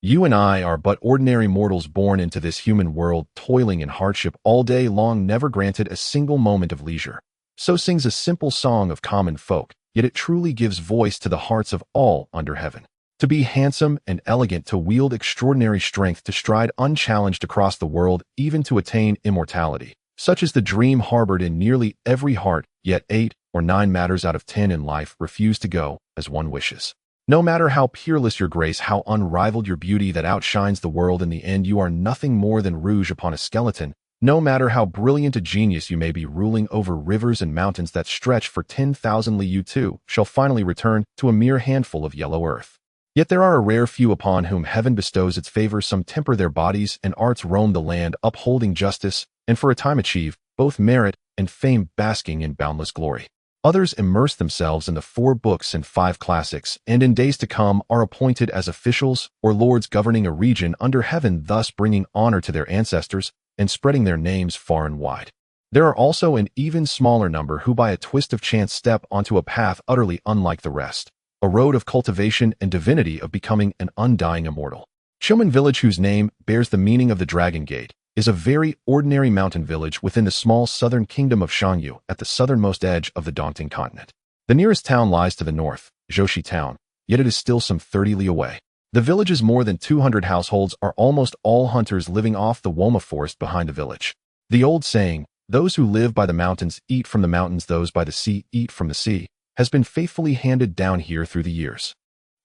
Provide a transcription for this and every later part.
You and I are but ordinary mortals born into this human world, toiling in hardship all day long, never granted a single moment of leisure. So sings a simple song of common folk, yet it truly gives voice to the hearts of all under heaven. To be handsome and elegant, to wield extraordinary strength, to stride unchallenged across the world, even to attain immortality. Such is the dream harbored in nearly every heart, yet 8 or 9 matters out of 10 in life refuse to go as one wishes. No matter how peerless your grace, how unrivaled your beauty that outshines the world, in the end you are nothing more than rouge upon a skeleton. No matter how brilliant a genius you may be, ruling over rivers and mountains that stretch for 10,000 li, you too shall finally return to a mere handful of yellow earth. Yet there are a rare few upon whom heaven bestows its favor. Some temper their bodies and arts, roam the land, upholding justice, and for a time achieve both merit and fame, basking in boundless glory. Others immerse themselves in the 4 books and 5 classics, and in days to come are appointed as officials or lords governing a region under heaven, thus bringing honor to their ancestors and spreading their names far and wide. There are also an even smaller number who by a twist of chance step onto a path utterly unlike the rest, a road of cultivation and divinity, of becoming an undying immortal. Shuman village, whose name bears the meaning of the Dragon Gate, is a very ordinary mountain village within the small southern kingdom of Shangyu, at the southernmost edge of the Dongting continent. The nearest town lies to the north, Zhoshi town, yet it is still some 30 li away. The village's more than 200 households are almost all hunters living off the Woma Forest behind the village. The old saying, "Those who live by the mountains eat from the mountains, those by the sea eat from the sea," has been faithfully handed down here through the years.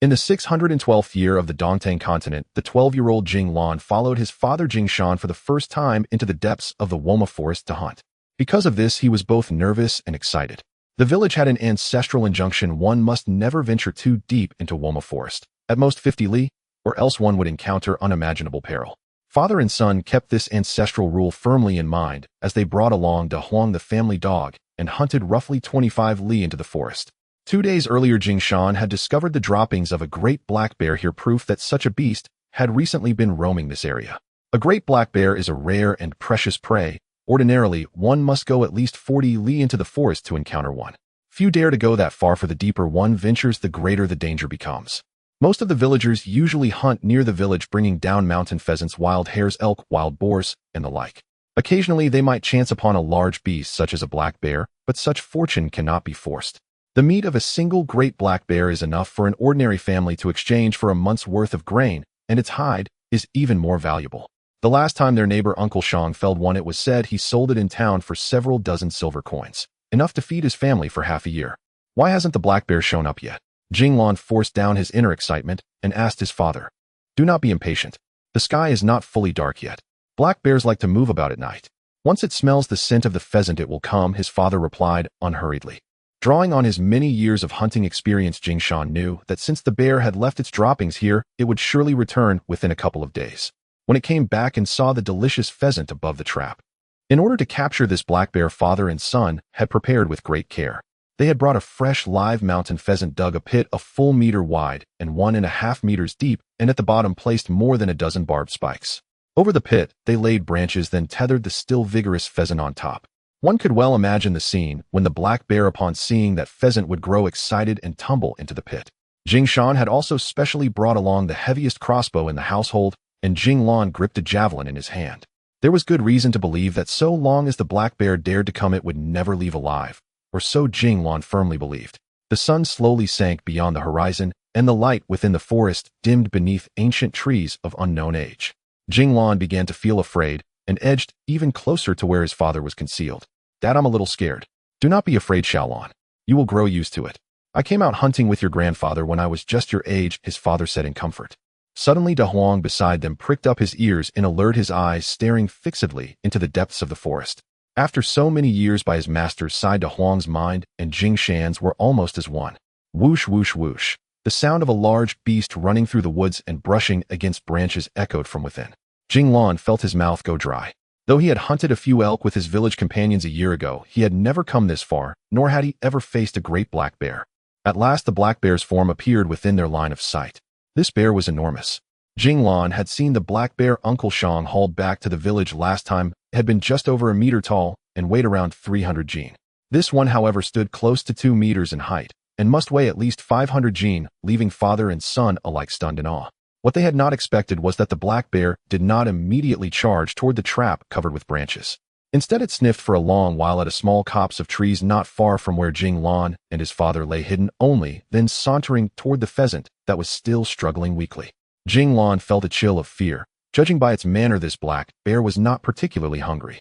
In the 612th year of the Dongtang continent, the 12-year-old Jing Lan followed his father Jing Shan for the first time into the depths of the Woma Forest to hunt. Because of this, he was both nervous and excited. The village had an ancestral injunction: one must never venture too deep into Woma Forest, at most 50 li, or else one would encounter unimaginable peril. Father and son kept this ancestral rule firmly in mind as they brought along Da Huang, the family dog, and hunted roughly 25 li into the forest. 2 days earlier, Jing Shan had discovered the droppings of a great black bear here, proof that such a beast had recently been roaming this area. A great black bear is a rare and precious prey. Ordinarily, one must go at least 40 li into the forest to encounter one. Few dare to go that far, for the deeper one ventures, the greater the danger becomes. Most of the villagers usually hunt near the village, bringing down mountain pheasants, wild hares, elk, wild boars, and the like. Occasionally they might chance upon a large beast such as a black bear, but such fortune cannot be forced. The meat of a single great black bear is enough for an ordinary family to exchange for a month's worth of grain, and its hide is even more valuable. The last time their neighbor Uncle Shang felled one, it was said he sold it in town for several dozen silver coins, enough to feed his family for half a year. Why hasn't the black bear shown up yet? Jing Lan forced down his inner excitement and asked his father. Do not be impatient. The sky is not fully dark yet. Black bears like to move about at night. Once it smells the scent of the pheasant, it will come, his father replied unhurriedly. Drawing on his many years of hunting experience, Jing Shan knew that since the bear had left its droppings here, it would surely return within a couple of days. When it came back and saw the delicious pheasant above the trap. In order to capture this black bear, father and son had prepared with great care. They had brought a fresh live mountain pheasant, dug a pit a full meter wide and 1.5 meters deep, and at the bottom placed more than a dozen barbed spikes. Over the pit, they laid branches, then tethered the still vigorous pheasant on top. One could well imagine the scene when the black bear, upon seeing that pheasant, would grow excited and tumble into the pit. Jing Shan had also specially brought along the heaviest crossbow in the household, and Jing Lan gripped a javelin in his hand. There was good reason to believe that so long as the black bear dared to come, it would never leave alive, or so Jing Lan firmly believed. The sun slowly sank beyond the horizon, and the light within the forest dimmed beneath ancient trees of unknown age. Jing Lan began to feel afraid and edged even closer to where his father was concealed. Dad, I'm a little scared. Do not be afraid, Xiaolan. You will grow used to it. I came out hunting with your grandfather when I was just your age, his father said in comfort. Suddenly, Da Huang beside them pricked up his ears in alert, his eyes staring fixedly into the depths of the forest. After so many years by his master's side, Da Huang's mind and Jing Shan's were almost as one. Whoosh, whoosh, whoosh. The sound of a large beast running through the woods and brushing against branches echoed from within. Jing Lan felt his mouth go dry. Though he had hunted a few elk with his village companions a year ago, he had never come this far, nor had he ever faced a great black bear. At last the black bear's form appeared within their line of sight. This bear was enormous. Jing Lan had seen the black bear Uncle Shang hauled back to the village last time. It had been just over a meter tall and weighed around 300 jin. This one, however, stood close to 2 meters in height and must weigh at least 500 jin, leaving father and son alike stunned in awe. What they had not expected was that the black bear did not immediately charge toward the trap covered with branches. Instead, it sniffed for a long while at a small copse of trees not far from where Jing Lan and his father lay hidden only, then sauntering toward the pheasant that was still struggling weakly. Jing Lan felt a chill of fear. Judging by its manner, this black bear was not particularly hungry.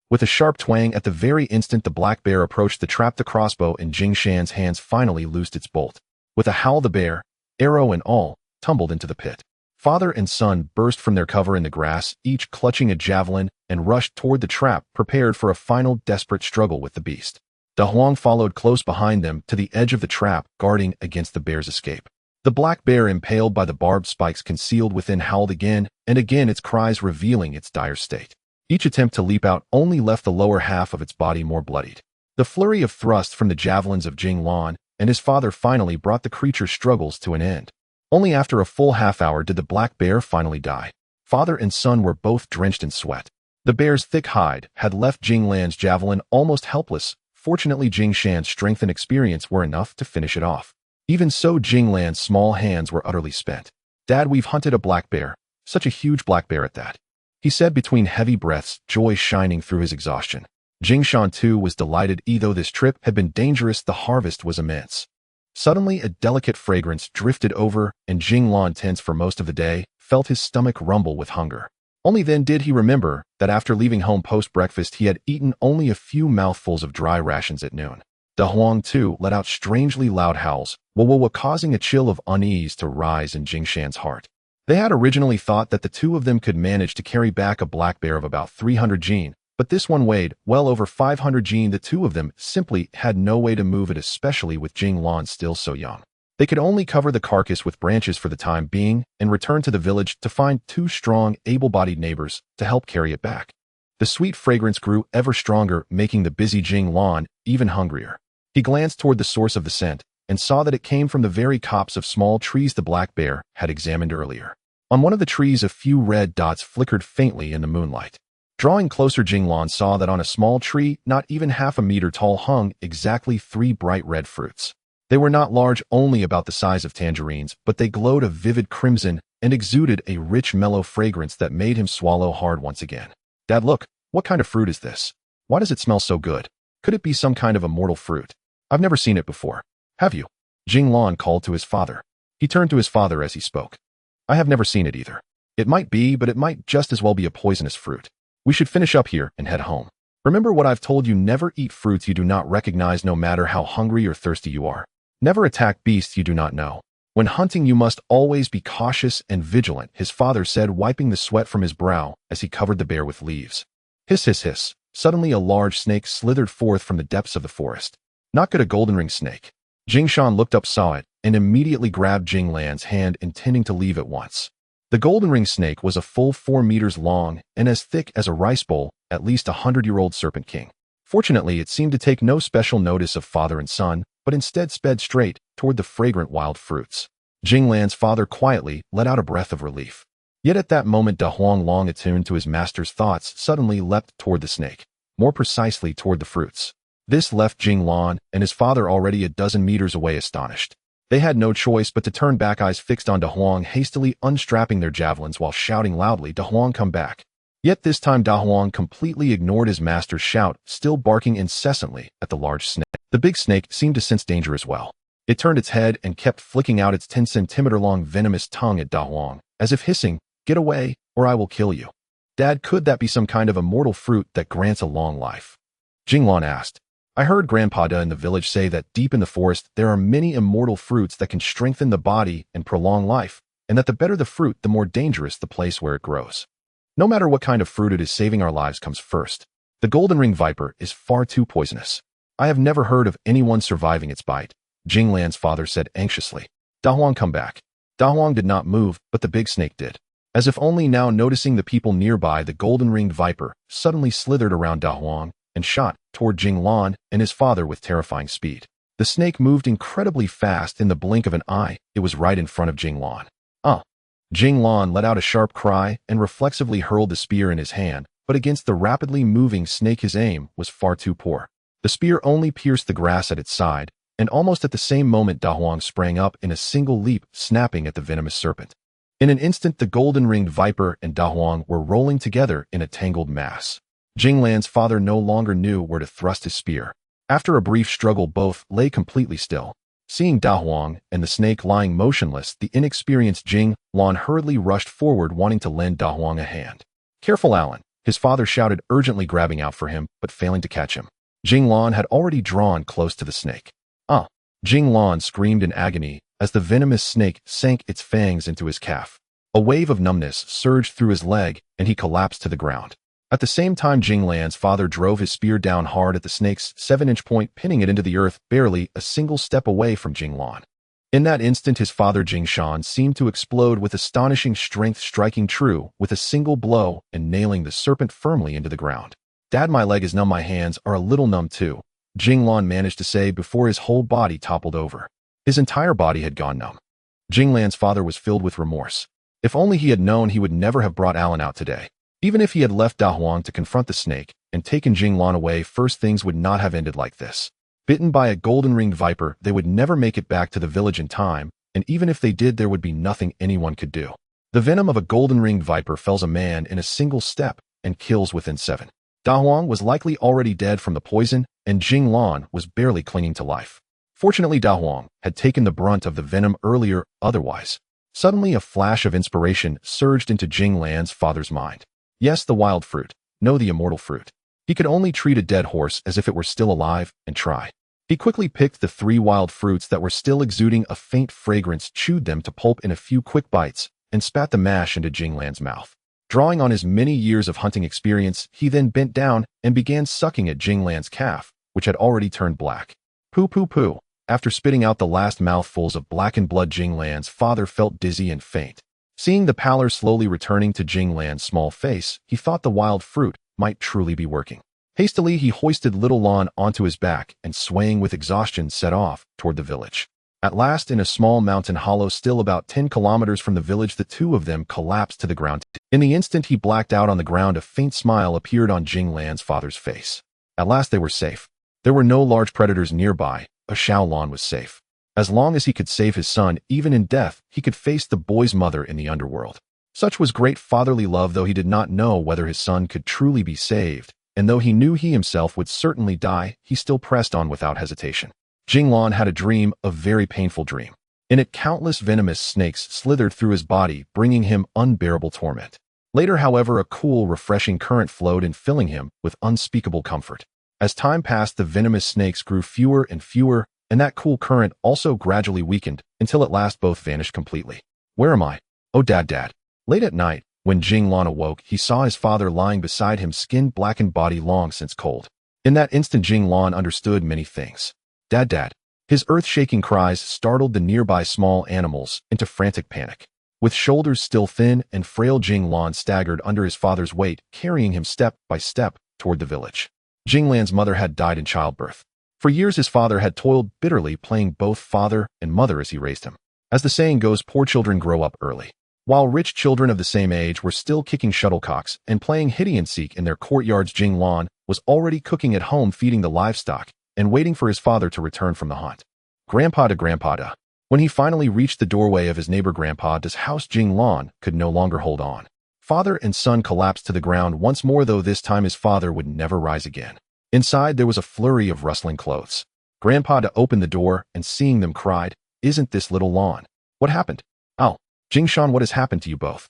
With a sharp twang at the very instant the black bear approached the trap, the crossbow in Jing Shan's hands finally loosed its bolt. With a howl, the bear, arrow and all, tumbled into the pit. Father and son burst from their cover in the grass, each clutching a javelin, and rushed toward the trap, prepared for a final desperate struggle with the beast. Da Huang followed close behind them to the edge of the trap, guarding against the bear's escape. The black bear, impaled by the barbed spikes concealed within, howled again and again, its cries revealing its dire state. Each attempt to leap out only left the lower half of its body more bloodied. The flurry of thrusts from the javelins of Jing Lan and his father finally brought the creature's struggles to an end. Only after a full half-hour did the black bear finally die. Father and son were both drenched in sweat. The bear's thick hide had left Jing Lan's javelin almost helpless. Fortunately, Jing Shan's strength and experience were enough to finish it off. Even so, Jing Lan's small hands were utterly spent. "Dad, we've hunted a black bear. Such a huge black bear at that," he said between heavy breaths, joy shining through his exhaustion. Jing Shan too was delighted. Though this trip had been dangerous, the harvest was immense. Suddenly, a delicate fragrance drifted over, and Jing Lan, tense for most of the day, felt his stomach rumble with hunger. Only then did he remember that after leaving home post-breakfast he had eaten only a few mouthfuls of dry rations at noon. Da Huang, too, let out strangely loud howls, causing a chill of unease to rise in Jing Shan's heart. They had originally thought that the two of them could manage to carry back a black bear of about 300 jin, but this one weighed well over 500 jin. The two of them simply had no way to move it, especially with Jing Lan still so young. They could only cover the carcass with branches for the time being and return to the village to find two strong, able-bodied neighbors to help carry it back. The sweet fragrance grew ever stronger, making the busy Jing Lan even hungrier. He glanced toward the source of the scent and saw that it came from the very copse of small trees the black bear had examined earlier. On one of the trees, a few red dots flickered faintly in the moonlight. Drawing closer, Jing Lan saw that on a small tree, not even half a meter tall, hung exactly 3 bright red fruits. They were not large, only about the size of tangerines, but they glowed a vivid crimson and exuded a rich, mellow fragrance that made him swallow hard once again. "Dad, look, what kind of fruit is this? Why does it smell so good? Could it be some kind of immortal fruit? I've never seen it before. Have you?" Jing Lan called to his father. He turned to his father as he spoke. "I have never seen it either. It might be, but it might just as well be a poisonous fruit. We should finish up here and head home. Remember what I've told you, never eat fruits you do not recognize, no matter how hungry or thirsty you are. Never attack beasts you do not know. When hunting, you must always be cautious and vigilant," his father said, wiping the sweat from his brow as he covered the bear with leaves. Hiss, hiss, hiss. Suddenly a large snake slithered forth from the depths of the forest. "Not good, a golden ring snake." Jing Shan looked up, saw it, and immediately grabbed Jing Lan's hand, intending to leave at once. The golden ring snake was a full 4 meters long and as thick as a rice bowl, at least 100-year-old serpent king. Fortunately, it seemed to take no special notice of father and son, but instead sped straight toward the fragrant wild fruits. Jing Lan's father quietly let out a breath of relief. Yet at that moment, Da Huang, long attuned to his master's thoughts, suddenly leapt toward the snake, more precisely toward the fruits. This left Jing Lan and his father already a dozen meters away, astonished. They had no choice but to turn back, eyes fixed on Da Huang, hastily unstrapping their javelins while shouting loudly, "Da Huang, come back." Yet this time Da Huang completely ignored his master's shout, still barking incessantly at the large snake. The big snake seemed to sense danger as well. It turned its head and kept flicking out its 10-centimeter-long venomous tongue at Da Huang, as if hissing, "Get away, or I will kill you." "Dad, could that be some kind of immortal fruit that grants a long life?" Jing Lan asked. "I heard Grandpa in the village say that deep in the forest there are many immortal fruits that can strengthen the body and prolong life, and that the better the fruit, the more dangerous the place where it grows. No matter what kind of fruit it is, saving our lives comes first. The golden ring viper is far too poisonous. I have never heard of anyone surviving its bite," Jing Lan's father said anxiously. "Da Huang, come back." Da Huang did not move, but the big snake did. As if only now noticing the people nearby, the golden-ringed viper suddenly slithered around Da Huang and shot toward Jing Lan and his father with terrifying speed. The snake moved incredibly fast. In the blink of an eye, it was right in front of Jing Lan. Jing Lan let out a sharp cry and reflexively hurled the spear in his hand, but against the rapidly moving snake his aim was far too poor. The spear only pierced the grass at its side, and almost at the same moment Da Huang sprang up in a single leap, snapping at the venomous serpent. In an instant, the golden-ringed viper and Da Huang were rolling together in a tangled mass. Jing Lan's father no longer knew where to thrust his spear. After a brief struggle, both lay completely still. Seeing Da Huang and the snake lying motionless, the inexperienced Jing Lan hurriedly rushed forward, wanting to lend Da Huang a hand. "Careful, Alan," his father shouted, urgently grabbing out for him, but failing to catch him. Jing Lan had already drawn close to the snake. "Ah!" Jing Lan screamed in agony as the venomous snake sank its fangs into his calf. A wave of numbness surged through his leg, and he collapsed to the ground. At the same time, Jing Lan's father drove his spear down hard at the snake's 7-inch point, pinning it into the earth, barely a single step away from Jing Lan. In that instant, his father Jing Shan seemed to explode with astonishing strength, striking true with a single blow and nailing the serpent firmly into the ground. "Dad, my leg is numb, my hands are a little numb too," Jing Lan managed to say before his whole body toppled over. His entire body had gone numb. Jing Lan's father was filled with remorse. If only he had known, he would never have brought Alan out today. Even if he had left Da Huang to confront the snake and taken Jing Lan away first, things would not have ended like this. Bitten by a golden-ringed viper, they would never make it back to the village in time, and even if they did, there would be nothing anyone could do. The venom of a golden-ringed viper fells a man in a single step and kills within 7. Da Huang was likely already dead from the poison, and Jing Lan was barely clinging to life. Fortunately, Da Huang had taken the brunt of the venom earlier, otherwise. Suddenly, a flash of inspiration surged into Jing Lan's father's mind. Yes, the wild fruit. No, the immortal fruit. He could only treat a dead horse as if it were still alive and try. He quickly picked the 3 wild fruits that were still exuding a faint fragrance, chewed them to pulp in a few quick bites, and spat the mash into Jing Lan's mouth. Drawing on his many years of hunting experience, he then bent down and began sucking at Jing Lan's calf, which had already turned black. Poo poo poo. After spitting out the last mouthfuls of blackened blood, Jing Lan's father felt dizzy and faint. Seeing the pallor slowly returning to Jing Lan's small face, he thought the wild fruit might truly be working. Hastily, he hoisted little Lan onto his back and, swaying with exhaustion, set off toward the village. At last, in a small mountain hollow still about 10 kilometers from the village, the two of them collapsed to the ground. In the instant he blacked out on the ground, a faint smile appeared on Jing Lan's father's face. At last they were safe. There were no large predators nearby. Xiao Lan was safe. As long as he could save his son, even in death, he could face the boy's mother in the underworld. Such was great fatherly love, though he did not know whether his son could truly be saved, and though he knew he himself would certainly die, he still pressed on without hesitation. Jing Lan had a dream, a very painful dream. In it, countless venomous snakes slithered through his body, bringing him unbearable torment. Later, however, a cool, refreshing current flowed in, filling him with unspeakable comfort. As time passed, the venomous snakes grew fewer and fewer, and that cool current also gradually weakened, until at last both vanished completely. "Where am I? Oh, Dad. Late at night, when Jing Lan awoke, he saw his father lying beside him, skin-blackened body long since cold. In that instant, Jing Lan understood many things. Dad. His earth-shaking cries startled the nearby small animals into frantic panic. With shoulders still thin and frail, Jing Lan staggered under his father's weight, carrying him step by step toward the village. Jing Lan's mother had died in childbirth. For years, his father had toiled bitterly, playing both father and mother as he raised him. As the saying goes, poor children grow up early. While rich children of the same age were still kicking shuttlecocks and playing hide-and-seek in their courtyards, Jing Lan was already cooking at home, feeding the livestock, and waiting for his father to return from the hunt. Grandpa. When he finally reached the doorway of his neighbor Grandpa's house, Jing Lan could no longer hold on. Father and son collapsed to the ground once more, though this time his father would never rise again. Inside, there was a flurry of rustling clothes. Grandpa opened the door and, seeing them, cried, "Isn't this little Lan? What happened? Oh, Jing Shan, what has happened to you both?"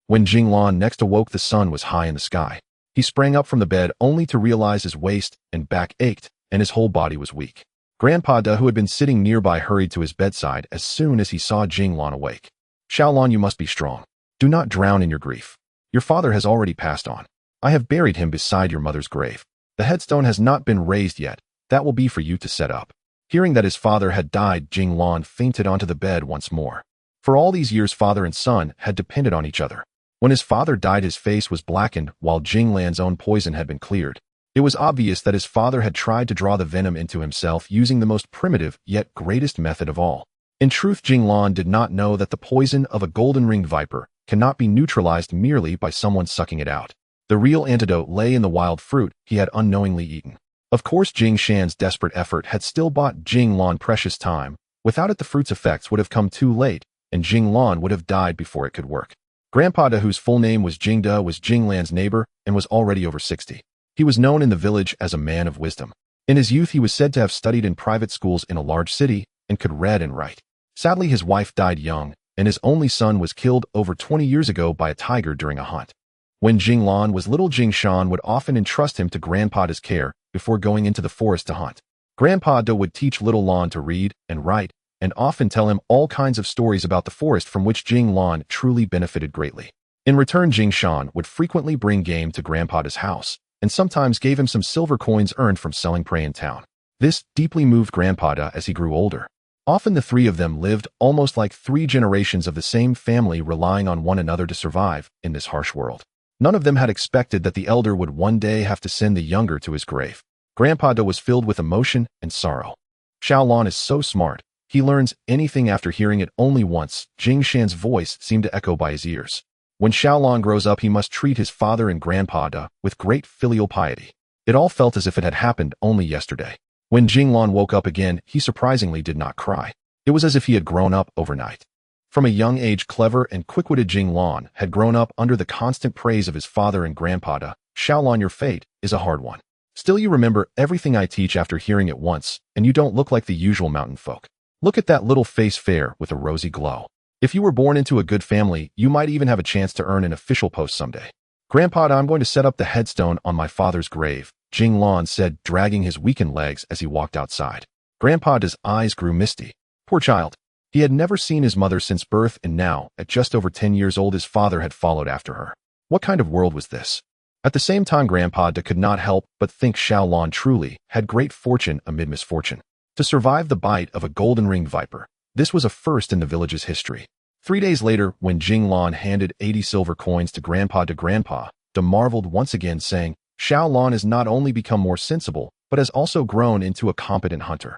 When Jing Lan next awoke, the sun was high in the sky. He sprang up from the bed only to realize his waist and back ached and his whole body was weak. Grandpa, who had been sitting nearby, hurried to his bedside as soon as he saw Jing Lan awake. "Xiao Lan, you must be strong. Do not drown in your grief. Your father has already passed on. I have buried him beside your mother's grave. The headstone has not been raised yet. That will be for you to set up." Hearing that his father had died, Jing Lan fainted onto the bed once more. For all these years, father and son had depended on each other. When his father died, his face was blackened while Jing Lan's own poison had been cleared. It was obvious that his father had tried to draw the venom into himself using the most primitive yet greatest method of all. In truth, Jing Lan did not know that the poison of a golden-ringed viper cannot be neutralized merely by someone sucking it out. The real antidote lay in the wild fruit he had unknowingly eaten. Of course, Jing Shan's desperate effort had still bought Jing Lan precious time. Without it, the fruit's effects would have come too late, and Jing Lan would have died before it could work. Grandpa Da, whose full name was Jing Da, was Jing Lan's neighbor and was already over 60. He was known in the village as a man of wisdom. In his youth, he was said to have studied in private schools in a large city and could read and write. Sadly, his wife died young, and his only son was killed over 20 years ago by a tiger during a hunt. When Jing Lan was little, Jing Shan would often entrust him to Grandpa Da's care before going into the forest to hunt. Grandpa Da would teach little Lan to read and write, and often tell him all kinds of stories about the forest, from which Jing Lan truly benefited greatly. In return, Jing Shan would frequently bring game to Grandpa Da's house, and sometimes gave him some silver coins earned from selling prey in town. This deeply moved Grandpa Da as he grew older. Often the three of them lived almost like 3 generations of the same family, relying on one another to survive in this harsh world. None of them had expected that the elder would one day have to send the younger to his grave. Grandpa Da was filled with emotion and sorrow. Xiao Lan is so smart. He learns anything after hearing it only once. Jing Shan's voice seemed to echo by his ears. When Xiao Lan grows up, he must treat his father and Grandpa Da with great filial piety. It all felt as if it had happened only yesterday. When Jing Lan woke up again, he surprisingly did not cry. It was as if he had grown up overnight. From a young age, clever and quick-witted Jing Lan had grown up under the constant praise of his father and Grandpa Da. Xiao Lan, your fate is a hard one. Still, you remember everything I teach after hearing it once, and you don't look like the usual mountain folk. Look at that little face fair with a rosy glow. If you were born into a good family, you might even have a chance to earn an official post someday. Grandpa Da, I'm going to set up the headstone on my father's grave, Jing Lan said, dragging his weakened legs as he walked outside. Grandpa Da's eyes grew misty. Poor child. He had never seen his mother since birth, and now, at just over 10 years old, his father had followed after her. What kind of world was this? At the same time, Grandpa Da could not help but think Xiao Lan truly had great fortune amid misfortune. To survive the bite of a golden-ringed viper, this was a first in the village's history. 3 days later, when Jing Lan handed 80 silver coins to Grandpa Da marveled once again, saying, Xiao Lan has not only become more sensible, but has also grown into a competent hunter.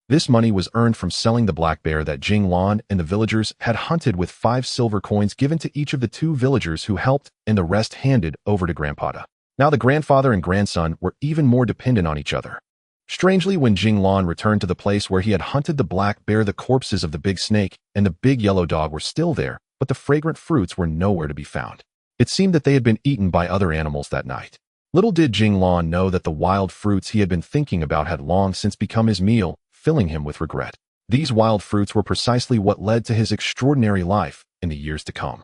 This money was earned from selling the black bear that Jing Lan and the villagers had hunted, with 5 silver coins given to each of the 2 villagers who helped, and the rest handed over to Grandpa Da. Now the grandfather and grandson were even more dependent on each other. Strangely, when Jing Lan returned to the place where he had hunted the black bear, the corpses of the big snake and the big yellow dog were still there, but the fragrant fruits were nowhere to be found. It seemed that they had been eaten by other animals that night. Little did Jing Lan know that the wild fruits he had been thinking about had long since become his meal, filling him with regret. These wild fruits were precisely what led to his extraordinary life in the years to come.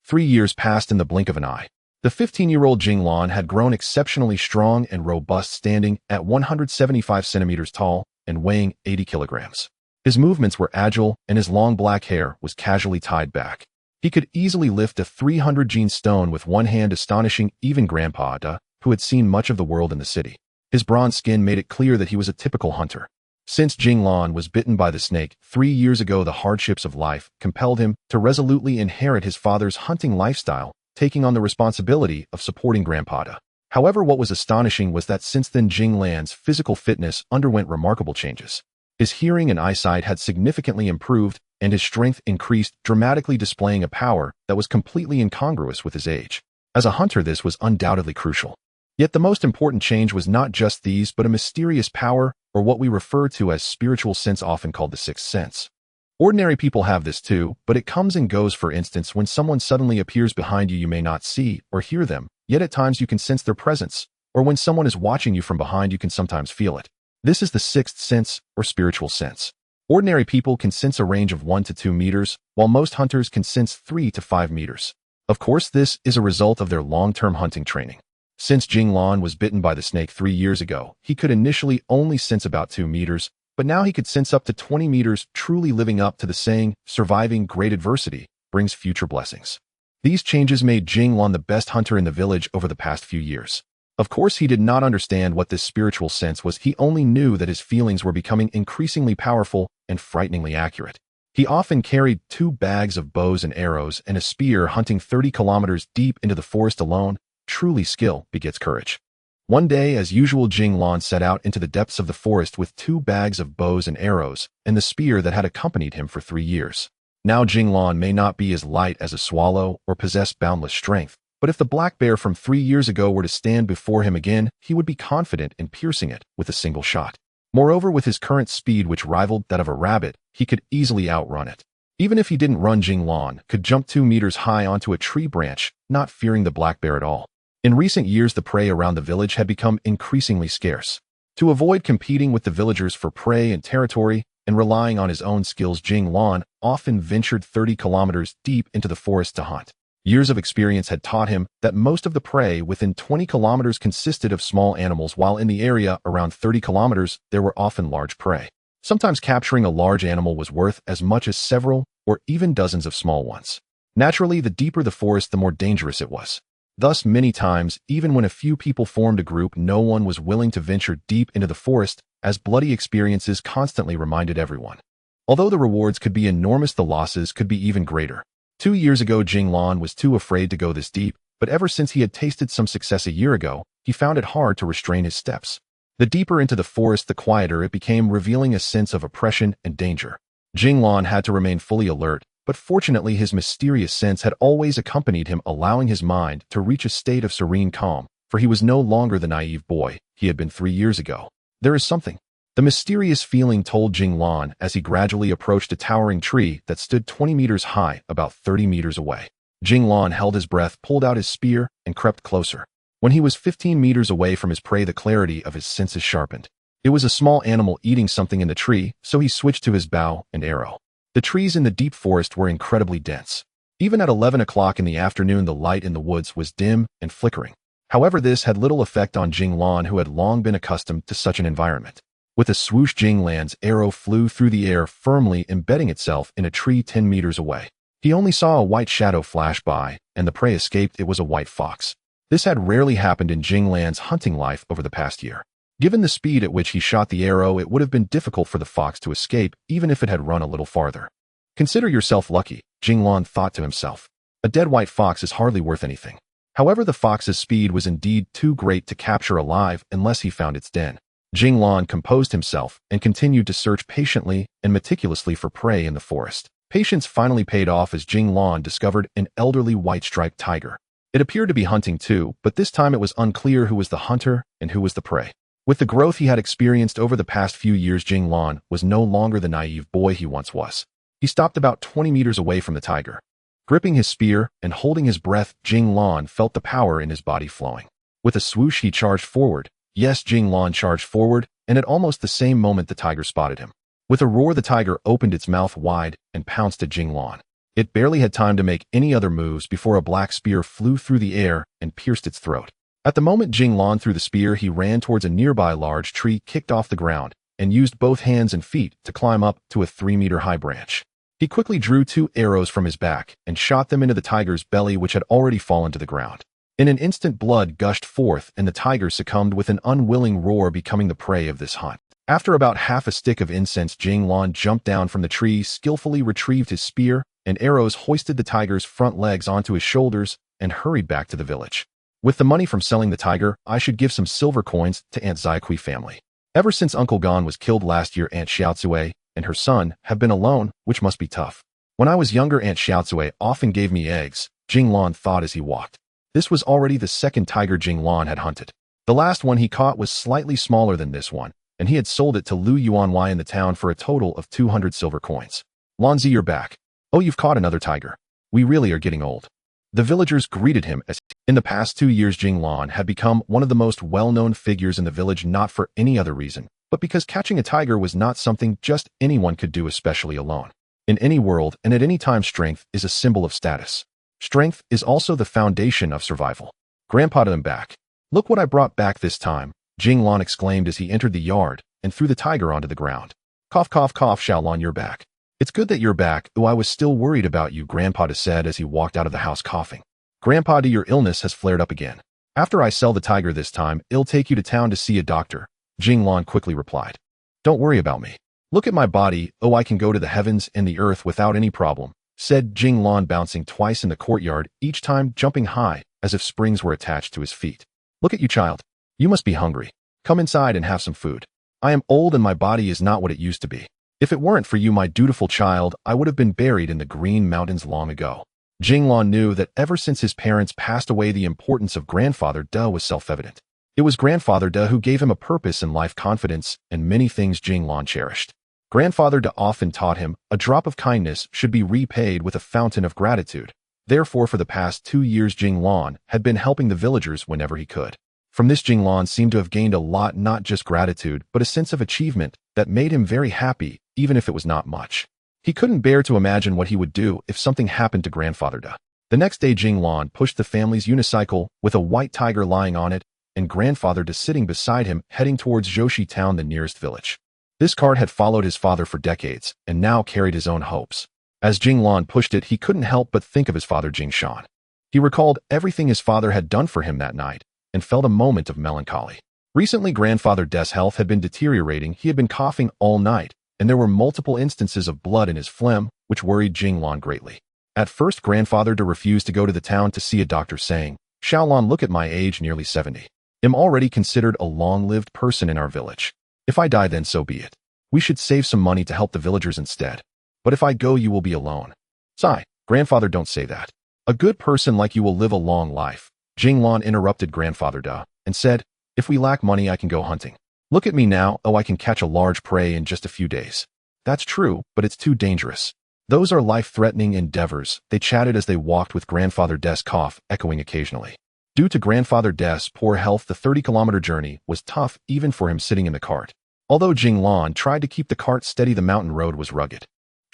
3 years passed in the blink of an eye. The 15-year-old Jing Lan had grown exceptionally strong and robust, standing at 175 centimeters tall and weighing 80 kilograms. His movements were agile, and his long black hair was casually tied back. He could easily lift a 300-gene stone with one hand, astonishing even Grandpa Da, who had seen much of the world in the city. His bronze skin made it clear that he was a typical hunter. Since Jing Lan was bitten by the snake 3 years ago, the hardships of life compelled him to resolutely inherit his father's hunting lifestyle, taking on the responsibility of supporting Grandpa Da. However, what was astonishing was that since then Jing Lan's physical fitness underwent remarkable changes. His hearing and eyesight had significantly improved, and his strength increased dramatically, displaying a power that was completely incongruous with his age. As a hunter, this was undoubtedly crucial. Yet the most important change was not just these, but a mysterious power, or what we refer to as spiritual sense, often called the sixth sense. Ordinary people have this too, but it comes and goes. For instance, when someone suddenly appears behind you, you may not see or hear them, yet at times you can sense their presence, or when someone is watching you from behind, you can sometimes feel it. This is the sixth sense, or spiritual sense. Ordinary people can sense a range of 1 to 2 meters, while most hunters can sense 3 to 5 meters. Of course, this is a result of their long-term hunting training. Since Jing Lan was bitten by the snake 3 years ago, he could initially only sense about 2 meters, but now he could sense up to 20 meters, truly living up to the saying, surviving great adversity brings future blessings. These changes made Jing Lan the best hunter in the village over the past few years. Of course, he did not understand what this spiritual sense was. He only knew that his feelings were becoming increasingly powerful and frighteningly accurate. He often carried 2 bags of bows and arrows and a spear, hunting 30 kilometers deep into the forest alone. Truly, skill begets courage. One day, as usual, Jing Lan set out into the depths of the forest with 2 bags of bows and arrows and the spear that had accompanied him for 3 years. Now Jing Lan may not be as light as a swallow or possess boundless strength, but if the black bear from 3 years ago were to stand before him again, he would be confident in piercing it with a single shot. Moreover, with his current speed, which rivaled that of a rabbit, he could easily outrun it. Even if he didn't run, Jing Lan could jump 2 meters high onto a tree branch, not fearing the black bear at all. In recent years, the prey around the village had become increasingly scarce. To avoid competing with the villagers for prey and territory, and relying on his own skills, Jing Lan often ventured 30 kilometers deep into the forest to hunt. Years of experience had taught him that most of the prey within 20 kilometers consisted of small animals, while in the area around 30 kilometers, there were often large prey. Sometimes capturing a large animal was worth as much as several or even dozens of small ones. Naturally, the deeper the forest, the more dangerous it was. Thus, many times, even when a few people formed a group, no one was willing to venture deep into the forest, as bloody experiences constantly reminded everyone. Although the rewards could be enormous, the losses could be even greater. 2 years ago, Jing Lan was too afraid to go this deep, but ever since he had tasted some success a year ago, he found it hard to restrain his steps. The deeper into the forest, the quieter it became, revealing a sense of oppression and danger. Jing Lan had to remain fully alert, but fortunately his mysterious sense had always accompanied him, allowing his mind to reach a state of serene calm, for he was no longer the naive boy he had been 3 years ago. There is something. The mysterious feeling told Jing Lan as he gradually approached a towering tree that stood 20 meters high, about 30 meters away. Jing Lan held his breath, pulled out his spear, and crept closer. When he was 15 meters away from his prey, the clarity of his senses sharpened. It was a small animal eating something in the tree, so he switched to his bow and arrow. The trees in the deep forest were incredibly dense. Even at 11 o'clock in the afternoon, the light in the woods was dim and flickering. However, this had little effect on Jing Lan, who had long been accustomed to such an environment. With a swoosh, Jing Lan's arrow flew through the air, firmly embedding itself in a tree 10 meters away. He only saw a white shadow flash by, and the prey escaped. It was a white fox. This had rarely happened in Jing Lan's hunting life over the past year. Given the speed at which he shot the arrow, it would have been difficult for the fox to escape, even if it had run a little farther. Consider yourself lucky, Jing Lan thought to himself. A dead white fox is hardly worth anything. However, the fox's speed was indeed too great to capture alive unless he found its den. Jing Lan composed himself and continued to search patiently and meticulously for prey in the forest. Patience finally paid off as Jing Lan discovered an elderly white-striped tiger. It appeared to be hunting too, but this time it was unclear who was the hunter and who was the prey. With the growth he had experienced over the past few years, Jing Lan was no longer the naive boy he once was. He stopped about 20 meters away from the tiger. Gripping his spear and holding his breath, Jing Lan felt the power in his body flowing. With a swoosh, he charged forward. Yes, Jing Lan charged forward, and at almost the same moment the tiger spotted him. With a roar, the tiger opened its mouth wide and pounced at Jing Lan. It barely had time to make any other moves before a black spear flew through the air and pierced its throat. At the moment Jing Lan threw the spear, he ran towards a nearby large tree, kicked off the ground, and used both hands and feet to climb up to a 3-meter-high branch. He quickly drew 2 arrows from his back and shot them into the tiger's belly, which had already fallen to the ground. In an instant, blood gushed forth, and the tiger succumbed with an unwilling roar, becoming the prey of this hunt. After about half a stick of incense, Jing Lan jumped down from the tree, skillfully retrieved his spear and arrows, hoisted the tiger's front legs onto his shoulders, and hurried back to the village. With the money from selling the tiger, I should give some silver coins to Aunt Xiaoqui family. Ever since Uncle Gan was killed last year, Aunt Xiaotsue and her son have been alone, which must be tough. When I was younger, Aunt Xiaotsue often gave me eggs, Jing Lan thought as he walked. This was already the second tiger Jing Lan had hunted. The last one he caught was slightly smaller than this one, and he had sold it to Lu Yuanwei in the town for a total of 200 silver coins. Lanzi, you're back. Oh, you've caught another tiger. We really are getting old. The villagers greeted him as in the past 2 years Jing Lan had become one of the most well-known figures in the village, not for any other reason, but because catching a tiger was not something just anyone could do, especially alone. In any world and at any time, strength is a symbol of status. Strength is also the foundation of survival. Grandpa, them back. Look what I brought back this time, Jing Lan exclaimed as he entered the yard and threw the tiger onto the ground. Cough, cough, cough, Xiaolan, you're back. It's good that you're back. Oh, I was still worried about you, Grandpa said as he walked out of the house coughing. Grandpa, your illness has flared up again. After I sell the tiger this time, I'll take you to town to see a doctor, Jing Lan quickly replied. Don't worry about me. Look at my body. Oh, I can go to the heavens and the earth without any problem, said Jing Lan, bouncing twice in the courtyard, each time jumping high as if springs were attached to his feet. Look at you, child. You must be hungry. Come inside and have some food. I am old and my body is not what it used to be. If it weren't for you, my dutiful child, I would have been buried in the Green Mountains long ago. Jing Lan knew that ever since his parents passed away, the importance of Grandfather De was self-evident. It was Grandfather De who gave him a purpose in life, confidence, and many things Jing Lan cherished. Grandfather Da often taught him, a drop of kindness should be repaid with a fountain of gratitude. Therefore, for the past 2 years, Jing Lan had been helping the villagers whenever he could. From this, Jing Lan seemed to have gained a lot, not just gratitude, but a sense of achievement that made him very happy, even if it was not much. He couldn't bear to imagine what he would do if something happened to Grandfather Da. The next day, Jing Lan pushed the family's unicycle with a white tiger lying on it, and Grandfather Da sitting beside him, heading towards Joshi Town, the nearest village. This cart had followed his father for decades, and now carried his own hopes. As Jing Lan pushed it, he couldn't help but think of his father Jing Shan. He recalled everything his father had done for him that night, and felt a moment of melancholy. Recently, Grandfather Da's health had been deteriorating. He had been coughing all night, and there were multiple instances of blood in his phlegm, which worried Jing Lan greatly. At first, Grandfather Da refused to go to the town to see a doctor, saying, "Xiaolan, look at my age, nearly 70. I'm already considered a long-lived person in our village. If I die, then so be it. We should save some money to help the villagers instead. But if I go, you will be alone." "Sigh, Grandfather, don't say that. A good person like you will live a long life." Jing Lan interrupted Grandfather Da and said, "If we lack money, I can go hunting. Look at me now. Oh, I can catch a large prey in just a few days." "That's true, but it's too dangerous. Those are life-threatening endeavors." They chatted as they walked, with Grandfather Da's cough echoing occasionally. Due to Grandfather Da's poor health, the 30-kilometer journey was tough even for him sitting in the cart. Although Jing Lan tried to keep the cart steady, the mountain road was rugged.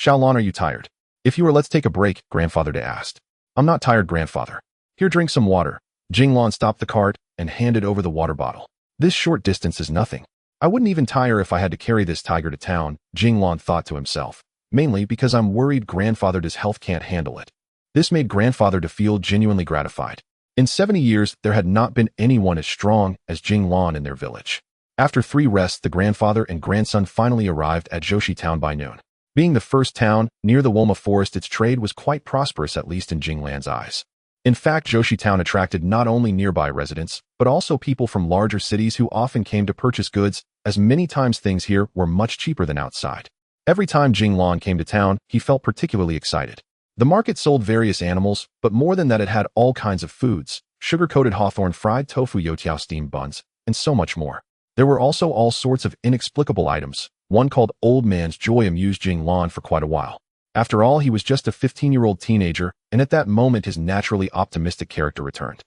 "Xiaolan, are you tired?" "If you are, let's take a break," Grandfather Da asked. "I'm not tired, Grandfather. Here, drink some water." Jing Lan stopped the cart and handed over the water bottle. "This short distance is nothing. I wouldn't even tire if I had to carry this tiger to town," Jing Lan thought to himself. "Mainly because I'm worried Grandfather Da's health can't handle it." This made Grandfather Da feel genuinely gratified. In 70 years, there had not been anyone as strong as Jing Lan in their village. After 3 rests, the grandfather and grandson finally arrived at Joshi Town by noon. Being the first town near the Woma Forest, its trade was quite prosperous, at least in Jing Lan's eyes. In fact, Joshi Town attracted not only nearby residents, but also people from larger cities who often came to purchase goods, as many times things here were much cheaper than outside. Every time Jing Lan came to town, he felt particularly excited. The market sold various animals, but more than that, it had all kinds of foods: sugar-coated hawthorn, fried tofu, youtiao steamed buns, and so much more. There were also all sorts of inexplicable items. One called Old Man's Joy amused Jing Lan for quite a while. After all, he was just a 15-year-old teenager, and at that moment his naturally optimistic character returned.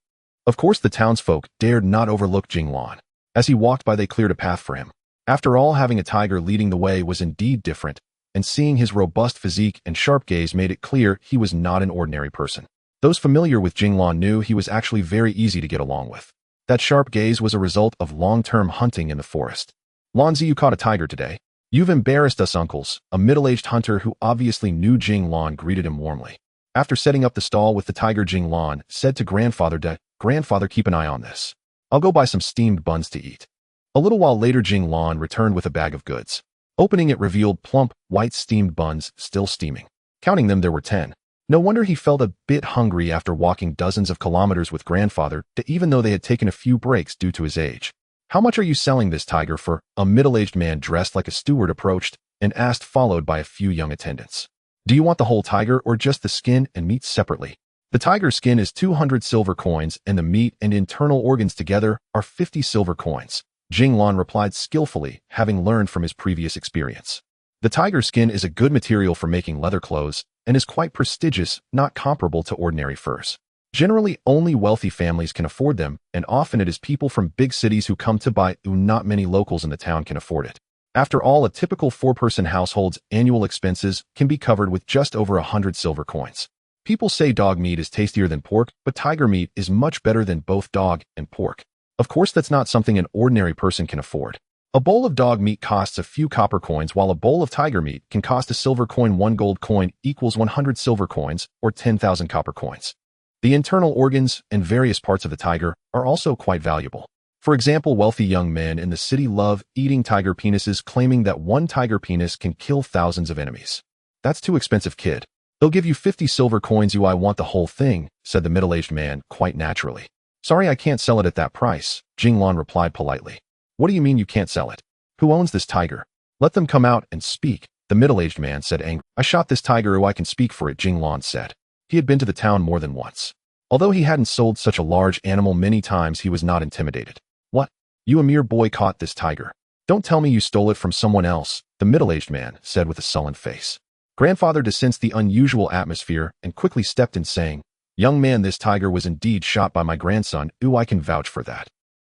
Of course, the townsfolk dared not overlook Jing Lan. As he walked by, they cleared a path for him. After all, having a tiger leading the way was indeed different, and seeing his robust physique and sharp gaze made it clear he was not an ordinary person. Those familiar with Jing Lan knew he was actually very easy to get along with. That sharp gaze was a result of long-term hunting in the forest. "Lanzi, you caught a tiger today. You've embarrassed us, uncles." A middle-aged hunter who obviously knew Jing Lan greeted him warmly. After setting up the stall with the tiger, Jing Lan said to Grandfather Da, "Grandfather, keep an eye on this. I'll go buy some steamed buns to eat." A little while later, Jing Lan returned with a bag of goods. Opening it revealed plump, white steamed buns, still steaming. Counting them, there were 10. No wonder he felt a bit hungry after walking dozens of kilometers with Grandfather Da, even though they had taken a few breaks due to his age. "How much are you selling this tiger for?" A middle-aged man dressed like a steward approached and asked, followed by a few young attendants. "Do you want the whole tiger or just the skin and meat separately?" "The tiger's skin is 200 silver coins, and the meat and internal organs together are 50 silver coins. Jing Lan replied skillfully, having learned from his previous experience. The tiger skin is a good material for making leather clothes and is quite prestigious, not comparable to ordinary furs. Generally, only wealthy families can afford them, and often it is people from big cities who come to buy. Not many locals in the town can afford it. After all, a typical 4-person household's annual expenses can be covered with just over 100 silver coins. People say dog meat is tastier than pork, but tiger meat is much better than both dog and pork. Of course, that's not something an ordinary person can afford. A bowl of dog meat costs a few copper coins, while a bowl of tiger meat can cost a silver coin. 1 gold coin equals 100 silver coins, or 10,000 copper coins. The internal organs and various parts of the tiger are also quite valuable. For example, wealthy young men in the city love eating tiger penises, claiming that one tiger penis can kill thousands of enemies. "That's too expensive, kid. They'll give you 50 silver coins. I want the whole thing," said the middle-aged man quite naturally. "Sorry, I can't sell it at that price," Jing Lan replied politely. "What do you mean you can't sell it? Who owns this tiger? Let them come out and speak," the middle-aged man said angrily. "I shot this tiger. I can speak for it," Jing Lan said. He had been to the town more than once. Although he hadn't sold such a large animal many times, he was not intimidated. "What? You, a mere boy, caught this tiger? Don't tell me you stole it from someone else, the middle-aged man said with a sullen face. Grandfather sensed the unusual atmosphere and quickly stepped in saying, "Young man, this tiger was indeed shot by my grandson. Ooh, I can vouch for that."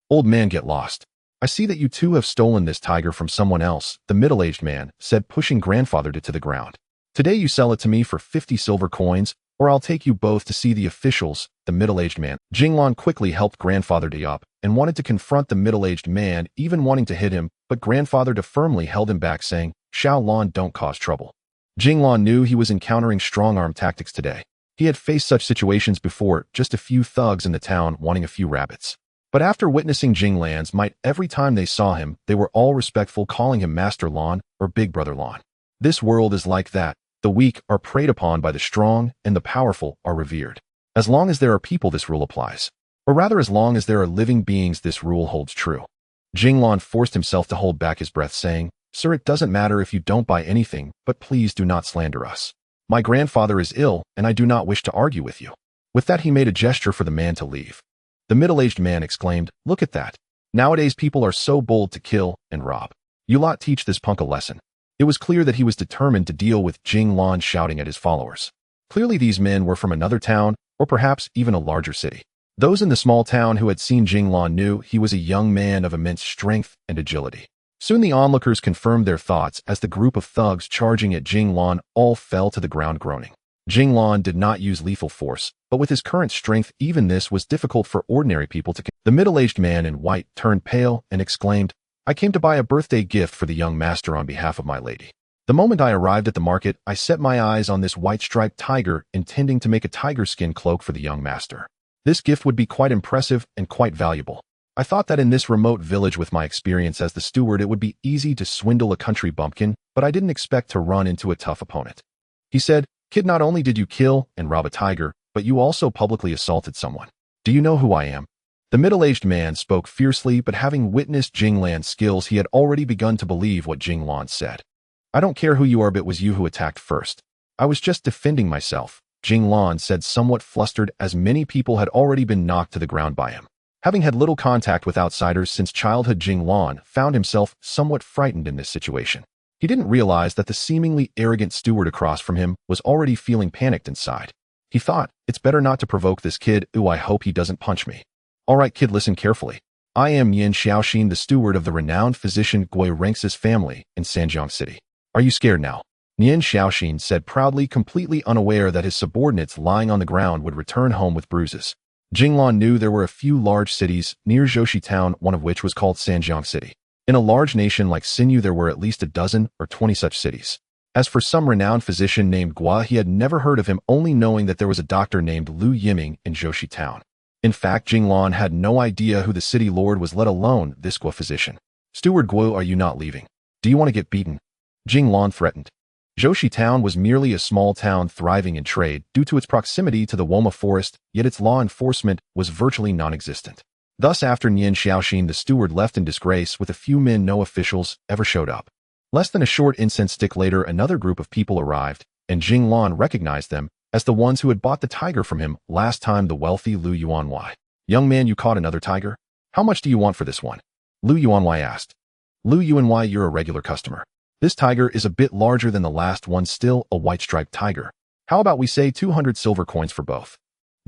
Old man, get lost. I see that you too have stolen this tiger from someone else, the middle-aged man said, pushing grandfather to the ground. Today you sell it to me for 50 silver coins, or I'll take you both to see the officials, the middle-aged man. Jing Lan quickly helped grandfather up and wanted to confront the middle-aged man, even wanting to hit him, but grandfather firmly held him back, saying, "Xiao Lan, don't cause trouble." Jing Lan knew he was encountering strong-arm tactics today. He had faced such situations before, just a few thugs in the town wanting a few rabbits. But after witnessing Jing Lan's might every time they saw him, they were all respectful, calling him Master Lan or Big Brother Lan. This world is like that. The weak are preyed upon by the strong, and the powerful are revered. As long as there are people, this rule applies. Or rather, as long as there are living beings, this rule holds true. Jing Lan forced himself to hold back his breath, saying, "Sir, it doesn't matter if you don't buy anything, but please do not slander us. My grandfather is ill, and I do not wish to argue with you." With that, he made a gesture for the man to leave. The middle-aged man exclaimed, "Look at that. Nowadays people are so bold to kill and rob. You lot teach this punk a lesson." It was clear that he was determined to deal with Jing Lan shouting at his followers. Clearly these men were from another town, or perhaps even a larger city. Those in the small town who had seen Jing Lan knew he was a young man of immense strength and agility. Soon the onlookers confirmed their thoughts as the group of thugs charging at Jing Lan all fell to the ground groaning. Jing Lan did not use lethal force, but with his current strength, even this was difficult for ordinary people to. The middle-aged man in white turned pale and exclaimed, "I came to buy a birthday gift for the young master on behalf of my lady. The moment I arrived at the market, I set my eyes on this white-striped tiger, intending to make a tiger skin cloak for the young master. This gift would be quite impressive and quite valuable. I thought that in this remote village, with my experience as the steward, it would be easy to swindle a country bumpkin, but I didn't expect to run into a tough opponent." He said, "Kid, not only did you kill and rob a tiger, but you also publicly assaulted someone. Do you know who I am?" The middle-aged man spoke fiercely, but having witnessed Jing Lan's skills, he had already begun to believe what Jing Lan said. "I don't care who you are, but it was you who attacked first. I was just defending myself," Jing Lan said, somewhat flustered, as many people had already been knocked to the ground by him. Having had little contact with outsiders since childhood, Jing Lan found himself somewhat frightened in this situation. He didn't realize that the seemingly arrogant steward across from him was already feeling panicked inside. He thought, "It's better not to provoke this kid. Ooh, I hope he doesn't punch me. All right, kid, listen carefully. I am Yin Xiaoxin, the steward of the renowned physician Gui Renx's family in Sanjiang City. Are you scared now?" Yin Xiaoxin said proudly, completely unaware that his subordinates lying on the ground would return home with bruises. Jing Lan knew there were a few large cities near Zhoushe town, one of which was called Sanjiang City. In a large nation like Sinyu, there were at least a dozen or 20 such cities. As for some renowned physician named Gua, he had never heard of him, only knowing that there was a doctor named Lu Yiming in Zhoushe town. In fact, Jing Lan had no idea who the city lord was, let alone this Gua physician. "Steward Guo, are you not leaving? Do you want to get beaten?" Jing Lan threatened. Zhoushe town was merely a small town thriving in trade due to its proximity to the Woma Forest, yet its law enforcement was virtually non-existent. Thus, after Yin Xiaoxin, the steward, left in disgrace with a few men, no officials ever showed up. Less than a short incense stick later, another group of people arrived, and Jing Lan recognized them as the ones who had bought the tiger from him last time, the wealthy Lu Yuanwei. "Young man, you caught another tiger? How much do you want for this one?" Lu Yuanwei asked. "Lu Yuanwei, you're a regular customer. This tiger is a bit larger than the last one, still a white-striped tiger. How about we say 200 silver coins for both?"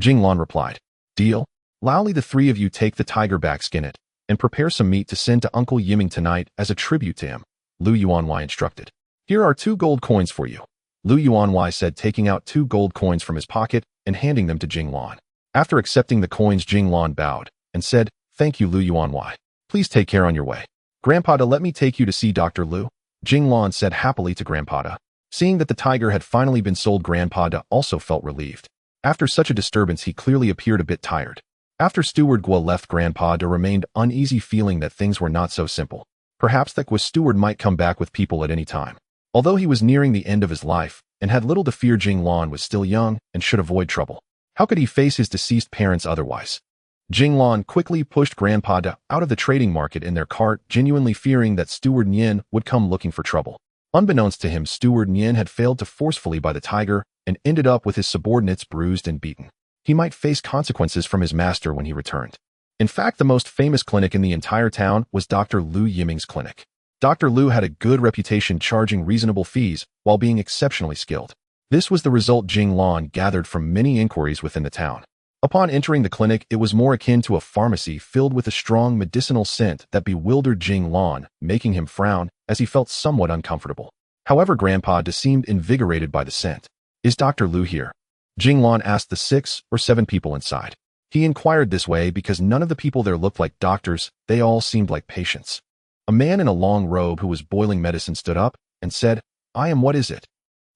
Jing Lan replied. "Deal. Loudly, the three of you take the tiger back, skin it, and prepare some meat to send to Uncle Yiming tonight as a tribute to him," Lu Yuanwei instructed. "Here are 2 gold coins for you," Lu Yuanwei said, taking out 2 gold coins from his pocket and handing them to Jing Lan. After accepting the coins, Jing Lan bowed and said, "Thank you, Lu Yuanwei. Please take care on your way. Grandpa, let me take you to see Dr. Lu," Jing Lan said happily to Grandpa. Seeing that the tiger had finally been sold, Grandpa also felt relieved. After such a disturbance, he clearly appeared a bit tired. After Steward Gua left, Grandpa remained uneasy, feeling that things were not so simple. Perhaps that Gua steward might come back with people at any time. Although he was nearing the end of his life and had little to fear, Jing Lan was still young and should avoid trouble. How could he face his deceased parents otherwise? Jing Lan quickly pushed Grandpa out of the trading market in their cart, genuinely fearing that Steward Nian would come looking for trouble. Unbeknownst to him, Steward Nian had failed to forcefully buy the tiger and ended up with his subordinates bruised and beaten. He might face consequences from his master when he returned. In fact, the most famous clinic in the entire town was Dr. Lu Yiming's clinic. Dr. Lu had a good reputation charging reasonable fees while being exceptionally skilled. This was the result Jing Lan gathered from many inquiries within the town. Upon entering the clinic, it was more akin to a pharmacy filled with a strong medicinal scent that bewildered Jing Lan, making him frown as he felt somewhat uncomfortable. However, Grandpa seemed invigorated by the scent. "Is Dr. Lu here?" Jing Lan asked the 6 or 7 people inside. He inquired this way because none of the people there looked like doctors, they all seemed like patients. A man in a long robe who was boiling medicine stood up and said, "I am. What is it?"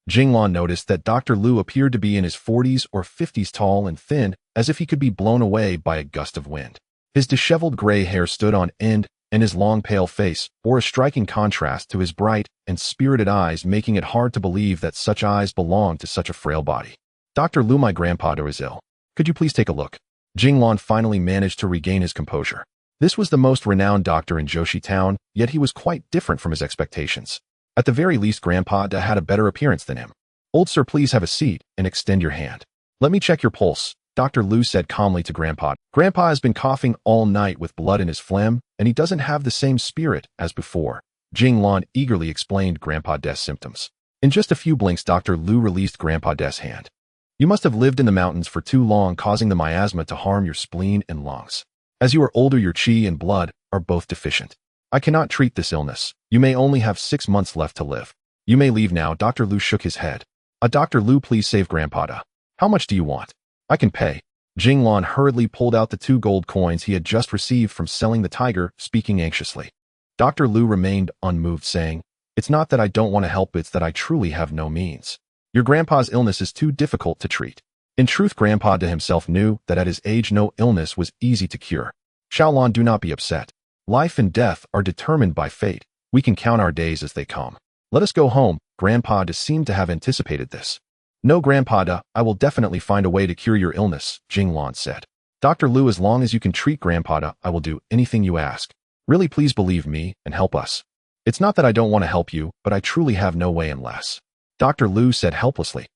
Jing Lan noticed that Dr. Lu appeared to be in his 40s or 50s, tall and thin, as if he could be blown away by a gust of wind. His disheveled gray hair stood on end, and his long pale face bore a striking contrast to his bright and spirited eyes, making it hard to believe that such eyes belonged to such a frail body. "Dr. Lu, my grandpa is ill. Could you please take a look?" Jing Lan finally managed to regain his composure. This was the most renowned doctor in Joshi Town, yet he was quite different from his expectations. At the very least, Grandpa had a better appearance than him. "Old sir, please have a seat and extend your hand. Let me check your pulse," Dr. Lu said calmly to Grandpa. "Grandpa has been coughing all night with blood in his phlegm, and he doesn't have the same spirit as before." Jing Lan eagerly explained Grandpa's symptoms. In just a few blinks, Dr. Lu released Grandpa's hand. "You must have lived in the mountains for too long, causing the miasma to harm your spleen and lungs. As you are older, your qi and blood are both deficient. I cannot treat this illness. You may only have 6 months left to live. You may leave now." Dr. Lu shook his head. Dr. Lu, please save Grandpa. How much do you want?" "I can pay." Jing Lan hurriedly pulled out the 2 gold coins he had just received from selling the tiger, speaking anxiously. Dr. Lu remained unmoved, saying, "It's not that I don't want to help, it's that I truly have no means. Your grandpa's illness is too difficult to treat." In truth, Grandpa himself knew that at his age no illness was easy to cure. "Xiaolan, do not be upset. Life and death are determined by fate. We can count our days as they come. Let us go home." Grandpa seemed to have anticipated this. "No, Grandpa, I will definitely find a way to cure your illness," Jing Lan said. "Dr. Lu, as long as you can treat Grandpa, I will do anything you ask. Really, please believe me and help us." "It's not that I don't want to help you, but I truly have no way unless," Dr. Lu said helplessly.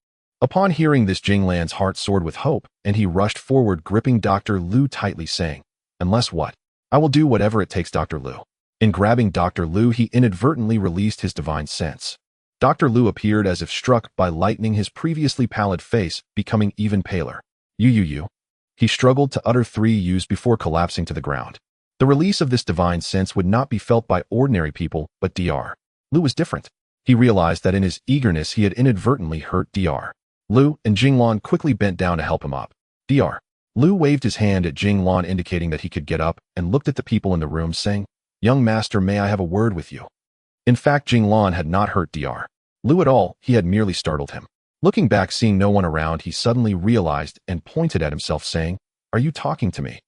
Upon hearing this, Jing Lan's heart soared with hope, and he rushed forward, gripping Dr. Lu tightly, saying, "Unless what? I will do whatever it takes, Dr. Lu." In grabbing Dr. Lu, he inadvertently released his divine sense. Dr. Lu appeared as if struck by lightning, his previously pallid face becoming even paler. You. He struggled to utter 3 U's before collapsing to the ground. The release of this divine sense would not be felt by ordinary people, but Dr. Lu was different. He realized that in his eagerness he had inadvertently hurt Dr. Lu, and Jing Lan quickly bent down to help him up. Dr. Lu waved his hand at Jing Lan, indicating that he could get up, and looked at the people in the room, saying, "Young master, may I have a word with you?" In fact, Jing Lan had not hurt Dr. Lu at all, he had merely startled him. Looking back, seeing no one around, he suddenly realized and pointed at himself, saying, "Are you talking to me?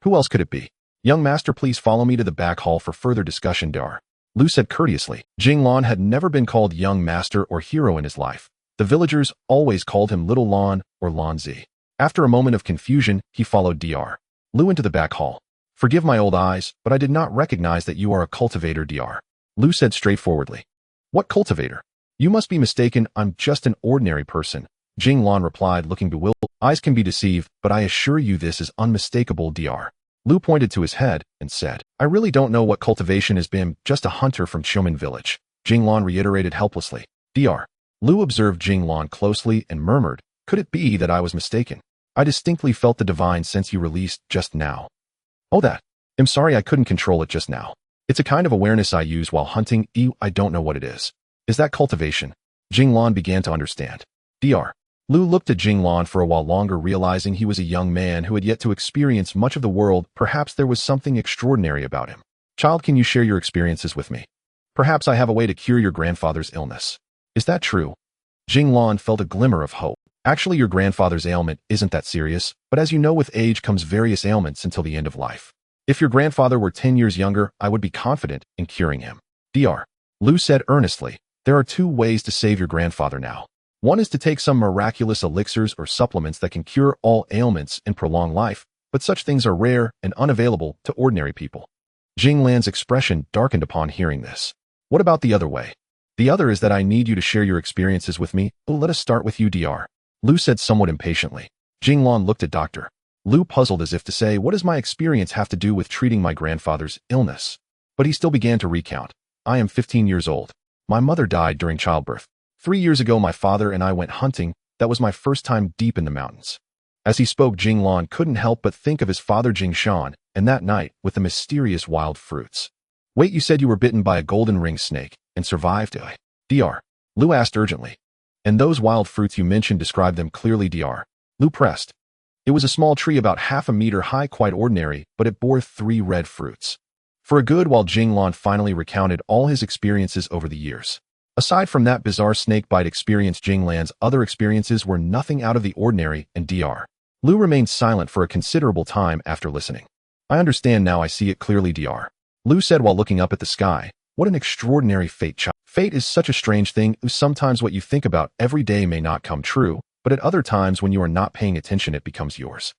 Who else could it be?" "Young master, please follow me to the back hall for further discussion," Dr. Lu said courteously. Jing Lan had never been called young master or hero in his life. The villagers always called him Little Lan or Lanzi. After a moment of confusion, he followed Dr. Lu into the back hall. "Forgive my old eyes, but I did not recognize that you are a cultivator," Dr. Lu said straightforwardly. "What cultivator? You must be mistaken, I'm just an ordinary person," Jing Lan replied, looking bewildered. "Eyes can be deceived, but I assure you this is unmistakable." Dr. Lu pointed to his head and said, "I really don't know what cultivation has been, just a hunter from Xiumen village." Jing Lan reiterated helplessly. Dr. Lu observed Jing Lan closely and murmured, "Could it be that I was mistaken? I distinctly felt the divine sense you released just now." "Oh, that. I'm sorry I couldn't control it just now. It's a kind of awareness I use while hunting. I don't know what it is." "Is that cultivation?" Jing Lan began to understand. Dr. Lu looked at Jing Lan for a while longer, realizing he was a young man who had yet to experience much of the world. Perhaps there was something extraordinary about him. "Child, can you share your experiences with me? Perhaps I have a way to cure your grandfather's illness." "Is that true?" Jing Lan felt a glimmer of hope. "Actually, your grandfather's ailment isn't that serious, but as you know, with age comes various ailments until the end of life. If your grandfather were 10 years younger, I would be confident in curing him." Dr. Lu said earnestly, "There are 2 ways to save your grandfather now. One is to take some miraculous elixirs or supplements that can cure all ailments and prolong life, but such things are rare and unavailable to ordinary people." Jing Lan's expression darkened upon hearing this. "What about the other way?" "The other is that I need you to share your experiences with me." "Oh, let us start with you," Dr. Lu said somewhat impatiently. Jing Lan looked at Dr. Lu, puzzled, as if to say, "What does my experience have to do with treating my grandfather's illness?" But he still began to recount. I am 15 years old. My mother died during childbirth. 3 years ago my father and I went hunting. That was my first time deep in the mountains. As he spoke, Jing Lan couldn't help but think of his father Jing Shan, and that night with the mysterious wild fruits. Wait, you said you were bitten by a golden ring snake and survived? Dr. Lu asked urgently. And those wild fruits you mentioned, describe them clearly, Dr. Lu pressed. It was a small tree about half a meter high, quite ordinary, but it bore 3 red fruits. For a good while Jing Lan finally recounted all his experiences over the years. Aside from that bizarre snake bite experience, Jing Lan's other experiences were nothing out of the ordinary, and Dr. Lu remained silent for a considerable time after listening. I understand now, I see it clearly, Dr. Lu said while looking up at the sky. What an extraordinary fate, child. Fate is such a strange thing. Sometimes what you think about every day may not come true, but at other times when you are not paying attention, it becomes yours.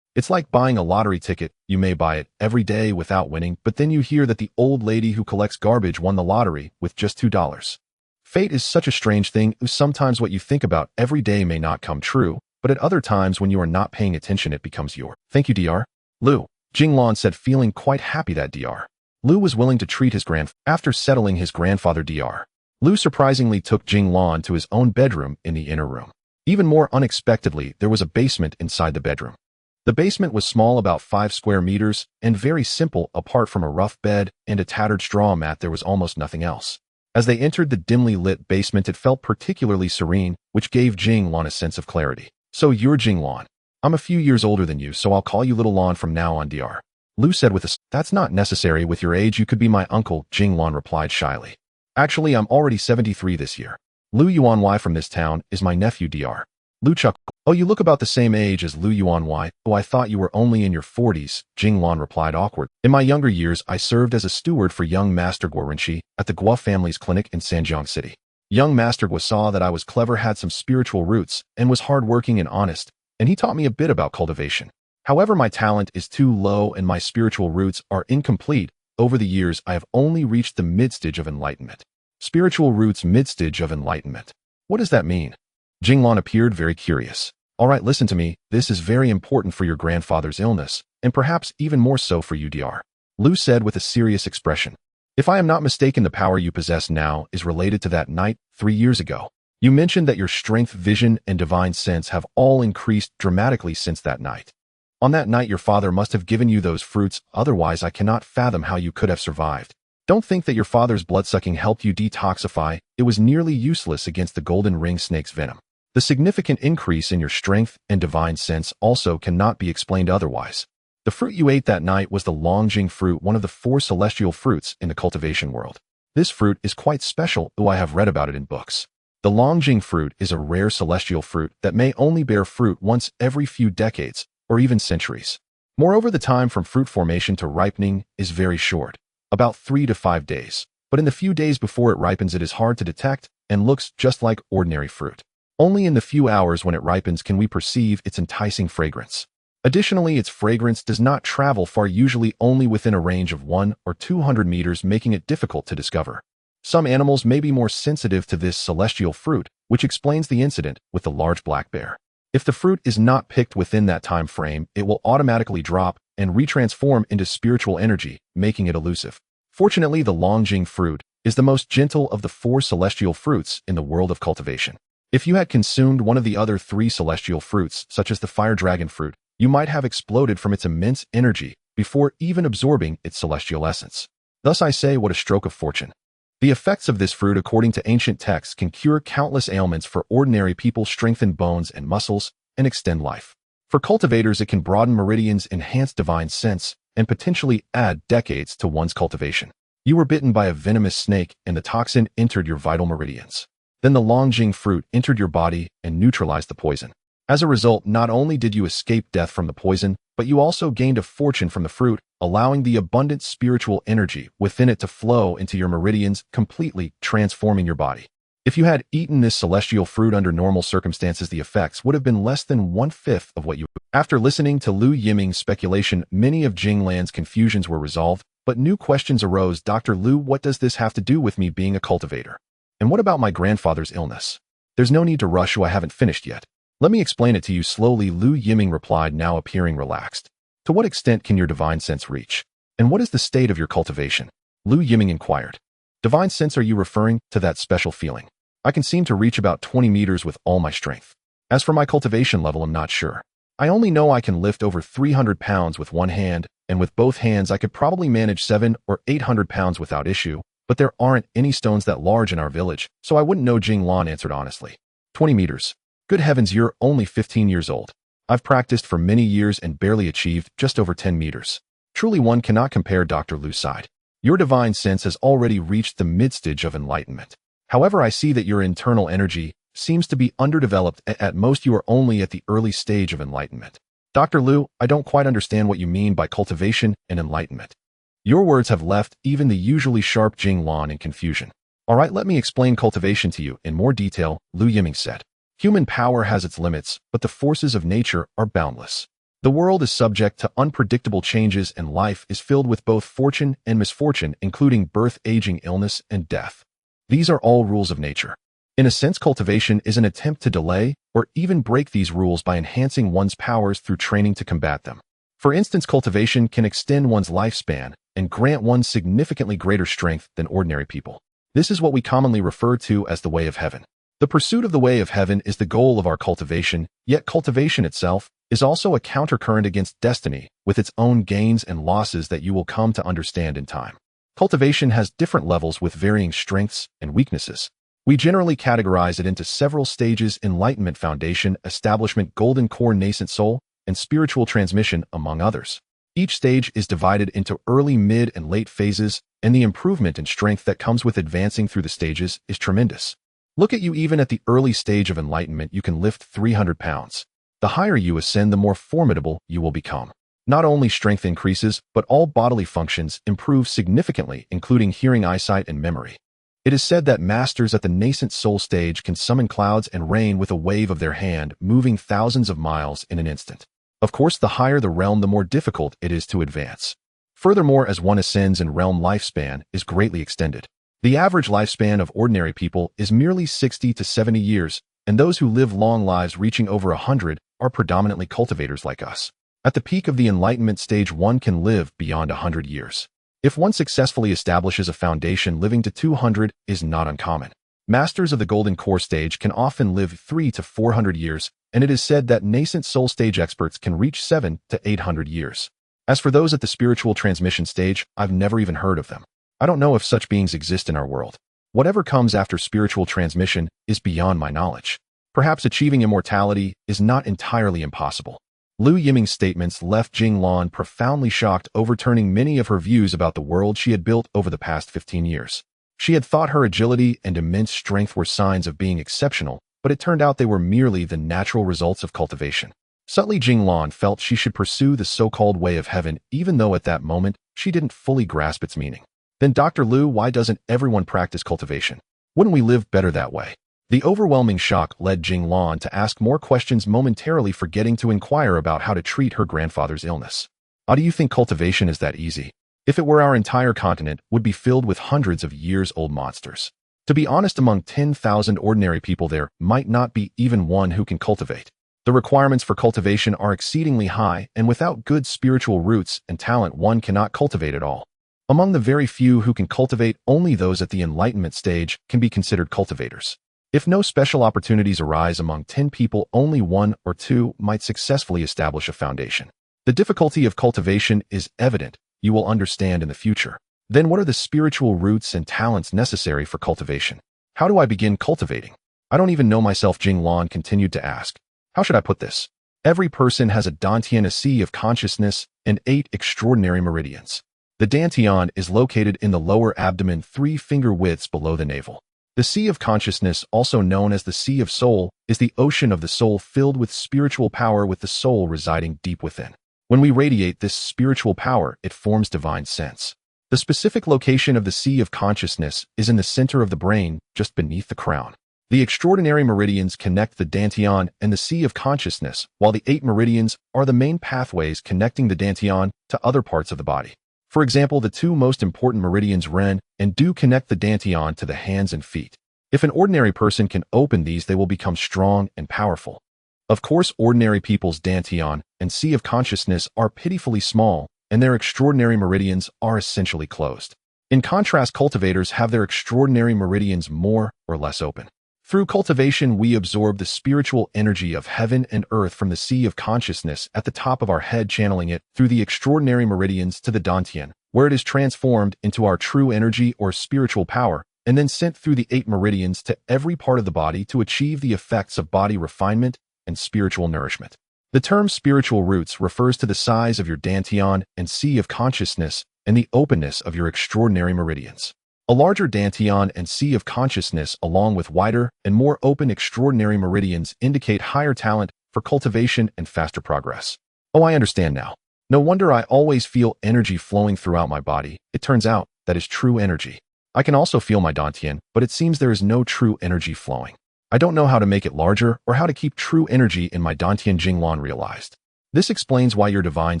It's like buying a lottery ticket. You may buy it every day without winning, but then you hear that the old lady who collects garbage won the lottery with just $2. Fate is such a strange thing. Sometimes what you think about every day may not come true, but at other times when you are not paying attention, it becomes yours. Thank you, Dr. Lu. Jing Lan said, feeling quite happy that Dr. Lu was willing to treat his grandfather. After settling his grandfather, Dr. Lu surprisingly took Jing Lan to his own bedroom in the inner room. Even more unexpectedly, there was a basement inside the bedroom. The basement was small, about 5 square meters, and very simple. Apart from a rough bed and a tattered straw mat, there was almost nothing else. As they entered the dimly lit basement, it felt particularly serene, which gave Jing Lan a sense of clarity. So you're Jing Lan. I'm a few years older than you, so I'll call you Little Lan from now on, Dr. Lu said with a That's not necessary. With your age, you could be my uncle, Jing Lan replied shyly. Actually, I'm already 73 this year. Lu Yuanwei from this town is my nephew, Dr. Lu chuckled. Oh, you look about the same age as Lu Yuanwei. Oh, I thought you were only in your 40s, Jing Lan replied awkward. In my younger years, I served as a steward for young Master Guorenshi at the Guo family's clinic in Sanjiang City. Young Master Guo saw that I was clever, had some spiritual roots, and was hardworking and honest, and he taught me a bit about cultivation. However, my talent is too low and my spiritual roots are incomplete. Over the years, I have only reached the mid-stage of enlightenment. Spiritual roots, mid-stage of enlightenment. What does that mean? Jing Lan appeared very curious. All right, listen to me. This is very important for your grandfather's illness, and perhaps even more so for you, Dr. Lu said with a serious expression. If I am not mistaken, the power you possess now is related to that night 3 years ago. You mentioned that your strength, vision, and divine sense have all increased dramatically since that night. On that night, your father must have given you those fruits, otherwise I cannot fathom how you could have survived. Don't think that your father's bloodsucking helped you detoxify. It was nearly useless against the golden ring snake's venom. The significant increase in your strength and divine sense also cannot be explained otherwise. The fruit you ate that night was the Longjing fruit, one of the 4 celestial fruits in the cultivation world. This fruit is quite special, though I have read about it in books. The Longjing fruit is a rare celestial fruit that may only bear fruit once every few decades, or even centuries. Moreover, the time from fruit formation to ripening is very short, about 3 to 5 days. But in the few days before it ripens, it is hard to detect and looks just like ordinary fruit. Only in the few hours when it ripens can we perceive its enticing fragrance. Additionally, its fragrance does not travel far, usually only within a range of 100 or 200 meters, making it difficult to discover. Some animals may be more sensitive to this celestial fruit, which explains the incident with the large black bear. If the fruit is not picked within that time frame, it will automatically drop and retransform into spiritual energy, making it elusive. Fortunately, the Longjing fruit is the most gentle of the 4 celestial fruits in the world of cultivation. If you had consumed one of the other 3 celestial fruits, such as the fire dragon fruit, you might have exploded from its immense energy before even absorbing its celestial essence. Thus I say, what a stroke of fortune. The effects of this fruit, according to ancient texts, can cure countless ailments for ordinary people, strengthen bones and muscles, and extend life. For cultivators, it can broaden meridians, enhance divine sense, and potentially add decades to one's cultivation. You were bitten by a venomous snake and the toxin entered your vital meridians. Then the Longjing fruit entered your body and neutralized the poison. As a result, not only did you escape death from the poison, but you also gained a fortune from the fruit, allowing the abundant spiritual energy within it to flow into your meridians, completely transforming your body. If you had eaten this celestial fruit under normal circumstances, the effects would have been less than 1/5 of what you. After listening to Lu Yiming's speculation, many of Jing Lan's confusions were resolved, but new questions arose. Dr. Lu, what does this have to do with me being a cultivator? And what about my grandfather's illness? There's no need to rush, I haven't finished yet. Let me explain it to you slowly, Lu Yiming replied, now appearing relaxed. To what extent can your divine sense reach? And what is the state of your cultivation? Lu Yiming inquired. Divine sense, are you referring to that special feeling? I can seem to reach about 20 meters with all my strength. As for my cultivation level, I'm not sure. I only know I can lift over 300 pounds with one hand, and with both hands I could probably manage 700 or 800 pounds without issue, but there aren't any stones that large in our village, so I wouldn't know, Jing Lan answered honestly. 20 meters. Good heavens, you're only 15 years old. I've practiced for many years and barely achieved just over 10 meters. Truly one cannot compare, Dr. Lu sighed. Your divine sense has already reached the mid-stage of enlightenment. However, I see that your internal energy seems to be underdeveloped. At most, you are only at the early stage of enlightenment. Dr. Lu, I don't quite understand what you mean by cultivation and enlightenment. Your words have left even the usually sharp Jing Lan in confusion. All right, let me explain cultivation to you in more detail, Lu Yiming said. Human power has its limits, but the forces of nature are boundless. The world is subject to unpredictable changes, and life is filled with both fortune and misfortune, including birth, aging, illness, and death. These are all rules of nature. In a sense, cultivation is an attempt to delay or even break these rules by enhancing one's powers through training to combat them. For instance, cultivation can extend one's lifespan and grant one significantly greater strength than ordinary people. This is what we commonly refer to as the way of heaven. The pursuit of the way of heaven is the goal of our cultivation, yet cultivation itself is also a countercurrent against destiny, with its own gains and losses that you will come to understand in time. Cultivation has different levels with varying strengths and weaknesses. We generally categorize it into several stages: enlightenment, foundation, establishment, golden core, nascent soul, and spiritual transmission, among others. Each stage is divided into early, mid, and late phases, and the improvement in strength that comes with advancing through the stages is tremendous. Look at you, even at the early stage of enlightenment, you can lift 300 pounds. The higher you ascend, the more formidable you will become. Not only strength increases, but all bodily functions improve significantly, including hearing, eyesight, and memory. It is said that masters at the nascent soul stage can summon clouds and rain with a wave of their hand, moving thousands of miles in an instant. Of course, the higher the realm, the more difficult it is to advance. Furthermore, as one ascends in realm, lifespan is greatly extended. The average lifespan of ordinary people is merely 60 to 70 years, and those who live long lives reaching over 100 are predominantly cultivators like us. At the peak of the enlightenment stage, one can live beyond 100 years. If one successfully establishes a foundation, living to 200 is not uncommon. Masters of the golden core stage can often live 300 to 400 years, and it is said that nascent soul stage experts can reach 700 to 800 years. As for those at the spiritual transmission stage, I've never even heard of them. I don't know if such beings exist in our world. Whatever comes after spiritual transmission is beyond my knowledge. Perhaps achieving immortality is not entirely impossible. Lu Yiming's statements left Jing Lan profoundly shocked, overturning many of her views about the world she had built over the past 15 years. She had thought her agility and immense strength were signs of being exceptional, but it turned out they were merely the natural results of cultivation. Subtly, Jing Lan felt she should pursue the so-called way of heaven, even though at that moment she didn't fully grasp its meaning. Then, Dr. Lu, why doesn't everyone practice cultivation? Wouldn't we live better that way? The overwhelming shock led Jing Lan to ask more questions, momentarily forgetting to inquire about how to treat her grandfather's illness. How do you think cultivation is that easy? If it were, our entire continent would be filled with hundreds of years-old monsters. To be honest, among 10,000 ordinary people, there might not be even one who can cultivate. The requirements for cultivation are exceedingly high, and without good spiritual roots and talent, one cannot cultivate at all. Among the very few who can cultivate, only those at the enlightenment stage can be considered cultivators. If no special opportunities arise, among 10 people, only 1 or 2 might successfully establish a foundation. The difficulty of cultivation is evident, you will understand in the future. Then what are the spiritual roots and talents necessary for cultivation? How do I begin cultivating? I don't even know myself, Jing Lan continued to ask. How should I put this? Every person has a dantian, a sea of consciousness, and 8 extraordinary meridians. The dantian is located in the lower abdomen, 3 finger widths below the navel. The Sea of Consciousness, also known as the Sea of Soul, is the ocean of the soul, filled with spiritual power, with the soul residing deep within. When we radiate this spiritual power, it forms divine sense. The specific location of the Sea of Consciousness is in the center of the brain, just beneath the crown. The extraordinary meridians connect the dantian and the Sea of Consciousness, while the 8 meridians are the main pathways connecting the dantian to other parts of the body. For example, the 2 most important meridians, Ren and Du, connect the dantian to the hands and feet. If an ordinary person can open these, they will become strong and powerful. Of course, ordinary people's dantian and Sea of Consciousness are pitifully small, and their extraordinary meridians are essentially closed. In contrast, cultivators have their extraordinary meridians more or less open. Through cultivation, we absorb the spiritual energy of heaven and earth from the sea of consciousness at the top of our head, channeling it through the extraordinary meridians to the dantian, where it is transformed into our true energy or spiritual power, and then sent through the 8 meridians to every part of the body to achieve the effects of body refinement and spiritual nourishment. The term spiritual roots refers to the size of your dantian and sea of consciousness and the openness of your extraordinary meridians. A larger dantian and sea of consciousness, along with wider and more open extraordinary meridians, indicate higher talent for cultivation and faster progress. Oh, I understand now. No wonder I always feel energy flowing throughout my body. It turns out that is true energy. I can also feel my dantian, but it seems there is no true energy flowing. I don't know how to make it larger or how to keep true energy in my dantian, Jing Lan realized. This explains why your divine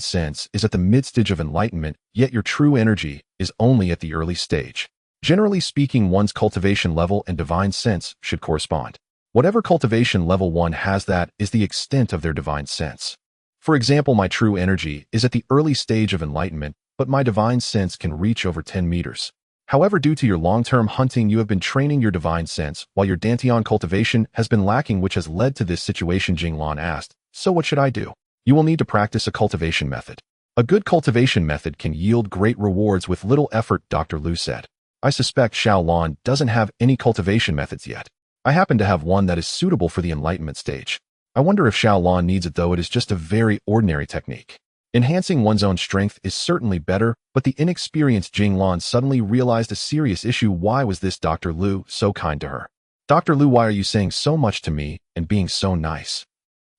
sense is at the mid-stage of enlightenment, yet your true energy is only at the early stage. Generally speaking, one's cultivation level and divine sense should correspond. Whatever cultivation level one has, that is the extent of their divine sense. For example, my true energy is at the early stage of enlightenment, but my divine sense can reach over 10 meters. However, due to your long-term hunting, you have been training your divine sense, while your dantian cultivation has been lacking, which has led to this situation. Jing Lan asked, "So what should I do?" You will need to practice a cultivation method. A good cultivation method can yield great rewards with little effort, Dr. Lu said. I suspect Xiao Lan doesn't have any cultivation methods yet. I happen to have one that is suitable for the enlightenment stage. I wonder if Xiao Lan needs it, though it is just a very ordinary technique. Enhancing one's own strength is certainly better, but the inexperienced Jing Lan suddenly realized a serious issue. Why was this Dr. Lu so kind to her? Dr. Lu, why are you saying so much to me and being so nice?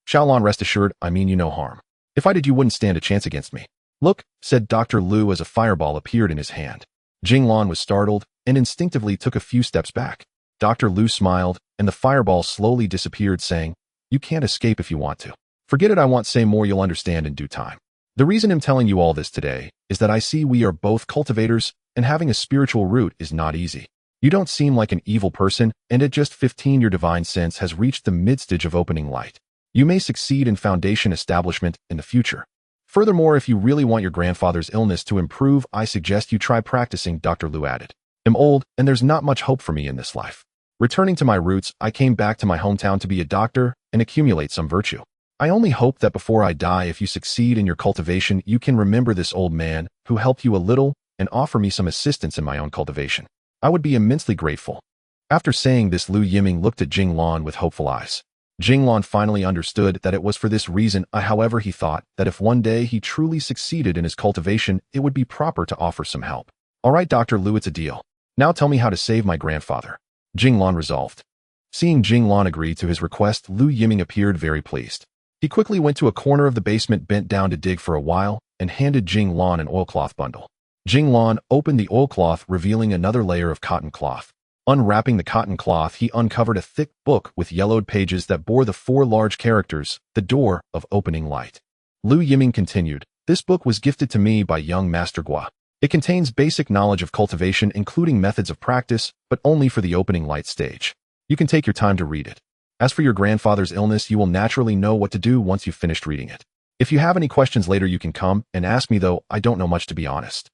Xiao Lan, rest assured, I mean you no harm. If I did, you wouldn't stand a chance against me. Look, said Dr. Lu as a fireball appeared in his hand. Jing Lan was startled and instinctively took a few steps back. Dr. Lu smiled, and the fireball slowly disappeared, saying, "You can't escape if you want to. Forget it, I won't say more, you'll understand in due time. The reason I'm telling you all this today is that I see we are both cultivators, and having a spiritual root is not easy. You don't seem like an evil person, and at just 15 your divine sense has reached the mid-stage of opening light. You may succeed in foundation establishment in the future. Furthermore, if you really want your grandfather's illness to improve, I suggest you try practicing," Dr. Lu added. "I'm old, and there's not much hope for me in this life. Returning to my roots, I came back to my hometown to be a doctor and accumulate some virtue. I only hope that before I die, if you succeed in your cultivation, you can remember this old man who helped you a little and offer me some assistance in my own cultivation. I would be immensely grateful." After saying this, Lu Yiming looked at Jing Lan with hopeful eyes. Jing Lan finally understood that it was for this reason. However, he thought that if one day he truly succeeded in his cultivation, it would be proper to offer some help. "All right, Dr. Lu, it's a deal. Now tell me how to save my grandfather." Jing Lan resolved. Seeing Jing Lan agree to his request, Lu Yiming appeared very pleased. He quickly went to a corner of the basement, bent down to dig for a while, and handed Jing Lan an oilcloth bundle. Jing Lan opened the oilcloth, revealing another layer of cotton cloth. Unwrapping the cotton cloth, he uncovered a thick book with yellowed pages that bore the 4 large characters, "The Door of Opening Light." Lu Yiming continued, "This book was gifted to me by young Master Gua. It contains basic knowledge of cultivation, including methods of practice, but only for the opening light stage. You can take your time to read it. As for your grandfather's illness, you will naturally know what to do once you've finished reading it. If you have any questions later, you can come and ask me, though I don't know much, to be honest."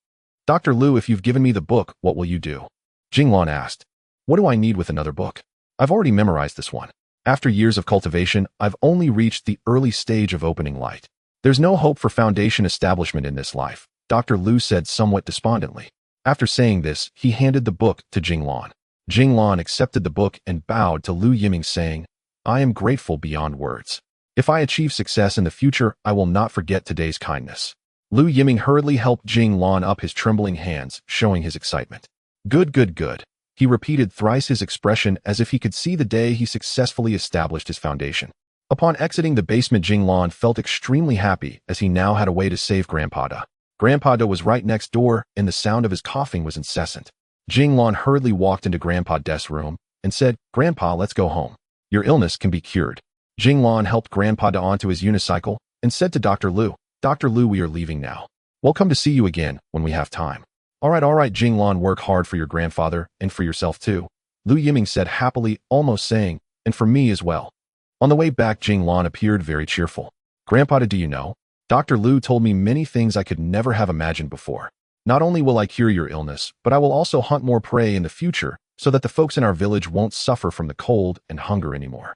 "Dr. Lu, if you've given me the book, what will you do?" Jing Lan asked. "What do I need with another book? I've already memorized this one. After years of cultivation, I've only reached the early stage of opening light. There's no hope for foundation establishment in this life," Dr. Lu said somewhat despondently. After saying this, he handed the book to Jing Lan. Jing Lan accepted the book and bowed to Lu Yiming, saying, "I am grateful beyond words. If I achieve success in the future, I will not forget today's kindness." Lu Yiming hurriedly helped Jing Lan up his trembling hands, showing his excitement. "Good, good, good." He repeated thrice his expression as if he could see the day he successfully established his foundation. Upon exiting the basement, Jing Lan felt extremely happy as he now had a way to save Grandpa Da. Grandpa Da was right next door, and the sound of his coughing was incessant. Jing Lan hurriedly walked into Grandpa Da's room and said, "Grandpa, let's go home. Your illness can be cured." Jing Lan helped Grandpa Da onto his unicycle and said to Dr. Lu, "Dr. Lu, we are leaving now. We'll come to see you again when we have time." All right, Jing Lan, work hard for your grandfather and for yourself too," Lu Yiming said happily, almost saying, "and for me as well." On the way back, Jing Lan appeared very cheerful. "Grandpa, do you know? Dr. Lu told me many things I could never have imagined before. Not only will I cure your illness, but I will also hunt more prey in the future so that the folks in our village won't suffer from the cold and hunger anymore.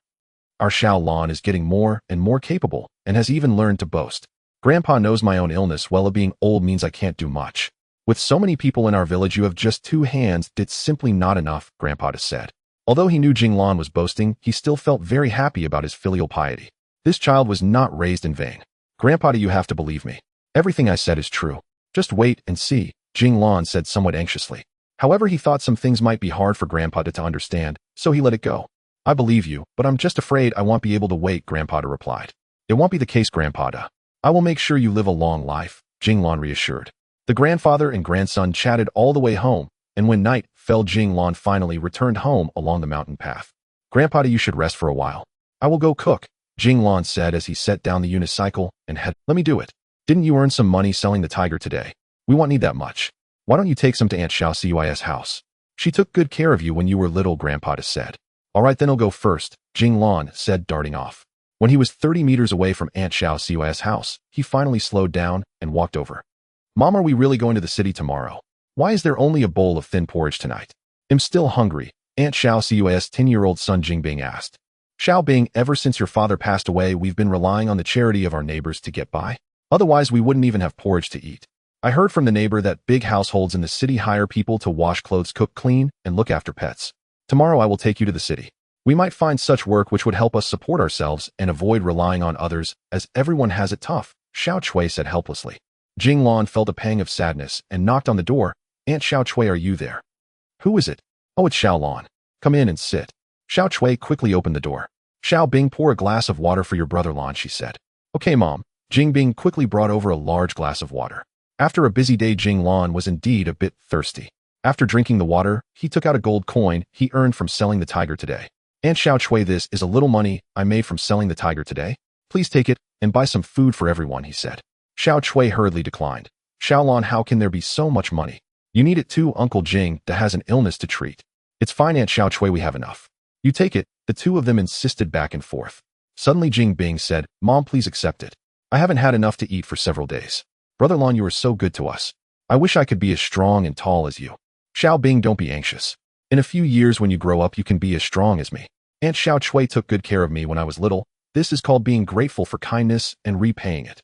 Our Xiao Lan is getting more and more capable and has even learned to boast. Grandpa knows my own illness well. Being old means I can't do much. With so many people in our village, you have just 2 hands. It's simply not enough, Grandpa said. Although he knew Jing Lan was boasting, he still felt very happy about his filial piety. This child was not raised in vain. Grandpa, you have to believe me. Everything I said is true. Just wait and see, Jing Lan said somewhat anxiously. However, he thought some things might be hard for Grandpa to understand, so he let it go. I believe you, but I'm just afraid I won't be able to wait, Grandpa replied. It won't be the case, Grandpa. I will make sure you live a long life, Jing Lan reassured. The grandfather and grandson chatted all the way home, and when night fell, Jing Lan finally returned home along the mountain path. Grandpa, you should rest for a while. I will go cook, Jing Lan said as he set down the unicycle and head. Let me do it. Didn't you earn some money selling the tiger today? We won't need that much. Why don't you take some to Aunt Xiao Cui's house? She took good care of you when you were little, Grandpa said. All right, then I'll go first, Jing Lan said, darting off. When he was 30 meters away from Aunt Xiao Cui's house, he finally slowed down and walked over. Mom, are we really going to the city tomorrow? Why is there only a bowl of thin porridge tonight? I'm still hungry, Aunt Xiao Cui's 10-year-old son Jingbing asked. Xiao Bing, ever since your father passed away, we've been relying on the charity of our neighbors to get by. Otherwise, we wouldn't even have porridge to eat. I heard from the neighbor that big households in the city hire people to wash clothes, cook, clean, and look after pets. Tomorrow I will take you to the city. We might find such work which would help us support ourselves and avoid relying on others, as everyone has it tough, Xiao Chui said helplessly. Jing Lan felt a pang of sadness and knocked on the door. Aunt Xiao Chui, are you there? Who is it? Oh, it's Xiao Lan. Come in and sit. Xiao Chui quickly opened the door. Xiao Bing, pour a glass of water for your brother Lan, she said. Okay, Mom. Jing Bing quickly brought over a large glass of water. After a busy day, Jing Lan was indeed a bit thirsty. After drinking the water, he took out a gold coin he earned from selling the tiger today. Aunt Xiao Chui, this is a little money I made from selling the tiger today. Please take it and buy some food for everyone, he said. Xiao Chui hurriedly declined. Xiao Lan, how can there be so much money? You need it too, Uncle Jing that has an illness to treat. It's fine, Aunt Xiao Chui, we have enough. You take it, the two of them insisted back and forth. Suddenly Jing Bing said, Mom, please accept it. I haven't had enough to eat for several days. Brother Lan, you are so good to us. I wish I could be as strong and tall as you. Xiao Bing, don't be anxious. In a few years when you grow up, you can be as strong as me. Aunt Xiao Chui took good care of me when I was little. This is called being grateful for kindness and repaying it.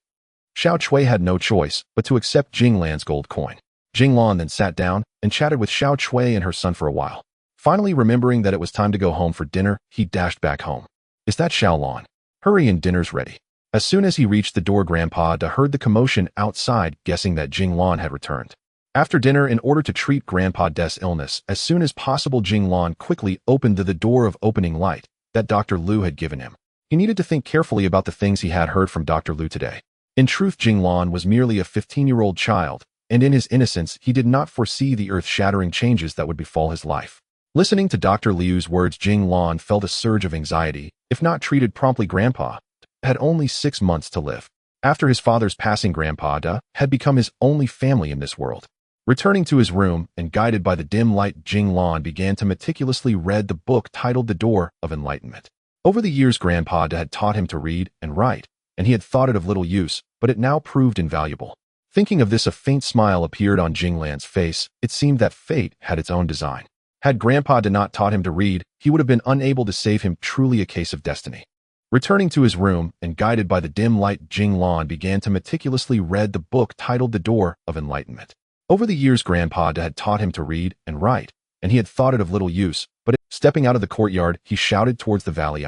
Xiao Chui had no choice but to accept Jing Lan's gold coin. Jing Lan then sat down and chatted with Xiao Chui and her son for a while. Finally, remembering that it was time to go home for dinner, he dashed back home. Is that Xiao Lan? Hurry and dinner's ready. As soon as he reached the door, Grandpa heard the commotion outside, guessing that Jing Lan had returned. After dinner, in order to treat Grandpa's illness as soon as possible, Jing Lan quickly opened the door of opening light that Dr. Lu had given him. He needed to think carefully about the things he had heard from Dr. Lu today. In truth, Jing Lan was merely a 15-year-old child, and in his innocence, he did not foresee the earth-shattering changes that would befall his life. Listening to Dr. Liu's words, Jing Lan felt a surge of anxiety. If not treated promptly, Grandpa had only 6 months to live. After his father's passing, Grandpa had become his only family in this world. Returning to his room and guided by the dim light, Jing Lan began to meticulously read the book titled The Door of Enlightenment. Over the years, Grandpa had taught him to read and write, and he had thought it of little use, but it now proved invaluable. Thinking of this, a faint smile appeared on Jing Lan's face. It seemed that fate had its own design. Had Grandpa not taught him to read, he would have been unable to save him. Truly a case of destiny. Returning to his room and guided by the dim light, Jing Lan began to meticulously read the book titled The Door of Enlightenment. Over the years, Grandpa had taught him to read and write, and he had thought it of little use, but stepping out of the courtyard, he shouted towards the valley.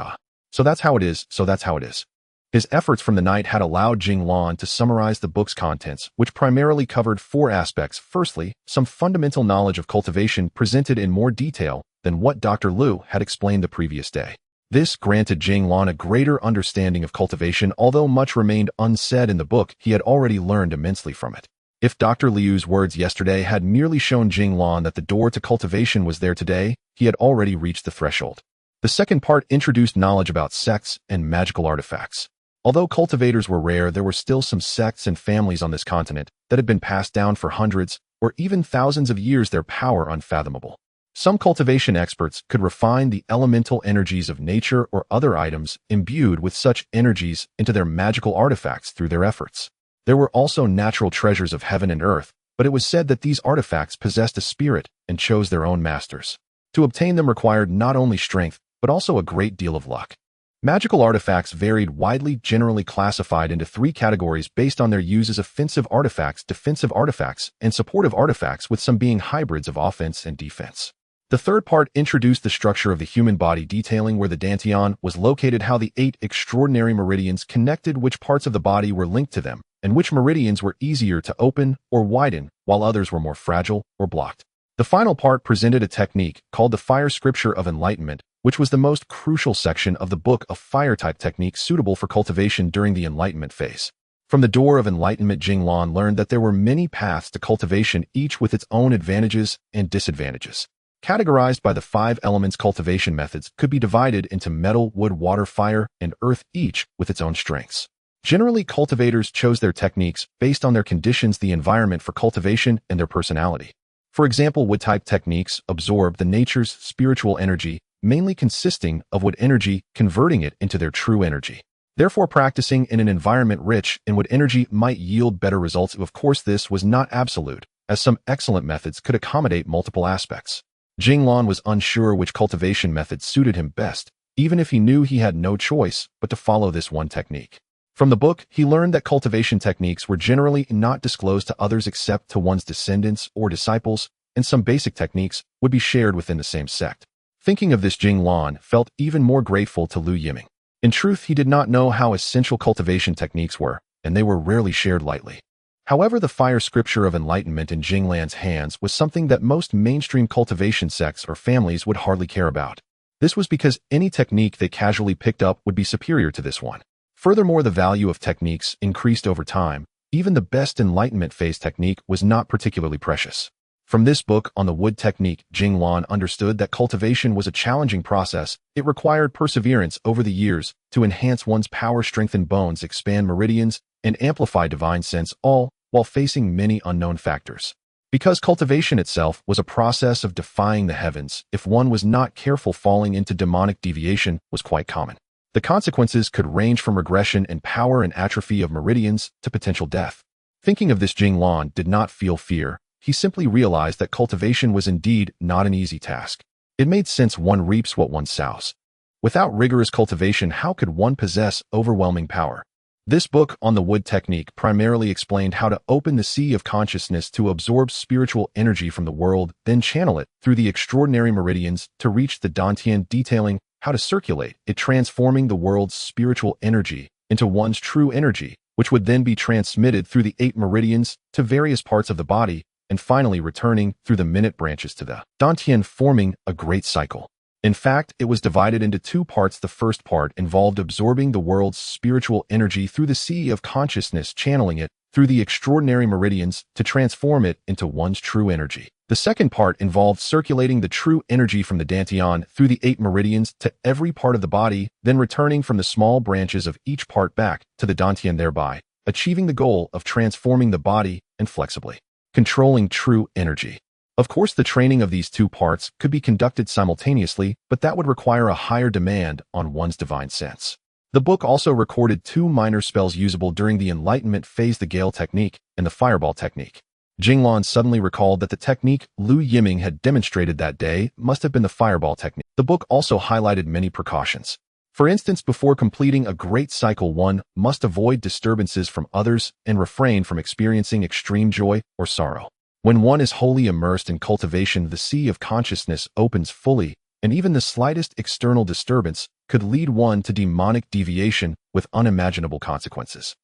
So that's how it is, so that's how it is. His efforts from the night had allowed Jing Lan to summarize the book's contents, which primarily covered 4 aspects. Firstly, some fundamental knowledge of cultivation presented in more detail than what Dr. Lu had explained the previous day. This granted Jing Lan a greater understanding of cultivation. Although much remained unsaid in the book, he had already learned immensely from it. If Dr. Liu's words yesterday had merely shown Jing Lan that the door to cultivation was there today, he had already reached the threshold. The second part introduced knowledge about sects and magical artifacts. Although cultivators were rare, there were still some sects and families on this continent that had been passed down for hundreds or even thousands of years, their power unfathomable. Some cultivation experts could refine the elemental energies of nature or other items imbued with such energies into their magical artifacts through their efforts. There were also natural treasures of heaven and earth but it was said that these artifacts possessed a spirit and chose their own masters. To obtain them required not only strength, but also a great deal of luck. Magical artifacts varied widely, generally classified into three categories based on their use as offensive artifacts, defensive artifacts, and supportive artifacts, with some being hybrids of offense and defense. The third part introduced the structure of the human body, detailing where the dantian was located, how the 8 extraordinary meridians connected, which parts of the body were linked to them, and which meridians were easier to open or widen, while others were more fragile or blocked. The final part presented a technique called the fire scripture of enlightenment, which was the most crucial section of the book, of fire-type techniques suitable for cultivation during the enlightenment phase. From the door of enlightenment, Jing Lan learned that there were many paths to cultivation, each with its own advantages and disadvantages. Categorized by the 5 elements, cultivation methods could be divided into metal, wood, water, fire, and earth, each with its own strengths. Generally, cultivators chose their techniques based on their conditions, the environment for cultivation, and their personality. For example, wood-type techniques absorb the nature's spiritual energy, mainly consisting of wood energy, converting it into their true energy. Therefore, practicing in an environment rich in wood energy might yield better results. Of course, this was not absolute, as some excellent methods could accommodate multiple aspects. Jing Lan was unsure which cultivation method suited him best, even if he knew he had no choice but to follow this one technique. From the book, he learned that cultivation techniques were generally not disclosed to others except to one's descendants or disciples, and some basic techniques would be shared within the same sect. Thinking of this, Jing Lan felt even more grateful to Lu Yiming. In truth, he did not know how essential cultivation techniques were, and they were rarely shared lightly. However, the fire scripture of enlightenment in Jing Lan's hands was something that most mainstream cultivation sects or families would hardly care about. This was because any technique they casually picked up would be superior to this one. Furthermore, the value of techniques increased over time. Even the best enlightenment phase technique was not particularly precious. From this book on the wood technique, Jing Lan understood that cultivation was a challenging process. It required perseverance over the years to enhance one's power, strengthen bones, expand meridians, and amplify divine sense, all while facing many unknown factors. Because cultivation itself was a process of defying the heavens, if one was not careful, falling into demonic deviation was quite common. The consequences could range from regression in power and atrophy of meridians to potential death. Thinking of this, Jing Lan did not feel fear. He simply realized that cultivation was indeed not an easy task. It made sense: one reaps what one sows. Without rigorous cultivation, how could one possess overwhelming power? This book on the wood technique primarily explained how to open the sea of consciousness to absorb spiritual energy from the world, then channel it through the extraordinary meridians to reach the dantian, detailing how to circulate it, transforming the world's spiritual energy into one's true energy, which would then be transmitted through the 8 meridians to various parts of the body, and finally returning through the minute branches to the dantian, forming a great cycle. In fact, it was divided into 2 parts. The first part involved absorbing the world's spiritual energy through the sea of consciousness, channeling it through the extraordinary meridians to transform it into one's true energy. The second part involved circulating the true energy from the dantian through the 8 meridians to every part of the body, then returning from the small branches of each part back to the dantian, thereby achieving the goal of transforming the body and flexibly controlling true energy. Of course, the training of these 2 parts could be conducted simultaneously, but that would require a higher demand on one's divine sense. The book also recorded 2 minor spells usable during the enlightenment phase: the gale technique and the fireball technique. Jing Lan suddenly recalled that the technique Lu Yiming had demonstrated that day must have been the fireball technique. The book also highlighted many precautions. For instance, before completing a great cycle, one must avoid disturbances from others and refrain from experiencing extreme joy or sorrow. When one is wholly immersed in cultivation, the sea of consciousness opens fully, and even the slightest external disturbance could lead one to demonic deviation with unimaginable consequences.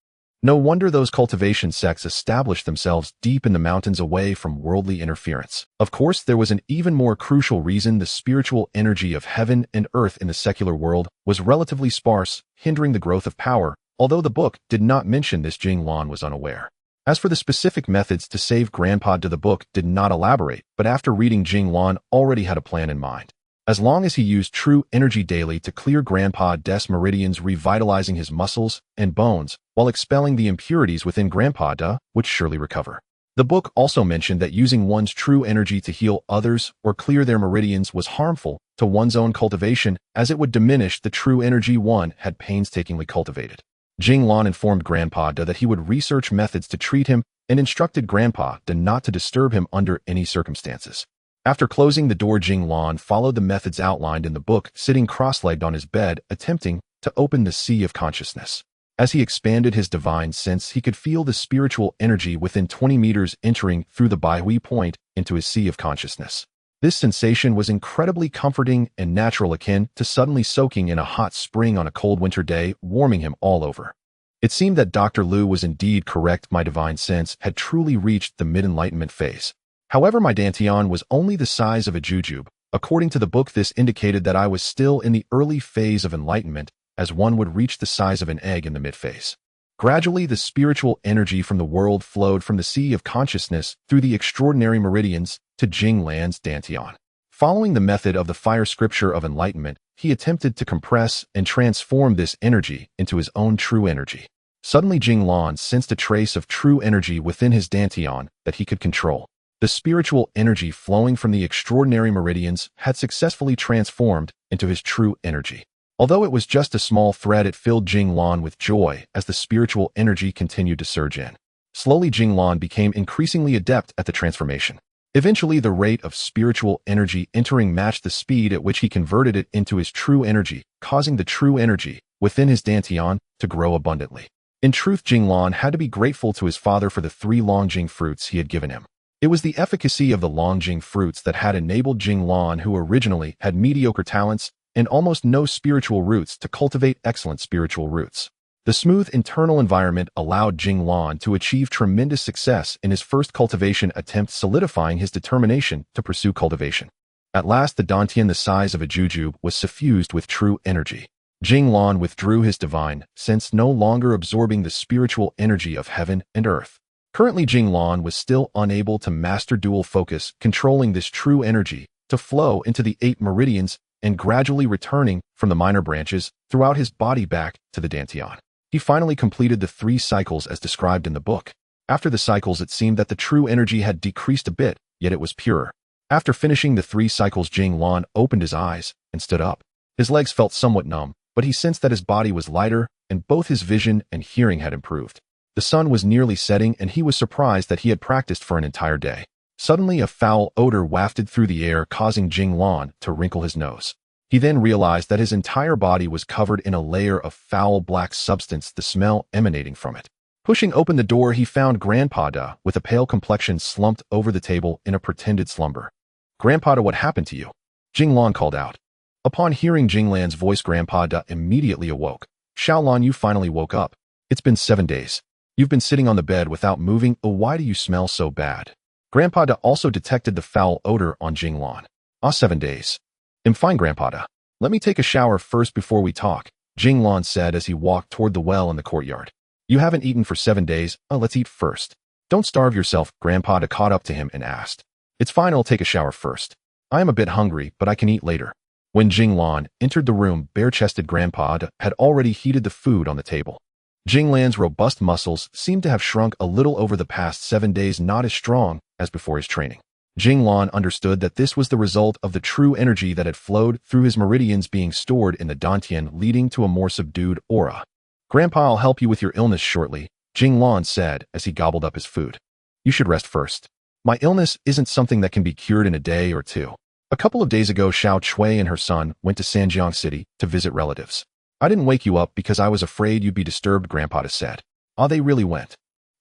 No wonder those cultivation sects established themselves deep in the mountains away from worldly interference. Of course, there was an even more crucial reason: the spiritual energy of heaven and earth in the secular world was relatively sparse, hindering the growth of power. Although the book did not mention this, Jing Lan was unaware. As for the specific methods to save Grandpa, the book did not elaborate, but after reading, Jing Lan already had a plan in mind. As long as he used true energy daily to clear Grandpa's meridians, revitalizing his muscles and bones, while expelling the impurities within Grandpa would surely recover. The book also mentioned that using one's true energy to heal others or clear their meridians was harmful to one's own cultivation, as it would diminish the true energy one had painstakingly cultivated. Jing Lan informed Grandpa Da that he would research methods to treat him and instructed Grandpa Da not to disturb him under any circumstances. After closing the door, Jing Lan followed the methods outlined in the book, sitting cross-legged on his bed, attempting to open the sea of consciousness. As he expanded his divine sense, he could feel the spiritual energy within 20 meters entering through the Baihui point into his sea of consciousness. This sensation was incredibly comforting and natural, akin to suddenly soaking in a hot spring on a cold winter day, warming him all over. It seemed that Dr. Liu was indeed correct. My divine sense had truly reached the mid-enlightenment phase. However, my dantian was only the size of a jujube. According to the book, this indicated that I was still in the early phase of enlightenment, as one would reach the size of an egg in the mid-phase. Gradually, the spiritual energy from the world flowed from the sea of consciousness through the extraordinary meridians to Jing Lan's dantian. Following the method of the fire scripture of enlightenment, he attempted to compress and transform this energy into his own true energy. Suddenly, Jing Lan sensed a trace of true energy within his dantian that he could control. The spiritual energy flowing from the extraordinary meridians had successfully transformed into his true energy. Although it was just a small thread, it filled Jing Lan with joy as the spiritual energy continued to surge in. Slowly, Jing Lan became increasingly adept at the transformation. Eventually, the rate of spiritual energy entering matched the speed at which he converted it into his true energy, causing the true energy within his dantian to grow abundantly. In truth, Jing Lan had to be grateful to his father for the 3 Longjing fruits he had given him. It was the efficacy of the Longjing fruits that had enabled Jing Lan, who originally had mediocre talents and almost no spiritual roots, to cultivate excellent spiritual roots. The smooth internal environment allowed Jing Lan to achieve tremendous success in his first cultivation attempt, solidifying his determination to pursue cultivation. At last, the dantian the size of a jujube was suffused with true energy. Jing Lan withdrew his divine sense, no longer absorbing the spiritual energy of heaven and earth. Currently, Jing Lan was still unable to master dual focus, controlling this true energy to flow into the 8 meridians and gradually returning from the minor branches throughout his body back to the dantian. He finally completed the 3 cycles as described in the book. After the cycles, it seemed that the true energy had decreased a bit, yet it was purer. After finishing the 3 cycles, Jing Lan opened his eyes and stood up. His legs felt somewhat numb, but he sensed that his body was lighter and both his vision and hearing had improved. The sun was nearly setting and he was surprised that he had practiced for an entire day. Suddenly, a foul odor wafted through the air, causing Jing Lan to wrinkle his nose. He then realized that his entire body was covered in a layer of foul black substance, the smell emanating from it. Pushing open the door, he found Grandpa Da with a pale complexion slumped over the table in a pretended slumber. "Grandpa Da, what happened to you?" Jing Lan called out. Upon hearing Jing Lan's voice, Grandpa Da immediately awoke. "Xiao Lan, you finally woke up. It's been 7 days. You've been sitting on the bed without moving. Oh, why do you smell so bad?" Grandpa Da also detected the foul odor on Jing Lan. 7 days. "I'm fine, Grandpa Da. Let me take a shower first before we talk," Jing Lan said as he walked toward the well in the courtyard. "You haven't eaten for 7 days. Let's eat first." "Don't starve yourself," Grandpa Da caught up to him and asked. "It's fine, I'll take a shower first. I am a bit hungry, but I can eat later." When Jing Lan entered the room, bare-chested Grandpa Da had already heated the food on the table. Jing Lan's robust muscles seemed to have shrunk a little over the past 7 days, not as strong as before his training. Jing Lan understood that this was the result of the true energy that had flowed through his meridians being stored in the dantian, leading to a more subdued aura. "Grandpa, I'll help you with your illness shortly," Jing Lan said as he gobbled up his food. "You should rest first. My illness isn't something that can be cured in a day or 2. A couple of days ago, Xiao Chui and her son went to Sanjiang City to visit relatives. I didn't wake you up because I was afraid you'd be disturbed," Grandpa said. They really went."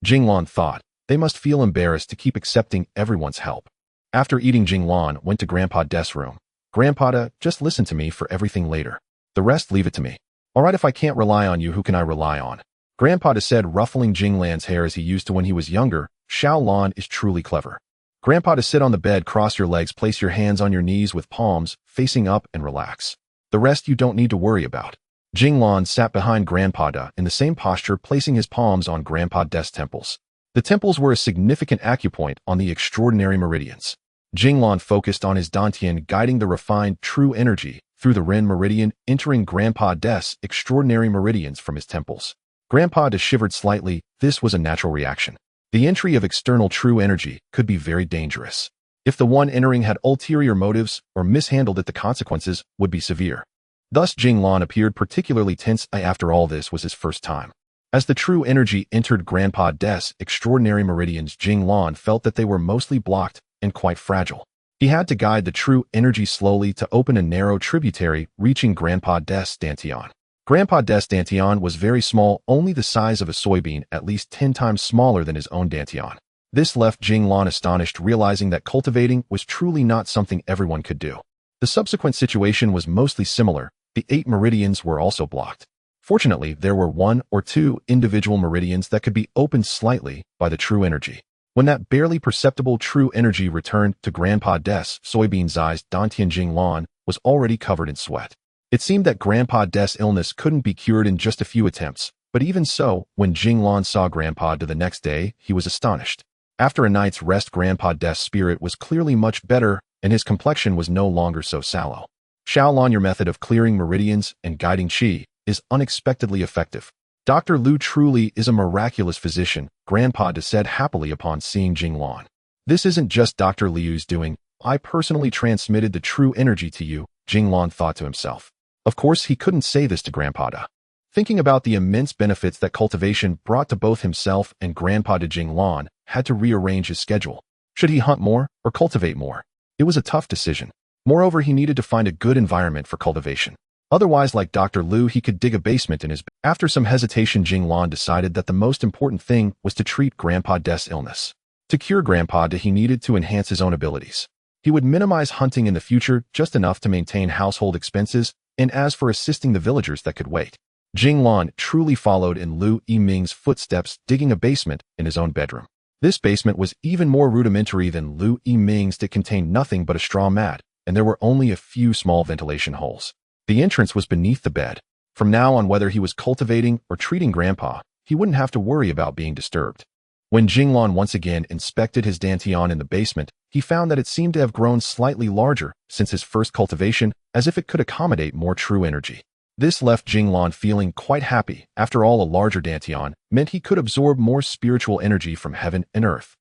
Jing Lan thought. They must feel embarrassed to keep accepting everyone's help. After eating, Jing Lan went to Grandpa Da's room. "Grandpa, just listen to me for everything later. The rest, leave it to me." "All right, if I can't rely on you, who can I rely on?" Grandpa said, ruffling Jing Lan's hair as he used to when he was younger. "Xiao Lan is truly clever." Grandpa, sit on the bed, cross your legs, place your hands on your knees with palms facing up and relax. The rest you don't need to worry about. Jing Lan sat behind Grandpa Da in the same posture, placing his palms on Grandpa Da's temples. The temples were a significant acupoint on the extraordinary meridians. Jing Lan focused on his dantian, guiding the refined true energy through the Ren meridian, entering Grandpa Da's extraordinary meridians from his temples. Grandpa Da shivered slightly. This was a natural reaction. The entry of external true energy could be very dangerous. If the one entering had ulterior motives or mishandled it, the consequences would be severe. Thus, Jing Lan appeared particularly tense. After all, this was his first time. As the true energy entered Grandpa Des' extraordinary meridians, Jing Lan felt that they were mostly blocked and quite fragile. He had to guide the true energy slowly to open a narrow tributary, reaching Grandpa Des' Dantian. Grandpa Des' Dantian was very small, only the size of a soybean, at least 10 times smaller than his own Dantian. This left Jing Lan astonished, realizing that cultivating was truly not something everyone could do. The subsequent situation was mostly similar. The 8 meridians were also blocked. Fortunately, there were 1 or 2 individual meridians that could be opened slightly by the true energy. When that barely perceptible true energy returned to Grandpa Des' soybean-sized Dantian, Jing Lan was already covered in sweat. It seemed that Grandpa Des' illness couldn't be cured in just a few attempts, but even so, when Jing Lan saw Grandpa the next day, he was astonished. After a night's rest, Grandpa Des' spirit was clearly much better, and his complexion was no longer so sallow. Xiaolan, your method of clearing meridians and guiding qi is unexpectedly effective. Dr. Liu truly is a miraculous physician, Grandpa Des said happily upon seeing Jing Lan. This isn't just Dr. Liu's doing. I personally transmitted the true energy to you, Jing Lan thought to himself. Of course, he couldn't say this to Grandpa Des. Thinking about the immense benefits that cultivation brought to both himself and Grandpa Des, Jing Lan had to rearrange his schedule. Should he hunt more or cultivate more? It was a tough decision. Moreover, he needed to find a good environment for cultivation. Otherwise, like Dr. Liu, he could dig a basement in his bed. After some hesitation, Jing Lan decided that the most important thing was to treat Grandpa Des' illness. To cure Grandpa Des, he needed to enhance his own abilities. He would minimize hunting in the future, just enough to maintain household expenses, and as for assisting the villagers, that could wait. Jing Lan truly followed in Liu Yiming's footsteps, digging a basement in his own bedroom. This basement was even more rudimentary than Liu Yiming's. It contained nothing but a straw mat, and there were only a few small ventilation holes. The entrance was beneath the bed. From now on, whether he was cultivating or treating Grandpa, he wouldn't have to worry about being disturbed. When Jing Lan once again inspected his Dantian in the basement, he found that it seemed to have grown slightly larger since his first cultivation, as if it could accommodate more true energy. This left Jing Lan feeling quite happy. After all, a larger Dantian meant he could absorb more spiritual energy from heaven and earth.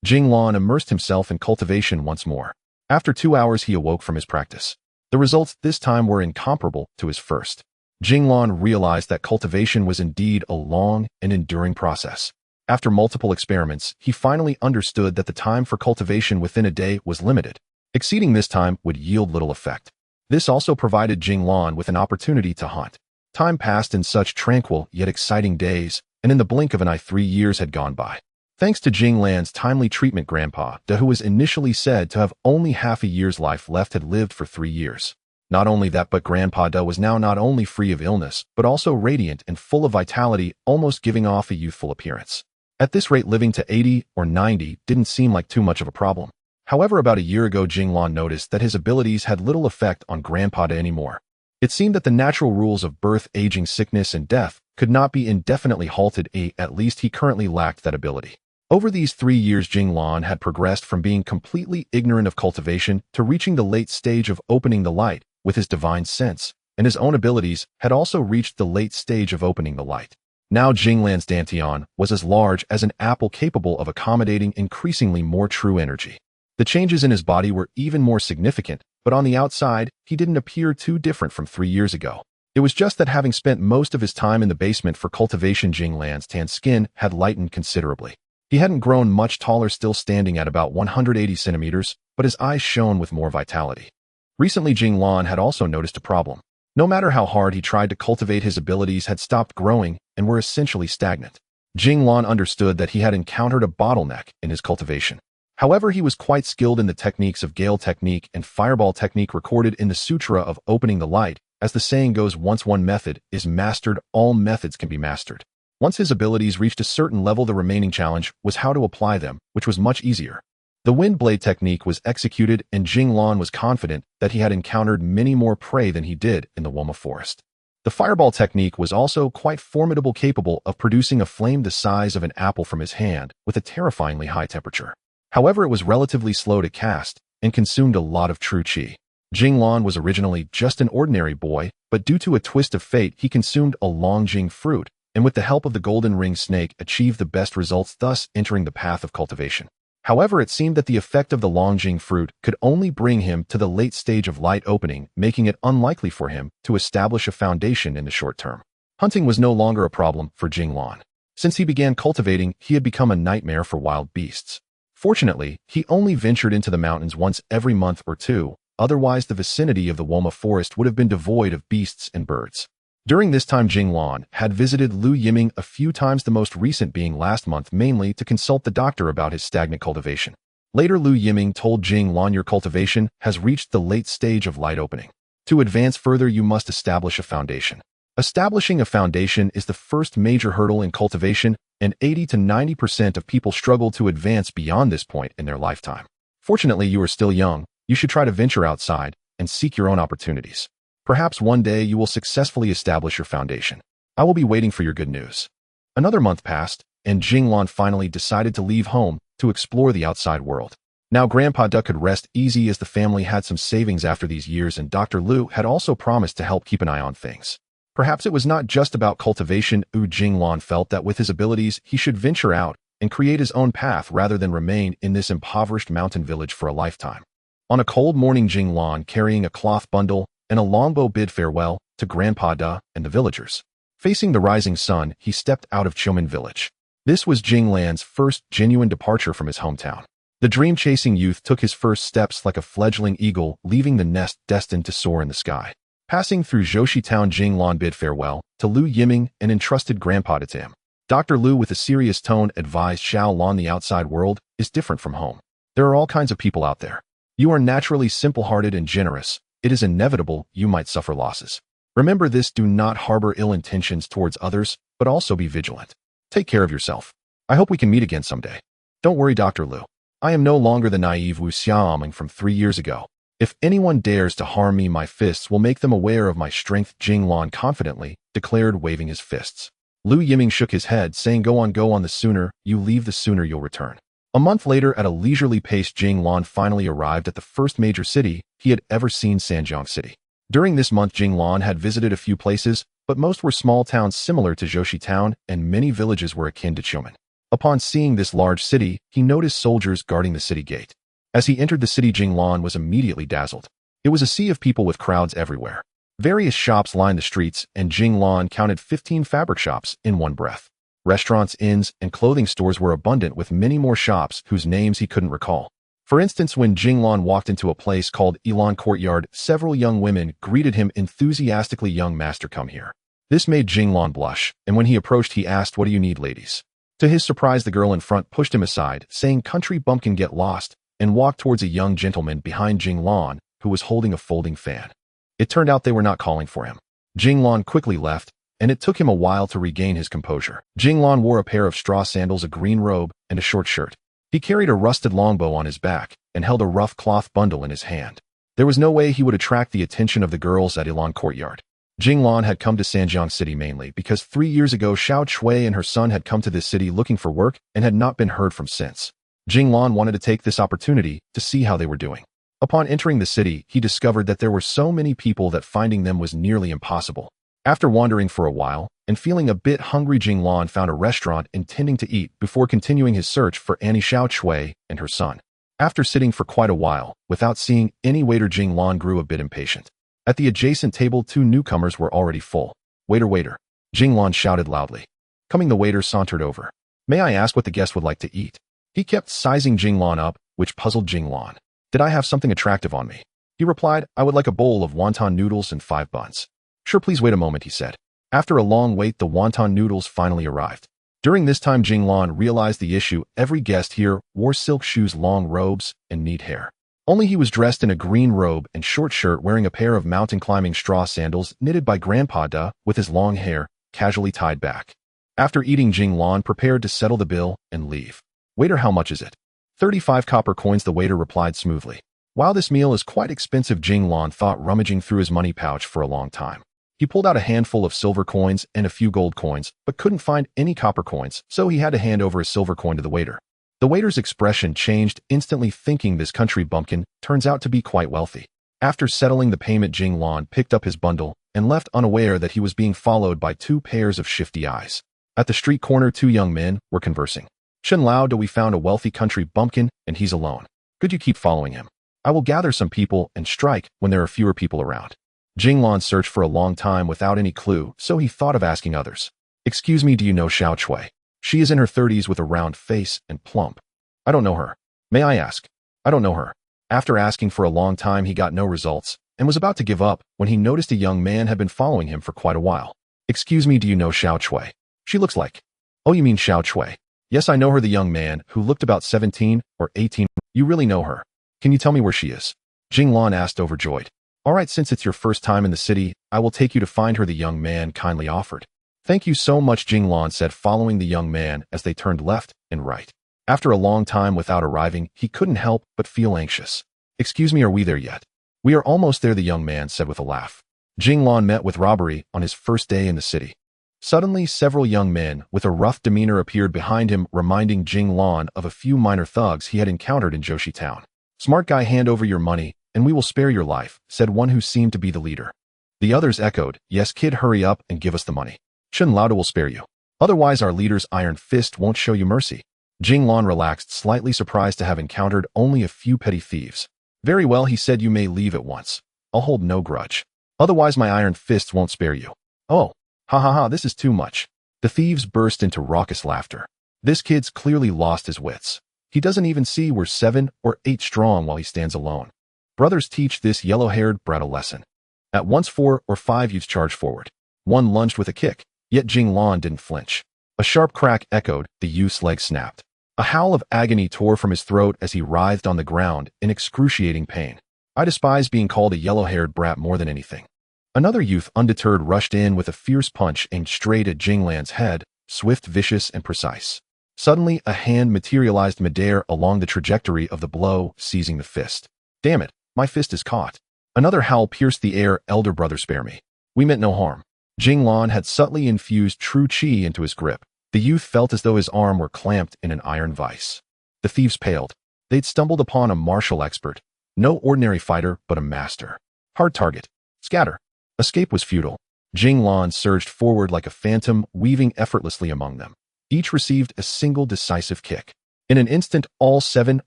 Jing Lan immersed himself in cultivation once more. After 2 hours, he awoke from his practice. The results this time were incomparable to his first. Jing Lan realized that cultivation was indeed a long and enduring process. After multiple experiments, he finally understood that the time for cultivation within a day was limited. Exceeding this time would yield little effect. This also provided Jing Lan with an opportunity to hunt. Time passed in such tranquil yet exciting days, and in the blink of an eye 3 years had gone by. Thanks to Jing Lan's timely treatment, Grandpa Des, who was initially said to have only half a year's life left, had lived for 3 years. Not only that, but Grandpa Des was now not only free of illness, but also radiant and full of vitality, almost giving off a youthful appearance. At this rate, living to 80 or 90 didn't seem like too much of a problem. However, about a year ago, Jing Lan noticed that his abilities had little effect on Grandpa Des anymore. It seemed that the natural rules of birth, aging, sickness, and death could not be indefinitely halted. At least he currently lacked that ability. Over these 3 years, Jing Lan had progressed from being completely ignorant of cultivation to reaching the late stage of opening the light with his divine sense, and his own abilities had also reached the late stage of opening the light. Now Jing Lan's Dantian was as large as an apple, capable of accommodating increasingly more true energy. The changes in his body were even more significant, but on the outside, he didn't appear too different from 3 years ago. It was just that, having spent most of his time in the basement for cultivation, Jing Lan's tan skin had lightened considerably. He hadn't grown much taller, still standing at about 180 centimeters, but his eyes shone with more vitality. Recently, Jing Lan had also noticed a problem. No matter how hard he tried to cultivate, his abilities had stopped growing and were essentially stagnant. Jing Lan understood that he had encountered a bottleneck in his cultivation. However, he was quite skilled in the techniques of Gale technique and Fireball technique recorded in the Sutra of Opening the Light. As the saying goes, once one method is mastered, all methods can be mastered. Once his abilities reached a certain level, the remaining challenge was how to apply them, which was much easier. The wind blade technique was executed, and Jing Lan was confident that he had encountered many more prey than he did in the Woma Forest. The fireball technique was also quite formidable, capable of producing a flame the size of an apple from his hand with a terrifyingly high temperature. However, it was relatively slow to cast and consumed a lot of true qi. Jing Lan was originally just an ordinary boy, but due to a twist of fate, he consumed a Longjing fruit, and with the help of the golden ring snake achieved the best results, thus entering the path of cultivation. However, it seemed that the effect of the Longjing fruit could only bring him to the late stage of light opening, making it unlikely for him to establish a foundation in the short term. Hunting was no longer a problem for Jing Lan. Since he began cultivating, he had become a nightmare for wild beasts. Fortunately, he only ventured into the mountains once every month or two, otherwise the vicinity of the Woma Forest would have been devoid of beasts and birds. During this time, Jing Lan had visited Lu Yiming a few times, the most recent being last month, mainly to consult the doctor about his stagnant cultivation. Later, Lu Yiming told Jing Lan, your cultivation has reached the late stage of light opening. To advance further, you must establish a foundation. Establishing a foundation is the first major hurdle in cultivation, and 80 to 90% of people struggle to advance beyond this point in their lifetime. Fortunately, you are still young. You should try to venture outside and seek your own opportunities. Perhaps one day you will successfully establish your foundation. I will be waiting for your good news. Another month passed, and Jing Lan finally decided to leave home to explore the outside world. Now Grandpa Duck could rest easy as the family had some savings after these years, and Dr. Lu had also promised to help keep an eye on things. Perhaps it was not just about cultivation. Jing Lan felt that with his abilities, he should venture out and create his own path rather than remain in this impoverished mountain village for a lifetime. On a cold morning, Jing Lan, carrying a cloth bundle and a longbow, bid farewell to Grandpa Da and the villagers. Facing the rising sun, he stepped out of Chomin village. This was Jing Lan's first genuine departure from his hometown. The dream-chasing youth took his first steps like a fledgling eagle, leaving the nest destined to soar in the sky. Passing through Zhoshi town, Jing Lan bid farewell to Lu Yiming and entrusted Grandpa to him. Dr. Lu, with a serious tone, advised Xiao Lan, the outside world is different from home. There are all kinds of people out there. You are naturally simple-hearted and generous. It is inevitable you might suffer losses. Remember this, do not harbor ill intentions towards others, but also be vigilant. Take care of yourself. I hope we can meet again someday. Don't worry, Dr. Lu. I am no longer the naive Wu Xiaoming from 3 years ago. If anyone dares to harm me, my fists will make them aware of my strength, Jing Lan confidently declared, waving his fists. Lu Yiming shook his head, saying, go on, the sooner you leave, the sooner you'll return. A month later, at a leisurely pace, Jing Lan finally arrived at the first major city he had ever seen, Sanjiang City. During this month, Jing Lan had visited a few places, but most were small towns similar to Zhoshi town, and many villages were akin to Chomin. Upon seeing this large city, he noticed soldiers guarding the city gate. As he entered the city, Jing Lan was immediately dazzled. It was a sea of people with crowds everywhere. Various shops lined the streets, and Jing Lan counted 15 fabric shops in one breath. Restaurants, inns, and clothing stores were abundant, with many more shops whose names he couldn't recall. For instance, when Jing Lan walked into a place called Elan Courtyard, several young women greeted him enthusiastically. Young master, come here. This made Jing Lan blush, and when he approached, he asked, what do you need, ladies? To his surprise, the girl in front pushed him aside, saying, country bumpkin, get lost, and walked towards a young gentleman behind Jing Lan, who was holding a folding fan. It turned out they were not calling for him. Jing Lan quickly left, and it took him a while to regain his composure. Jing Lan wore a pair of straw sandals, a green robe, and a short shirt. He carried a rusted longbow on his back and held a rough cloth bundle in his hand. There was no way he would attract the attention of the girls at Elan Courtyard. Jing Lan had come to Sanjiang City mainly because 3 years ago Xiao Chui and her son had come to this city looking for work and had not been heard from since. Jing Lan wanted to take this opportunity to see how they were doing. Upon entering the city, he discovered that there were so many people that finding them was nearly impossible. After wandering for a while and feeling a bit hungry, Jing Lan found a restaurant intending to eat before continuing his search for Annie Xiao Chui and her son. After sitting for quite a while without seeing any waiter, Jing Lan grew a bit impatient. At the adjacent table, 2 newcomers were already full. Waiter, waiter! Jing Lan shouted loudly. Coming, the waiter sauntered over. May I ask what the guest would like to eat? He kept sizing Jing Lan up, which puzzled Jing Lan. Did I have something attractive on me? He replied, I would like a bowl of wonton noodles and 5 buns. Sure, please wait a moment, he said. After a long wait, the wonton noodles finally arrived. During this time, Jing Lan realized the issue. Every guest here wore silk shoes, long robes, and neat hair. Only he was dressed in a green robe and short shirt, wearing a pair of mountain climbing straw sandals knitted by Grandpa Da, with his long hair casually tied back. After eating, Jing Lan prepared to settle the bill and leave. Waiter, how much is it? 35 copper coins, the waiter replied smoothly. While this meal is quite expensive, Jing Lan thought, rummaging through his money pouch for a long time. He pulled out a handful of silver coins and a few gold coins, but couldn't find any copper coins, so he had to hand over a silver coin to the waiter. The waiter's expression changed instantly, thinking, this country bumpkin turns out to be quite wealthy. After settling the payment, Jing Lan picked up his bundle and left, unaware that he was being followed by 2 pairs of shifty eyes. At the street corner, 2 young men were conversing. Chen Lao, do we found a wealthy country bumpkin, and he's alone. Could you keep following him? I will gather some people and strike when there are fewer people around. Jing Lan searched for a long time without any clue, so he thought of asking others. Excuse me, do you know Xiao Chui? She is in her 30s with a round face and plump. I don't know her. May I ask? I don't know her. After asking for a long time, he got no results and was about to give up when he noticed a young man had been following him for quite a while. Excuse me, do you know Xiao Chui? She looks like. Oh, you mean Xiao Chui? Yes, I know her, the young man, who looked about 17 or 18. You really know her? Can you tell me where she is? Jing Lan asked, overjoyed. All right, since it's your first time in the city, I will take you to find her, the young man kindly offered. Thank you so much, Jing Lan said, following the young man as they turned left and right. After a long time without arriving, he couldn't help but feel anxious. Excuse me, are we there yet? We are almost there, the young man said with a laugh. Jing Lan met with robbery on his first day in the city. Suddenly, several young men with a rough demeanor appeared behind him, reminding Jing Lan of a few minor thugs he had encountered in Joshi Town. Smart guy, hand over your money, and we will spare your life, said one who seemed to be the leader. The others echoed, yes kid, hurry up and give us the money. Chen Lauda will spare you. Otherwise our leader's iron fist won't show you mercy. Jing Lan relaxed, slightly surprised to have encountered only a few petty thieves. Very well, he said, you may leave at once. I'll hold no grudge. Otherwise my iron fists won't spare you. Oh, ha ha ha, this is too much. The thieves burst into raucous laughter. This kid's clearly lost his wits. He doesn't even see we're 7 or 8 strong while he stands alone. Brothers, teach this yellow-haired brat a lesson. At once 4 or 5 youths charged forward. One lunged with a kick, yet Jing Lan didn't flinch. A sharp crack echoed, the youth's leg snapped. A howl of agony tore from his throat as he writhed on the ground in excruciating pain. I despise being called a yellow-haired brat more than anything. Another youth, undeterred, rushed in with a fierce punch aimed straight at Jing Lan's head, swift, vicious, and precise. Suddenly, a hand materialized midair along the trajectory of the blow, seizing the fist. Damn it, my fist is caught. Another howl pierced the air. Elder brother, spare me. We meant no harm. Jing Lan had subtly infused true qi into his grip. The youth felt as though his arm were clamped in an iron vice. The thieves paled. They'd stumbled upon a martial expert. No ordinary fighter, but a master. Hard target. Scatter. Escape was futile. Jing Lan surged forward like a phantom, weaving effortlessly among them. Each received a single decisive kick. In an instant, all 7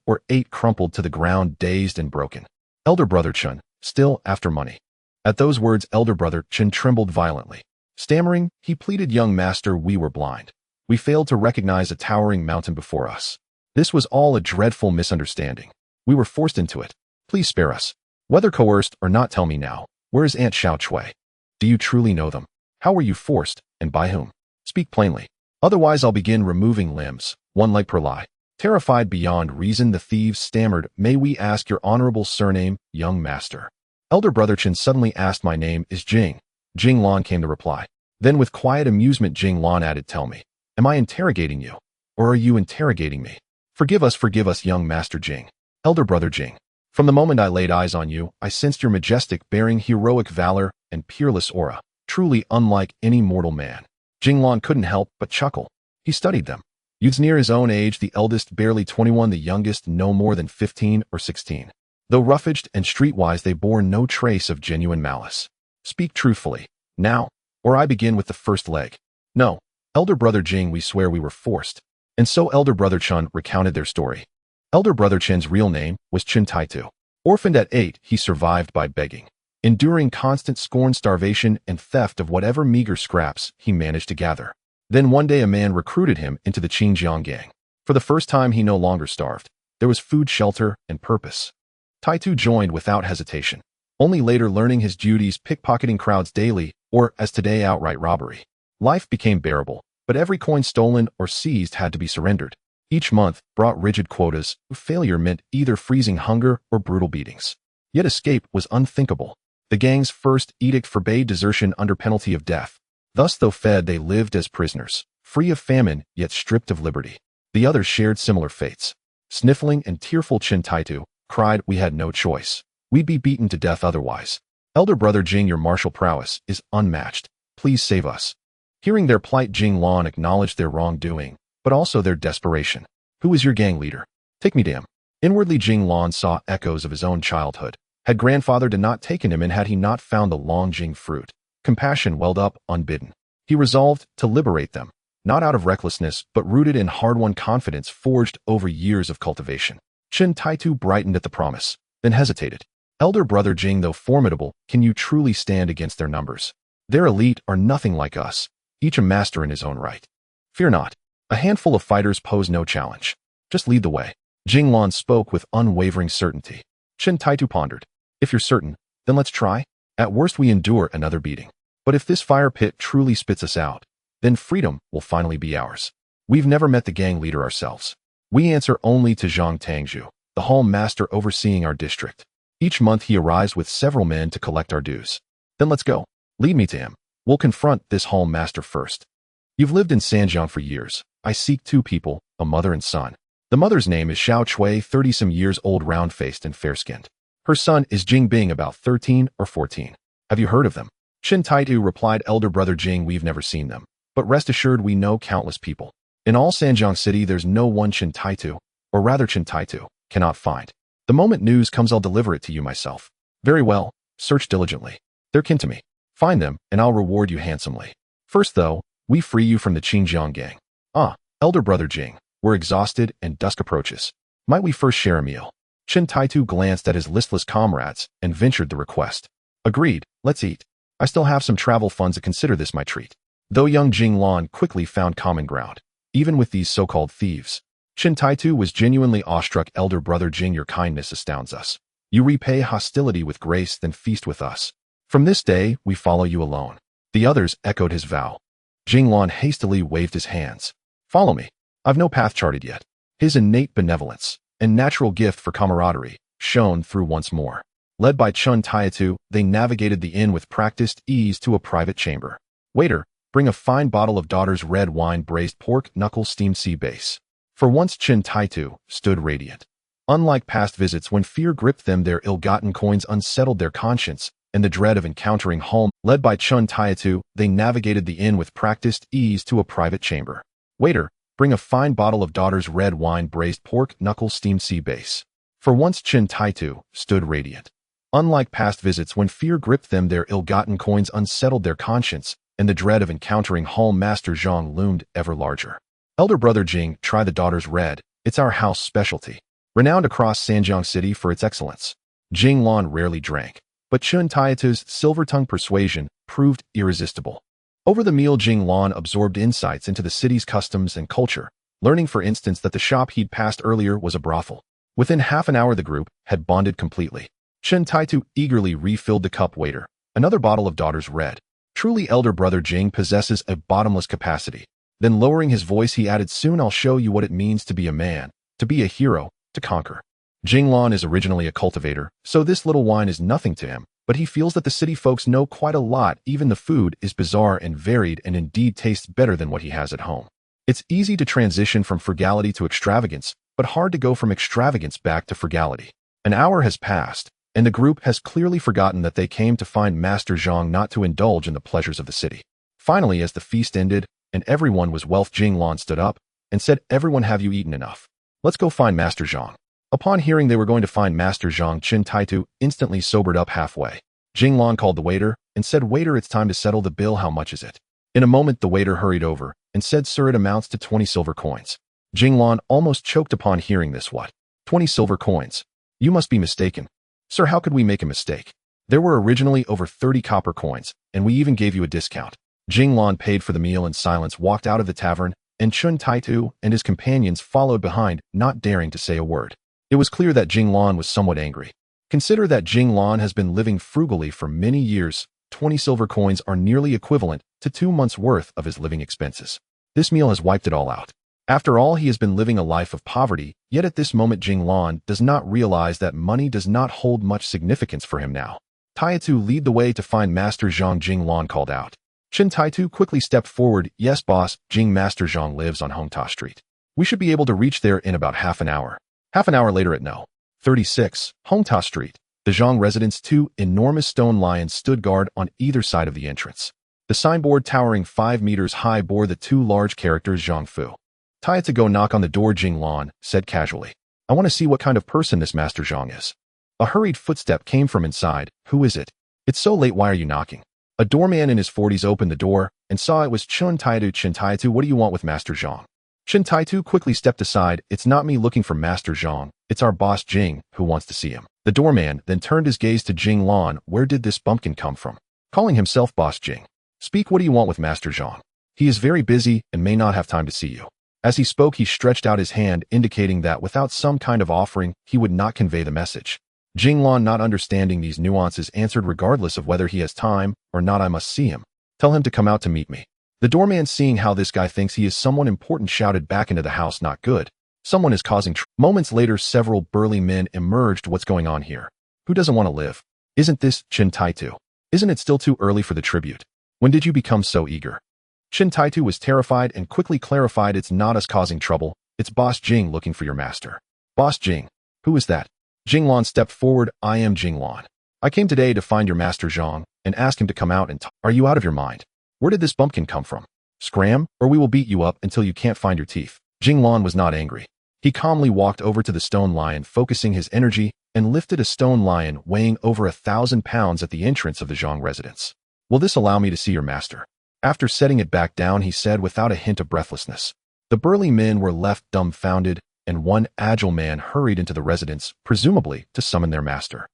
or 8 crumpled to the ground, dazed and broken. Elder brother Chen, still after money. At those words, elder brother Chen trembled violently. Stammering, he pleaded, young master, we were blind. We failed to recognize a towering mountain before us. This was all a dreadful misunderstanding. We were forced into it. Please spare us. Whether coerced or not, tell me now, where is Aunt Xiao Chui? Do you truly know them? How were you forced, and by whom? Speak plainly. Otherwise I'll begin removing limbs, one leg per lie. Terrified beyond reason, the thieves stammered, may we ask your honorable surname, young master? Elder brother Chen suddenly asked, my name is Jing. Jing Lan came the reply. Then with quiet amusement, Jing Lan added, tell me, am I interrogating you? Or are you interrogating me? Forgive us, young master Jing. Elder brother Jing. From the moment I laid eyes on you, I sensed your majestic bearing, heroic valor, and peerless aura, truly unlike any mortal man. Jing Lan couldn't help but chuckle. He studied them. Youths near his own age, the eldest barely 21, the youngest no more than 15 or 16. Though rough-edged and streetwise, they bore no trace of genuine malice. Speak truthfully, now, or I begin with the first leg. No, elder brother Jing, we swear we were forced. And so elder brother Chen recounted their story. Elder brother Chen's real name was Chen Taitu. Orphaned at 8, he survived by begging, enduring constant scorn, starvation, and theft of whatever meager scraps he managed to gather. Then one day a man recruited him into the Qingjiang gang. For the first time he no longer starved. There was food, shelter, and purpose. Taitu joined without hesitation, only later learning his duties, pickpocketing crowds daily, or, as today, outright robbery. Life became bearable, but every coin stolen or seized had to be surrendered. Each month brought rigid quotas. Failure meant either freezing hunger or brutal beatings. Yet escape was unthinkable. The gang's first edict forbade desertion under penalty of death. Thus, though fed, they lived as prisoners, free of famine, yet stripped of liberty. The others shared similar fates. Sniffling and tearful, Chen Taitu cried, we had no choice. We'd be beaten to death otherwise. Elder brother Jing, your martial prowess is unmatched. Please save us. Hearing their plight, Jing Lan acknowledged their wrongdoing, but also their desperation. Who is your gang leader? Take me to him. Inwardly, Jing Lan saw echoes of his own childhood. Had grandfather not taken him, and had he not found the long Jing fruit? Compassion welled up unbidden. He resolved to liberate them, not out of recklessness, but rooted in hard-won confidence forged over years of cultivation. Chen Taitu brightened at the promise, then hesitated. Elder brother Jing, though formidable, can you truly stand against their numbers? Their elite are nothing like us, each a master in his own right. Fear not. A handful of fighters pose no challenge. Just lead the way. Jing Lan spoke with unwavering certainty. Chen Taitu pondered. If you're certain, then let's try. At worst we endure another beating. But if this fire pit truly spits us out, then freedom will finally be ours. We've never met the gang leader ourselves. We answer only to Zhang Tangzhu, the hall master overseeing our district. Each month he arrives with several men to collect our dues. Then let's go. Lead me to him. We'll confront this hall master first. You've lived in Sanjiang for years. I seek two people, a mother and son. The mother's name is Xiao Chui, 30-some years old, round-faced and fair-skinned. Her son is Jing Bing, about 13 or 14. Have you heard of them? Chen Taitu replied, Elder brother Jing, we've never seen them. But rest assured we know countless people. In all Sanjiang City there's no one Chen Taitu, or rather Chen Taitu, cannot find. The moment news comes I'll deliver it to you myself. Very well, search diligently. They're kin to me. Find them, and I'll reward you handsomely. First though, we free you from the Qingjiang gang. Ah, elder brother Jing, we're exhausted and dusk approaches. Might we first share a meal? Chen Taitu glanced at his listless comrades and ventured the request. Agreed, let's eat. I still have some travel funds to consider this my treat. Though young Jing Lan quickly found common ground, even with these so-called thieves. Chen Taitu was genuinely awestruck. Elder brother Jing, your kindness astounds us. You repay hostility with grace, then feast with us. From this day, we follow you alone. The others echoed his vow. Jing Lan hastily waved his hands. Follow me. I've no path charted yet. His innate benevolence and natural gift for camaraderie shone through once more. Led by Chen Taitu, they navigated the inn with practiced ease to a private chamber. Waiter, bring a fine bottle of daughter's red wine, braised pork, knuckle, steamed sea bass. For once Chen Taitu stood radiant. Unlike past visits when fear gripped them, their ill-gotten coins unsettled their conscience, and the dread of encountering home. Led by Chen Taitu, they navigated the inn with practiced ease to a private chamber. Waiter, bring a fine bottle of daughter's red wine, braised pork, knuckle, steamed sea bass. For once Chen Taitu stood radiant. Unlike past visits when fear gripped them, their ill-gotten coins unsettled their conscience, and the dread of encountering Hall Master Zhang loomed ever larger. Elder brother Jing, try the daughter's red. It's our house specialty. Renowned across Sanjiang City for its excellence. Jing Lan rarely drank, but Chen Taitu's silver-tongued persuasion proved irresistible. Over the meal, Jing Lan absorbed insights into the city's customs and culture, learning for instance that the shop he'd passed earlier was a brothel. Within half an hour the group had bonded completely. Chen Taitu eagerly refilled the cup. Waiter, another bottle of daughter's red. Truly elder brother Jing possesses a bottomless capacity. Then lowering his voice he added, soon I'll show you what it means to be a man, to be a hero, to conquer. Jing Lan is originally a cultivator, so this little wine is nothing to him, but he feels that the city folks know quite a lot. Even the food is bizarre and varied and indeed tastes better than what he has at home. It's easy to transition from frugality to extravagance, but hard to go from extravagance back to frugality. An hour has passed, and the group has clearly forgotten that they came to find Master Zhang, not to indulge in the pleasures of the city. Finally, as the feast ended, and everyone was wealth, Jing Lan stood up and said, everyone, have you eaten enough? Let's go find Master Zhang. Upon hearing they were going to find Master Zhang, Chen Taitu instantly sobered up halfway. Jing Lan called the waiter and said, waiter, it's time to settle the bill. How much is it? In a moment the waiter hurried over and said, sir, it amounts to 20 silver coins. Jing Lan almost choked upon hearing this. What? 20 silver coins? You must be mistaken. Sir, how could we make a mistake? There were originally over 30 copper coins, and we even gave you a discount. Jing Lan paid for the meal in silence, walked out of the tavern, and Chen Taitu and his companions followed behind, not daring to say a word. It was clear that Jing Lan was somewhat angry. Consider that Jing Lan has been living frugally for many years. 20 silver coins are nearly equivalent to 2 months' worth of his living expenses. This meal has wiped it all out. After all, he has been living a life of poverty, yet at this moment Jing Lan does not realize that money does not hold much significance for him now. Taitu, lead the way to find Master Zhang, Jing Lan called out. Chen Taitu quickly stepped forward. Yes, boss, Jing, Master Zhang lives on Hongta Street. We should be able to reach there in about half an hour. Half an hour later at No. 36, Hongta Street, the Zhang residence. 2 enormous stone lions stood guard on either side of the entrance. The signboard, towering 5 meters high, bore the 2 large characters Zhang Fu. Taitu, go knock on the door, Jing Lan said casually. I want to see what kind of person this Master Zhang is. A hurried footstep came from inside. Who is it? It's so late, why are you knocking? A doorman in his 40s opened the door and saw it was Chen Taitu. Chen Taitu, what do you want with Master Zhang? Chen Taitu quickly stepped aside. It's not me looking for Master Zhang. It's our boss Jing who wants to see him. The The doorman then turned his gaze to Jing Lan. Where did this bumpkin come from? Calling himself Boss Jing. Speak, what do you want with Master Zhang? He is very busy and may not have time to see you. As he spoke, he stretched out his hand, indicating that without some kind of offering, he would not convey the message. Jing Lan, not understanding these nuances, answered, regardless of whether he has time or not, I must see him. Tell him to come out to meet me. The doorman, seeing how this guy thinks he is someone important, shouted back into the house, not good. Someone is causing trouble. Moments later, several burly men emerged. What's going on here? Who doesn't want to live? Isn't this Chen Taitu? Isn't it still too early for the tribute? When did you become so eager? Chen Taitu was terrified and quickly clarified, it's not us causing trouble, it's Boss Jing looking for your master. Boss Jing? Who is that? Jing Lan stepped forward. I am Jing Lan. I came today to find your master Zhang and ask him to come out and talk. Are you out of your mind? Where did this bumpkin come from? Scram, or we will beat you up until you can't find your teeth. Jing Lan was not angry. He calmly walked over to the stone lion, focusing his energy, and lifted a stone lion weighing over 1,000 pounds at the entrance of the Zhang residence. Will this allow me to see your master? After setting it back down, he said without a hint of breathlessness. The burly men were left dumbfounded, and one agile man hurried into the residence, presumably to summon their master.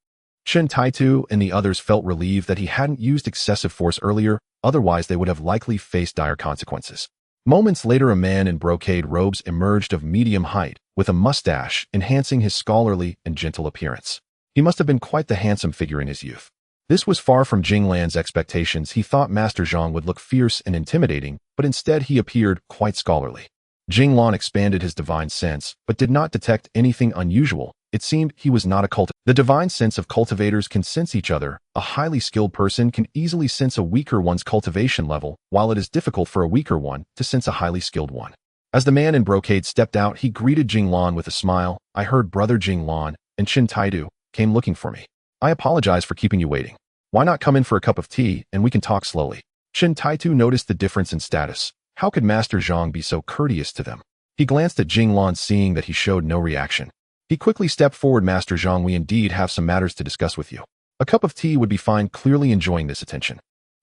Chen Taitu and the others felt relieved that he hadn't used excessive force earlier, otherwise they would have likely faced dire consequences. Moments later, a man in brocade robes emerged, of medium height, with a mustache enhancing his scholarly and gentle appearance. He must have been quite the handsome figure in his youth. This was far from Jing Lan's expectations. He thought Master Zhang would look fierce and intimidating, but instead he appeared quite scholarly. Jing Lan expanded his divine sense, but did not detect anything unusual. It seemed he was not a cultivator. The divine sense of cultivators can sense each other. A highly skilled person can easily sense a weaker one's cultivation level, while it is difficult for a weaker one to sense a highly skilled one. As the man in brocade stepped out, he greeted Jing Lan with a smile. I heard Brother Jing Lan and Chen Taitu came looking for me. I apologize for keeping you waiting. Why not come in for a cup of tea and we can talk slowly? Chen Taitu noticed the difference in status. How could Master Zhang be so courteous to them? He glanced at Jing Lan, seeing that he showed no reaction. He quickly stepped forward. Master Zhang, we indeed have some matters to discuss with you. A cup of tea would be fine, clearly enjoying this attention.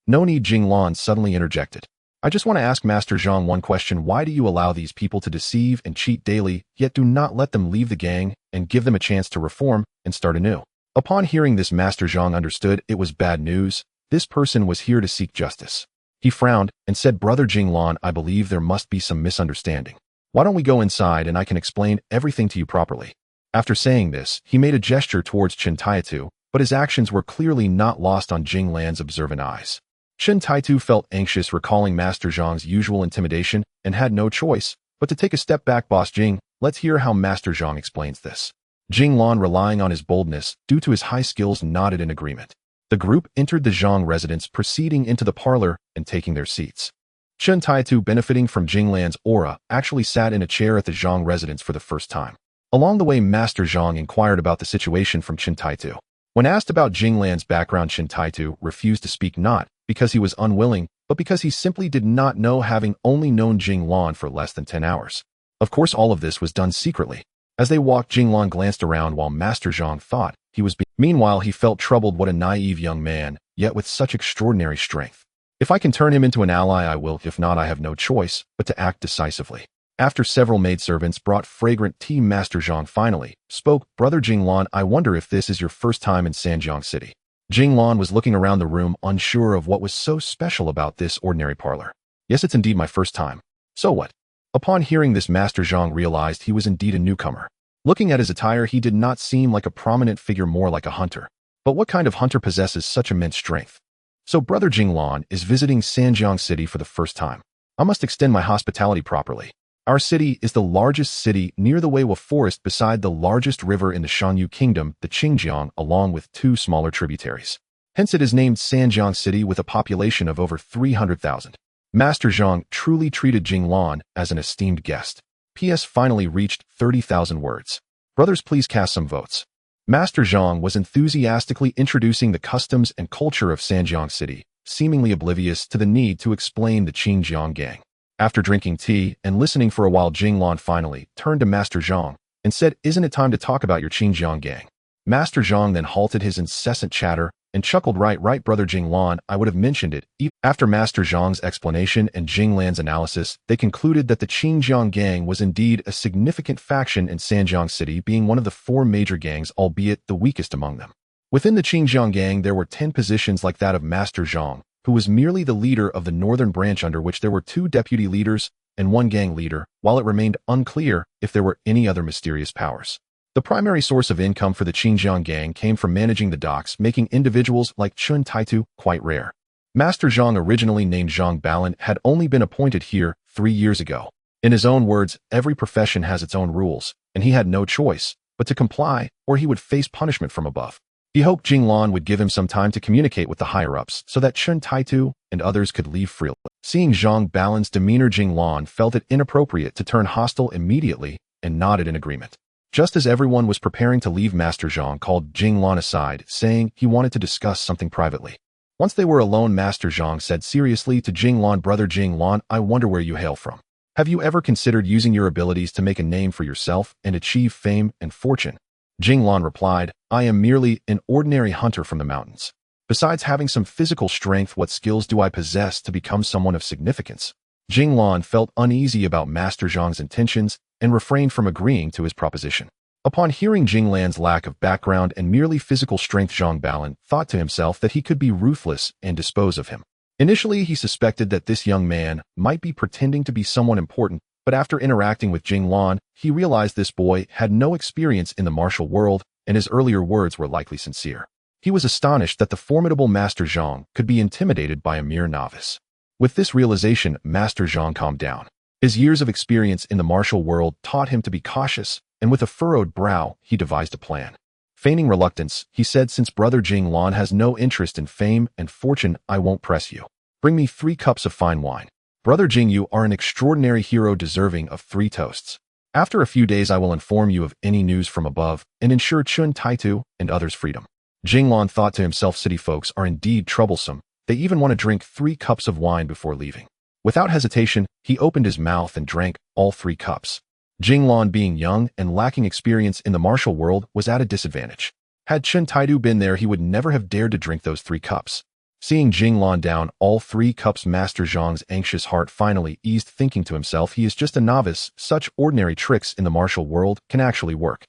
No need, Jing Lan suddenly interjected. I just want to ask Master Zhang one question. Why do you allow these people to deceive and cheat daily, yet do not let them leave the gang and give them a chance to reform and start anew? Upon hearing this, Master Zhang understood it was bad news. This person was here to seek justice. He frowned and said, Brother Jing Lan, I believe there must be some misunderstanding. Why don't we go inside and I can explain everything to you properly? After saying this, he made a gesture towards Chen Taitu, but his actions were clearly not lost on Jing Lan's observant eyes. Chen Taitu felt anxious, recalling Master Zhang's usual intimidation, and had no choice but to take a step back. Boss Jing, let's hear how Master Zhang explains this. Jing Lan, relying on his boldness due to his high skills, nodded in agreement. The group entered the Zhang residence, proceeding into the parlor and taking their seats. Chen Taitu, benefiting from Jing Lan's aura, actually sat in a chair at the Zhang residence for the first time. Along the way, Master Zhang inquired about the situation from Chen Taitu. When asked about Jing Lan's background, Chen Taitu refused to speak, not because he was unwilling, but because he simply did not know, having only known Jing Lan for less than 10 hours. Of course, all of this was done secretly. As they walked, Jing Lan glanced around while Master Zhang thought he was being. Meanwhile, he felt troubled. What a naive young man, yet with such extraordinary strength. If I can turn him into an ally, I will. If not, I have no choice but to act decisively. After several maidservants brought fragrant tea, Master Zhang finally spoke. Brother Jing Lan, I wonder if this is your first time in Sanjiang City. Jing Lan was looking around the room, unsure of what was so special about this ordinary parlor. Yes, it's indeed my first time. So what? Upon hearing this, Master Zhang realized he was indeed a newcomer. Looking at his attire, he did not seem like a prominent figure, more like a hunter. But what kind of hunter possesses such immense strength? So Brother Jing Lan is visiting Sanjiang City for the first time. I must extend my hospitality properly. Our city is the largest city near the Woma Forest, beside the largest river in the Shanyu Kingdom, the Qingjiang, along with 2 smaller tributaries. Hence it is named Sanjiang City, with a population of over 300,000. Master Zhang truly treated Jing Lan as an esteemed guest. PS finally reached 30,000 words. Brothers, please cast some votes. Master Zhang was enthusiastically introducing the customs and culture of Sanjiang City, seemingly oblivious to the need to explain the Qingjiang gang. After drinking tea and listening for a while, Jing Lan finally turned to Master Zhang and said, Isn't it time to talk about your Qingjiang gang? Master Zhang then halted his incessant chatter and chuckled. Right, Brother Jing Lan, I would have mentioned it. After Master Zhang's explanation and Jing Lan's analysis, they concluded that the Qingjiang gang was indeed a significant faction in Sanjiang City, being one of the 4 major gangs, albeit the weakest among them. Within the Qingjiang gang, there were 10 positions like that of Master Zhang, who was merely the leader of the northern branch, under which there were 2 deputy leaders and 1 gang leader, while it remained unclear if there were any other mysterious powers. The primary source of income for the Qingjiang gang came from managing the docks, making individuals like Chun Taitu quite rare. Master Zhang, originally named Zhang Balan, had only been appointed here 3 years ago. In his own words, every profession has its own rules, and he had no choice but to comply, or he would face punishment from above. He hoped Jing Lan would give him some time to communicate with the higher-ups so that Chun Taitu and others could leave freely. Seeing Zhang Balan's demeanor, Jing Lan felt it inappropriate to turn hostile immediately and nodded in agreement. Just as everyone was preparing to leave, Master Zhang called Jing Lan aside, saying he wanted to discuss something privately. Once they were alone, Master Zhang said seriously to Jing Lan, Brother Jing Lan, I wonder where you hail from. Have you ever considered using your abilities to make a name for yourself and achieve fame and fortune? Jing Lan replied, I am merely an ordinary hunter from the mountains. Besides having some physical strength, what skills do I possess to become someone of significance? Jing Lan felt uneasy about Master Zhang's intentions and refrained from agreeing to his proposition. Upon hearing Jing Lan's lack of background and merely physical strength, Zhang Balan thought to himself that he could be ruthless and dispose of him. Initially, he suspected that this young man might be pretending to be someone important, but after interacting with Jing Lan, he realized this boy had no experience in the martial world, and his earlier words were likely sincere. He was astonished that the formidable Master Zhang could be intimidated by a mere novice. With this realization, Master Zhang calmed down. His years of experience in the martial world taught him to be cautious, and with a furrowed brow, he devised a plan. Feigning reluctance, he said, since Brother Jing Lan has no interest in fame and fortune, I won't press you. Bring me 3 cups of fine wine. Brother Jing, you are an extraordinary hero deserving of 3 toasts. After a few days, I will inform you of any news from above and ensure Chun Taitu and others' freedom. Jing Lan thought to himself, city folks are indeed troublesome. They even want to drink 3 cups of wine before leaving. Without hesitation, he opened his mouth and drank all 3 cups. Jing Lan, being young and lacking experience in the martial world, was at a disadvantage. Had Chun Taitu been there, he would never have dared to drink those 3 cups. Seeing Jing Lan down all 3 cups, Master Zhang's anxious heart finally eased, thinking to himself, he is just a novice. Such ordinary tricks in the martial world can actually work.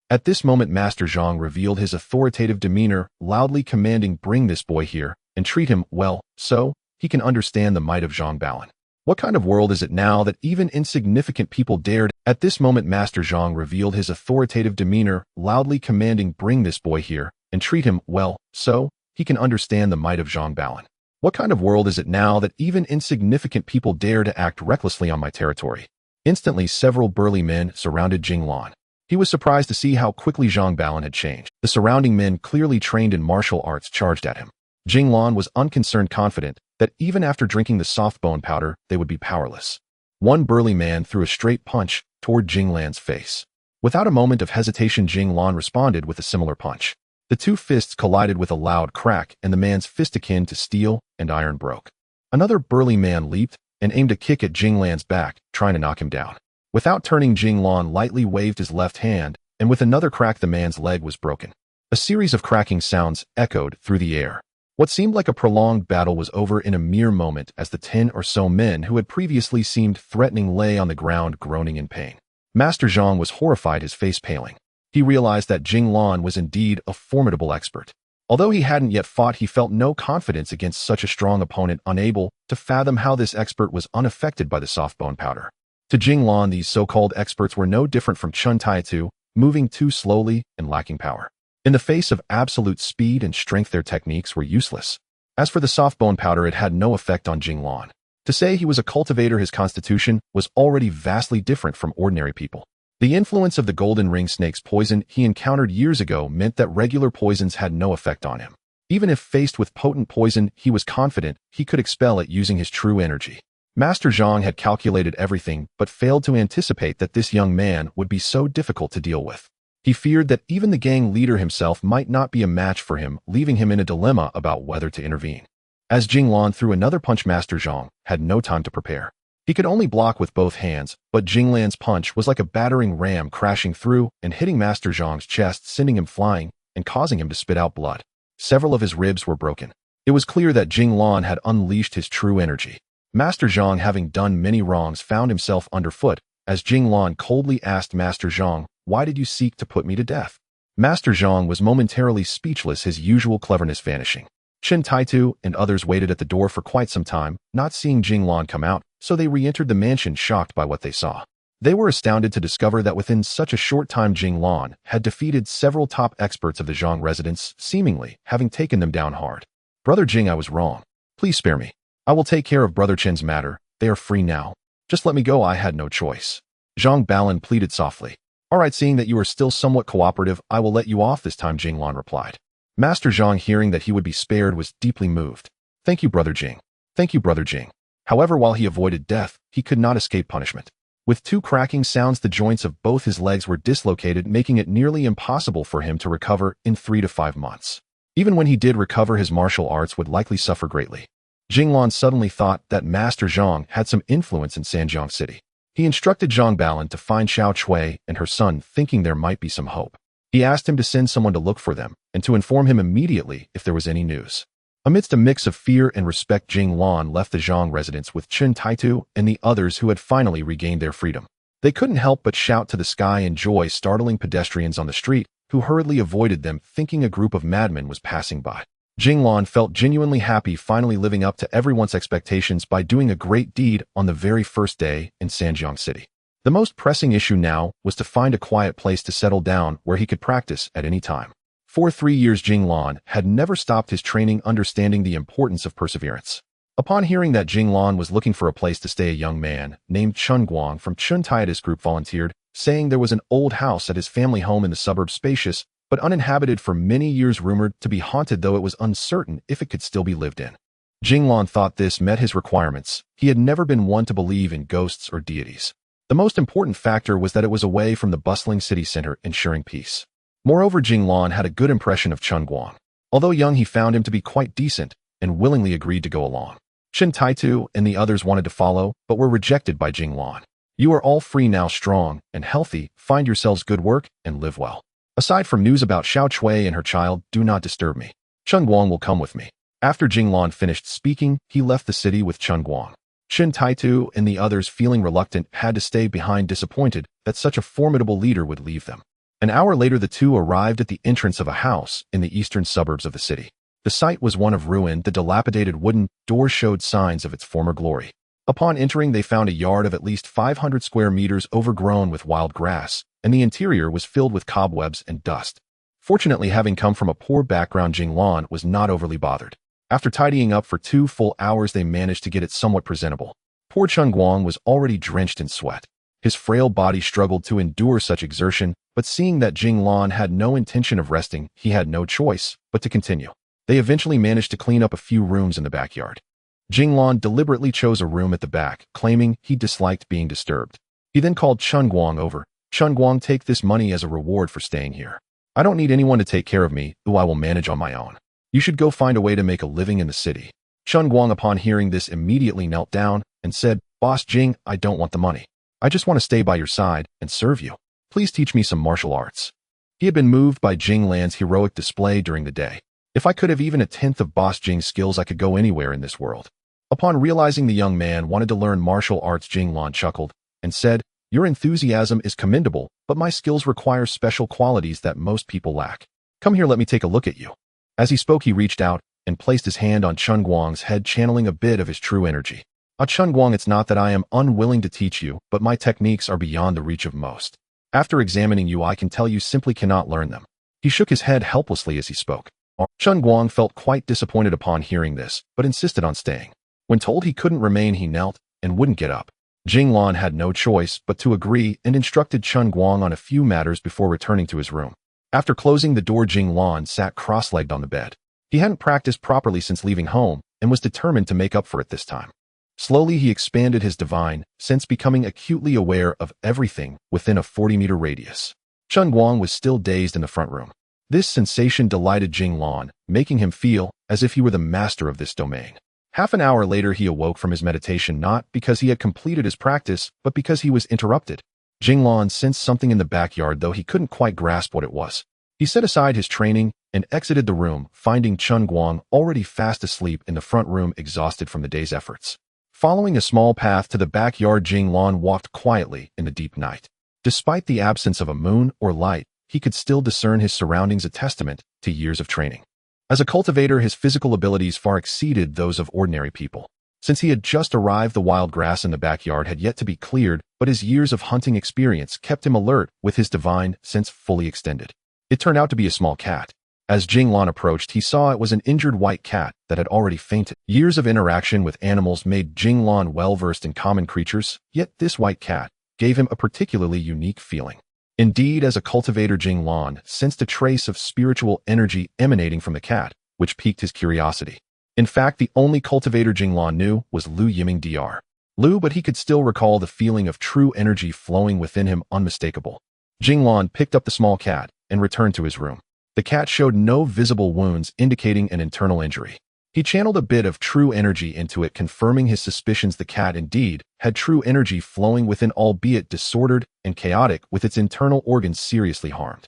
At this moment, Master Zhang revealed his authoritative demeanor, loudly commanding, bring this boy here and treat him well, so he can understand the might of Zhang Balan. What kind of world is it now that even insignificant people dared? At this moment, Master Zhang revealed his authoritative demeanor, loudly commanding, bring this boy here and treat him well, so he can understand the might of Zhang Balan. What kind of world is it now that even insignificant people dare to act recklessly on my territory? Instantly, several burly men surrounded Jing Lan. He was surprised to see how quickly Zhang Balan had changed. The surrounding men, clearly trained in martial arts, charged at him. Jing Lan was unconcerned, confident that even after drinking the soft bone powder, they would be powerless. One burly man threw a straight punch toward Jing Lan's face. Without a moment of hesitation, Jing Lan responded with a similar punch. The 2 fists collided with a loud crack, and the man's fist, akin to steel and iron, broke. Another burly man leaped and aimed a kick at Jing Lan's back, trying to knock him down. Without turning, Jing Lan lightly waved his left hand, and with another crack, the man's leg was broken. A series of cracking sounds echoed through the air. What seemed like a prolonged battle was over in a mere moment, as the 10 or so men who had previously seemed threatening lay on the ground, groaning in pain. Master Zhang was horrified, his face paling. He realized that Jing Lan was indeed a formidable expert. Although he hadn't yet fought, he felt no confidence against such a strong opponent, unable to fathom how this expert was unaffected by the soft bone powder. To Jing Lan, these so-called experts were no different from Chun Taitu, moving too slowly and lacking power. In the face of absolute speed and strength, their techniques were useless. As for the soft bone powder, it had no effect on Jing Lan. To say he was a cultivator, his constitution was already vastly different from ordinary people. The influence of the golden ring snake's poison he encountered years ago meant that regular poisons had no effect on him. Even if faced with potent poison, he was confident he could expel it using his true energy. Master Zhang had calculated everything but failed to anticipate that this young man would be so difficult to deal with. He feared that even the gang leader himself might not be a match for him, leaving him in a dilemma about whether to intervene. As Jing Lan threw another punch, Master Zhang had no time to prepare. He could only block with both hands, but Jing Lan's punch was like a battering ram, crashing through and hitting Master Zhang's chest, sending him flying and causing him to spit out blood. Several of his ribs were broken. It was clear that Jing Lan had unleashed his true energy. Master Zhang, having done many wrongs, found himself underfoot, as Jing Lan coldly asked Master Zhang, "Why did you seek to put me to death?" Master Zhang was momentarily speechless, his usual cleverness vanishing. Chen Taitu and others waited at the door for quite some time, not seeing Jing Lan come out, so they re-entered the mansion shocked by what they saw. They were astounded to discover that within such a short time Jing Lan had defeated several top experts of the Zhang residence, seemingly having taken them down hard. "Brother Jing, I was wrong. Please spare me. I will take care of Brother Chen's matter. They are free now. Just let me go, I had no choice." Zhang Balan pleaded softly. "All right, seeing that you are still somewhat cooperative, I will let you off this time," Jing Lan replied. Master Zhang, hearing that he would be spared, was deeply moved. "Thank you, Brother Jing. Thank you, Brother Jing." However, while he avoided death, he could not escape punishment. With two cracking sounds, the joints of both his legs were dislocated, making it nearly impossible for him to recover in 3 to 5 months. Even when he did recover, his martial arts would likely suffer greatly. Jing Lan suddenly thought that Master Zhang had some influence in Sanjiang City. He instructed Zhang Balan to find Xiao Cui and her son, thinking there might be some hope. He asked him to send someone to look for them and to inform him immediately if there was any news. Amidst a mix of fear and respect, Jing Lan left the Zhang residence with Chen Taitu and the others who had finally regained their freedom. They couldn't help but shout to the sky in joy, startling pedestrians on the street who hurriedly avoided them, thinking a group of madmen was passing by. Jing Lan felt genuinely happy, finally living up to everyone's expectations by doing a great deed on the very first day in Sanjiang City. The most pressing issue now was to find a quiet place to settle down where he could practice at any time. For 3 years, Jing Lan had never stopped his training, understanding the importance of perseverance. Upon hearing that Jing Lan was looking for a place to stay, a young man named Chun Guang from Chun Taida's group volunteered, saying there was an old house at his family home in the suburbs, spacious but uninhabited for many years, rumored to be haunted, though it was uncertain if it could still be lived in. Jing Lan thought this met his requirements. He had never been one to believe in ghosts or deities. The most important factor was that it was away from the bustling city center, ensuring peace. Moreover, Jing Lan had a good impression of Chun Guang. Although young, he found him to be quite decent and willingly agreed to go along. Chen Taitu and the others wanted to follow, but were rejected by Jing Lan. "You are all free now, strong and healthy. Find yourselves good work and live well. Aside from news about Xiao Cui and her child, do not disturb me. Chun Guang will come with me." After Jing Lan finished speaking, he left the city with Chun Guang. Chen Taitu and the others, feeling reluctant, had to stay behind, disappointed that such a formidable leader would leave them. An hour later, the two arrived at the entrance of a house in the eastern suburbs of the city. The site was one of ruin. The dilapidated wooden door showed signs of its former glory. Upon entering, they found a yard of at least 500 square meters overgrown with wild grass, and the interior was filled with cobwebs and dust. Fortunately, having come from a poor background, Jing Lan was not overly bothered. After tidying up for 2 full hours, they managed to get it somewhat presentable. Poor Chun Guang was already drenched in sweat. His frail body struggled to endure such exertion, but seeing that Jing Lan had no intention of resting, he had no choice but to continue. They eventually managed to clean up a few rooms in the backyard. Jing Lan deliberately chose a room at the back, claiming he disliked being disturbed. He then called Chun Guang over. "Chun Guang, take this money as a reward for staying here. I don't need anyone to take care of me, who I will manage on my own. You should go find a way to make a living in the city." Chun Guang, upon hearing this, immediately knelt down and said, "Boss Jing, I don't want the money. I just want to stay by your side and serve you. Please teach me some martial arts." He had been moved by Jing Lan's heroic display during the day. "If I could have even a tenth of Boss Jing's skills, I could go anywhere in this world." Upon realizing the young man wanted to learn martial arts, Jing Lan chuckled and said, "Your enthusiasm is commendable, but my skills require special qualities that most people lack. Come here, let me take a look at you." As he spoke, he reached out and placed his hand on Chun Guang's head, channeling a bit of his true energy. Chun Guang, it's not that I am unwilling to teach you, but my techniques are beyond the reach of most. After examining you, I can tell you simply cannot learn them." He shook his head helplessly as he spoke. Chun Guang felt quite disappointed upon hearing this, but insisted on staying. When told he couldn't remain, he knelt and wouldn't get up. Jing Lan had no choice but to agree and instructed Chun Guang on a few matters before returning to his room. After closing the door, Jing Lan sat cross-legged on the bed. He hadn't practiced properly since leaving home and was determined to make up for it this time. Slowly, he expanded his divine sense, becoming acutely aware of everything within a 40-meter radius. Chun Guang was still dazed in the front room. This sensation delighted Jing Lan, making him feel as if he were the master of this domain. Half an hour later, he awoke from his meditation, not because he had completed his practice, but because he was interrupted. Jing Lan sensed something in the backyard, though he couldn't quite grasp what it was. He set aside his training and exited the room, finding Chun Guang already fast asleep in the front room, exhausted from the day's efforts. Following a small path to the backyard, Jing Lan walked quietly in the deep night. Despite the absence of a moon or light, he could still discern his surroundings, a testament to years of training. As a cultivator, his physical abilities far exceeded those of ordinary people. Since he had just arrived, the wild grass in the backyard had yet to be cleared, but his years of hunting experience kept him alert, with his divine sense fully extended. It turned out to be a small cat. As Jing Lan approached, he saw it was an injured white cat that had already fainted. Years of interaction with animals made Jing Lan well-versed in common creatures, yet this white cat gave him a particularly unique feeling. Indeed, as a cultivator, Jing Lan sensed a trace of spiritual energy emanating from the cat, which piqued his curiosity. In fact, the only cultivator Jing Lan knew was Lu Yiming Dr. Lu, but he could still recall the feeling of true energy flowing within him, unmistakable. Jing Lan picked up the small cat and returned to his room. The cat showed no visible wounds, indicating an internal injury. He channeled a bit of true energy into it, confirming his suspicions. The cat indeed had true energy flowing within, albeit disordered and chaotic, with its internal organs seriously harmed.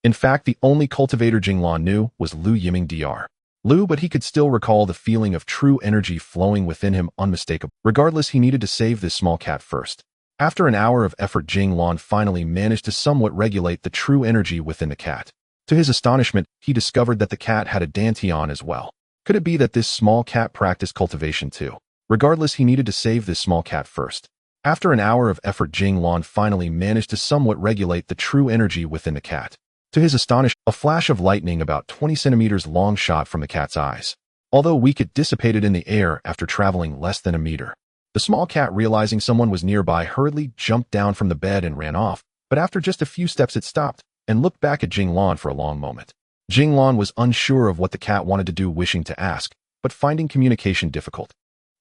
In fact, the only cultivator Jing Lan knew was Lu Yiming Dr. Lu, but he could still recall the feeling of true energy flowing within him, unmistakable. Regardless, he needed to save this small cat first. After an hour of effort, Jing Lan finally managed to somewhat regulate the true energy within the cat. To his astonishment, he discovered that the cat had a dantian as well. Could it be that this small cat practiced cultivation too? Regardless, he needed to save this small cat first. After an hour of effort, Jing Lan finally managed to somewhat regulate the true energy within the cat. To his astonishment, a flash of lightning about 20 centimeters long shot from the cat's eyes. Although weak, it dissipated in the air after traveling less than a meter. The small cat, realizing someone was nearby, hurriedly jumped down from the bed and ran off, but after just a few steps it stopped and looked back at Jing Lan for a long moment. Jing Lan was unsure of what the cat wanted to do, wishing to ask, but finding communication difficult.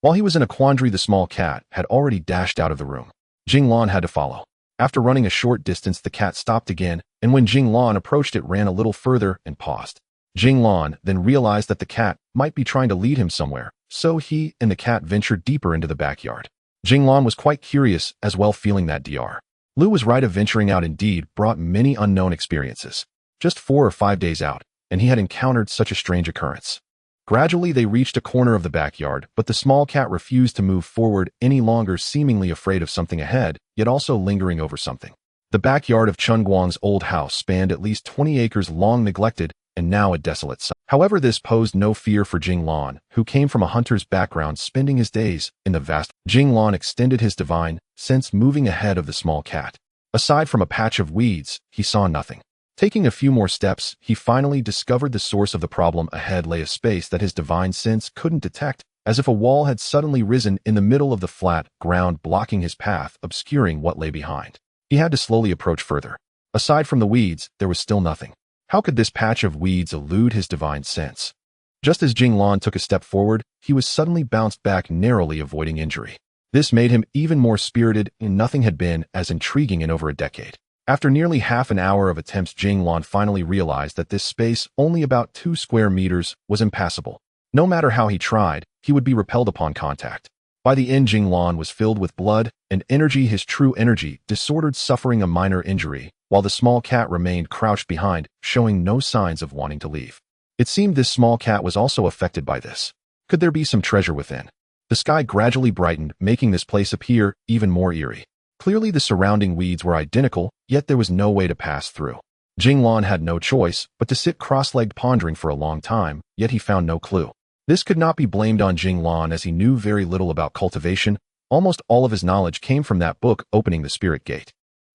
While he was in a quandary, the small cat had already dashed out of the room. Jing Lan had to follow. After running a short distance, the cat stopped again, and when Jing Lan approached, it ran a little further and paused. Jing Lan then realized that the cat might be trying to lead him somewhere, so he and the cat ventured deeper into the backyard. Jing Lan was quite curious as well, feeling that Dr. Lu was right. Of venturing out indeed brought many unknown experiences. Just 4 or 5 days out, and he had encountered such a strange occurrence. Gradually, they reached a corner of the backyard, but the small cat refused to move forward any longer, seemingly afraid of something ahead, yet also lingering over something. The backyard of Chun Guang's old house spanned at least 20 acres, long neglected and now a desolate site. However, this posed no fear for Jing Lan, who came from a hunter's background, spending his days in the vast. Jing Lan extended his divine sense, moving ahead of the small cat. Aside from a patch of weeds, he saw nothing. Taking a few more steps, he finally discovered the source of the problem. Ahead lay a space that his divine sense couldn't detect, as if a wall had suddenly risen in the middle of the flat ground, blocking his path, obscuring what lay behind. He had to slowly approach further. Aside from the weeds, there was still nothing. How could this patch of weeds elude his divine sense? Just as Jing Lan took a step forward, he was suddenly bounced back, narrowly avoiding injury. This made him even more spirited, and nothing had been as intriguing in over a decade. After nearly half an hour of attempts, Jing Lan finally realized that this space, only about 2 square meters, was impassable. No matter how he tried, he would be repelled upon contact. By the end, Jing Lan was filled with blood and energy, his true energy disordered, suffering a minor injury, while the small cat remained crouched behind, showing no signs of wanting to leave. It seemed this small cat was also affected by this. Could there be some treasure within? The sky gradually brightened, making this place appear even more eerie. Clearly, the surrounding weeds were identical, yet there was no way to pass through. Jing Lan had no choice but to sit cross-legged, pondering for a long time, yet he found no clue. This could not be blamed on Jing Lan, as he knew very little about cultivation. Almost all of his knowledge came from that book, Opening the Spirit Gate.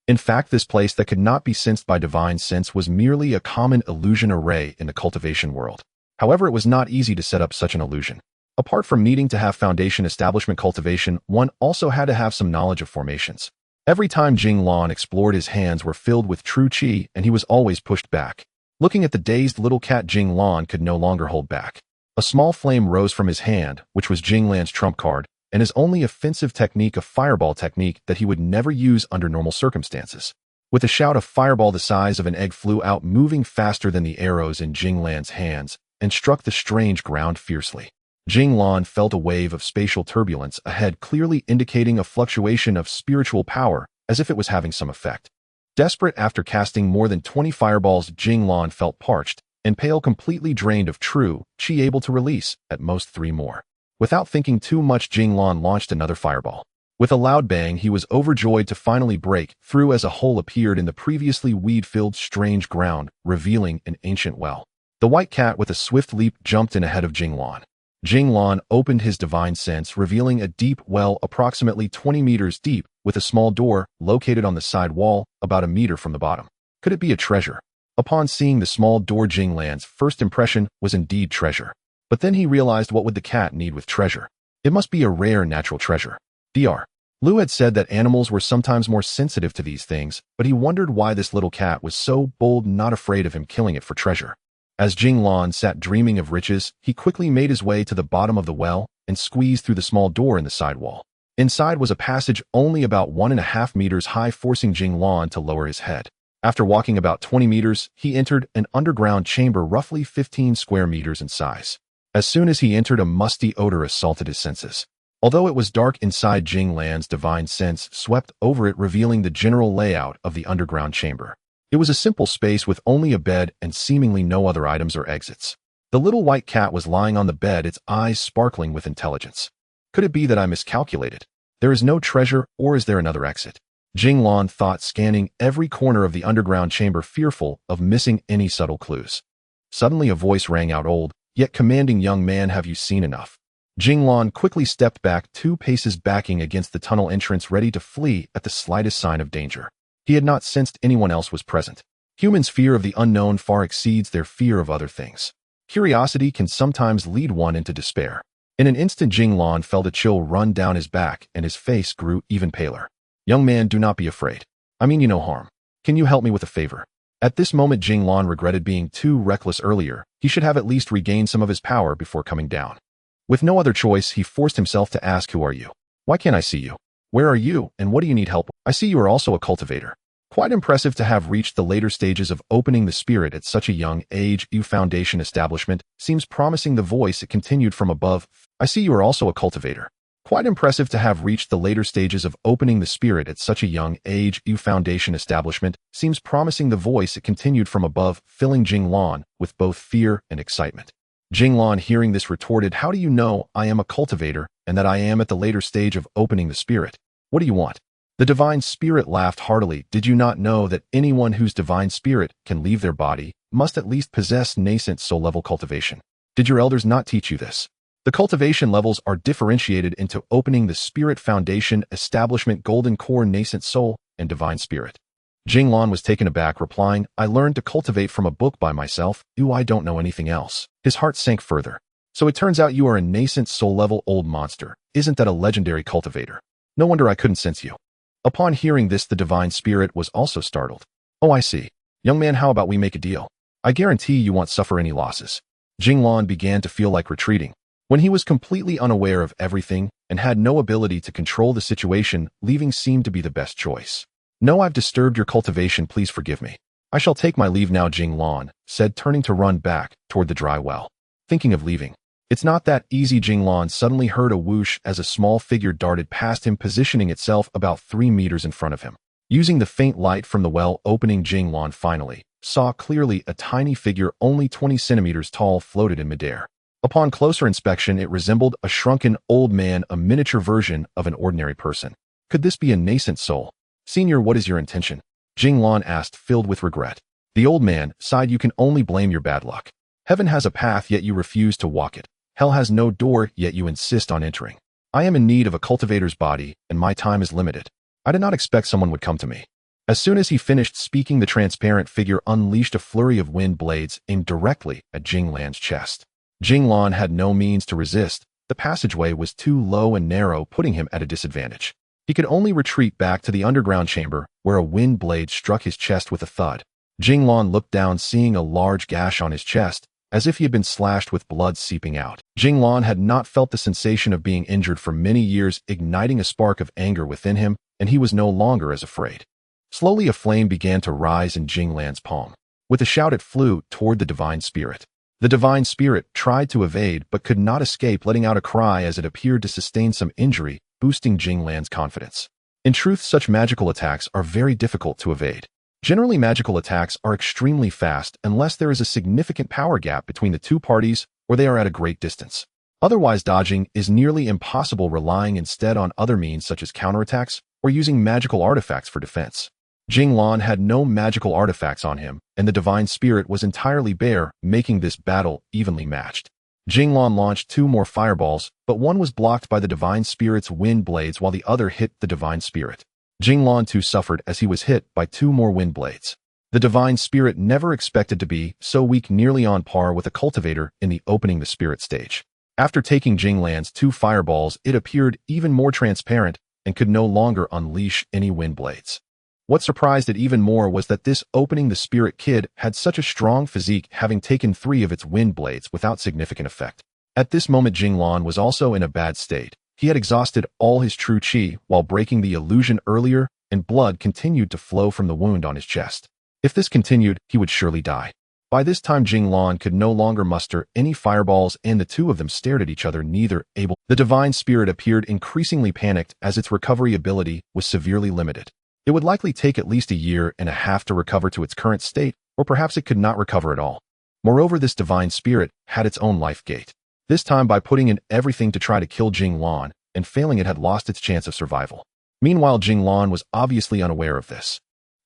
In fact, this place that could not be sensed by divine sense was merely a common illusion array in the cultivation world. However, it was not easy to set up such an illusion. Apart from needing to have foundation establishment cultivation, one also had to have some knowledge of formations. Every time Jing Lan explored, his hands were filled with true qi, and he was always pushed back. Looking at the dazed little cat, Jing Lan could no longer hold back. A small flame rose from his hand, which was Jing Lan's trump card, and his only offensive technique, a fireball technique that he would never use under normal circumstances. With a shout, a fireball the size of an egg flew out, moving faster than the arrows in Jing Lan's hands, and struck the strange ground fiercely. Jing Lan felt a wave of spatial turbulence ahead, clearly indicating a fluctuation of spiritual power, as if it was having some effect. Desperate after casting more than 20 fireballs, Jing Lan felt parched and pale, completely drained of true chi, able to release, at most, 3 more. Without thinking too much, Jing Lan launched another fireball. With a loud bang, he was overjoyed to finally break through as a hole appeared in the previously weed-filled strange ground, revealing an ancient well. The white cat with a swift leap jumped in ahead of Jing Lan. Jing Lan opened his divine sense, revealing a deep well approximately 20 meters deep with a small door located on the side wall about a meter from the bottom. Could it be a treasure? Upon seeing the small door, Jing Lan's first impression was indeed treasure. But then he realized, what would the cat need with treasure? It must be a rare natural treasure. Dr. Lu had said that animals were sometimes more sensitive to these things, but he wondered why this little cat was so bold, not afraid of him killing it for treasure. As Jing Lan sat dreaming of riches, he quickly made his way to the bottom of the well and squeezed through the small door in the side wall. Inside was a passage only about 1.5 meters high, forcing Jing Lan to lower his head. After walking about 20 meters, he entered an underground chamber roughly 15 square meters in size. As soon as he entered, a musty odor assaulted his senses. Although it was dark inside, Jing Lan's divine sense swept over it, revealing the general layout of the underground chamber. It was a simple space with only a bed and seemingly no other items or exits. The little white cat was lying on the bed, its eyes sparkling with intelligence. Could it be that I miscalculated? There is no treasure, or is there another exit? Jing Lan thought, scanning every corner of the underground chamber, fearful of missing any subtle clues. Suddenly a voice rang out, old, yet commanding, young man, have you seen enough? Jing Lan quickly stepped back 2 paces, backing against the tunnel entrance, ready to flee at the slightest sign of danger. He had not sensed anyone else was present. Humans' fear of the unknown far exceeds their fear of other things. Curiosity can sometimes lead one into despair. In an instant, Jing Lan felt a chill run down his back and his face grew even paler. Young man, do not be afraid. I mean you no harm. Can you help me with a favor? At this moment, Jing Lan regretted being too reckless earlier. He should have at least regained some of his power before coming down. With no other choice, he forced himself to ask, who are you? Why can't I see you? Where are you, and what do you need help with? I see you are also a cultivator. Quite impressive to have reached the later stages of opening the spirit at such a young age. You foundation establishment seems promising. The voice, it continued from above. I see you are also a cultivator. Quite impressive to have reached the later stages of opening the spirit at such a young age. You foundation establishment seems promising. The voice, it continued from above, filling Jing Lan with both fear and excitement. Jing Lan, hearing this, retorted, how do you know I am a cultivator and that I am at the later stage of opening the spirit? What do you want? The divine spirit laughed heartily. Did you not know that anyone whose divine spirit can leave their body must at least possess nascent soul level cultivation? Did your elders not teach you this? The cultivation levels are differentiated into opening the spirit, foundation, establishment, golden core, nascent soul, and divine spirit. Jing Lan was taken aback, replying, I learned to cultivate from a book by myself. I don't know anything else. His heart sank further. So it turns out you are a nascent soul level old monster. Isn't that a legendary cultivator? No wonder I couldn't sense you. Upon hearing this, the divine spirit was also startled. Oh, I see. Young man, how about we make a deal? I guarantee you won't suffer any losses. Jing Lan began to feel like retreating. When he was completely unaware of everything and had no ability to control the situation, leaving seemed to be the best choice. No, I've disturbed your cultivation. Please forgive me. I shall take my leave now, Jing Lan said, turning to run back toward the dry well. Thinking of leaving. It's not that easy. Jing Lan suddenly heard a whoosh as a small figure darted past him, positioning itself about 3 meters in front of him. Using the faint light from the well opening, Jing Lan finally saw clearly a tiny figure only 20 centimeters tall floated in midair. Upon closer inspection, it resembled a shrunken old man, a miniature version of an ordinary person. Could this be a nascent soul? Senior, what is your intention? Jing Lan asked, filled with regret. The old man sighed, you can only blame your bad luck. Heaven has a path, yet you refuse to walk it. Hell has no door, yet you insist on entering. I am in need of a cultivator's body, and my time is limited. I did not expect someone would come to me. As soon as he finished speaking, the transparent figure unleashed a flurry of wind blades aimed directly at Jing Lan's chest. Jing Lan had no means to resist. The passageway was too low and narrow, putting him at a disadvantage. He could only retreat back to the underground chamber, where a wind blade struck his chest with a thud. Jing Lan looked down, seeing a large gash on his chest, as if he had been slashed with blood seeping out. Jing Lan had not felt the sensation of being injured for many years, igniting a spark of anger within him, and he was no longer as afraid. Slowly a flame began to rise in Jing Lan's palm. With a shout, it flew toward the divine spirit. The divine spirit tried to evade but could not escape, letting out a cry as it appeared to sustain some injury, boosting Jing Lan's confidence. In truth, such magical attacks are very difficult to evade. Generally, magical attacks are extremely fast unless there is a significant power gap between the two parties or they are at a great distance. Otherwise, dodging is nearly impossible, relying instead on other means such as counterattacks or using magical artifacts for defense. Jing Lan had no magical artifacts on him, and the divine spirit was entirely bare, making this battle evenly matched. Jing Lan launched 2 more fireballs, but one was blocked by the divine spirit's wind blades while the other hit the divine spirit. Jing Lan too suffered as he was hit by 2 more wind blades. The divine spirit never expected to be so weak, nearly on par with a cultivator in the opening the spirit stage. After taking Jing Lan's 2 fireballs, it appeared even more transparent and could no longer unleash any wind blades. What surprised it even more was that this opening the spirit kid had such a strong physique, having taken 3 of its wind blades without significant effect. At this moment, Jing Lan was also in a bad state. He had exhausted all his true qi while breaking the illusion earlier, and blood continued to flow from the wound on his chest. If this continued, he would surely die. By this time, Jing Lan could no longer muster any fireballs, and the 2 of them stared at each other, neither able. The divine spirit appeared increasingly panicked as its recovery ability was severely limited. It would likely take at least 1.5 years to recover to its current state, or perhaps it could not recover at all. Moreover, this divine spirit had its own life gate. This time, by putting in everything to try to kill Jing Lan, and failing, it had lost its chance of survival. Meanwhile, Jing Lan was obviously unaware of this.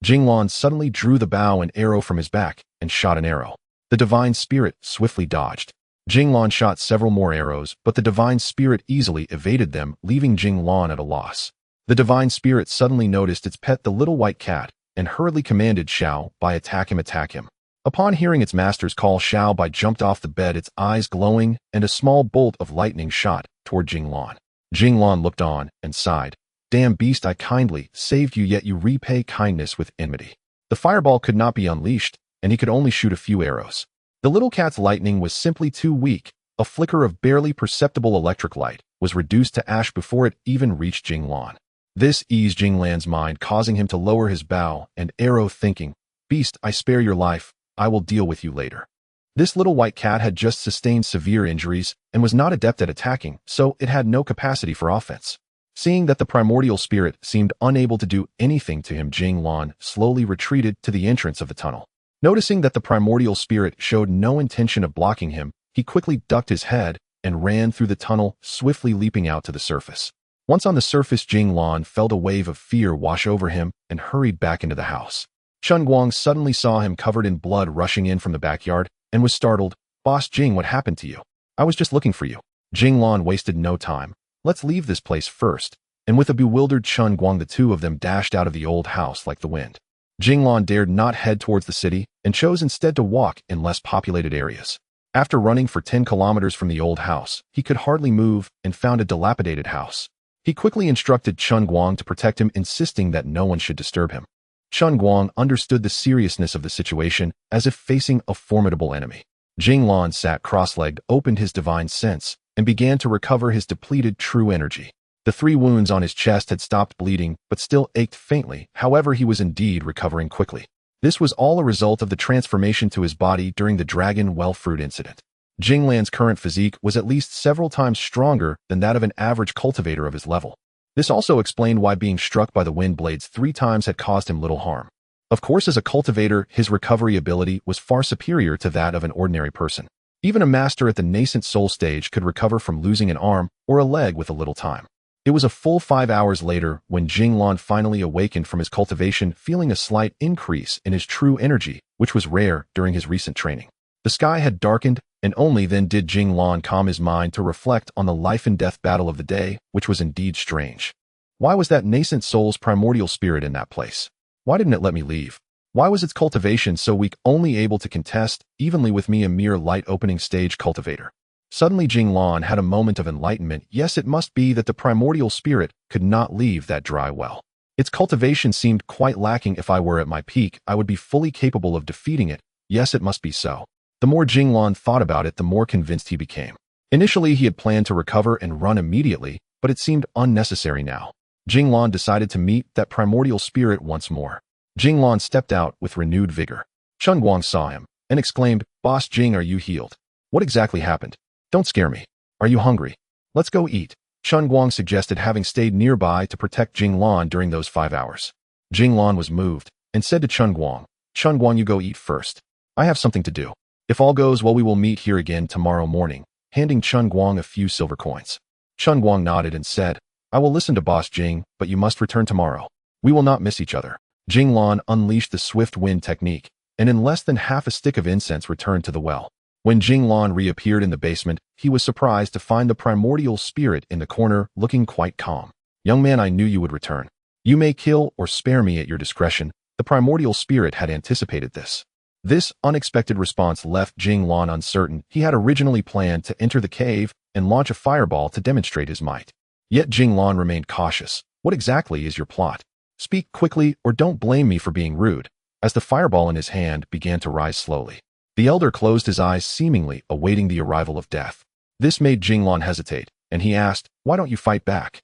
Jing Lan suddenly drew the bow and arrow from his back and shot an arrow. The divine spirit swiftly dodged. Jing Lan shot several more arrows, but the divine spirit easily evaded them, leaving Jing Lan at a loss. The divine spirit suddenly noticed its pet, the little white cat, and hurriedly commanded Xiao Bai, attack him, attack him. Upon hearing its master's call, Xiao Bai jumped off the bed, its eyes glowing, and a small bolt of lightning shot toward Jing Lan. Jing Lan looked on and sighed. Damn beast, I kindly saved you, yet you repay kindness with enmity. The fireball could not be unleashed, and he could only shoot a few arrows. The little cat's lightning was simply too weak. A flicker of barely perceptible electric light was reduced to ash before it even reached Jing Lan. This eased Jing Lan's mind, causing him to lower his bow and arrow, thinking, Beast, I spare your life, I will deal with you later. This little white cat had just sustained severe injuries and was not adept at attacking, so it had no capacity for offense. Seeing that the primordial spirit seemed unable to do anything to him, Jing Lan slowly retreated to the entrance of the tunnel. Noticing that the primordial spirit showed no intention of blocking him, he quickly ducked his head and ran through the tunnel, swiftly leaping out to the surface. Once on the surface, Jing Lan felt a wave of fear wash over him and hurried back into the house. Chun Guang suddenly saw him covered in blood rushing in from the backyard and was startled. Boss Jing, what happened to you? I was just looking for you. Jing Lan wasted no time. Let's leave this place first. And with a bewildered Chun Guang, the 2 of them dashed out of the old house like the wind. Jing Lan dared not head towards the city and chose instead to walk in less populated areas. After running for 10 kilometers from the old house, he could hardly move and found a dilapidated house. He quickly instructed Chun Guang to protect him, insisting that no one should disturb him. Chun Guang understood the seriousness of the situation, as if facing a formidable enemy. Jing Lan sat cross-legged, opened his divine sense, and began to recover his depleted true energy. The 3 wounds on his chest had stopped bleeding, but still ached faintly. However, he was indeed recovering quickly. This was all a result of the transformation to his body during the dragon well fruit incident. Jing Lan's current physique was at least several times stronger than that of an average cultivator of his level. This also explained why being struck by the wind blades 3 times had caused him little harm. Of course, as a cultivator, his recovery ability was far superior to that of an ordinary person. Even a master at the nascent soul stage could recover from losing an arm or a leg with a little time. It was a full 5 hours later when Jing Lan finally awakened from his cultivation, feeling a slight increase in his true energy, which was rare during his recent training. The sky had darkened, and only then did Jing Lan calm his mind to reflect on the life and death battle of the day, which was indeed strange. Why was that nascent soul's primordial spirit in that place? Why didn't it let me leave? Why was its cultivation so weak, only able to contest evenly with me, a mere light opening stage cultivator? Suddenly Jing Lan had a moment of enlightenment. Yes, it must be that the primordial spirit could not leave that dry well. Its cultivation seemed quite lacking. If I were at my peak, I would be fully capable of defeating it. Yes, it must be so. The more Jing Lan thought about it, the more convinced he became. Initially, he had planned to recover and run immediately, but it seemed unnecessary now. Jing Lan decided to meet that primordial spirit once more. Jing Lan stepped out with renewed vigor. Chun Guang saw him and exclaimed, Boss Jing, are you healed? What exactly happened? Don't scare me. Are you hungry? Let's go eat. Chun Guang suggested, having stayed nearby to protect Jing Lan during those 5 hours. Jing Lan was moved. and said to Chun Guang, "Chun Guang, you go eat first. I have something to do. If all goes well, we will meet here again tomorrow morning," handing Chun Guang a few silver coins. Chun Guang nodded and said, "I will listen to Boss Jing, but you must return tomorrow. We will not miss each other." Jing Lan unleashed the swift wind technique, and in less than half a stick of incense returned to the well. When Jing Lan reappeared in the basement, he was surprised to find the primordial spirit in the corner, looking quite calm. "Young man, I knew you would return. You may kill or spare me at your discretion." The primordial spirit had anticipated this. This unexpected response left Jing Lan uncertain. He had originally planned to enter the cave and launch a fireball to demonstrate his might. Yet Jing Lan remained cautious. "What exactly is your plot? Speak quickly or don't blame me for being rude." As the fireball in his hand began to rise slowly, the elder closed his eyes, seemingly awaiting the arrival of death. This made Jing Lan hesitate, and he asked, "Why don't you fight back?"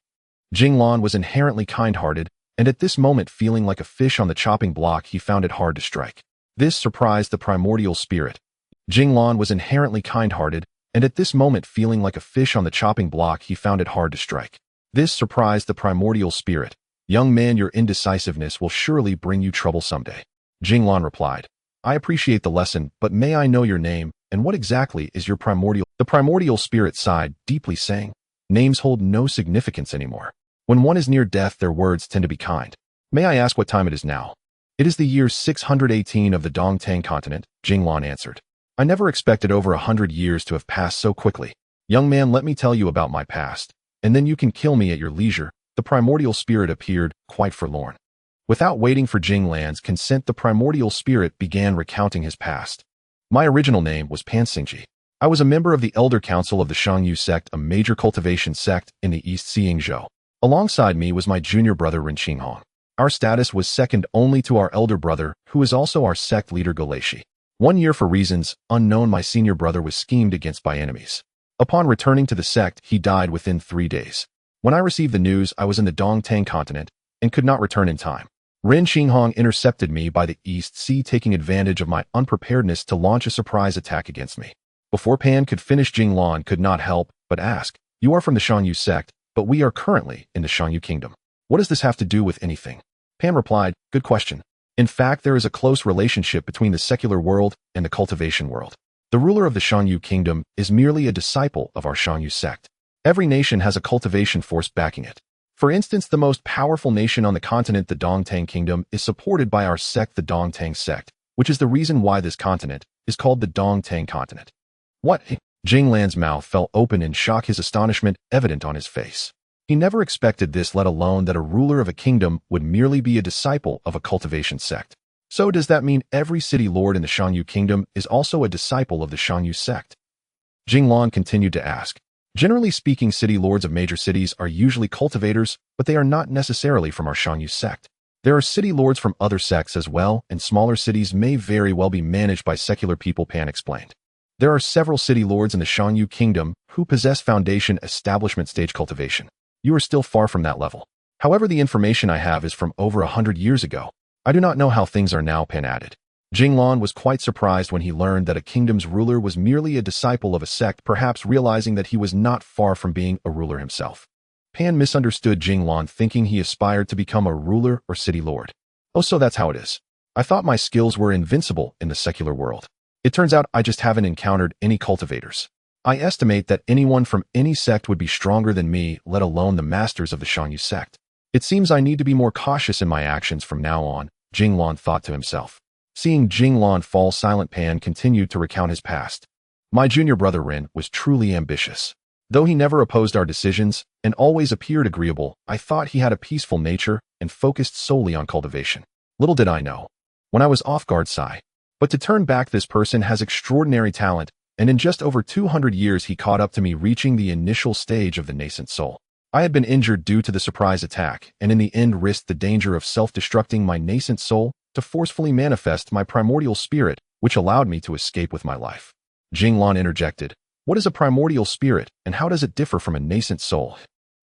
Jing Lan was inherently kind-hearted, and at this moment, feeling like a fish on the chopping block, he found it hard to strike. This surprised the primordial spirit. Jing Lan was inherently kind-hearted, and at this moment, feeling like a fish on the chopping block, he found it hard to strike. This surprised the primordial spirit. "Young man, your indecisiveness will surely bring you trouble someday." Jing Lan replied, "I appreciate the lesson, but may I know your name, and what exactly is your primordial?" The primordial spirit sighed deeply, saying, "Names hold no significance anymore. When one is near death, their words tend to be kind. May I ask what time it is now?" "It is the year 618 of the Dongtang continent," Jing Lan answered. "I never expected over 100 years to have passed so quickly. Young man, let me tell you about my past, and then you can kill me at your leisure." The primordial spirit appeared, quite forlorn. Without waiting for Jing Lan's consent, the primordial spirit began recounting his past. "My original name was Pan Xingji. I was a member of the Elder Council of the Shangyu sect, a major cultivation sect in the East Xingzhou. Alongside me was my junior brother Ren Qinghong. Our status was second only to our elder brother, who is also our sect leader Golaishi. One year, for reasons unknown, my senior brother was schemed against by enemies. Upon returning to the sect, he died within 3 days. When I received the news, I was in the Dongtang continent and could not return in time. Ren Qinghong intercepted me by the East Sea, taking advantage of my unpreparedness to launch a surprise attack against me. Before Pan could finish, Jing Lan could not help but ask, "You are from the Shangyu sect, but we are currently in the Shangyu kingdom. What does this have to do with anything?" Pan replied, "Good question. In fact, there is a close relationship between the secular world and the cultivation world. The ruler of the Shangyu kingdom is merely a disciple of our Shangyu sect. Every nation has a cultivation force backing it. For instance, the most powerful nation on the continent, the Dongtang kingdom, is supported by our sect, the Dongtang sect, which is the reason why this continent is called the Dongtang continent." "What?" Jing Lan's mouth fell open in shock, his astonishment evident on his face. He never expected this, let alone that a ruler of a kingdom would merely be a disciple of a cultivation sect. "So does that mean every city lord in the Shangyu kingdom is also a disciple of the Shangyu sect?" Jing Lan continued to ask. "Generally speaking, city lords of major cities are usually cultivators, but they are not necessarily from our Shangyu sect. There are city lords from other sects as well, and smaller cities may very well be managed by secular people," Pan explained. "There are several city lords in the Shangyu kingdom who possess foundation establishment stage cultivation. You are still far from that level. However, the information I have is from over 100 years ago. I do not know how things are now," Pan added. Jing Lan was quite surprised when he learned that a kingdom's ruler was merely a disciple of a sect, perhaps realizing that he was not far from being a ruler himself. Pan misunderstood Jing Lan, thinking he aspired to become a ruler or city lord. "Oh, so that's how it is. I thought my skills were invincible in the secular world. It turns out I just haven't encountered any cultivators. I estimate that anyone from any sect would be stronger than me, let alone the masters of the Shangyu sect. It seems I need to be more cautious in my actions from now on," Jing Lan thought to himself. Seeing Jing Lan fall silent, Pan continued to recount his past. "My junior brother Ren was truly ambitious. Though he never opposed our decisions and always appeared agreeable, I thought he had a peaceful nature and focused solely on cultivation. Little did I know, when I was off guard, sigh. But to turn back, this person has extraordinary talent, and in just over 200 years he caught up to me, reaching the initial stage of the nascent soul. I had been injured due to the surprise attack, and in the end risked the danger of self-destructing my nascent soul to forcefully manifest my primordial spirit, which allowed me to escape with my life." Jing Lan interjected, "What is a primordial spirit, and how does it differ from a nascent soul?"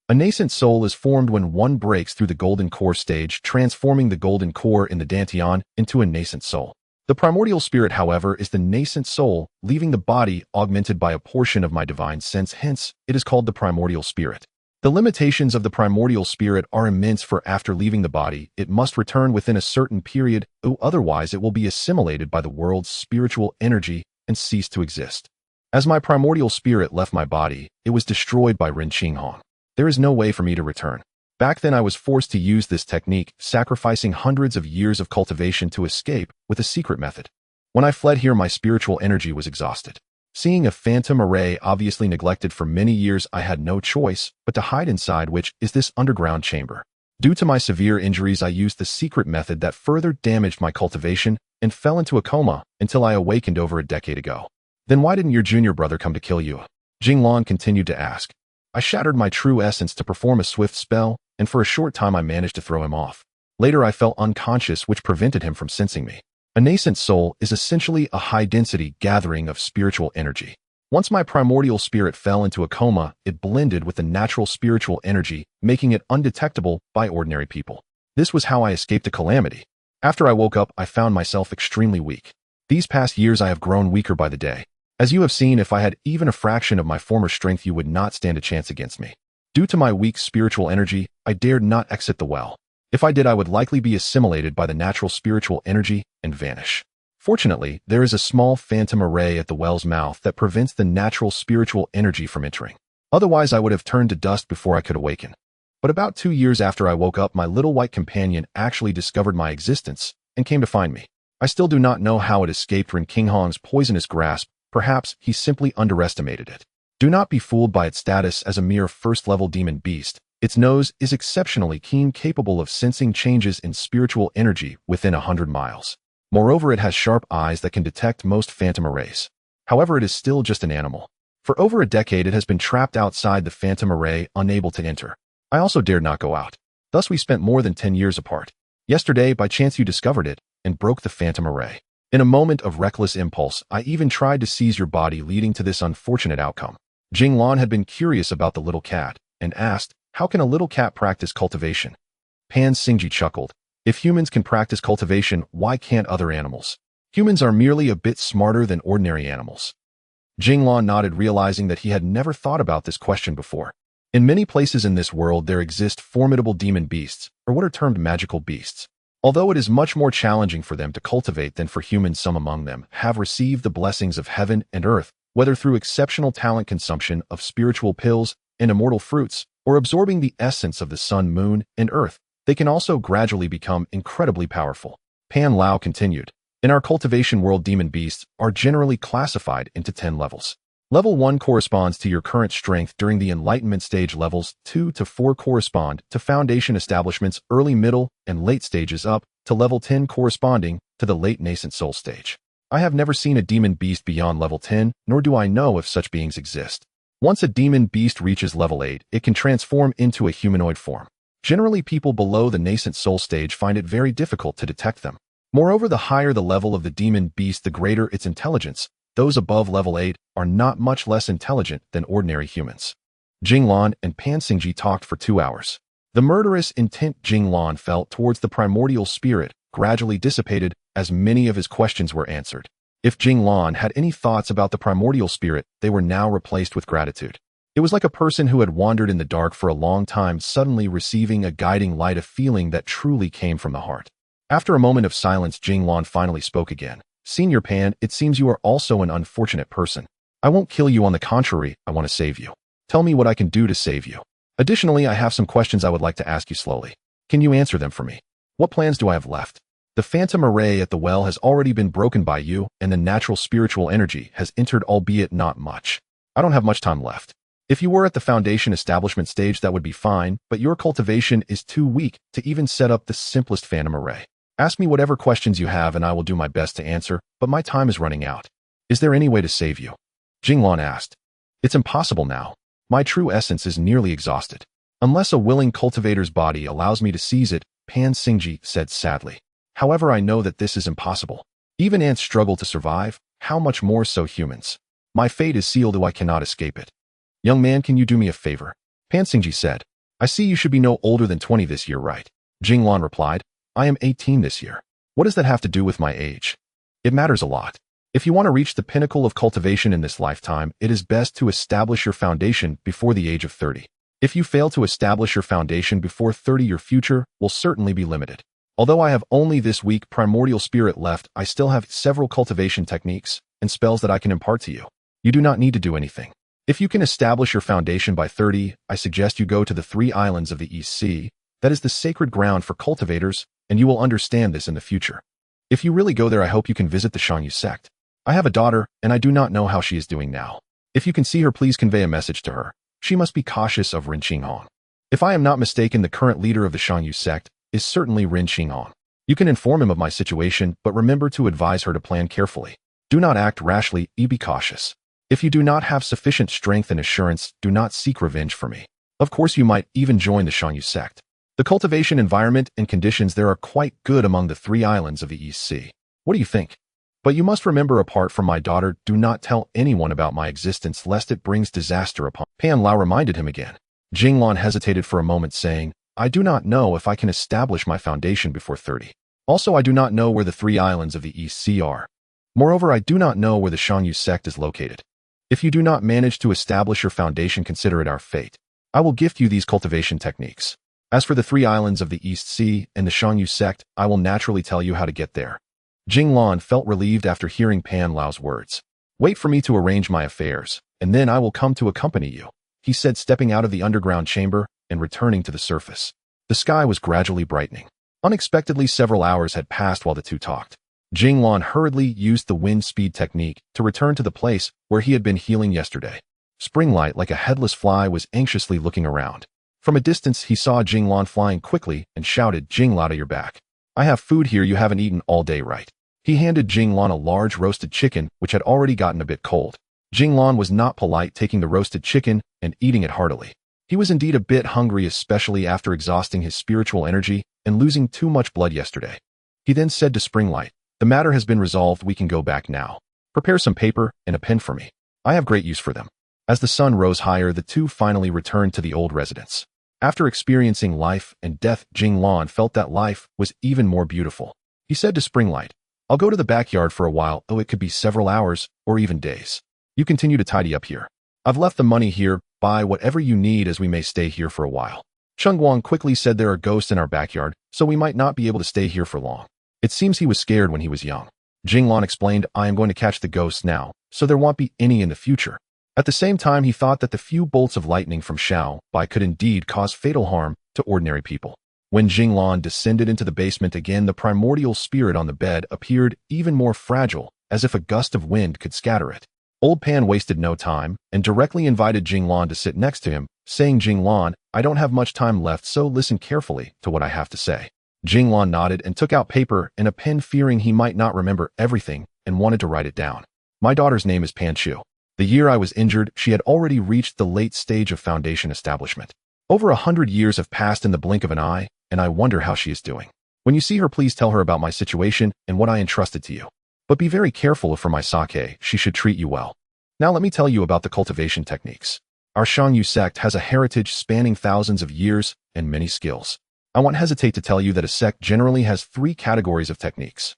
A nascent soul is formed when one breaks through the golden core stage, transforming the golden core in the dantian into a nascent soul. The primordial spirit, however, is the nascent soul, leaving the body augmented by a portion of my divine sense, hence, it is called the primordial spirit. The limitations of the primordial spirit are immense, for after leaving the body, it must return within a certain period, otherwise it will be assimilated by the world's spiritual energy and cease to exist. As my primordial spirit left my body, it was destroyed by Ren Qinghong. There is no way for me to return. Back then I was forced to use this technique, sacrificing hundreds of years of cultivation to escape with a secret method. When I fled here, my spiritual energy was exhausted. Seeing a phantom array obviously neglected for many years, I had no choice but to hide inside, which is this underground chamber. Due to my severe injuries, I used the secret method that further damaged my cultivation and fell into a coma until I awakened over a decade ago. Then why didn't your junior brother come to kill you? Jing Lan continued to ask. I shattered my true essence to perform a swift spell, and for a short time I managed to throw him off. Later I fell unconscious, which prevented him from sensing me. A nascent soul is essentially a high-density gathering of spiritual energy. Once my primordial spirit fell into a coma, it blended with the natural spiritual energy, making it undetectable by ordinary people. This was how I escaped a calamity. After I woke up, I found myself extremely weak. These past years I have grown weaker by the day. As you have seen, if I had even a fraction of my former strength, you would not stand a chance against me. Due to my weak spiritual energy, I dared not exit the well. If I did, I would likely be assimilated by the natural spiritual energy and vanish. Fortunately, there is a small phantom array at the well's mouth that prevents the natural spiritual energy from entering. Otherwise, I would have turned to dust before I could awaken. But about 2 years after I woke up, my little white companion actually discovered my existence and came to find me. I still do not know how it escaped Ren Qinghong's poisonous grasp. Perhaps he simply underestimated it. Do not be fooled by its status as a mere first-level demon beast. Its nose is exceptionally keen, capable of sensing changes in spiritual energy within 100 miles. Moreover, it has sharp eyes that can detect most phantom arrays. However, it is still just an animal. For over a decade, it has been trapped outside the phantom array, unable to enter. I also dared not go out. Thus, we spent more than 10 years apart. Yesterday, by chance, you discovered it and broke the phantom array. In a moment of reckless impulse, I even tried to seize your body, leading to this unfortunate outcome. Jing Lan had been curious about the little cat and asked, how can a little cat practice cultivation? Pan Xingji chuckled. If humans can practice cultivation, why can't other animals? Humans are merely a bit smarter than ordinary animals. Jing Lan nodded, realizing that he had never thought about this question before. In many places in this world, there exist formidable demon beasts, or what are termed magical beasts. Although it is much more challenging for them to cultivate than for humans, some among them have received the blessings of heaven and earth, whether through exceptional talent, consumption of spiritual pills and immortal fruits, or absorbing the essence of the sun, moon, and earth. They can also gradually become incredibly powerful. Pan Lao continued. In our cultivation world, demon beasts are generally classified into 10 levels. Level 1 corresponds to your current strength during the enlightenment stage. Levels 2 to 4 correspond to foundation establishments, early, middle, and late stages, up to level 10 corresponding to the late nascent soul stage. I have never seen a demon beast beyond level 10, nor do I know if such beings exist. Once a demon beast reaches level 8, it can transform into a humanoid form. Generally, people below the nascent soul stage find it very difficult to detect them. Moreover, the higher the level of the demon beast, the greater its intelligence. Those above level 8 are not much less intelligent than ordinary humans. Jing Lan and Pan Xingji talked for 2 hours. The murderous intent Jing Lan felt towards the primordial spirit gradually dissipated as many of his questions were answered. If Jing Lan had any thoughts about the primordial spirit, they were now replaced with gratitude. It was like a person who had wandered in the dark for a long time suddenly receiving a guiding light, a feeling that truly came from the heart. After a moment of silence, Jing Lan finally spoke again. Senior Pan, it seems you are also an unfortunate person. I won't kill you, on the contrary, I want to save you. Tell me what I can do to save you. Additionally, I have some questions I would like to ask you slowly. Can you answer them for me? What plans do I have left? The phantom array at the well has already been broken by you, and the natural spiritual energy has entered, albeit not much. I don't have much time left. If you were at the foundation establishment stage, that would be fine, but your cultivation is too weak to even set up the simplest phantom array. Ask me whatever questions you have and I will do my best to answer, but my time is running out. Is there any way to save you? Jing Lan asked. It's impossible now. My true essence is nearly exhausted. Unless a willing cultivator's body allows me to seize it, Pan Xingji said sadly. However, I know that this is impossible. Even ants struggle to survive, how much more so humans? My fate is sealed, I cannot escape it. Young man, can you do me a favor? Pan Xingji said. I see you should be no older than 20 this year, right? Jing Lan replied. I am 18 this year. What does that have to do with my age? It matters a lot. If you want to reach the pinnacle of cultivation in this lifetime, it is best to establish your foundation before the age of 30. If you fail to establish your foundation before 30, your future will certainly be limited. Although I have only this weak primordial spirit left, I still have several cultivation techniques and spells that I can impart to you. You do not need to do anything. If you can establish your foundation by 30, I suggest you go to the 3 islands of the East Sea. That is the sacred ground for cultivators, and you will understand this in the future. If you really go there, I hope you can visit the Shangyu sect. I have a daughter, and I do not know how she is doing now. If you can see her, please convey a message to her. She must be cautious of Rin Qinghong. If I am not mistaken, the current leader of the Shangyu sect is certainly Rin Qinghong. You can inform him of my situation, but remember to advise her to plan carefully. Do not act rashly, be cautious. If you do not have sufficient strength and assurance, do not seek revenge for me. Of course, you might even join the Shangyu sect. The cultivation environment and conditions there are quite good among the 3 islands of the East Sea. What do you think? But you must remember, apart from my daughter, do not tell anyone about my existence lest it brings disaster upon. Pan Lao reminded him again. Jing Lan hesitated for a moment, saying, I do not know if I can establish my foundation before 30. Also, I do not know where the 3 islands of the East Sea are. Moreover, I do not know where the Shangyu sect is located. If you do not manage to establish your foundation, consider it our fate. I will gift you these cultivation techniques. As for the 3 islands of the East Sea and the Shangyu sect, I will naturally tell you how to get there. Jing Lan felt relieved after hearing Pan Lao's words. Wait for me to arrange my affairs, and then I will come to accompany you, he said, stepping out of the underground chamber and returning to the surface. The sky was gradually brightening. Unexpectedly, several hours had passed while the two talked. Jing Lan hurriedly used the wind speed technique to return to the place where he had been healing yesterday. Springlight, like a headless fly, was anxiously looking around. From a distance, he saw Jing Lan flying quickly and shouted, Jing Lan, you're back. I have food here you haven't eaten all day, right? He handed Jing Lan a large roasted chicken, which had already gotten a bit cold. Jing Lan was not polite, taking the roasted chicken and eating it heartily. He was indeed a bit hungry, especially after exhausting his spiritual energy and losing too much blood yesterday. He then said to Springlight, the matter has been resolved, we can go back now. Prepare some paper and a pen for me. I have great use for them. As the sun rose higher, the two finally returned to the old residence. After experiencing life and death, Jing Lan felt that life was even more beautiful. He said to Springlight, I'll go to the backyard for a while, though it could be several hours or even days. You continue to tidy up here. I've left the money here, buy whatever you need as we may stay here for a while. Cheng Guang quickly said, there are ghosts in our backyard, so we might not be able to stay here for long. It seems he was scared when he was young. Jing Lan explained, I am going to catch the ghosts now, so there won't be any in the future. At the same time, he thought that the few bolts of lightning from Xiao Bai could indeed cause fatal harm to ordinary people. When Jing Lan descended into the basement again, the primordial spirit on the bed appeared even more fragile, as if a gust of wind could scatter it. Old Pan wasted no time and directly invited Jing Lan to sit next to him, saying, Jing Lan, I don't have much time left, so listen carefully to what I have to say. Jing Lan nodded and took out paper and a pen, fearing he might not remember everything and wanted to write it down. My daughter's name is Pan Chu. The year I was injured, she had already reached the late stage of foundation establishment. Over 100 years have passed in the blink of an eye, and I wonder how she is doing. When you see her, please tell her about my situation and what I entrusted to you. But be very careful, for my sake, she should treat you well. Now let me tell you about the cultivation techniques. Our Shangyu sect has a heritage spanning thousands of years and many skills. I won't hesitate to tell you that a sect generally has 3 categories of techniques.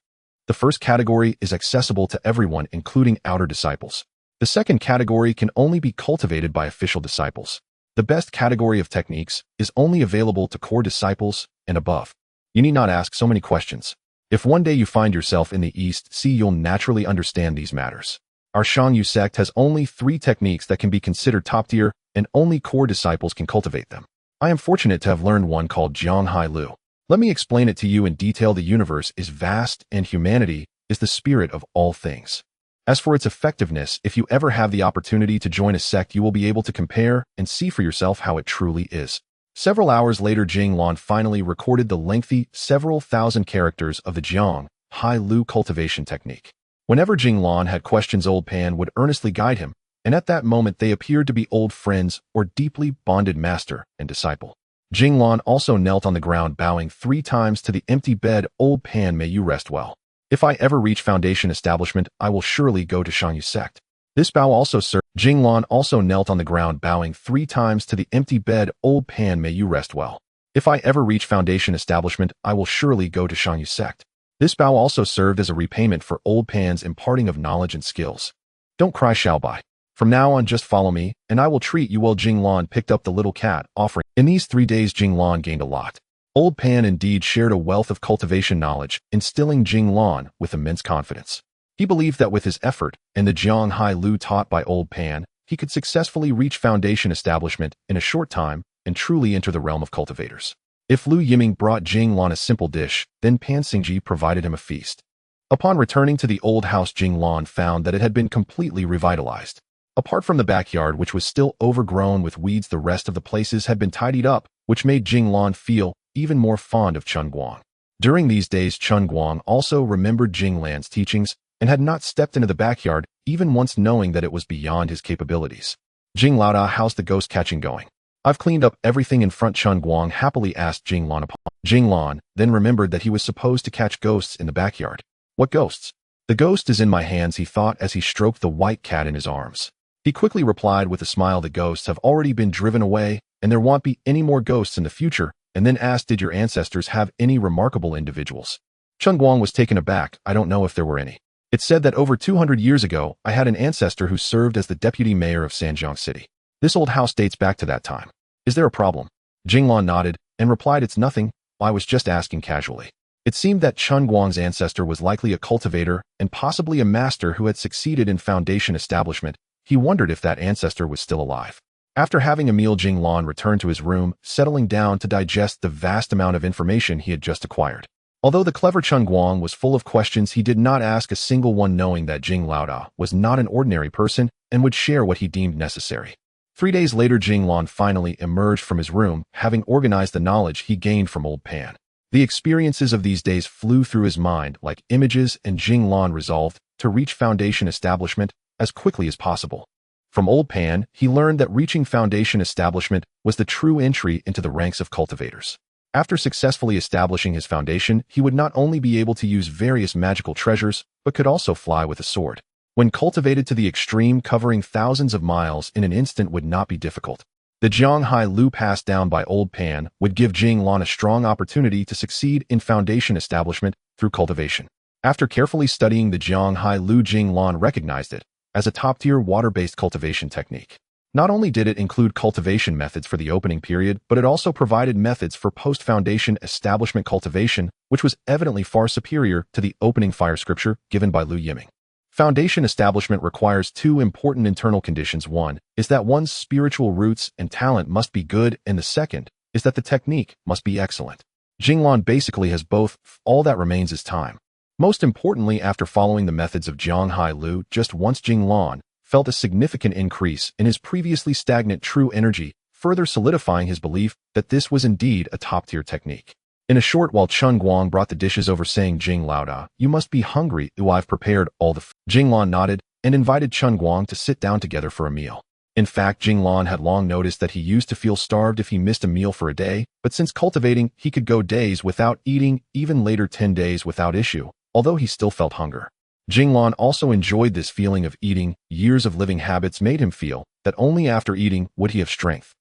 The first category is accessible to everyone, including outer disciples. The second category can only be cultivated by official disciples. The best category of techniques is only available to core disciples and above. You need not ask so many questions. If one day you find yourself in the East Sea, you'll naturally understand these matters. Our Shangyu sect has only 3 techniques that can be considered top tier, and only core disciples can cultivate them. I am fortunate to have learned one called Jiang Hai Lu. Let me explain it to you in detail. The universe is vast, and humanity is the spirit of all things. As for its effectiveness, if you ever have the opportunity to join a sect, you will be able to compare and see for yourself how it truly is. Several hours later, Jing Lan finally recorded the lengthy, several thousand characters of the Jiang Hai Lu cultivation technique. Whenever Jing Lan had questions, Old Pan would earnestly guide him, and at that moment they appeared to be old friends or deeply bonded master and disciple. Jing Lan also knelt on the ground, bowing 3 times to the empty bed. Old Pan, may you rest well. If I ever reach foundation establishment, I will surely go to Shangyu sect. This bow also served. Jing Lan also knelt on the ground, bowing 3 times to the empty bed. Old Pan, may you rest well. If I ever reach foundation establishment, I will surely go to Shangyu sect. This bow also served as a repayment for Old Pan's imparting of knowledge and skills. Don't cry, Xiao Bai. From now on, just follow me, and I will treat you well. Jing Lan picked up the little cat, offering. In these 3 days, Jing Lan gained a lot. Old Pan indeed shared a wealth of cultivation knowledge, instilling Jing Lan with immense confidence. He believed that with his effort and the Jiang Hai Lu taught by Old Pan, he could successfully reach foundation establishment in a short time and truly enter the realm of cultivators. If Lu Yiming brought Jing Lan a simple dish, then Pan Xingji provided him a feast. Upon returning to the old house, Jing Lan found that it had been completely revitalized. Apart from the backyard, which was still overgrown with weeds, the rest of the places had been tidied up, which made Jing Lan feel even more fond of Chen Guang. During these days, Chen Guang also remembered Jing Lan's teachings and had not stepped into the backyard even once, knowing that it was beyond his capabilities. Jing Laoda, how's the ghost catching going? I've cleaned up everything in front, Chen Guang happily asked Jing Lan. Jing Lan then remembered that he was supposed to catch ghosts in the backyard. What ghosts? The ghost is in my hands, he thought as he stroked the white cat in his arms. He quickly replied with a smile, the ghosts have already been driven away, and there won't be any more ghosts in the future, and then asked, did your ancestors have any remarkable individuals? Chen Guang was taken aback. I don't know if there were any. It's said that over 200 years ago, I had an ancestor who served as the deputy mayor of Sanjiang City. This old house dates back to that time. Is there a problem? Jing Lan nodded and replied, it's nothing, I was just asking casually. It seemed that Chen Guang's ancestor was likely a cultivator and possibly a master who had succeeded in foundation establishment. He wondered if that ancestor was still alive. After having a meal, Jing Lan returned to his room, settling down to digest the vast amount of information he had just acquired. Although the clever Chen Guang was full of questions, he did not ask a single one, knowing that Jing Laoda was not an ordinary person and would share what he deemed necessary. 3 days later, Jing Lan finally emerged from his room, having organized the knowledge he gained from Old Pan. The experiences of these days flew through his mind like images, and Jing Lan resolved to reach foundation establishment as quickly as possible. From Old Pan, he learned that reaching foundation establishment was the true entry into the ranks of cultivators. After successfully establishing his foundation, he would not only be able to use various magical treasures, but could also fly with a sword. When cultivated to the extreme, covering thousands of miles in an instant would not be difficult. The Jiang Hai Lu passed down by Old Pan would give Jing Lan a strong opportunity to succeed in foundation establishment through cultivation. After carefully studying the Jiang Hai Lu, Jing Lan recognized it as a top-tier water-based cultivation technique. Not only did it include cultivation methods for the opening period, but it also provided methods for post-foundation establishment cultivation, which was evidently far superior to the opening fire scripture given by Lu Yiming. Foundation establishment requires 2 important internal conditions. One is that one's spiritual roots and talent must be good, and the second is that the technique must be excellent. Jing Lan basically has both. All that remains is time. Most importantly, after following the methods of Jiang Hai Lu just once, Jing Lan felt a significant increase in his previously stagnant true energy, further solidifying his belief that this was indeed a top-tier technique. In a short while, Chen Guang brought the dishes over, saying, Jing Laoda, you must be hungry. I've prepared all the Jing Lan nodded and invited Chen Guang to sit down together for a meal. In fact, Jing Lan had long noticed that he used to feel starved if he missed a meal for a day, but since cultivating, he could go days without eating, even later 10 days without issue, although he still felt hunger. Jing Lan also enjoyed this feeling of eating. Years of living habits made him feel that only after eating would he have strength.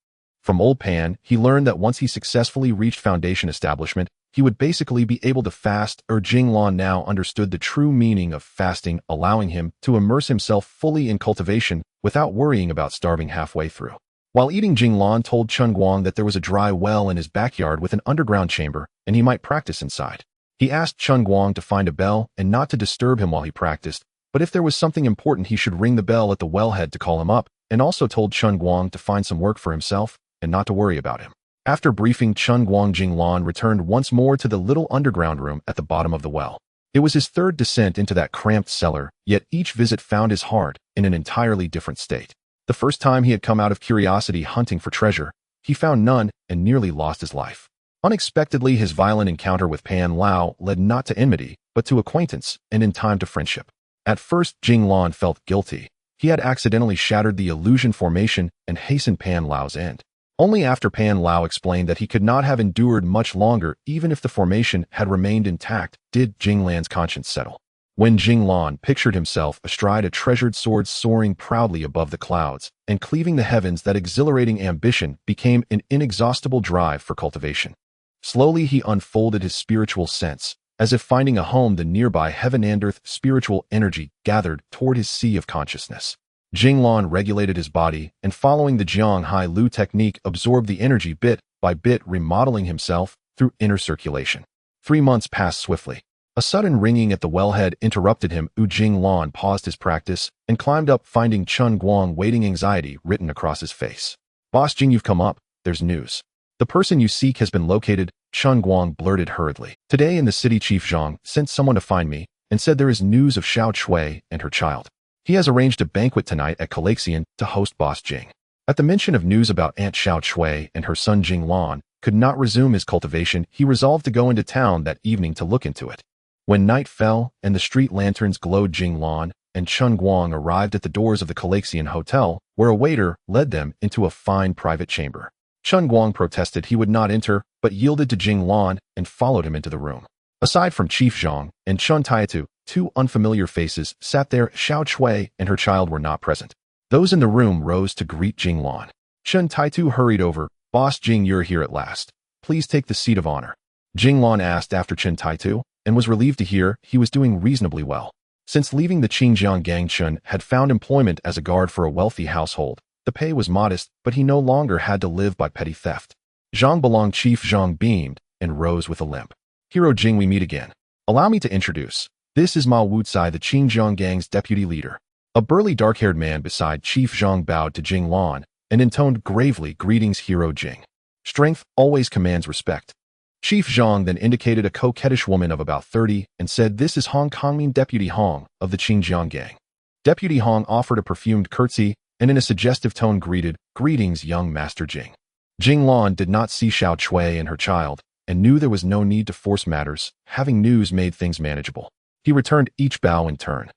From Old Pan, he learned that once he successfully reached foundation establishment, he would basically be able to fast. Jing Lan now understood the true meaning of fasting, allowing him to immerse himself fully in cultivation without worrying about starving halfway through. While eating, Jing Lan told Chen Guang that there was a dry well in his backyard with an underground chamber, and he might practice inside. He asked Chen Guang to find a bell and not to disturb him while he practiced, but if there was something important, he should ring the bell at the wellhead to call him up, and also told Chen Guang to find some work for himself and not to worry about him. After briefing Chen Guang, Jing Lan returned once more to the little underground room at the bottom of the well. It was his 3rd descent into that cramped cellar, yet each visit found his heart in an entirely different state. The first time he had come out of curiosity hunting for treasure, he found none and nearly lost his life. Unexpectedly, his violent encounter with Pan Lao led not to enmity, but to acquaintance, and in time to friendship. At first, Jing Lan felt guilty. He had accidentally shattered the illusion formation and hastened Pan Lao's end. Only after Pan Lao explained that he could not have endured much longer even if the formation had remained intact, did Jing Lan's conscience settle. When Jing Lan pictured himself astride a treasured sword soaring proudly above the clouds and cleaving the heavens, that exhilarating ambition became an inexhaustible drive for cultivation. Slowly he unfolded his spiritual sense, as if finding a home. The nearby heaven and earth spiritual energy gathered toward his sea of consciousness. Jing Lan regulated his body and following the Jiang Hai Lu technique absorbed the energy bit by bit, remodeling himself through inner circulation. 3 months passed swiftly. A sudden ringing at the wellhead interrupted him. Jing Lan paused his practice and climbed up, finding Chun Guang waiting, anxiety written across his face. "Boss Jing, you've come up. There's news. The person you seek has been located," Chun Guang blurted hurriedly. "Today in the city, Chief Zhang sent someone to find me and said there is news of Xiao Chui and her child. He has arranged a banquet tonight at Cultivation to host Boss Jing." At the mention of news about Aunt Xiao Chui and her son Jing Lan could not resume his cultivation, he resolved to go into town that evening to look into it. When night fell and the street lanterns glowed, Jing Lan and Chun Guang arrived at the doors of the Cultivation Hotel, where a waiter led them into a fine private chamber. Chun Guang protested he would not enter, but yielded to Jing Lan and followed him into the room. Aside from Chief Zhang and Chun Taitu, 2 unfamiliar faces sat there. Xiao Chui and her child were not present. Those in the room rose to greet Jing Lan. Chun Taitu hurried over. "Boss Jing, you're here at last. Please take the seat of honor." Jing Lan asked after Chun Taitu and was relieved to hear he was doing reasonably well. Since leaving the Qingjiang gang, Chun had found employment as a guard for a wealthy household. The pay was modest, but he no longer had to live by petty theft. Zhang Belong. Chief Zhang beamed and rose with a limp. "Hero Jing, we meet again. Allow me to introduce. This is Ma Wucai, the Qingjiang gang's deputy leader." A burly dark-haired man beside Chief Zhang bowed to Jing Lan and intoned gravely, "Greetings, Hero Jing. Strength always commands respect." Chief Zhang then indicated a coquettish woman of about 30 and said, "This is Hong Kongmin Deputy Hong of the Qingjiang gang." Deputy Hong offered a perfumed curtsy and in a suggestive tone greeted, "Greetings, young Master Jing." Jing Lan did not see Xiao Chui and her child and knew there was no need to force matters. Having news made things manageable. He returned each bow in turn.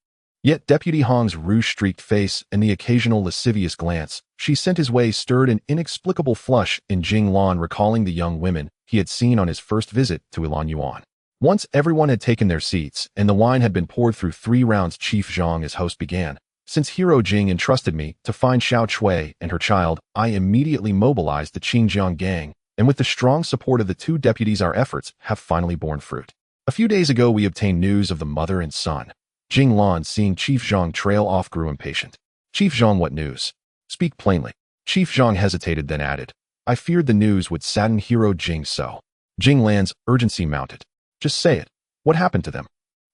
Yet Deputy Hong's rouge-streaked face and the occasional lascivious glance she sent his way stirred an inexplicable flush in Jing Lan, recalling the young women he had seen on his first visit to Ilan Yuan. Once everyone had taken their seats and the wine had been poured through 3 rounds, Chief Zhang as host began. "Since Hero Jing entrusted me to find Xiao Chui and her child, I immediately mobilized the Qingjiang gang, and with the strong support of the 2 deputies, our efforts have finally borne fruit. A few days ago, we obtained news of the mother and son." Jing Lan, seeing Chief Zhang trail off, grew impatient. "Chief Zhang, what news? Speak plainly." Chief Zhang hesitated, then added, "I feared the news would sadden Hero Jing so." Jing Lan's urgency mounted. "Just say it. What happened to them?"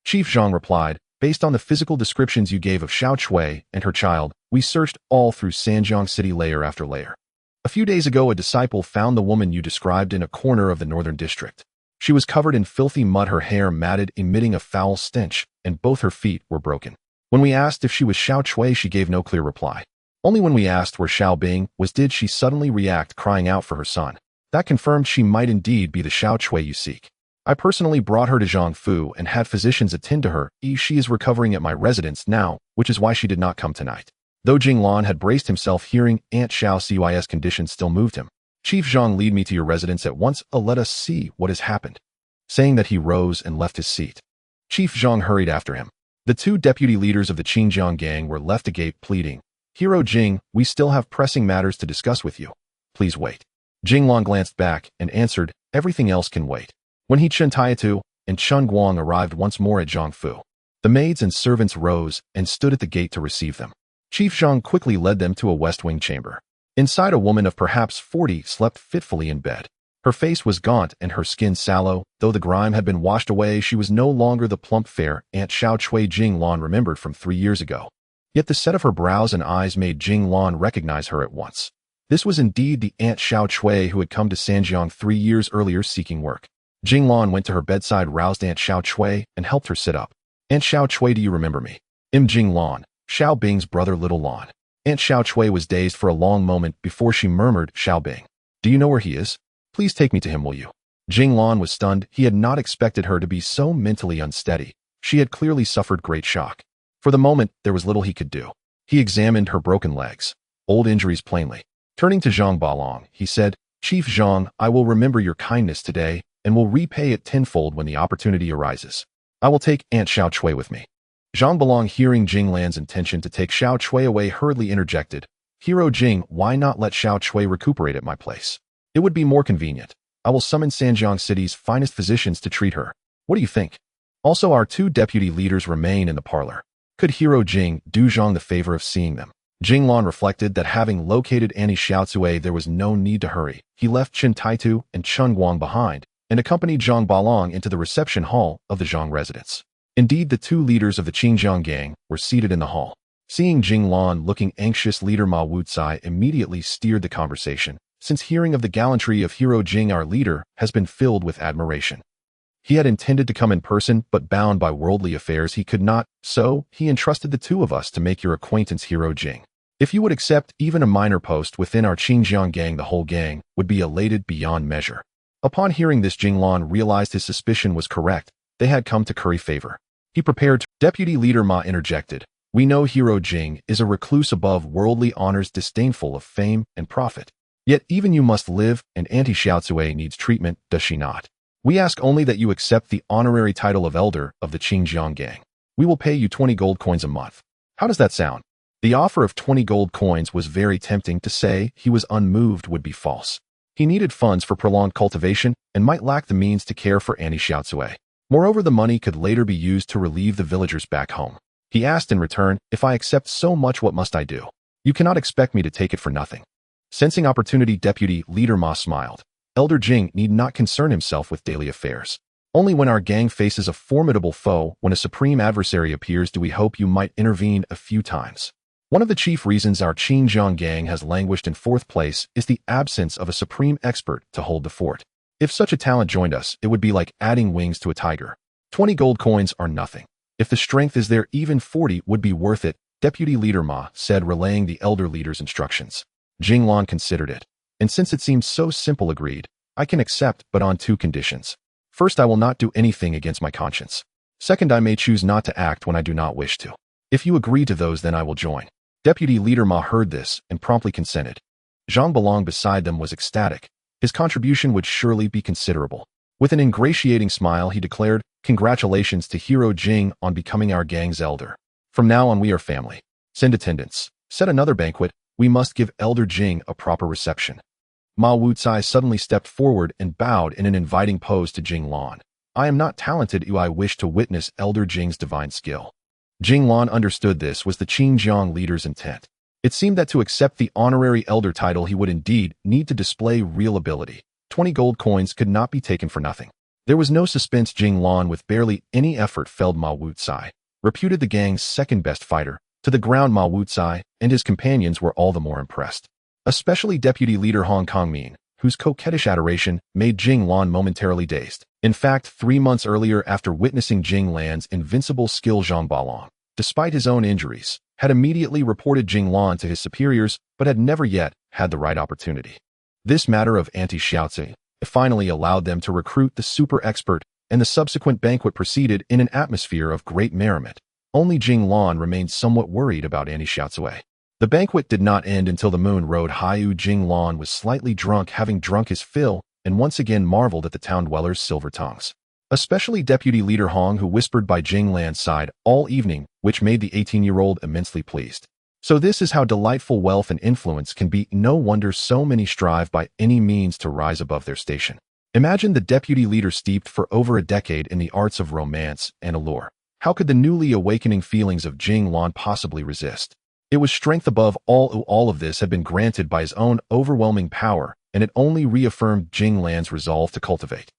Chief Zhang replied, "Based on the physical descriptions you gave of Xiao Chui and her child, we searched all through Sanjiang City layer after layer. A few days ago, a disciple found the woman you described in a corner of the northern district. She was covered in filthy mud, her hair matted, emitting a foul stench, and both her feet were broken. When we asked if she was Xiao Chui, she gave no clear reply. Only when we asked where Xiao Bing was did she suddenly react, crying out for her son. That confirmed she might indeed be the Xiao Chui you seek. I personally brought her to Zhangfu and had physicians attend to her. She is recovering at my residence now, which is why she did not come tonight." Though Jing Lan had braced himself, hearing Aunt Xiao Cui's condition still moved him. "Chief Zhang, lead me to your residence at once. Let us see what has happened." Saying that, he rose and left his seat. Chief Zhang hurried after him. The 2 deputy leaders of the Qingjiang gang were left agape, pleading, "Hero Jing, we still have pressing matters to discuss with you. Please wait." Jing Lan glanced back and answered, "Everything else can wait." When Chun Taitu and Chun Guang arrived once more at Zhangfu, the maids and servants rose and stood at the gate to receive them. Chief Zhang quickly led them to a west wing chamber. Inside, a woman of perhaps 40 slept fitfully in bed. Her face was gaunt and her skin sallow. Though the grime had been washed away, she was no longer the plump, fair Aunt Xiao Chui Jing Lan remembered from 3 years ago. Yet the set of her brows and eyes made Jing Lan recognize her at once. This was indeed the Aunt Xiao Chui who had come to Sanjiang 3 years earlier seeking work. Jing Lan went to her bedside, roused Aunt Xiao Chui, and helped her sit up. "Aunt Xiao Chui, do you remember me?" Jing Lan, Xiao Bing's brother, Little Lan. Aunt Xiao Chui was dazed for a long moment before she murmured, "Xiao Bing. Do you know where he is? Please take me to him, will you?" Jing Lan was stunned. He had not expected her to be so mentally unsteady. She had clearly suffered great shock. For the moment, there was little he could do. He examined her broken legs. Old injuries plainly. Turning to Zhang Balong, he said, "Chief Zhang, I will remember your kindness today and will repay it tenfold when the opportunity arises. I will take Aunt Xiao Chui with me." Zhang Balong, hearing Jing Lan's intention to take Xiao Chui away, hurriedly interjected, "Hero Jing, why not let Xiao Chui recuperate at my place? It would be more convenient. I will summon Sanjiang City's finest physicians to treat her. What do you think? Also, our 2 deputy leaders remain in the parlor. Could Hero Jing do Zhang the favor of seeing them?" Jing Lan reflected that having located Annie Xiaocui, there was no need to hurry. He left Chen Taitu and Chen Guang behind and accompanied Zhang Balong into the reception hall of the Zhang residence. Indeed, the two leaders of the Qingjiang gang were seated in the hall. Seeing Jing Lan looking anxious, leader Ma Wucai immediately steered the conversation, since hearing of the gallantry of Hero Jing, our leader has been filled with admiration. He had intended to come in person, but bound by worldly affairs he could not, so he entrusted the two of us to make your acquaintance, Hero Jing. If you would accept even a minor post within our Qingjiang gang, the whole gang would be elated beyond measure. Upon hearing this, Jing Lan realized his suspicion was correct. They had come to curry favor. He prepared to. Deputy Leader Ma interjected. We know Hero Jing is a recluse above worldly honors, disdainful of fame and profit. Yet even you must live, and Auntie Xiaocui needs treatment, does she not? We ask only that you accept the honorary title of Elder of the Qingjiang gang. We will pay you 20 gold coins a month. How does that sound? The offer of 20 gold coins was very tempting. To say he was unmoved would be false. He needed funds for prolonged cultivation and might lack the means to care for Auntie Xiaocui. Moreover, the money could later be used to relieve the villagers back home. He asked in return, if I accept so much, what must I do? You cannot expect me to take it for nothing. Sensing opportunity, Deputy Leader Ma smiled. Elder Jing need not concern himself with daily affairs. Only when our gang faces a formidable foe, when a supreme adversary appears, do we hope you might intervene a few times. One of the chief reasons our Qingjiang gang has languished in fourth place is the absence of a supreme expert to hold the fort. If such a talent joined us, it would be like adding wings to a tiger. 20 gold coins are nothing. If the strength is there, even 40 would be worth it, Deputy Leader Ma said, relaying the elder leader's instructions. Jing Lan considered it, and since it seemed so simple, agreed. I can accept, but on two conditions. First, I will not do anything against my conscience. Second, I may choose not to act when I do not wish to. If you agree to those, then I will join. Deputy Leader Ma heard this and promptly consented. Zhang Balong beside them was ecstatic. His contribution would surely be considerable. With an ingratiating smile, he declared, congratulations to Hero Jing on becoming our gang's elder. From now on, we are family. Send attendants. Set another banquet. We must give Elder Jing a proper reception. Ma Wucai suddenly stepped forward and bowed in an inviting pose to Jing Lan. I am not talented, I wish to witness Elder Jing's divine skill. Jing Lan understood this was the Qingjiang leader's intent. It seemed that to accept the honorary elder title, he would indeed need to display real ability. 20 gold coins could not be taken for nothing. There was no suspense. Jing Lan, with barely any effort, felled Ma Wucai, reputed the gang's second-best fighter, to the ground. Ma Wucai and his companions were all the more impressed. Especially Deputy Leader Hong Kongmin, whose coquettish adoration made Jing Lan momentarily dazed. In fact, 3 months earlier, after witnessing Jing Lan's invincible skill, Zhang Balong, despite his own injuries, had immediately reported Jing Lan to his superiors, but had never yet had the right opportunity. This matter of Auntie Xiaocui finally allowed them to recruit the super expert, and the subsequent banquet proceeded in an atmosphere of great merriment. Only Jing Lan remained somewhat worried about Auntie Xiaocui. The banquet did not end until the moon rode high. Jing Lan was slightly drunk, having drunk his fill, and once again marveled at the town dwellers' silver tongues. Especially Deputy Leader Hong, who whispered by Jing Lan's side all evening, which made the 18-year-old immensely pleased. So this is how delightful wealth and influence can be. No wonder so many strive by any means to rise above their station. Imagine the deputy leader steeped for over a decade in the arts of romance and allure. How could the newly awakening feelings of Jing Lan possibly resist? It was strength above all. All of this had been granted by his own overwhelming power, and it only reaffirmed Jing Lan's resolve to cultivate.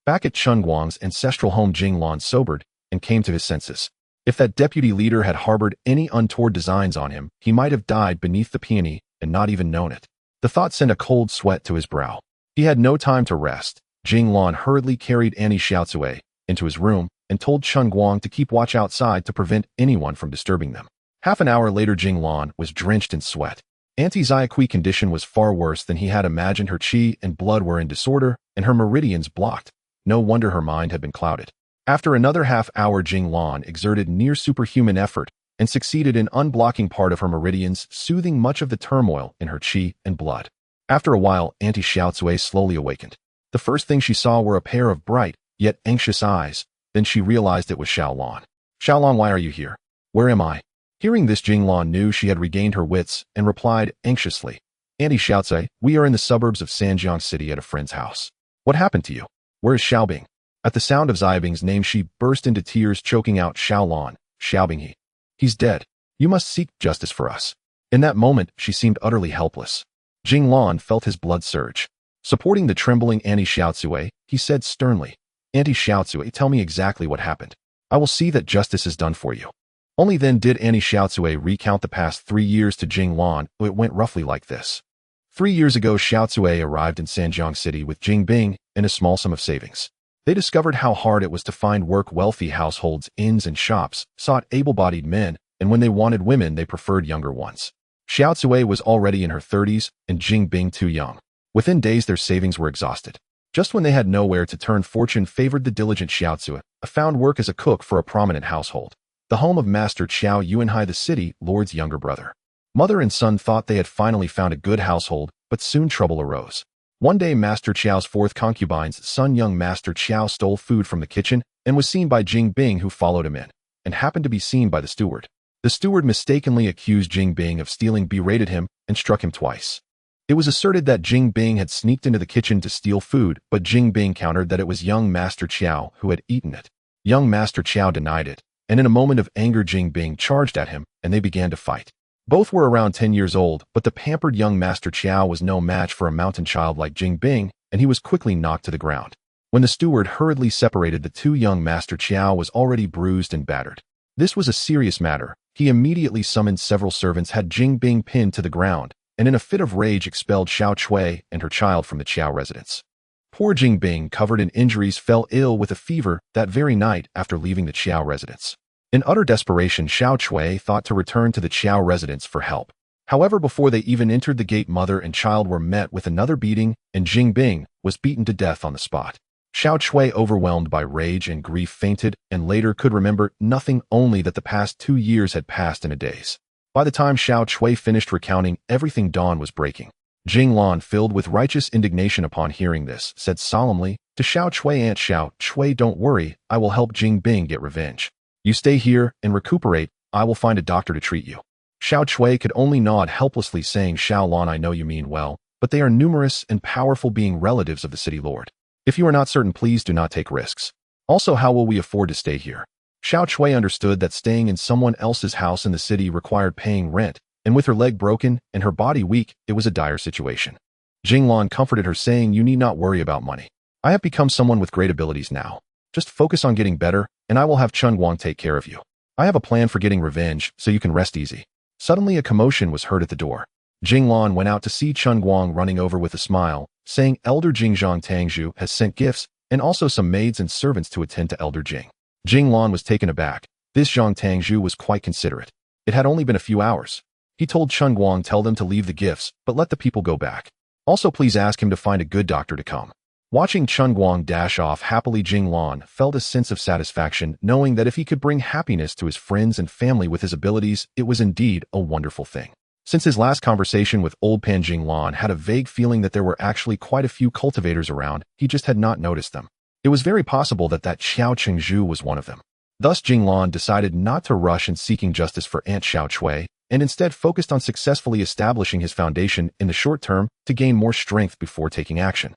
Back at Chen Guang's ancestral home, Jing Lan sobered and came to his senses. If that deputy leader had harbored any untoward designs on him, he might have died beneath the peony and not even known it. The thought sent a cold sweat to his brow. He had no time to rest. Jing Lan hurriedly carried Auntie Xiaocui into his room and told Chen Guang to keep watch outside to prevent anyone from disturbing them. Half an hour later, Jing Lan was drenched in sweat. Auntie Xiaoqui's condition was far worse than he had imagined. Her qi and blood were in disorder, and her meridians blocked. No wonder her mind had been clouded. After another half hour, Jing Lan exerted near superhuman effort and succeeded in unblocking part of her meridians, soothing much of the turmoil in her qi and blood. After a while, Auntie Xiaocui slowly awakened. The first thing she saw were a pair of bright, yet anxious eyes. Then she realized it was Xiaolan. Xiaolan, why are you here? Where am I? Hearing this, Jing Lan knew she had regained her wits and replied anxiously, Auntie Xiaocui, we are in the suburbs of Sanjiang City at a friend's house. What happened to you? Where is Xiaobing? At the sound of Xiaobing's name, she burst into tears, choking out, Xiaolan, Xiaobing, he's dead. You must seek justice for us. In that moment, she seemed utterly helpless. Jing Lan felt his blood surge. Supporting the trembling Auntie Xiaotsue, he said sternly, "Auntie Xiaotsue, tell me exactly what happened. I will see that justice is done for you." Only then did Auntie Xiaotsue recount the past 3 years to Jing Lan. It went roughly like this. 3 years ago, Xiaotsue arrived in Sanjiang City with Jing Bing and a small sum of savings. They discovered how hard it was to find work. Wealthy households, inns, and shops sought able-bodied men, and when they wanted women, they preferred younger ones. Xiaotsue was already in her 30s, and Jing Bing too young. Within days, their savings were exhausted. Just when they had nowhere to turn, fortune favored the diligent Xiaotsue, found work as a cook for a prominent household, the home of Master Qiao Yuanhai, the city lord's younger brother. Mother and son thought they had finally found a good household, but soon trouble arose. One day, Master Qiao's fourth concubine's son, young Master Qiao, stole food from the kitchen and was seen by Jing Bing, who followed him in, and happened to be seen by the steward. The steward mistakenly accused Jing Bing of stealing, berated him, and struck him twice. It was asserted that Jing Bing had sneaked into the kitchen to steal food, but Jing Bing countered that it was young Master Qiao who had eaten it. Young Master Qiao denied it, and in a moment of anger, Jing Bing charged at him, and they began to fight. Both were around 10 years old, but the pampered young Master Qiao was no match for a mountain child like Jing Bing, and he was quickly knocked to the ground. When the steward hurriedly separated the two, young Master Qiao was already bruised and battered. This was a serious matter. He immediately summoned several servants, had Jing Bing pinned to the ground, and in a fit of rage expelled Xiao Chui and her child from the Qiao residence. Poor Jing Bing, covered in injuries, fell ill with a fever that very night after leaving the Qiao residence. In utter desperation, Xiao Chui thought to return to the Qiao residence for help. However, before they even entered the gate, mother and child were met with another beating, and Jing Bing was beaten to death on the spot. Xiao Chui, overwhelmed by rage and grief, fainted and later could remember nothing, only that the past 2 years had passed in a daze. By the time Xiao Chui finished recounting everything, dawn was breaking. Jing Lan, filled with righteous indignation upon hearing this, said solemnly to Xiao Chui, "Aunt Xiao Chui, don't worry, I will help Jing Bing get revenge. You stay here and recuperate, I will find a doctor to treat you." Xiao Chui could only nod helplessly, saying, "Xiao Lan, I know you mean well, but they are numerous and powerful, being relatives of the city lord. If you are not certain, please do not take risks. Also, how will we afford to stay here?" Xiao Chui understood that staying in someone else's house in the city required paying rent, and with her leg broken and her body weak, it was a dire situation. Jing Lan comforted her, saying, "You need not worry about money. I have become someone with great abilities now. Just focus on getting better, and I will have Chen Guang take care of you. I have a plan for getting revenge, so you can rest easy." Suddenly, a commotion was heard at the door. Jing Lan went out to see Chen Guang running over with a smile, saying, "Elder Jing Zhang Tangzhu has sent gifts, and also some maids and servants to attend to Elder Jing." Jing Lan was taken aback. This Zhang Tangzhu was quite considerate. It had only been a few hours. He told Chen Guang, "Tell them to leave the gifts, but let the people go back. Also, please ask him to find a good doctor to come." Watching Chen Guang dash off happily, Jing Lan felt a sense of satisfaction, knowing that if he could bring happiness to his friends and family with his abilities, it was indeed a wonderful thing. Since his last conversation with old Pan, Jing Lan had a vague feeling that there were actually quite a few cultivators around, he just had not noticed them. It was very possible that Xiao Chengzhu was one of them. Thus, Jing Lan decided not to rush in seeking justice for Aunt Xiao Chui, and instead focused on successfully establishing his foundation in the short term to gain more strength before taking action.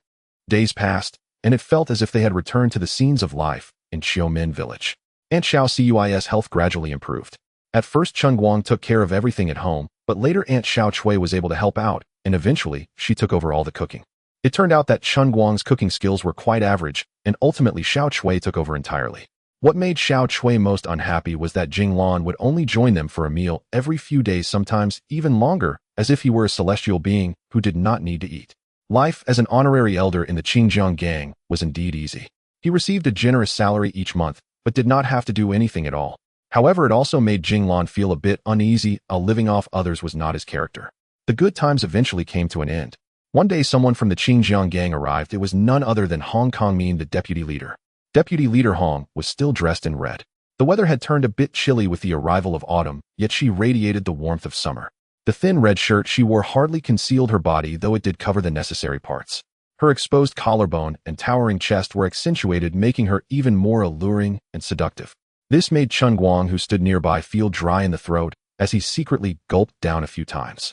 Days passed, and it felt as if they had returned to the scenes of life in Xiaomin village. Aunt Xiao Cui's health gradually improved. At first, Chen Guang took care of everything at home, but later Aunt Xiao Chui was able to help out, and eventually, she took over all the cooking. It turned out that Chen Guang's cooking skills were quite average, and ultimately Xiao Chui took over entirely. What made Xiao Chui most unhappy was that Jing Lan would only join them for a meal every few days, sometimes even longer, as if he were a celestial being who did not need to eat. Life as an honorary elder in the Qingjiang gang was indeed easy. He received a generous salary each month, but did not have to do anything at all. However, it also made Jing Lan feel a bit uneasy. Living off others was not his character. The good times eventually came to an end. One day, someone from the Qingjiang gang arrived. It was none other than Hong Kongmin, the deputy leader. Deputy Leader Hong was still dressed in red. The weather had turned a bit chilly with the arrival of autumn, yet she radiated the warmth of summer. The thin red shirt she wore hardly concealed her body, though it did cover the necessary parts. Her exposed collarbone and towering chest were accentuated, making her even more alluring and seductive. This made Chen Guang, who stood nearby, feel dry in the throat as he secretly gulped down a few times.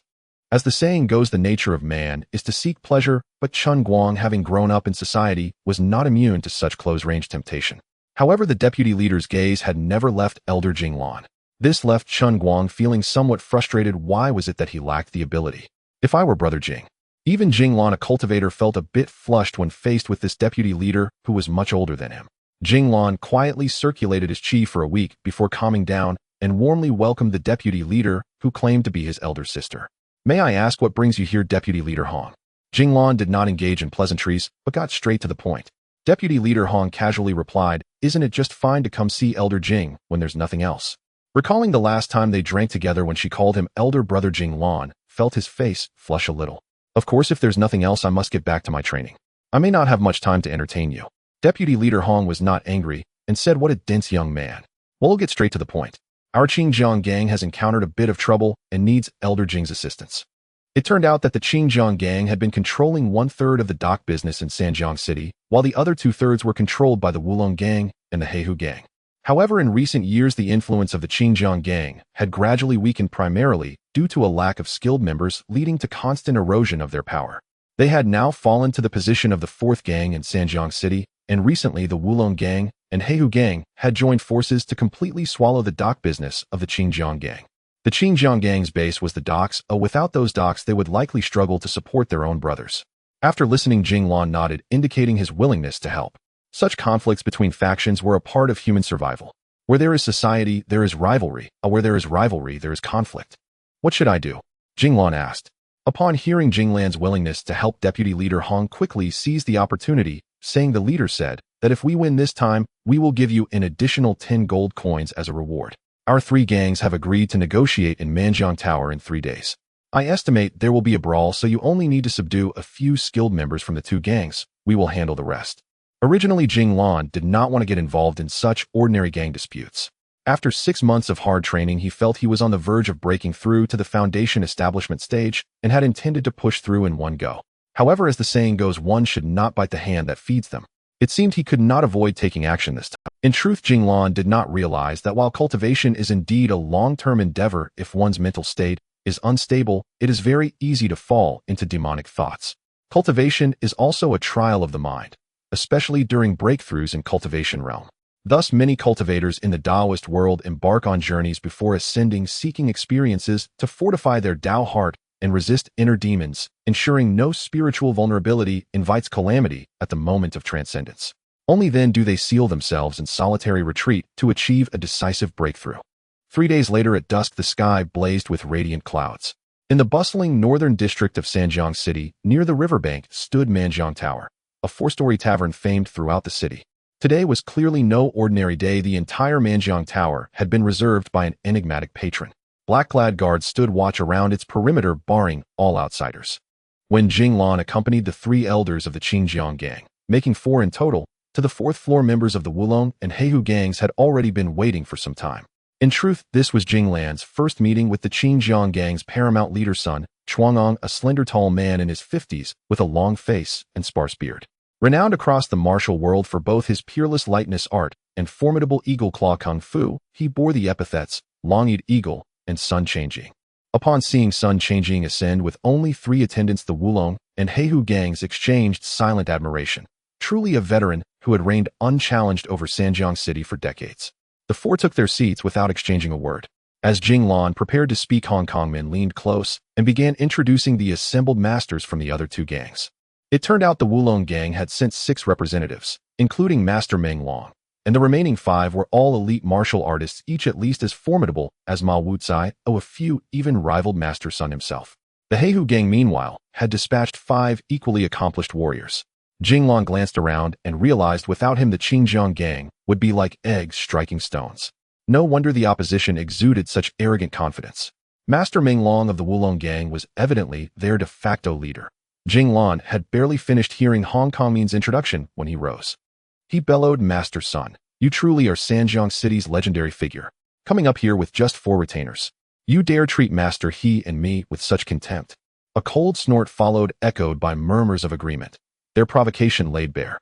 As the saying goes, the nature of man is to seek pleasure, but Chen Guang, having grown up in society, was not immune to such close-range temptation. However, the deputy leader's gaze had never left Elder Jing Lan. This left Chun Guang feeling somewhat frustrated. Why was it that he lacked the ability? If I were Brother Jing. Even Jing Lan, a cultivator, felt a bit flushed when faced with this deputy leader who was much older than him. Jing Lan quietly circulated his chi for a week before calming down and warmly welcomed the deputy leader who claimed to be his elder sister. May I ask what brings you here, Deputy Leader Hong? Jing Lan did not engage in pleasantries, but got straight to the point. Deputy Leader Hong casually replied, "Isn't it just fine to come see Elder Jing when there's nothing else?" Recalling the last time they drank together when she called him Elder Brother, Jing Lan felt his face flush a little. "Of course, if there's nothing else, I must get back to my training. I may not have much time to entertain you." Deputy Leader Hong was not angry and said, "What a dense young man. Well, we'll get straight to the point. Our Qingjiang gang has encountered a bit of trouble and needs Elder Jing's assistance." It turned out that the Qingjiang gang had been controlling 1/3 of the dock business in Sanjiang City, while the other 2/3 were controlled by the Wulong gang and the Heihu gang. However, in recent years, the influence of the Qingjiang gang had gradually weakened, primarily due to a lack of skilled members, leading to constant erosion of their power. They had now fallen to the position of the 4th gang in Sanjiang City, and recently the Wulong gang and Heihu gang had joined forces to completely swallow the dock business of the Qingjiang gang. The Qingjiang gang's base was the docks. Without those docks, they would likely struggle to support their own brothers. After listening, Jing Lan nodded, indicating his willingness to help. Such conflicts between factions were a part of human survival. Where there is society, there is rivalry. Where there is rivalry, there is conflict. "What should I do?" Jing Lan asked. Upon hearing Jing Lan's willingness to help, Deputy Leader Hong quickly seized the opportunity, saying, "The leader said that if we win this time, we will give you an additional 10 gold coins as a reward. Our 3 gangs have agreed to negotiate in Manjiang Tower in 3 days. I estimate there will be a brawl, so you only need to subdue a few skilled members from the 2 gangs. We will handle the rest." Originally, Jing Lan did not want to get involved in such ordinary gang disputes. After 6 months of hard training, he felt he was on the verge of breaking through to the foundation establishment stage and had intended to push through in one go. However, as the saying goes, one should not bite the hand that feeds them. It seemed he could not avoid taking action this time. In truth, Jing Lan did not realize that while cultivation is indeed a long-term endeavor, if one's mental state is unstable, it is very easy to fall into demonic thoughts. Cultivation is also a trial of the mind, especially during breakthroughs in cultivation realm. Thus, many cultivators in the Taoist world embark on journeys before ascending, seeking experiences to fortify their Tao heart and resist inner demons, ensuring no spiritual vulnerability invites calamity at the moment of transcendence. Only then do they seal themselves in solitary retreat to achieve a decisive breakthrough. 3 days later, at dusk, the sky blazed with radiant clouds. In the bustling northern district of Sanjiang City, near the riverbank, stood Manjiang Tower, a 4-story tavern famed throughout the city. Today was clearly no ordinary day. The entire Manjiang Tower had been reserved by an enigmatic patron. Black-clad guards stood watch around its perimeter, barring all outsiders. When Jing Lan accompanied the 3 elders of the Qingjiang gang, making 4 in total, to the 4th floor, members of the Wulong and Heihu gangs had already been waiting for some time. In truth, this was Jing Lan's first meeting with the Qingjiang gang's paramount leader's son, Chuangong, a slender tall man in his 50s with a long face and sparse beard. Renowned across the martial world for both his peerless lightness art and formidable eagle claw kung fu, he bore the epithets Long-Eared Eagle and Sun Changing. Upon seeing Sun Changing ascend with only 3 attendants, the Wulong and Heihu gangs exchanged silent admiration. Truly a veteran who had reigned unchallenged over Sanjiang City for decades. The 4 took their seats without exchanging a word. As Jing Lan prepared to speak, Hong Kongman leaned close and began introducing the assembled masters from the other 2 gangs. It turned out the Wulong gang had sent 6 representatives, including Master Meng Long, and the remaining 5 were all elite martial artists, each at least as formidable as Ma Wucai, a few even rivaled Master Sun himself. The Heihu gang, meanwhile, had dispatched 5 equally accomplished warriors. Jing Lan glanced around and realized without him the Qingjiang gang would be like eggs striking stones. No wonder the opposition exuded such arrogant confidence. Master Meng Long of the Wulong gang was evidently their de facto leader. Jing Lan had barely finished hearing Hong Kongman's introduction when he rose. He bellowed, "Master Sun, you truly are Sanjiang City's legendary figure, coming up here with just 4 retainers. You dare treat Master He and me with such contempt." A cold snort followed, echoed by murmurs of agreement. Their provocation laid bare.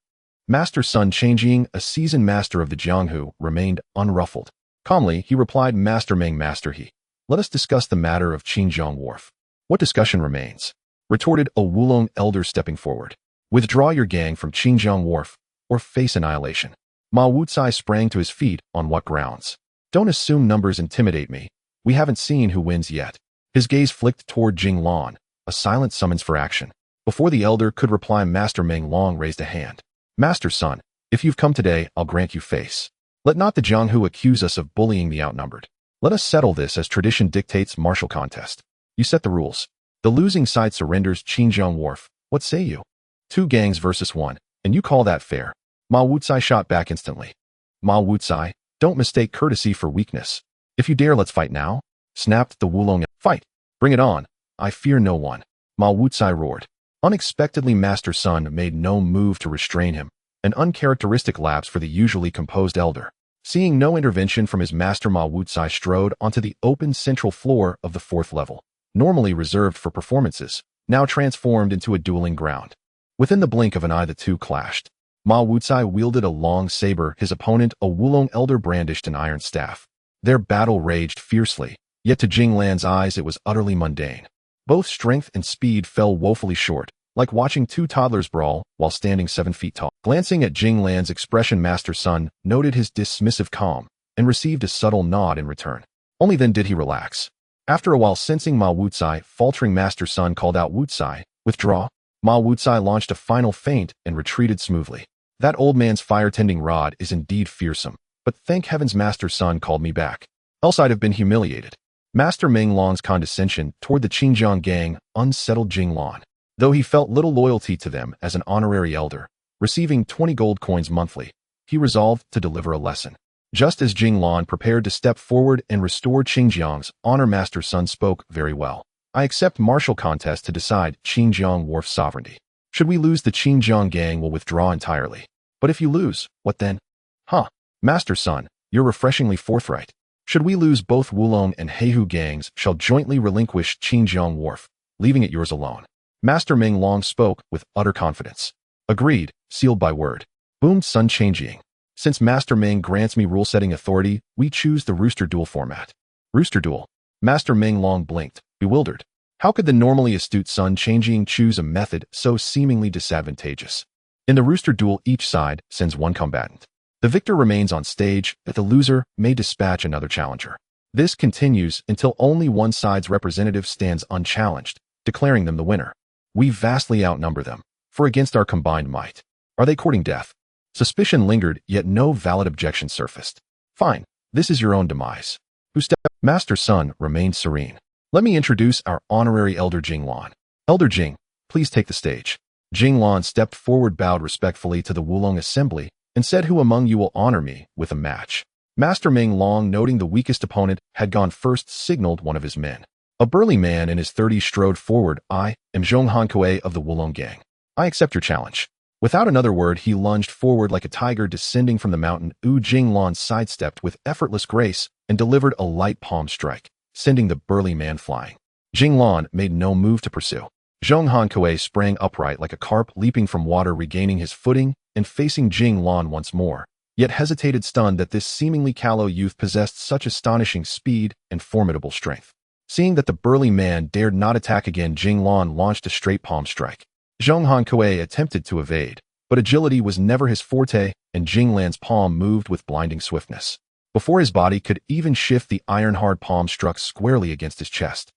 Master Sun Changing, a seasoned master of the Jianghu, remained unruffled. Calmly, he replied, "Master Meng, Master He, let us discuss the matter of Qingjiang Wharf." "What discussion remains?" retorted a Wulong elder, stepping forward. "Withdraw your gang from Qingjiang Wharf, or face annihilation." Ma Wucai sprang to his feet. "On what grounds?" Don't assume numbers intimidate me. We haven't seen who wins yet. His gaze flicked toward Jing Lan, a silent summons for action. Before the elder could reply, Master Meng Long raised a hand. Master Sun, if you've come today, I'll grant you face. Let not the Jianghu accuse us of bullying the outnumbered. Let us settle this as tradition dictates. Martial contest. You set the rules. The losing side surrenders. Xinjiang Wharf. What say you? 2 gangs versus 1, and you call that fair? Ma Wucai shot back instantly. Ma Wucai, don't mistake courtesy for weakness. If you dare, let's fight now, snapped the Wulong. Fight! Bring it on. I fear no one. Ma Wucai roared. Unexpectedly, Master Sun made no move to restrain him, an uncharacteristic lapse for the usually composed elder. Seeing no intervention from his master, Ma Wucai strode onto the open central floor of the 4th level, normally reserved for performances, now transformed into a dueling ground. Within the blink of an eye, the two clashed. Ma Wucai wielded a long saber, his opponent, a Wulong elder, brandished an iron staff. Their battle raged fiercely, yet to Jing Lan's eyes it was utterly mundane. Both strength and speed fell woefully short, like watching 2 toddlers brawl while standing 7 feet tall. Glancing at Jing Lan's expression, Master Sun noted his dismissive calm and received a subtle nod in return. Only then did he relax. After a while, sensing Ma Wucai faltering, Master Sun called out, "Wucai, withdraw." Ma Wucai launched a final feint and retreated smoothly. That old man's fire-tending rod is indeed fearsome, but thank heavens Master Sun called me back. Else I'd have been humiliated. Master Meng Long's condescension toward the Xinjiang gang unsettled Jing Lan, though he felt little loyalty to them as an honorary elder, receiving 20 gold coins monthly. He resolved to deliver a lesson. Just as Jing Lan prepared to step forward and restore Xinjiang's honor, Master Sun spoke. Very well. I accept martial contest to decide Xinjiang Wharf's sovereignty. Should we lose, the Xinjiang gang will withdraw entirely. But if you lose, what then? Huh. Master Sun, you're refreshingly forthright. Should we lose, both Wulong and Heihu gangs shall jointly relinquish Xinjiang Wharf, leaving it yours alone. Master Meng Long spoke with utter confidence. Agreed, sealed by word. Boomed Sun Changjiang. Since Master Meng grants me rule-setting authority, we choose the Rooster Duel format. Rooster Duel. Master Meng Long blinked, bewildered. How could the normally astute Sun Changjiang choose a method so seemingly disadvantageous? In the Rooster Duel, each side sends 1 combatant. The victor remains on stage, but the loser may dispatch another challenger. This continues until only one side's representative stands unchallenged, declaring them the winner. We vastly outnumber them, for against our combined might. Are they courting death? Suspicion lingered, yet no valid objection surfaced. Fine, this is your own demise. Who stepped? Master Sun remained serene. Let me introduce our honorary elder Jing Lan. Elder Jing, please take the stage. Jing Lan stepped forward, bowed respectfully to the Wulong assembly, and said, who among you will honor me with a match? Master Meng Long, noting the weakest opponent had gone first, signaled one of his men. A burly man in his 30s strode forward. I am Zhong Hankui of the Wulong gang. I accept your challenge. Without another word, he lunged forward like a tiger descending from the mountain. Jing Lan sidestepped with effortless grace and delivered a light palm strike, sending the burly man flying. Jing Lan made no move to pursue. Zhong Hankui sprang upright like a carp leaping from water, regaining his footing and facing Jing Lan once more, yet hesitated, stunned that this seemingly callow youth possessed such astonishing speed and formidable strength. Seeing that the burly man dared not attack again, Jing Lan launched a straight palm strike. Zhong Hankui attempted to evade, but agility was never his forte, and Jing Lan's palm moved with blinding swiftness. Before his body could even shift, the iron-hard palm struck squarely against his chest.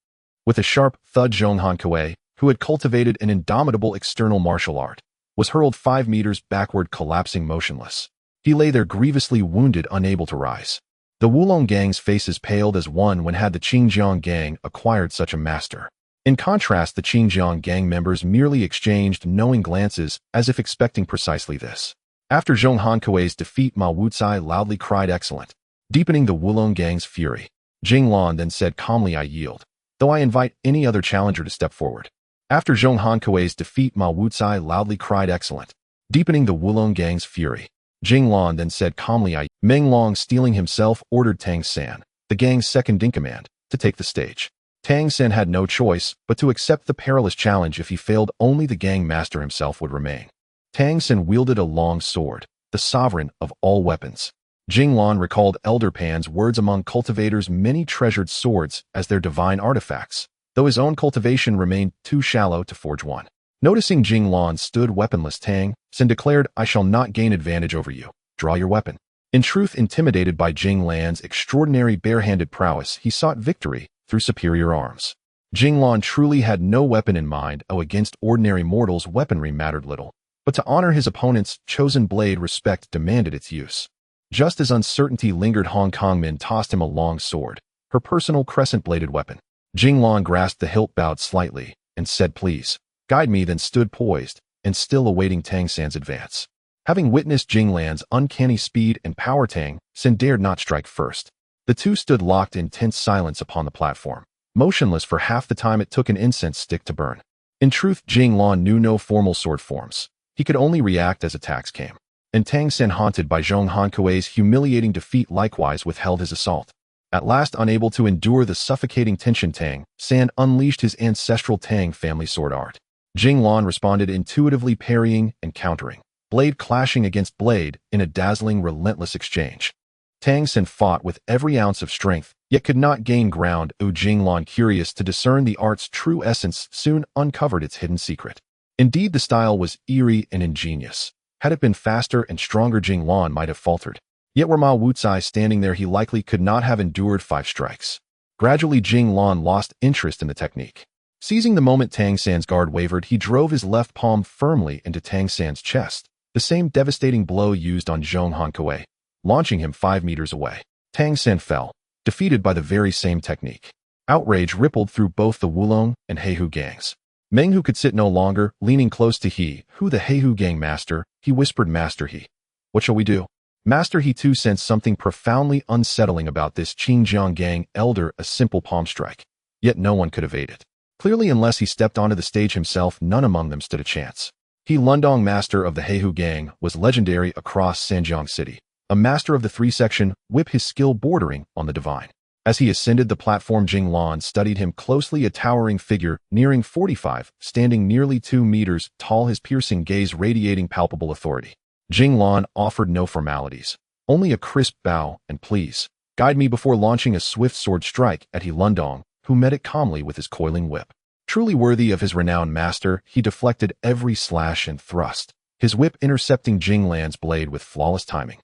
With a sharp thud, Zhong Hankui, who had cultivated an indomitable external martial art, was hurled 5 meters backward, collapsing motionless. He lay there grievously wounded, unable to rise. The Wulong gang's faces paled as one when had the Xinjiang gang acquired such a master. In contrast, the Xinjiang gang members merely exchanged knowing glances as if expecting precisely this. After Zhong Hankui's defeat, Ma Wucai loudly cried, "Excellent," deepening the Wulong gang's fury. Jing Lan then said calmly, "I yield, though I invite any other challenger to step forward." After Zhong Hankui's defeat, Ma Wucai loudly cried, "Excellent," deepening the Wulong gang's fury. Jing Lan then said calmly, "I." Meng Long, steeling himself, ordered Tang San, the gang's second-in-command, to take the stage. Tang San had no choice but to accept the perilous challenge. If he failed, only the gang master himself would remain. Tang San wielded a long sword, the sovereign of all weapons. Jing Lan recalled Elder Pan's words among cultivators' many treasured swords as their divine artifacts, though his own cultivation remained too shallow to forge one. Noticing Jing Lan stood weaponless, Tang San declared, "I shall not gain advantage over you. Draw your weapon." In truth, intimidated by Jing Lan's extraordinary barehanded prowess, he sought victory through superior arms. Jing Lan truly had no weapon in mind. Against ordinary mortals, weaponry mattered little. But to honor his opponent's chosen blade, respect demanded its use. Just as uncertainty lingered, Hong Kong Min tossed him a long sword, her personal crescent-bladed weapon. Jing Lan grasped the hilt, bowed slightly, and said, "Please, guide me," then stood poised and still awaiting Tang San's advance. Having witnessed Jing Lan's uncanny speed and power, Tang San dared not strike first. The two stood locked in tense silence upon the platform, motionless for half the time it took an incense stick to burn. In truth, Jing Lan knew no formal sword forms. He could only react as attacks came. And Tang San, haunted by Zhong Hankuei's humiliating defeat, likewise withheld his assault. At last, unable to endure the suffocating tension, Tang San unleashed his ancestral Tang family sword art. Jing Lan responded, intuitively parrying and countering, blade clashing against blade in a dazzling, relentless exchange. Tang San fought with every ounce of strength, yet could not gain ground. Jing Lan, curious to discern the art's true essence, soon uncovered its hidden secret. Indeed, the style was eerie and ingenious. Had it been faster and stronger, Jing Lan might have faltered. Yet were Ma Wucai standing there, he likely could not have endured 5 strikes. Gradually, Jing Lan lost interest in the technique. Seizing the moment Tang San's guard wavered, he drove his left palm firmly into Tang San's chest, the same devastating blow used on Zhong Hankuei, launching him 5 meters away. Tang San fell, defeated by the very same technique. Outrage rippled through both the Wulong and Heihu gangs. Meng Hu could sit no longer, leaning close to He Hu, the Heihu gang master. He whispered, "Master He, what shall we do?" Master He too sensed something profoundly unsettling about this Qingjiang gang elder, a simple palm strike. Yet no one could evade it. Clearly, unless he stepped onto the stage himself, none among them stood a chance. He Lundong, master of the Heihu gang, was legendary across Sanjiang City. A master of the 3-section whip, his skill bordering on the divine. As he ascended the platform, Jing Lan studied him closely, a towering figure nearing 45, standing nearly 2 meters tall, his piercing gaze radiating palpable authority. Jing Lan offered no formalities, only a crisp bow and "Please, guide me," before launching a swift sword strike at He Lundong, who met it calmly with his coiling whip. Truly worthy of his renowned master, he deflected every slash and thrust, his whip intercepting Jing Lan's blade with flawless timing.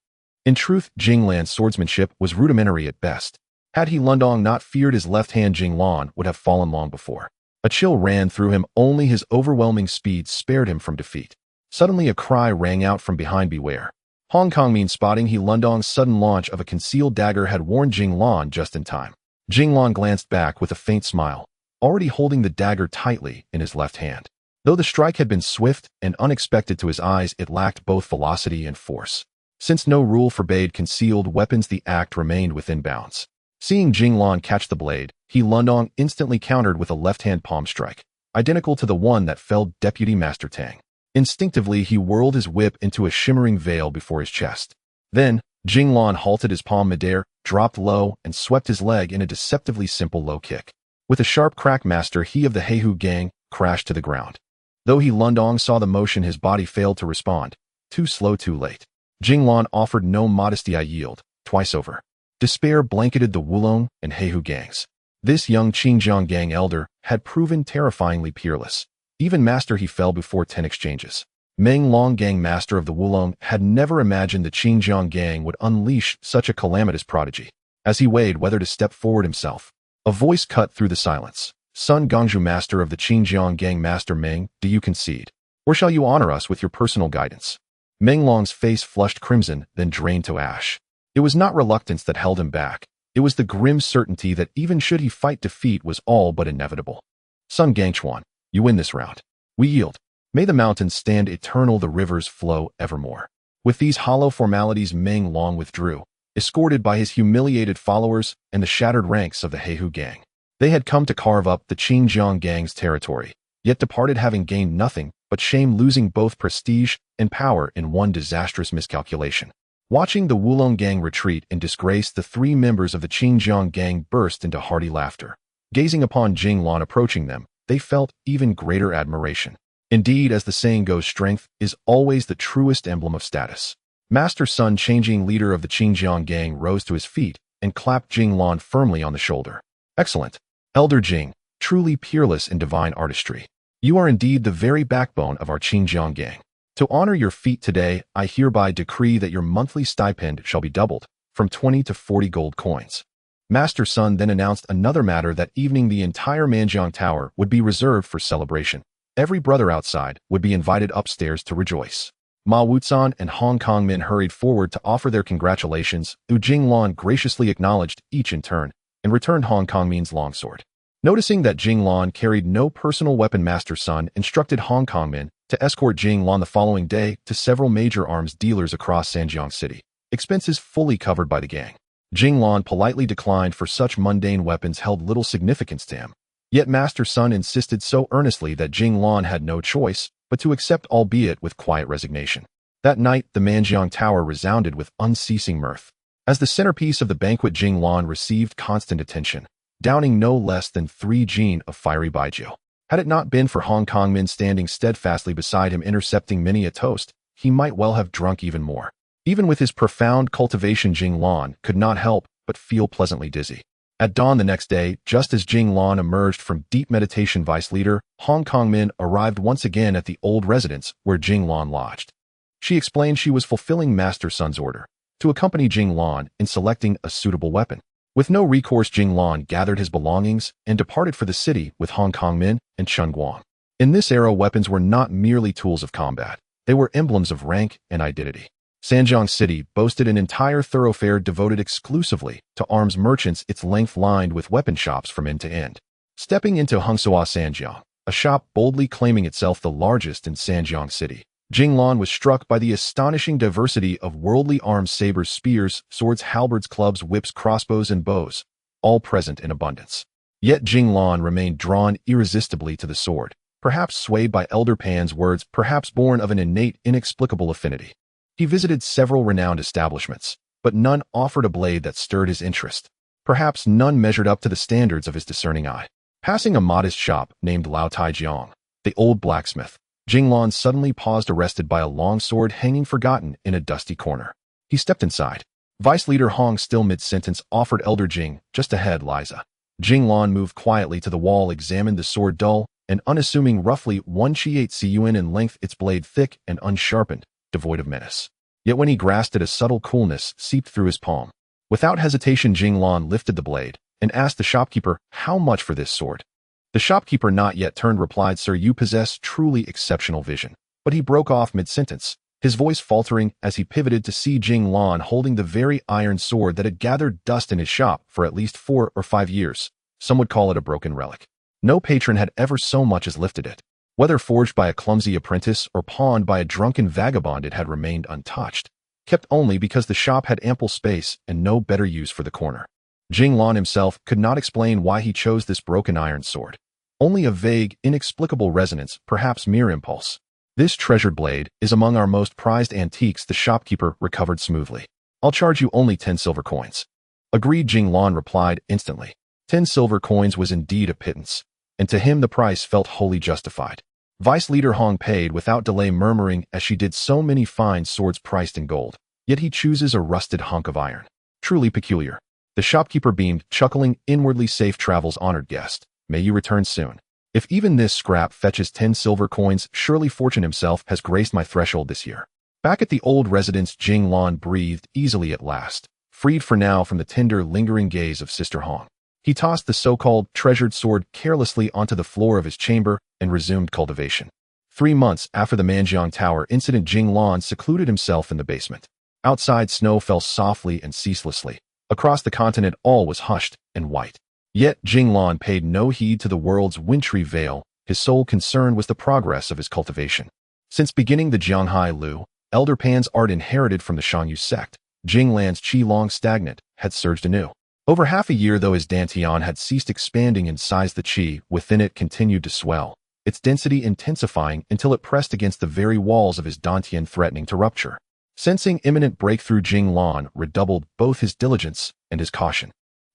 In truth, Jing Lan's swordsmanship was rudimentary at best. Had He Lundong not feared his left hand, Jing Lan would have fallen long before. A chill ran through him, only his overwhelming speed spared him from defeat. Suddenly a cry rang out from behind, "Beware!" Hong Kong Min, spotting He Lundong's sudden launch of a concealed dagger, had warned Jing Lan just in time. Jing Lan glanced back with a faint smile, already holding the dagger tightly in his left hand. Though the strike had been swift and unexpected to his eyes, it lacked both velocity and force. Since no rule forbade concealed weapons, the act remained within bounds. Seeing Jing Lan catch the blade, He Lundong instantly countered with a left-hand palm strike, identical to the one that felled Deputy Master Tang. Instinctively, he whirled his whip into a shimmering veil before his chest. Then, Jing Lan halted his palm midair, dropped low, and swept his leg in a deceptively simple low kick. With a sharp crack, Master He of the Heihu gang crashed to the ground. Though He Lundong saw the motion, his body failed to respond. Too slow, too late. Jing Lan offered no modesty. "I yield." Twice over. Despair blanketed the Wulong and Heihu gangs. This young Qingjiang gang elder had proven terrifyingly peerless. Even Master He fell before 10 exchanges. Meng Long, gang master of the Wulong, had never imagined the Qingjiang gang would unleash such a calamitous prodigy. As he weighed whether to step forward himself, a voice cut through the silence. "Sun Gongzhu, master of the Qingjiang gang, Master Meng, do you concede? Or shall you honor us with your personal guidance?" Meng Long's face flushed crimson, then drained to ash. It was not reluctance that held him back. It was the grim certainty that even should he fight, defeat was all but inevitable. "Sun Gangchuan, you win this round. We yield. May the mountains stand eternal, the rivers flow evermore." With these hollow formalities, Meng Long withdrew, escorted by his humiliated followers and the shattered ranks of the Heihu gang. They had come to carve up the Qingjiang gang's territory, yet departed having gained nothing but shame, losing both prestige and power in one disastrous miscalculation. Watching the Wulong gang retreat in disgrace, the 3 members of the Qingjiang gang burst into hearty laughter. Gazing upon Jing Lan approaching them, they felt even greater admiration. Indeed, as the saying goes, strength is always the truest emblem of status. Master Sun, changing leader of the Qingjiang gang, rose to his feet and clapped Jing Lan firmly on the shoulder. "Excellent. Elder Jing, truly peerless in divine artistry. You are indeed the very backbone of our Qingjiang gang. To honor your feat today, I hereby decree that your monthly stipend shall be doubled, from 20 to 40 gold coins. Master Sun then announced another matter that evening the entire Manjiang Tower would be reserved for celebration. Every brother outside would be invited upstairs to rejoice. Ma Wuzan and Hong Kong Min hurried forward to offer their congratulations, who Jing Lan graciously acknowledged each in turn, and returned Hong Kong Min's longsword. Noticing that Jing Lan carried no personal weapon, Master Sun instructed Hong Kong Min to escort Jing Lan the following day to several major arms dealers across Sanjiang City, expenses fully covered by the gang. Jing Lan politely declined, for such mundane weapons held little significance to him. Yet Master Sun insisted so earnestly that Jing Lan had no choice but to accept, albeit with quiet resignation. That night, the Manjiang Tower resounded with unceasing mirth. As the centerpiece of the banquet, Jing Lan received constant attention, downing no less than 3 jin of fiery baijiu. Had it not been for Hong Kong Min standing steadfastly beside him intercepting many a toast, he might well have drunk even more. Even with his profound cultivation, Jing Lan could not help but feel pleasantly dizzy. At dawn the next day, just as Jing Lan emerged from deep meditation, Vice Leader Hong Kong Min arrived once again at the old residence where Jing Lan lodged. She explained she was fulfilling Master Sun's order to accompany Jing Lan in selecting a suitable weapon. With no recourse, Jing Lan gathered his belongings and departed for the city with Hong Kong Min and Chen Guang. In this era, weapons were not merely tools of combat. They were emblems of rank and identity. Sanjiang City boasted an entire thoroughfare devoted exclusively to arms merchants, its length lined with weapon shops from end to end. Stepping into Hengsua Sanjiang, a shop boldly claiming itself the largest in Sanjiang City, Jing Lan was struck by the astonishing diversity of worldly arms: sabers, spears, swords, halberds, clubs, whips, crossbows, and bows, all present in abundance. Yet Jing Lan remained drawn irresistibly to the sword, perhaps swayed by Elder Pan's words, perhaps born of an innate, inexplicable affinity. He visited several renowned establishments, but none offered a blade that stirred his interest. Perhaps none measured up to the standards of his discerning eye. Passing a modest shop named Lao Tai Jiang, the old blacksmith, Jing Lan suddenly paused, arrested by a long sword hanging forgotten in a dusty corner. He stepped inside. Vice Leader Hong, still mid-sentence, offered Elder Jing, just ahead, Liza. Jing Lan moved quietly to the wall, examined the sword, dull and unassuming, roughly 1 chi 8 cun in length, its blade thick and unsharpened, devoid of menace. Yet when he grasped it, a subtle coolness seeped through his palm. Without hesitation, Jing Lan lifted the blade and asked the shopkeeper, "How much for this sword?" The shopkeeper, not yet turned, replied, "Sir, you possess truly exceptional vision." But he broke off mid-sentence, his voice faltering as he pivoted to see Jing Lan holding the very iron sword that had gathered dust in his shop for at least 4 or 5 years. Some would call it a broken relic. No patron had ever so much as lifted it. Whether forged by a clumsy apprentice or pawned by a drunken vagabond, it had remained untouched, kept only because the shop had ample space and no better use for the corner. Jing Lan himself could not explain why he chose this broken iron sword. Only a vague, inexplicable resonance, perhaps mere impulse. "This treasured blade is among our most prized antiques," the shopkeeper recovered smoothly. "I'll charge you only 10 silver coins." "Agreed," Jing Lan replied instantly. 10 silver coins was indeed a pittance, and to him the price felt wholly justified. Vice Leader Hong paid without delay, murmuring as she did, "So many fine swords priced in gold, yet he chooses a rusted hunk of iron. Truly peculiar." The shopkeeper beamed, chuckling inwardly. "Safe travels, honored guest. May you return soon. If even this scrap fetches 10 silver coins, surely fortune himself has graced my threshold this year." Back at the old residence, Jing Lan breathed easily at last, freed for now from the tender, lingering gaze of Sister Hong. He tossed the so-called treasured sword carelessly onto the floor of his chamber and resumed cultivation. 3 months after the Manjiang Tower incident, Jing Lan secluded himself in the basement. Outside, snow fell softly and ceaselessly. Across the continent, all was hushed and white. Yet Jing Lan paid no heed to the world's wintry veil. His sole concern was the progress of his cultivation. Since beginning the Jianghai Lu, Elder Pan's art inherited from the Shangyu sect, Jing Lan's qi, long stagnant, had surged anew. Over half a year, though his dantian had ceased expanding in size, the qi within it continued to swell, its density intensifying until it pressed against the very walls of his dantian, threatening to rupture. Sensing imminent breakthrough, Jing Lan redoubled both his diligence and his caution.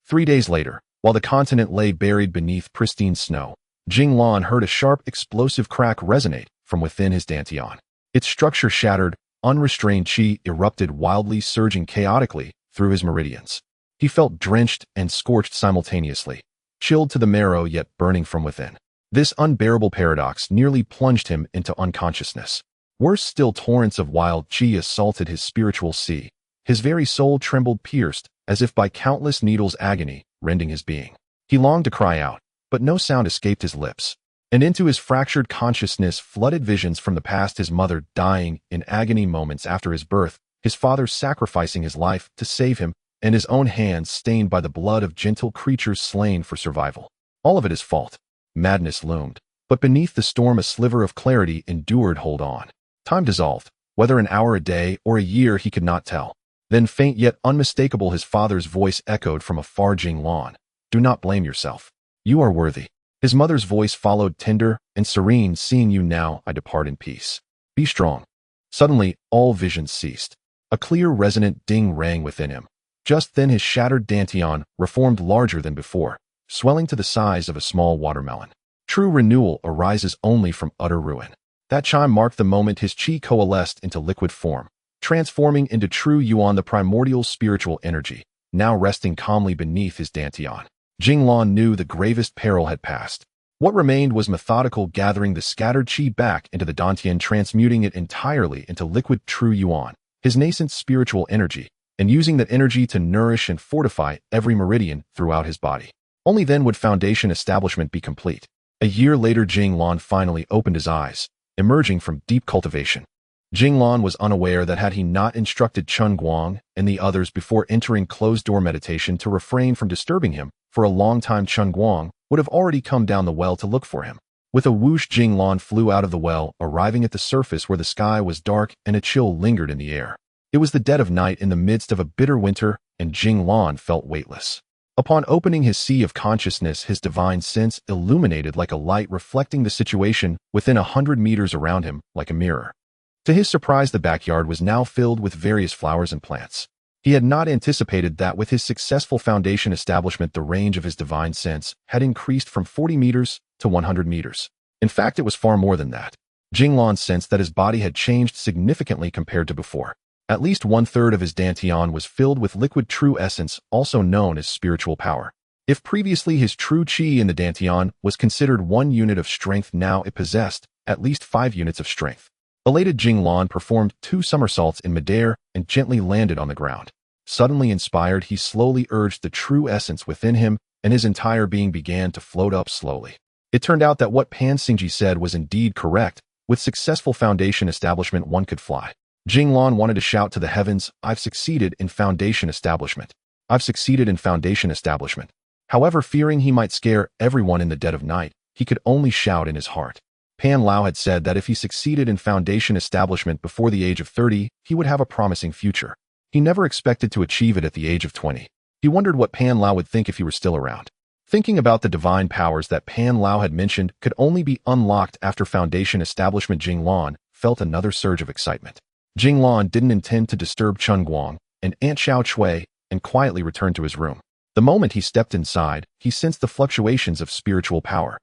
3 days later, while the continent lay buried beneath pristine snow, Jing Lan heard a sharp, explosive crack resonate from within his dantian. Its structure shattered, unrestrained qi erupted wildly, surging chaotically through his meridians. He felt drenched and scorched simultaneously, chilled to the marrow yet burning from within. This unbearable paradox nearly plunged him into unconsciousness. Worse still, torrents of wild qi assaulted his spiritual sea. His very soul trembled, pierced, as if by countless needles, agony, rending his being. He longed to cry out, but no sound escaped his lips. And into his fractured consciousness flooded visions from the past: his mother dying in agony moments after his birth, his father sacrificing his life to save him, and his own hands stained by the blood of gentle creatures slain for survival. All of it his fault. Madness loomed. But beneath the storm a sliver of clarity endured. Hold on. Time dissolved. Whether an hour, a day, or a year, he could not tell. Then, faint yet unmistakable, his father's voice echoed from afar: Jing Lan, do not blame yourself. You are worthy. His mother's voice followed, tender and serene: seeing you now, I depart in peace. Be strong. Suddenly, all visions ceased. A clear, resonant ding rang within him. Just then his shattered dantian reformed larger than before, swelling to the size of a small watermelon. True renewal arises only from utter ruin. That chime marked the moment his qi coalesced into liquid form, transforming into true yuan, the primordial spiritual energy, now resting calmly beneath his dantian. Jing Lan knew the gravest peril had passed. What remained was methodical gathering the scattered qi back into the dantian, transmuting it entirely into liquid true yuan, his nascent spiritual energy, and using that energy to nourish and fortify every meridian throughout his body. Only then would foundation establishment be complete. A year later, Jing Lan finally opened his eyes, emerging from deep cultivation. Jing Lan was unaware that had he not instructed Chen Guang and the others before entering closed-door meditation to refrain from disturbing him for a long time, Chen Guang would have already come down the well to look for him. With a whoosh, Jing Lan flew out of the well, arriving at the surface where the sky was dark and a chill lingered in the air. It was the dead of night in the midst of a bitter winter, and Jing Lan felt weightless. Upon opening his sea of consciousness, his divine sense illuminated like a light, reflecting the situation within 100 meters around him like a mirror. To his surprise, the backyard was now filled with various flowers and plants. He had not anticipated that with his successful foundation establishment, the range of his divine sense had increased from 40 meters to 100 meters. In fact, it was far more than that. Jing Lan sensed that his body had changed significantly compared to before. At least 1/3 of his dantian was filled with liquid true essence, also known as spiritual power. If previously his true qi in the dantian was considered 1 unit of strength, now it possessed at least 5 units of strength. Elated, Jing Lan performed 2 somersaults in midair and gently landed on the ground. Suddenly inspired, he slowly urged the true essence within him, and his entire being began to float up slowly. It turned out that what Pan Xingji said was indeed correct. With successful foundation establishment, one could fly. Jing Lan wanted to shout to the heavens, I've succeeded in foundation establishment. I've succeeded in foundation establishment. However, fearing he might scare everyone in the dead of night, he could only shout in his heart. Pan Lao had said that if he succeeded in foundation establishment before the age of 30, he would have a promising future. He never expected to achieve it at the age of 20. He wondered what Pan Lao would think if he were still around. Thinking about the divine powers that Pan Lao had mentioned could only be unlocked after foundation establishment, Jing Lan felt another surge of excitement. Jing Lan didn't intend to disturb Chen Guang and Aunt Xiao Chui and quietly returned to his room. The moment he stepped inside, he sensed the fluctuations of spiritual power.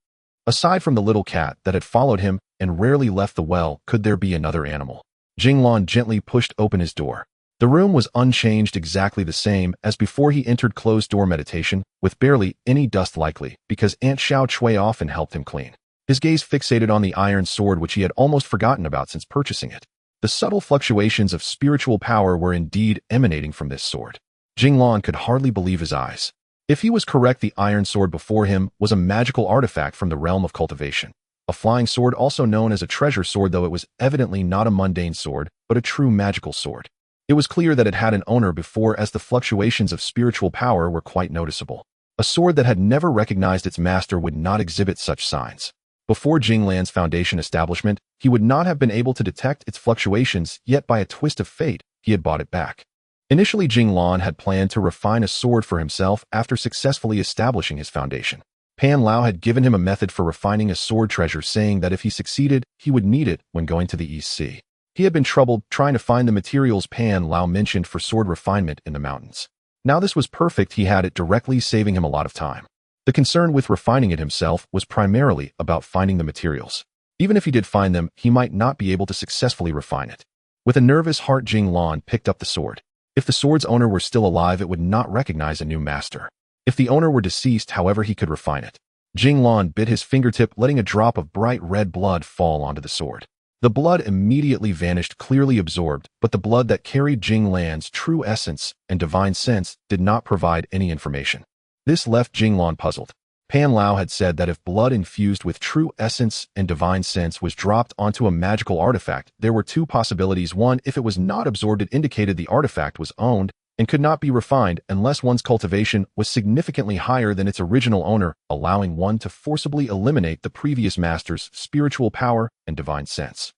Aside from the little cat that had followed him and rarely left the well, could there be another animal? Jing Lan gently pushed open his door. The room was unchanged, exactly the same as before he entered closed-door meditation, with barely any dust, likely because Aunt Xiao Chui often helped him clean. His gaze fixated on the iron sword, which he had almost forgotten about since purchasing it. The subtle fluctuations of spiritual power were indeed emanating from this sword. Jing Lan could hardly believe his eyes. If he was correct, the iron sword before him was a magical artifact from the realm of cultivation. A flying sword, also known as a treasure sword, though it was evidently not a mundane sword, but a true magical sword. It was clear that it had an owner before, as the fluctuations of spiritual power were quite noticeable. A sword that had never recognized its master would not exhibit such signs. Before Jing Lan's foundation establishment, he would not have been able to detect its fluctuations, yet by a twist of fate, he had bought it back. Initially, Jing Lan had planned to refine a sword for himself after successfully establishing his foundation. Pan Lao had given him a method for refining a sword treasure, saying that if he succeeded, he would need it when going to the East Sea. He had been troubled trying to find the materials Pan Lao mentioned for sword refinement in the mountains. Now this was perfect, he had it directly, saving him a lot of time. The concern with refining it himself was primarily about finding the materials. Even if he did find them, he might not be able to successfully refine it. With a nervous heart, Jing Lan picked up the sword. If the sword's owner were still alive, it would not recognize a new master. If the owner were deceased, however, he could refine it. Jing Lan bit his fingertip, letting a drop of bright red blood fall onto the sword. The blood immediately vanished, clearly absorbed, but the blood that carried Jing Lan's true essence and divine sense did not provide any information. This left Jing Lan puzzled. Pan Lao had said that if blood infused with true essence and divine sense was dropped onto a magical artifact, there were two possibilities. One, if it was not absorbed, it indicated the artifact was owned and could not be refined unless one's cultivation was significantly higher than its original owner, allowing one to forcibly eliminate the previous master's spiritual power and divine sense,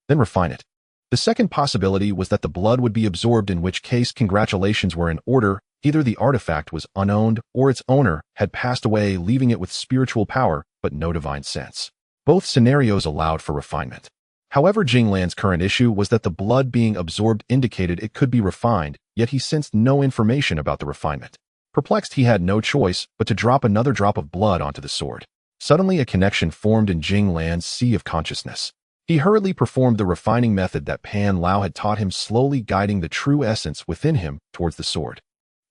then refine it. The second possibility was that the blood would be absorbed, in which case congratulations were in order. Either the artifact was unowned or its owner had passed away, leaving it with spiritual power but no divine sense. Both scenarios allowed for refinement. However, Jing Lan's current issue was that the blood being absorbed indicated it could be refined, yet he sensed no information about the refinement. Perplexed, he had no choice but to drop another drop of blood onto the sword. Suddenly, a connection formed in Jing Lan's sea of consciousness. He hurriedly performed the refining method that Pan Lao had taught him, slowly guiding the true essence within him towards the sword.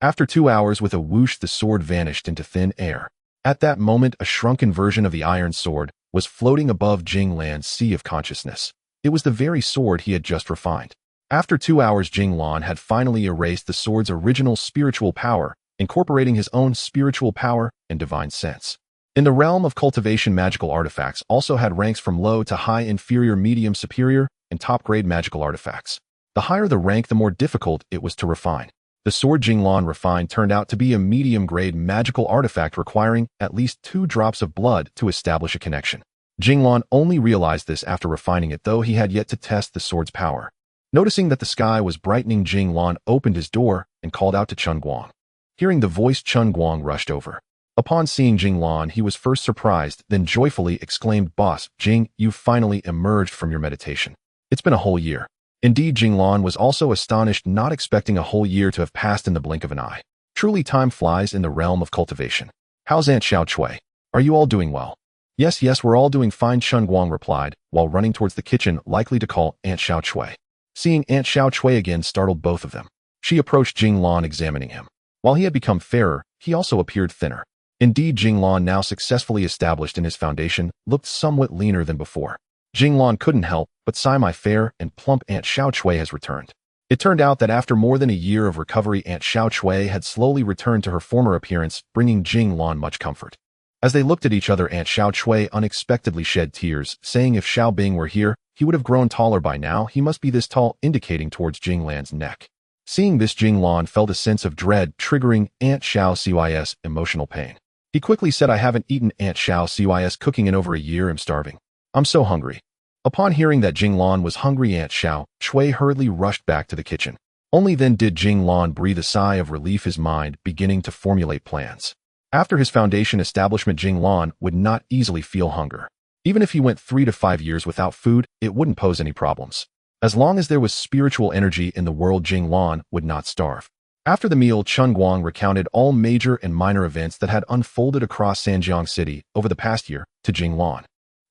After 2 hours, with a whoosh, the sword vanished into thin air. At that moment, a shrunken version of the iron sword was floating above Jing Lan's sea of consciousness. It was the very sword he had just refined. After 2 hours, Jing Lan had finally erased the sword's original spiritual power, incorporating his own spiritual power and divine sense. In the realm of cultivation, magical artifacts also had ranks from low to high, inferior, medium, superior, and top-grade magical artifacts. The higher the rank, the more difficult it was to refine. The sword Jing Lan refined turned out to be a medium-grade magical artifact requiring at least 2 drops of blood to establish a connection. Jing Lan only realized this after refining it, though he had yet to test the sword's power. Noticing that the sky was brightening, Jing Lan opened his door and called out to Chun Guang. Hearing the voice, Chun Guang rushed over. Upon seeing Jing Lan, he was first surprised, then joyfully exclaimed, "Boss, Jing, you've finally emerged from your meditation. It's been a whole year." Indeed, Jing Lan was also astonished, not expecting a whole year to have passed in the blink of an eye. Truly, time flies in the realm of cultivation. "How's Aunt Xiao Cui? Are you all doing well?" Yes, we're all doing fine," Chun Guang replied, while running towards the kitchen, likely to call Aunt Xiao Cui. Seeing Aunt Xiao Cui again startled both of them. She approached Jing Lan, examining him. While he had become fairer, he also appeared thinner. Indeed, Jing Lan, now successfully established in his foundation, looked somewhat leaner than before. Jing Lan couldn't help but sigh. "My fair and plump Aunt Xiao Cui has returned." It turned out that after more than a year of recovery, Aunt Xiao Cui had slowly returned to her former appearance, bringing Jing Lan much comfort. As they looked at each other, Aunt Xiao Cui unexpectedly shed tears, saying if Xiao Bing were here, he would have grown taller by now. He must be this tall, indicating towards Jing Lan's neck. Seeing this, Jing Lan felt a sense of dread, triggering Aunt Xiao Cui's emotional pain. He quickly said, "I haven't eaten Aunt Xiao Cui's cooking in over a year. I'm starving. I'm so hungry." Upon hearing that Jing Lan was hungry, Aunt Xiao Cui hurriedly rushed back to the kitchen. Only then did Jing Lan breathe a sigh of relief, his mind beginning to formulate plans. After his foundation establishment, Jing Lan would not easily feel hunger. Even if he went 3 to 5 years without food, it wouldn't pose any problems. As long as there was spiritual energy in the world, Jing Lan would not starve. After the meal, Chun Guang recounted all major and minor events that had unfolded across Sanjiang City over the past year to Jing Lan.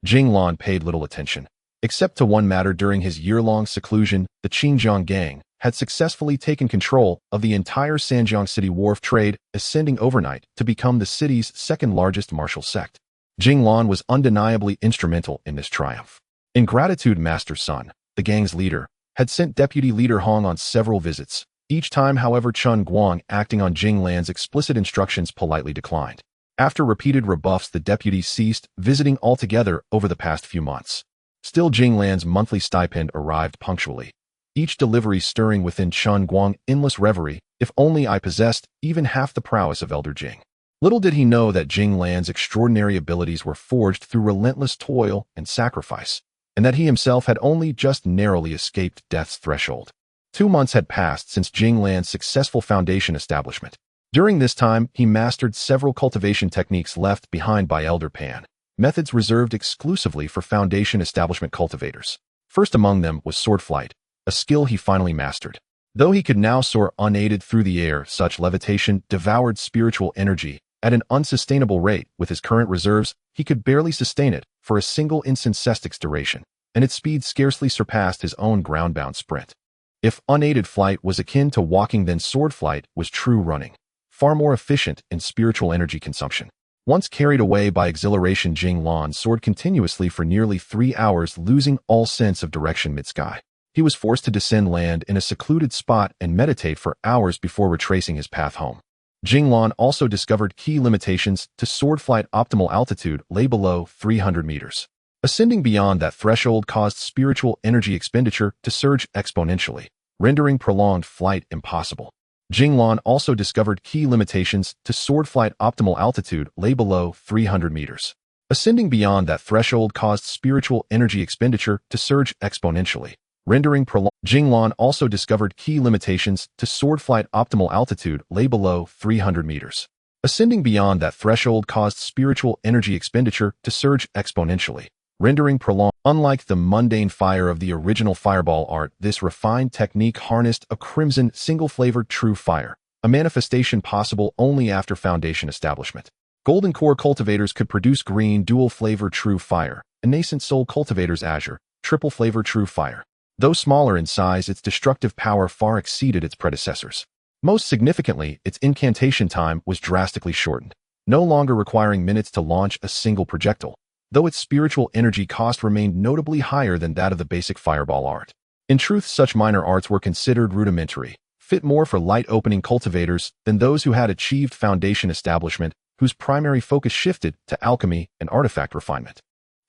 Jing Lan paid little attention, except to one matter. During his year-long seclusion, the Qingjiang gang had successfully taken control of the entire Sanjiang City wharf trade, ascending overnight to become the city's second-largest martial sect. Jing Lan was undeniably instrumental in this triumph. In gratitude, Master Sun, the gang's leader, had sent Deputy Leader Hong on several visits. Each time, however, Chun Guang, acting on Jing Lan's explicit instructions, politely declined. After repeated rebuffs, the deputy ceased visiting altogether over the past few months. Still, Jing Lan's monthly stipend arrived punctually, each delivery stirring within Chun Guang endless reverie. "If only I possessed even half the prowess of Elder Jing." Little did he know that Jing Lan's extraordinary abilities were forged through relentless toil and sacrifice, and that he himself had only just narrowly escaped death's threshold. 2 months had passed since Jing Lan's successful foundation establishment. During this time, he mastered several cultivation techniques left behind by Elder Pan, methods reserved exclusively for foundation establishment cultivators. First among them was sword flight, a skill he finally mastered. Though he could now soar unaided through the air, such levitation devoured spiritual energy at an unsustainable rate. With his current reserves, he could barely sustain it for a single incensestic's duration, and its speed scarcely surpassed his own ground-bound sprint. If unaided flight was akin to walking, then sword flight was true running, far more efficient in spiritual energy consumption. Once carried away by exhilaration, Jing Lan soared continuously for nearly 3 hours, losing all sense of direction mid-sky. He was forced to descend land in a secluded spot and meditate for hours before retracing his path home. Jing Lan also discovered key limitations to sword flight. Optimal altitude lay below 300 meters. Ascending beyond that threshold caused spiritual energy expenditure to surge exponentially, rendering prolonged flight impossible. Jing Lan also discovered key limitations to sword flight. Optimal altitude lay below 300 meters. Ascending beyond that threshold caused spiritual energy expenditure to surge exponentially, rendering prolonged. Jing Lan also discovered key limitations to sword flight. Optimal altitude lay below 300 meters. Ascending beyond that threshold caused spiritual energy expenditure to surge exponentially, rendering prolonged. Unlike the mundane fire of the original fireball art, this refined technique harnessed a crimson, single-flavored true fire, a manifestation possible only after foundation establishment. Golden core cultivators could produce green, dual-flavor true fire, and nascent soul cultivators azure, triple-flavor true fire. Though smaller in size, its destructive power far exceeded its predecessors. Most significantly, its incantation time was drastically shortened, no longer requiring minutes to launch a single projectile, though its spiritual energy cost remained notably higher than that of the basic fireball art. In truth, such minor arts were considered rudimentary, fit more for light-opening cultivators than those who had achieved foundation establishment, whose primary focus shifted to alchemy and artifact refinement.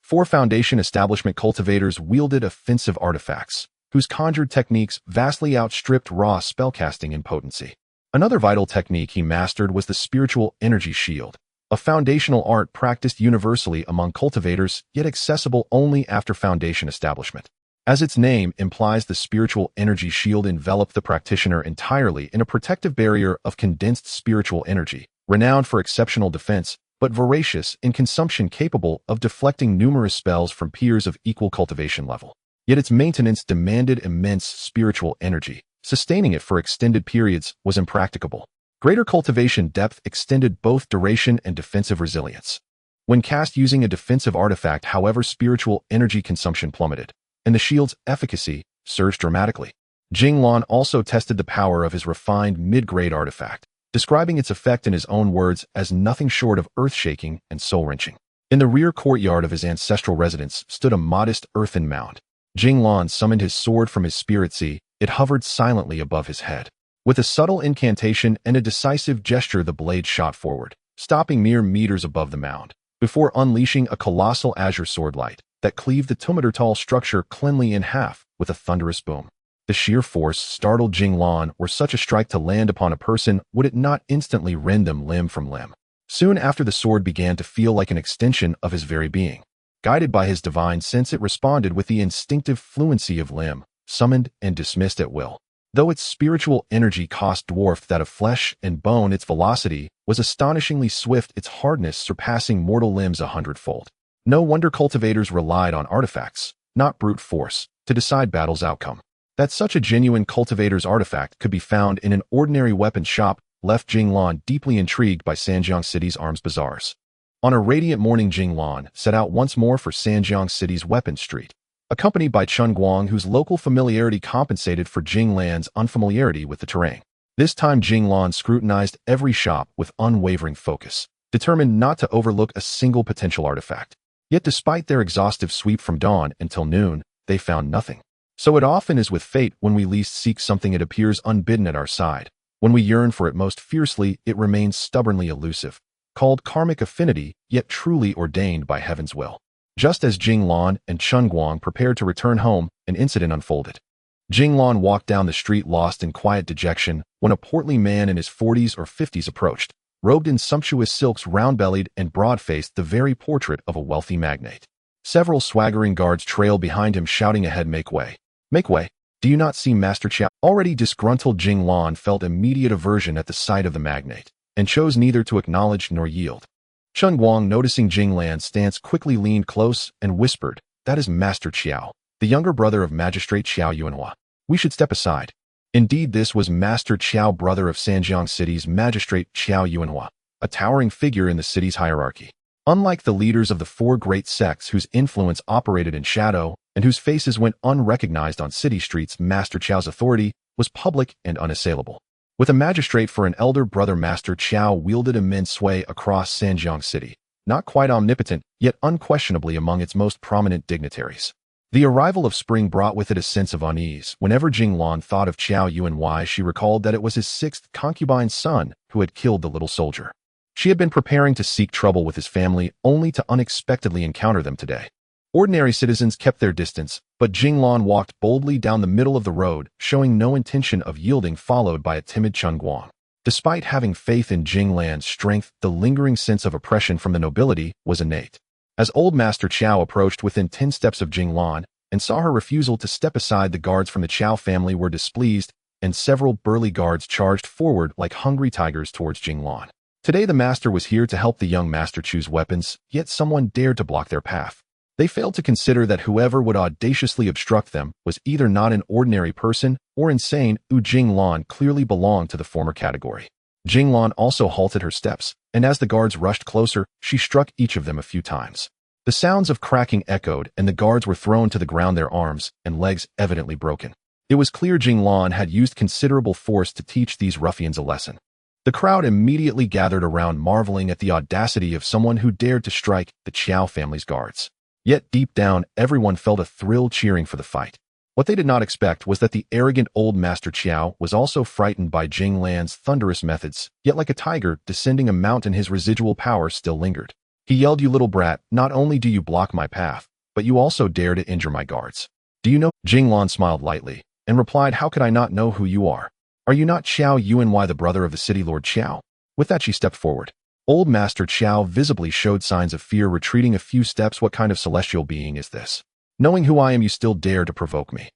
4 foundation establishment cultivators wielded offensive artifacts, whose conjured techniques vastly outstripped raw spellcasting in potency. Another vital technique he mastered was the spiritual energy shield, a foundational art practiced universally among cultivators, yet accessible only after foundation establishment. As its name implies, the spiritual energy shield enveloped the practitioner entirely in a protective barrier of condensed spiritual energy, renowned for exceptional defense, but voracious in consumption, capable of deflecting numerous spells from peers of equal cultivation level. Yet its maintenance demanded immense spiritual energy. Sustaining it for extended periods was impracticable. Greater cultivation depth extended both duration and defensive resilience. When cast using a defensive artifact, however, spiritual energy consumption plummeted, and the shield's efficacy surged dramatically. Jing Lan also tested the power of his refined mid-grade artifact, describing its effect in his own words as nothing short of earth-shaking and soul-wrenching. In the rear courtyard of his ancestral residence stood a modest earthen mound. Jing Lan summoned his sword from his spirit sea. It hovered silently above his head. With a subtle incantation and a decisive gesture, the blade shot forward, stopping mere meters above the mound, before unleashing a colossal azure swordlight that cleaved the two-meter-tall structure cleanly in half with a thunderous boom. The sheer force startled Jing Lan. Were such a strike to land upon a person, would it not instantly rend them limb from limb? Soon after, the sword began to feel like an extension of his very being. Guided by his divine sense, it responded with the instinctive fluency of limb, summoned and dismissed at will. Though its spiritual energy cost dwarfed that of flesh and bone, its velocity was astonishingly swift, its hardness surpassing mortal limbs 100-fold. No wonder cultivators relied on artifacts, not brute force, to decide battle's outcome. That such a genuine cultivator's artifact could be found in an ordinary weapon shop left Jing Lan deeply intrigued by Sanjiang City's arms bazaars. On a radiant morning, Jing Lan set out once more for Sanjiang City's weapon street, accompanied by Chun Guang, whose local familiarity compensated for Jing Lan's unfamiliarity with the terrain. This time, Jing Lan scrutinized every shop with unwavering focus, determined not to overlook a single potential artifact. Yet despite their exhaustive sweep from dawn until noon, they found nothing. So it often is with fate. When we least seek something, it appears unbidden at our side. When we yearn for it most fiercely, it remains stubbornly elusive, called karmic affinity, yet truly ordained by heaven's will. Just as Jing Lan and Chun Guang prepared to return home, an incident unfolded. Jing Lan walked down the street lost in quiet dejection when a portly man in his 40s or 50s approached, robed in sumptuous silks, round-bellied and broad-faced, the very portrait of a wealthy magnate. Several swaggering guards trailed behind him, shouting ahead, "Make way! Make way! Do you not see Master Chiao?" Already disgruntled, Jing Lan felt immediate aversion at the sight of the magnate, and chose neither to acknowledge nor yield. Chun Guang, noticing Jing Lan's stance, quickly leaned close and whispered, "That is Master Chiao, the younger brother of Magistrate Chiao Yuanhua. We should step aside." Indeed, this was Master Chiao, brother of Sanjiang City's Magistrate Chiao Yuanhua, a towering figure in the city's hierarchy. Unlike the leaders of the 4 great sects whose influence operated in shadow and whose faces went unrecognized on city streets, Master Chiao's authority was public and unassailable. With a magistrate for an elder brother, Master Qiao wielded immense sway across Sanjiang City, not quite omnipotent, yet unquestionably among its most prominent dignitaries. The arrival of spring brought with it a sense of unease. Whenever Jing Lan thought of Qiao Yuanwei, she recalled that it was his sixth concubine's son who had killed the little soldier. She had been preparing to seek trouble with his family, only to unexpectedly encounter them today. Ordinary citizens kept their distance, but Jing Lan walked boldly down the middle of the road, showing no intention of yielding, followed by a timid Chen Guang. Despite having faith in Jing Lan's strength, the lingering sense of oppression from the nobility was innate. As old Master Qiao approached within 10 steps of Jing Lan and saw her refusal to step aside, the guards from the Qiao family were displeased, and several burly guards charged forward like hungry tigers towards Jing Lan. Today the master was here to help the young master choose weapons, yet someone dared to block their path. They failed to consider that whoever would audaciously obstruct them was either not an ordinary person or insane. Jing Lan clearly belonged to the former category. Jing Lan also halted her steps, and as the guards rushed closer, she struck each of them a few times. The sounds of cracking echoed, and the guards were thrown to the ground, their arms and legs evidently broken. It was clear Jing Lan had used considerable force to teach these ruffians a lesson. The crowd immediately gathered around, marveling at the audacity of someone who dared to strike the Qiao family's guards. Yet deep down, everyone felt a thrill cheering for the fight. What they did not expect was that the arrogant old Master Qiao was also frightened by Jing Lan's thunderous methods, yet like a tiger descending a mountain, his residual power still lingered. He yelled, "You little brat, not only do you block my path, but you also dare to injure my guards. Do you know?" Jing Lan smiled lightly and replied, "How could I not know who you are? Are you not Qiao Yuanwei, the brother of the city lord Qiao?" With that she stepped forward. Old Master Qiao visibly showed signs of fear, retreating a few steps. "What kind of celestial being is this? Knowing who I am, you still dare to provoke me?"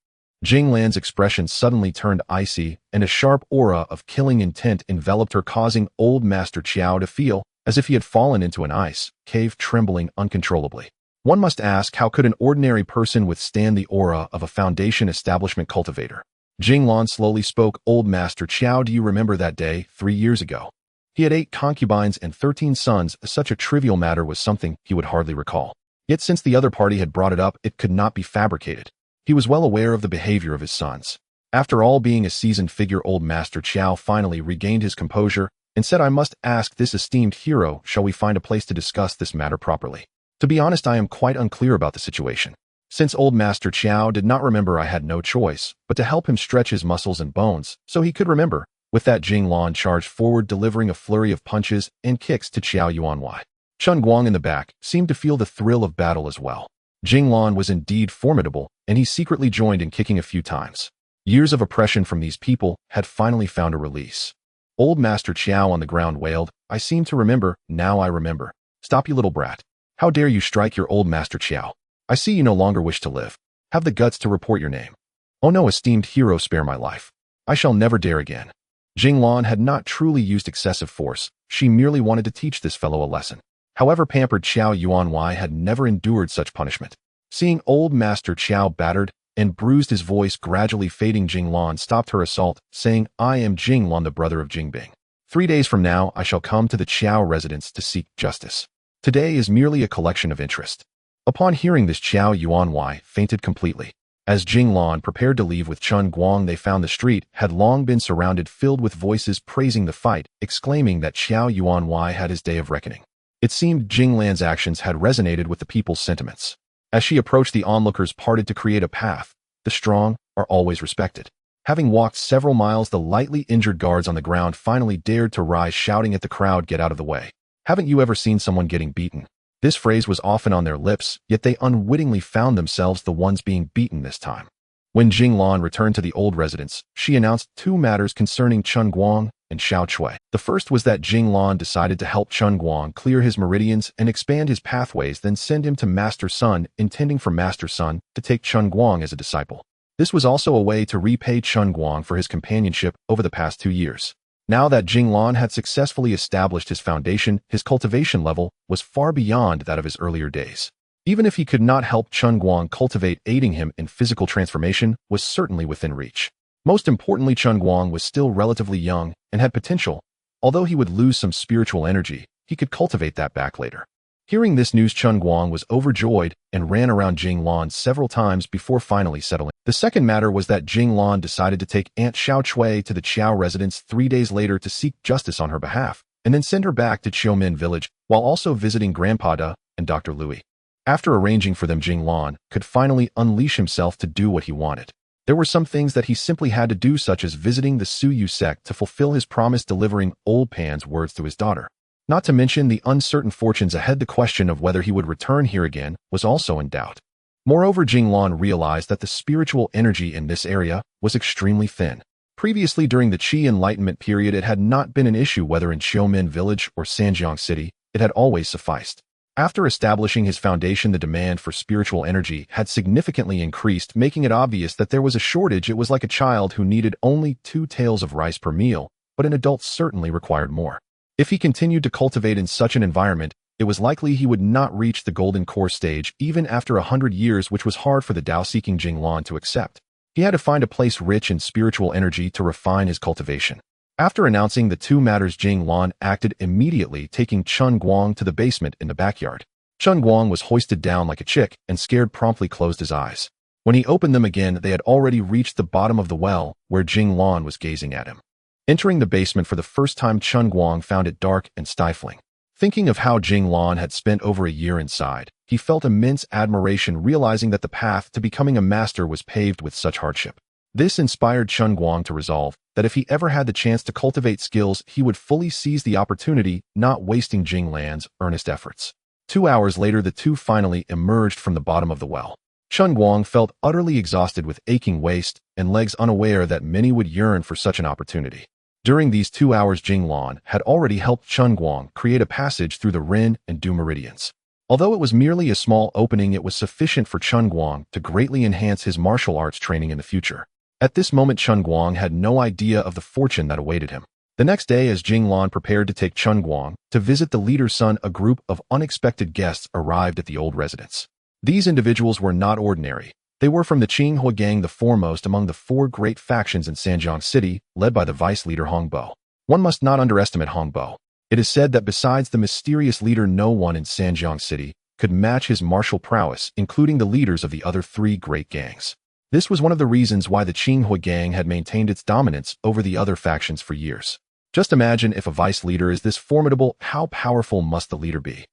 Jing Lan's expression suddenly turned icy, and a sharp aura of killing intent enveloped her, causing old Master Qiao to feel as if he had fallen into an ice cave, trembling uncontrollably. One must ask, how could an ordinary person withstand the aura of a Foundation establishment cultivator? Jing Lan slowly spoke. "Old Master Qiao, do you remember that day 3 years ago? He had 8 concubines and 13 sons. Such a trivial matter was something he would hardly recall. Yet since the other party had brought it up, it could not be fabricated. He was well aware of the behavior of his sons. After all, being a seasoned figure, old Master Qiao finally regained his composure and said, "I must ask this esteemed hero, shall we find a place to discuss this matter properly? To be honest, I am quite unclear about the situation." Since old Master Qiao did not remember, I had no choice but to help him stretch his muscles and bones so he could remember. With that, Jing Lan charged forward, delivering a flurry of punches and kicks to Qiao Yuanwei. Chen Guang in the back seemed to feel the thrill of battle as well. Jing Lan was indeed formidable, and he secretly joined in kicking a few times. Years of oppression from these people had finally found a release. Old Master Qiao on the ground wailed, "I seem to remember, now I remember. Stop, you little brat. How dare you strike your old Master Qiao? I see you no longer wish to live. Have the guts to report your name." "Oh no, esteemed hero, spare my life. I shall never dare again." Jing Lan had not truly used excessive force. She merely wanted to teach this fellow a lesson. However, pampered Qiao Yuanwei had never endured such punishment. Seeing old Master Qiao battered and bruised, his voice gradually fading, Jing Lan stopped her assault, saying, "I am Jing Lan, the brother of Jingbing. 3 days from now, I shall come to the Qiao residence to seek justice. Today is merely a collection of interest." Upon hearing this, Qiao Yuanwei fainted completely. As Jing Lan prepared to leave with Chen Guang, they found the street had long been surrounded, filled with voices praising the fight, exclaiming that Qiao Yuanwei had his day of reckoning. It seemed Jing Lan's actions had resonated with the people's sentiments. As she approached, the onlookers parted to create a path. The strong are always respected. Having walked several miles, the lightly injured guards on the ground finally dared to rise, shouting at the crowd, "Get out of the way. Haven't you ever seen someone getting beaten?" This phrase was often on their lips, yet they unwittingly found themselves the ones being beaten this time. When Jing Lan returned to the old residence, she announced 2 matters concerning Chen Guang and Xiao Chui. The first was that Jing Lan decided to help Chen Guang clear his meridians and expand his pathways, then send him to Master Sun, intending for Master Sun to take Chen Guang as a disciple. This was also a way to repay Chen Guang for his companionship over the past 2 years. Now that Jing Lan had successfully established his foundation, his cultivation level was far beyond that of his earlier days. Even if he could not help Chen Guang cultivate, aiding him in physical transformation was certainly within reach. Most importantly, Chen Guang was still relatively young and had potential. Although he would lose some spiritual energy, he could cultivate that back later. Hearing this news, Chen Guang was overjoyed and ran around Jing Lan several times before finally settling. The second matter was that Jing Lan decided to take Aunt Xiao Chui to the Qiao residence 3 days later to seek justice on her behalf, and then send her back to Qiumin village while also visiting Grandpa Da and Dr. Louis. After arranging for them, Jing Lan could finally unleash himself to do what he wanted. There were some things that he simply had to do, such as visiting the Su Yu sect to fulfill his promise, delivering Old Pan's words to his daughter. Not to mention the uncertain fortunes ahead. The question of whether he would return here again was also in doubt. Moreover, Jing Lan realized that the spiritual energy in this area was extremely thin. Previously, during the Qi Enlightenment period, it had not been an issue whether in Qiumin village or Sanjiang city, it had always sufficed. After establishing his foundation, the demand for spiritual energy had significantly increased, making it obvious that there was a shortage. It was like a child who needed only 2 taels of rice per meal, but an adult certainly required more. If he continued to cultivate in such an environment, it was likely he would not reach the golden core stage even after 100 years, which was hard for the Tao-seeking Jing Lan to accept. He had to find a place rich in spiritual energy to refine his cultivation. After announcing the 2 matters, Jing Lan acted immediately, taking Chen Guang to the basement in the backyard. Chen Guang was hoisted down like a chick and, scared, promptly closed his eyes. When he opened them again, they had already reached the bottom of the well, where Jing Lan was gazing at him. Entering the basement for the first time, Chen Guang found it dark and stifling. Thinking of how Jing Lan had spent over a year inside, he felt immense admiration, realizing that the path to becoming a master was paved with such hardship. This inspired Chen Guang to resolve that if he ever had the chance to cultivate skills, he would fully seize the opportunity, not wasting Jing Lan's earnest efforts. 2 hours later, the two finally emerged from the bottom of the well. Chen Guang felt utterly exhausted with aching waist and legs, unaware that many would yearn for such an opportunity. During these 2 hours, Jing Lan had already helped Chen Guang create a passage through the Ren and Du meridians. Although it was merely a small opening, it was sufficient for Chen Guang to greatly enhance his martial arts training in the future. At this moment, Chen Guang had no idea of the fortune that awaited him. The next day, as Jing Lan prepared to take Chen Guang to visit the leader's son, a group of unexpected guests arrived at the old residence. These individuals were not ordinary. They were from the Qinghua gang, the foremost among the 4 great factions in Sanjiang City, led by the vice leader Hong Bo. One must not underestimate Hong Bo. It is said that besides the mysterious leader, no one in Sanjiang City could match his martial prowess, including the leaders of the other 3 great gangs. This was one of the reasons why the Qinghua gang had maintained its dominance over the other factions for years. Just imagine, if a vice leader is this formidable, how powerful must the leader be?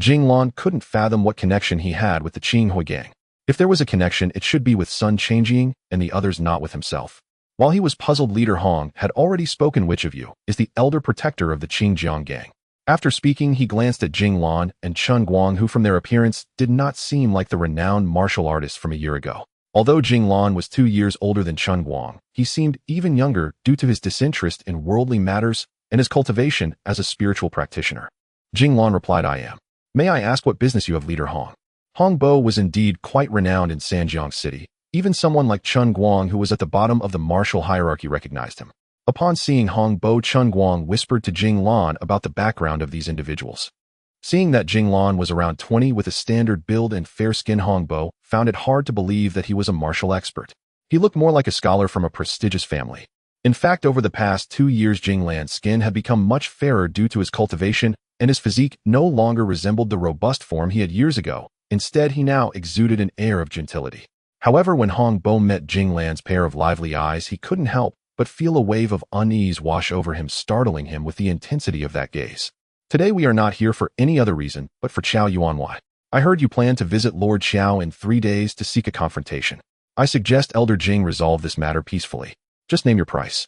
Jing Lan couldn't fathom what connection he had with the Qinghua gang. If there was a connection, it should be with Sun Changjing and the others, not with himself. While he was puzzled, leader Hong had already spoken. Which of you is the elder protector of the Qingjiang gang? After speaking, he glanced at Jing Lan and Chen Guang, who from their appearance did not seem like the renowned martial artists from a year ago. Although Jing Lan was 2 years older than Chen Guang, he seemed even younger due to his disinterest in worldly matters and his cultivation as a spiritual practitioner. Jing Lan replied, "I am. May I ask what business you have, leader Hong?" Hong Bo was indeed quite renowned in Sanjiang City. Even someone like Chen Guang, who was at the bottom of the martial hierarchy, recognized him. Upon seeing Hong Bo, Chen Guang whispered to Jing Lan about the background of these individuals. Seeing that Jing Lan was around 20 with a standard build and fair skin, Hong Bo found it hard to believe that he was a martial expert. He looked more like a scholar from a prestigious family. In fact, over the past 2 years, Jing Lan's skin had become much fairer due to his cultivation, and his physique no longer resembled the robust form he had years ago. Instead, he now exuded an air of gentility. However, when Hong Bo met Jing Lan's pair of lively eyes, he couldn't help but feel a wave of unease wash over him, startling him with the intensity of that gaze. "Today we are not here for any other reason but for Qiao Yuanwai. I heard you plan to visit Lord Qiao in 3 days to seek a confrontation. I suggest Elder Jing resolve this matter peacefully. Just name your price."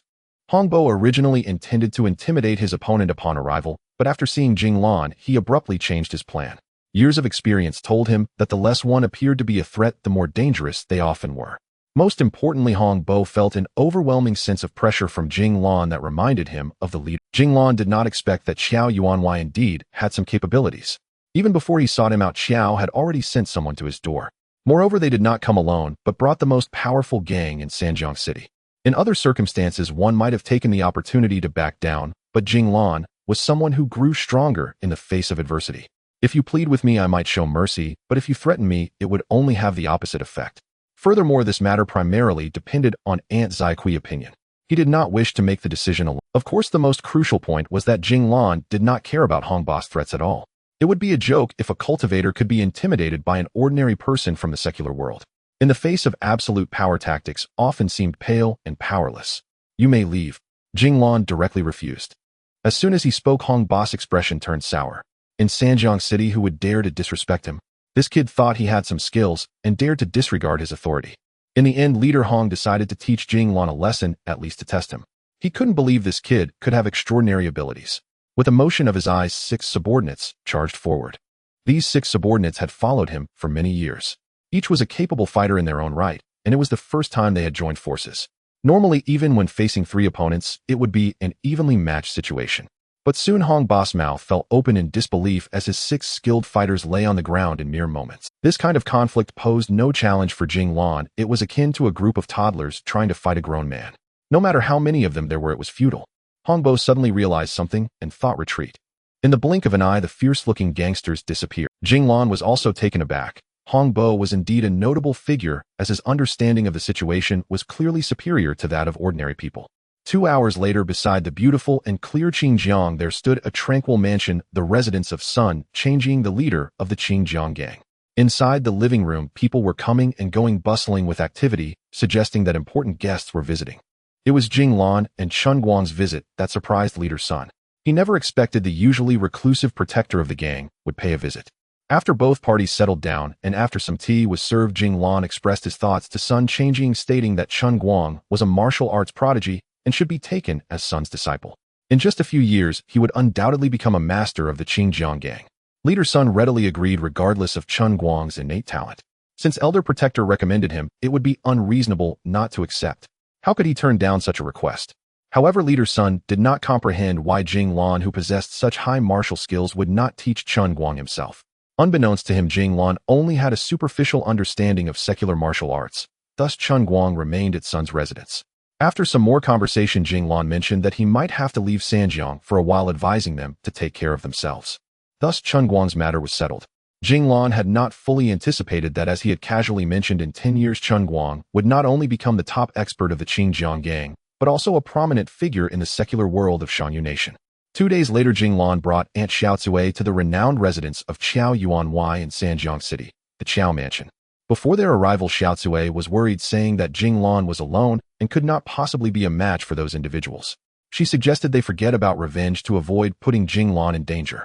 Hong Bo originally intended to intimidate his opponent upon arrival, but after seeing Jing Lan, he abruptly changed his plan. Years of experience told him that the less one appeared to be a threat, the more dangerous they often were. Most importantly, Hong Bo felt an overwhelming sense of pressure from Jing Lan that reminded him of the leader. Jing Lan did not expect that Qiao Yuanwai indeed had some capabilities. Even before he sought him out, Qiao had already sent someone to his door. Moreover, they did not come alone, but brought the most powerful gang in Sanjiang City. In other circumstances, one might have taken the opportunity to back down, but Jing Lan was someone who grew stronger in the face of adversity. "If you plead with me, I might show mercy, but if you threaten me, it would only have the opposite effect." Furthermore, this matter primarily depended on Aunt Zaiqi's opinion. He did not wish to make the decision alone. Of course, the most crucial point was that Jing Lan did not care about Hong Bo's threats at all. It would be a joke if a cultivator could be intimidated by an ordinary person from the secular world. In the face of absolute power, tactics often seemed pale and powerless. You may leave. Jing Lan directly refused. As soon as he spoke, Hong Ba's expression turned sour. In Sanjiang City, who would dare to disrespect him? This kid thought he had some skills and dared to disregard his authority. In the end, leader Hong decided to teach Jing Lan a lesson, at least to test him. He couldn't believe this kid could have extraordinary abilities. With a motion of his eyes, 6 subordinates charged forward. These 6 subordinates had followed him for many years. Each was a capable fighter in their own right, and it was the first time they had joined forces. Normally, even when facing 3 opponents, it would be an evenly matched situation. But soon Hong Ba's mouth fell open in disbelief as his 6 skilled fighters lay on the ground in mere moments. This kind of conflict posed no challenge for Jing Lan. It was akin to a group of toddlers trying to fight a grown man. No matter how many of them there were, it was futile. Hong Ba suddenly realized something and thought retreat. In the blink of an eye, the fierce-looking gangsters disappeared. Jing Lan was also taken aback. Hong Ba was indeed a notable figure, as his understanding of the situation was clearly superior to that of ordinary people. 2 hours later, beside the beautiful and clear Qingjiang, there stood a tranquil mansion, the residence of Sun Changjiang, the leader of the Qingjiang gang. Inside the living room, people were coming and going, bustling with activity, suggesting that important guests were visiting. It was Jing Lan and Chen Guang's visit that surprised leader Sun. He never expected the usually reclusive protector of the gang would pay a visit. After both parties settled down and after some tea was served, Jing Lan expressed his thoughts to Sun Changjiang, stating that Chen Guang was a martial arts prodigy and should be taken as Sun's disciple. In just a few years, he would undoubtedly become a master of the Qingjiang gang. Leader Sun readily agreed, regardless of Chen Guang's innate talent. Since Elder Protector recommended him, it would be unreasonable not to accept. How could he turn down such a request? However, Leader Sun did not comprehend why Jing Lan, who possessed such high martial skills, would not teach Chen Guang himself. Unbeknownst to him, Jing Lan only had a superficial understanding of secular martial arts. Thus, Chen Guang remained at Sun's residence. After some more conversation, Jing Lan mentioned that he might have to leave Sanjiang for a while, advising them to take care of themselves. Thus, Chen Guang's matter was settled. Jing Lan had not fully anticipated that, as he had casually mentioned, in 10 years Chen Guang would not only become the top expert of the Qingjiang gang, but also a prominent figure in the secular world of Shanyu Nation. 2 days later, Jing Lan brought Aunt Xiao Cui to the renowned residence of Qiao Yuanwei in Sanjiang City, the Qiao Mansion. Before their arrival, Xiao Cui was worried, saying that Jing Lan was alone and could not possibly be a match for those individuals. She suggested they forget about revenge to avoid putting Jing Lan in danger.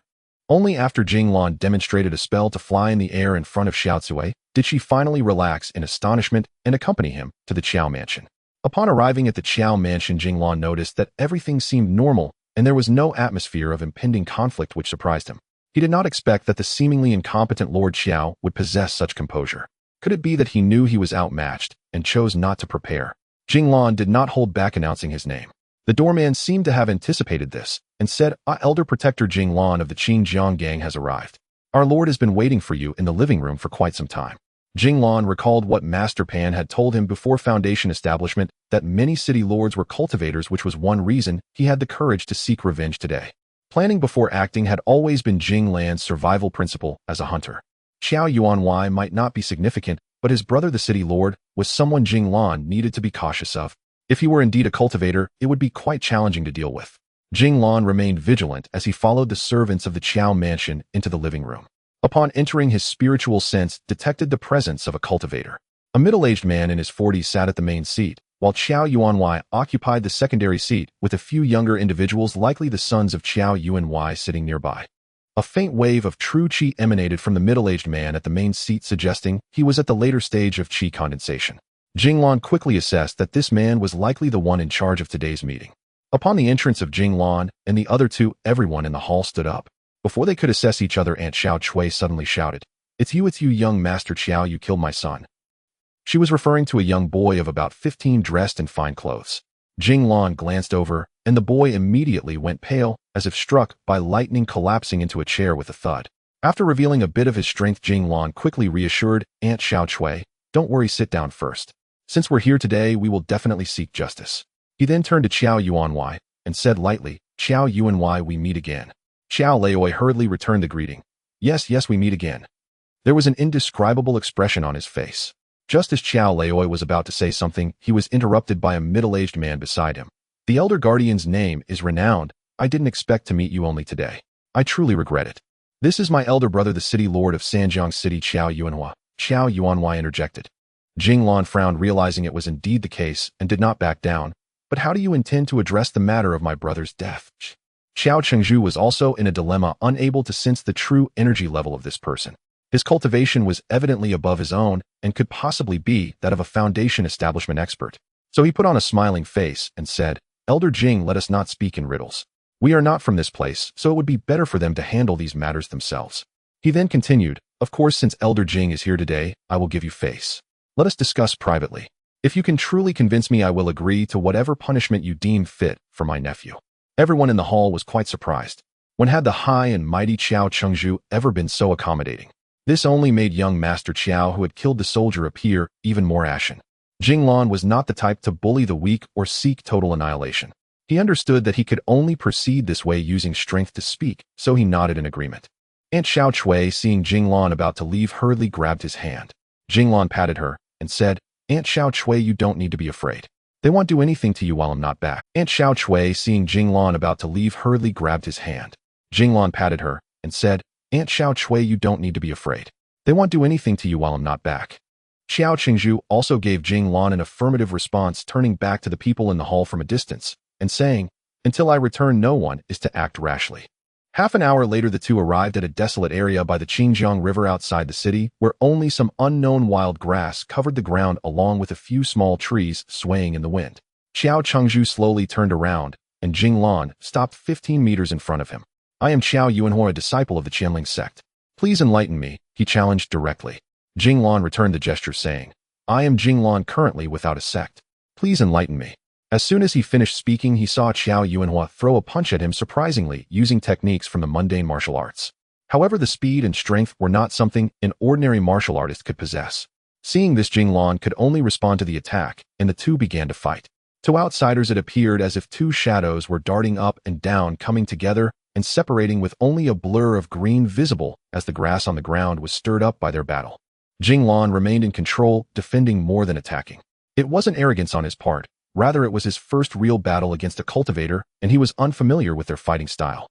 Only after Jing Lan demonstrated a spell to fly in the air in front of Xiao Cui did she finally relax in astonishment and accompany him to the Qiao Mansion. Upon arriving at the Qiao Mansion, Jing Lan noticed that everything seemed normal and there was no atmosphere of impending conflict, which surprised him. He did not expect that the seemingly incompetent Lord Xiao would possess such composure. Could it be that he knew he was outmatched and chose not to prepare? Jing Lan did not hold back announcing his name. The doorman seemed to have anticipated this and said, Elder Protector Jing Lan of the Qingjiang gang has arrived. Our lord has been waiting for you in the living room for quite some time. Jing Lan recalled what Master Pan had told him before Foundation establishment, that many city lords were cultivators, which was one reason he had the courage to seek revenge today. Planning before acting had always been Jing Lan's survival principle as a hunter. Qiao Yuanwei might not be significant, but his brother, the city lord, was someone Jing Lan needed to be cautious of. If he were indeed a cultivator, it would be quite challenging to deal with. Jing Lan remained vigilant as he followed the servants of the Qiao Mansion into the living room. Upon entering, his spiritual sense detected the presence of a cultivator. A middle-aged man in his 40s sat at the main seat, while Qiao Yuanwei occupied the secondary seat, with a few younger individuals, likely the sons of Qiao Yuanwei, sitting nearby. A faint wave of true qi emanated from the middle-aged man at the main seat, suggesting he was at the later stage of qi condensation. Jing Lan quickly assessed that this man was likely the one in charge of today's meeting. Upon the entrance of Jing Lan and the other two, everyone in the hall stood up. Before they could assess each other, Aunt Xiao Cui suddenly shouted, it's you, young Master Qiao, you killed my son." She was referring to a young boy of about 15 dressed in fine clothes. Jing Lan glanced over, and the boy immediately went pale, as if struck by lightning, collapsing into a chair with a thud. After revealing a bit of his strength, Jing Lan quickly reassured Aunt Xiao Cui, "Don't worry, sit down first. Since we're here today, we will definitely seek justice." He then turned to Qiao Yuanwei and said lightly, "Qiao Yuanwei, we meet again." Qiao Laoi hurriedly returned the greeting. Yes, we meet again." There was an indescribable expression on his face. Just as Qiao Laoi was about to say something, he was interrupted by a middle-aged man beside him. "The Elder Guardian's name is renowned. I didn't expect to meet you only today. I truly regret it." This is my elder brother, the city lord of Sanjiang City, Qiao Yuanhua. Qiao Yuanhua interjected. Jing Lan frowned, realizing it was indeed the case, and did not back down. But how do you intend to address the matter of my brother's death? Xiao Chengzhu was also in a dilemma, unable to sense the true energy level of this person. His cultivation was evidently above his own and could possibly be that of a foundation establishment expert. So he put on a smiling face and said, Elder Jing, let us not speak in riddles. We are not from this place, so it would be better for them to handle these matters themselves. He then continued, of course, since Elder Jing is here today, I will give you face. Let us discuss privately. If you can truly convince me, I will agree to whatever punishment you deem fit for my nephew. Everyone in the hall was quite surprised. When had the high and mighty Qiao Chengzhu ever been so accommodating? This only made young Master Qiao, who had killed the soldier, appear even more ashen. Jing Lan was not the type to bully the weak or seek total annihilation. He understood that he could only proceed this way using strength to speak, so he nodded in agreement. Aunt Xiao Chui, seeing Jing Lan about to leave, hurriedly grabbed his hand. Jing Lan patted her and said, Aunt Xiao Chui, you don't need to be afraid. They won't do anything to you while I'm not back. Aunt Xiao Chui, seeing Jing Lan about to leave, hurriedly grabbed his hand. Jing Lan patted her and said, Aunt Xiao Chui, you don't need to be afraid. They won't do anything to you while I'm not back. Xiao Chengzhu also gave Jing Lan an affirmative response, turning back to the people in the hall from a distance and saying, until I return, no one is to act rashly. Half an hour later, the two arrived at a desolate area by the Qingjiang River outside the city, where only some unknown wild grass covered the ground along with a few small trees swaying in the wind. Xiao Chengzhu slowly turned around, and Jing Lan stopped 15 meters in front of him. I am Qiao Yuanhua, a disciple of the Qianling sect. Please enlighten me, he challenged directly. Jing Lan returned the gesture, saying, I am Jing Lan, currently without a sect. Please enlighten me. As soon as he finished speaking, he saw Qiao Yuanhua throw a punch at him, surprisingly using techniques from the mundane martial arts. However, the speed and strength were not something an ordinary martial artist could possess. Seeing this, Jing Lan could only respond to the attack, and the two began to fight. To outsiders, it appeared as if two shadows were darting up and down, coming together and separating with only a blur of green visible as the grass on the ground was stirred up by their battle. Jing Lan remained in control, defending more than attacking. It wasn't arrogance on his part. Rather, it was his first real battle against a cultivator, and he was unfamiliar with their fighting style.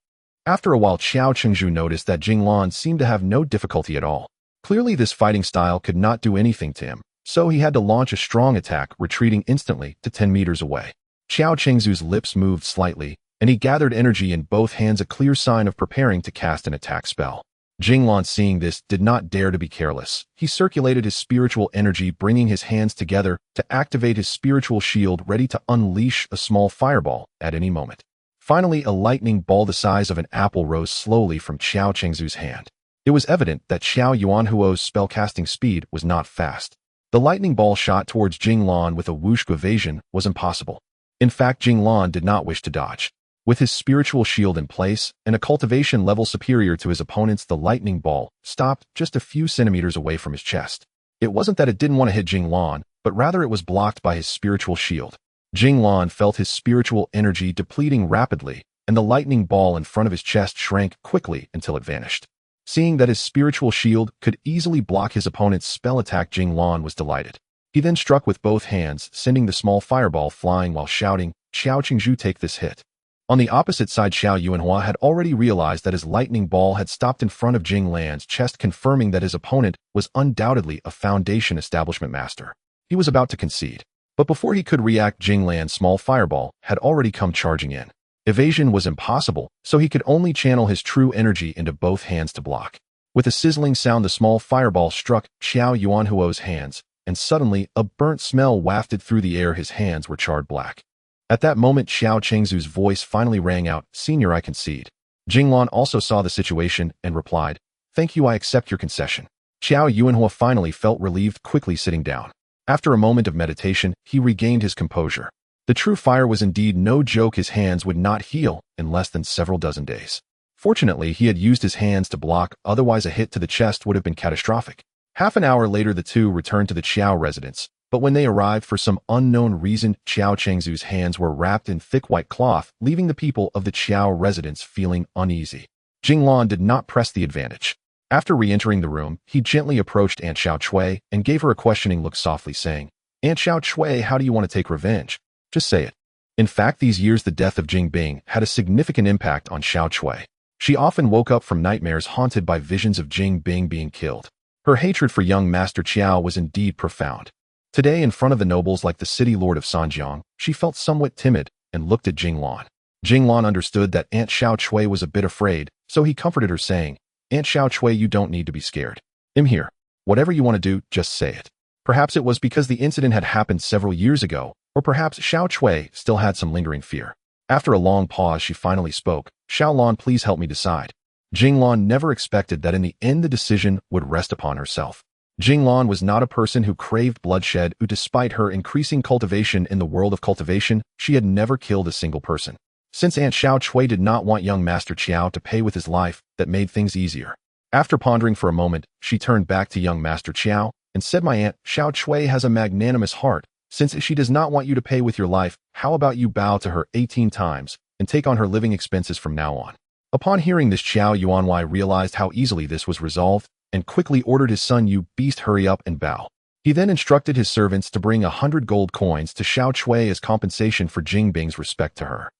After a while, Xiao Chengzhu noticed that Jing Lan seemed to have no difficulty at all. Clearly, this fighting style could not do anything to him, so he had to launch a strong attack, retreating instantly to 10 meters away. Xiao Chengzhu's lips moved slightly, and he gathered energy in both hands, a clear sign of preparing to cast an attack spell. Jing Lan, seeing this, did not dare to be careless. He circulated his spiritual energy, bringing his hands together to activate his spiritual shield, ready to unleash a small fireball at any moment. Finally, a lightning ball the size of an apple rose slowly from Xiao Chengzhu's hand. It was evident that Xiao Yuanhuo's spellcasting speed was not fast. The lightning ball shot towards Jing Lan with a whoosh evasion was impossible. In fact, Jing Lan did not wish to dodge. With his spiritual shield in place and a cultivation level superior to his opponent's, the lightning ball stopped just a few centimeters away from his chest. It wasn't that it didn't want to hit Jing Lan, but rather it was blocked by his spiritual shield. Jing Lan felt his spiritual energy depleting rapidly, and the lightning ball in front of his chest shrank quickly until it vanished. Seeing that his spiritual shield could easily block his opponent's spell attack, Jing Lan was delighted. He then struck with both hands, sending the small fireball flying while shouting, Xiao Chengzhu, take this hit. On the opposite side, Xiao Yuanhua had already realized that his lightning ball had stopped in front of Jing Lan's chest, confirming that his opponent was undoubtedly a foundation establishment master. He was about to concede, but before he could react, Jing Lan's small fireball had already come charging in. Evasion was impossible, so he could only channel his true energy into both hands to block. With a sizzling sound, the small fireball struck Xiao Yuanhuo's hands, and suddenly a burnt smell wafted through the air. His hands were charred black. At that moment, Xiao Chengzhu's voice finally rang out, Senior, I concede. Jing Lan also saw the situation and replied, Thank you, I accept your concession. Xiao Yuanhua finally felt relieved, quickly sitting down. After a moment of meditation, he regained his composure. The true fire was indeed no joke. His hands would not heal in less than several dozen days. Fortunately, he had used his hands to block, otherwise a hit to the chest would have been catastrophic. Half an hour later, the two returned to the Qiao residence. But when they arrived, for some unknown reason, Xiao Chengzhu's hands were wrapped in thick white cloth, leaving the people of the Qiao residence feeling uneasy. Jing Lan did not press the advantage. After re-entering the room, he gently approached Aunt Xiao Chui and gave her a questioning look, softly saying, Aunt Xiao Chui, how do you want to take revenge? Just say it. In fact, these years the death of Jing Bing had a significant impact on Xiao Chui. She often woke up from nightmares haunted by visions of Jing Bing being killed. Her hatred for young Master Qiao was indeed profound. Today, in front of the nobles like the city lord of Sanjiang, she felt somewhat timid and looked at Jing Lan. Jing Lan understood that Aunt Xiao Chui was a bit afraid, so he comforted her saying, "Aunt Xiao Chui, you don't need to be scared. I'm here. Whatever you want to do, just say it." Perhaps it was because the incident had happened several years ago, or perhaps Xiao Chui still had some lingering fear. After a long pause, she finally spoke, "Xiao Lan, please help me decide." Jing Lan never expected that in the end the decision would rest upon herself. Jing Lan was not a person who craved bloodshed, who despite her increasing cultivation in the world of cultivation, she had never killed a single person. Since Aunt Xiao Chui did not want young Master Qiao to pay with his life, that made things easier. After pondering for a moment, she turned back to young Master Qiao and said, "My Aunt Xiao Chui has a magnanimous heart. Since she does not want you to pay with your life, how about you bow to her 18 times and take on her living expenses from now on?" Upon hearing this, Qiao Yuanwei realized how easily this was resolved and quickly ordered his son, "You beast, hurry up and bow." He then instructed his servants to bring 100 gold coins to Xiao Chui as compensation for Jing Bing's respect to her.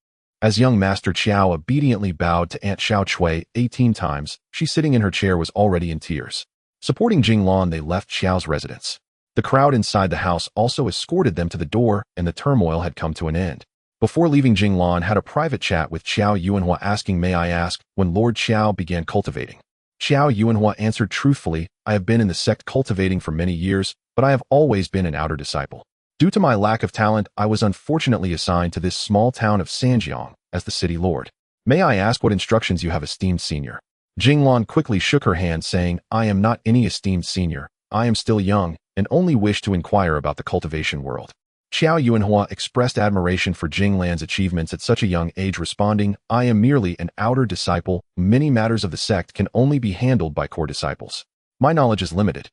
As young Master Qiao obediently bowed to Aunt Xiao Chui 18 times, she sitting in her chair was already in tears. Supporting Jing Lan, they left Qiao's residence. The crowd inside the house also escorted them to the door, and the turmoil had come to an end. Before leaving, Jing Lan had a private chat with Qiao Yuanhua asking, "May I ask when Lord Qiao began cultivating?" Qiao Yuanhua answered truthfully, "I have been in the sect cultivating for many years, but I have always been an outer disciple. Due to my lack of talent, I was unfortunately assigned to this small town of Sanjiang as the city lord. May I ask what instructions you have, esteemed senior?" Jing Lan quickly shook her hand, saying, "I am not any esteemed senior. I am still young and only wish to inquire about the cultivation world." Qiao Yuanhua expressed admiration for Jing Lan's achievements at such a young age, responding, "I am merely an outer disciple. Many matters of the sect can only be handled by core disciples. My knowledge is limited.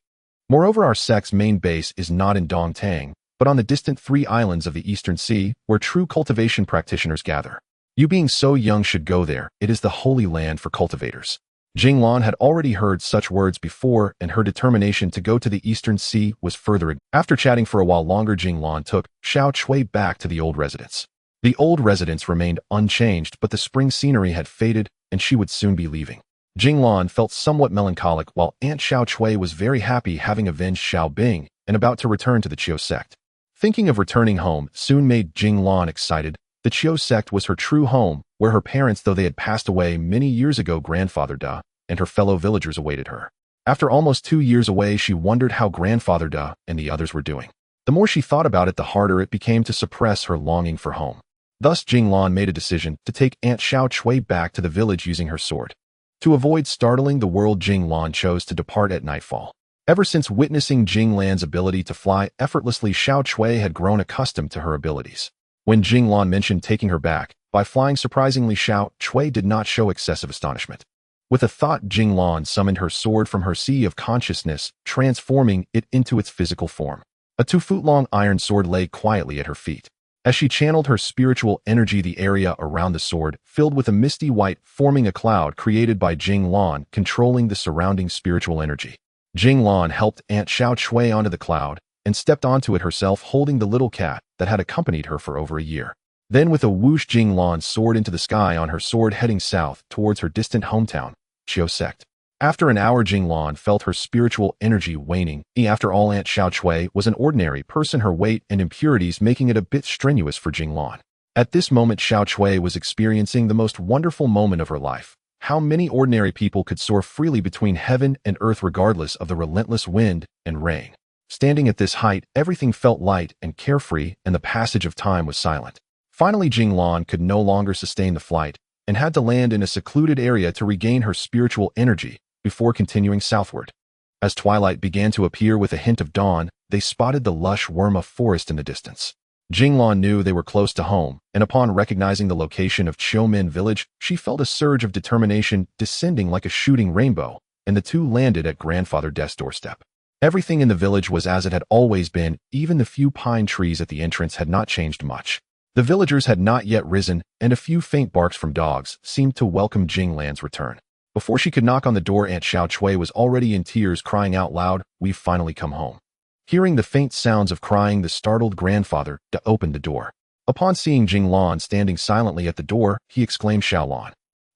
Moreover, our sect's main base is not in Dongtang, but on the distant 3 islands of the Eastern Sea, where true cultivation practitioners gather. You being so young should go there. It is the holy land for cultivators." Jing Lan had already heard such words before, and her determination to go to the Eastern Sea was further. After chatting for a while longer, Jing Lan took Xiao Chui back to the old residence. The old residence remained unchanged, but the spring scenery had faded, and she would soon be leaving. Jing Lan felt somewhat melancholic, while Aunt Xiao Chui was very happy, having avenged Xiao Bing and about to return to the Qiu sect. Thinking of returning home soon made Jing Lan excited. The Qiu sect was her true home, where her parents, though they had passed away many years ago, grandfather Da, and her fellow villagers awaited her. After almost 2 years away, she wondered how grandfather Da and the others were doing. The more she thought about it, the harder it became to suppress her longing for home. Thus, Jing Lan made a decision to take Aunt Xiao Chui back to the village using her sword. To avoid startling the world, Jing Lan chose to depart at nightfall. Ever since witnessing Jing Lan's ability to fly effortlessly, Xiao Chui had grown accustomed to her abilities. When Jing Lan mentioned taking her back by flying, surprisingly, Xiao Chui did not show excessive astonishment. With a thought, Jing Lan summoned her sword from her sea of consciousness, transforming it into its physical form. A 2-foot-long iron sword lay quietly at her feet. As she channeled her spiritual energy, the area around the sword filled with a misty white, forming a cloud created by Jing Lan, controlling the surrounding spiritual energy. Jing Lan helped Aunt Xiao Chui onto the cloud and stepped onto it herself, holding the little cat that had accompanied her for over a year. Then with a whoosh, Jing Lan soared into the sky on her sword, heading south towards her distant hometown, Qiu sect. After an hour, Jing Lan felt her spiritual energy waning. After all, Aunt Xiao Chui was an ordinary person, her weight and impurities making it a bit strenuous for Jing Lan. At this moment, Xiao Chui was experiencing the most wonderful moment of her life. How many ordinary people could soar freely between heaven and earth regardless of the relentless wind and rain? Standing at this height, everything felt light and carefree, and the passage of time was silent. Finally, Jing Lan could no longer sustain the flight and had to land in a secluded area to regain her spiritual energy before continuing southward. As twilight began to appear with a hint of dawn, they spotted the lush Woma Forest in the distance. Jing Lan knew they were close to home, and upon recognizing the location of Qiumin village, she felt a surge of determination descending like a shooting rainbow, and the two landed at Grandfather De's doorstep. Everything in the village was as it had always been. Even the few pine trees at the entrance had not changed much. The villagers had not yet risen, and a few faint barks from dogs seemed to welcome Jing Lan's return. Before she could knock on the door, Aunt Xiao Chui was already in tears, crying out loud, "We've finally come home." Hearing the faint sounds of crying, the startled grandfather opened the door. Upon seeing Jing Lan standing silently at the door, he exclaimed, "Xiao Lan."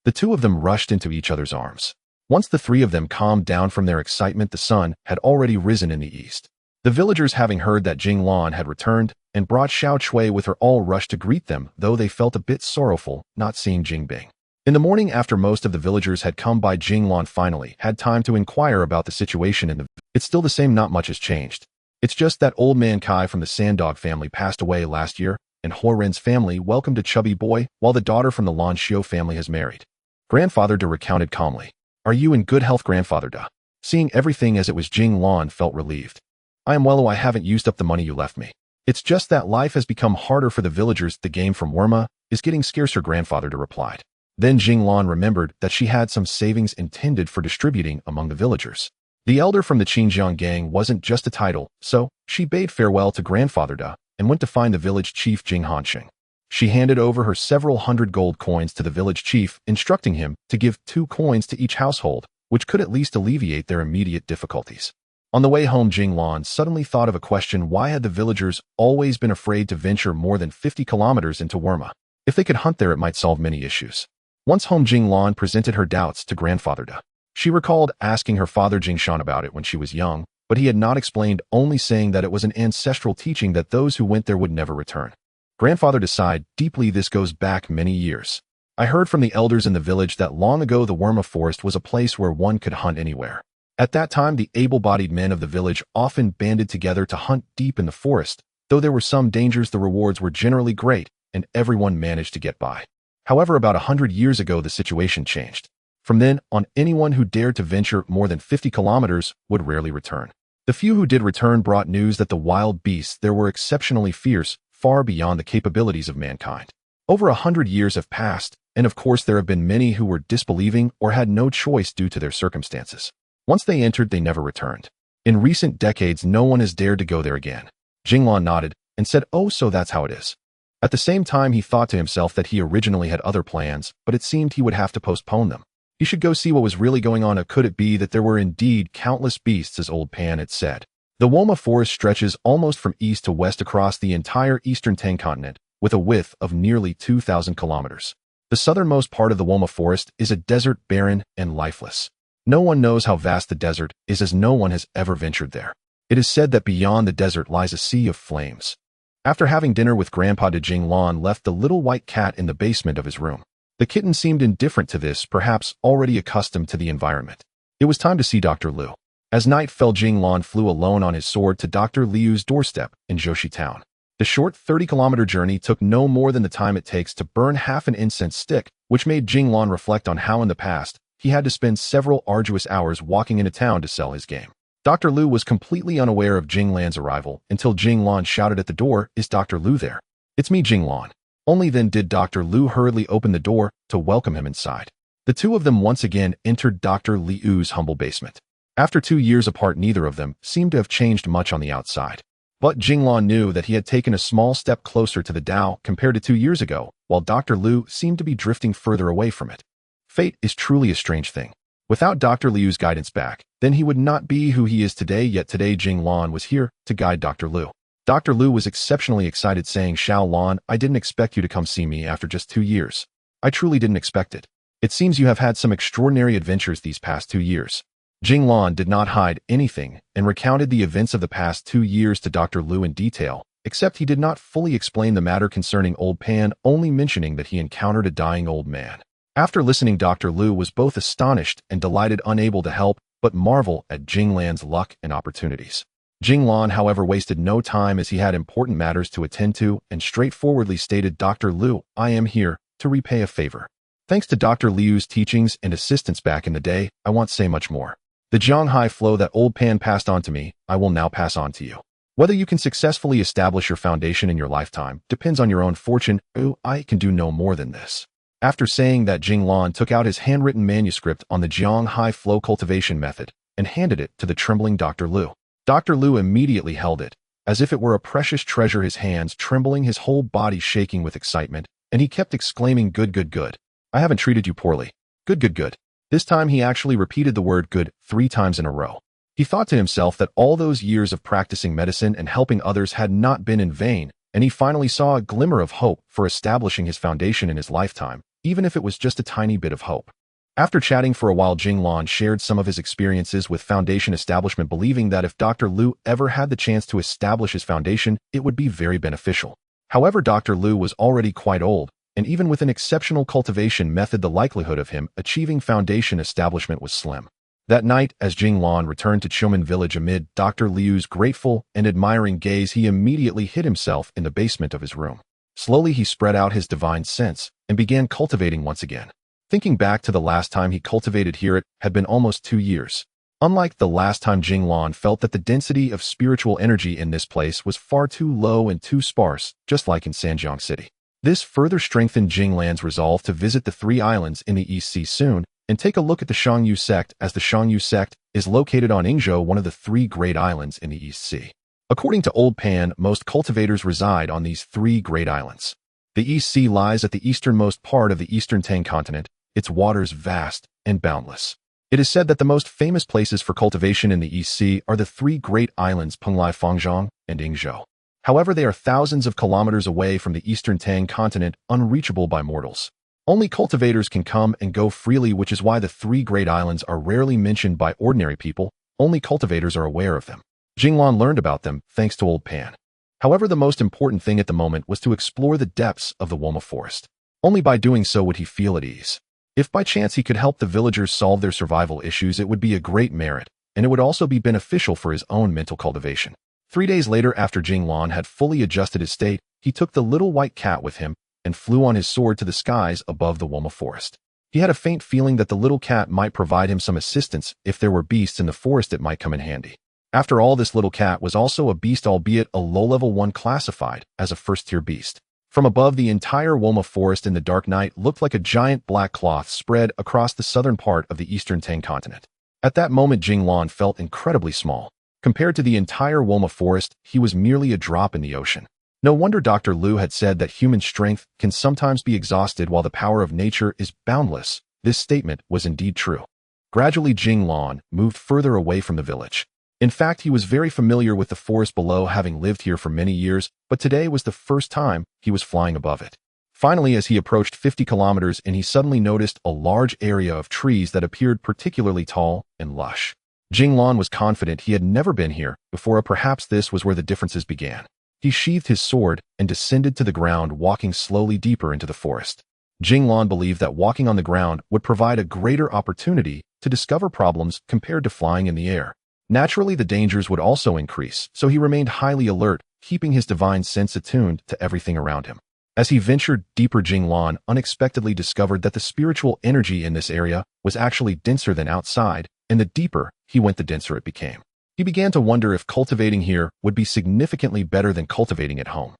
The two of them rushed into each other's arms. Once the three of them calmed down from their excitement, the sun had already risen in the east. The villagers, having heard that Jing Lan had returned and brought Xiao Chui with her, all rushed to greet them, though they felt a bit sorrowful not seeing Jing Bing. In the morning, after most of the villagers had come by, Jing Lan finally had time to inquire about the situation in the village. It's still the same, not much has changed. It's just that old man Kai from the Sandog family passed away last year, and Ho Ren's family welcomed a chubby boy, while the daughter from the Lan Xiu family has married. Grandfather De recounted calmly. Are you in good health, Grandfather De? Seeing everything as it was, Jing Lan felt relieved. I am well. I haven't used up the money you left me. It's just that life has become harder for the villagers. The game from Woma is getting scarcer, Grandfather De replied. Then Jing Lan remembered that she had some savings intended for distributing among the villagers. The elder from the Qingjiang gang wasn't just a title, so she bade farewell to Grandfather De and went to find the village chief Jing Hanxing. She handed over her several hundred gold coins to the village chief, instructing him to give 2 coins to each household, which could at least alleviate their immediate difficulties. On the way home, Jing Lan suddenly thought of a question. Why had the villagers always been afraid to venture more than 50 kilometers into Woma? If they could hunt there, it might solve many issues. Once home, Jing Lan presented her doubts to Grandfather De. She recalled asking her father Jing Shan about it when she was young, but he had not explained, only saying that it was an ancestral teaching that those who went there would never return. Grandfather De sighed deeply. This goes back many years. I heard from the elders in the village that long ago the Woma Forest was a place where one could hunt anywhere. At that time, the able-bodied men of the village often banded together to hunt deep in the forest. Though there were some dangers, the rewards were generally great, and everyone managed to get by. However, about 100 years ago, the situation changed. From then on, anyone who dared to venture more than 50 kilometers would rarely return. The few who did return brought news that the wild beasts there were exceptionally fierce, far beyond the capabilities of mankind. Over 100 years have passed, and of course there have been many who were disbelieving or had no choice due to their circumstances. Once they entered, they never returned. In recent decades, no one has dared to go there again. Jing Lan nodded and said, oh, so that's how it is. At the same time, he thought to himself that he originally had other plans, but it seemed he would have to postpone them. He should go see what was really going on. Could it be that there were indeed countless beasts, as old Pan had said? The Woma Forest stretches almost from east to west across the entire eastern Tang continent, with a width of nearly 2,000 kilometers. The southernmost part of the Woma Forest is a desert, barren and lifeless. No one knows how vast the desert is, as no one has ever ventured there. It is said that beyond the desert lies a sea of flames. After having dinner with Grandpa De, Jing Lan left the little white cat in the basement of his room. The kitten seemed indifferent to this, perhaps already accustomed to the environment. It was time to see Dr. Liu. As night fell, Jing Lan flew alone on his sword to Dr. Liu's doorstep in Zhoshi Town. The short 30-kilometer journey took no more than the time it takes to burn half an incense stick, which made Jing Lan reflect on how in the past he had to spend several arduous hours walking into town to sell his game. Dr. Liu was completely unaware of Jing Lan's arrival until Jing Lan shouted at the door, "Is Dr. Liu there?" "It's me, Jing Lan." Only then did Dr. Liu hurriedly open the door to welcome him inside. The two of them once again entered Dr. Liu's humble basement. After 2 years apart, neither of them seemed to have changed much on the outside. But Jing Lan knew that he had taken a small step closer to the Tao compared to 2 years ago, while Dr. Liu seemed to be drifting further away from it. Fate is truly a strange thing. Without Dr. Liu's guidance back, then he would not be who he is today, yet today Jing Lan was here to guide Dr. Liu. Dr. Liu was exceptionally excited, saying, "Xiao Lan, I didn't expect you to come see me after just 2 years. I truly didn't expect it. It seems you have had some extraordinary adventures these past 2 years." Jing Lan did not hide anything and recounted the events of the past 2 years to Dr. Liu in detail, except he did not fully explain the matter concerning Old Pan, only mentioning that he encountered a dying old man. After listening, Dr. Liu was both astonished and delighted, unable to help but marvel at Jing Lan's luck and opportunities. Jing Lan, however, wasted no time, as he had important matters to attend to, and straightforwardly stated, "Dr. Liu, I am here to repay a favor. Thanks to Dr. Liu's teachings and assistance back in the day, I won't say much more. The Zhonghai flow that Old Pan passed on to me, I will now pass on to you. Whether you can successfully establish your foundation in your lifetime depends on your own fortune. I can do no more than this." After saying that, Jing Lan took out his handwritten manuscript on the Zhonghai flow cultivation method and handed it to the trembling Dr. Liu. Dr. Liu immediately held it, as if it were a precious treasure, his hands trembling, his whole body shaking with excitement, and he kept exclaiming, "Good, good, good. I haven't treated you poorly. Good, good, good." This time he actually repeated the word good 3 times in a row. He thought to himself that all those years of practicing medicine and helping others had not been in vain, and he finally saw a glimmer of hope for establishing his foundation in his lifetime, even if it was just a tiny bit of hope. After chatting for a while, Jing Lan shared some of his experiences with Foundation establishment, believing that if Dr. Liu ever had the chance to establish his foundation, it would be very beneficial. However, Dr. Liu was already quite old, and even with an exceptional cultivation method, the likelihood of him achieving foundation establishment was slim. That night, as Jing Lan returned to Qiumen village amid Dr. Liu's grateful and admiring gaze, he immediately hid himself in the basement of his room. Slowly, he spread out his divine sense and began cultivating once again. Thinking back to the last time he cultivated here, it had been almost 2 years. Unlike the last time, Jing Lan felt that the density of spiritual energy in this place was far too low and too sparse, just like in Sanjiang City. This further strengthened Jing Lan's resolve to visit the 3 islands in the East Sea soon and take a look at the Shangyu sect, as the Shangyu sect is located on Yingzhou, one of the 3 great islands in the East Sea. According to Old Pan, most cultivators reside on these 3 great islands. The East Sea lies at the easternmost part of the Eastern Tang continent, its waters vast and boundless. It is said that the most famous places for cultivation in the East Sea are the 3 great islands Penglai, Fangzhong, and Yingzhou. However, they are thousands of kilometers away from the Eastern Tang continent, unreachable by mortals. Only cultivators can come and go freely, which is why the 3 great islands are rarely mentioned by ordinary people. Only cultivators are aware of them. Jing Lan learned about them thanks to Old Pan. However, the most important thing at the moment was to explore the depths of the Woma Forest. Only by doing so would he feel at ease. If by chance he could help the villagers solve their survival issues, it would be a great merit, and it would also be beneficial for his own mental cultivation. 3 days later, after Jing Lan had fully adjusted his state, he took the little white cat with him and flew on his sword to the skies above the Woma Forest. He had a faint feeling that the little cat might provide him some assistance. If there were beasts in the forest, it might come in handy. After all, this little cat was also a beast, albeit a low-level one classified as a first-tier beast. From above, the entire Woma Forest in the dark night looked like a giant black cloth spread across the southern part of the Eastern Tang continent. At that moment, Jing Lan felt incredibly small. Compared to the entire Woma Forest, he was merely a drop in the ocean. No wonder Dr. Liu had said that human strength can sometimes be exhausted while the power of nature is boundless. This statement was indeed true. Gradually, Jing Lan moved further away from the village. In fact, he was very familiar with the forest below, having lived here for many years, but today was the first time he was flying above it. Finally, as he approached 50 kilometers, he suddenly noticed a large area of trees that appeared particularly tall and lush. Jing Lan was confident he had never been here before, or perhaps this was where the differences began. He sheathed his sword and descended to the ground, walking slowly deeper into the forest. Jing Lan believed that walking on the ground would provide a greater opportunity to discover problems compared to flying in the air. Naturally, the dangers would also increase, so he remained highly alert, keeping his divine sense attuned to everything around him. As he ventured deeper, Jing Lan unexpectedly discovered that the spiritual energy in this area was actually denser than outside, and the deeper he went, the denser it became. He began to wonder if cultivating here would be significantly better than cultivating at home.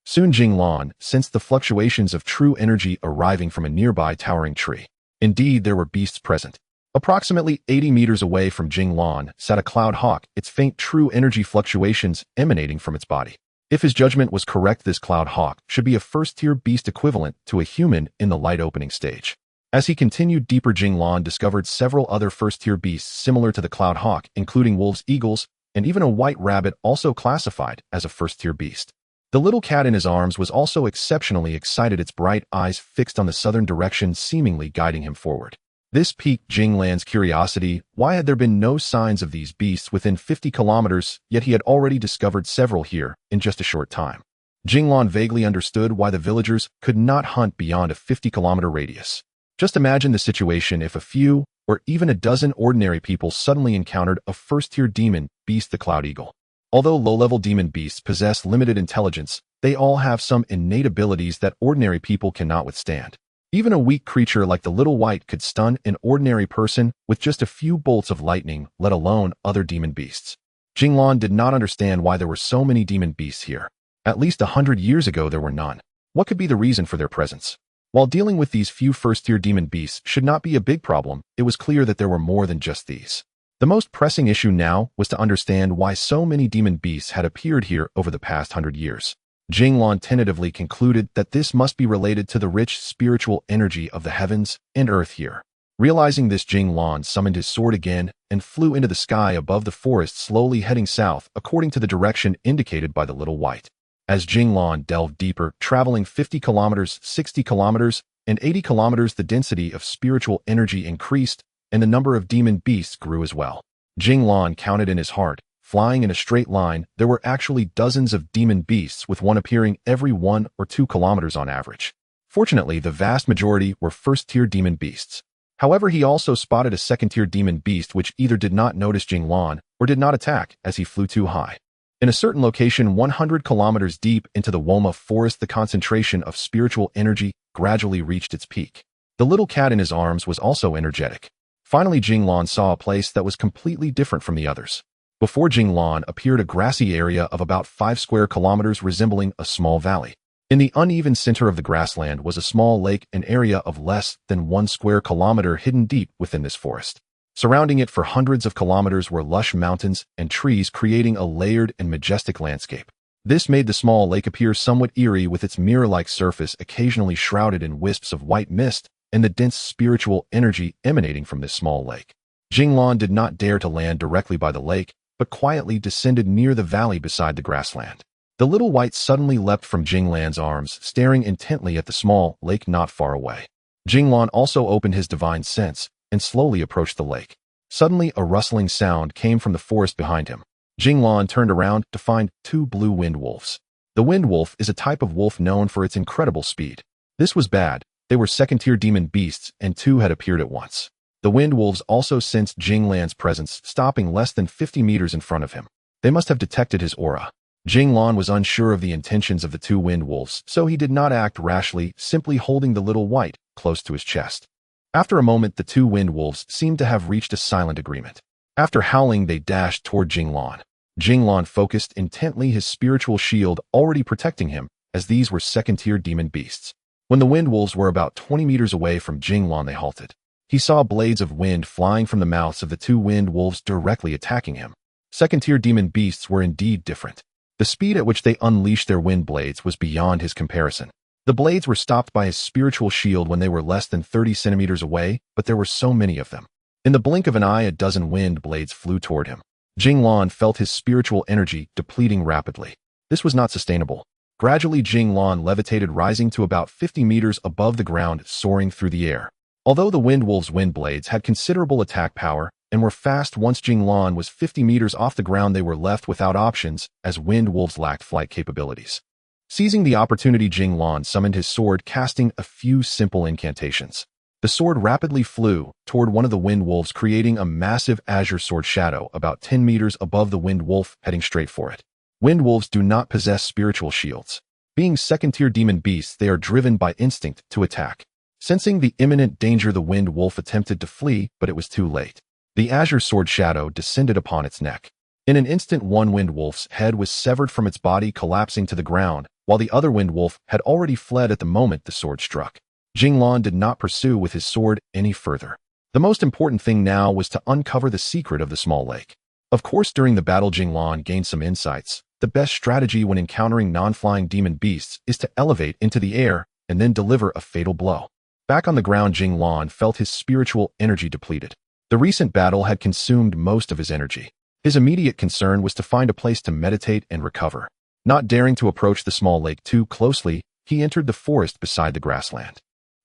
Soon Jing Lan sensed the fluctuations of true energy arriving from a nearby towering tree. Indeed, there were beasts present. Approximately 80 meters away from Jing Lan sat a cloud hawk, its faint true energy fluctuations emanating from its body. If his judgment was correct, this cloud hawk should be a first-tier beast equivalent to a human in the light opening stage. As he continued deeper, Jing Lan discovered several other first-tier beasts similar to the cloud hawk, including wolves, eagles, and even a white rabbit, also classified as a first-tier beast. The little cat in his arms was also exceptionally excited, its bright eyes fixed on the southern direction, seemingly guiding him forward. This piqued Jing Lan's curiosity. Why had there been no signs of these beasts within 50 kilometers, yet he had already discovered several here in just a short time? Jing Lan vaguely understood why the villagers could not hunt beyond a 50-kilometer radius. Just imagine the situation if a few, or even a dozen ordinary people suddenly encountered a first-tier demon beast, the Cloud Eagle. Although low-level demon beasts possess limited intelligence, they all have some innate abilities that ordinary people cannot withstand. Even a weak creature like the little white could stun an ordinary person with just a few bolts of lightning, let alone other demon beasts. Jing Lan did not understand why there were so many demon beasts here. At least 100 years ago there were none. What could be the reason for their presence? While dealing with these few first-tier demon beasts should not be a big problem, it was clear that there were more than just these. The most pressing issue now was to understand why so many demon beasts had appeared here over the past 100 years. Jing Lan tentatively concluded that this must be related to the rich spiritual energy of the heavens and earth here. Realizing this, Jing Lan summoned his sword again and flew into the sky above the forest, slowly heading south according to the direction indicated by the little white. As Jing Lan delved deeper, traveling 50 kilometers, 60 kilometers, and 80 kilometers the density of spiritual energy increased, and the number of demon beasts grew as well. Jing Lan counted in his heart. Flying in a straight line, there were actually dozens of demon beasts, with one appearing every 1 or 2 kilometers on average. Fortunately, the vast majority were first-tier demon beasts. However, he also spotted a second-tier demon beast which either did not notice Jing Lan or did not attack as he flew too high. In a certain location 100 kilometers deep into the Woma Forest, the concentration of spiritual energy gradually reached its peak. The little cat in his arms was also energetic. Finally, Jing Lan saw a place that was completely different from the others. Before Jing Lan appeared a grassy area of about 5 square kilometers resembling a small valley. In the uneven center of the grassland was a small lake, an area of less than 1 square kilometer hidden deep within this forest. Surrounding it for hundreds of kilometers were lush mountains and trees, creating a layered and majestic landscape. This made the small lake appear somewhat eerie, with its mirror-like surface occasionally shrouded in wisps of white mist and the dense spiritual energy emanating from this small lake. Jing Lan did not dare to land directly by the lake, but quietly descended near the valley beside the grassland. The little white suddenly leapt from Jing Lan's arms, staring intently at the small lake not far away. Jing Lan also opened his divine sense and slowly approached the lake. Suddenly, a rustling sound came from the forest behind him. Jing Lan turned around to find 2 blue wind wolves. The wind wolf is a type of wolf known for its incredible speed. This was bad. They were second-tier demon beasts, and 2 had appeared at once. The wind wolves also sensed Jing Lan's presence, stopping less than 50 meters in front of him. They must have detected his aura. Jing Lan was unsure of the intentions of the 2 wind wolves, so he did not act rashly, simply holding the little white close to his chest. After a moment, the 2 wind wolves seemed to have reached a silent agreement. After howling, they dashed toward Jing Lan. Jing Lan focused intently, his spiritual shield already protecting him, as these were second-tier demon beasts. When the wind wolves were about 20 meters away from Jing Lan, they halted. He saw blades of wind flying from the mouths of the 2 wind wolves directly attacking him. Second-tier demon beasts were indeed different. The speed at which they unleashed their wind blades was beyond his comparison. The blades were stopped by his spiritual shield when they were less than 30 centimeters away, but there were so many of them. In the blink of an eye, a dozen wind blades flew toward him. Jing Lan felt his spiritual energy depleting rapidly. This was not sustainable. Gradually, Jing Lan levitated, rising to about 50 meters above the ground, soaring through the air. Although the wind wolves' wind blades had considerable attack power and were fast, once Jing Lan was 50 meters off the ground, they were left without options, as wind wolves lacked flight capabilities. Seizing the opportunity, Jing Lan summoned his sword, casting a few simple incantations. The sword rapidly flew toward one of the wind wolves, creating a massive azure sword shadow about 10 meters above the wind wolf, heading straight for it. Wind wolves do not possess spiritual shields. Being second-tier demon beasts, they are driven by instinct to attack. Sensing the imminent danger, the wind wolf attempted to flee, but it was too late. The azure sword shadow descended upon its neck. In an instant, one wind wolf's head was severed from its body, collapsing to the ground, while the other wind wolf had already fled at the moment the sword struck. Jing Lan did not pursue with his sword any further. The most important thing now was to uncover the secret of the small lake. Of course, during the battle, Jing Lan gained some insights. The best strategy when encountering non-flying demon beasts is to elevate into the air and then deliver a fatal blow. Back on the ground, Jing Lan felt his spiritual energy depleted. The recent battle had consumed most of his energy. His immediate concern was to find a place to meditate and recover. Not daring to approach the small lake too closely, he entered the forest beside the grassland.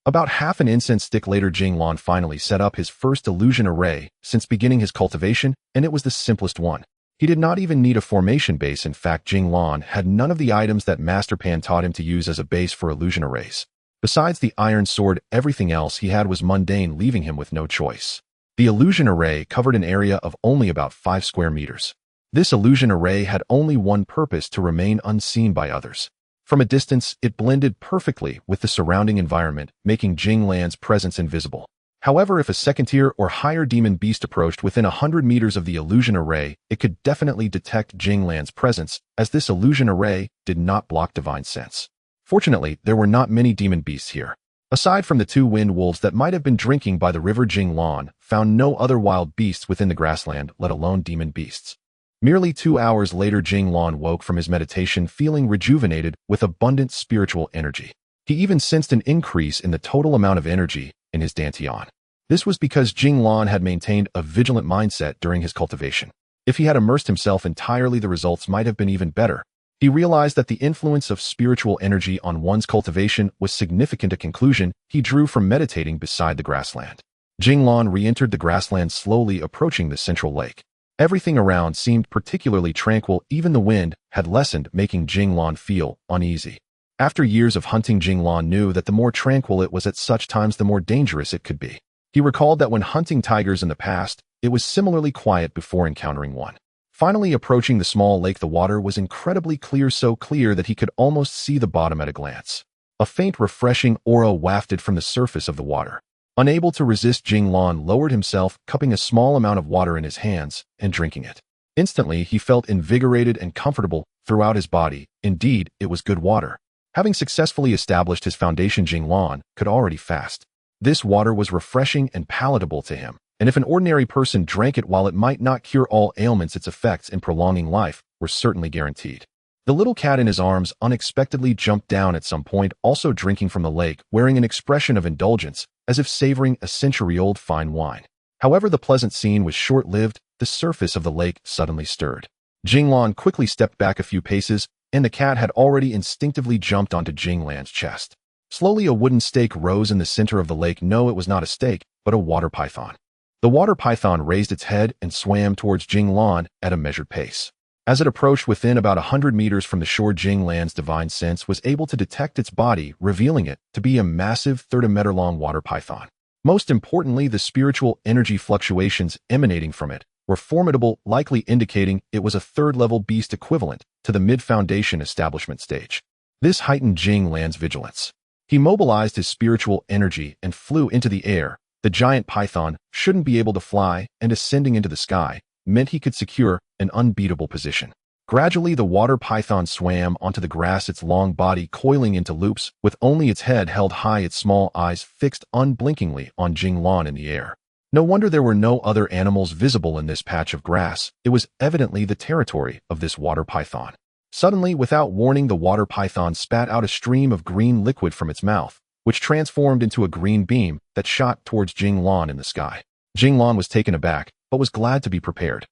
About half an incense stick later, Jing Lan finally set up his first illusion array since beginning his cultivation, and it was the simplest one. He did not even need a formation base. In fact, Jing Lan had none of the items that Master Pan taught him to use as a base for illusion arrays. Besides the iron sword, everything else he had was mundane, leaving him with no choice. The illusion array covered an area of only about 5 square meters. This illusion array had only one purpose: to remain unseen by others. From a distance, it blended perfectly with the surrounding environment, making Jing Lan's presence invisible. However, if a second-tier or higher demon beast approached within 100 meters of the illusion array, it could definitely detect Jing Lan's presence, as this illusion array did not block divine sense. Fortunately, there were not many demon beasts here. Aside from the 2 wind wolves that might have been drinking by the river, Jing Lan found no other wild beasts within the grassland, let alone demon beasts. Merely 2 hours later, Jing Lan woke from his meditation feeling rejuvenated with abundant spiritual energy. He even sensed an increase in the total amount of energy in his dantian. This was because Jing Lan had maintained a vigilant mindset during his cultivation. If he had immersed himself entirely, the results might have been even better. He He realized that the influence of spiritual energy on one's cultivation was significant, a conclusion he drew from meditating beside the grassland. Jing Lan re-entered the grassland, slowly approaching the central lake. Everything around seemed particularly tranquil, even the wind had lessened, making Jing Lan feel uneasy. After years of hunting, Jing Lan knew that the more tranquil it was at such times, the more dangerous it could be. He recalled that when hunting tigers in the past, it was similarly quiet before encountering one. Finally approaching the small lake, the water was incredibly clear, so clear that he could almost see the bottom at a glance. A faint, refreshing aura wafted from the surface of the water. Unable to resist, Jing Lan lowered himself, cupping a small amount of water in his hands and drinking it. Instantly, he felt invigorated and comfortable throughout his body. Indeed, it was good water. Having successfully established his foundation, Jing Lan could already fast. This water was refreshing and palatable to him, and if an ordinary person drank it, while it might not cure all ailments, its effects in prolonging life were certainly guaranteed. The little cat in his arms unexpectedly jumped down at some point, also drinking from the lake, wearing an expression of indulgence, as if savoring a century-old fine wine. However, the pleasant scene was short-lived. The surface of the lake suddenly stirred. Jing Lan quickly stepped back a few paces, and the cat had already instinctively jumped onto Jing Lan's chest. Slowly, a wooden stake rose in the center of the lake. No, it was not a stake, but a water python. The water python raised its head and swam towards Jing Lan at a measured pace. As it approached within about 100 meters from the shore, Jing Lan's divine sense was able to detect its body, revealing it to be a massive 30-meter-long water python. Most importantly, the spiritual energy fluctuations emanating from it were formidable, likely indicating it was a third-level beast equivalent to the mid-foundation establishment stage. This heightened Jing Lan's vigilance. He mobilized his spiritual energy and flew into the air. The giant python shouldn't be able to fly, and ascending into the sky meant he could secure an unbeatable position. Gradually, the water python swam onto the grass, its long body coiling into loops, with only its head held high, its small eyes fixed unblinkingly on Jing Lan in the air. No wonder there were no other animals visible in this patch of grass. It was evidently the territory of this water python. Suddenly, without warning, the water python spat out a stream of green liquid from its mouth, which transformed into a green beam that shot towards Jing Lan in the sky. Jing Lan was taken aback, but was glad to be prepared.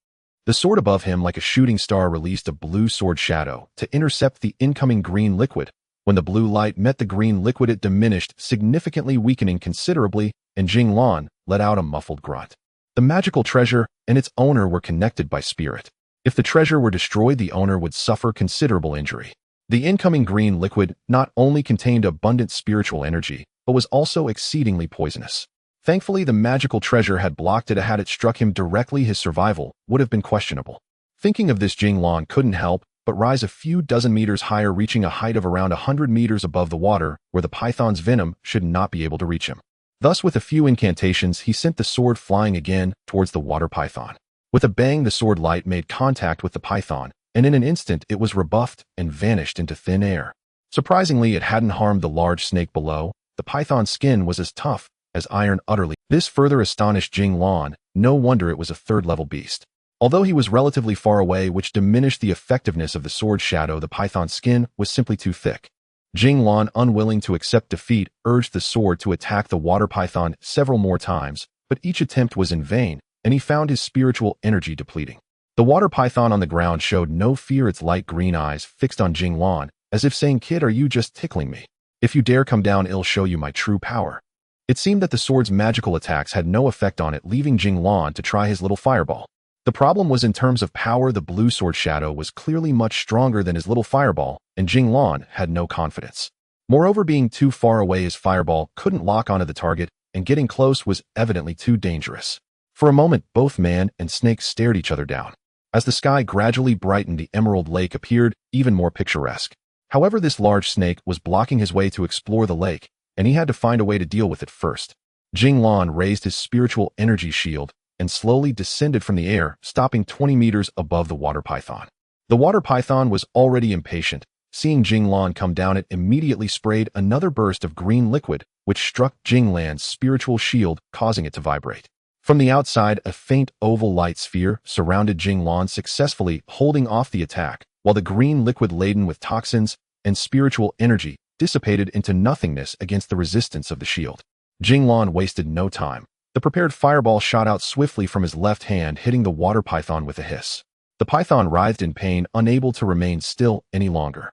The sword above him, like a shooting star, released a blue sword shadow to intercept the incoming green liquid. When the blue light met the green liquid, it diminished, significantly weakening considerably, and Jing Lan let out a muffled grunt. The magical treasure and its owner were connected by spirit. If the treasure were destroyed, the owner would suffer considerable injury. The incoming green liquid not only contained abundant spiritual energy, but was also exceedingly poisonous. Thankfully, the magical treasure had blocked it. Had it struck him directly, his survival would have been questionable. Thinking of this, Jing Lan couldn't help but rise a few dozen meters higher, reaching a height of around 100 meters above the water, where the python's venom should not be able to reach him. Thus, with a few incantations, he sent the sword flying again towards the water python. With a bang, the sword light made contact with the python, and in an instant it was rebuffed and vanished into thin air. Surprisingly, it hadn't harmed the large snake below. The python's skin was as tough as iron. Utterly. This further astonished Jing Lan. No wonder it was a third-level beast. Although he was relatively far away, which diminished the effectiveness of the sword shadow, the python's skin was simply too thick. Jing Lan, unwilling to accept defeat, urged the sword to attack the water python several more times, but each attempt was in vain, and he found his spiritual energy depleting. The water python on the ground showed no fear, its light green eyes fixed on Jing Lan, as if saying, "Kid, are you just tickling me? If you dare come down, I'll show you my true power." It seemed that the sword's magical attacks had no effect on it, leaving Jing Lan to try his little fireball. The problem was in terms of power. The blue sword shadow was clearly much stronger than his little fireball, and Jing Lan had no confidence. Moreover, being too far away, his fireball couldn't lock onto the target, and getting close was evidently too dangerous. For a moment, both man and snake stared each other down. As the sky gradually brightened, the emerald lake appeared even more picturesque. However, this large snake was blocking his way to explore the lake, and he had to find a way to deal with it first. Jing Lan raised his spiritual energy shield and slowly descended from the air, stopping 20 meters above the water python. The water python was already impatient. Seeing Jing Lan come down, it immediately sprayed another burst of green liquid, which struck Jing Lan's spiritual shield, causing it to vibrate. From the outside, a faint oval light sphere surrounded Jing Lan, successfully holding off the attack, while the green liquid laden with toxins and spiritual energy dissipated into nothingness against the resistance of the shield. Jing Lan wasted no time. The prepared fireball shot out swiftly from his left hand, hitting the water python with a hiss. The python writhed in pain, unable to remain still any longer.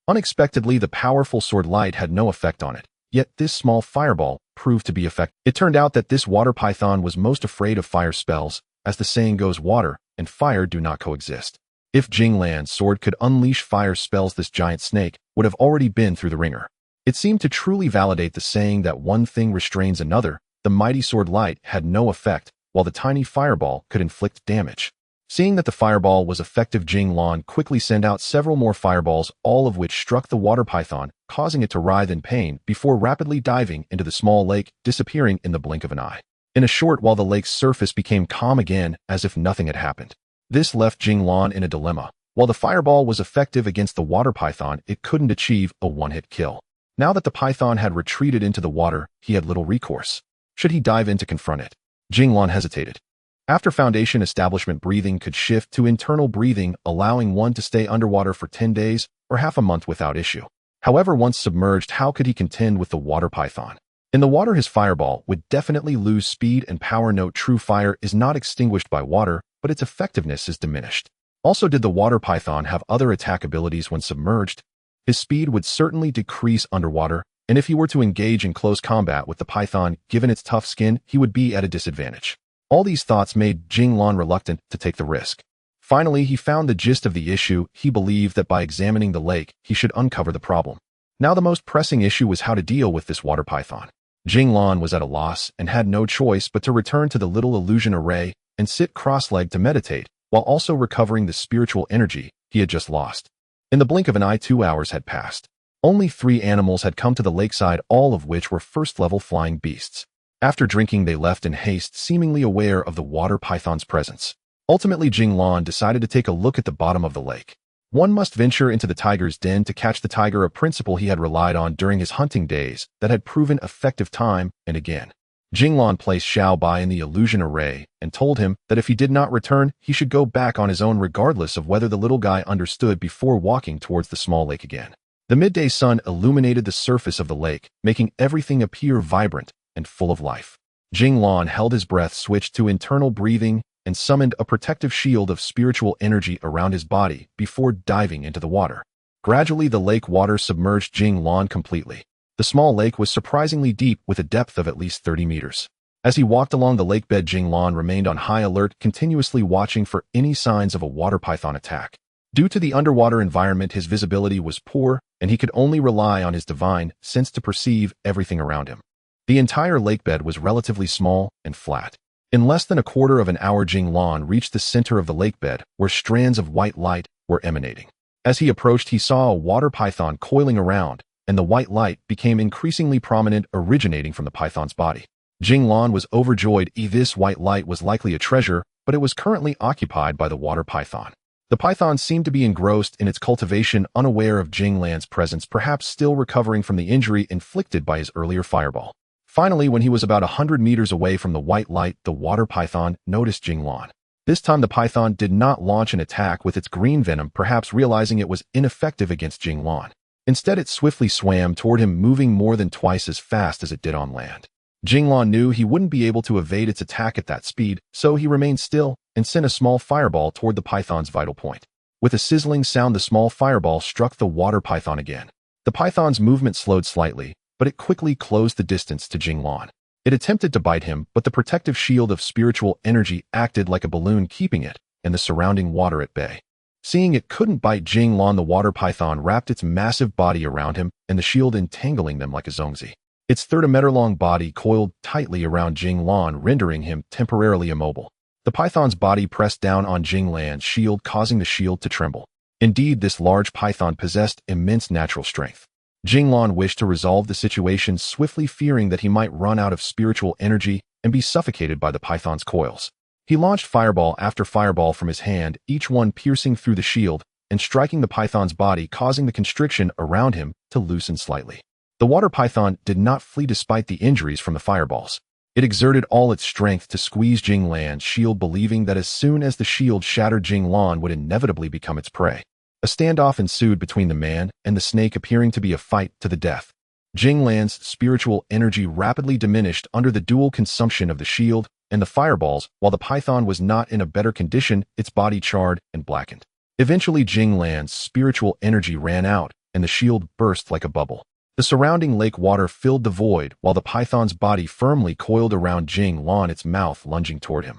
Unexpectedly, the powerful sword light had no effect on it, yet this small fireball proved to be effective. It turned out that this water python was most afraid of fire spells, as the saying goes, water and fire do not coexist. If Jing Lan's sword could unleash fire spells, this giant snake would have already been through the ringer. It seemed to truly validate the saying that one thing restrains another. The mighty sword light had no effect, while the tiny fireball could inflict damage. Seeing that the fireball was effective, Jing Lan quickly sent out several more fireballs, all of which struck the water python, causing it to writhe in pain before rapidly diving into the small lake, disappearing in the blink of an eye. In a short while, the lake's surface became calm again, as if nothing had happened. This left Jing Lan in a dilemma. While the fireball was effective against the water python, it couldn't achieve a one-hit kill. Now that the python had retreated into the water, he had little recourse. Should he dive in to confront it? Jing Lan hesitated. After foundation establishment, breathing could shift to internal breathing, allowing one to stay underwater for 10 days or half a month without issue. However, once submerged, how could he contend with the water python? In the water, his fireball would definitely lose speed and power. Note: true fire is not extinguished by water, but its effectiveness is diminished. Also, did the water python have other attack abilities when submerged? His speed would certainly decrease underwater, and if he were to engage in close combat with the python, given its tough skin, he would be at a disadvantage. All these thoughts made Jing Lan reluctant to take the risk. Finally, he found the gist of the issue. He believed that by examining the lake, he should uncover the problem. Now the most pressing issue was how to deal with this water python. Jing Lan was at a loss and had no choice but to return to the little illusion array and sit cross-legged to meditate, while also recovering the spiritual energy he had just lost. In the blink of an eye, 2 hours had passed. Only 3 animals had come to the lakeside, all of which were first-level flying beasts. After drinking, they left in haste, seemingly aware of the water python's presence. Ultimately, Jing Lan decided to take a look at the bottom of the lake. One must venture into the tiger's den to catch the tiger, a principle he had relied on during his hunting days that had proven effective time and again. Jing Lan placed Xiao Bai in the illusion array and told him that if he did not return, he should go back on his own regardless of whether the little guy understood, before walking towards the small lake again. The midday sun illuminated the surface of the lake, making everything appear vibrant and full of life. Jing Lan held his breath, switched to internal breathing, and summoned a protective shield of spiritual energy around his body before diving into the water. Gradually, the lake water submerged Jing Lan completely. The small lake was surprisingly deep, with a depth of at least 30 meters. As he walked along the lake bed, Jing Lan remained on high alert, continuously watching for any signs of a water python attack. Due to the underwater environment, his visibility was poor, and he could only rely on his divine sense to perceive everything around him. The entire lake bed was relatively small and flat. In less than a quarter of an hour, Jing Lan reached the center of the lake bed, where strands of white light were emanating. As he approached, he saw a water python coiling around, and the white light became increasingly prominent, originating from the python's body. Jing Lan was overjoyed. This white light was likely a treasure, but it was currently occupied by the water python. The python seemed to be engrossed in its cultivation, unaware of Jing Lan's presence, perhaps still recovering from the injury inflicted by his earlier fireball. Finally, when he was about 100 meters away from the white light, the water python noticed Jing Lan. This time the python did not launch an attack with its green venom, perhaps realizing it was ineffective against Jing Lan. Instead, it swiftly swam toward him, moving more than twice as fast as it did on land. Jing Lan knew he wouldn't be able to evade its attack at that speed, so he remained still and sent a small fireball toward the python's vital point. With a sizzling sound, the small fireball struck the water python again. The python's movement slowed slightly, but it quickly closed the distance to Jing Lan. It attempted to bite him, but the protective shield of spiritual energy acted like a balloon, keeping it and the surrounding water at bay. Seeing it couldn't bite Jing Lan, the water python wrapped its massive body around him, and the shield entangling them like a zongzi. Its 30-meter-long body coiled tightly around Jing Lan, rendering him temporarily immobile. The python's body pressed down on Jing Lan's shield, causing the shield to tremble. Indeed, this large python possessed immense natural strength. Jing Lan wished to resolve the situation swiftly, fearing that he might run out of spiritual energy and be suffocated by the python's coils. He launched fireball after fireball from his hand, each one piercing through the shield and striking the python's body, causing the constriction around him to loosen slightly. The water python did not flee despite the injuries from the fireballs. It exerted all its strength to squeeze Jing Lan's shield, believing that as soon as the shield shattered, Jing Lan would inevitably become its prey. A standoff ensued between the man and the snake, appearing to be a fight to the death. Jing Lan's spiritual energy rapidly diminished under the dual consumption of the shield, and the fireballs. While the python was not in a better condition, its body charred and blackened. Eventually, Jing Lan's spiritual energy ran out, and the shield burst like a bubble. The surrounding lake water filled the void, while the python's body firmly coiled around Jing Lan, its mouth lunging toward him.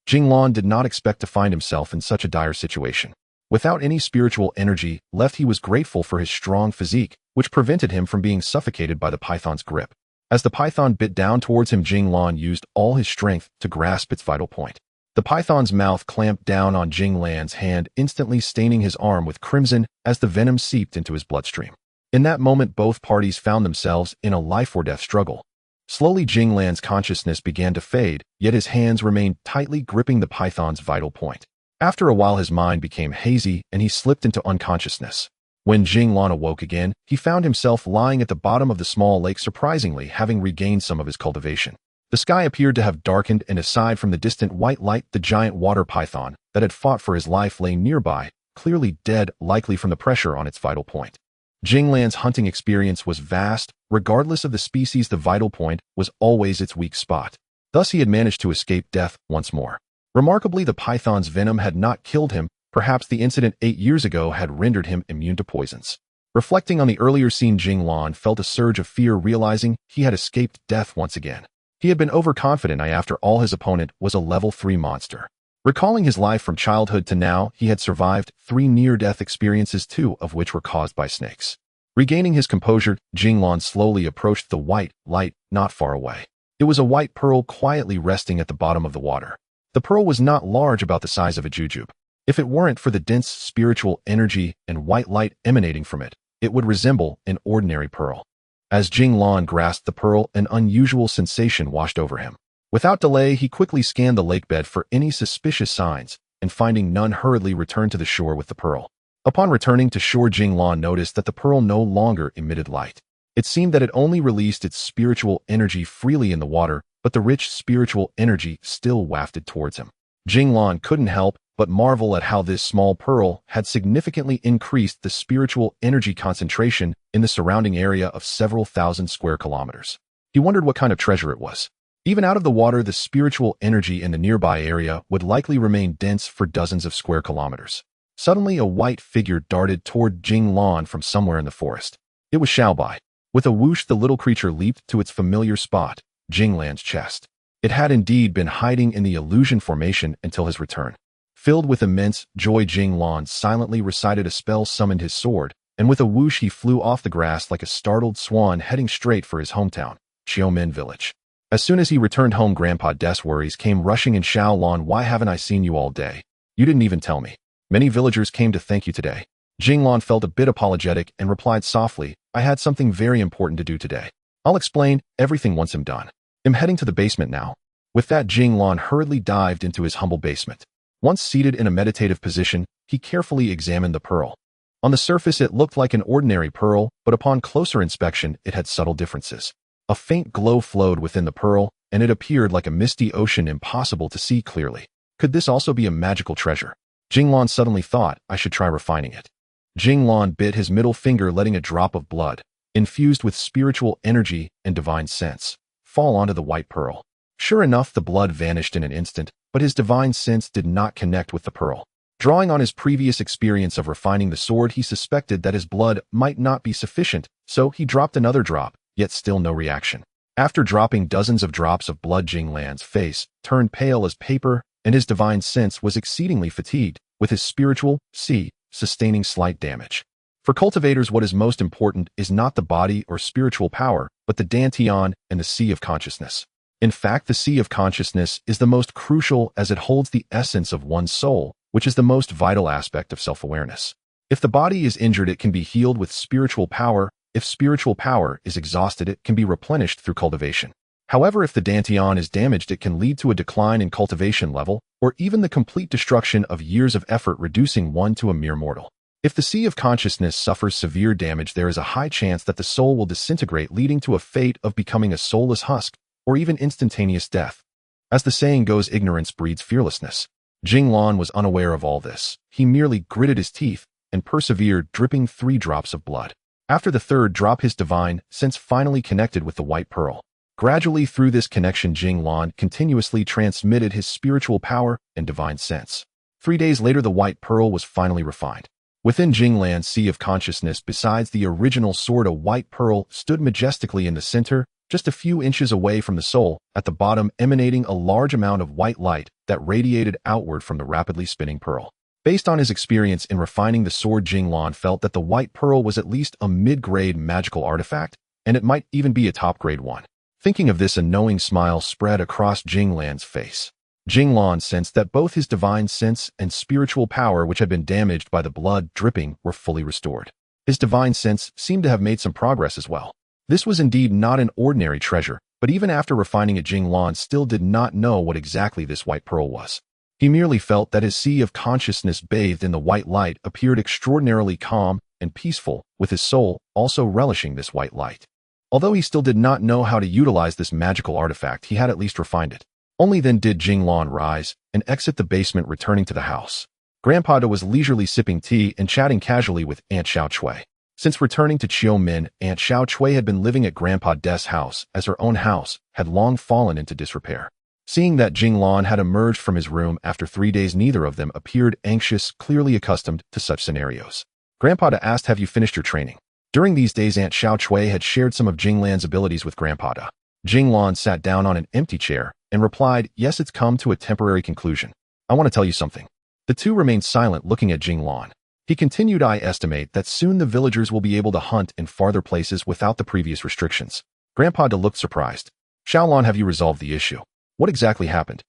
Jing Lan did not expect to find himself in such a dire situation. Without any spiritual energy left, he was grateful for his strong physique, which prevented him from being suffocated by the python's grip. As the python bit down towards him, Jing Lan used all his strength to grasp its vital point. The python's mouth clamped down on Jing Lan's hand, instantly staining his arm with crimson as the venom seeped into his bloodstream. In that moment, both parties found themselves in a life-or-death struggle. Slowly, Jing Lan's consciousness began to fade, yet his hands remained tightly gripping the python's vital point. After a while, his mind became hazy, and he slipped into unconsciousness. When Jing Lan awoke again, he found himself lying at the bottom of the small lake, surprisingly having regained some of his cultivation. The sky appeared to have darkened, and aside from the distant white light, the giant water python that had fought for his life lay nearby, clearly dead, likely from the pressure on its vital point. Jing Lan's hunting experience was vast. Regardless of the species, the vital point was always its weak spot. Thus, he had managed to escape death once more. Remarkably, the python's venom had not killed him. Perhaps the incident 8 years ago had rendered him immune to poisons. Reflecting on the earlier scene, Jing Lan felt a surge of fear, realizing he had escaped death once again. He had been overconfident after all. His opponent was a level 3 monster. Recalling his life from childhood to now, he had survived 3 near-death experiences, 2 of which were caused by snakes. Regaining his composure, Jing Lan slowly approached the white light not far away. It was a white pearl quietly resting at the bottom of the water. The pearl was not large, about the size of a jujube. If it weren't for the dense spiritual energy and white light emanating from it, it would resemble an ordinary pearl. As Jing Lan grasped the pearl, an unusual sensation washed over him. Without delay, he quickly scanned the lakebed for any suspicious signs, and finding none, hurriedly returned to the shore with the pearl. Upon returning to shore, Jing Lan noticed that the pearl no longer emitted light. It seemed that it only released its spiritual energy freely in the water, but the rich spiritual energy still wafted towards him. Jing Lan couldn't help but marvel at how this small pearl had significantly increased the spiritual energy concentration in the surrounding area of several thousand square kilometers. He wondered what kind of treasure it was. Even out of the water, the spiritual energy in the nearby area would likely remain dense for dozens of square kilometers. Suddenly, a white figure darted toward Jing Lan from somewhere in the forest. It was Xiaobai. With a whoosh, the little creature leaped to its familiar spot, Jing Lan's chest. It had indeed been hiding in the illusion formation until his return. Filled with immense joy, Jing Lan silently recited a spell, summoned his sword, and with a whoosh he flew off the grass like a startled swan, heading straight for his hometown, Xiaomen village. As soon as he returned home, Grandpa Des worries came rushing in. Xiao Lan, why haven't I seen you all day? You didn't even tell me. Many villagers came to thank you today. Jing Lan felt a bit apologetic and replied softly, I had something very important to do today. I'll explain everything once I'm done. I'm heading to the basement now. With that, Jing Lan hurriedly dived into his humble basement. Once seated in a meditative position, he carefully examined the pearl. On the surface, it looked like an ordinary pearl, but upon closer inspection, it had subtle differences. A faint glow flowed within the pearl, and it appeared like a misty ocean, impossible to see clearly. Could this also be a magical treasure? Jing Lan suddenly thought, I should try refining it. Jing Lan bit his middle finger, letting a drop of blood, infused with spiritual energy and divine sense, fall onto the white pearl. Sure enough, the blood vanished in an instant, but his divine sense did not connect with the pearl. Drawing on his previous experience of refining the sword, he suspected that his blood might not be sufficient, so he dropped another drop, yet still no reaction. After dropping dozens of drops of blood, Jing Lan's face turned pale as paper, and his divine sense was exceedingly fatigued, with his spiritual sustaining slight damage. For cultivators, what is most important is not the body or spiritual power, but the dantian and the sea of consciousness. In fact, the sea of consciousness is the most crucial, as it holds the essence of one's soul, which is the most vital aspect of self-awareness. If the body is injured, it can be healed with spiritual power. If spiritual power is exhausted, it can be replenished through cultivation. However, if the dantian is damaged, it can lead to a decline in cultivation level, or even the complete destruction of years of effort, reducing one to a mere mortal. If the sea of consciousness suffers severe damage, there is a high chance that the soul will disintegrate, leading to a fate of becoming a soulless husk, or even instantaneous death. As the saying goes, ignorance breeds fearlessness. Jing Lan was unaware of all this. He merely gritted his teeth and persevered, dripping 3 drops of blood. After the third drop, his divine sense finally connected with the white pearl. Gradually through this connection, Jing Lan continuously transmitted his spiritual power and divine sense. 3 days later, the white pearl was finally refined. Within Jing Lan's sea of consciousness, besides the original sword, a white pearl stood majestically in the center, just a few inches away from the soul, at the bottom emanating a large amount of white light that radiated outward from the rapidly spinning pearl. Based on his experience in refining the sword, Jing Lan felt that the white pearl was at least a mid-grade magical artifact, and it might even be a top-grade one. Thinking of this, a knowing smile spread across Jing Lan's face. Jing Lan sensed that both his divine sense and spiritual power, which had been damaged by the blood dripping, were fully restored. His divine sense seemed to have made some progress as well. This was indeed not an ordinary treasure, but even after refining it, Jing Lan still did not know what exactly this white pearl was. He merely felt that his sea of consciousness bathed in the white light appeared extraordinarily calm and peaceful, with his soul also relishing this white light. Although he still did not know how to utilize this magical artifact, he had at least refined it. Only then did Jing Lan rise and exit the basement, returning to the house. Grandpa was leisurely sipping tea and chatting casually with Aunt Xiao Chui. Since returning to Qiumin, Aunt Xiao Chui had been living at Grandpa Des' house, as her own house had long fallen into disrepair. Seeing that Jing Lan had emerged from his room after 3 days, neither of them appeared anxious, clearly accustomed to such scenarios. Grandpa asked, "Have you finished your training?" During these days, Aunt Xiao Chui had shared some of Jing Lan's abilities with Grandpa. Jing Lan sat down on an empty chair and replied, "Yes, it's come to a temporary conclusion. I want to tell you something." The two remained silent, looking at Jing Lan. He continued, "I estimate that soon the villagers will be able to hunt in farther places without the previous restrictions." Grandpa looked surprised. "Xiao Lan, have you resolved the issue? What exactly happened?"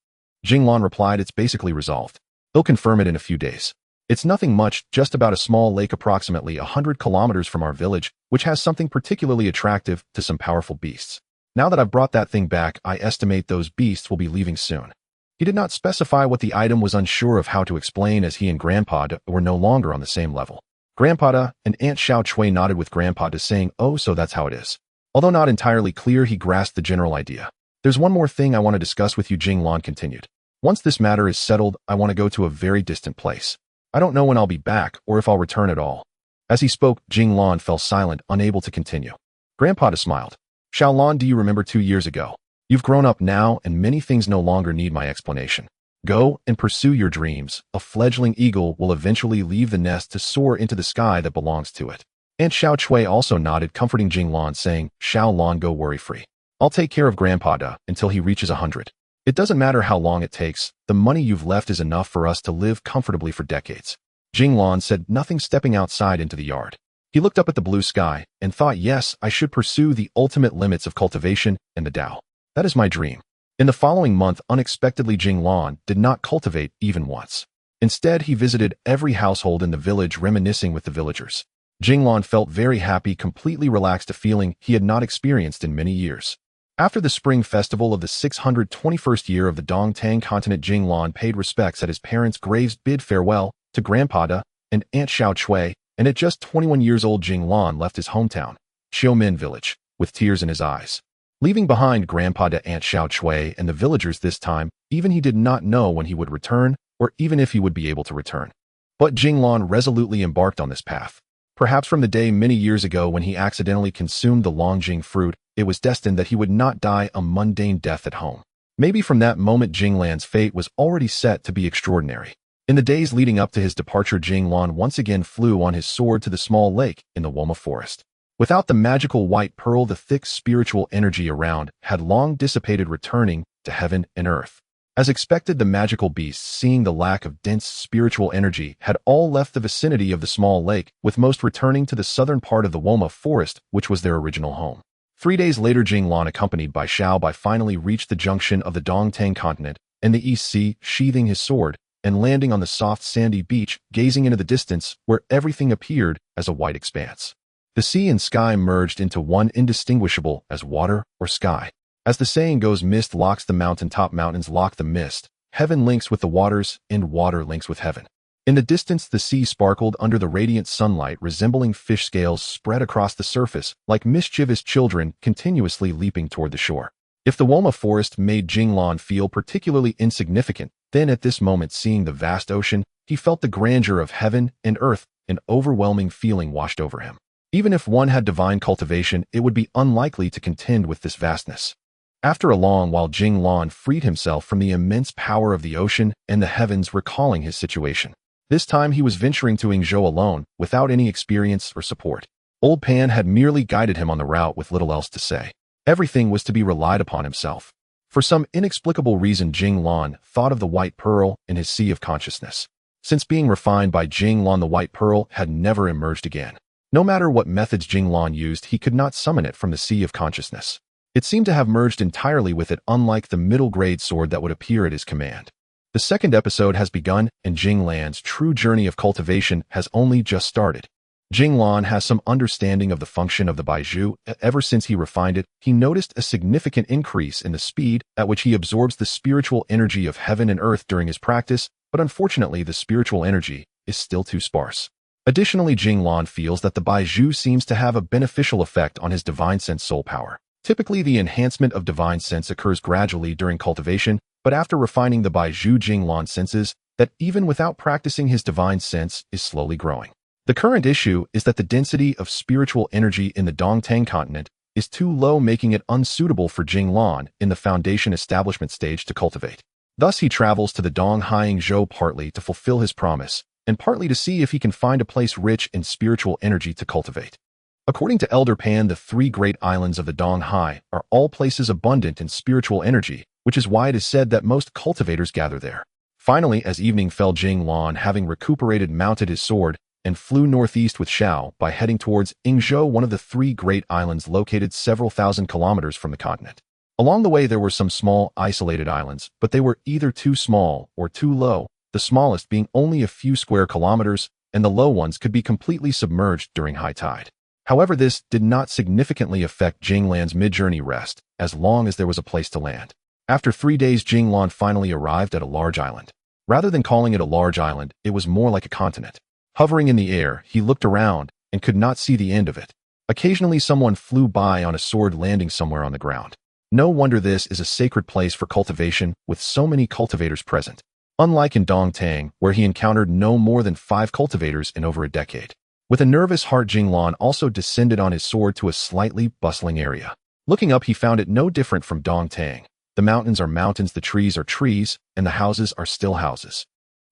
Jing Lan replied, "It's basically resolved. He'll confirm it in a few days. It's nothing much, just about a small lake approximately 100 kilometers from our village, which has something particularly attractive to some powerful beasts. Now that I've brought that thing back, I estimate those beasts will be leaving soon." He did not specify what the item was, unsure of how to explain, as he and Grandpa were no longer on the same level. Grandpa and Aunt Xiao Chui nodded, with Grandpa saying, "Oh, so that's how it is." Although not entirely clear, he grasped the general idea. "There's one more thing I want to discuss with you," Jing Lan continued. "Once this matter is settled, I want to go to a very distant place. I don't know when I'll be back or if I'll return at all." As he spoke, Jing Lan fell silent, unable to continue. Grandpa smiled. "Xiao Lan, do you remember 2 years ago? You've grown up now, and many things no longer need my explanation. Go and pursue your dreams. A fledgling eagle will eventually leave the nest to soar into the sky that belongs to it." Aunt Xiao Chui also nodded, comforting Jing Lan, saying, "Xiao Lan, go worry-free. I'll take care of Grandpa until he reaches 100. It doesn't matter how long it takes. The money you've left is enough for us to live comfortably for decades." Jing Lan said nothing, stepping outside into the yard. He looked up at the blue sky and thought, "Yes, I should pursue the ultimate limits of cultivation and the Tao. That is my dream." In the following month, unexpectedly, Jing Lan did not cultivate even once. Instead, he visited every household in the village, reminiscing with the villagers. Jing Lan felt very happy, completely relaxed, a feeling he had not experienced in many years. After the spring festival of the 621st year of the Dongtang continent, Jing Lan paid respects at his parents' graves, bid farewell to Grandpa and Aunt Xiao Chui, and at just 21 years old, Jing Lan left his hometown, Qiumin village, with tears in his eyes. Leaving behind Grandpa, Aunt Xiao Chui, and the villagers this time, even he did not know when he would return, or even if he would be able to return. But Jing Lan resolutely embarked on this path. Perhaps from the day many years ago when he accidentally consumed the Longjing fruit, it was destined that he would not die a mundane death at home. Maybe from that moment, Jing Lan's fate was already set to be extraordinary. In the days leading up to his departure, Jing Lan once again flew on his sword to the small lake in the Woma Forest. Without the magical white pearl, the thick spiritual energy around had long dissipated, returning to heaven and earth. As expected, the magical beasts, seeing the lack of dense spiritual energy, had all left the vicinity of the small lake, with most returning to the southern part of the Woma Forest, which was their original home. 3 days later, Jing Lan, accompanied by Xiao Bai, finally reached the junction of the Dongtang continent and the East Sea, sheathing his sword and landing on the soft sandy beach, gazing into the distance where everything appeared as a white expanse. The sea and sky merged into one, indistinguishable as water or sky. As the saying goes, mist locks the mountaintop, mountains lock the mist, heaven links with the waters, and water links with heaven. In the distance, the sea sparkled under the radiant sunlight, resembling fish scales spread across the surface, like mischievous children continuously leaping toward the shore. If the Woma Forest made Jing Lan feel particularly insignificant, then at this moment, seeing the vast ocean, he felt the grandeur of heaven and earth. An overwhelming feeling washed over him. Even if one had divine cultivation, it would be unlikely to contend with this vastness. After a long while, Jing Lan freed himself from the immense power of the ocean and the heavens, recalling his situation. This time he was venturing to Yingzhou alone, without any experience or support. Old Pan had merely guided him on the route with little else to say. Everything was to be relied upon himself. For some inexplicable reason, Jing Lan thought of the White Pearl in his sea of consciousness. Since being refined by Jing Lan, the White Pearl had never emerged again. No matter what methods Jing Lan used, he could not summon it from the sea of consciousness. It seemed to have merged entirely with it, unlike the middle-grade sword that would appear at his command. The second episode has begun, and Jing Lan's true journey of cultivation has only just started. Jing Lan has some understanding of the function of the Baizhu. Ever since he refined it, he noticed a significant increase in the speed at which he absorbs the spiritual energy of heaven and earth during his practice, but unfortunately the spiritual energy is still too sparse. Additionally, Jing Lan feels that the Baizhu seems to have a beneficial effect on his divine sense soul power. Typically, the enhancement of divine sense occurs gradually during cultivation, but after refining the Baizhu, Jing Lan senses that even without practicing, his divine sense is slowly growing. The current issue is that the density of spiritual energy in the Dongtang continent is too low, making it unsuitable for Jing Lan in the foundation establishment stage to cultivate. Thus, he travels to the Donghai Yingzhou partly to fulfill his promise, and partly to see if he can find a place rich in spiritual energy to cultivate. According to Elder Pan, the three great islands of the Donghai are all places abundant in spiritual energy, which is why it is said that most cultivators gather there. Finally, as evening fell, Jing Lan, having recuperated, mounted his sword and flew northeast with Xiao by heading towards Yingzhou, one of the three great islands located several thousand kilometers from the continent. Along the way, there were some small, isolated islands, but they were either too small or too low, the smallest being only a few square kilometers, and the low ones could be completely submerged during high tide. However, this did not significantly affect Jing Lan's mid-journey rest, as long as there was a place to land. After 3 days, Jing Lan finally arrived at a large island. Rather than calling it a large island, it was more like a continent. Hovering in the air, he looked around and could not see the end of it. Occasionally, someone flew by on a sword, landing somewhere on the ground. No wonder this is a sacred place for cultivation, with so many cultivators present. Unlike in Dongtang, where he encountered no more than 5 cultivators in over a decade. With a nervous heart, Jing Lan also descended on his sword to a slightly bustling area. Looking up, he found it no different from Dongtang. The mountains are mountains, the trees are trees, and the houses are still houses.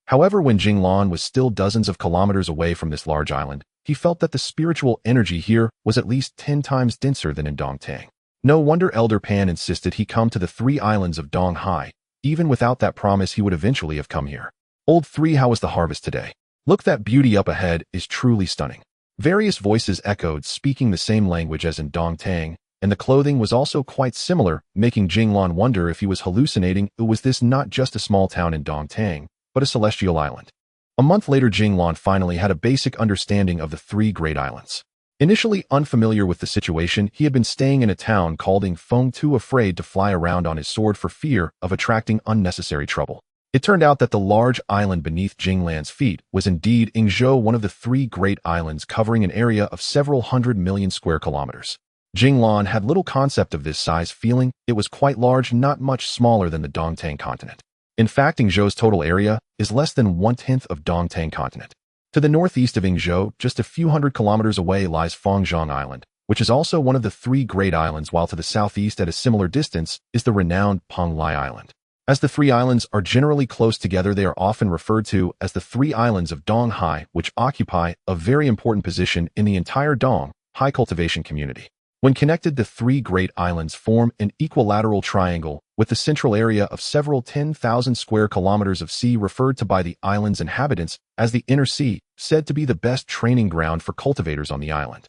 However, when Jing Lan was still dozens of kilometers away from this large island, he felt that the spiritual energy here was at least 10 times denser than in Dongtang. No wonder Elder Pan insisted he come to the 3 islands of Donghai. Even without that promise, he would eventually have come here. Old 3, how was the harvest today? Look, that beauty up ahead is truly stunning. Various voices echoed, speaking the same language as in Dongtang, and the clothing was also quite similar, making Jing Lan wonder if he was hallucinating. Was this not just a small town in Dongtang, but a celestial island? A month later, Jing Lan finally had a basic understanding of the 3 great islands. Initially unfamiliar with the situation, he had been staying in a town called Yingfeng, too afraid to fly around on his sword for fear of attracting unnecessary trouble. It turned out that the large island beneath Jing Lan's feet was indeed Yingzhou, one of the 3 great islands covering an area of several 100 million square kilometers. Jing Lan had little concept of this size, feeling it was quite large, not much smaller than the Dongtang continent. In fact, Yingzhou's total area is less than 1/10 of Dongtang continent. To the northeast of Yingzhou, just a few hundred kilometers away, lies Fengzhang Island, which is also one of the 3 great islands, while to the southeast at a similar distance is the renowned Penglai Island. As the 3 islands are generally close together, they are often referred to as the 3 islands of Donghai, which occupy a very important position in the entire Donghai cultivation community. When connected, the 3 great islands form an equilateral triangle, with the central area of several 10,000 square kilometers of sea referred to by the island's inhabitants as the Inner Sea, said to be the best training ground for cultivators on the island.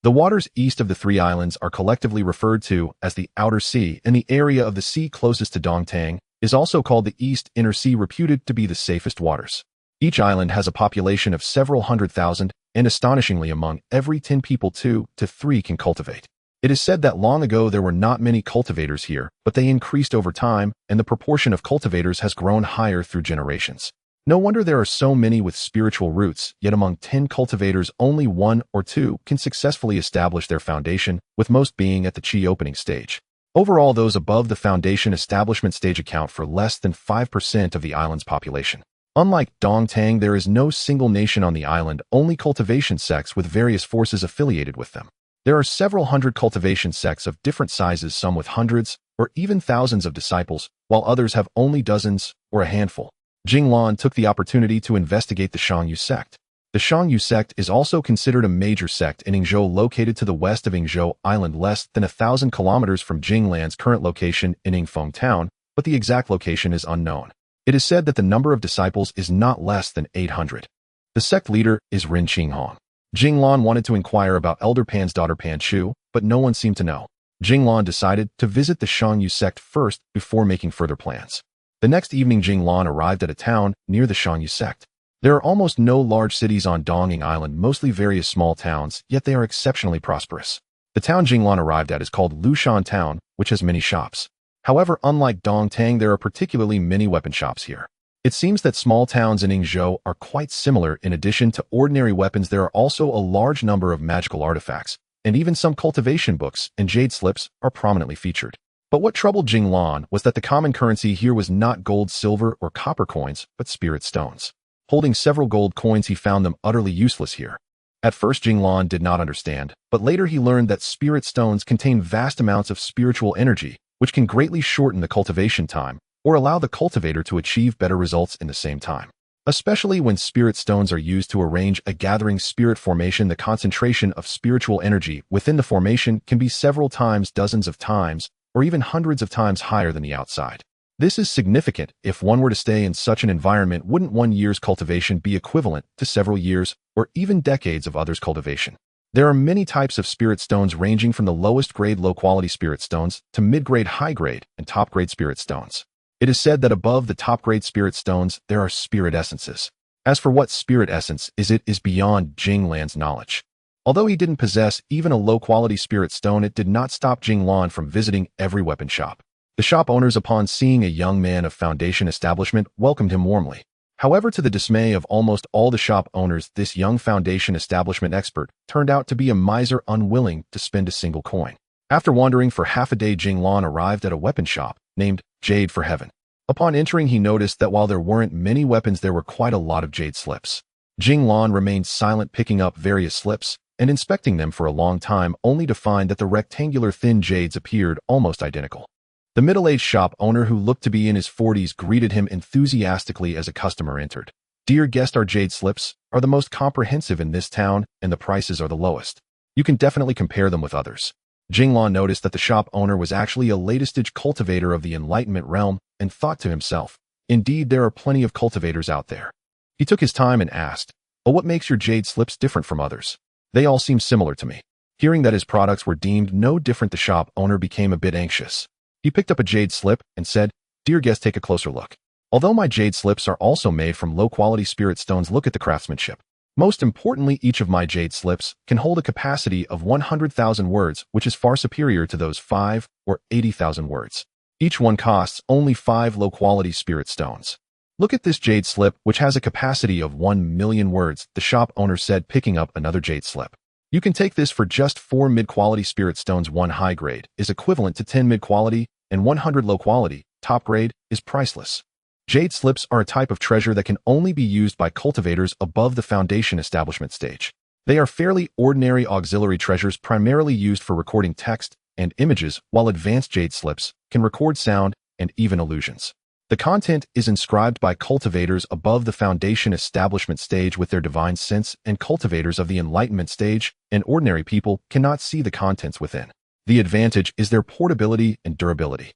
The waters east of the 3 islands are collectively referred to as the Outer Sea, and the area of the sea closest to Dongtang is also called the East Inner Sea, reputed to be the safest waters. Each island has a population of several 100,000, and astonishingly, among every 10 people, 2 to 3 can cultivate. It is said that long ago there were not many cultivators here, but they increased over time, and the proportion of cultivators has grown higher through generations. No wonder there are so many with spiritual roots, yet among 10 cultivators only 1 or 2 can successfully establish their foundation, with most being at the Qi opening stage. Overall, those above the foundation establishment stage account for less than 5% of the island's population. Unlike Dongtang, there is no single nation on the island, only cultivation sects with various forces affiliated with them. There are several hundred cultivation sects of different sizes, some with hundreds or even thousands of disciples, while others have only dozens or a handful. Jing Lan took the opportunity to investigate the Shangyu sect. The Shangyu sect is also considered a major sect in Yingzhou, located to the west of Yingzhou Island, less than 1,000 kilometers from Jing Lan's current location in Yingfeng Town, but the exact location is unknown. It is said that the number of disciples is not less than 800. The sect leader is Rin Qinghong. Jing Lan wanted to inquire about Elder Pan's daughter Pan Chu, but no one seemed to know. Jing Lan decided to visit the Shangyu sect first before making further plans. The next evening, Jing Lan arrived at a town near the Shangyu sect. There are almost no large cities on Dongying Island, mostly various small towns, yet they are exceptionally prosperous. The town Jing Lan arrived at is called Lushan Town, which has many shops. However, unlike Dongtang, there are particularly many weapon shops here. It seems that small towns in Yingzhou are quite similar. In addition to ordinary weapons, there are also a large number of magical artifacts, and even some cultivation books and jade slips are prominently featured. But what troubled Jing Lan was that the common currency here was not gold, silver, or copper coins, but spirit stones. Holding several gold coins, he found them utterly useless here. At first, Jing Lan did not understand, but later he learned that spirit stones contain vast amounts of spiritual energy, which can greatly shorten the cultivation time, or allow the cultivator to achieve better results in the same time. Especially when spirit stones are used to arrange a gathering spirit formation, the concentration of spiritual energy within the formation can be several times, dozens of times, or even hundreds of times higher than the outside. This is significant. If one were to stay in such an environment, wouldn't 1 year's cultivation be equivalent to several years or even decades of others' cultivation? There are many types of spirit stones, ranging from the lowest grade low-quality spirit stones to mid-grade, high-grade, and top-grade spirit stones. It is said that above the top-grade spirit stones, there are spirit essences. As for what spirit essence is beyond Jing Lan's knowledge. Although he didn't possess even a low-quality spirit stone, it did not stop Jing Lan from visiting every weapon shop. The shop owners, upon seeing a young man of foundation establishment, welcomed him warmly. However, to the dismay of almost all the shop owners, this young foundation establishment expert turned out to be a miser, unwilling to spend a single coin. After wandering for half a day, Jing Lan arrived at a weapon shop named Jade for Heaven. Upon entering, he noticed that while there weren't many weapons, there were quite a lot of jade slips. Jing Lan remained silent, picking up various slips and inspecting them for a long time, only to find that the rectangular thin jades appeared almost identical. The middle-aged shop owner, who looked to be in his 40s, greeted him enthusiastically as a customer entered. "Dear guest, our jade slips are the most comprehensive in this town, and the prices are the lowest. You can definitely compare them with others." Jing Lan noticed that the shop owner was actually a latest-stage cultivator of the Enlightenment realm and thought to himself, indeed, there are plenty of cultivators out there. He took his time and asked, "Oh, what makes your jade slips different from others? They all seem similar to me." Hearing that his products were deemed no different, the shop owner became a bit anxious. He picked up a jade slip and said, "Dear guest, take a closer look. Although my jade slips are also made from low-quality spirit stones, look at the craftsmanship. Most importantly, each of my jade slips can hold a capacity of 100,000 words, which is far superior to those 5 or 80,000 words. Each one costs only 5 low-quality spirit stones. Look at this jade slip, which has a capacity of 1,000,000 words," the shop owner said, picking up another jade slip. "You can take this for just 4 mid-quality spirit stones. 1 high-grade is equivalent to 10 mid-quality, and 100 low-quality, top-grade, is priceless." Jade slips are a type of treasure that can only be used by cultivators above the foundation establishment stage. They are fairly ordinary auxiliary treasures, primarily used for recording text and images, while advanced jade slips can record sound and even illusions. The content is inscribed by cultivators above the foundation establishment stage with their divine sense, and cultivators of the enlightenment stage and ordinary people cannot see the contents within. The advantage is their portability and durability.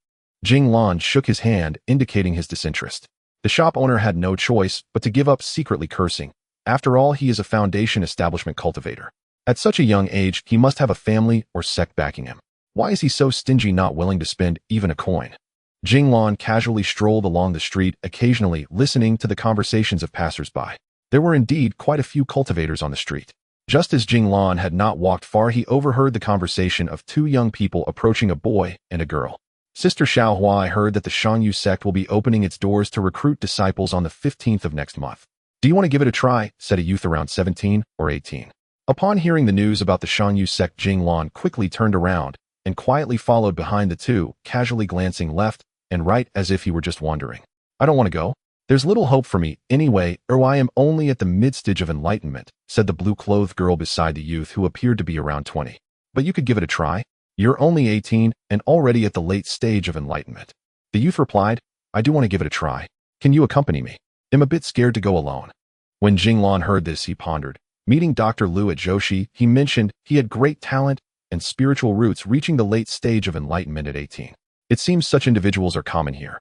Jing Lan shook his hand, indicating his disinterest. The shop owner had no choice but to give up, secretly cursing. After all, he is a foundation establishment cultivator. At such a young age, he must have a family or sect backing him. Why is he so stingy, not willing to spend even a coin? Jing Lan casually strolled along the street, occasionally listening to the conversations of passers-by. There were indeed quite a few cultivators on the street. Just as Jing Lan had not walked far, he overheard the conversation of 2 young people approaching, a boy and a girl. "Sister Xiaohua, I heard that the Shangyu sect will be opening its doors to recruit disciples on the 15th of next month. Do you want to give it a try?" said a youth around 17 or 18. Upon hearing the news about the Shangyu sect, Jing Lan quickly turned around and quietly followed behind the 2, casually glancing left and right as if he were just wandering. "I don't want to go. There's little hope for me anyway, or I am only at the mid-stage of enlightenment," said the blue-clothed girl beside the youth, who appeared to be around 20. "But you could give it a try. You're only 18 and already at the late stage of enlightenment. The youth replied, I do want to give it a try. Can you accompany me? I'm a bit scared to go alone. When Jing Lan heard this, he pondered. Meeting Dr. Liu at Joshi, he mentioned he had great talent and spiritual roots, reaching the late stage of enlightenment at 18. It seems such individuals are common here.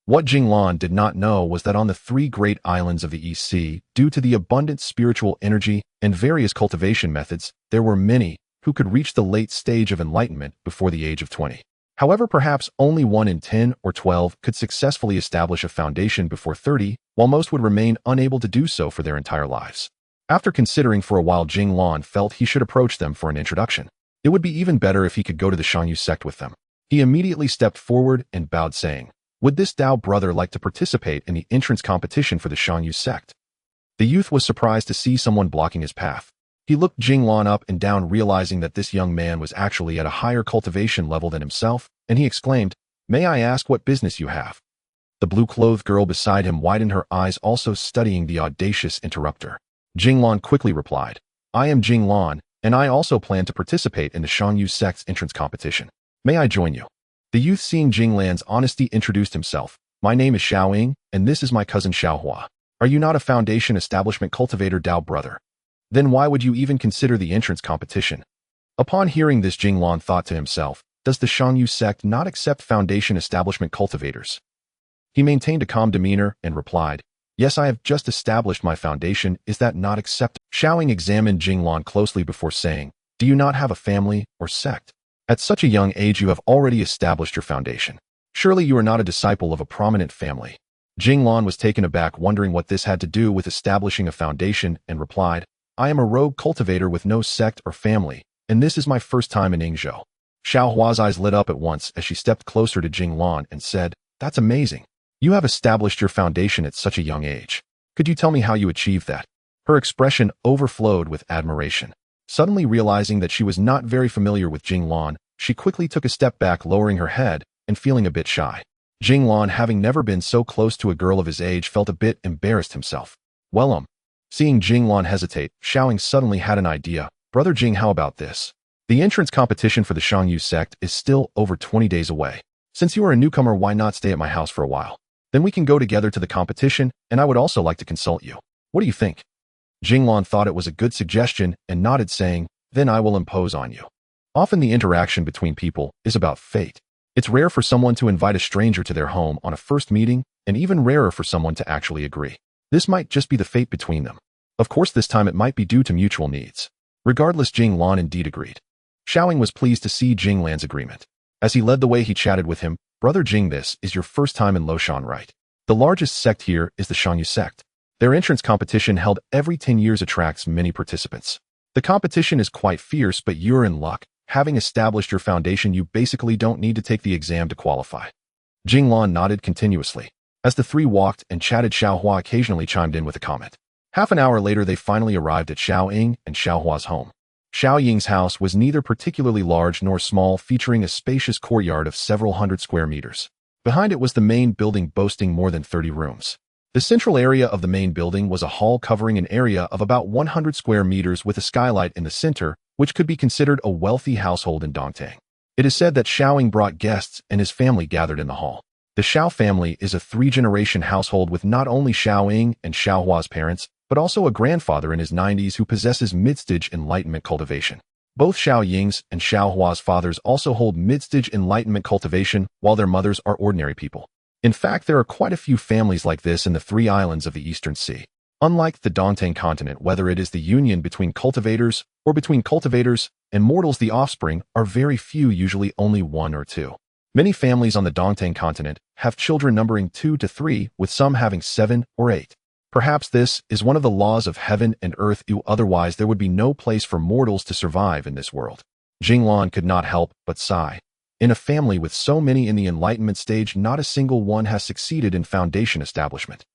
What Jing Lan did not know was that on the three great islands of the East Sea, due to the abundant spiritual energy and various cultivation methods, there were many who could reach the late stage of enlightenment before the age of 20. However, perhaps only 1 in 10 or 12 could successfully establish a foundation before 30, while most would remain unable to do so for their entire lives. After considering for a while, Jing Lan felt he should approach them for an introduction. It would be even better if he could go to the Shanyu sect with them. He immediately stepped forward and bowed, saying, Would this Dao brother like to participate in the entrance competition for the Shanyu sect? The youth was surprised to see someone blocking his path. He looked Jing Lan up and down, realizing that this young man was actually at a higher cultivation level than himself, and he exclaimed, May I ask what business you have? The blue-clothed girl beside him widened her eyes, also studying the audacious interrupter. Jing Lan quickly replied, I am Jing Lan, and I also plan to participate in the Shanyu sect's entrance competition. May I join you? The youth, seeing Jing Lan's honesty, introduced himself. My name is Xiao Ying, and this is my cousin Xiao Hua. Are you not a foundation establishment cultivator Dao brother? Then why would you even consider the entrance competition? Upon hearing this, Jing Lan thought to himself, does the Shanyu sect not accept foundation establishment cultivators? He maintained a calm demeanor and replied, Yes, I have just established my foundation. Is that not acceptable? Xiao Ying examined Jing Lan closely before saying, Do you not have a family or sect? At such a young age you have already established your foundation. Surely you are not a disciple of a prominent family. Jing Lan was taken aback, wondering what this had to do with establishing a foundation, and replied, I am a rogue cultivator with no sect or family, and this is my first time in Yingzhou. Xiao Hua's eyes lit up at once as she stepped closer to Jing Lan and said, That's amazing. You have established your foundation at such a young age. Could you tell me how you achieved that? Her expression overflowed with admiration. Suddenly realizing that she was not very familiar with Jing Lan, she quickly took a step back, lowering her head and feeling a bit shy. Jing Lan, having never been so close to a girl of his age, felt a bit embarrassed himself. Well, seeing Jing Lan hesitate, Xiao Ying suddenly had an idea. Brother Jing, how about this? The entrance competition for the Shanyu sect is still over 20 days away. Since you are a newcomer, why not stay at my house for a while? Then we can go together to the competition, and I would also like to consult you. What do you think? Jing Lan thought it was a good suggestion and nodded, saying, Then I will impose on you. Often the interaction between people is about fate. It's rare for someone to invite a stranger to their home on a first meeting, and even rarer for someone to actually agree. This might just be the fate between them. Of course, this time it might be due to mutual needs. Regardless, Jing Lan indeed agreed. Xiao Ying was pleased to see Jing Lan's agreement. As he led the way, he chatted with him. Brother Jing, this is your first time in Loshan, right? The largest sect here is the Shanyu sect. Their entrance competition held every 10 years attracts many participants. The competition is quite fierce, but you're in luck. Having established your foundation, you basically don't need to take the exam to qualify. Jing Lan nodded continuously. As the three walked and chatted, Xiao Hua occasionally chimed in with a comment. Half an hour later, they finally arrived at Xiao Ying and Xiao Hua's home. Xiao Ying's house was neither particularly large nor small, featuring a spacious courtyard of several hundred square meters. Behind it was the main building, boasting more than 30 rooms. The central area of the main building was a hall covering an area of about 100 square meters with a skylight in the center, which could be considered a wealthy household in Dongtang. It is said that Xiao Ying brought guests and his family gathered in the hall. The Xiao family is a 3-generation household with not only Xiao Ying and Xiao Hua's parents, but also a grandfather in his 90s who possesses mid-stage enlightenment cultivation. Both Xiao Ying's and Xiao Hua's fathers also hold mid-stage enlightenment cultivation, while their mothers are ordinary people. In fact, there are quite a few families like this in the 3 islands of the Eastern Sea. Unlike the Dongtang continent, whether it is the union between cultivators or between cultivators and mortals, the offspring are very few, usually only 1 or 2. Many families on the Dongtang continent have children numbering 2 to 3, with some having 7 or 8. Perhaps this is one of the laws of heaven and earth, otherwise there would be no place for mortals to survive in this world. Jing Lan could not help but sigh. In a family with so many in the enlightenment stage, not a single one has succeeded in foundation establishment.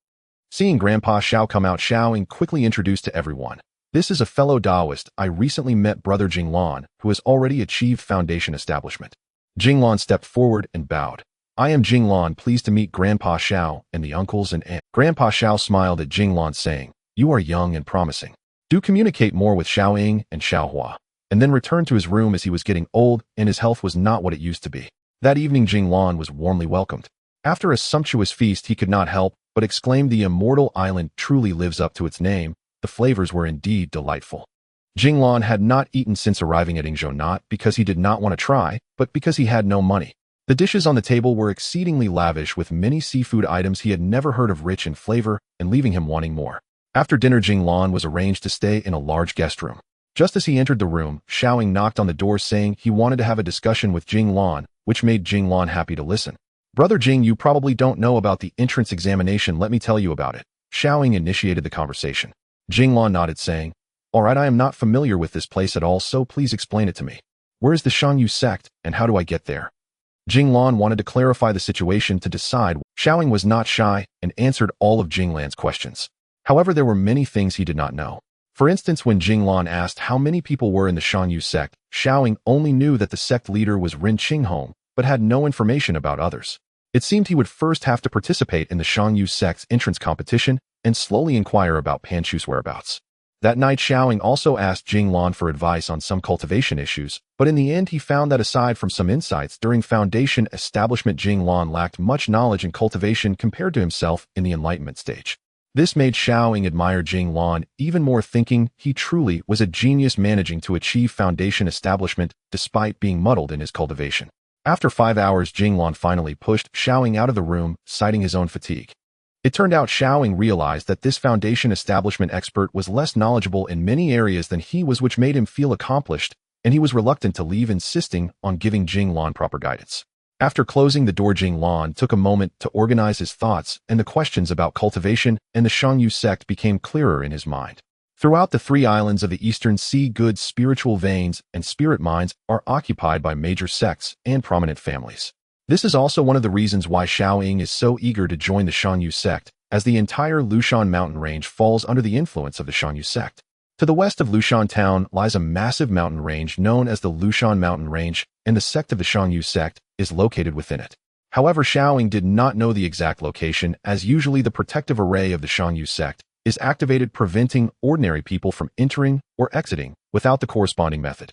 Seeing Grandpa Xiao come out, Xiao Ying quickly introduced to everyone. This is a fellow Taoist. I recently met Brother Jing Lan, who has already achieved foundation establishment. Jing Lan stepped forward and bowed. I am Jing Lan, pleased to meet Grandpa Xiao and the uncles and aunt. Grandpa Xiao smiled at Jing Lan, saying, You are young and promising. Do communicate more with Xiao Ying and Xiao Hua. and then returned to his room as he was getting old and his health was not what it used to be. That evening Jing Lan was warmly welcomed. After a sumptuous feast, he could not help but exclaim, "The Immortal Island truly lives up to its name. The flavors were indeed delightful." Jing Lan had not eaten since arriving at Yingzhou, not because he did not want to try, but because he had no money. The dishes on the table were exceedingly lavish with many seafood items he had never heard of, rich in flavor and leaving him wanting more. After dinner, Jing Lan was arranged to stay in a large guest room. Just as he entered the room, Xiaoying knocked on the door saying he wanted to have a discussion with Jing Lan, which made Jing Lan happy to listen. "Brother Jing, you probably don't know about the entrance examination. Let me tell you about it." Xiaoying initiated the conversation. Jing Lan nodded, saying, "All right, I am not familiar with this place at all, so please explain it to me. Where is the Shanyu sect, and how do I get there?" Jing Lan wanted to clarify the situation to decide. Xiaoying was not shy and answered all of Jing Lan's questions. However, there were many things he did not know. For instance, when Jing Lan asked how many people were in the Shanyu sect, Xiaoying only knew that the sect leader was Rin Qinghong, but had no information about others. It seemed he would first have to participate in the Shanyu sect's entrance competition and slowly inquire about Pan Chu's whereabouts. That night, Xiaoying also asked Jing Lan for advice on some cultivation issues, but in the end he found that aside from some insights during foundation establishment, Jing Lan lacked much knowledge in cultivation compared to himself in the enlightenment stage. This made Xiaoying admire Jing Lan even more, thinking he truly was a genius managing to achieve foundation establishment despite being muddled in his cultivation. After 5 hours, Jing Lan finally pushed Xiaoying out of the room, citing his own fatigue. It turned out Xiaoying realized that this foundation establishment expert was less knowledgeable in many areas than he was, which made him feel accomplished, and he was reluctant to leave, insisting on giving Jing Lan proper guidance. After closing the door, Jing Lan took a moment to organize his thoughts, and the questions about cultivation and the Shanyu sect became clearer in his mind. Throughout the 3 islands of the Eastern Sea, good spiritual veins and spirit mines are occupied by major sects and prominent families. This is also one of the reasons why Xiaoying is so eager to join the Shanyu sect, as the entire Lushan mountain range falls under the influence of the Shanyu sect. To the west of Lushan town lies a massive mountain range known as the Lushan Mountain Range, and the sect of the Shanyu sect is located within it. However, Xiaoying did not know the exact location, as usually the protective array of the Shanyu sect is activated, preventing ordinary people from entering or exiting without the corresponding method.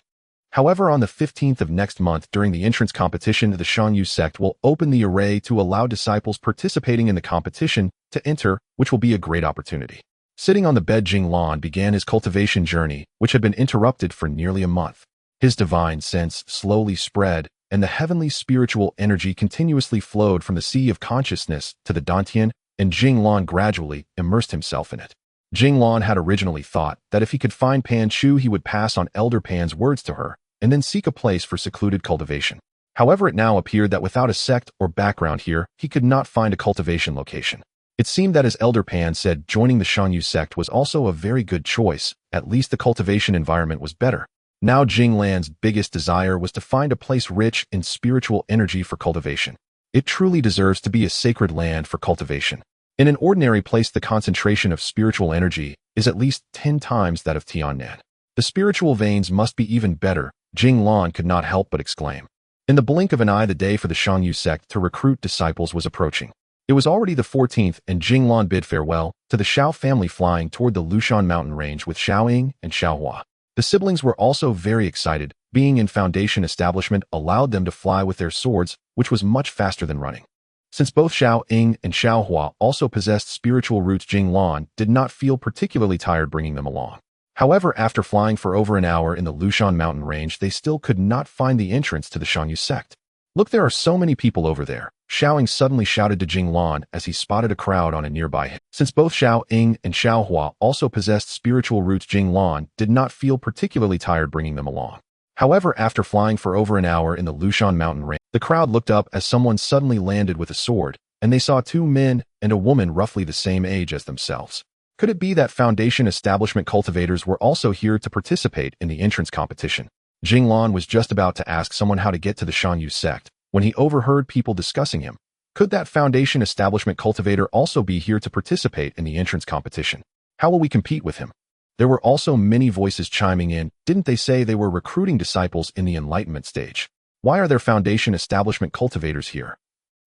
However, on the 15th of next month, during the entrance competition, the Shanyu sect will open the array to allow disciples participating in the competition to enter, which will be a great opportunity. Sitting on the bed, Jing Lan began his cultivation journey, which had been interrupted for nearly a month. His divine sense slowly spread, and the heavenly spiritual energy continuously flowed from the sea of consciousness to the Dantian, and Jing Lan gradually immersed himself in it. Jing Lan had originally thought that if he could find Pan Chu, he would pass on Elder Pan's words to her, and then seek a place for secluded cultivation. However, it now appeared that without a sect or background here, he could not find a cultivation location. It seemed that, as Elder Pan said, joining the Shanyu sect was also a very good choice. At least the cultivation environment was better. Now Jing Lan's biggest desire was to find a place rich in spiritual energy for cultivation. It truly deserves to be a sacred land for cultivation. In an ordinary place, the concentration of spiritual energy is at least 10 times that of Tiannan. The spiritual veins must be even better, Jing Lan could not help but exclaim. In the blink of an eye, the day for the Shanyu sect to recruit disciples was approaching. It was already the 14th, and Jing Lan bid farewell to the Xiao family, flying toward the Lushan mountain range with Xiaoying and Xiaohua. The siblings were also very excited. Being in foundation establishment allowed them to fly with their swords, which was much faster than running. Since both Xiaoying and Xiaohua also possessed spiritual roots, Jing Lan did not feel particularly tired bringing them along. However, after flying for over an hour in the Lushan mountain range, they still could not find the entrance to the Shanyu sect. "Look, there are so many people over there," Xiaoying suddenly shouted to Jing Lan as he spotted a crowd on a nearby hill. Since both Xiaoying and Xiaohua also possessed spiritual roots, Jing Lan did not feel particularly tired bringing them along. However, after flying for over an hour in the Lushan mountain range, the crowd looked up as someone suddenly landed with a sword, and they saw 2 men and a woman roughly the same age as themselves. Could it be that foundation establishment cultivators were also here to participate in the entrance competition? Jing Lan was just about to ask someone how to get to the Shanyu sect when he overheard people discussing him. Could that foundation establishment cultivator also be here to participate in the entrance competition? How will we compete with him? There were also many voices chiming in. Didn't they say they were recruiting disciples in the enlightenment stage? Why are there foundation establishment cultivators here?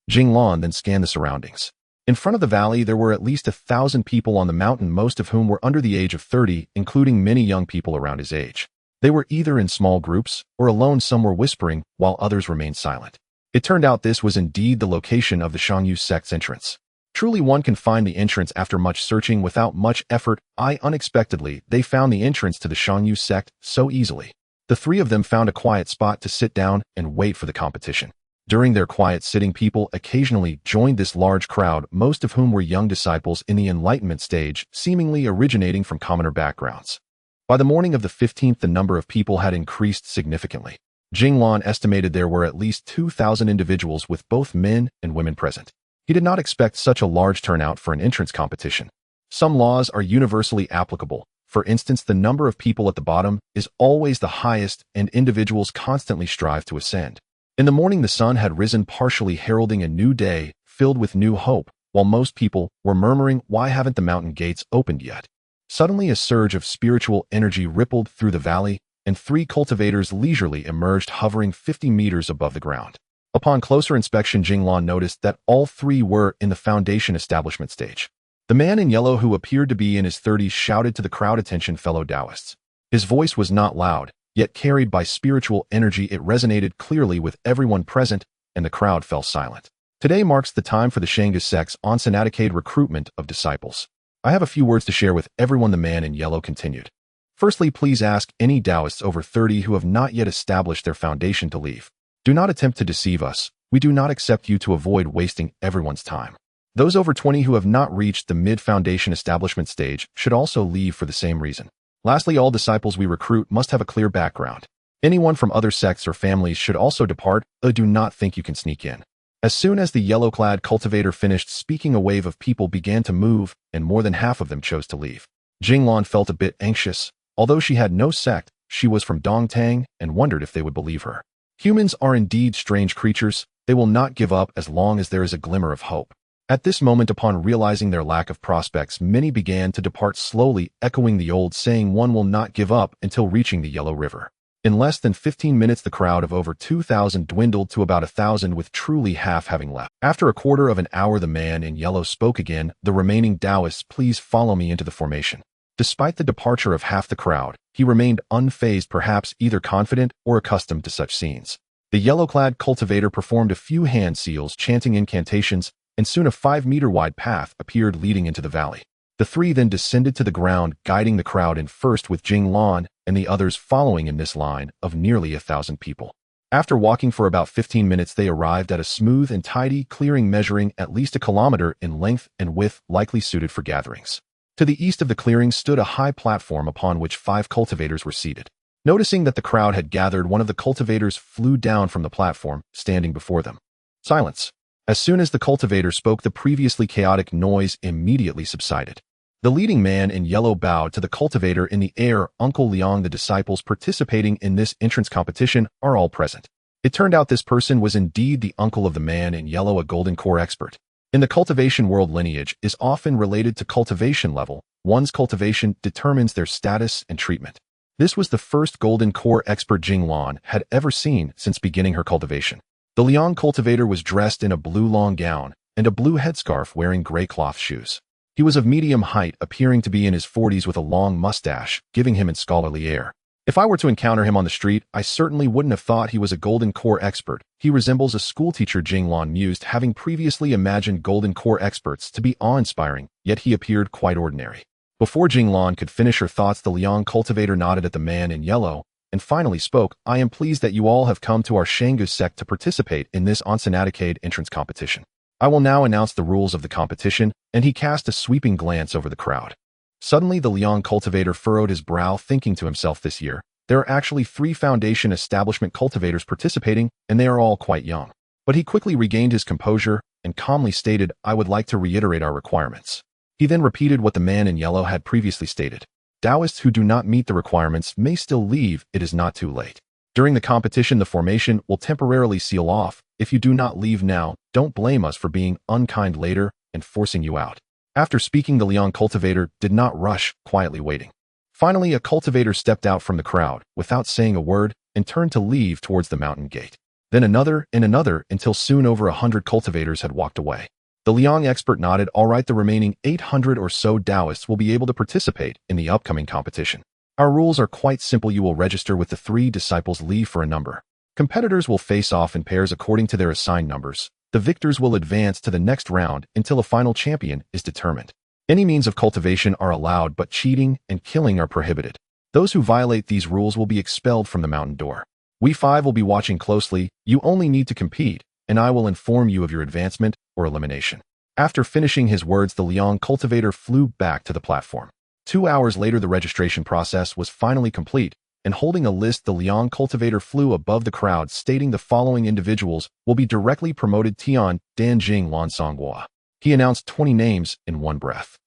Jing Lan then scanned the surroundings. In front of the valley, there were at least 1,000 people on the mountain, most of whom were under the age of 30, including many young people around his age. They were either in small groups or alone, some were whispering while others remained silent. It turned out this was indeed the location of the Shangyu sect's entrance. Truly one can find the entrance after much searching without much effort. Unexpectedly, they found the entrance to the Shangyu sect so easily. The three of them found a quiet spot to sit down and wait for the competition. During their quiet sitting, people occasionally joined this large crowd, most of whom were young disciples in the enlightenment stage, seemingly originating from commoner backgrounds. By the morning of the 15th, the number of people had increased significantly. Jing Lan estimated there were at least 2,000 individuals with both men and women present. He did not expect such a large turnout for an entrance competition. Some laws are universally applicable. For instance, the number of people at the bottom is always the highest, and individuals constantly strive to ascend. In the morning, the sun had risen, partially heralding a new day, filled with new hope, while most people were murmuring, "Why haven't the mountain gates opened yet?" Suddenly, a surge of spiritual energy rippled through the valley, and three cultivators leisurely emerged, hovering 50 meters above the ground. Upon closer inspection, Jing Lan noticed that all three were in the foundation establishment stage. The man in yellow, who appeared to be in his 30s, shouted to the crowd, "Attention, fellow Taoists." His voice was not loud, yet carried by spiritual energy. It resonated clearly with everyone present, and the crowd fell silent. Today marks the time for the Shangyu sect's onsenadicade recruitment of disciples. I have a few words to share with everyone, the man in yellow continued. Firstly, please ask any Taoists over 30 who have not yet established their foundation to leave. Do not attempt to deceive us. We do not accept you to avoid wasting everyone's time. Those over 20 who have not reached the mid-foundation establishment stage should also leave for the same reason. Lastly, all disciples we recruit must have a clear background. Anyone from other sects or families should also depart. Do not think you can sneak in. As soon as the yellow-clad cultivator finished speaking, a wave of people began to move, and more than half of them chose to leave. Jing Lan felt a bit anxious. Although she had no sect, she was from Dongtang and wondered if they would believe her. Humans are indeed strange creatures. They will not give up as long as there is a glimmer of hope. At this moment, upon realizing their lack of prospects, many began to depart slowly, echoing the old saying, "One will not give up until reaching the Yellow River." In less than 15 minutes, the crowd of over 2,000 dwindled to about 1,000, with truly half having left. After a quarter of an hour, the man in yellow spoke again. "The remaining Taoists, please follow me into the formation." Despite the departure of half the crowd, he remained unfazed, perhaps either confident or accustomed to such scenes. The yellow-clad cultivator performed a few hand seals, chanting incantations, and soon a 5-meter-wide path appeared leading into the valley. The three then descended to the ground, guiding the crowd in first, with Jing Lan and the others following in this line of nearly 1,000 people. After walking for about 15 minutes, they arrived at a smooth and tidy clearing measuring at least a kilometer in length and width, likely suited for gatherings. To the east of the clearing stood a high platform upon which 5 cultivators were seated. Noticing that the crowd had gathered, one of the cultivators flew down from the platform, standing before them. Silence. As soon as the cultivator spoke, the previously chaotic noise immediately subsided. The leading man in yellow bowed to the cultivator in the air. "Uncle Liang, the disciples participating in this entrance competition are all present." It turned out this person was indeed the uncle of the man in yellow, a golden core expert. In the cultivation world, lineage is often related to cultivation level. One's cultivation determines their status and treatment. This was the first golden core expert Jing Lan had ever seen since beginning her cultivation. The Liang cultivator was dressed in a blue long gown and a blue headscarf, wearing gray cloth shoes. He was of medium height, appearing to be in his 40s, with a long mustache, giving him a scholarly air. If I were to encounter him on the street, I certainly wouldn't have thought he was a golden core expert. He resembles a schoolteacher, Jing Lan mused, having previously imagined golden core experts to be awe-inspiring, yet he appeared quite ordinary. Before Jing Lan could finish her thoughts, the Liang cultivator nodded at the man in yellow and finally spoke. "I am pleased that you all have come to our Shangyu sect to participate in this onsenadicade entrance competition. I will now announce the rules of the competition," and he cast a sweeping glance over the crowd. Suddenly, the Liang cultivator furrowed his brow, thinking to himself, "This year, there are actually 3 foundation establishment cultivators participating, and they are all quite young." But he quickly regained his composure and calmly stated, "I would like to reiterate our requirements." He then repeated what the man in yellow had previously stated. "Taoists who do not meet the requirements may still leave. It is not too late. During the competition, the formation will temporarily seal off. If you do not leave now, don't blame us for being unkind later and forcing you out." After speaking, the Liang cultivator did not rush, quietly waiting. Finally, a cultivator stepped out from the crowd without saying a word and turned to leave towards the mountain gate. Then another and another, until soon over 100 cultivators had walked away. The Liang expert nodded. "All right, the remaining 800 or so Taoists will be able to participate in the upcoming competition." Our rules are quite simple. You will register with the 3 disciples leave for a number. Competitors will face off in pairs according to their assigned numbers. The victors will advance to the next round until a final champion is determined. Any means of cultivation are allowed, but cheating and killing are prohibited. Those who violate these rules will be expelled from the mountain door. We 5 will be watching closely. You only need to compete, and I will inform you of your advancement or elimination. After finishing his words, the Liang cultivator flew back to the platform. 2 hours later, the registration process was finally complete, and holding a list, the Liang cultivator flew above the crowd, stating the following individuals will be directly promoted: Tian, Dan, Jing Lan, Songhua. He announced 20 names in one breath.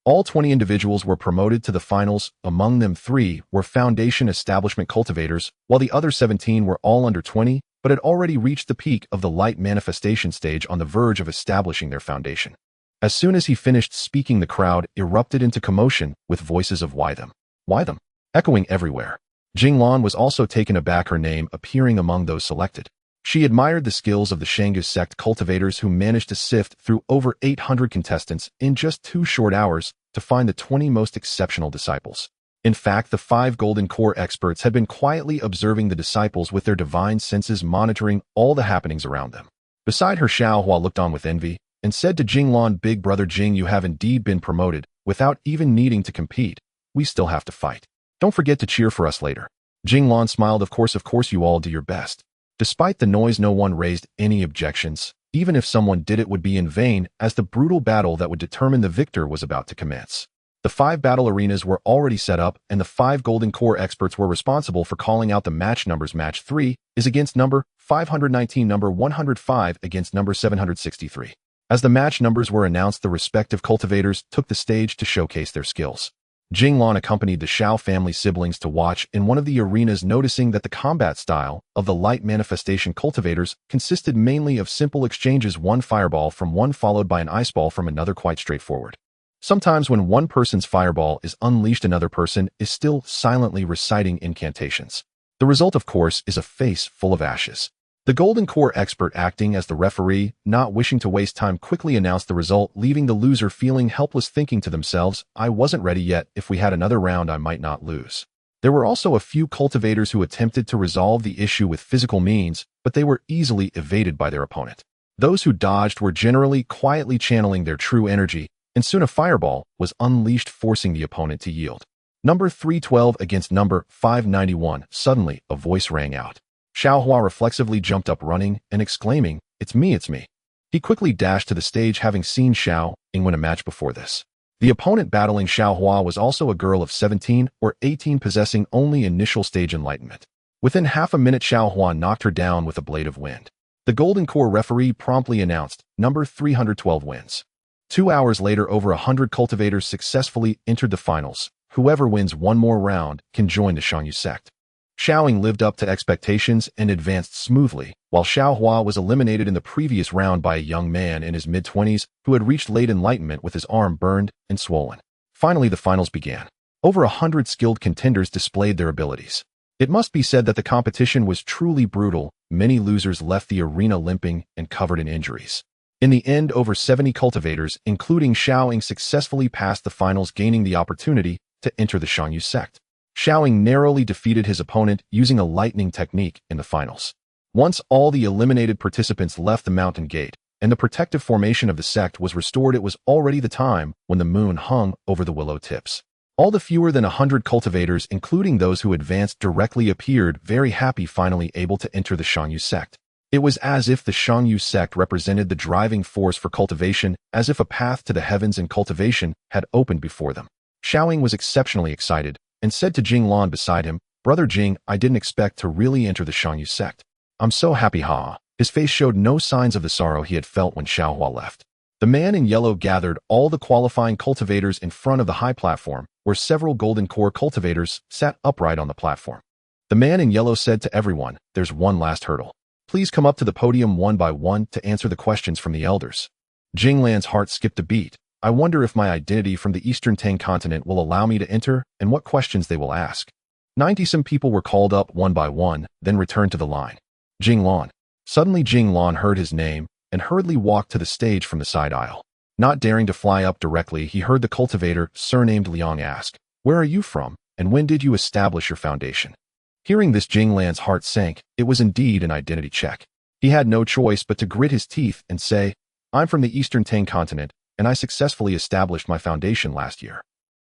All 20 individuals were promoted to the finals. Among them, 3 were foundation establishment cultivators, while the other 17 were all under 20, but had already reached the peak of the light manifestation stage, on the verge of establishing their foundation. As soon as he finished speaking, the crowd erupted into commotion with voices of "Why them? Why them?" echoing everywhere. Jing Lan was also taken aback, her name appearing among those selected. She admired the skills of the Shangyu sect cultivators, who managed to sift through over 800 contestants in just 2 short hours to find the 20 most exceptional disciples. In fact, the 5 golden core experts had been quietly observing the disciples with their divine senses, monitoring all the happenings around them. Beside her, Xiaohua looked on with envy and said to Jing Lan, "Big brother Jing, you have indeed been promoted without even needing to compete. We still have to fight. Don't forget to cheer for us later." Jing Lan smiled. Of course, you all do your best." Despite the noise, no one raised any objections. Even if someone did, it would be in vain, as the brutal battle that would determine the victor was about to commence. The 5 battle arenas were already set up, and the 5 golden core experts were responsible for calling out the match numbers. Match 3 is against number 519, number 105 against number 763. As the match numbers were announced, the respective cultivators took the stage to showcase their skills. Jing Lan accompanied the Shao family siblings to watch in one of the arenas, noticing that the combat style of the light manifestation cultivators consisted mainly of simple exchanges: one fireball from one followed by an ice ball from another, quite straightforward. Sometimes when one person's fireball is unleashed, another person is still silently reciting incantations. The result, of course, is a face full of ashes. The golden core expert, acting as the referee, not wishing to waste time, quickly announced the result, leaving the loser feeling helpless, thinking to themselves, "I wasn't ready yet. If we had another round, I might not lose." There were also a few cultivators who attempted to resolve the issue with physical means, but they were easily evaded by their opponent. Those who dodged were generally quietly channeling their true energy, and soon a fireball was unleashed, forcing the opponent to yield. Number 312 against number 591. Suddenly, a voice rang out. Xiaohua reflexively jumped up, running and exclaiming, "It's me, it's me." He quickly dashed to the stage, having seen Xiao Ying win a match before this. The opponent battling Xiaohua was also a girl of 17 or 18, possessing only initial stage enlightenment. Within half a minute, Xiaohua knocked her down with a blade of wind. The golden core referee promptly announced, "Number 312 wins." 2 hours later, over 100 cultivators successfully entered the finals. Whoever wins one more round can join the Shangyu sect. Xiao Ying lived up to expectations and advanced smoothly, while Xiaohua was eliminated in the previous round by a young man in his mid-20s who had reached late enlightenment with his arm burned and swollen. Finally, the finals began. Over 100 skilled contenders displayed their abilities. It must be said that the competition was truly brutal. Many losers left the arena limping and covered in injuries. In the end, over 70 cultivators, including Xiao Ying, successfully passed the finals, gaining the opportunity to enter the Shangyu sect. Xiao Ying narrowly defeated his opponent using a lightning technique in the finals. Once all the eliminated participants left the mountain gate and the protective formation of the sect was restored, it was already the time when the moon hung over the willow tips. All the fewer than 100 cultivators, including those who advanced directly, appeared very happy, finally able to enter the Shangyu sect. It was as if the Shangyu sect represented the driving force for cultivation, as if a path to the heavens in cultivation had opened before them. Xiao Ying was exceptionally excited and said to Jing Lan beside him, "Brother Jing, I didn't expect to really enter the Shangyu sect. I'm so happy, ha." His face showed no signs of the sorrow he had felt when Xiaohua left. The man in yellow gathered all the qualifying cultivators in front of the high platform, where several golden core cultivators sat upright on the platform. The man in yellow said to everyone, "There's one last hurdle. Please come up to the podium one by one to answer the questions from the elders." Jing Lan's heart skipped a beat. "I wonder if my identity from the Eastern Tang continent will allow me to enter, and what questions they will ask." 90-some people were called up one by one, then returned to the line. Jing Lan. Suddenly Jing Lan heard his name and hurriedly walked to the stage from the side aisle. Not daring to fly up directly, he heard the cultivator, surnamed Liang, ask, "Where are you from? and when did you establish your foundation? Hearing this, Jing Lan's heart sank. It was indeed an identity check. He had no choice but to grit his teeth and say, I'm from the Eastern Tang continent, and I successfully established my foundation last year.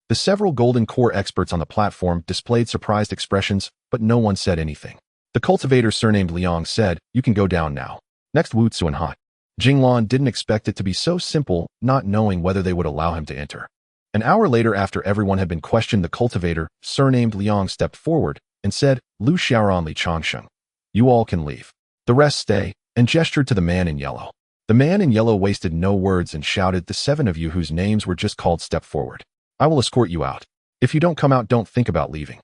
The several golden core experts on the platform displayed surprised expressions, but no one said anything. The cultivator surnamed Liang said, you can go down now. Next, Wu Tzu and Hot. Jing Lan didn't expect it to be so simple, not knowing whether they would allow him to enter. An hour later, after everyone had been questioned, the cultivator, surnamed Liang, stepped forward and said, Lu Xiaoran Li Changsheng. You all can leave. The rest stay, and gestured to the man in yellow. The man in yellow wasted no words and shouted, the 7 of you whose names were just called, step forward. I will escort you out. If you don't come out, don't think about leaving.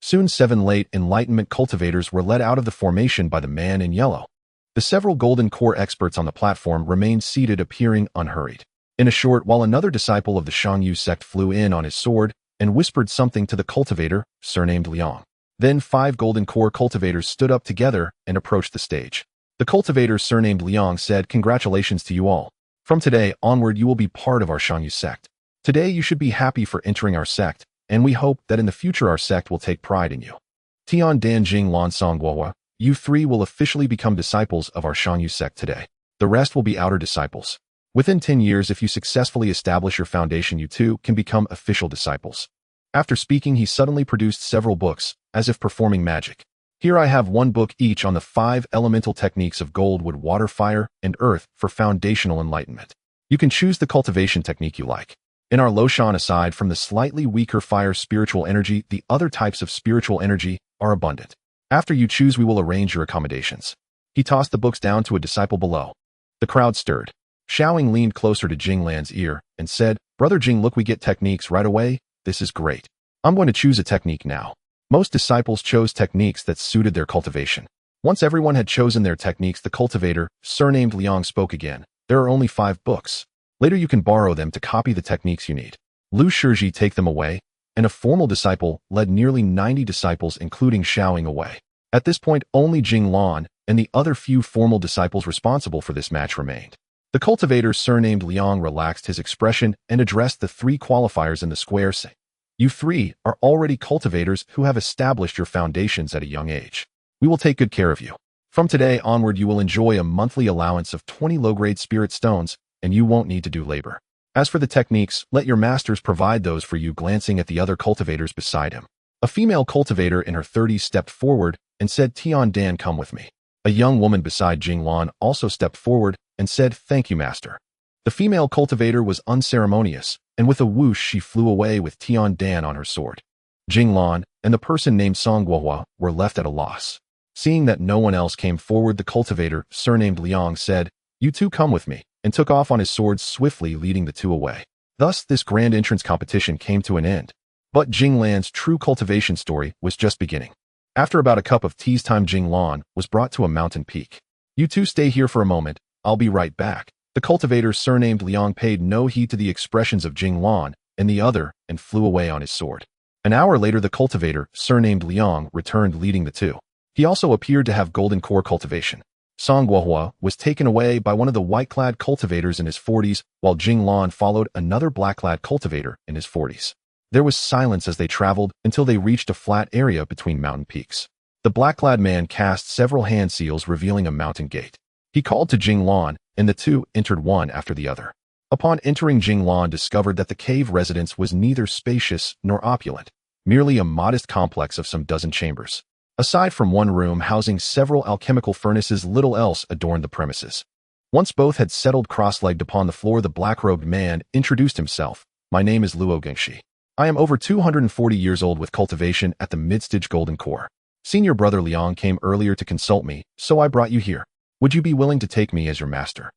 Soon 7 late Enlightenment cultivators were led out of the formation by the man in yellow. The several golden core experts on the platform remained seated, appearing unhurried. In a short while, another disciple of the Shangyu sect flew in on his sword and whispered something to the cultivator, surnamed Liang. Then 5 golden core cultivators stood up together and approached the stage. The cultivator, surnamed Liang, said, congratulations to you all. From today onward, you will be part of our Shangyu sect. Today you should be happy for entering our sect, and we hope that in the future our sect will take pride in you. Tian Dan Jing Lan Songguohua, you 3 will officially become disciples of our Shangyu sect today. The rest will be outer disciples. Within 10 years, if you successfully establish your foundation, you too can become official disciples. After speaking, he suddenly produced several books, as if performing magic. Here I have 1 book each on the 5 elemental techniques of gold, wood, water, fire, and earth for foundational enlightenment. You can choose the cultivation technique you like. In our Loshan, aside from the slightly weaker fire spiritual energy, the other types of spiritual energy are abundant. After you choose, we will arrange your accommodations. He tossed the books down to a disciple below. The crowd stirred. Xiaoing leaned closer to Jing Lan's ear and said, Brother Jing, look, we get techniques right away. This is great. I'm going to choose a technique now. Most disciples chose techniques that suited their cultivation. Once everyone had chosen their techniques, the cultivator, surnamed Liang, spoke again. There are only 5 books. Later you can borrow them to copy the techniques you need. Lu Shizhi, take them away, and a formal disciple led nearly 90 disciples, including Xiaoing, away. At this point, only Jing Lan and the other few formal disciples responsible for this match remained. The cultivator, surnamed Liang, relaxed his expression and addressed the 3 qualifiers in the square, saying, you 3 are already cultivators who have established your foundations at a young age. We will take good care of you. From today onward, you will enjoy a monthly allowance of 20 low-grade spirit stones, and you won't need to do labor. As for the techniques, let your masters provide those for you. Glancing at the other cultivators beside him, a female cultivator in her 30s stepped forward and said, Tian Dan, come with me. A young woman beside Jing Lan also stepped forward and said, thank you, master. The female cultivator was unceremonious, and with a whoosh she flew away with Tian Dan on her sword. Jing Lan and the person named Songguohua were left at a loss. Seeing that no one else came forward, the cultivator, surnamed Liang, said, you 2 come with me, and took off on his sword swiftly, leading the 2 away. Thus, this grand entrance competition came to an end. But Jing Lan's true cultivation story was just beginning. After about a cup of tea's time, Jing Lan was brought to a mountain peak. You 2 stay here for a moment, I'll be right back. The cultivator, surnamed Liang, paid no heed to the expressions of Jing Lan and the other and flew away on his sword. An hour later, the cultivator, surnamed Liang, returned leading the 2. He also appeared to have golden core cultivation. Songguohua was taken away by one of the white-clad cultivators in his 40s, while Jing Lan followed another black-clad cultivator in his 40s. There was silence as they traveled until they reached a flat area between mountain peaks. The black-clad man cast several hand seals, revealing a mountain gate. He called to Jing Lan, and the 2 entered one after the other. Upon entering, Jing Lan discovered that the cave residence was neither spacious nor opulent, merely a modest complex of some dozen chambers. Aside from one room housing several alchemical furnaces, little else adorned the premises. Once both had settled cross-legged upon the floor, the black-robed man introduced himself. My name is Luo Gengshi. I am over 240 years old with cultivation at the mid-stage golden core. Senior brother Liang came earlier to consult me, so I brought you here. Would you be willing to take me as your master?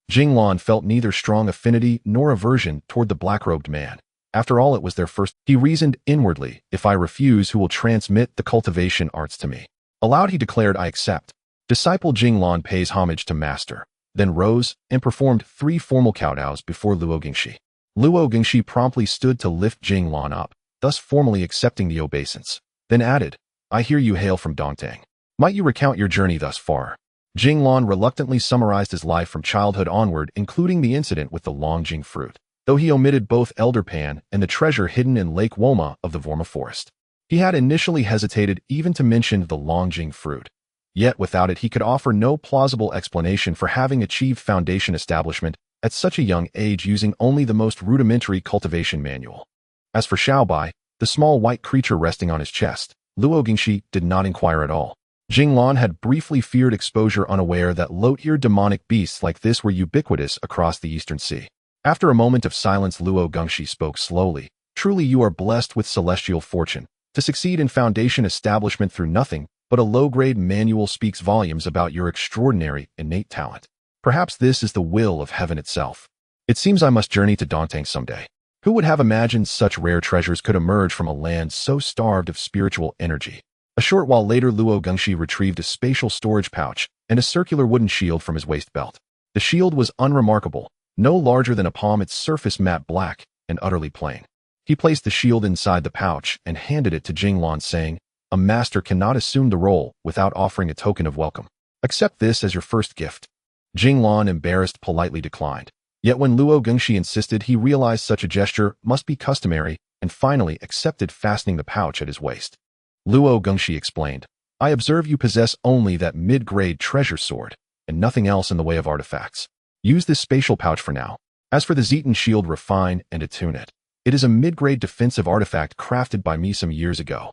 Jing Lan felt neither strong affinity nor aversion toward the black-robed man. After all, it was their first. He reasoned inwardly, if I refuse, who will transmit the cultivation arts to me? Aloud he declared, I accept. Disciple Jing Lan pays homage to master, then rose and performed 3 formal kowtows before Luo Gengshi. Luo Gengshi promptly stood to lift Jing Lan up, thus formally accepting the obeisance. Then added, I hear you hail from Dongtang. Might you recount your journey thus far? Jing Lan reluctantly summarized his life from childhood onward, including the incident with the Longjing fruit, though he omitted both Elder Pan and the treasure hidden in Lake Woma of the Woma Forest. He had initially hesitated even to mention the Longjing fruit. Yet without it he could offer no plausible explanation for having achieved foundation establishment at such a young age using only the most rudimentary cultivation manual. As for Xiaobai, the small white creature resting on his chest, Luo Gingxi did not inquire at all. Jing Lan had briefly feared exposure, unaware that low-eared demonic beasts like this were ubiquitous across the Eastern Sea. After a moment of silence, Luo Gingxi spoke slowly. Truly you are blessed with celestial fortune. To succeed in foundation establishment through nothing but a low-grade manual speaks volumes about your extraordinary innate talent. Perhaps this is the will of heaven itself. It seems I must journey to Dantang someday. Who would have imagined such rare treasures could emerge from a land so starved of spiritual energy? A short while later, Luo Gingxi retrieved a spatial storage pouch and a circular wooden shield from his waist belt. The shield was unremarkable, no larger than a palm, its surface matte black and utterly plain. He placed the shield inside the pouch and handed it to Jing Lan, saying, "A master cannot assume the role without offering a token of welcome. Accept this as your first gift." Jing Lan, embarrassed, politely declined. Yet when Luo Gingxi insisted, he realized such a gesture must be customary and finally accepted, fastening the pouch at his waist. Luo Gingxi explained, "I observe you possess only that mid-grade treasure sword and nothing else in the way of artifacts. Use this spatial pouch for now. As for the Zetan shield, refine and attune it. It is a mid-grade defensive artifact crafted by me some years ago."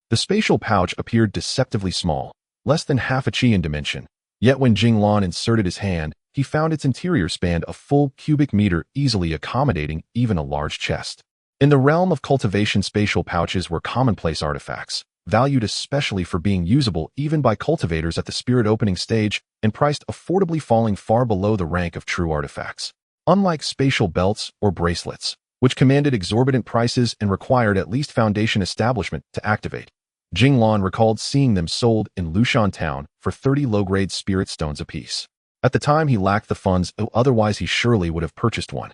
The spatial pouch appeared deceptively small, less than half a chi in dimension. Yet when Jing Lan inserted his hand, he found its interior spanned a full cubic meter, easily accommodating even a large chest. In the realm of cultivation, spatial pouches were commonplace artifacts, valued especially for being usable even by cultivators at the spirit opening stage and priced affordably, falling far below the rank of true artifacts. Unlike spatial belts or bracelets, which commanded exorbitant prices and required at least foundation establishment to activate, Jing Lan recalled seeing them sold in Lushan town for 30 low-grade spirit stones apiece. At the time he lacked the funds, otherwise he surely would have purchased one.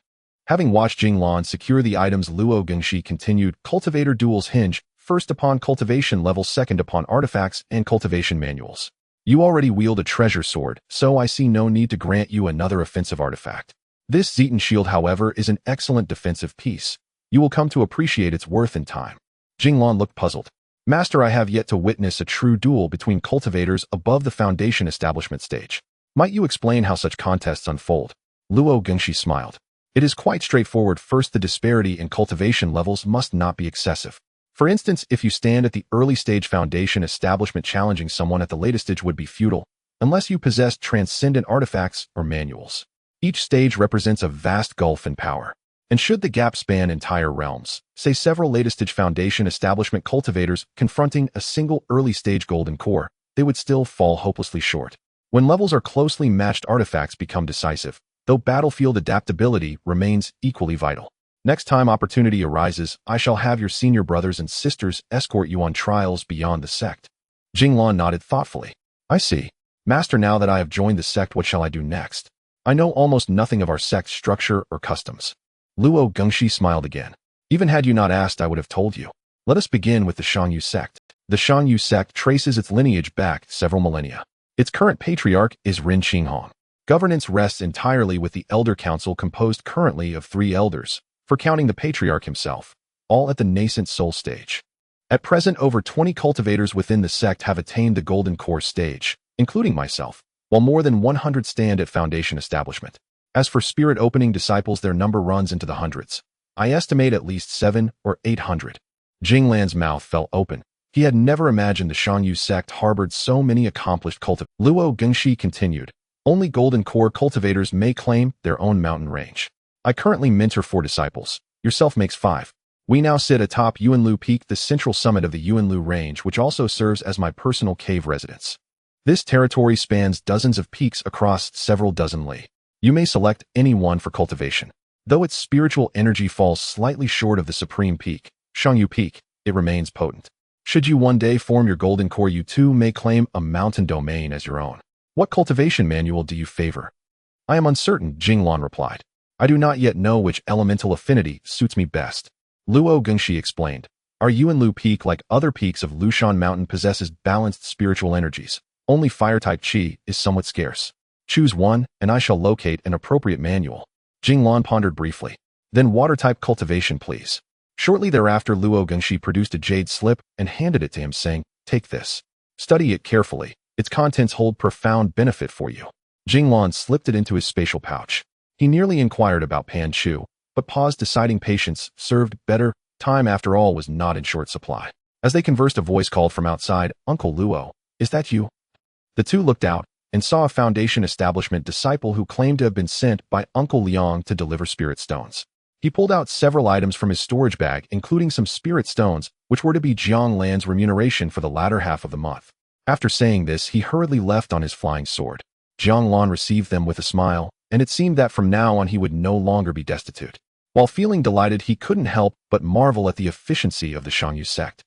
Having watched Jing Lan secure the items, Luo Gingxi continued, "Cultivator duels hinge first upon cultivation level, second upon artifacts and cultivation manuals. You already wield a treasure sword, so I see no need to grant you another offensive artifact. This Zetan shield, however, is an excellent defensive piece. You will come to appreciate its worth in time." Jing Lan looked puzzled. "Master, I have yet to witness a true duel between cultivators above the foundation establishment stage. Might you explain how such contests unfold?" Luo Gingxi smiled. "It is quite straightforward. First, the disparity in cultivation levels must not be excessive. For instance, if you stand at the early stage foundation establishment, challenging someone at the latest stage would be futile, unless you possess transcendent artifacts or manuals. Each stage represents a vast gulf in power. And should the gap span entire realms, say several latest stage foundation establishment cultivators confronting a single early stage golden core, they would still fall hopelessly short. When levels are closely matched, artifacts become decisive, though battlefield adaptability remains equally vital. Next time opportunity arises, I shall have your senior brothers and sisters escort you on trials beyond the sect." Jing Lan nodded thoughtfully. "I see. Master, now that I have joined the sect, what shall I do next? I know almost nothing of our sect's structure or customs." Luo Gingxi smiled again. "Even had you not asked, I would have told you. Let us begin with the Shangyu sect. The Shangyu sect traces its lineage back several millennia. Its current patriarch is Ren Qinghong. Governance rests entirely with the Elder Council, composed currently of 3 elders, for counting the patriarch himself, all at the nascent soul stage. At present, over 20 cultivators within the sect have attained the golden core stage, including myself, while more than 100 stand at foundation establishment. As for spirit opening disciples, their number runs into the hundreds. I estimate at least 700 or 800. Jing Lan's mouth fell open. He had never imagined the Shangyu sect harbored so many accomplished cultivators. Luo Gingxi continued, "Only golden core cultivators may claim their own mountain range. I currently mentor 4 disciples. Yourself makes 5. We now sit atop Yuanlu Peak, the central summit of the Yuanlu Range, which also serves as my personal cave residence. This territory spans dozens of peaks across several dozen li. You may select any one for cultivation. Though its spiritual energy falls slightly short of the supreme peak, Shangyu Peak, it remains potent. Should you one day form your golden core, you too may claim a mountain domain as your own. What cultivation manual do you favor?" "I am uncertain," Jing Lan replied. "I do not yet know which elemental affinity suits me best." Luo Gingxi explained, "Our Yuanlu Peak, like other peaks of Lushan Mountain, possesses balanced spiritual energies. Only fire-type qi is somewhat scarce. Choose one, and I shall locate an appropriate manual." Jing Lan pondered briefly. "Then water-type cultivation, please." Shortly thereafter, Luo Gengshi produced a jade slip and handed it to him, saying, "Take this. Study it carefully. Its contents hold profound benefit for you." Jing Lan slipped it into his spatial pouch. He nearly inquired about Pan Chu, but paused, deciding patience served better. Time, after all, was not in short supply. As they conversed, a voice called from outside, "Uncle Luo, is that you?" The two looked out and saw a Foundation establishment disciple who claimed to have been sent by Uncle Liang to deliver spirit stones. He pulled out several items from his storage bag, including some spirit stones, which were to be Jing Lan's remuneration for the latter half of the month. After saying this, he hurriedly left on his flying sword. Jing Lan received them with a smile, and it seemed that from now on he would no longer be destitute. While feeling delighted, he couldn't help but marvel at the efficiency of the Shangyu sect.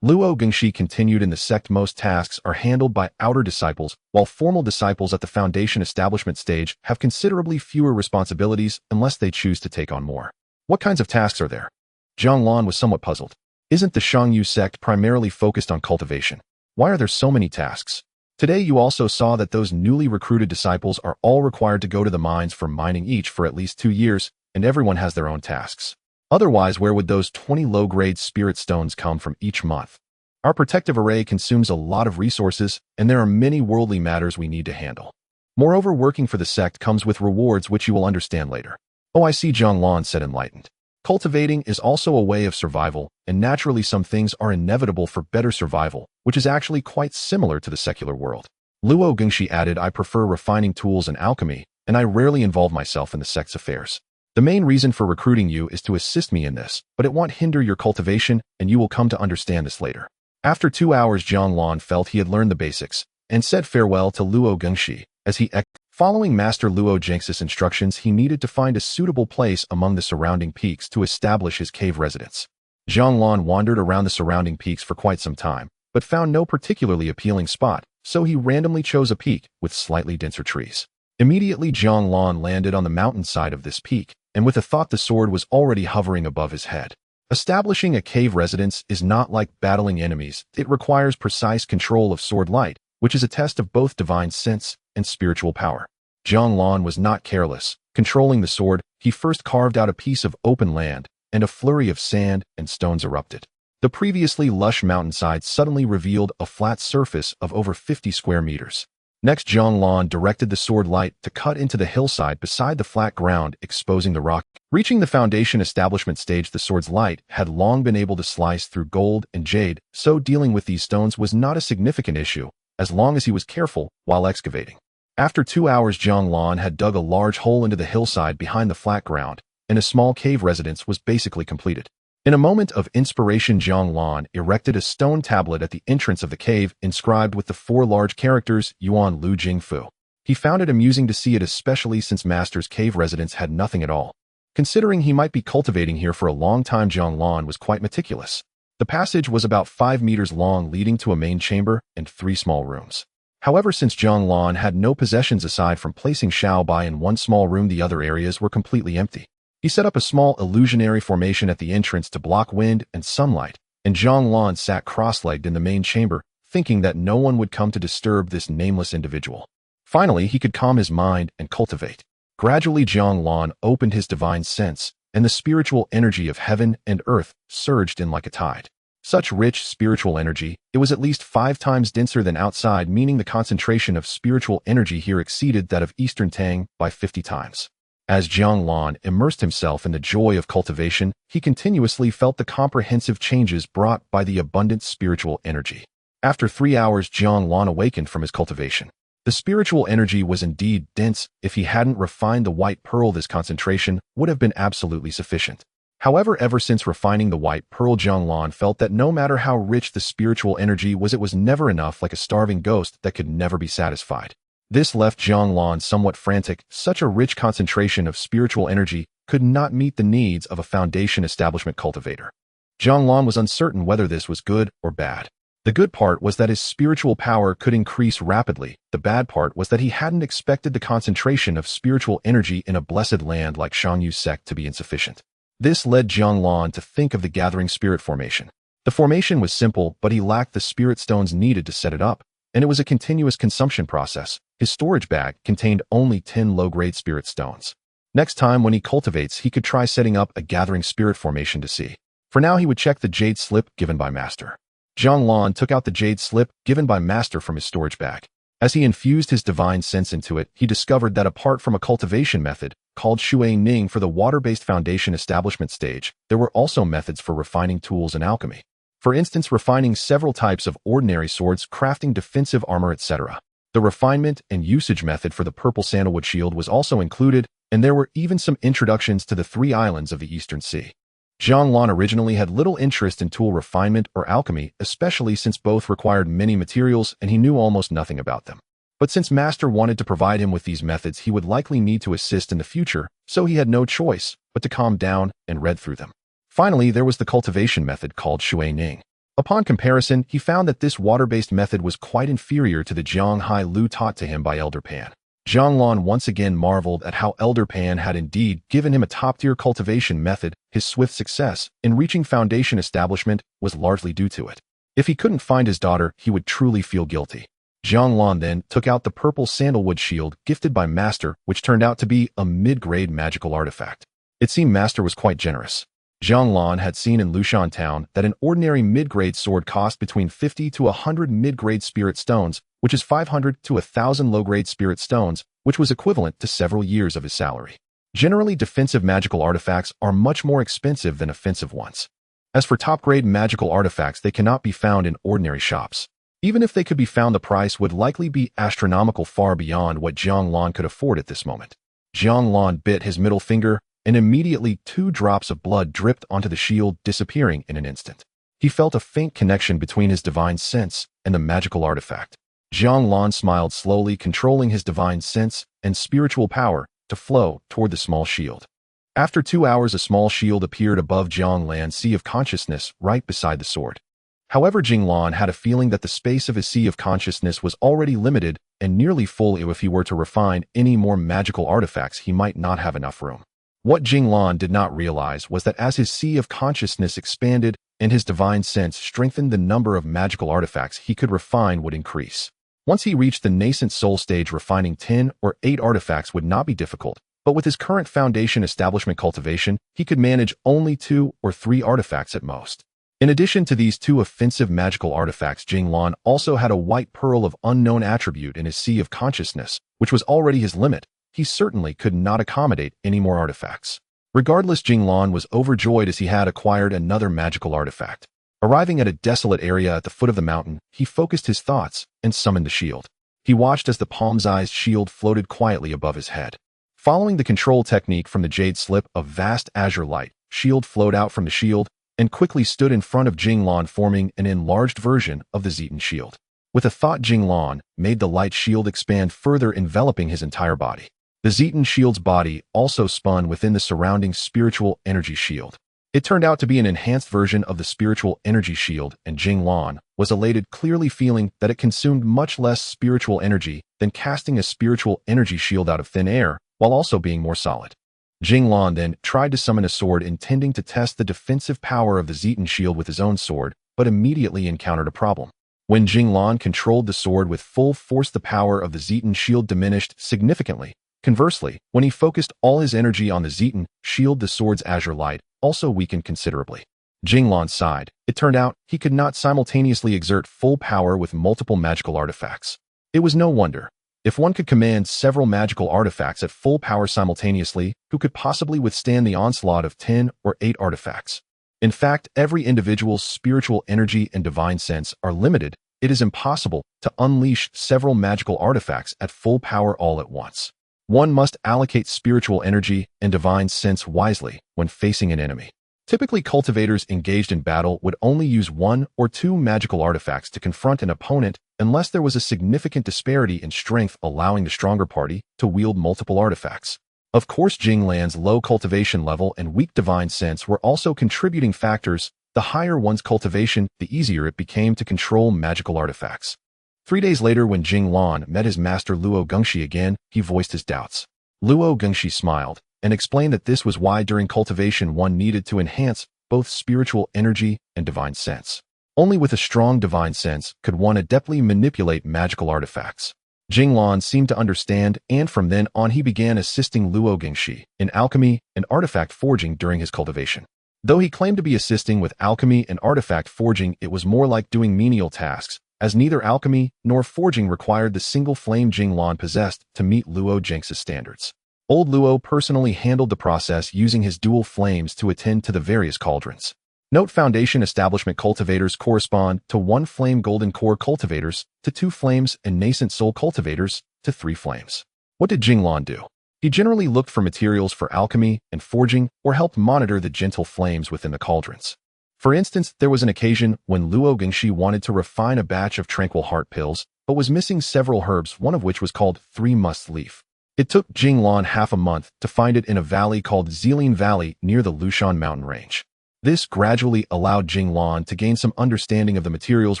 Luo Gengshi continued, in the sect most tasks are handled by outer disciples, while formal disciples at the Foundation establishment stage have considerably fewer responsibilities unless they choose to take on more. What kinds of tasks are there? Jing Lan was somewhat puzzled. Isn't the Shangyu sect primarily focused on cultivation? Why are there so many tasks? Today you also saw that those newly recruited disciples are all required to go to the mines for mining, each for at least 2 years, and everyone has their own tasks. Otherwise, where would those 20 low-grade spirit stones come from each month? Our protective array consumes a lot of resources, and there are many worldly matters we need to handle. Moreover, working for the sect comes with rewards, which you will understand later. "Oh, I see," Jing Lan said, enlightened. "Cultivating is also a way of survival, and naturally some things are inevitable for better survival, which is actually quite similar to the secular world." Luo Gengshi added, "I prefer refining tools and alchemy, and I rarely involve myself in the sect's affairs. The main reason for recruiting you is to assist me in this, but it won't hinder your cultivation, and you will come to understand this later." After 2 hours, Jing Lan felt he had learned the basics, and said farewell to Luo Gengshi. As he following Master Luo Gengxi's instructions, he needed to find a suitable place among the surrounding peaks to establish his cave residence. Jing Lan wandered around the surrounding peaks for quite some time, but found no particularly appealing spot, so he randomly chose a peak with slightly denser trees. Immediately, Jing Lan landed on the mountainside of this peak, and with a thought, the sword was already hovering above his head. Establishing a cave residence is not like battling enemies. It requires precise control of sword light, which is a test of both divine sense and spiritual power. Jing Lan was not careless. Controlling the sword, he first carved out a piece of open land, and a flurry of sand and stones erupted. The previously lush mountainside suddenly revealed a flat surface of over 50 square meters. Next, Jing Lan directed the sword light to cut into the hillside beside the flat ground, exposing the rock. Reaching the Foundation establishment stage, the sword's light had long been able to slice through gold and jade, so dealing with these stones was not a significant issue, as long as he was careful while excavating. After 2 hours, Jing Lan had dug a large hole into the hillside behind the flat ground, and a small cave residence was basically completed. In a moment of inspiration, Jing Lan erected a stone tablet at the entrance of the cave, inscribed with the 4 large characters Yuan Lu Jing Fu. He found it amusing to see it, especially since Master's cave residence had nothing at all. Considering he might be cultivating here for a long time, Jing Lan was quite meticulous. The passage was about 5 meters long, leading to a main chamber and 3 small rooms. However, since Jing Lan had no possessions aside from placing Xiao Bai in one small room, the other areas were completely empty. He set up a small illusionary formation at the entrance to block wind and sunlight, and Jing Lan sat cross-legged in the main chamber, thinking that no one would come to disturb this nameless individual. Finally, he could calm his mind and cultivate. Gradually, Jing Lan opened his divine sense, and the spiritual energy of heaven and earth surged in like a tide. Such rich spiritual energy, it was at least 5 times denser than outside, meaning the concentration of spiritual energy here exceeded that of Eastern Tang by 50 times. As Jing Lan immersed himself in the joy of cultivation, he continuously felt the comprehensive changes brought by the abundant spiritual energy. After 3 hours, Jing Lan awakened from his cultivation. The spiritual energy was indeed dense. If he hadn't refined the white pearl, this concentration would have been absolutely sufficient. However, ever since refining the white pearl, Jing Lan felt that no matter how rich the spiritual energy was, it was never enough, like a starving ghost that could never be satisfied. This left Jing Lan somewhat frantic. Such a rich concentration of spiritual energy could not meet the needs of a Foundation establishment cultivator. Jing Lan was uncertain whether this was good or bad. The good part was that his spiritual power could increase rapidly. The bad part was that he hadn't expected the concentration of spiritual energy in a blessed land like Shangyu sect to be insufficient. This led Jing Lan to think of the gathering spirit formation. The formation was simple, but he lacked the spirit stones needed to set it up, and it was a continuous consumption process. His storage bag contained only 10 low-grade spirit stones. Next time when he cultivates, he could try setting up a gathering spirit formation to see. For now, he would check the jade slip given by Master. Jing Lan took out the jade slip given by Master from his storage bag. As he infused his divine sense into it, he discovered that apart from a cultivation method, called Shui Ning for the water-based foundation establishment stage, there were also methods for refining tools and alchemy. For instance, refining several types of ordinary swords, crafting defensive armor, etc. The refinement and usage method for the purple sandalwood shield was also included, and there were even some introductions to the 3 islands of the Eastern Sea. Jing Lan originally had little interest in tool refinement or alchemy, especially since both required many materials and he knew almost nothing about them. But since Master wanted to provide him with these methods, he would likely need to assist in the future, so he had no choice but to calm down and read through them. Finally, there was the cultivation method called Shui Ning. Upon comparison, he found that this water-based method was quite inferior to the Jiang Hai Lu taught to him by Elder Pan. Jing Lan once again marveled at how Elder Pan had indeed given him a top-tier cultivation method. His swift success in reaching foundation establishment was largely due to it. If he couldn't find his daughter, he would truly feel guilty. Jing Lan then took out the purple sandalwood shield gifted by Master, which turned out to be a mid-grade magical artifact. It seemed Master was quite generous. Jing Lan had seen in Lushan Town that an ordinary mid-grade sword cost between 50 to 100 mid-grade spirit stones, which is 500 to 1,000 low-grade spirit stones, which was equivalent to several years of his salary. Generally, defensive magical artifacts are much more expensive than offensive ones. As for top-grade magical artifacts, they cannot be found in ordinary shops. Even if they could be found, the price would likely be astronomical, far beyond what Jing Lan could afford at this moment. Jing Lan bit his middle finger, and immediately 2 drops of blood dripped onto the shield, disappearing in an instant. He felt a faint connection between his divine sense and the magical artifact. Jing Lan smiled slowly, controlling his divine sense and spiritual power to flow toward the small shield. After 2 hours, a small shield appeared above Jing Lan's sea of consciousness right beside the sword. However, Jing Lan had a feeling that the space of his sea of consciousness was already limited and nearly full. If he were to refine any more magical artifacts, he might not have enough room. What Jing Lan did not realize was that as his sea of consciousness expanded and his divine sense strengthened, the number of magical artifacts he could refine would increase. Once he reached the nascent soul stage, refining 10 or 8 artifacts would not be difficult, but with his current foundation establishment cultivation, he could manage only 2 or 3 artifacts at most. In addition to these 2 offensive magical artifacts, Jing Lan also had a white pearl of unknown attribute in his sea of consciousness, which was already his limit. He certainly could not accommodate any more artifacts. Regardless, Jing Lan was overjoyed as he had acquired another magical artifact. Arriving at a desolate area at the foot of the mountain, he focused his thoughts and summoned the shield. He watched as the palm-sized shield floated quietly above his head. Following the control technique from the jade slip, a vast azure light shield flowed out from the shield and quickly stood in front of Jing Lan, forming an enlarged version of the Zetan shield. With a thought, Jing Lan made the light shield expand further, enveloping his entire body. The Zetan shield's body also spun within the surrounding spiritual energy shield. It turned out to be an enhanced version of the spiritual energy shield, and Jing Lan was elated, clearly feeling that it consumed much less spiritual energy than casting a spiritual energy shield out of thin air, while also being more solid. Jing Lan then tried to summon a sword, intending to test the defensive power of the Zetan shield with his own sword, but immediately encountered a problem. When Jing Lan controlled the sword with full force, the power of the Zetan shield diminished significantly. Conversely, when he focused all his energy on the Zetan shield, the sword's azure light also weakened considerably. Jing Lan sighed. It turned out he could not simultaneously exert full power with multiple magical artifacts. It was no wonder. If one could command several magical artifacts at full power simultaneously, who could possibly withstand the onslaught of 10 or 8 artifacts? In fact, every individual's spiritual energy and divine sense are limited. It is impossible to unleash several magical artifacts at full power all at once. One must allocate spiritual energy and divine sense wisely when facing an enemy. Typically, cultivators engaged in battle would only use 1 or 2 magical artifacts to confront an opponent unless there was a significant disparity in strength, allowing the stronger party to wield multiple artifacts. Of course, Jing Lan's low cultivation level and weak divine sense were also contributing factors. The higher one's cultivation, the easier it became to control magical artifacts. 3 days later, when Jing Lan met his master Luo Gengshi again, he voiced his doubts. Luo Gengshi smiled and explained that this was why during cultivation one needed to enhance both spiritual energy and divine sense. Only with a strong divine sense could one adeptly manipulate magical artifacts. Jing Lan seemed to understand, and from then on he began assisting Luo Gengshi in alchemy and artifact forging during his cultivation. Though he claimed to be assisting with alchemy and artifact forging, it was more like doing menial tasks, as neither alchemy nor forging required the single flame Jing Lan possessed to meet Luo Jinx's standards. Old Luo personally handled the process using his dual flames to attend to the various cauldrons. Note: Foundation Establishment cultivators correspond to 1 flame, golden core cultivators to 2 flames, and nascent soul cultivators to 3 flames. What did Jing Lan do? He generally looked for materials for alchemy and forging, or helped monitor the gentle flames within the cauldrons. For instance, there was an occasion when Luo Gengshi wanted to refine a batch of tranquil heart pills, but was missing several herbs, one of which was called 3 Must Leaf. It took Jing Lan half a month to find it in a valley called Zilin Valley near the Lushan mountain range. This gradually allowed Jing Lan to gain some understanding of the materials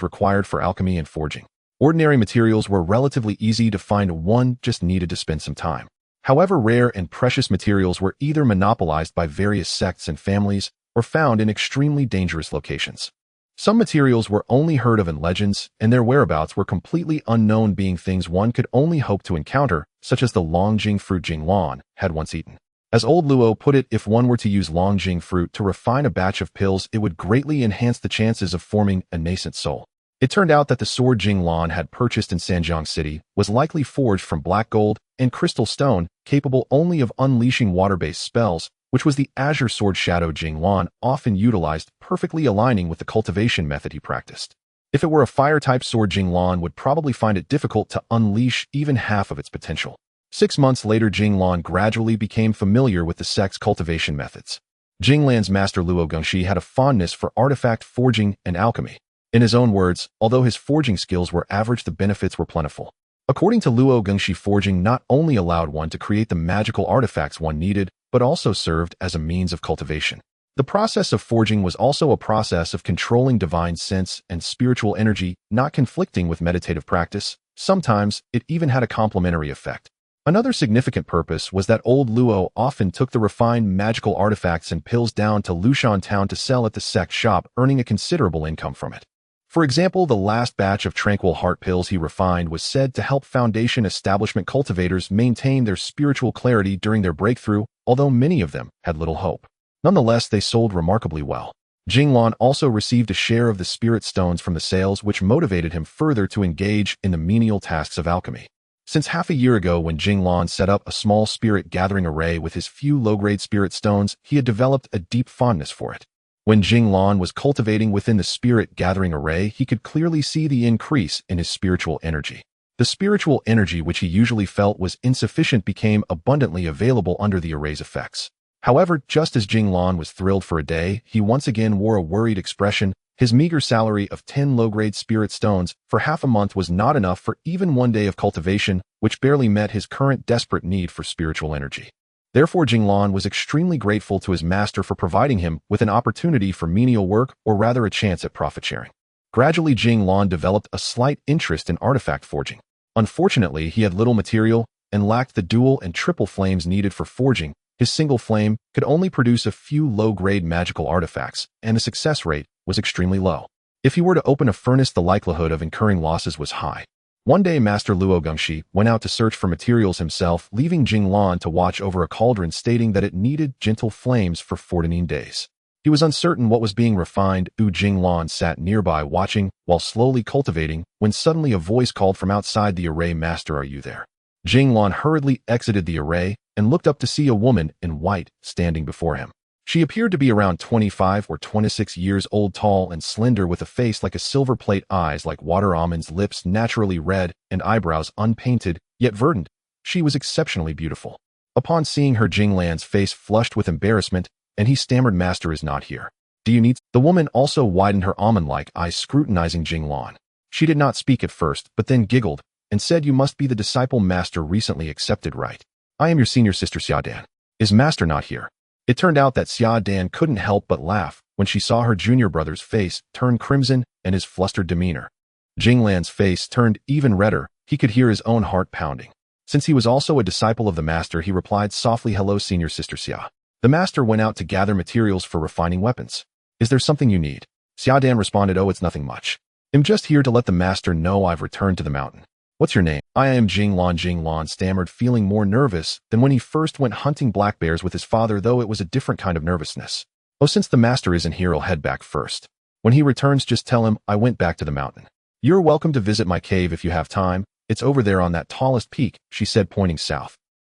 required for alchemy and forging. Ordinary materials were relatively easy to find, one just needed to spend some time. However, rare and precious materials were either monopolized by various sects and families or found in extremely dangerous locations. Some materials were only heard of in legends, and their whereabouts were completely unknown, being things one could only hope to encounter, such as the Longjing fruit Jing Lan had once eaten. As old Luo put it, if one were to use Longjing fruit to refine a batch of pills, it would greatly enhance the chances of forming a nascent soul. It turned out that the sword Jing Lan had purchased in Sanjiang City was likely forged from black gold and crystal stone, capable only of unleashing water-based spells, which was the azure sword shadow Jing Lan often utilized, perfectly aligning with the cultivation method he practiced. If it were a fire-type sword, Jing Lan would probably find it difficult to unleash even half of its potential. 6 months later, Jing Lan gradually became familiar with the sect's cultivation methods. Jing Lan's master Luo Gengshi had a fondness for artifact forging and alchemy. In his own words, although his forging skills were average, the benefits were plentiful. According to Luo Gengshi, forging not only allowed one to create the magical artifacts one needed, but also served as a means of cultivation. The process of forging was also a process of controlling divine sense and spiritual energy, not conflicting with meditative practice. Sometimes, it even had a complementary effect. Another significant purpose was that old Luo often took the refined magical artifacts and pills down to Lushan town to sell at the sect shop, earning a considerable income from it. For example, the last batch of tranquil heart pills he refined was said to help Foundation Establishment cultivators maintain their spiritual clarity during their breakthrough, although many of them had little hope. Nonetheless, they sold remarkably well. Jing Lan also received a share of the spirit stones from the sales, which motivated him further to engage in the menial tasks of alchemy. Since half a year ago, when Jing Lan set up a small spirit gathering array with his few low-grade spirit stones, he had developed a deep fondness for it. When Jing Lan was cultivating within the spirit gathering array, he could clearly see the increase in his spiritual energy. The spiritual energy which he usually felt was insufficient became abundantly available under the array's effects. However, just as Jing Lan was thrilled for a day, he once again wore a worried expression. His meager salary of 10 low-grade spirit stones for half a month was not enough for even one day of cultivation, which barely met his current desperate need for spiritual energy. Therefore, Jing Lan was extremely grateful to his master for providing him with an opportunity for menial work, or rather a chance at profit-sharing. Gradually, Jing Lan developed a slight interest in artifact forging. Unfortunately, he had little material and lacked the dual and triple flames needed for forging. His single flame could only produce a few low-grade magical artifacts, and the success rate was extremely low. If he were to open a furnace, the likelihood of incurring losses was high. One day, Master Luo Gengshi went out to search for materials himself, leaving Jing Lan to watch over a cauldron, stating that it needed gentle flames for 14 days. He was uncertain what was being refined. Jing Lan sat nearby watching while slowly cultivating, when suddenly a voice called from outside the array, "Master, are you there?" Jing Lan hurriedly exited the array and looked up to see a woman in white standing before him. She appeared to be around 25 or 26 years old, tall and slender, with a face like a silver plate, eyes like water almonds, lips naturally red, and eyebrows unpainted, yet verdant. She was exceptionally beautiful. Upon seeing her, Jing Lan's face flushed with embarrassment, and he stammered, "Master is not here. Do you need—" The woman also widened her almond-like eyes, scrutinizing Jing Lan. She did not speak at first, but then giggled and said, "You must be the disciple Master recently accepted, right? I am your senior sister Xia Dan. Is Master not here?" It turned out that Xia Dan couldn't help but laugh when she saw her junior brother's face turn crimson and his flustered demeanor. Jing Lan's face turned even redder. He could hear his own heart pounding. Since he was also a disciple of the Master, he replied softly, "Hello, senior sister Xia." The Master went out to gather materials for refining weapons. "Is there something you need?" Xia Dan responded, "Oh, it's nothing much. I'm just here to let the Master know I've returned to the mountain." "What's your name?" "I am Jing Lan." Jing Lan stammered, feeling more nervous than when he first went hunting black bears with his father, though it was a different kind of nervousness. Oh, since the master isn't here, I'll head back first. When he returns, just tell him I went back to the mountain. You're welcome to visit my cave if you have time. It's over there on that tallest peak, she said, pointing south.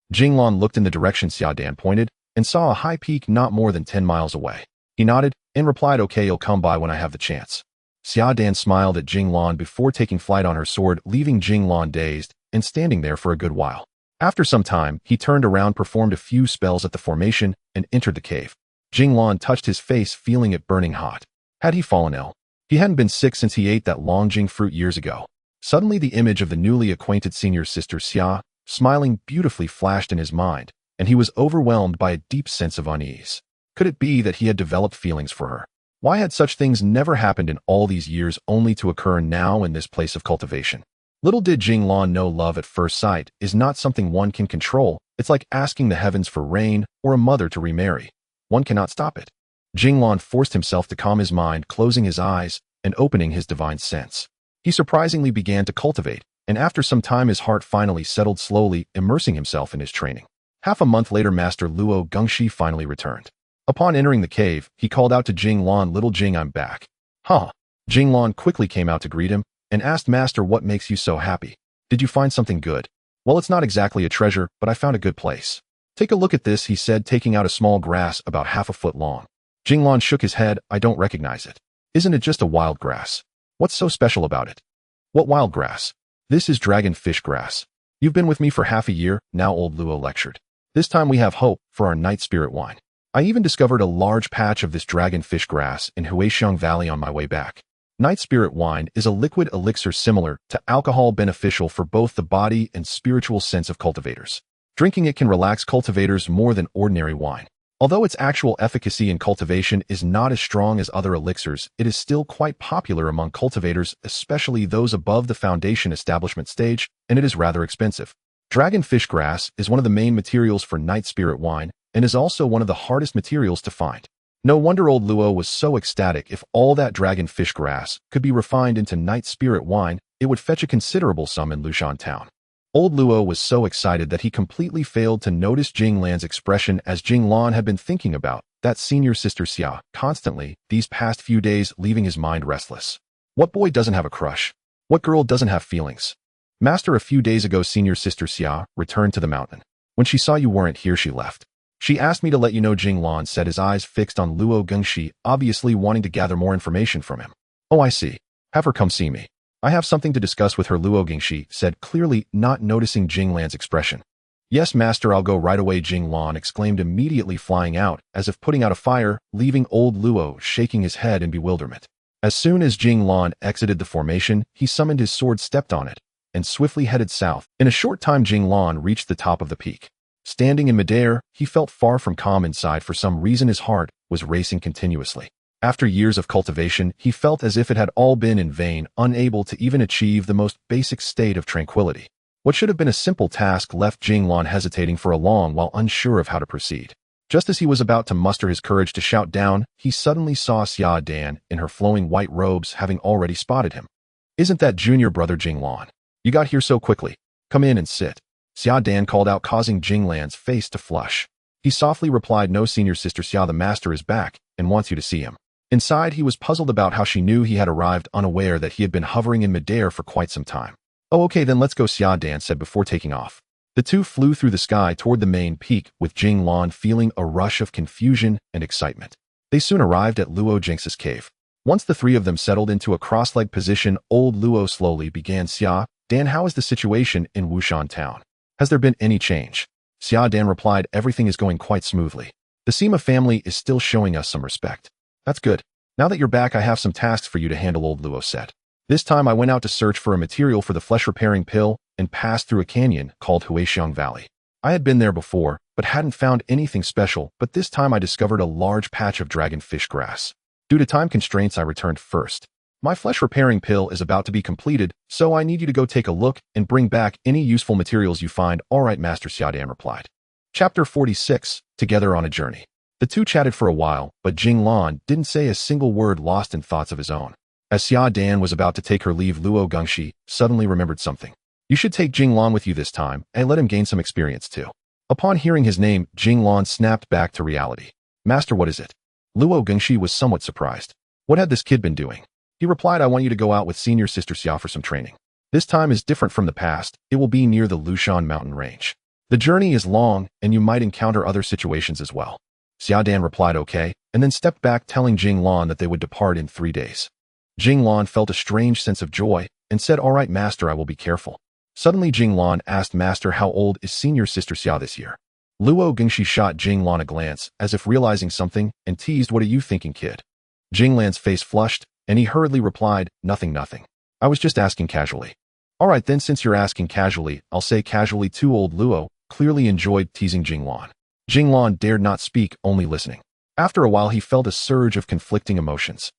Jing Lan looked in the direction Xiaodan pointed and saw a high peak not more than 10 miles away. He nodded and replied, okay, I'll come by when I have the chance. Xiaodan smiled at Jing Lan before taking flight on her sword, leaving Jing Lan dazed and standing there for a good while. After some time, he turned around, performed a few spells at the formation, and entered the cave. Jing Lan touched his face, feeling it burning hot. Had he fallen ill? He hadn't been sick since he ate that longjing fruit years ago. Suddenly the image of the newly acquainted senior sister Xia, smiling beautifully, flashed in his mind, and he was overwhelmed by a deep sense of unease. Could it be that he had developed feelings for her? Why had such things never happened in all these years, only to occur now in this place of cultivation? Little did Jing Lan know love at first sight is not something one can control. It's like asking the heavens for rain or a mother to remarry. One cannot stop it. Jing Lan forced himself to calm his mind, closing his eyes and opening his divine sense. He surprisingly began to cultivate, and after some time his heart finally settled, slowly immersing himself in his training. Half a month later, Master Luo Gengshi finally returned. Upon entering the cave, he called out to Jing Lan, "Little Jing, I'm back." Huh. Jing Lan quickly came out to greet him and asked, "Master, what makes you so happy? Did you find something good?" "Well, it's not exactly a treasure, but I found a good place." "Take a look at this," he said, taking out a small grass about half a foot long. Jing Lan shook his head. "I don't recognize it. Isn't it just a wild grass? What's so special about it?" "What wild grass?" "This is dragonfish grass. You've been with me for half a year now," old Luo lectured. "This time we have hope for our night spirit wine. I even discovered a large patch of this dragonfish grass in Huixiang Valley on my way back. Night spirit wine is a liquid elixir similar to alcohol, beneficial for both the body and spiritual sense of cultivators. Drinking it can relax cultivators more than ordinary wine. Although its actual efficacy in cultivation is not as strong as other elixirs, it is still quite popular among cultivators, especially those above the foundation establishment stage, and it is rather expensive. Dragonfish grass is one of the main materials for night spirit wine and is also one of the hardest materials to find. No wonder old Luo was so ecstatic. If all that dragonfish grass could be refined into night spirit wine, it would fetch a considerable sum in Lushan town. Old Luo was so excited that he completely failed to notice Jing Lan's expression, as Jing Lan had been thinking about that senior sister Xia constantly these past few days, leaving his mind restless. What boy doesn't have a crush? What girl doesn't have feelings? "Master, a few days ago senior sister Xia returned to the mountain. When she saw you weren't here, she left. She asked me to let you know," Jing Lan said, his eyes fixed on Luo Gengshi, obviously wanting to gather more information from him. "Oh, I see. Have her come see me. I have something to discuss with her," Luo Gengshi said, clearly not noticing Jing Lan's expression. "Yes, master, I'll go right away," Jing Lan exclaimed, immediately flying out, as if putting out a fire, leaving old Luo shaking his head in bewilderment. As soon as Jing Lan exited the formation, he summoned his sword, stepped on it, and swiftly headed south. In a short time, Jing Lan reached the top of the peak. Standing in midair, he felt far from calm inside. For some reason, his heart was racing continuously. After years of cultivation, he felt as if it had all been in vain, unable to even achieve the most basic state of tranquility. What should have been a simple task left Jing Lan hesitating for a long while, unsure of how to proceed. Just as he was about to muster his courage to shout down, he suddenly saw Xiaodan in her flowing white robes, having already spotted him. "Isn't that junior brother Jing Lan? You got here so quickly. Come in and sit," Xiaodan called out, causing Jing Lan's face to flush. He softly replied, "No, senior sister Xia, the master is back and wants you to see him." Inside, he was puzzled about how she knew he had arrived, unaware that he had been hovering in midair for quite some time. "Oh, okay, then let's go," Xiaodan said before taking off. The two flew through the sky toward the main peak, with Jing Lan feeling a rush of confusion and excitement. They soon arrived at Luo Jinx's cave. Once the three of them settled into a cross-legged position, old Luo slowly began, "Xiaodan, how is the situation in Wushan town? Has there been any change?" Xiaodan replied, "Everything is going quite smoothly. The Sima family is still showing us some respect." "That's good. Now that you're back, I have some tasks for you to handle," old Luo said. "This time I went out to search for a material for the flesh-repairing pill and passed through a canyon called Huixiang Valley. I had been there before, but hadn't found anything special, but this time I discovered a large patch of dragonfish grass. Due to time constraints, I returned first. My flesh-repairing pill is about to be completed, so I need you to go take a look and bring back any useful materials you find." "All right, Master," Xiaodan replied. Chapter 46. Together on a Journey. The two chatted for a while, but Jing Lan didn't say a single word, lost in thoughts of his own. As Xiaodan was about to take her leave, Luo Gengshi suddenly remembered something. "You should take Jing Lan with you this time, and let him gain some experience too." Upon hearing his name, Jing Lan snapped back to reality. "Master, what is it?" Luo Gengshi was somewhat surprised. What had this kid been doing? He replied, I want you to go out with senior sister Xia for some training. This time is different from the past. It will be near the Lushan mountain range. The journey is long, and you might encounter other situations as well. Xia Dan replied okay, and then stepped back telling Jing Lan that they would depart in 3 days. Jing Lan felt a strange sense of joy and said, all right, master, I will be careful. Suddenly Jing Lan asked, master, how old is senior sister Xia this year? Luo Gengshi shot Jing Lan a glance, as if realizing something, and teased, what are you thinking, kid? Jing Lan's face flushed, and he hurriedly replied, nothing. I was just asking casually. All right then, since you're asking casually, I'll say casually too. Old Luo clearly enjoyed teasing Jing Lan. Jing Lan dared not speak, only listening. After a while he felt a surge of conflicting emotions.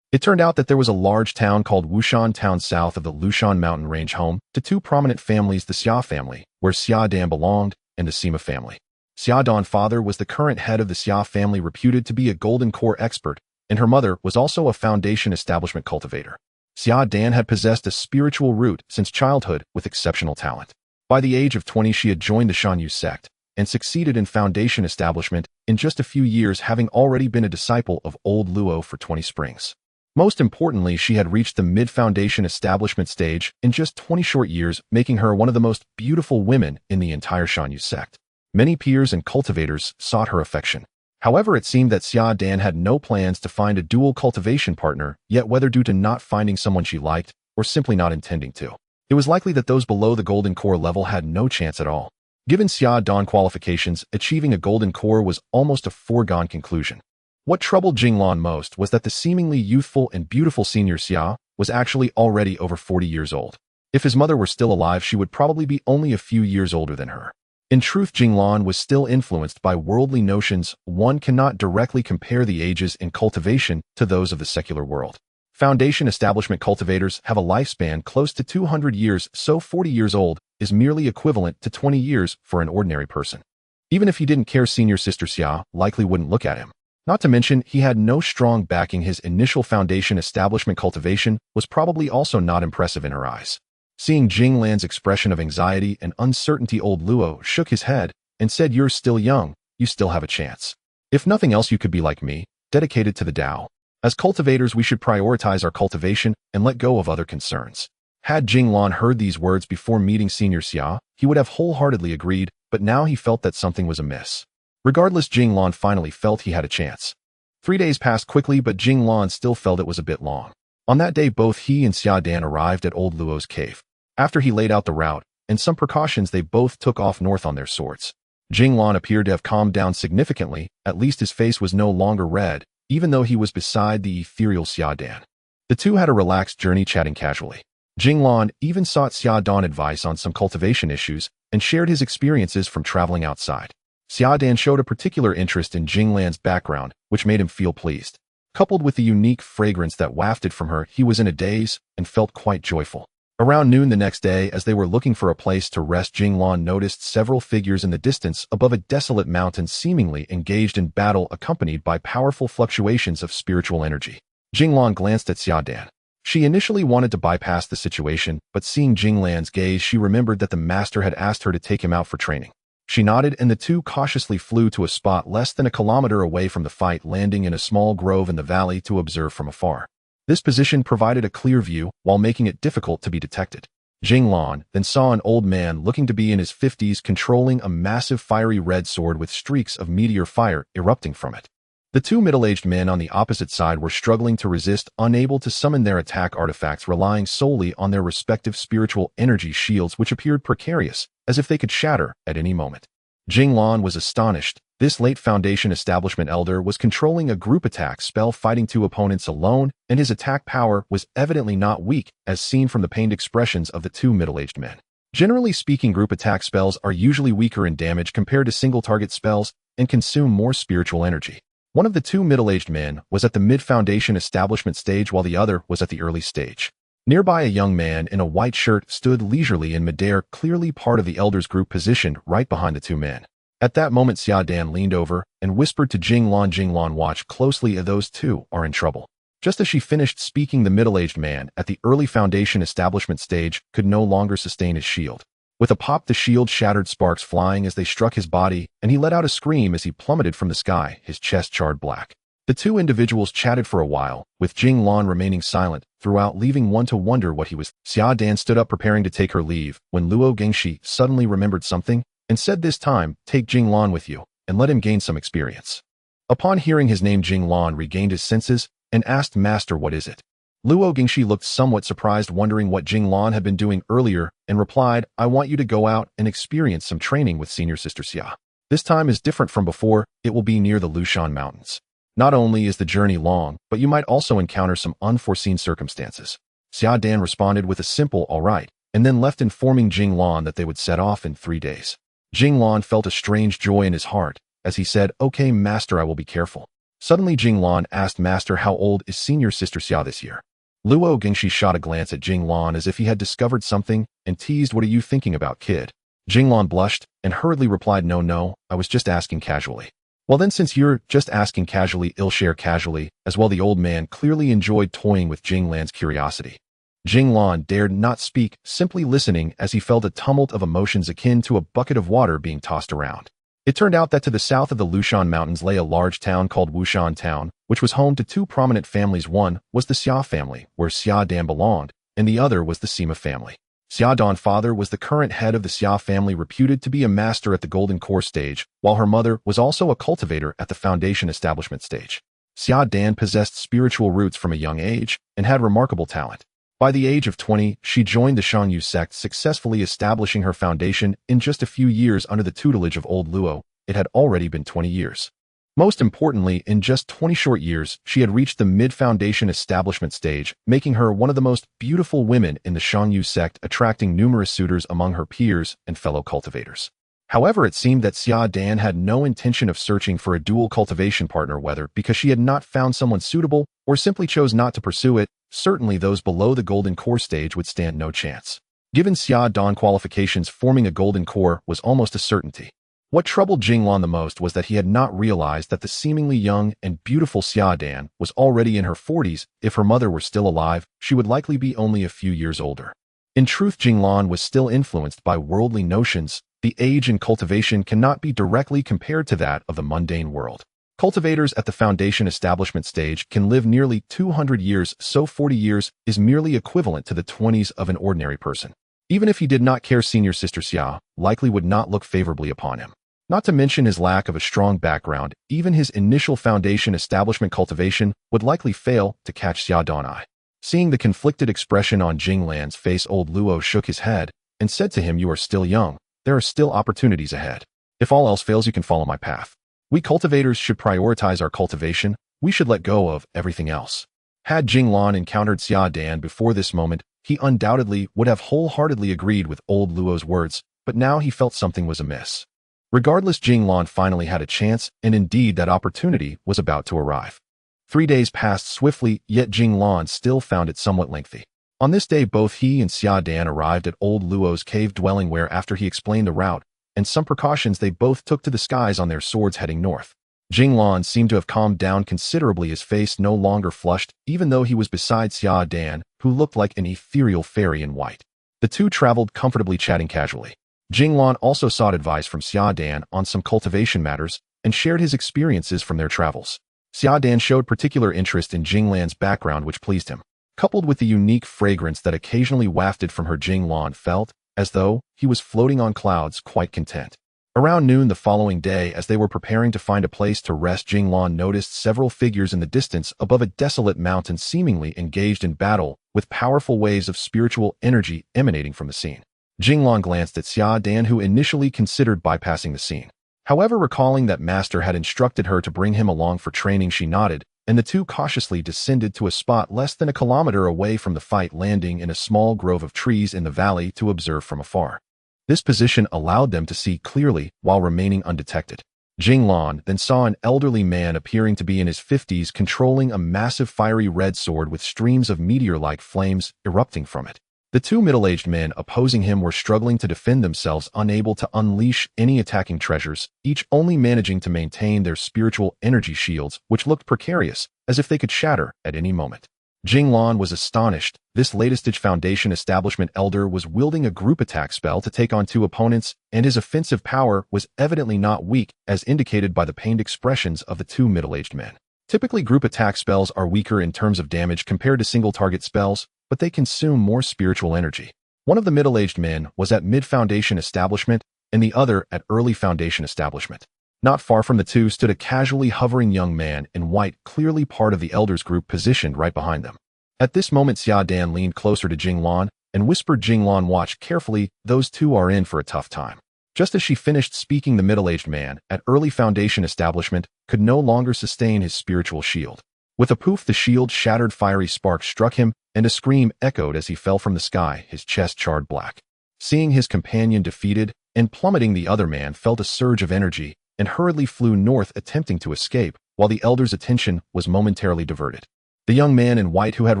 It turned out that there was a large town called Wushan Town south of the Lushan mountain range, home to 2 prominent families, the Xia family, where Xia Dan belonged, and the Sima family. Xia Dan's father was the current head of the Xia family, reputed to be a golden core expert, and her mother was also a foundation establishment cultivator. Xia Dan had possessed a spiritual root since childhood with exceptional talent. By the age of 20 she had joined the Shanyu sect and succeeded in foundation establishment in just a few years, having already been a disciple of old Luo for 20 springs. Most importantly, she had reached the mid-foundation establishment stage in just 20 short years, making her one of the most beautiful women in the entire Shanyu sect. Many peers and cultivators sought her affection. However, it seemed that Xia Dan had no plans to find a dual cultivation partner, yet whether due to not finding someone she liked or simply not intending to, it was likely that those below the golden core level had no chance at all. Given Xia Dan qualifications, achieving a golden core was almost a foregone conclusion. What troubled Jing Lan most was that the seemingly youthful and beautiful senior Xia was actually already over 40 years old. If his mother were still alive, she would probably be only a few years older than her. In truth, Jing Lan was still influenced by worldly notions. One cannot directly compare the ages in cultivation to those of the secular world. Foundation establishment cultivators have a lifespan close to 200 years, so 40 years old is merely equivalent to 20 years for an ordinary person. Even if he didn't care, senior sister Xia likely wouldn't look at him. Not to mention, he had no strong backing. His initial foundation establishment cultivation was probably also not impressive in her eyes. Seeing Jing Lan's expression of anxiety and uncertainty, old Luo shook his head and said, you're still young, you still have a chance. If nothing else, you could be like me, dedicated to the Tao. As cultivators, we should prioritize our cultivation and let go of other concerns. Had Jing Lan heard these words before meeting senior Xia, he would have wholeheartedly agreed, but now he felt that something was amiss. Regardless, Jing Lan finally felt he had a chance. 3 days passed quickly, but Jing Lan still felt it was a bit long. On that day, both he and Xia Dan arrived at old Luo's cave. After he laid out the route and some precautions, they both took off north on their swords. Jing Lan appeared to have calmed down significantly. At least his face was no longer red, even though he was beside the ethereal Xia Dan. The two had a relaxed journey, chatting casually. Jing Lan even sought Xia Dan advice on some cultivation issues and shared his experiences from traveling outside. Xia Dan showed a particular interest in Jing Lan's background, which made him feel pleased. Coupled with the unique fragrance that wafted from her, he was in a daze and felt quite joyful. Around noon the next day, as they were looking for a place to rest, Jing Lan noticed several figures in the distance above a desolate mountain, seemingly engaged in battle, accompanied by powerful fluctuations of spiritual energy. Jing Lan glanced at Xia Dan. She initially wanted to bypass the situation, but seeing Jing Lan's gaze, she remembered that the master had asked her to take him out for training. She nodded, and the two cautiously flew to a spot less than a kilometer away from the fight, landing in a small grove in the valley to observe from afar. This position provided a clear view while making it difficult to be detected. Jing Lan then saw an old man looking to be in his 50s controlling a massive fiery red sword with streaks of meteor fire erupting from it. The two middle-aged men on the opposite side were struggling to resist, unable to summon their attack artifacts, relying solely on their respective spiritual energy shields, which appeared precarious, as if they could shatter at any moment. Jing Lan was astonished. This late foundation establishment elder was controlling a group attack spell, fighting two opponents alone, and his attack power was evidently not weak, as seen from the pained expressions of the two middle-aged men. Generally speaking, group attack spells are usually weaker in damage compared to single-target spells and consume more spiritual energy. One of the two middle-aged men was at the mid-foundation establishment stage, while the other was at the early stage. Nearby, a young man in a white shirt stood leisurely in midair, clearly part of the elder's group, positioned right behind the two men. At that moment, Xia Dan leaned over and whispered to Jing Lan, "Jing Lan, watch closely, those two are in trouble." Just as she finished speaking, the middle-aged man at the early foundation establishment stage could no longer sustain his shield. With a pop, the shield shattered, sparks flying as they struck his body, and he let out a scream as he plummeted from the sky, his chest charred black. The two individuals chatted for a while, with Jing Lan remaining silent throughout, leaving one to wonder what he was. Xia Dan stood up preparing to take her leave, when Luo Gengshi suddenly remembered something and said, "This time, take Jing Lan with you and let him gain some experience." Upon hearing his name, Jing Lan regained his senses and asked, "Master, what is it?" Luo Gengshi looked somewhat surprised, wondering what Jing Lan had been doing earlier, and replied, "I want you to go out and experience some training with Senior Sister Xia. This time is different from before. It will be near the Lushan Mountains. Not only is the journey long, but you might also encounter some unforeseen circumstances." Xia Dan responded with a simple "all right," and then left, informing Jing Lan that they would set off in 3 days. Jing Lan felt a strange joy in his heart as he said, "Okay, Master, I will be careful." Suddenly, Jing Lan asked, "Master, how old is Senior Sister Xia this year?" Luo Gengshi shot a glance at Jing Lan as if he had discovered something and teased, "What are you thinking about, kid?" Jing Lan blushed and hurriedly replied, No, I was just asking casually." "Well then, since you're just asking casually, I'll share casually as well." The old man clearly enjoyed toying with Jing Lan's curiosity. Jing Lan dared not speak, simply listening as he felt a tumult of emotions akin to a bucket of water being tossed around. It turned out that to the south of the Lushan Mountains lay a large town called Wushan Town, which was home to two prominent families. One was the Xia family, where Xia Dan belonged, and the other was the Sima family. Xia Dan's father was the current head of the Xia family, reputed to be a master at the Golden Core stage, while her mother was also a cultivator at the Foundation establishment stage. Xia Dan possessed spiritual roots from a young age and had remarkable talent. By the age of 20, she joined the Shangyu sect, successfully establishing her foundation in just a few years under the tutelage of old Luo. It had already been 20 years. Most importantly, in just 20 short years, she had reached the mid-foundation establishment stage, making her one of the most beautiful women in the Shangyu sect, attracting numerous suitors among her peers and fellow cultivators. However, it seemed that Xia Dan had no intention of searching for a dual cultivation partner, whether because she had not found someone suitable or simply chose not to pursue it. Certainly those below the Golden Core stage would stand no chance. Given Xia Dan qualifications, forming a Golden Core was almost a certainty. What troubled Jing Lan the most was that he had not realized that the seemingly young and beautiful Xia Dan was already in her 40s. If her mother were still alive, she would likely be only a few years older. In truth, Jing Lan was still influenced by worldly notions. The age in cultivation cannot be directly compared to that of the mundane world. Cultivators at the foundation establishment stage can live nearly 200 years, so 40 years is merely equivalent to the 20s of an ordinary person. Even if he did not care, Senior Sister Xia likely would not look favorably upon him. Not to mention his lack of a strong background, even his initial foundation establishment cultivation would likely fail to catch Xia Dan's eye. Seeing the conflicted expression on Jing Lan's face, old Luo shook his head and said to him, "You are still young. There are still opportunities ahead. If all else fails, you can follow my path. We cultivators should prioritize our cultivation. We should let go of everything else." Had Jing Lan encountered Xia Dan before this moment, he undoubtedly would have wholeheartedly agreed with old Luo's words, but now he felt something was amiss. Regardless, Jing Lan finally had a chance, and indeed that opportunity was about to arrive. 3 days passed swiftly, yet Jing Lan still found it somewhat lengthy. On this day, both he and Xia Dan arrived at old Luo's cave dwelling, where after he explained the route and some precautions, they both took to the skies on their swords heading north. Jing Lan seemed to have calmed down considerably, his face no longer flushed, even though he was beside Xia Dan, who looked like an ethereal fairy in white. The two traveled comfortably, chatting casually. Jing Lan also sought advice from Xia Dan on some cultivation matters and shared his experiences from their travels. Xia Dan showed particular interest in Jing Lan's background, which pleased him. Coupled with the unique fragrance that occasionally wafted from her, Jing Lan felt as though he was floating on clouds, quite content. Around noon the following day, as they were preparing to find a place to rest, Jing Lan noticed several figures in the distance above a desolate mountain, seemingly engaged in battle, with powerful waves of spiritual energy emanating from the scene. Jing Lan glanced at Xia Dan, who initially considered bypassing the scene. However, recalling that Master had instructed her to bring him along for training, she nodded, and the two cautiously descended to a spot less than a kilometer away from the fight, landing in a small grove of trees in the valley to observe from afar. This position allowed them to see clearly while remaining undetected. Jing Lan then saw an elderly man appearing to be in his 50s, controlling a massive fiery red sword with streams of meteor-like flames erupting from it. The two middle-aged men opposing him were struggling to defend themselves, unable to unleash any attacking treasures, each only managing to maintain their spiritual energy shields, which looked precarious, as if they could shatter at any moment. Jing Lan was astonished. This latest foundation establishment elder was wielding a group attack spell to take on two opponents, and his offensive power was evidently not weak, as indicated by the pained expressions of the two middle-aged men. Typically, group attack spells are weaker in terms of damage compared to single-target spells, but they consume more spiritual energy. One of the middle-aged men was at mid-foundation establishment, and the other at early foundation establishment. Not far from the two stood a casually hovering young man in white, clearly part of the elders group positioned right behind them. At this moment, Xia Dan leaned closer to Jing Lan and whispered, "Jing Lan, watch carefully, those two are in for a tough time." Just as she finished speaking, the middle-aged man at early foundation establishment could no longer sustain his spiritual shield. With a poof, the shield shattered, fiery sparks struck him, and a scream echoed as he fell from the sky, his chest charred black. Seeing his companion defeated and plummeting, the other man felt a surge of energy and hurriedly flew north, attempting to escape, while the elder's attention was momentarily diverted. The young man in white, who had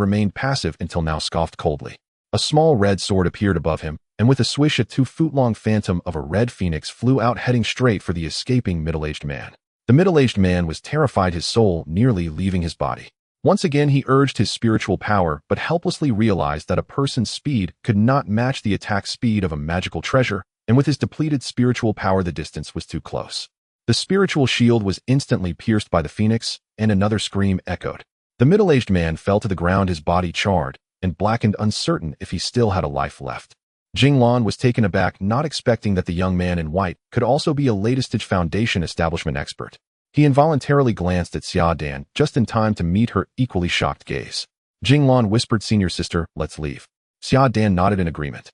remained passive until now, scoffed coldly. A small red sword appeared above him, and with a swish, a 2-foot-long phantom of a red phoenix flew out, heading straight for the escaping middle-aged man. The middle-aged man was terrified, his soul nearly leaving his body. Once again, he urged his spiritual power, but helplessly realized that a person's speed could not match the attack speed of a magical treasure, and with his depleted spiritual power, the distance was too close. The spiritual shield was instantly pierced by the phoenix, and another scream echoed. The middle-aged man fell to the ground, his body charred and blackened, uncertain if he still had a life left. Jing Lan was taken aback, not expecting that the young man in white could also be a latest-stage foundation establishment expert. He involuntarily glanced at Xia Dan, just in time to meet her equally shocked gaze. Jing Lan whispered, "Senior sister, let's leave." Xia Dan nodded in agreement.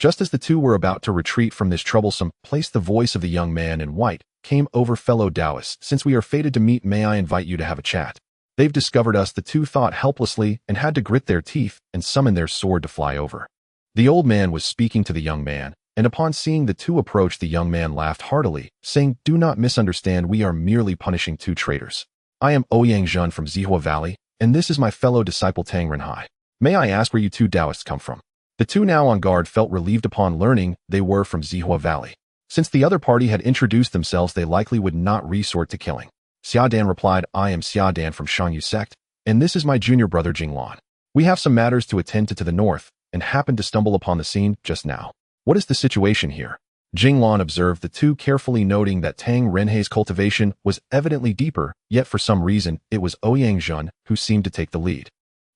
Just as the two were about to retreat from this troublesome place, the voice of the young man in white came over. "Fellow Taoists, since we are fated to meet, may I invite you to have a chat?" "They've discovered us," the two thought helplessly, and had to grit their teeth and summon their sword to fly over. The old man was speaking to the young man, and upon seeing the two approach, the young man laughed heartily, saying, "Do not misunderstand, we are merely punishing two traitors. I am Ouyang Zhen from Zihua Valley, and this is my fellow disciple Tang Renhai. May I ask where you two Taoists come from?" The two, now on guard, felt relieved upon learning they were from Zihua Valley. Since the other party had introduced themselves, they likely would not resort to killing. Xia Dan replied, "I am Xia Dan from Shangyu sect, and this is my junior brother Jing Lan. We have some matters to attend to the north, and happened to stumble upon the scene just now. What is the situation here?" Jing Lan observed the two carefully, noting that Tang Renhai's cultivation was evidently deeper, yet for some reason it was Ouyang Zhen who seemed to take the lead.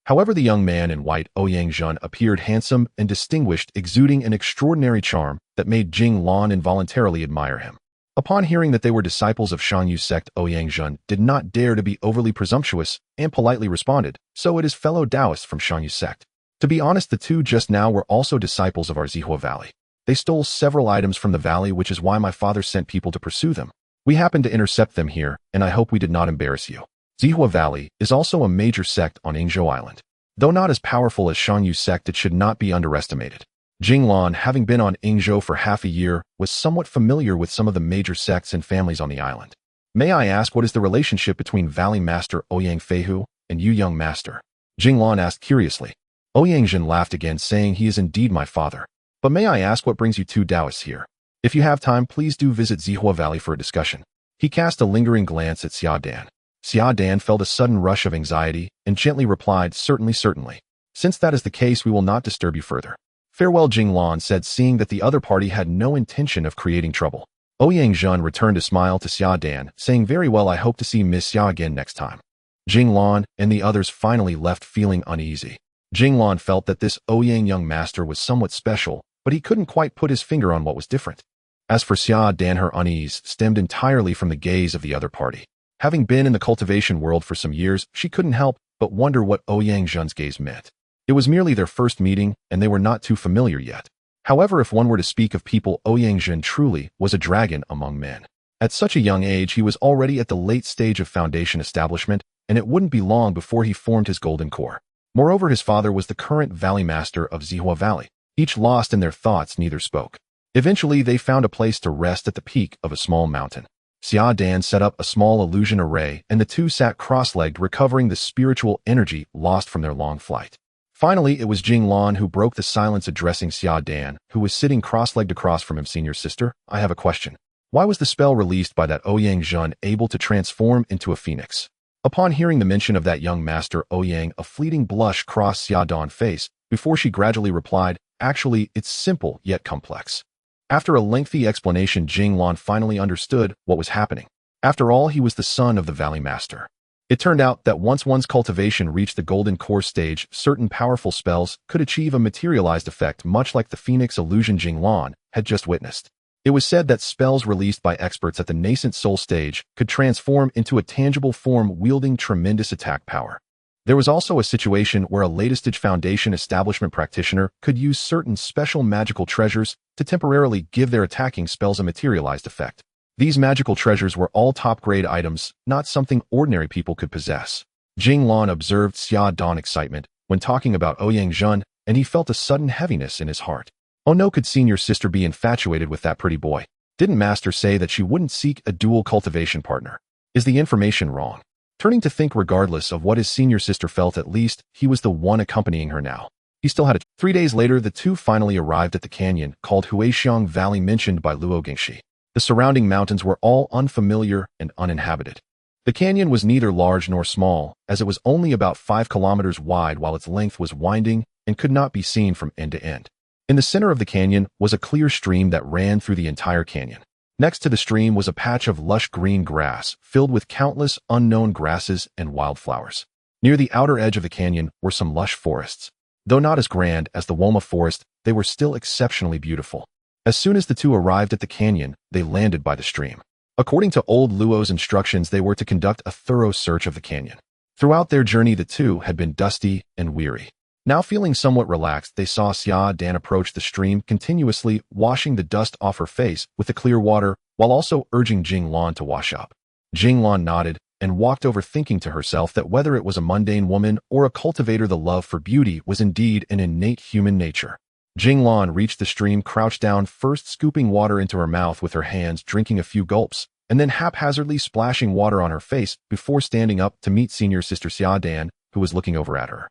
However, the young man in white, Ouyang Zhen, appeared handsome and distinguished, exuding an extraordinary charm that made Jing Lan involuntarily admire him. Upon hearing that they were disciples of Shangyu sect, Ouyang Zhen did not dare to be overly presumptuous and politely responded, "So it is fellow Taoists from Shangyu sect. To be honest, the two just now were also disciples of our Zihua Valley. They stole several items from the valley, which is why my father sent people to pursue them. We happened to intercept them here, and I hope we did not embarrass you." Zihua Valley is also a major sect on Yingzhou Island. Though not as powerful as Shangyu sect, it should not be underestimated. Jing Lan, having been on Yingzhou for half a year, was somewhat familiar with some of the major sects and families on the island. "May I ask, what is the relationship between Valley Master Ouyang Feihu and you, young master?" Jing Lan asked curiously. Ouyang Zhen laughed again, saying, "He is indeed my father. But may I ask, what brings you two Taoists here? If you have time, please do visit Zihua Valley for a discussion." He cast a lingering glance at Xia Dan. Xia Dan felt a sudden rush of anxiety and gently replied, "Certainly, certainly. Since that is the case, we will not disturb you further. Farewell," Jing Lan said, seeing that the other party had no intention of creating trouble. Ouyang Zhen returned a smile to Xia Dan, saying, "Very well, I hope to see Miss Xia again next time." Jing Lan and the others finally left, feeling uneasy. Jing Lan felt that this Ouyang young master was somewhat special, but he couldn't quite put his finger on what was different. As for Xia Dan, her unease stemmed entirely from the gaze of the other party. Having been in the cultivation world for some years, she couldn't help but wonder what Ouyang Zhen's gaze meant. It was merely their first meeting, and they were not too familiar yet. However, if one were to speak of people, Ouyang Zhen truly was a dragon among men. At such a young age, he was already at the late stage of foundation establishment, and it wouldn't be long before he formed his golden core. Moreover, his father was the current Valley Master of Zihua Valley. Each lost in their thoughts, neither spoke. Eventually, they found a place to rest at the peak of a small mountain. Xia Dan set up a small illusion array, and the two sat cross-legged, recovering the spiritual energy lost from their long flight. Finally, it was Jing Lan who broke the silence, addressing Xia Dan, who was sitting cross-legged across from him. "Senior sister, I have a question. Why was the spell released by that Ouyang Zhen able to transform into a phoenix?" Upon hearing the mention of that young master Ouyang, a fleeting blush crossed Xia Dan's face before she gradually replied, "Actually, it's simple yet complex." After a lengthy explanation, Jing Lan finally understood what was happening. After all, he was the son of the Valley Master. It turned out that once one's cultivation reached the golden core stage, certain powerful spells could achieve a materialized effect much like the phoenix illusion Jing Lan had just witnessed. It was said that spells released by experts at the nascent soul stage could transform into a tangible form wielding tremendous attack power. There was also a situation where a late-stage foundation establishment practitioner could use certain special magical treasures to temporarily give their attacking spells a materialized effect. These magical treasures were all top-grade items, not something ordinary people could possess. Jing Lan observed Xia Dan's excitement when talking about Ouyang Zhen, and he felt a sudden heaviness in his heart. Oh no, could senior sister be infatuated with that pretty boy? Didn't master say that she wouldn't seek a dual cultivation partner? Is the information wrong? Turning to think, regardless of what his senior sister felt, at least he was the one accompanying her now. He still had it. 3 days later, the two finally arrived at the canyon called Huixiang Valley mentioned by Luo Gingxi. The surrounding mountains were all unfamiliar and uninhabited. The canyon was neither large nor small, as it was only about 5 kilometers wide while its length was winding and could not be seen from end to end. In the center of the canyon was a clear stream that ran through the entire canyon. Next to the stream was a patch of lush green grass filled with countless unknown grasses and wildflowers. Near the outer edge of the canyon were some lush forests. Though not as grand as the Woma Forest, they were still exceptionally beautiful. As soon as the two arrived at the canyon, they landed by the stream. According to old Luo's instructions, they were to conduct a thorough search of the canyon. Throughout their journey, the two had been dusty and weary. Now feeling somewhat relaxed, they saw Xia Dan approach the stream, continuously washing the dust off her face with the clear water, while also urging Jing Lan to wash up. Jing Lan nodded and walked over, thinking to herself that whether it was a mundane woman or a cultivator, the love for beauty was indeed an innate human nature. Jing Lan reached the stream, crouched down, first scooping water into her mouth with her hands, drinking a few gulps, and then haphazardly splashing water on her face before standing up to meet senior sister Xia Dan, who was looking over at her.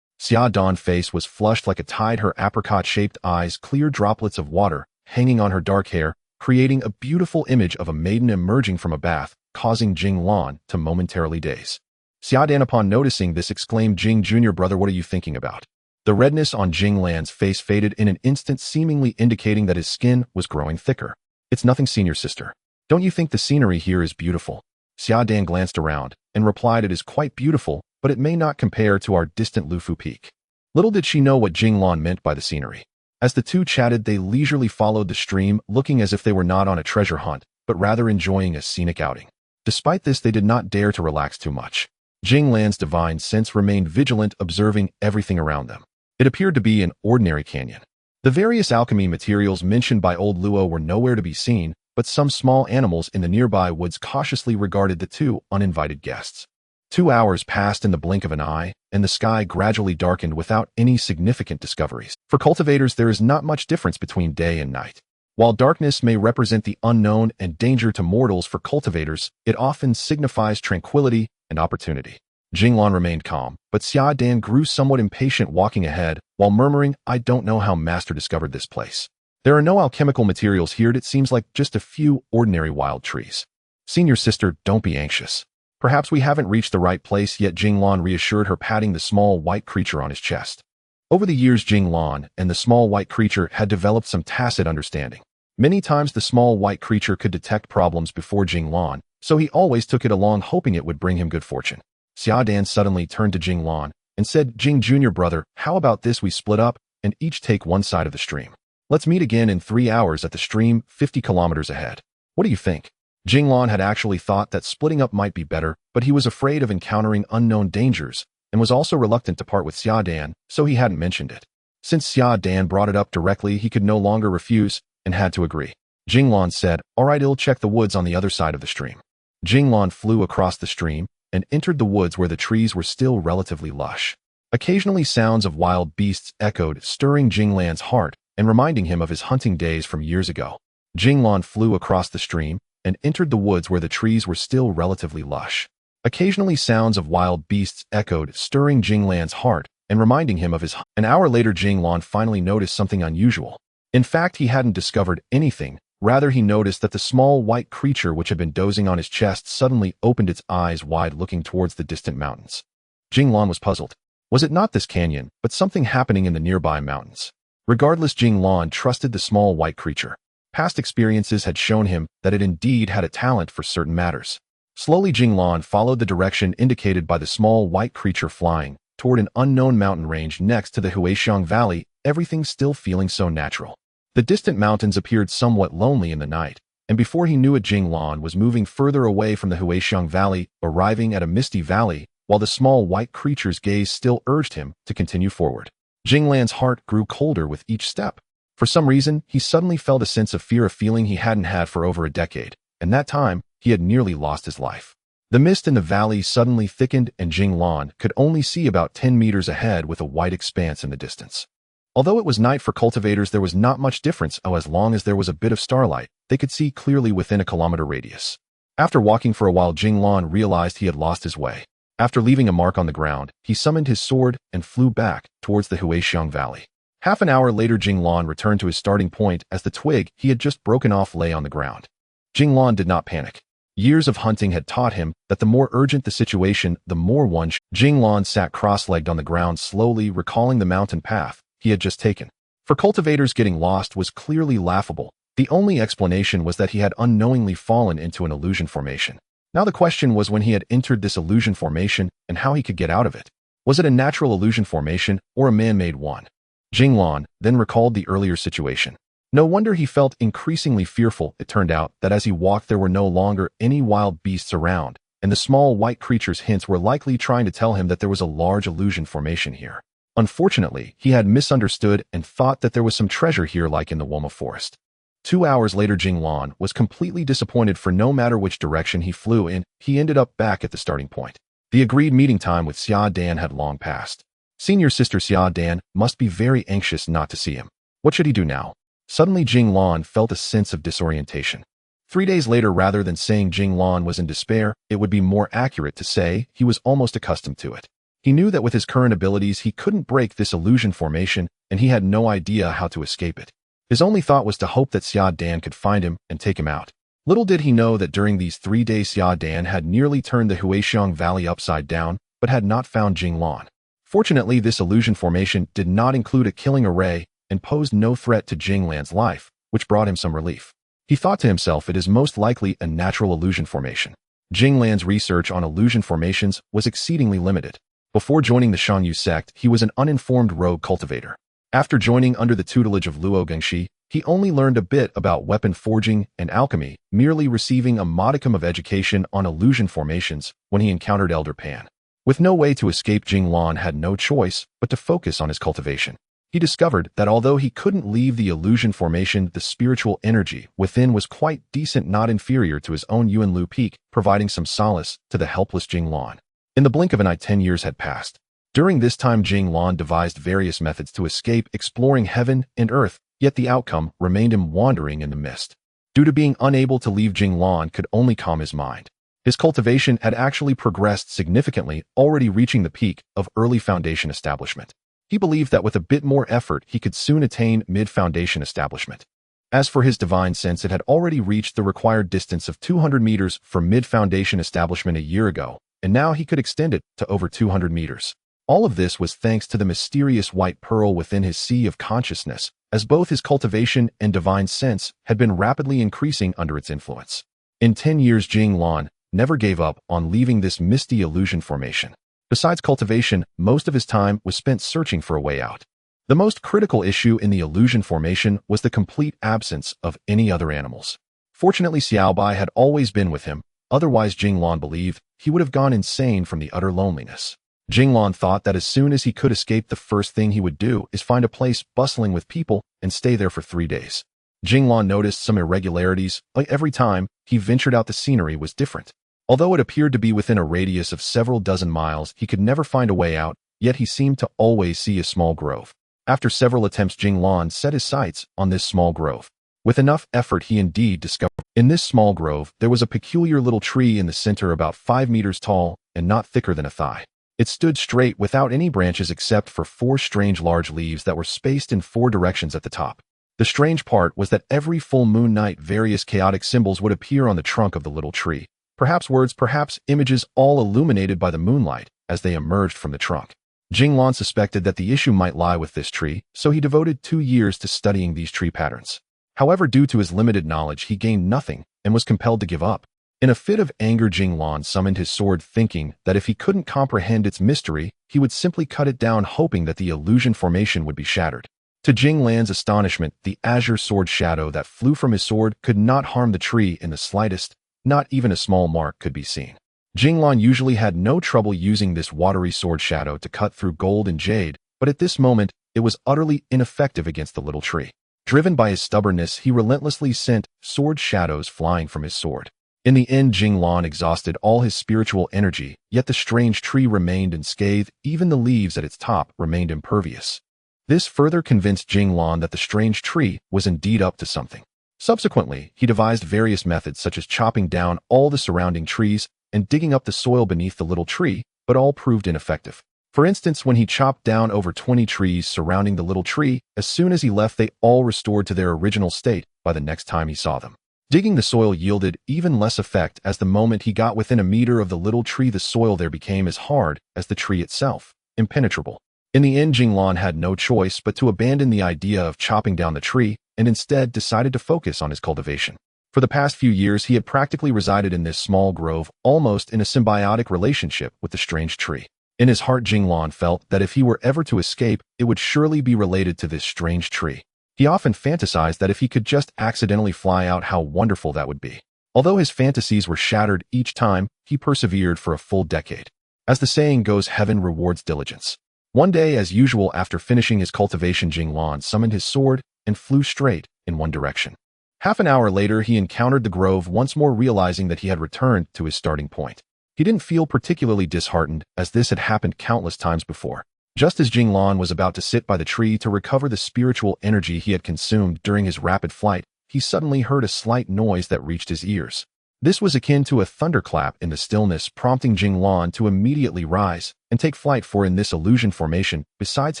Xia Dan's face was flushed like a tide, her apricot-shaped eyes, clear droplets of water hanging on her dark hair, creating a beautiful image of a maiden emerging from a bath, causing Jing Lan to momentarily daze. Xia Dan, upon noticing this, exclaimed, "Jing Jr. brother, what are you thinking about?" The redness on Jing Lan's face faded in an instant, seemingly indicating that his skin was growing thicker. "It's nothing, senior sister. Don't you think the scenery here is beautiful?" Xia Dan glanced around and replied, "It is quite beautiful, but it may not compare to our distant Lufu Peak." Little did she know what Jing Lan meant by the scenery. As the two chatted, they leisurely followed the stream, looking as if they were not on a treasure hunt, but rather enjoying a scenic outing. Despite this, they did not dare to relax too much. Jing Lan's divine sense remained vigilant, observing everything around them. It appeared to be an ordinary canyon. The various alchemy materials mentioned by old Luo were nowhere to be seen, but some small animals in the nearby woods cautiously regarded the two uninvited guests. 2 hours passed in the blink of an eye, and the sky gradually darkened without any significant discoveries. For cultivators, there is not much difference between day and night. While darkness may represent the unknown and danger to mortals, for cultivators, it often signifies tranquility and opportunity. Jing Lan remained calm, but Xia Dan grew somewhat impatient, walking ahead, while murmuring, "I don't know how Master discovered this place. There are no alchemical materials here. It seems like just a few ordinary wild trees." "Senior sister, don't be anxious. Perhaps we haven't reached the right place yet," Jing Lan reassured her, patting the small white creature on his chest. Over the years, Jing Lan and the small white creature had developed some tacit understanding. Many times the small white creature could detect problems before Jing Lan, so he always took it along, hoping it would bring him good fortune. Xia Dan suddenly turned to Jing Lan and said, "Jing Jr. brother, how about this? We split up and each take one side of the stream. Let's meet again in 3 hours at the stream 50 kilometers ahead. What do you think?" Jing Lan had actually thought that splitting up might be better, but he was afraid of encountering unknown dangers and was also reluctant to part with Xia Dan, so he hadn't mentioned it. Since Xia Dan brought it up directly, he could no longer refuse and had to agree. Jing Lan said, "All right, I'll check the woods on the other side of the stream." Jing Lan flew across the stream and entered the woods where the trees were still relatively lush. Occasionally sounds of wild beasts echoed, stirring Jing Lan's heart and reminding him of his hunting days from years ago. Jing Lan flew across the stream and entered the woods where the trees were still relatively lush. Occasionally sounds of wild beasts echoed, stirring Jing Lan's heart and reminding him of his. An hour later, Jing Lan finally noticed something unusual. In fact, he hadn't discovered anything. Rather, he noticed that the small white creature which had been dozing on his chest suddenly opened its eyes wide, looking towards the distant mountains. Jing Lan was puzzled. Was it not this canyon, but something happening in the nearby mountains? Regardless, Jing Lan trusted the small white creature. Past experiences had shown him that it indeed had a talent for certain matters. Slowly Jing Lan followed the direction indicated by the small white creature flying toward an unknown mountain range next to the Huixiang Valley, everything still feeling so natural. The distant mountains appeared somewhat lonely in the night, and before he knew it Jing Lan was moving further away from the Huixiang Valley, arriving at a misty valley, while the small white creature's gaze still urged him to continue forward. Jing Lan's heart grew colder with each step. For some reason, he suddenly felt a sense of fear, a feeling he hadn't had for over a decade, and that time, he had nearly lost his life. The mist in the valley suddenly thickened and Jing Lan could only see about 10 meters ahead with a white expanse in the distance. Although it was night for cultivators, there was not much difference. As long as there was a bit of starlight, they could see clearly within a kilometer radius. After walking for a while, Jing Lan realized he had lost his way. After leaving a mark on the ground, he summoned his sword and flew back towards the Huixiang Valley. Half an hour later, Jing Lan returned to his starting point as the twig he had just broken off lay on the ground. Jing Lan did not panic. Years of hunting had taught him that the more urgent the situation, the more one Jing Lan sat cross-legged on the ground, slowly recalling the mountain path he had just taken. For cultivators, getting lost was clearly laughable. The only explanation was that he had unknowingly fallen into an illusion formation. Now the question was when he had entered this illusion formation and how he could get out of it. Was it a natural illusion formation or a man-made one? Jing Lan then recalled the earlier situation. No wonder he felt increasingly fearful. It turned out that as he walked there were no longer any wild beasts around, and the small white creature's hints were likely trying to tell him that there was a large illusion formation here. Unfortunately, he had misunderstood and thought that there was some treasure here like in the Woma Forest. 2 hours later, Jing Lan was completely disappointed, for no matter which direction he flew in, he ended up back at the starting point. The agreed meeting time with Xia Dan had long passed. Senior sister Xia Dan must be very anxious not to see him. What should he do now? Suddenly Jing Lan felt a sense of disorientation. 3 days later, rather than saying Jing Lan was in despair, it would be more accurate to say he was almost accustomed to it. He knew that with his current abilities he couldn't break this illusion formation, and he had no idea how to escape it. His only thought was to hope that Xia Dan could find him and take him out. Little did he know that during these 3 days Xia Dan had nearly turned the Huixiang Valley upside down, but had not found Jing Lan. Fortunately, this illusion formation did not include a killing array and posed no threat to Jing Lan's life, which brought him some relief. He thought to himself, it is most likely a natural illusion formation. Jing Lan's research on illusion formations was exceedingly limited. Before joining the Shangyu sect, he was an uninformed rogue cultivator. After joining under the tutelage of Luo Gengshi, he only learned a bit about weapon forging and alchemy, merely receiving a modicum of education on illusion formations when he encountered Elder Pan. With no way to escape, Jing Lan had no choice but to focus on his cultivation. He discovered that although he couldn't leave the illusion formation, the spiritual energy within was quite decent, not inferior to his own Yuanlu peak, providing some solace to the helpless Jing Lan. In the blink of an eye, 10 years had passed. During this time, Jing Lan devised various methods to escape, exploring heaven and earth, yet the outcome remained him wandering in the mist. Due to being unable to leave, Jing Lan could only calm his mind. His cultivation had actually progressed significantly, already reaching the peak of early foundation establishment. He believed that with a bit more effort he could soon attain mid-foundation establishment. As for his divine sense, it had already reached the required distance of 200 meters for mid-foundation establishment a year ago, and now he could extend it to over 200 meters. All of this was thanks to the mysterious white pearl within his sea of consciousness, as both his cultivation and divine sense had been rapidly increasing under its influence. In 10 years, Jing Lan never gave up on leaving this misty illusion formation. Besides cultivation, most of his time was spent searching for a way out. The most critical issue in the illusion formation was the complete absence of any other animals. Fortunately, Xiaobai had always been with him, otherwise Jing Lan believed he would have gone insane from the utter loneliness. Jing Lan thought that as soon as he could escape, the first thing he would do is find a place bustling with people and stay there for 3 days. Jing Lan noticed some irregularities, like every time he ventured out the scenery was different. Although it appeared to be within a radius of several dozen miles, he could never find a way out, yet he seemed to always see a small grove. After several attempts, Jing Lan set his sights on this small grove. With enough effort, he indeed discovered. In this small grove, there was a peculiar little tree in the center, about 5 meters tall and not thicker than a thigh. It stood straight without any branches except for 4 strange large leaves that were spaced in 4 directions at the top. The strange part was that every full moon night various chaotic symbols would appear on the trunk of the little tree. Perhaps words, perhaps images, all illuminated by the moonlight as they emerged from the trunk. Jing Lan suspected that the issue might lie with this tree, so he devoted 2 years to studying these tree patterns. However, due to his limited knowledge, he gained nothing and was compelled to give up. In a fit of anger, Jing Lan summoned his sword, thinking that if he couldn't comprehend its mystery, he would simply cut it down, hoping that the illusion formation would be shattered. To Jing Lan's astonishment, the azure sword shadow that flew from his sword could not harm the tree in the slightest, not even a small mark could be seen. Jing Lan usually had no trouble using this watery sword shadow to cut through gold and jade, but at this moment, it was utterly ineffective against the little tree. Driven by his stubbornness, he relentlessly sent sword shadows flying from his sword. In the end, Jing Lan exhausted all his spiritual energy, yet the strange tree remained unscathed, even the leaves at its top remained impervious. This further convinced Jing Lan that the strange tree was indeed up to something. Subsequently, he devised various methods such as chopping down all the surrounding trees and digging up the soil beneath the little tree, but all proved ineffective. For instance, when he chopped down over 20 trees surrounding the little tree, as soon as he left, they all restored to their original state by the next time he saw them. Digging the soil yielded even less effect, as the moment he got within a meter of the little tree, the soil there became as hard as the tree itself, impenetrable. In the end, Jing Lan had no choice but to abandon the idea of chopping down the tree and instead decided to focus on his cultivation. For the past few years, he had practically resided in this small grove, almost in a symbiotic relationship with the strange tree. In his heart, Jing Lan felt that if he were ever to escape, it would surely be related to this strange tree. He often fantasized that if he could just accidentally fly out, how wonderful that would be. Although his fantasies were shattered each time, he persevered for a full decade. As the saying goes, heaven rewards diligence. One day, as usual, after finishing his cultivation, Jing Lan summoned his sword and flew straight in one direction. Half an hour later, he encountered the grove once more, realizing that he had returned to his starting point. He didn't feel particularly disheartened, as this had happened countless times before. Just as Jing Lan was about to sit by the tree to recover the spiritual energy he had consumed during his rapid flight, he suddenly heard a slight noise that reached his ears. This was akin to a thunderclap in the stillness, prompting Jing Lan to immediately rise and take flight, for in this illusion formation, besides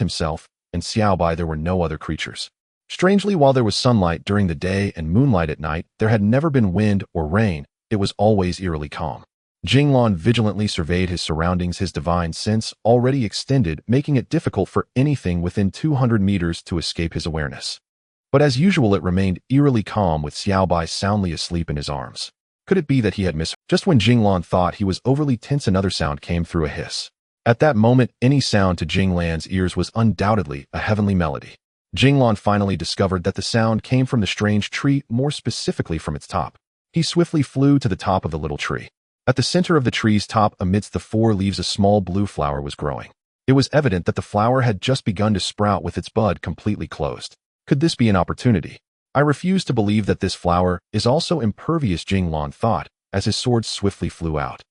himself and Xiaobai, there were no other creatures. Strangely, while there was sunlight during the day and moonlight at night, there had never been wind or rain. It was always eerily calm. Jing Lan vigilantly surveyed his surroundings, his divine sense already extended, making it difficult for anything within 200 meters to escape his awareness. But as usual, it remained eerily calm, with Xiaobai soundly asleep in his arms. Could it be that he had missed? Just when Jing Lan thought he was overly tense, another sound came through, a hiss. At that moment, any sound to Jing Lan's ears was undoubtedly a heavenly melody. Jing Lan finally discovered that the sound came from the strange tree, more specifically from its top. He swiftly flew to the top of the little tree. At the center of the tree's top, amidst the 4 leaves, a small blue flower was growing. It was evident that the flower had just begun to sprout with its bud completely closed. Could this be an opportunity? I refuse to believe that this flower is also impervious, Jing Lan thought, as his sword swiftly flew out.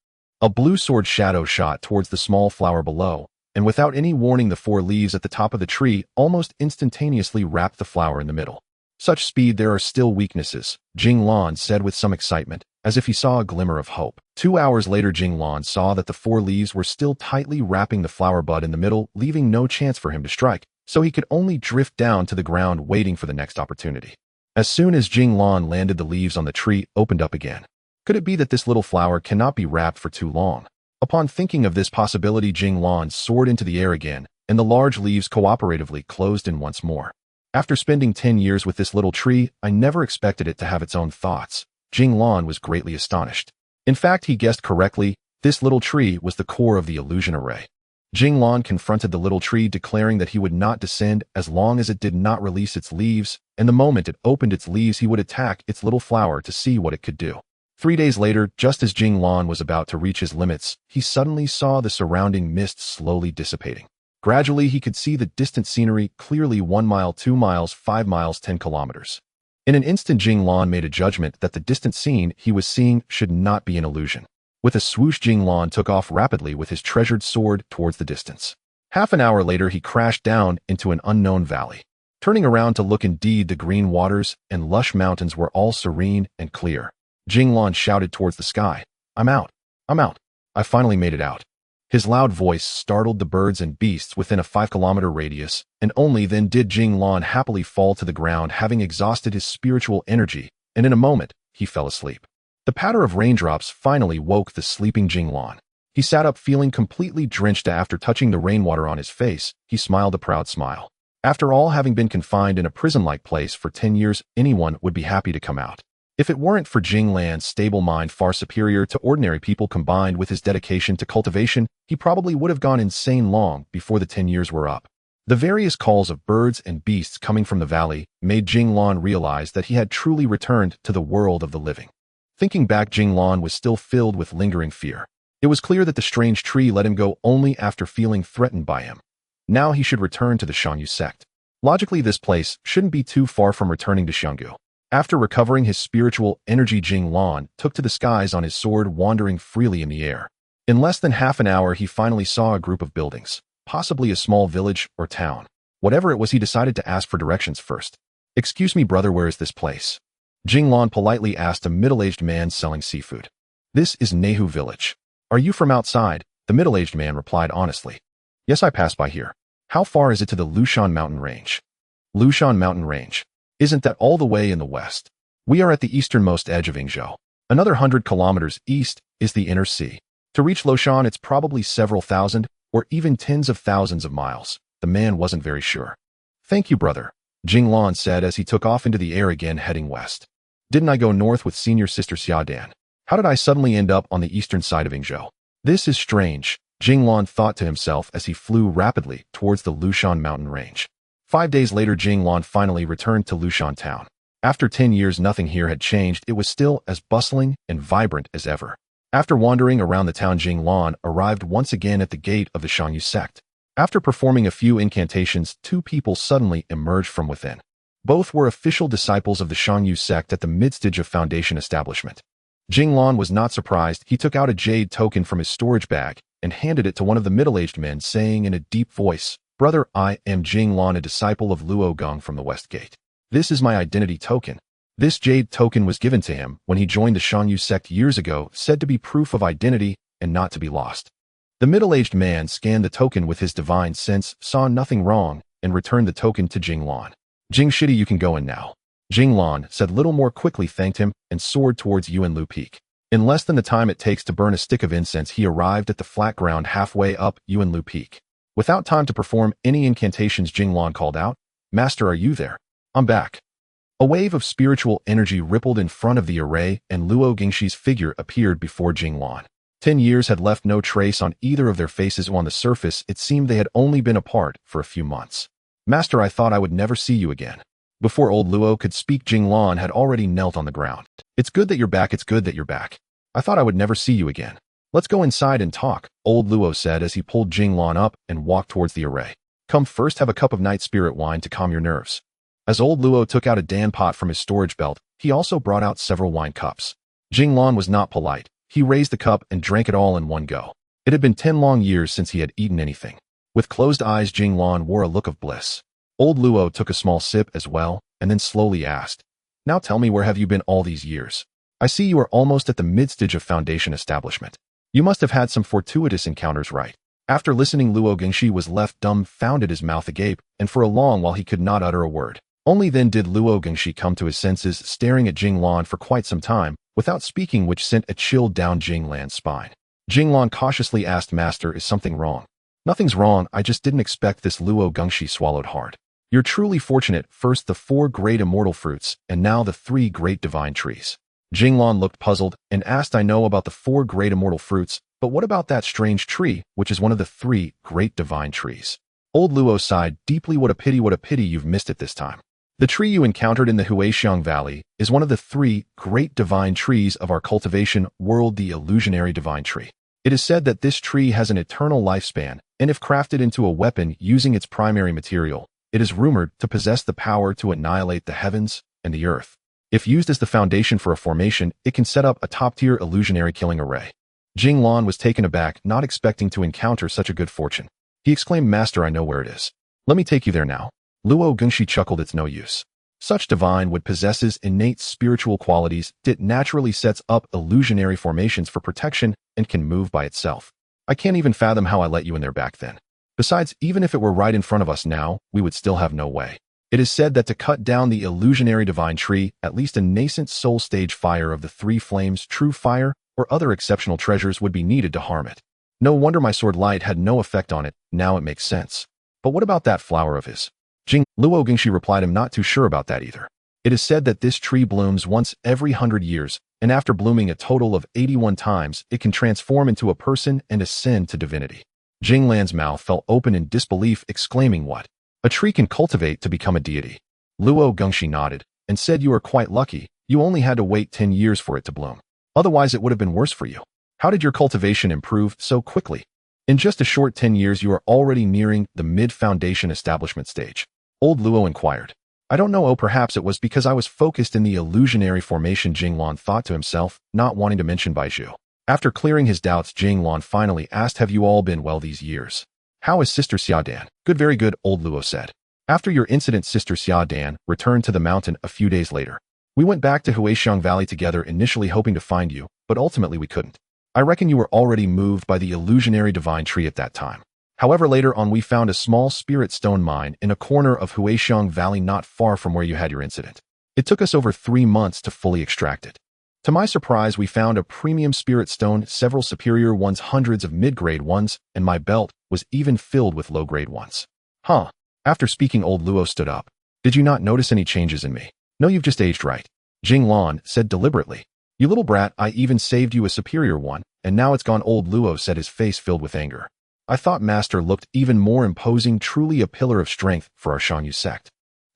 A blue sword shadow shot towards the small flower below, and without any warning, the 4 leaves at the top of the tree almost instantaneously wrapped the flower in the middle. Such speed, there are still weaknesses, Jing Lan said with some excitement, as if he saw a glimmer of hope. 2 hours later, Jing Lan saw that the 4 leaves were still tightly wrapping the flower bud in the middle, leaving no chance for him to strike, so he could only drift down to the ground, waiting for the next opportunity. As soon as Jing Lan landed, the leaves on the tree opened up again. Could it be that this little flower cannot be wrapped for too long? Upon thinking of this possibility, Jing Lan soared into the air again, and the large leaves cooperatively closed in once more. After spending 10 years with this little tree, I never expected it to have its own thoughts. Jing Lan was greatly astonished. In fact, he guessed correctly. This little tree was the core of the illusion array. Jing Lan confronted the little tree, declaring that he would not descend as long as it did not release its leaves, and the moment it opened its leaves, he would attack its little flower to see what it could do. 3 days later, just as Jing Lan was about to reach his limits, he suddenly saw the surrounding mist slowly dissipating. Gradually, he could see the distant scenery clearly: 1 mile, 2 miles, 5 miles, 10 kilometers. In an instant, Jing Lan made a judgment that the distant scene he was seeing should not be an illusion. With a swoosh, Jing Lan took off rapidly with his treasured sword towards the distance. Half an hour later, he crashed down into an unknown valley. Turning around to look, indeed, the green waters and lush mountains were all serene and clear. Jing Lan shouted towards the sky, "I'm out! I'm out! I finally made it out." His loud voice startled the birds and beasts within a 5-kilometer radius, and only then did Jing Lan happily fall to the ground, having exhausted his spiritual energy, and in a moment, he fell asleep. The patter of raindrops finally woke the sleeping Jing Lan. He sat up feeling completely drenched. After touching the rainwater on his face, he smiled a proud smile. After all, having been confined in a prison-like place for 10 years, anyone would be happy to come out. If it weren't for Jing Lan's stable mind far superior to ordinary people combined with his dedication to cultivation, he probably would have gone insane long before the 10 years were up. The various calls of birds and beasts coming from the valley made Jing Lan realize that he had truly returned to the world of the living. Thinking back, Jing Lan was still filled with lingering fear. It was clear that the strange tree let him go only after feeling threatened by him. Now he should return to the Xiangyu sect. Logically, this place shouldn't be too far from returning to Xiangyu. After recovering his spiritual energy, Jing Lan took to the skies on his sword, wandering freely in the air. In less than half an hour, he finally saw a group of buildings, possibly a small village or town. Whatever it was, he decided to ask for directions first. "Excuse me, brother, where is this place?" Jing Lan politely asked a middle-aged man selling seafood. "This is Nehu village. Are you from outside?" The middle-aged man replied honestly. "Yes, I pass by here." "How far is it to the Lushan mountain range?" "Lushan mountain range? Isn't that all the way in the west? We are at the easternmost edge of Yingzhou. Another 100 kilometers east is the inner sea. To reach Lushan, it's probably several thousand or even tens of thousands of miles." The man wasn't very sure. "Thank you, brother," Jing Lan said as he took off into the air again, heading west. "Didn't I go north with senior sister Xiaodan? How did I suddenly end up on the eastern side of Yingzhou? This is strange," Jing Lan thought to himself as he flew rapidly towards the Lushan mountain range. 5 days later, Jing Lan finally returned to Lushan town. After 10 years, nothing here had changed. It was still as bustling and vibrant as ever. After wandering around the town, Jing Lan arrived once again at the gate of the Xiangyu sect. After performing a few incantations, 2 people suddenly emerged from within. Both were official disciples of the Xiangyu sect at the midstage of Foundation establishment. Jing Lan was not surprised. He took out a jade token from his storage bag and handed it to one of the middle-aged men, saying in a deep voice, "Brother, I am Jing Lan, a disciple of Luo Gong from the West Gate. This is my identity token." This jade token was given to him when he joined the Xiangyu sect years ago, said to be proof of identity and not to be lost. The middle-aged man scanned the token with his divine sense, saw nothing wrong, and returned the token to Jing Lan. "Jing Shidi, you can go in now." Jing Lan said little more, quickly thanked him, and soared towards Yuanlu Peak. In less than the time it takes to burn a stick of incense, he arrived at the flat ground halfway up Yuanlu Peak. Without time to perform any incantations, Jing Lan called out, "Master, are you there?" "I'm back." A wave of spiritual energy rippled in front of the array, and Luo Gingshi's figure appeared before Jing Lan. 10 years had left no trace on either of their faces, or on the surface it seemed they had only been apart for a few months. "Master, I thought I would never see you again." Before old Luo could speak, Jing Lan had already knelt on the ground. "It's good that you're back, it's good that you're back. I thought I would never see you again. Let's go inside and talk," old Luo said as he pulled Jing Lan up and walked towards the array. "Come, first have a cup of night spirit wine to calm your nerves." As old Luo took out a dan pot from his storage belt, he also brought out several wine cups. Jing Lan was not polite. He raised the cup and drank it all in one go. It had been 10 long years since he had eaten anything. With closed eyes, Jing Lan wore a look of bliss. Old Luo took a small sip as well, and then slowly asked, "Now tell me, where have you been all these years? I see you are almost at the midstage of Foundation establishment. You must have had some fortuitous encounters, right?" After listening, Luo Gengshi was left dumbfounded, his mouth agape, and for a long while he could not utter a word. Only then did Luo Gengshi come to his senses, staring at Jing Lan for quite some time, without speaking, which sent a chill down Jing Lan's spine. Jing Lan cautiously asked, "Master, is something wrong?" "Nothing's wrong, I just didn't expect this." Luo Gengshi swallowed hard. "You're truly fortunate. First the 4 great immortal fruits, and now the 3 great divine trees." Jing Lan looked puzzled and asked, "I know about the 4 great immortal fruits, but what about that strange tree, which is one of the 3 great divine trees?" Old Luo sighed deeply. What a pity you've missed it this time. The tree you encountered in the Huixiang Valley is one of the 3 great divine trees of our cultivation world, the illusionary divine tree. It is said that this tree has an eternal lifespan, and if crafted into a weapon using its primary material, it is rumored to possess the power to annihilate the heavens and the earth. If used as the foundation for a formation, it can set up a top-tier illusionary killing array. Jing Lan was taken aback, not expecting to encounter such a good fortune. He exclaimed, "Master, I know where it is. Let me take you there now." Luo Gengshi chuckled, "It's no use. Such divine wood possesses innate spiritual qualities. It naturally sets up illusionary formations for protection and can move by itself. I can't even fathom how I let you in there back then. Besides, even if it were right in front of us now, we would still have no way. It is said that to cut down the illusionary divine tree, at least a nascent soul stage fire of the 3 flames, true fire, or other exceptional treasures would be needed to harm it. No wonder my sword light had no effect on it. Now it makes sense. But what about that flower of his?" Luo Gengshi replied, "I'm not too sure about that either. It is said that this tree blooms once every 100 years, and after blooming a total of 81 times, it can transform into a person and ascend to divinity. Jing Lan's mouth fell open in disbelief, exclaiming, "What? A tree can cultivate to become a deity?" Luo Gengshi nodded and said, "You are quite lucky. You only had to wait 10 years for it to bloom. Otherwise, it would have been worse for you. How did your cultivation improve so quickly? In just a short 10 years, you are already nearing the mid-foundation establishment stage." Old Luo inquired. "I don't know. Perhaps it was because I was focused in the illusionary formation," Jing Lan thought to himself, not wanting to mention Baizhu. After clearing his doubts, Jing Lan finally asked, "Have you all been well these years? How is Sister Xiaodan?" "Good, very good," Old Luo said. "After your incident, Sister Xiaodan returned to the mountain a few days later. We went back to Huixiang Valley together, initially hoping to find you, but ultimately we couldn't. I reckon you were already moved by the illusionary divine tree at that time. However, later on we found a small spirit stone mine in a corner of Huixiang Valley not far from where you had your incident. It took us over 3 months to fully extract it. To my surprise, we found a premium spirit stone, several superior ones, hundreds of mid-grade ones, and my belt was even filled with low-grade ones." "Huh." After speaking, Old Luo stood up. "Did you not notice any changes in me?" "No, you've just aged right," Jing Lan said deliberately. "You little brat, I even saved you a superior one, and now it's gone," Old Luo said, his face filled with anger. "I thought Master looked even more imposing, truly a pillar of strength for our Shanyu sect."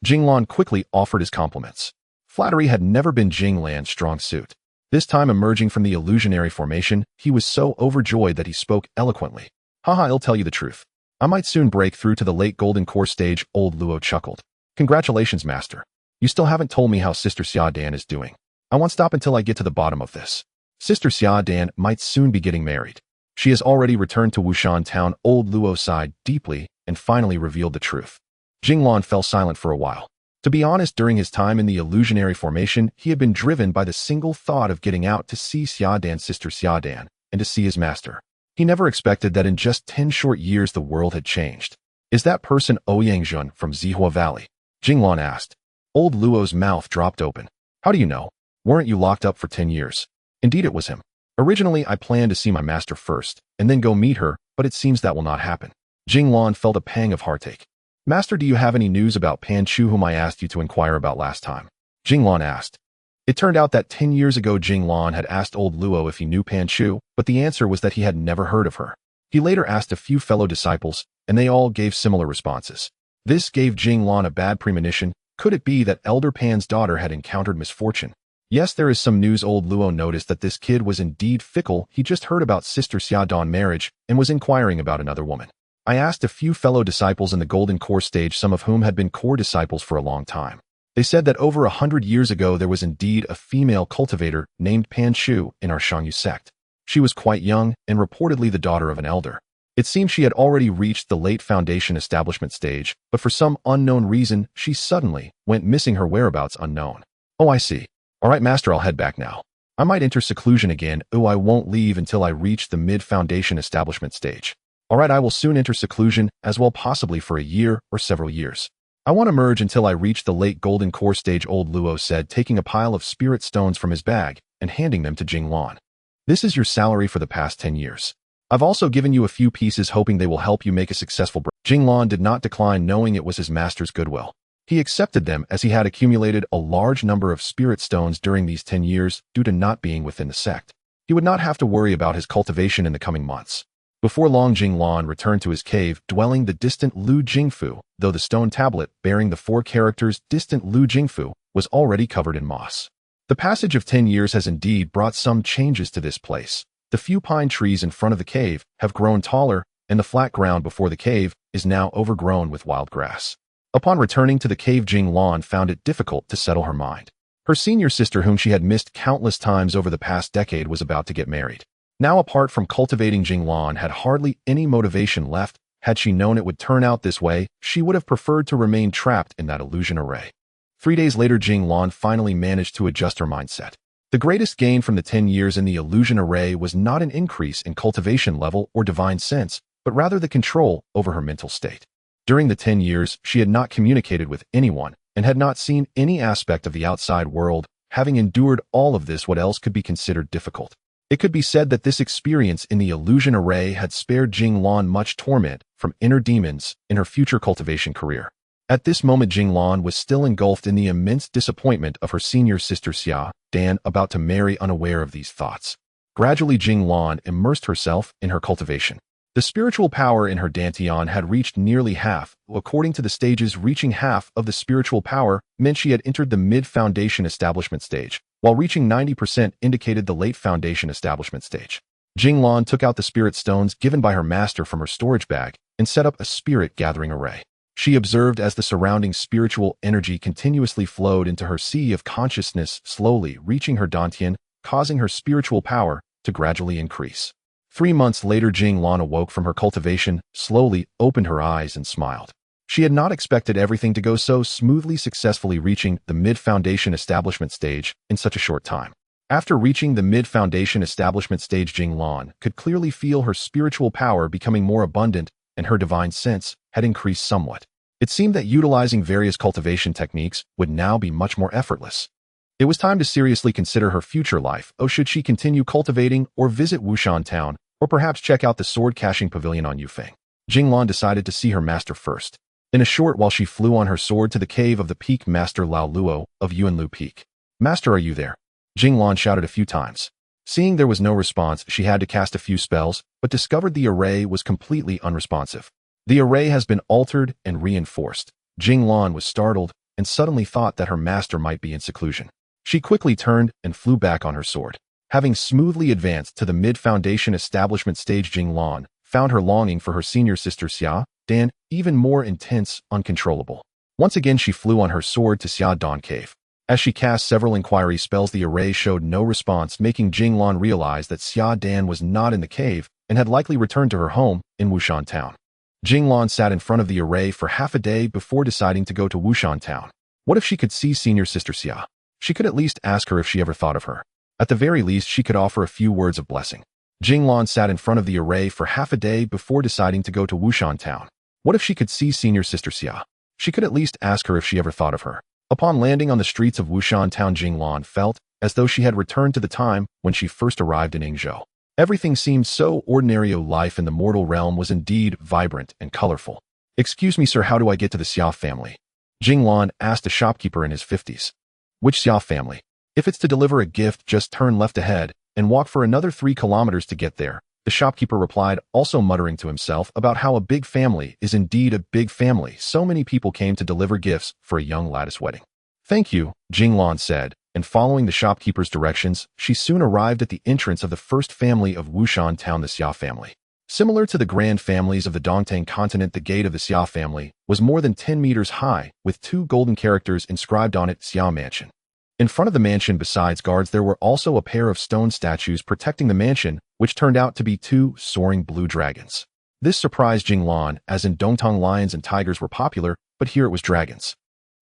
Jing Lan quickly offered his compliments. Flattery had never been Jing Lan's strong suit. This time, emerging from the illusionary formation, he was so overjoyed that he spoke eloquently. "Haha, I'll tell you the truth. I might soon break through to the late golden core stage," Old Luo chuckled. "Congratulations, Master. You still haven't told me how Sister Xiaodan is doing. I won't stop until I get to the bottom of this. Sister Xiaodan might soon be getting married. She has already returned to Wushan town." Old Luo sighed deeply and finally revealed the truth. Jing Lan fell silent for a while. To be honest, during his time in the illusionary formation, he had been driven by the single thought of getting out to see Xiaodan's sister Xiaodan and to see his master. He never expected that in just 10 short years the world had changed. "Is that person Ouyangzhun from Zihua Valley?" Jing Lan asked. Old Luo's mouth dropped open. "How do you know? Weren't you locked up for 10 years? "Indeed it was him. Originally I planned to see my master first, and then go meet her, but it seems that will not happen." Jing Lan felt a pang of heartache. "Master, do you have any news about Pan Chu, whom I asked you to inquire about last time?" Jing Lan asked. It turned out that 10 years ago Jing Lan had asked Old Luo if he knew Pan Chu, but the answer was that he had never heard of her. He later asked a few fellow disciples, and they all gave similar responses. This gave Jing Lan a bad premonition. Could it be that Elder Pan's daughter had encountered misfortune? Yes, there is some news. Old Luo noticed that this kid was indeed fickle. He just heard about Sister Xiaodan marriage and was inquiring about another woman. I asked a few fellow disciples in the Golden Core stage, some of whom had been core disciples for a long time. They said that over 100 years ago there was indeed a female cultivator named Pan Chu in our Shangyu sect. She was quite young and reportedly the daughter of an elder. It seemed she had already reached the late foundation establishment stage, but for some unknown reason, she suddenly went missing, her whereabouts unknown. "Oh, I see. All right, Master, I'll head back now. I might enter seclusion again. Oh, I won't leave until I reach the mid-foundation establishment stage. All right, I will soon enter seclusion as well, possibly for a year or several years. I want to merge until I reach the late golden core stage," Old Luo said, taking a pile of spirit stones from his bag and handing them to Jing Lan. "This is your salary for the past 10 years. I've also given you a few pieces, hoping they will help you make a successful break." Jing Lan did not decline, knowing it was his master's goodwill. He accepted them as he had accumulated a large number of spirit stones during these 10 years due to not being within the sect. He would not have to worry about his cultivation in the coming months. Before long, Jing Lan returned to his cave, dwelling the distant Lu Jingfu, though the stone tablet bearing the 4 characters distant Lu Jingfu was already covered in moss. The passage of 10 years has indeed brought some changes to this place. The few pine trees in front of the cave have grown taller, and the flat ground before the cave is now overgrown with wild grass. Upon returning to the cave, Jing Lan found it difficult to settle her mind. Her senior sister, whom she had missed countless times over the past decade, was about to get married. Now, apart from cultivating, Jing Lan had hardly any motivation left. Had she known it would turn out this way, she would have preferred to remain trapped in that illusion array. 3 days later, Jing Lan finally managed to adjust her mindset. The greatest gain from the 10 years in the illusion array was not an increase in cultivation level or divine sense, but rather the control over her mental state. During the 10 years, she had not communicated with anyone and had not seen any aspect of the outside world. Having endured all of this, what else could be considered difficult? It could be said that this experience in the illusion array had spared Jing Lan much torment from inner demons in her future cultivation career. At this moment, Jing Lan was still engulfed in the immense disappointment of her senior sister Xia Dan about to marry, unaware of these thoughts. Gradually, Jing Lan immersed herself in her cultivation. The spiritual power in her dantian had reached nearly half. According to the stages, reaching half of the spiritual power meant she had entered the mid-foundation establishment stage, while reaching 90% indicated the late foundation establishment stage. Jing Lan took out the spirit stones given by her master from her storage bag and set up a spirit gathering array. She observed as the surrounding spiritual energy continuously flowed into her sea of consciousness, slowly reaching her dantian, causing her spiritual power to gradually increase. 3 months later, Jing Lan awoke from her cultivation, slowly opened her eyes and smiled. She had not expected everything to go so smoothly, successfully reaching the mid-foundation establishment stage in such a short time. After reaching the mid-foundation establishment stage, Jing Lan could clearly feel her spiritual power becoming more abundant and her divine sense had increased somewhat. It seemed that utilizing various cultivation techniques would now be much more effortless. It was time to seriously consider her future life. Should she continue cultivating or visit Wushan town, or perhaps check out the sword caching pavilion on Yufeng? Jing Lan decided to see her master first. In a short while, she flew on her sword to the cave of the peak master Lao Luo of Yuanlu Peak. "Master, are you there?" Jing Lan shouted a few times. Seeing there was no response, she had to cast a few spells, but discovered the array was completely unresponsive. The array has been altered and reinforced. Jing Lan was startled and suddenly thought that her master might be in seclusion. She quickly turned and flew back on her sword. Having smoothly advanced to the mid-foundation establishment stage, Jing Lan found her longing for her senior sister Xia Dan even more intense, uncontrollable. Once again, she flew on her sword to Xia Dan Cave. As she cast several inquiry spells, the array showed no response, making Jing Lan realize that Xia Dan was not in the cave and had likely returned to her home in Wushan town. Jing Lan sat in front of the array for half a day before deciding to go to Wushan town. What if she could see senior sister Xia? She could at least ask her if she ever thought of her. At the very least, she could offer a few words of blessing. Jing Lan sat in front of the array for half a day before deciding to go to Wushan town. What if she could see senior sister Xia? She could at least ask her if she ever thought of her. Upon landing on the streets of Wushan town, Jing Lan felt as though she had returned to the time when she first arrived in Yingzhou. Everything seemed so ordinary. Life in the mortal realm was indeed vibrant and colorful. "Excuse me, sir, how do I get to the Xia family?" Jing Lan asked a shopkeeper in his 50s. "Which Xia family?" "If it's to deliver a gift, just turn left ahead and walk for another 3 kilometers to get there," the shopkeeper replied, also muttering to himself about how a big family is indeed a big family. So many people came to deliver gifts for a young lattice wedding. "Thank you," Jing Lan said, and following the shopkeeper's directions, she soon arrived at the entrance of the first family of Wushan town, the Xia family. Similar to the grand families of the Dongtang continent, the gate of the Xia family was more than 10 meters high, with 2 golden characters inscribed on it, Xia Mansion. In front of the mansion, besides guards, there were also a pair of stone statues protecting the mansion, which turned out to be 2 soaring blue dragons. This surprised Jing Lan, as in Dongtang lions and tigers were popular, but here it was dragons.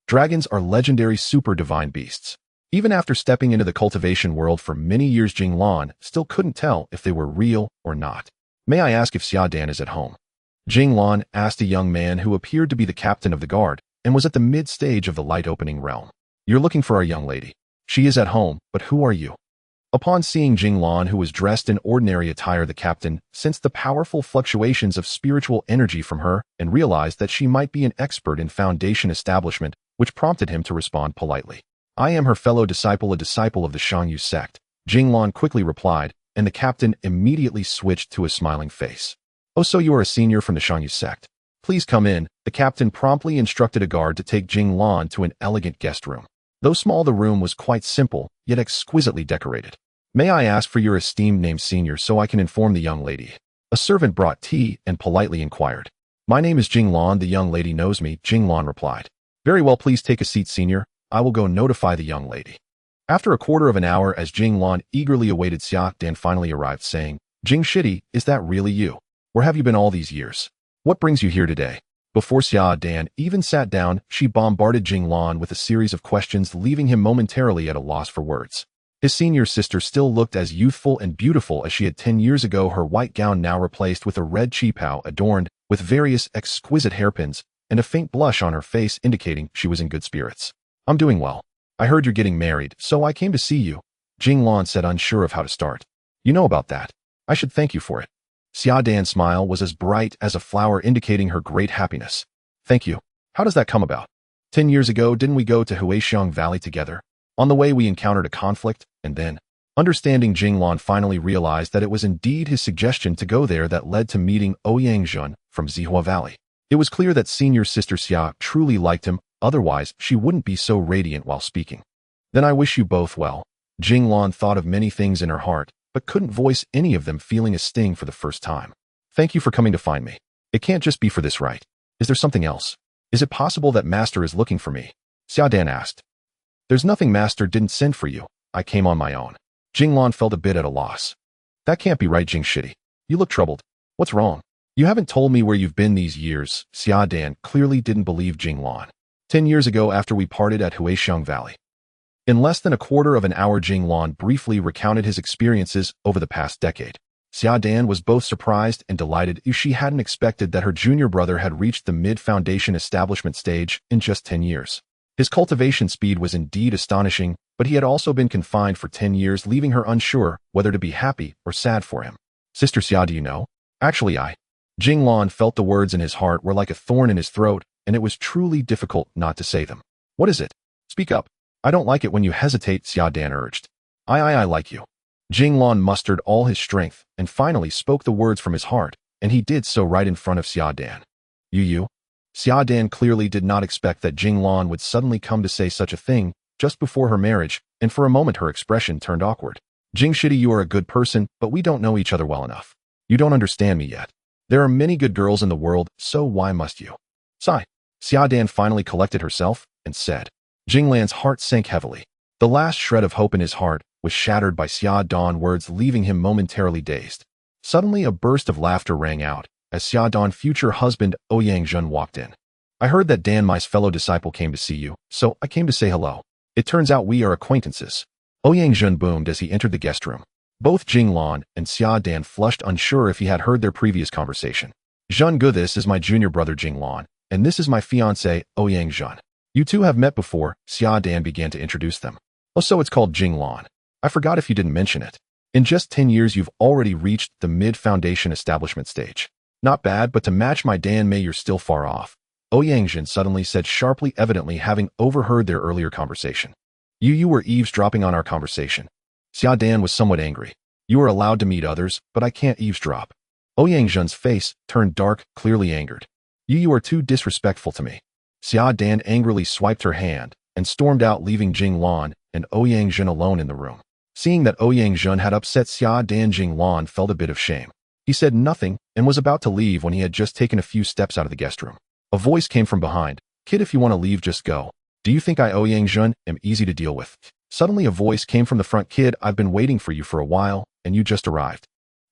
Dragons are legendary super divine beasts. Even after stepping into the cultivation world for many years, Jing Lan still couldn't tell if they were real or not. "May I ask if Xia Dan is at home?" Jing Lan asked a young man who appeared to be the captain of the guard and was at the mid-stage of the light opening realm. "You're looking for our young lady. She is at home, but who are you?" Upon seeing Jing Lan, who was dressed in ordinary attire, the captain sensed the powerful fluctuations of spiritual energy from her and realized that she might be an expert in foundation establishment, which prompted him to respond politely. "I am her fellow disciple, a disciple of the Shangyu sect," Jing Lan quickly replied, and the captain immediately switched to a smiling face. "Oh, so you are a senior from the Shangyu sect. Please come in." The captain promptly instructed a guard to take Jing Lan to an elegant guest room. Though small, the room was quite simple, yet exquisitely decorated. "May I ask for your esteemed name, senior, so I can inform the young lady?" A servant brought tea and politely inquired. "My name is Jing Lan. The young lady knows me," Jing Lan replied. "Very well, please take a seat, senior. I will go notify the young lady." After a quarter of an hour, as Jing Lan eagerly awaited, Xia Dan finally arrived, saying, "Jing Shidi, is that really you? Where have you been all these years? What brings you here today?" Before Xia Dan even sat down, she bombarded Jing Lan with a series of questions, leaving him momentarily at a loss for words. His senior sister still looked as youthful and beautiful as she had 10 years ago, her white gown now replaced with a red qipao adorned with various exquisite hairpins, and a faint blush on her face indicating she was in good spirits. "I'm doing well. I heard you're getting married, so I came to see you," Jing Lan said, unsure of how to start. "You know about that. I should thank you for it." Xia Dan's smile was as bright as a flower, indicating her great happiness. "Thank you. How does that come about? 10 years ago, didn't we go to Huixiang Valley together? On the way, we encountered a conflict, and then, understanding, Jing Lan finally realized that it was indeed his suggestion to go there that led to meeting Ouyang Jun from Zihua Valley. It was clear that senior sister Xia truly liked him, otherwise she wouldn't be so radiant while speaking. Then I wish you both well. Jing Lan thought of many things in her heart, but couldn't voice any of them, feeling a sting for the first time. Thank you for coming to find me. It can't just be for this, right? Is there something else? Is it possible that Master is looking for me? Xia Dan asked. There's nothing. Master didn't send for you. I came on my own. Jing Lan felt a bit at a loss. That can't be right, Jing Shitty. You look troubled. What's wrong? You haven't told me where you've been these years. Xia Dan clearly didn't believe Jing Lan. 10 years ago, after we parted at Huixiang Valley. In less than a quarter of an hour, Jing Lan briefly recounted his experiences over the past decade. Xia Dan was both surprised and delighted. She hadn't expected that her junior brother had reached the mid-foundation establishment stage in just 10 years. His cultivation speed was indeed astonishing, but he had also been confined for 10 years, leaving her unsure whether to be happy or sad for him. Sister Xia, do you know? Actually, Jing Lan felt the words in his heart were like a thorn in his throat, and it was truly difficult not to say them. What is it? Speak up. I don't like it when you hesitate, Xia Dan urged. I like you. Jing Lan mustered all his strength and finally spoke the words from his heart, and he did so right in front of Xia Dan. You? Xia Dan clearly did not expect that Jing Lan would suddenly come to say such a thing just before her marriage, and for a moment her expression turned awkward. Jing Shitty, you are a good person, but we don't know each other well enough. You don't understand me yet. There are many good girls in the world, so why must you? Sigh. Xia Dan finally collected herself and said. Jing Lan's heart sank heavily. The last shred of hope in his heart was shattered by Xia Dan's words, leaving him momentarily dazed. Suddenly a burst of laughter rang out as Xia Dan's future husband Ouyang Jun walked in. I heard that Dan, my fellow disciple, came to see you, so I came to say hello. It turns out we are acquaintances. Ouyang Jun boomed as he entered the guest room. Both Jing Lan and Xia Dan flushed, unsure if he had heard their previous conversation. Jun Gu, this is my junior brother Jing Lan, and this is my fiancé Ouyang Jun. You two have met before. Xia Dan began to introduce them. Oh, so it's called Jing Lan. I forgot if you didn't mention it. In just 10 years you've already reached the mid-foundation establishment stage. Not bad, but to match my Dan Mei you're still far off. Ouyang Jun suddenly said sharply, evidently having overheard their earlier conversation. You were eavesdropping on our conversation. Xia Dan was somewhat angry. You are allowed to meet others, but I can't eavesdrop. Ouyang Jun's face turned dark, clearly angered. You are too disrespectful to me. Xia Dan angrily swiped her hand and stormed out, leaving Jing Lan and Ouyang Jun alone in the room. Seeing that Ouyang Jun had upset Xia Dan, Jing Lan felt a bit of shame. He said nothing and was about to leave when he had just taken a few steps out of the guest room. A voice came from behind. Kid, if you want to leave, just go. Do you think I, Ouyang Jun, am easy to deal with? Suddenly a voice came from the front. Kid, I've been waiting for you for a while, and you just arrived.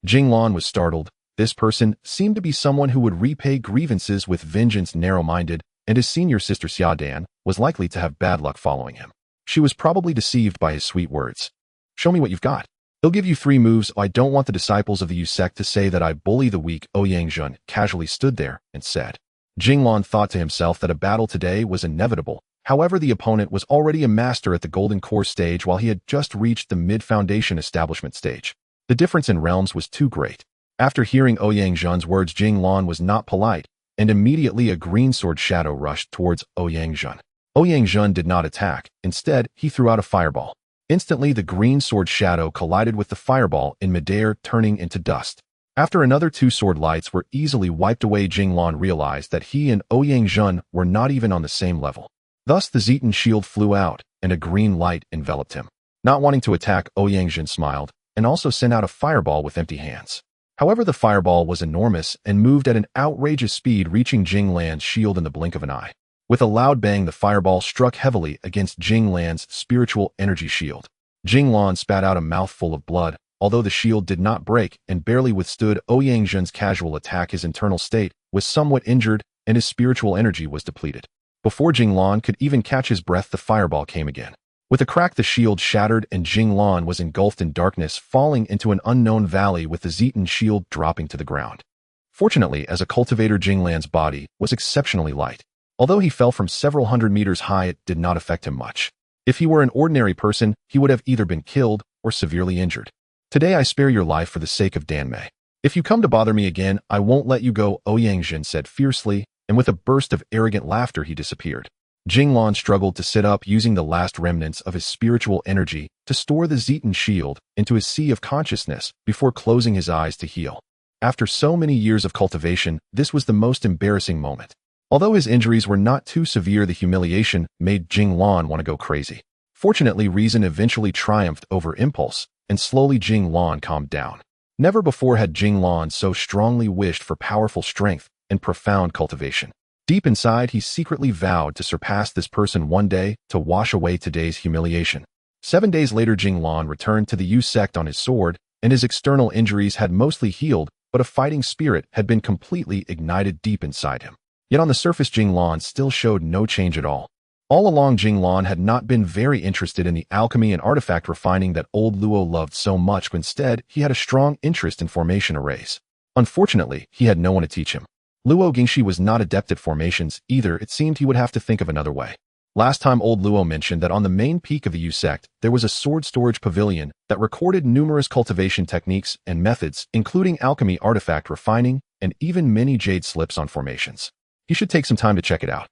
Jing Lan was startled. This person seemed to be someone who would repay grievances with vengeance, narrow-minded, and his senior sister Xia Dan was likely to have bad luck following him. She was probably deceived by his sweet words. Show me what you've got. He'll give you 3 moves. I don't want the disciples of the Yu sect to say that I bully the weak. Ouyang Jun casually stood there and said. Jing Lan thought to himself that a battle today was inevitable. However, the opponent was already a master at the Golden Core stage while he had just reached the mid-foundation establishment stage. The difference in realms was too great. After hearing Ouyang Jun's words, Jing Lan was not polite, and immediately a green sword shadow rushed towards Ouyang Jun. Ouyang Jun did not attack. Instead, he threw out a fireball. Instantly, the green sword shadow collided with the fireball in midair, turning into dust. After another 2 sword lights were easily wiped away, Jing Lan realized that he and Ouyang Jun were not even on the same level. Thus, the Zetan shield flew out, and a green light enveloped him. Not wanting to attack, Ouyang Jun smiled, and also sent out a fireball with empty hands. However, the fireball was enormous and moved at an outrageous speed, reaching Jing Lan's shield in the blink of an eye. With a loud bang, the fireball struck heavily against Jing Lan's spiritual energy shield. Jing Lan spat out a mouthful of blood, although the shield did not break and barely withstood Ouyang Jun's casual attack. His internal state was somewhat injured, and his spiritual energy was depleted. Before Jing Lan could even catch his breath, the fireball came again. With a crack, the shield shattered and Jing Lan was engulfed in darkness, falling into an unknown valley with the Zetan shield dropping to the ground. Fortunately, as a cultivator, Jing Lan's body was exceptionally light. Although he fell from several hundred meters high, it did not affect him much. If he were an ordinary person, he would have either been killed or severely injured. Today I spare your life for the sake of Dan Mei. If you come to bother me again, I won't let you go, Ouyang Jun said fiercely, and with a burst of arrogant laughter he disappeared. Jing Lan struggled to sit up, using the last remnants of his spiritual energy to store the Zetan shield into his sea of consciousness before closing his eyes to heal. After so many years of cultivation, this was the most embarrassing moment. Although his injuries were not too severe, the humiliation made Jing Lan want to go crazy. Fortunately, reason eventually triumphed over impulse, and slowly Jing Lan calmed down. Never before had Jing Lan so strongly wished for powerful strength and profound cultivation. Deep inside, he secretly vowed to surpass this person one day, to wash away today's humiliation. 7 days later, Jing Lan returned to the Yu sect on his sword, and his external injuries had mostly healed, but a fighting spirit had been completely ignited deep inside him. Yet on the surface, Jing Lan still showed no change at all. All along, Jing Lan had not been very interested in the alchemy and artifact refining that old Luo loved so much. Instead, he had a strong interest in formation arrays. Unfortunately, he had no one to teach him. Luo Gingshi was not adept at formations either. It seemed he would have to think of another way. Last time, old Luo mentioned that on the main peak of the Yu sect, there was a sword storage pavilion that recorded numerous cultivation techniques and methods, including alchemy, artifact refining, and even many jade slips on formations. He should take some time to check it out.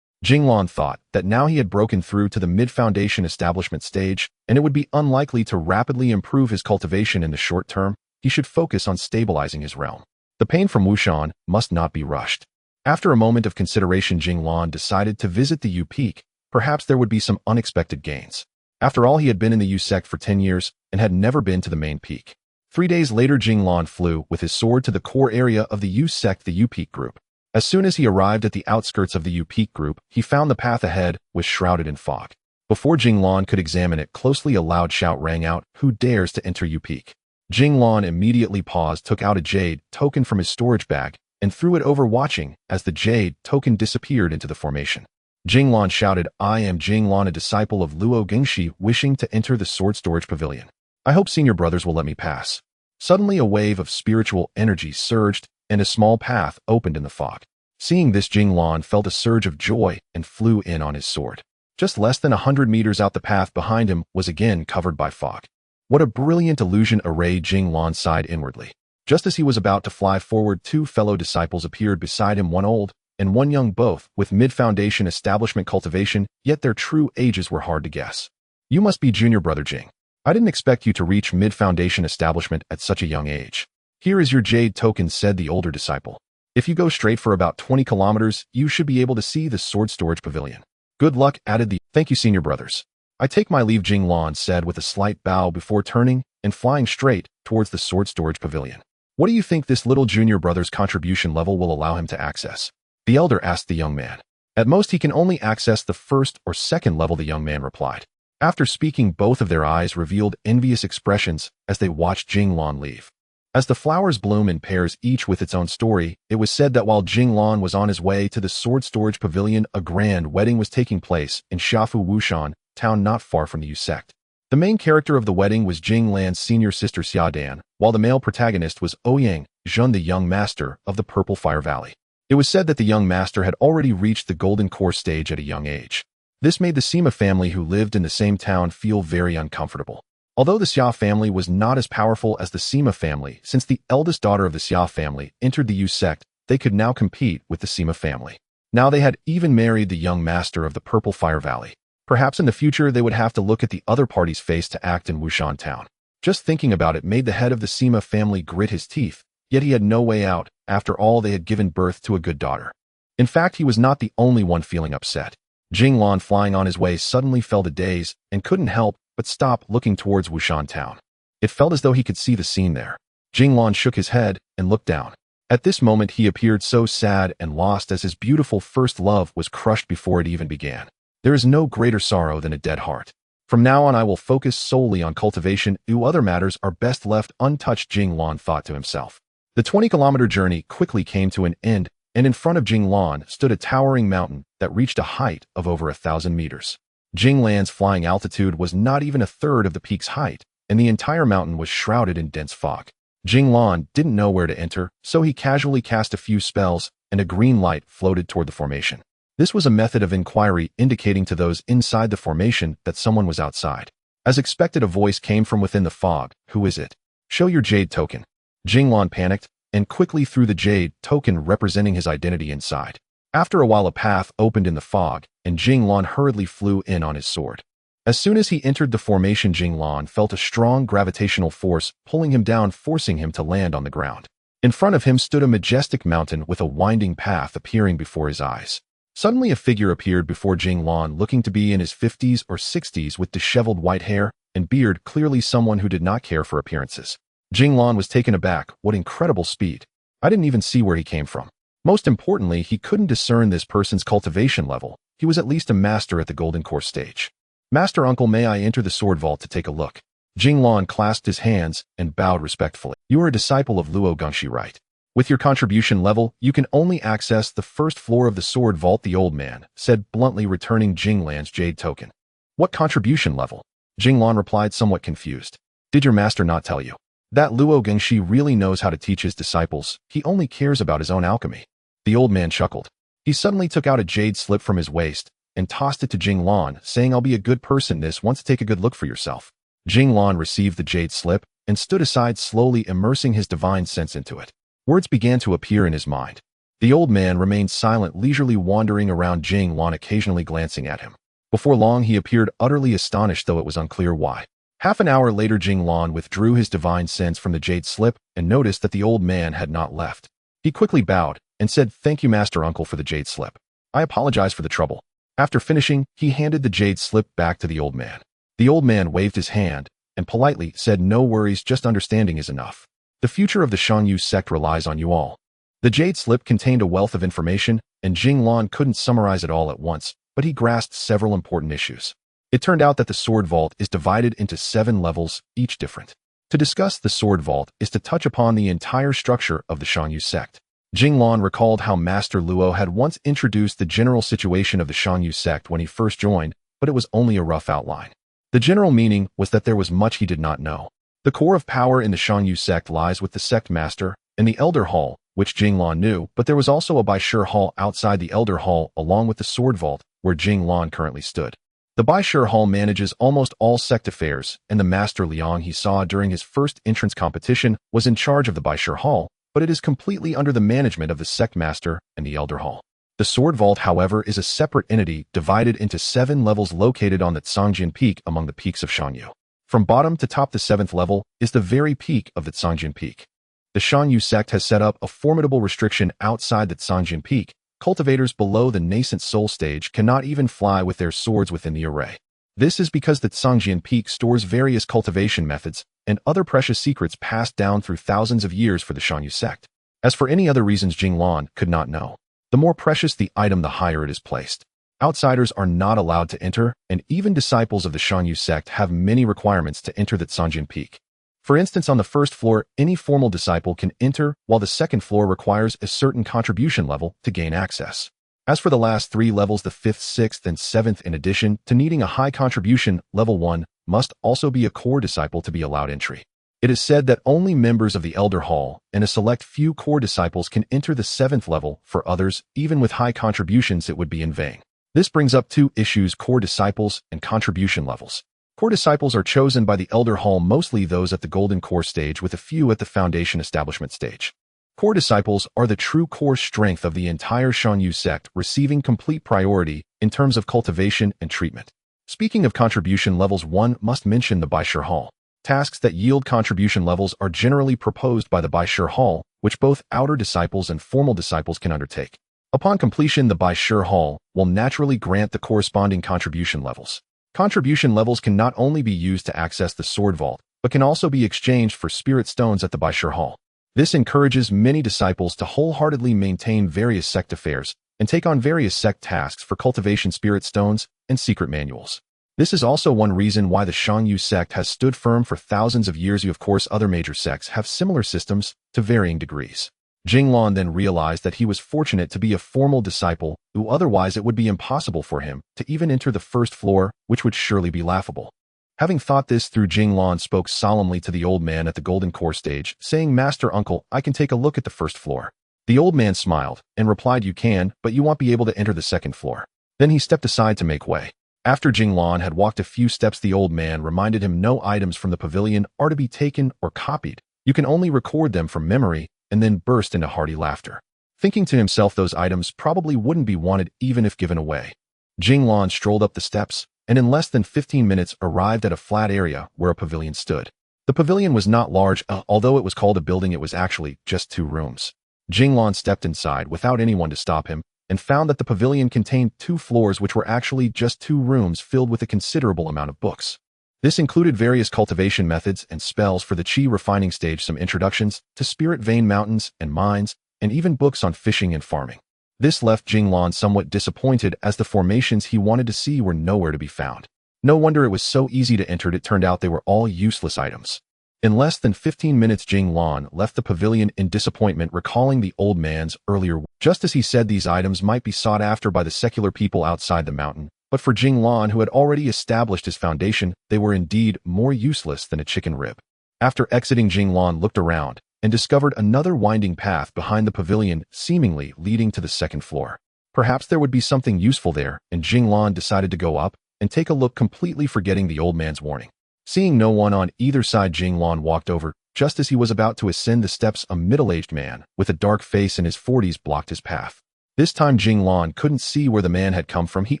Jing Lan thought that now he had broken through to the mid-foundation establishment stage, and it would be unlikely to rapidly improve his cultivation in the short term. He should focus on stabilizing his realm. The pain from Wushan must not be rushed. After a moment of consideration, Jing Lan decided to visit the Yu peak. Perhaps there would be some unexpected gains. After all, he had been in the Yu sect for 10 years and had never been to the main peak. 3 days later, Jing Lan flew with his sword to the core area of the Yu sect, the Yu peak group. As soon as he arrived at the outskirts of the Yu peak group, he found the path ahead was shrouded in fog. Before Jing Lan could examine it closely, a loud shout rang out, "Who dares to enter Yu peak?" Jing Lan immediately paused, took out a jade token from his storage bag, and threw it over, watching as the jade token disappeared into the formation. Jing Lan shouted, "I am Jing Lan, a disciple of Luo Gingshi, wishing to enter the sword storage pavilion. I hope senior brothers will let me pass." Suddenly, a wave of spiritual energy surged, and a small path opened in the fog. Seeing this, Jing Lan felt a surge of joy and flew in on his sword. Just less than 100 meters out, the path behind him was again covered by fog. What a brilliant illusion array! Jing Lan sighed inwardly. Just as he was about to fly forward, 2 fellow disciples appeared beside him, one old and one young, both with mid-foundation establishment cultivation, yet their true ages were hard to guess. "You must be junior brother Jing. I didn't expect you to reach mid-foundation establishment at such a young age. Here is your jade token," said the older disciple. "If you go straight for about 20 kilometers, you should be able to see the sword storage pavilion." "Good luck," added the "Thank you, senior brothers. I take my leave," Jing Lan said with a slight bow before turning and flying straight towards the sword storage pavilion. "What do you think this little junior brother's contribution level will allow him to access?" the elder asked the young man. "At most, he can only access the 1st or 2nd level," the young man replied. After speaking, both of their eyes revealed envious expressions as they watched Jing Lan leave. As the flowers bloom in pairs, each with its own story, it was said that while Jing Lan was on his way to the sword storage pavilion, a grand wedding was taking place in Shafu Wushan town, not far from the Yu sect. The main character of the wedding was Jing Lan's senior sister Xia Dan, while the male protagonist was Ouyang Zhun, the young master of the Purple Fire Valley. It was said that the young master had already reached the golden core stage at a young age. This made the Sima family, who lived in the same town, feel very uncomfortable. Although the Xia family was not as powerful as the Sima family, since the eldest daughter of the Xia family entered the Yu sect, they could now compete with the Sima family. Now they had even married the young master of the Purple Fire Valley. Perhaps in the future they would have to look at the other party's face to act in Wushan town. Just thinking about it made the head of the Sima family grit his teeth, yet he had no way out. After all, they had given birth to a good daughter. In fact, he was not the only one feeling upset. Jing Lan, flying on his way, suddenly fell a daze and couldn't help but stop looking towards Wushan town. It felt as though he could see the scene there. Jing Lan shook his head and looked down. At this moment, he appeared so sad and lost, as his beautiful first love was crushed before it even began. There is no greater sorrow than a dead heart. From now on, I will focus solely on cultivation. Other matters are best left untouched, Jing Lan thought to himself. The 20-kilometer journey quickly came to an end, and in front of Jing Lan stood a towering mountain that reached a height of over 1,000 meters. Jing Lan's flying altitude was not even a third of the peak's height, and the entire mountain was shrouded in dense fog. Jing Lan didn't know where to enter, so he casually cast a few spells, and a green light floated toward the formation. This was a method of inquiry, indicating to those inside the formation that someone was outside. As expected, a voice came from within the fog. "Who is it? Show your jade token." Jing Lan panicked and quickly threw the jade token representing his identity inside. After a while, a path opened in the fog, and Jing Lan hurriedly flew in on his sword. As soon as he entered the formation, Jing Lan felt a strong gravitational force pulling him down, forcing him to land on the ground. In front of him stood a majestic mountain with a winding path appearing before his eyes. Suddenly a figure appeared before Jing Lan, looking to be in his 50s or 60s with disheveled white hair and beard, clearly someone who did not care for appearances. Jing Lan was taken aback. What incredible speed! I didn't even see where he came from. Most importantly, he couldn't discern this person's cultivation level. He was at least a master at the golden core stage. Master Uncle, may I enter the sword vault to take a look? Jing Lan clasped his hands and bowed respectfully. You are a disciple of Luo Gongxi, right? With your contribution level, you can only access the first floor of the sword vault, the old man said bluntly, returning Jing Lan's jade token. What contribution level? Jing Lan replied, somewhat confused. Did your master not tell you? That Luo Gongxi really knows how to teach his disciples. He only cares about his own alchemy. The old man chuckled. He suddenly took out a jade slip from his waist and tossed it to Jing Lan, saying, I'll be a good person. This once, take a good look for yourself. Jing Lan received the jade slip and stood aside, slowly immersing his divine sense into it. Words began to appear in his mind. The old man remained silent, leisurely wandering around Jing Lan, occasionally glancing at him. Before long, he appeared utterly astonished, though it was unclear why. Half an hour later, Jing Lan withdrew his divine sense from the jade slip and noticed that the old man had not left. He quickly bowed and said, Thank you, Master Uncle, for the jade slip. I apologize for the trouble. After finishing, he handed the jade slip back to the old man. The old man waved his hand and politely said, No worries, just understanding is enough. The future of the Shangyu sect relies on you all. The jade slip contained a wealth of information, and Jing Lan couldn't summarize it all at once, but he grasped several important issues. It turned out that the sword vault is divided into 7 levels, each different. To discuss the sword vault is to touch upon the entire structure of the Shangyu sect. Jing Lan recalled how Master Luo had once introduced the general situation of the Shangyu sect when he first joined, but it was only a rough outline. The general meaning was that there was much he did not know. The core of power in the Shangyu sect lies with the sect master and the Elder Hall, which Jing Lan knew, but there was also a Baishir Hall outside the Elder Hall, along with the sword vault, where Jing Lan currently stood. The Baishir Hall manages almost all sect affairs, and the Master Liang he saw during his first entrance competition was in charge of the Baishir Hall, but it is completely under the management of the sect master and the Elder Hall. The sword vault, however, is a separate entity divided into 7 levels located on the Cangjian Peak among the peaks of Shangyu. From bottom to top, the 7th level is the very peak of the Cangjian Peak. The Shangyu sect has set up a formidable restriction outside the Cangjian Peak. Cultivators below the nascent soul stage cannot even fly with their swords within the array. This is because the Cangjian Peak stores various cultivation methods and other precious secrets passed down through thousands of years for the Shangyu sect. As for any other reasons, Jing Lan could not know. The more precious the item, the higher it is placed. Outsiders are not allowed to enter, and even disciples of the Shangyu sect have many requirements to enter the Cangjian Peak. For instance, on the first floor, any formal disciple can enter, while the second floor requires a certain contribution level to gain access. As for the last 3 levels, the 5th, 6th, and 7th, in addition to needing a high contribution, level 1 must also be a core disciple to be allowed entry. It is said that only members of the Elder Hall and a select few core disciples can enter the 7th level. For others, even with high contributions, it would be in vain. This brings up 2 issues: core disciples and contribution levels. Core disciples are chosen by the Elder Hall, mostly those at the Golden Core stage, with a few at the Foundation Establishment stage. Core disciples are the true core strength of the entire Shangyu sect, receiving complete priority in terms of cultivation and treatment. Speaking of contribution levels, one must mention the Baishir Hall. Tasks that yield contribution levels are generally proposed by the Baishir Hall, which both outer disciples and formal disciples can undertake. Upon completion, the Baishir Hall will naturally grant the corresponding contribution levels. Contribution levels can not only be used to access the sword vault, but can also be exchanged for spirit stones at the Baishir Hall. This encourages many disciples to wholeheartedly maintain various sect affairs and take on various sect tasks for cultivation, spirit stones, and secret manuals. This is also one reason why the Shangyu sect has stood firm for thousands of years. Of course, other major sects have similar systems to varying degrees. Jing Lan then realized that he was fortunate to be a formal disciple, who otherwise it would be impossible for him to even enter the first floor, which would surely be laughable. Having thought this through, Jing Lan spoke solemnly to the old man at the Golden Core stage, saying, Master Uncle, I can take a look at the first floor. The old man smiled and replied, You can, but you won't be able to enter the second floor. Then he stepped aside to make way. After Jing Lan had walked a few steps, the old man reminded him no items from the pavilion are to be taken or copied. You can only record them from memory, and then burst into hearty laughter. thinking to himself those items probably wouldn't be wanted even if given away. Jing Lan strolled up the steps, and in less than 15 minutes arrived at a flat area where a pavilion stood. The pavilion was not large, although it was called a building, it was actually just 2 rooms. Jing Lan stepped inside without anyone to stop him, and found that the pavilion contained 2 floors which were actually just 2 rooms filled with a considerable amount of books. This included various cultivation methods and spells for the chi refining stage, some introductions to spirit vein mountains and mines, and even books on fishing and farming. This left Jing Lan somewhat disappointed as the formations he wanted to see were nowhere to be found. No wonder it was so easy to enter, it turned out they were all useless items. In less than 15 minutes Jing Lan left the pavilion in disappointment, recalling the old man's earlier words. Just as he said these items might be sought after by the secular people outside the mountain, but for Jing Lan, who had already established his foundation, they were indeed more useless than a chicken rib. After exiting, Jing Lan looked around and discovered another winding path behind the pavilion, seemingly leading to the 2nd floor. Perhaps there would be something useful there, and Jing Lan decided to go up and take a look, completely forgetting the old man's warning. Seeing no one on either side, Jing Lan walked over. Just as he was about to ascend the steps, a middle-aged man with a dark face in his 40s blocked his path. This time Jing Lan couldn't see where the man had come from. He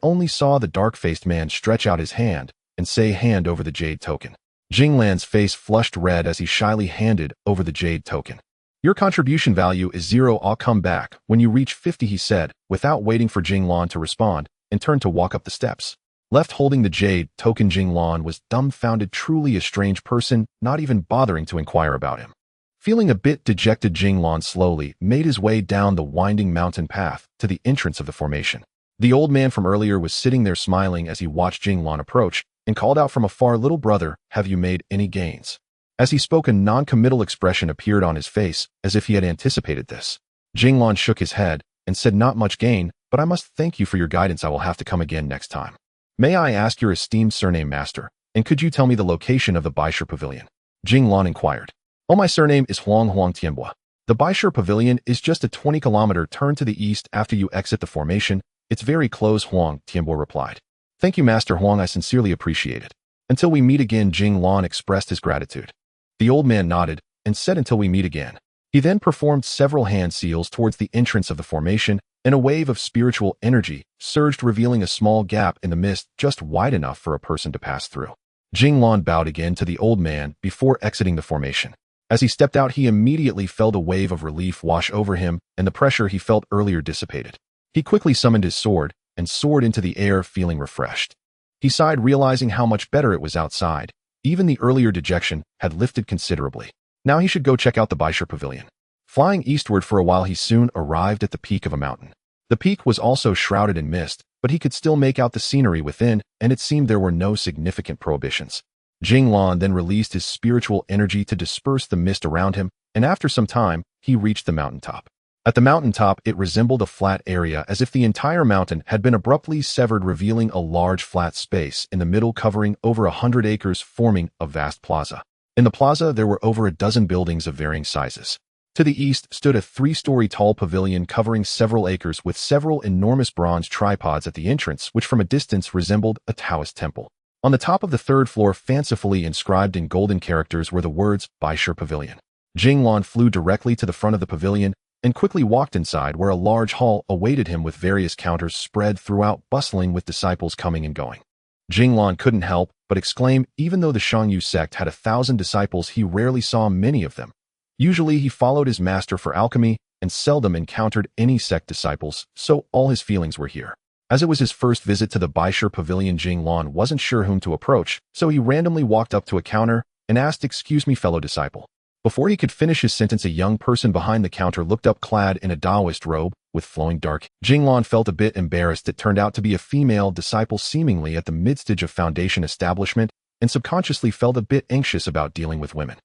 only saw the dark-faced man stretch out his hand and say, "Hand over the jade token." Jing Lan's face flushed red as he shyly handed over the jade token. "Your contribution value is 0. I'll come back when you reach 50, he said, without waiting for Jing Lan to respond, and turned to walk up the steps. Left holding the jade token, Jing Lan was dumbfounded, truly a strange person, not even bothering to inquire about him. Feeling a bit dejected, Jing Lan slowly made his way down the winding mountain path to the entrance of the formation. The old man from earlier was sitting there smiling as he watched Jing Lan approach, and called out from afar, "Little brother, have you made any gains?" As he spoke, a non-committal expression appeared on his face, as if he had anticipated this. Jing Lan shook his head and said, "Not much gain, but I must thank you for your guidance. I will have to come again next time. May I ask your esteemed surname, master, and could you tell me the location of the Baishur Pavilion?" Jing Lan inquired. "Oh, my surname is Huang Tianbua. The Baishur Pavilion is just a 20-kilometer turn to the east after you exit the formation. It's very close," Huang Tianbua replied. "Thank you, Master Huang, I sincerely appreciate it. Until we meet again," Jing Lan expressed his gratitude. The old man nodded and said, "Until we meet again." He then performed several hand seals towards the entrance of the formation, and a wave of spiritual energy surged, revealing a small gap in the mist just wide enough for a person to pass through. Jing Lan bowed again to the old man before exiting the formation. As he stepped out, he immediately felt a wave of relief wash over him, and the pressure he felt earlier dissipated. He quickly summoned his sword and soared into the air, feeling refreshed. He sighed, realizing how much better it was outside. Even the earlier dejection had lifted considerably. Now he should go check out the Baishur Pavilion. Flying eastward for a while, he soon arrived at the peak of a mountain. The peak was also shrouded in mist, but he could still make out the scenery within, and it seemed there were no significant prohibitions. Jing Lan then released his spiritual energy to disperse the mist around him, and after some time, he reached the mountaintop. At the mountaintop, it resembled a flat area, as if the entire mountain had been abruptly severed, revealing a large flat space in the middle covering over 100 acres, forming a vast plaza. In the plaza, there were over a dozen buildings of varying sizes. To the east stood a 3-story tall pavilion covering several acres with several enormous bronze tripods at the entrance, which from a distance resembled a Taoist temple. On the top of the 3rd floor, fancifully inscribed in golden characters, were the words Baishur Pavilion. Jing Lan flew directly to the front of the pavilion and quickly walked inside, where a large hall awaited him with various counters spread throughout, bustling with disciples coming and going. Jing Lan couldn't help but exclaim, even though the Shangyu sect had 1,000 disciples, he rarely saw many of them. Usually he followed his master for alchemy and seldom encountered any sect disciples, so all his feelings were here. As it was his first visit to the Baishur Pavilion, Jing Lan wasn't sure whom to approach, so he randomly walked up to a counter and asked, "Excuse me, fellow disciple." Before he could finish his sentence, a young person behind the counter looked up, clad in a Taoist robe with flowing dark. Jing Lan felt a bit embarrassed. It turned out to be a female disciple, seemingly at the midstage of foundation establishment, and subconsciously felt a bit anxious about dealing with women.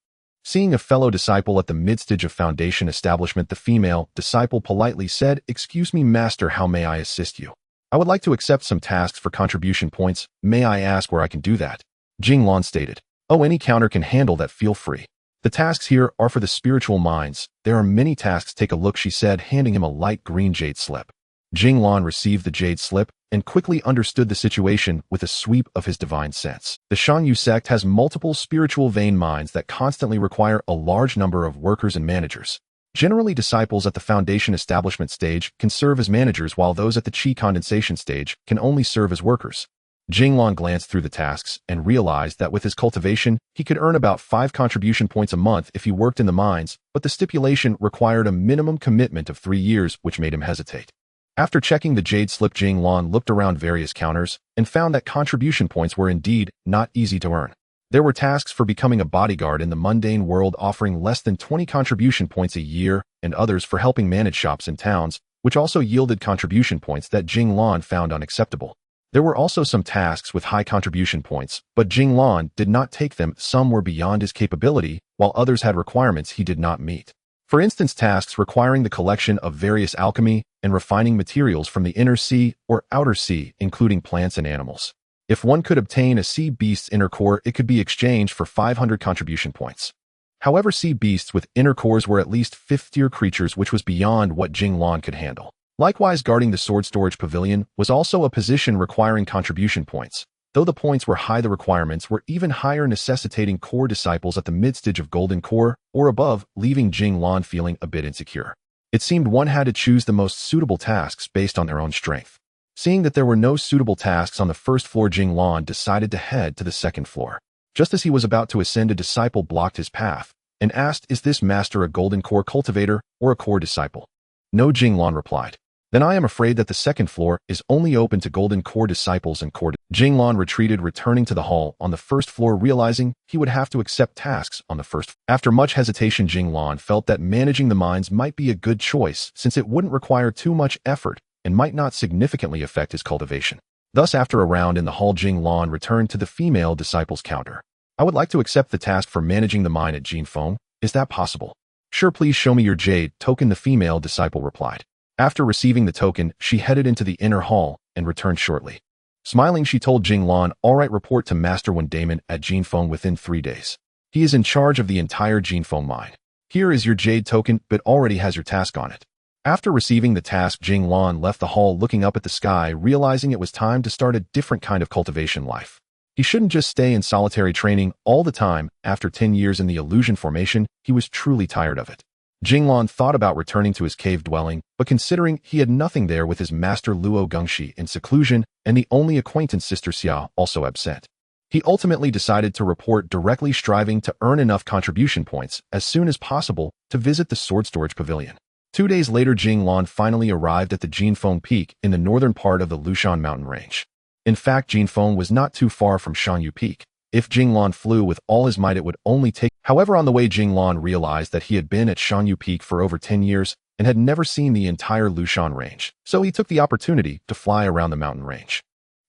Seeing a fellow disciple at the midstage of foundation establishment, the female disciple politely said, "Excuse me, master, how may I assist you? I would like to accept some tasks for contribution points. May I ask where I can do that?" Jing Lan stated, "Oh, any counter can handle that, feel free. The tasks here are for the spiritual minds. There are many tasks. Take a look," she said, handing him a light green jade slip. Jing Lan received the jade slip and quickly understood the situation with a sweep of his divine sense. The Shangyu sect has multiple spiritual vein mines that constantly require a large number of workers and managers. Generally, disciples at the foundation establishment stage can serve as managers, while those at the qi condensation stage can only serve as workers. Jing Lan glanced through the tasks and realized that with his cultivation, he could earn about 5 contribution points a month if he worked in the mines, but the stipulation required a minimum commitment of 3 years, which made him hesitate. After checking the jade slip, Jing Lan looked around various counters and found that contribution points were indeed not easy to earn. There were tasks for becoming a bodyguard in the mundane world offering less than 20 contribution points a year, and others for helping manage shops in towns, which also yielded contribution points that Jing Lan found unacceptable. There were also some tasks with high contribution points, but Jing Lan did not take them. Some were beyond his capability, while others had requirements he did not meet. For instance, tasks requiring the collection of various alchemy and refining materials from the inner sea or outer sea, including plants and animals. If one could obtain a sea beast's inner core, it could be exchanged for 500 contribution points. However, sea beasts with inner cores were at least 5th-tier creatures, which was beyond what Jing Lan could handle. Likewise, guarding the sword storage pavilion was also a position requiring contribution points. Though the points were high, the requirements were even higher, necessitating core disciples at the mid-stage of golden core or above, leaving Jing Lan feeling a bit insecure. It seemed one had to choose the most suitable tasks based on their own strength. Seeing that there were no suitable tasks on the first floor, Jing Lan decided to head to the second floor. Just as he was about to ascend, a disciple blocked his path and asked, "Is this master a golden core cultivator or a core disciple?" "No," Jing Lan replied. "Then I am afraid that the second floor is only open to golden core disciples and core." Jing Lan retreated, returning to the hall on the first floor, realizing he would have to accept tasks on the first. After much hesitation, Jing Lan felt that managing the mines might be a good choice, since it wouldn't require too much effort and might not significantly affect his cultivation. Thus, after a round in the hall, Jing Lan returned to the female disciple's counter. "I would like to accept the task for managing the mine at Jinfeng. Is that possible?" "Sure, please show me your jade token," the female disciple replied. After receiving the token, she headed into the inner hall and returned shortly. Smiling, she told Jing Lan, "All right, report to Master Wen Damon at Jinfeng within 3 days. He is in charge of the entire Jinfeng mine. Here is your jade token, but already has your task on it." After receiving the task, Jing Lan left the hall, looking up at the sky, realizing it was time to start a different kind of cultivation life. He shouldn't just stay in solitary training all the time. After 10 years in the illusion formation, he was truly tired of it. Jing Lan thought about returning to his cave dwelling, but considering he had nothing there with his master Luo Gengshi in seclusion and the only acquaintance Sister Xia also absent, he ultimately decided to report directly, striving to earn enough contribution points as soon as possible to visit the sword storage pavilion. 2 days later, Jing Lan finally arrived at the Jinfeng Peak in the northern part of the Lushan mountain range. In fact, Jinfeng was not too far from Shanyu Peak. If Jing Lan flew with all his might, it would only take. However, on the way, Jing Lan realized that he had been at Shanyu Peak for over 10 years and had never seen the entire Lushan range, so he took the opportunity to fly around the mountain range.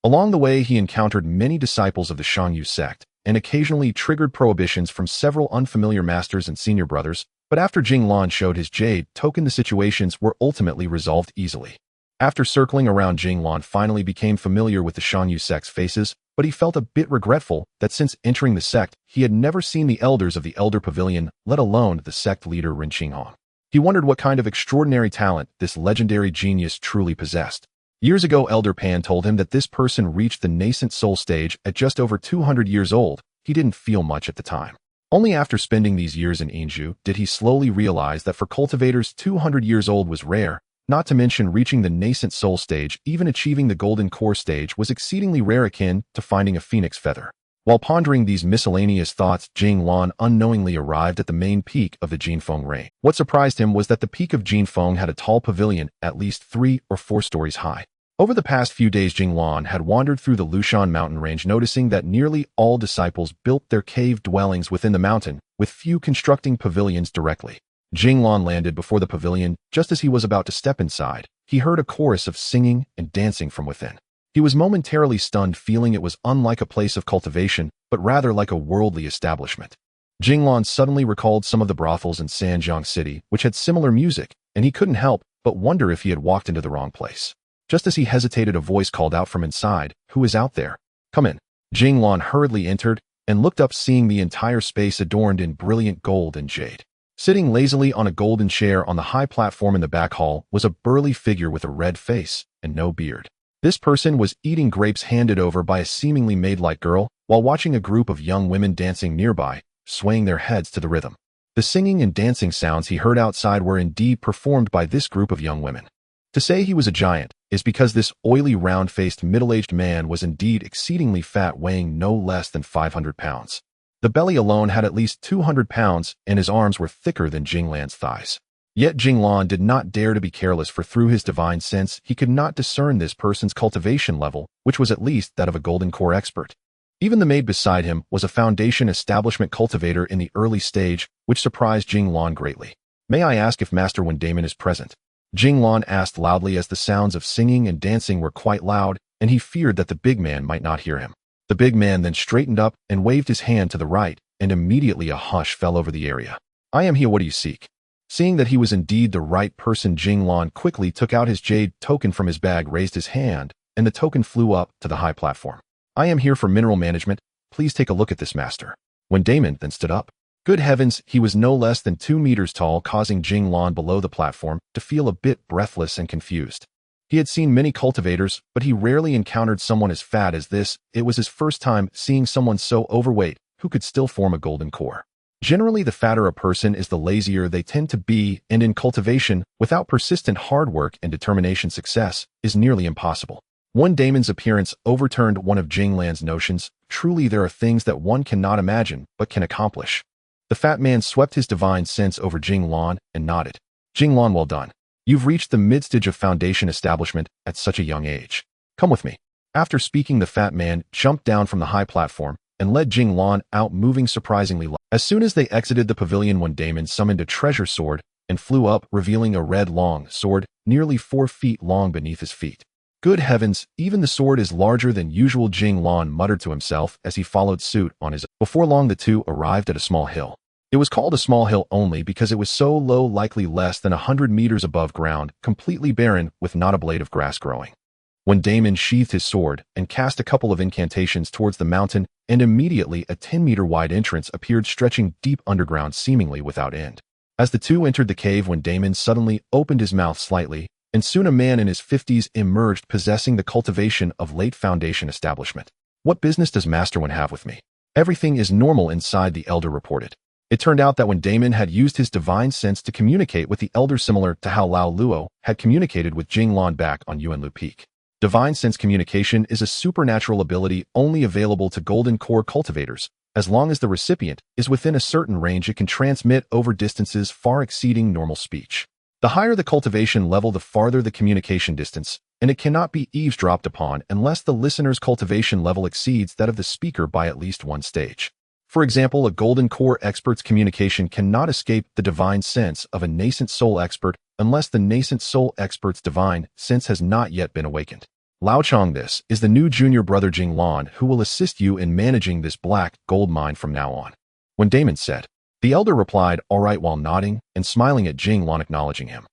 Along the way, he encountered many disciples of the Shanyu sect and occasionally triggered prohibitions from several unfamiliar masters and senior brothers, but after Jing Lan showed his jade token, the situations were ultimately resolved easily. After circling around, Jing Lan finally became familiar with the Shanyu sect's faces, but he felt a bit regretful that since entering the sect, he had never seen the elders of the Elder Pavilion, let alone the sect leader Ren Qinghong. He wondered what kind of extraordinary talent this legendary genius truly possessed. Years ago, Elder Pan told him that this person reached the nascent soul stage at just over 200 years old. He didn't feel much at the time. Only after spending these years in Yingzhou did he slowly realize that for cultivators, 200 years old was rare. Not to mention reaching the nascent soul stage, even achieving the golden core stage, was exceedingly rare, akin to finding a phoenix feather. While pondering these miscellaneous thoughts, Jing Lan unknowingly arrived at the main peak of the Jinfeng range. What surprised him was that the peak of Jinfeng had a tall pavilion at least 3 or 4 stories high. Over the past few days, Jing Lan had wandered through the Lushan mountain range, noticing that nearly all disciples built their cave dwellings within the mountain, with few constructing pavilions directly. Jing Lan landed before the pavilion. Just as he was about to step inside, he heard a chorus of singing and dancing from within. He was momentarily stunned, feeling it was unlike a place of cultivation, but rather like a worldly establishment. Jing Lan suddenly recalled some of the brothels in Sanjiang City, which had similar music, and he couldn't help but wonder if he had walked into the wrong place. Just as he hesitated, a voice called out from inside, "Who is out there? Come in." Jing Lan hurriedly entered and looked up, seeing the entire space adorned in brilliant gold and jade. Sitting lazily on a golden chair on the high platform in the back hall was a burly figure with a red face and no beard. This person was eating grapes handed over by a seemingly maid-like girl while watching a group of young women dancing nearby, swaying their heads to the rhythm. The singing and dancing sounds he heard outside were indeed performed by this group of young women. To say he was a giant is because this oily, round-faced, middle-aged man was indeed exceedingly fat, weighing no less than 500 pounds. The belly alone had at least 200 pounds, and his arms were thicker than Jing Lan's thighs. Yet Jing Lan did not dare to be careless, for through his divine sense he could not discern this person's cultivation level, which was at least that of a golden core expert. Even the maid beside him was a foundation establishment cultivator in the early stage, which surprised Jing Lan greatly. "May I ask if Master Damon is present?" Jing Lan asked loudly, as the sounds of singing and dancing were quite loud, and he feared that the big man might not hear him. The big man then straightened up and waved his hand to the right, and immediately a hush fell over the area. "I am here, what do you seek?" Seeing that he was indeed the right person, Jing Lan quickly took out his jade token from his bag, raised his hand, and the token flew up to the high platform. "I am here for mineral management. Please take a look at this, master." When Damon then stood up. Good heavens, he was no less than 2 meters tall, causing Jing Lan below the platform to feel a bit breathless and confused. He had seen many cultivators, but he rarely encountered someone as fat as this. It was his first time seeing someone so overweight who could still form a golden core. Generally, the fatter a person is, the lazier they tend to be, and in cultivation, without persistent hard work and determination, success is nearly impossible. One Damon's appearance overturned one of Jing Lan's notions. Truly, there are things that one cannot imagine, but can accomplish. The fat man swept his divine sense over Jing Lan and nodded. "Jing Lan, well done. You've reached the mid-stage of foundation establishment at such a young age. Come with me." After speaking, the fat man jumped down from the high platform and led Jing Lan out, moving surprisingly light. As soon as they exited the pavilion, one Damon summoned a treasure sword and flew up, revealing a red long sword, nearly 4 feet long, beneath his feet. "Good heavens, even the sword is larger than usual," Jing Lan muttered to himself as he followed suit on his own. Before long, the two arrived at a small hill. It was called a small hill only because it was so low, likely less than 100 meters above ground, completely barren, with not a blade of grass growing. When Damon sheathed his sword and cast a couple of incantations towards the mountain, and immediately a 10-meter wide entrance appeared, stretching deep underground, seemingly without end. As the two entered the cave, when Damon suddenly opened his mouth slightly, and soon a man in his 50s emerged, possessing the cultivation of late foundation establishment. "What business does Master Wen have with me?" "Everything is normal inside," the elder reported. It turned out that when Damon had used his divine sense to communicate with the elder, similar to how Lao Luo had communicated with Jing Lan back on Yuanlu Peak. Divine sense communication is a supernatural ability only available to golden core cultivators. As long as the recipient is within a certain range, it can transmit over distances far exceeding normal speech. The higher the cultivation level, the farther the communication distance, and it cannot be eavesdropped upon unless the listener's cultivation level exceeds that of the speaker by at least 1 stage. For example, a golden core expert's communication cannot escape the divine sense of a nascent soul expert unless the nascent soul expert's divine sense has not yet been awakened. Lao Chong, this is the new junior brother Jing Lan, who will assist you in managing this black gold mine from now on." When Damon said. The elder replied, "All right," while nodding and smiling at Jing Lan, acknowledging him.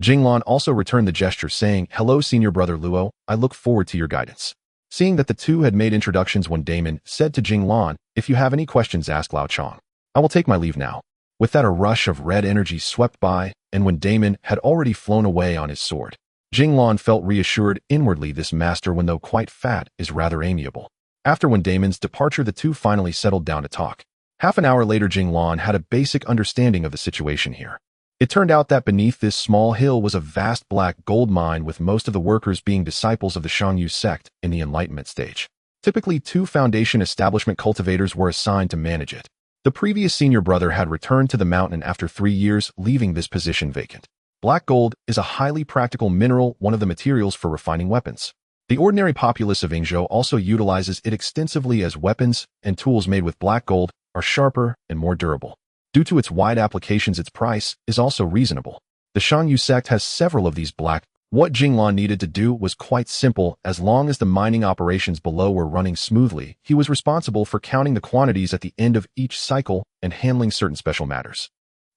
Jing Lan also returned the gesture, saying, "Hello, senior brother Luo, I look forward to your guidance." Seeing that the two had made introductions, when Damon said to Jing Lan, "If you have any questions, ask Lao Chong. I will take my leave now." With that, a rush of red energy swept by, and when Damon had already flown away on his sword, Jing Lan felt reassured inwardly. This master, when though quite fat, is rather amiable. After when Damon's departure, the two finally settled down to talk. Half an hour later, Jing Lan had a basic understanding of the situation here. It turned out that beneath this small hill was a vast black gold mine, with most of the workers being disciples of the Shangyu sect in the Enlightenment stage. Typically, 2 foundation establishment cultivators were assigned to manage it. The previous senior brother had returned to the mountain after 3 years, leaving this position vacant. Black gold is a highly practical mineral, one of the materials for refining weapons. The ordinary populace of Yingzhou also utilizes it extensively, as weapons and tools made with black gold are sharper and more durable. Due to its wide applications, its price is also reasonable. The Shangyu sect has several of these black. What Jing Lan needed to do was quite simple. As long as the mining operations below were running smoothly, he was responsible for counting the quantities at the end of each cycle and handling certain special matters.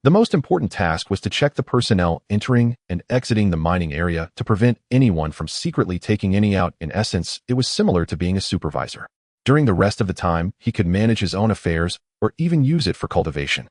The most important task was to check the personnel entering and exiting the mining area to prevent anyone from secretly taking any out. In essence, it was similar to being a supervisor. During the rest of the time, he could manage his own affairs or even use it for cultivation.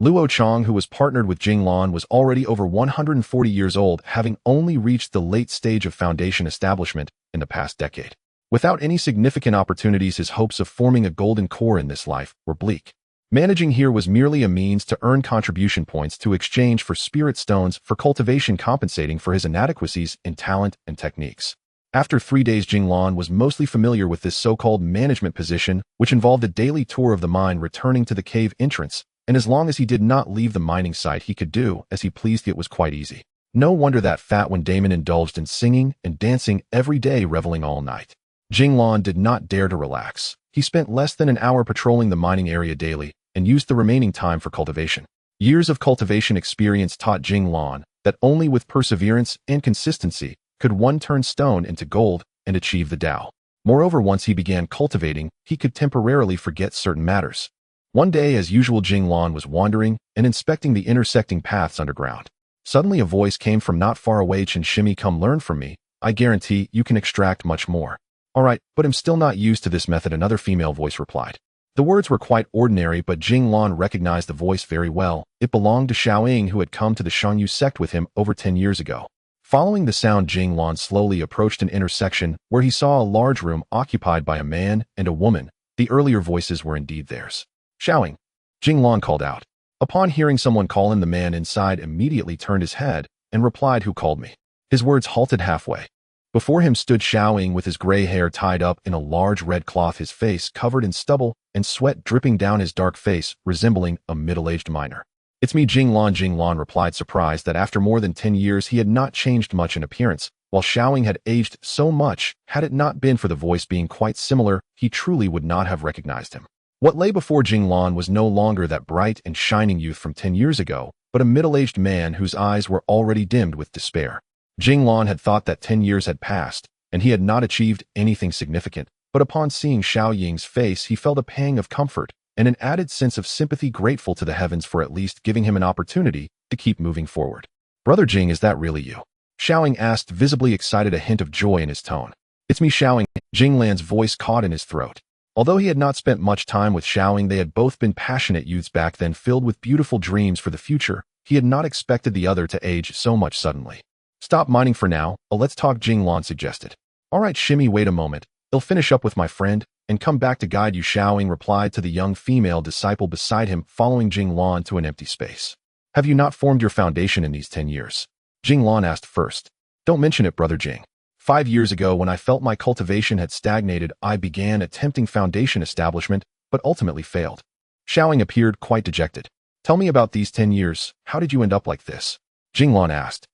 Luo Chong, who was partnered with Jing Lan, was already over 140 years old, having only reached the late stage of foundation establishment in the past decade. Without any significant opportunities, his hopes of forming a golden core in this life were bleak. Managing here was merely a means to earn contribution points to exchange for spirit stones for cultivation, compensating for his inadequacies in talent and techniques. After 3 days, Jing Lan was mostly familiar with this so-called management position, which involved a daily tour of the mine, returning to the cave entrance, and as long as he did not leave the mining site, he could do as he pleased. It was quite easy. No wonder that fat one Damon indulged in singing and dancing every day, reveling all night. Jing Lan did not dare to relax. He spent less than an hour patrolling the mining area daily and used the remaining time for cultivation. Years of cultivation experience taught Jing Lan that only with perseverance and consistency could one turn stone into gold and achieve the Tao. Moreover, once he began cultivating, he could temporarily forget certain matters. One day, as usual, Jing Lan was wandering and inspecting the intersecting paths underground. Suddenly a voice came from not far away. "Chen Shimmy, come learn from me. I guarantee you can extract much more." "All right, but I'm still not used to this method," another female voice replied. The words were quite ordinary, but Jing Lan recognized the voice very well. It belonged to Xiaoying, who had come to the Shanyu sect with him over 10 years ago. Following the sound, Jing Lan slowly approached an intersection where he saw a large room occupied by a man and a woman. The earlier voices were indeed theirs. "Xiaoying," Jing Lan called out. Upon hearing someone call him, the man inside immediately turned his head and replied, "Who called me?" His words halted halfway. Before him stood Xiaoying with his gray hair tied up in a large red cloth, his face covered in stubble and sweat dripping down his dark face, resembling a middle-aged miner. "It's me, Jing Lan," Jing Lan replied, surprised that after more than 10 years he had not changed much in appearance, while Xiaoying had aged so much. Had it not been for the voice being quite similar, he truly would not have recognized him. What lay before Jing Lan was no longer that bright and shining youth from 10 years ago, but a middle-aged man whose eyes were already dimmed with despair. Jing Lan had thought that 10 years had passed, and he had not achieved anything significant, but upon seeing Xiaoying's face, he felt a pang of comfort and an added sense of sympathy, grateful to the heavens for at least giving him an opportunity to keep moving forward. "Brother Jing, is that really you?" Xiaoying asked, visibly excited, a hint of joy in his tone. "It's me, Xiaoying." Jing Lan's voice caught in his throat. Although he had not spent much time with Xiaoying, they had both been passionate youths back then, filled with beautiful dreams for the future. He had not expected the other to age so much suddenly. "Stop mining for now, let's talk," Jing Lan suggested. "All right, Shimmy, wait a moment. I'll finish up with my friend and come back to guide you," Xiaoying replied to the young female disciple beside him, following Jing Lan to an empty space. "Have you not formed your foundation in these 10 years? Jing Lan asked first. "Don't mention it, Brother Jing. 5 years ago, when I felt my cultivation had stagnated, I began attempting foundation establishment, but ultimately failed." Xiaoying appeared quite dejected. "Tell me about these 10 years. How did you end up like this?" Jing Lan asked.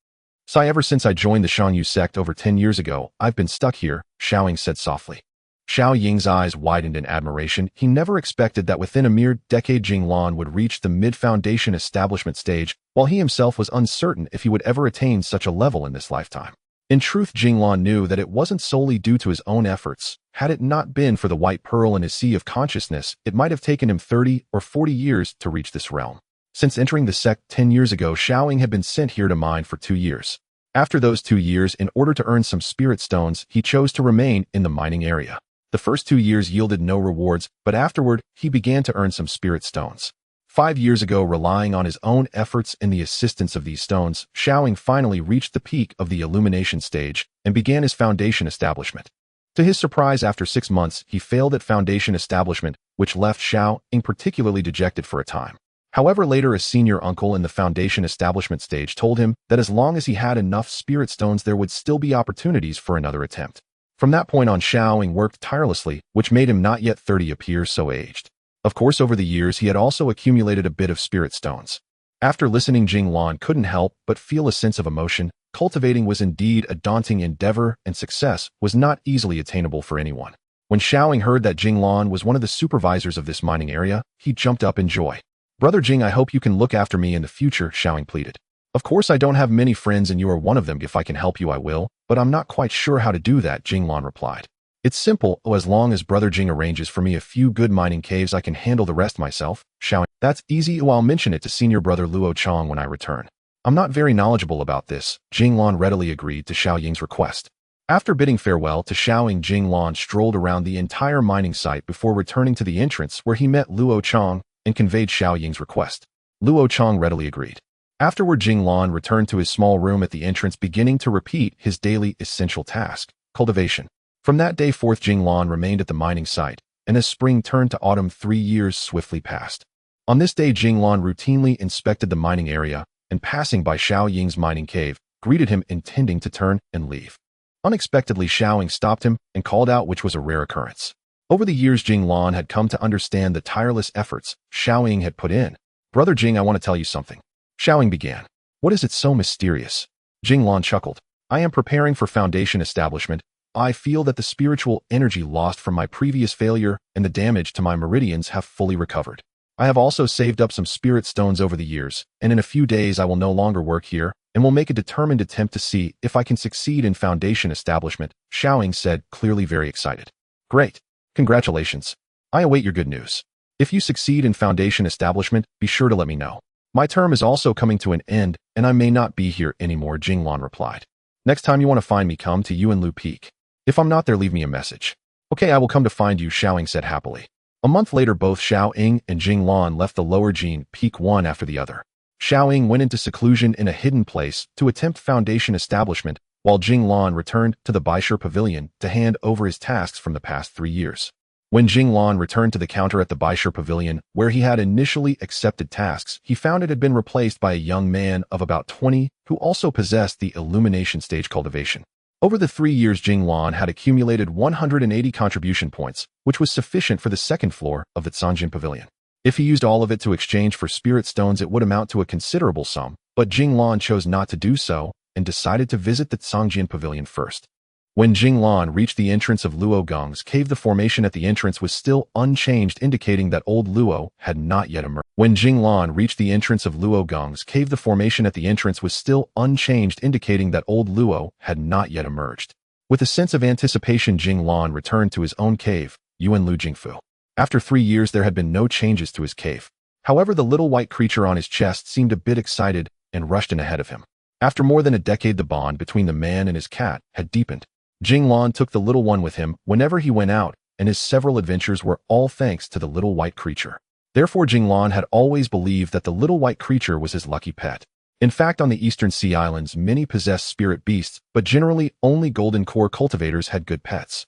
"So ever since I joined the Shanyu sect over 10 years ago, I've been stuck here," Xiaoying said softly. Xiaoying's eyes widened in admiration. He never expected that within a mere decade Jing Lan would reach the mid-foundation establishment stage, while he himself was uncertain if he would ever attain such a level in this lifetime. In truth, Jing Lan knew that it wasn't solely due to his own efforts. Had it not been for the white pearl in his sea of consciousness, it might have taken him 30 or 40 years to reach this realm. Since entering the sect 10 years ago, Xiaoying had been sent here to mine for 2 years. After those 2 years, in order to earn some spirit stones, he chose to remain in the mining area. The first 2 years yielded no rewards, but afterward, he began to earn some spirit stones. 5 years ago, relying on his own efforts and the assistance of these stones, Xiaoying finally reached the peak of the illumination stage and began his foundation establishment. To his surprise, after 6 months, he failed at foundation establishment, which left Xiaoying particularly dejected for a time. However, later a senior uncle in the foundation establishment stage told him that as long as he had enough spirit stones, there would still be opportunities for another attempt. From that point on, Xiaoying worked tirelessly, which made him not yet 30 appear so aged. Of course, over the years, he had also accumulated a bit of spirit stones. After listening, Jing Lan couldn't help but feel a sense of emotion. Cultivating was indeed a daunting endeavor, and success was not easily attainable for anyone. When Xiaoying heard that Jing Lan was one of the supervisors of this mining area, he jumped up in joy. "Brother Jing, I hope you can look after me in the future," Xiaoying pleaded. "Of course, I don't have many friends and you are one of them. If I can help you, I will, but I'm not quite sure how to do that," Jing Lan replied. "It's simple. As long as Brother Jing arranges for me a few good mining caves, I can handle the rest myself." Xiaoying, "That's easy. I'll mention it to senior brother Luo Chong when I return. I'm not very knowledgeable about this." Jing Lan readily agreed to Xiaoying's request. After bidding farewell to Xiaoying, Jing Lan strolled around the entire mining site before returning to the entrance, where he met Luo Chong and conveyed Xiaoying's request. Luo Chong readily agreed. Afterward, Jing Lan returned to his small room at the entrance, beginning to repeat his daily essential task, cultivation. From that day forth, Jing Lan remained at the mining site, and as spring turned to autumn, 3 years swiftly passed. On this day, Jing Lan routinely inspected the mining area, and passing by Xiao Ying's mining cave, greeted him intending to turn and leave. Unexpectedly, Xiao Ying stopped him and called out, which was a rare occurrence. Over the years, Jing Lan had come to understand the tireless efforts Xiao Ying had put in. "Brother Jing, I want to tell you something." Xiao Ying began. "What is it so mysterious?" Jing Lan chuckled. "I am preparing for foundation establishment. I feel that the spiritual energy lost from my previous failure and the damage to my meridians have fully recovered. I have also saved up some spirit stones over the years, and in a few days I will no longer work here and will make a determined attempt to see if I can succeed in foundation establishment," Xiao Ying said, clearly very excited. "Great. Congratulations. I await your good news. If you succeed in foundation establishment, be sure to let me know. My term is also coming to an end, and I may not be here anymore," Jing Lan replied. "Next time you want to find me, come to Yuanlu Peak. If I'm not there, leave me a message." "Okay, I will come to find you," Xiao Ying said happily. A month later, both Xiao Ying and Jing Lan left the lower Jing Peak one after the other. Xiao Ying went into seclusion in a hidden place to attempt foundation establishment, while Jing Lan returned to the Baisher Pavilion to hand over his tasks from the past 3 years. When Jing Lan returned to the counter at the Baisher Pavilion, where he had initially accepted tasks, he found it had been replaced by a young man of about 20 who also possessed the illumination stage cultivation. Over the 3 years, Jing Lan had accumulated 180 contribution points, which was sufficient for the second floor of the Sanjin Pavilion. If he used all of it to exchange for spirit stones, it would amount to a considerable sum, but Jing Lan chose not to do so and decided to visit the Sanjin Pavilion first. When Jing Lan reached the entrance of Luo Gong's cave, the formation at the entrance was still unchanged, indicating that old Luo had not yet emerged. When Jing Lan reached the entrance of Luo Gong's cave, the formation at the entrance was still unchanged, indicating that old Luo had not yet emerged. With a sense of anticipation, Jing Lan returned to his own cave, Yuanlu Jingfu. After 3 years, there had been no changes to his cave. However, the little white creature on his chest seemed a bit excited and rushed in ahead of him. After more than a decade, the bond between the man and his cat had deepened. Jing Lan took the little one with him whenever he went out, and his several adventures were all thanks to the little white creature. Therefore, Jing Lan had always believed that the little white creature was his lucky pet. In fact, on the Eastern Sea Islands, many possessed spirit beasts, but generally only golden core cultivators had good pets.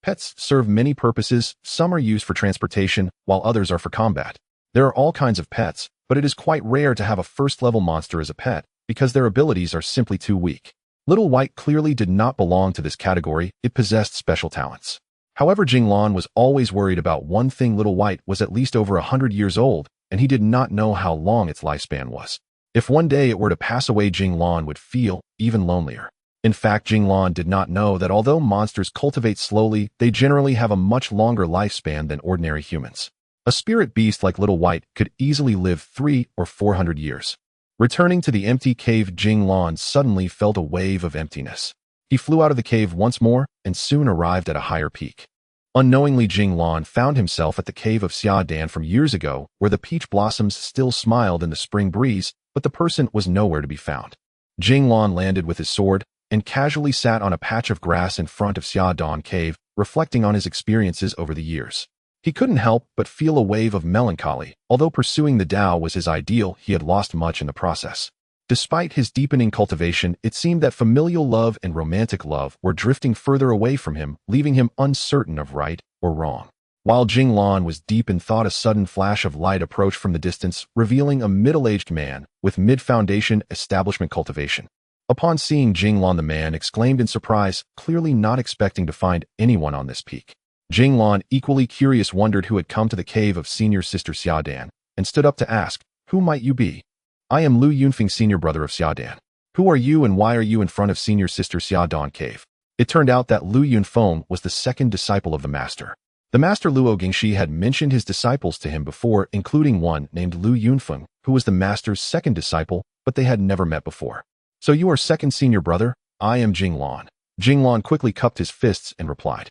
Pets serve many purposes. Some are used for transportation, while others are for combat. There are all kinds of pets, but it is quite rare to have a first-level monster as a pet, because their abilities are simply too weak. Little White clearly did not belong to this category. It possessed special talents. However, Jing Lan was always worried about one thing. Little White was at least over 100 years old, and he did not know how long its lifespan was. If one day it were to pass away, Jing Lan would feel even lonelier. In fact, Jing Lan did not know that although monsters cultivate slowly, they generally have a much longer lifespan than ordinary humans. A spirit beast like Little White could easily live 300 or 400 years. Returning to the empty cave, Jing Lan suddenly felt a wave of emptiness. He flew out of the cave once more and soon arrived at a higher peak. Unknowingly, Jing Lan found himself at the cave of Xia Dan from years ago, where the peach blossoms still smiled in the spring breeze, but the person was nowhere to be found. Jing Lan landed with his sword and casually sat on a patch of grass in front of Xia Dan cave, reflecting on his experiences over the years. He couldn't help but feel a wave of melancholy. Although pursuing the Tao was his ideal, he had lost much in the process. Despite his deepening cultivation, it seemed that familial love and romantic love were drifting further away from him, leaving him uncertain of right or wrong. While Jing Lan was deep in thought, a sudden flash of light approached from the distance, revealing a middle-aged man with mid-foundation establishment cultivation. Upon seeing Jing Lan, the man exclaimed in surprise, clearly not expecting to find anyone on this peak. Jing Lan, equally curious, wondered who had come to the cave of senior sister Xia Dan, and stood up to ask, "Who might you be?" "I am Lu Yunfeng, senior brother of Xia Dan." "Who are you and why are you in front of senior sister Xia Dan cave?" It turned out that Lu Yunfeng was the second disciple of the master. The master Luo Gingshi had mentioned his disciples to him before, including one named Lu Yunfeng, who was the master's second disciple, but they had never met before. "So you are second senior brother?" "I am Jing Lan." Jing Lan quickly cupped his fists and replied,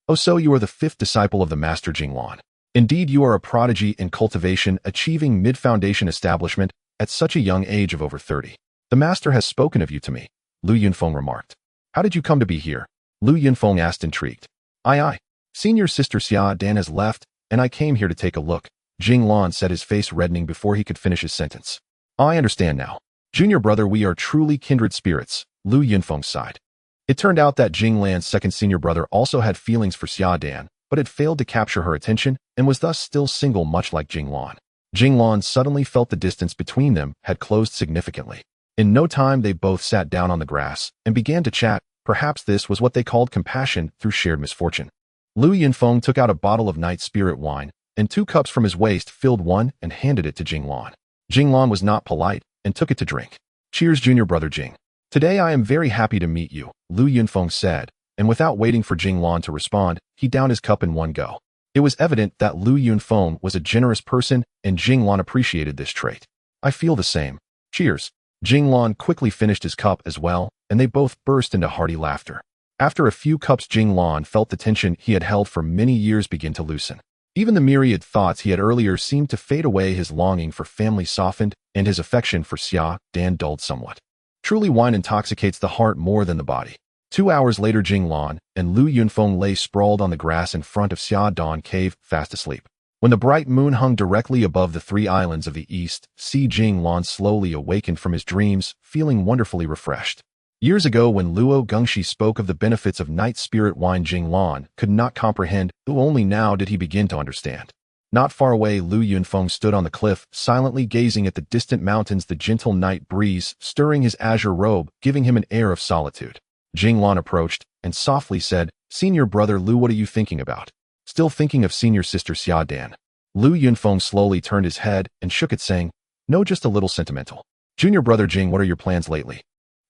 "Oh, so you are the fifth disciple of the master Jing Lan. Indeed, you are a prodigy in cultivation, achieving mid-foundation establishment at such a young age of over 30. The master has spoken of you to me," Lu Yunfeng remarked. "How did you come to be here?" Lu Yunfeng asked, intrigued. I. Senior sister Xia Dan has left, and I came here to take a look," Jing Lan said, his face reddening before he could finish his sentence. "I understand now. Junior brother, we are truly kindred spirits," Lu Yunfeng sighed. It turned out that Jing Lan's second senior brother also had feelings for Xia Dan, but had failed to capture her attention and was thus still single, much like Jing Lan. Jing Lan suddenly felt the distance between them had closed significantly. In no time, they both sat down on the grass and began to chat. Perhaps this was what they called compassion through shared misfortune. Lu Yunfeng took out a bottle of night spirit wine and 2 cups from his waist, filled one and handed it to Jing Lan. Jing Lan was not polite and took it to drink. Cheers, junior brother Jing. Today I am very happy to meet you, Lu Yunfeng said, and without waiting for Jing Lan to respond, he downed his cup in one go. It was evident that Lu Yunfeng was a generous person and Jing Lan appreciated this trait. I feel the same. Cheers. Jing Lan quickly finished his cup as well, and they both burst into hearty laughter. After a few cups, Jing Lan felt the tension he had held for many years begin to loosen. Even the myriad thoughts he had earlier seemed to fade away. His longing for family softened, and his affection for Xia Dan dulled somewhat. Truly, wine intoxicates the heart more than the body. 2 hours later, Jing Lan and Lu Yunfeng lay sprawled on the grass in front of Xia Dan Cave, fast asleep. When the bright moon hung directly above the 3 islands of the east, Jing Lan slowly awakened from his dreams, feeling wonderfully refreshed. Years ago, when Luo Gengshi spoke of the benefits of night spirit wine, Jing Lan could not comprehend, though only now did he begin to understand. Not far away, Lu Yunfeng stood on the cliff, silently gazing at the distant mountains, the gentle night breeze stirring his azure robe, giving him an air of solitude. Jing Lan approached and softly said, "Senior brother Lu, what are you thinking about?" "Still thinking of senior sister Xia Dan." Lu Yunfeng slowly turned his head and shook it, saying, "No, just a little sentimental." "Junior brother Jing, what are your plans lately?"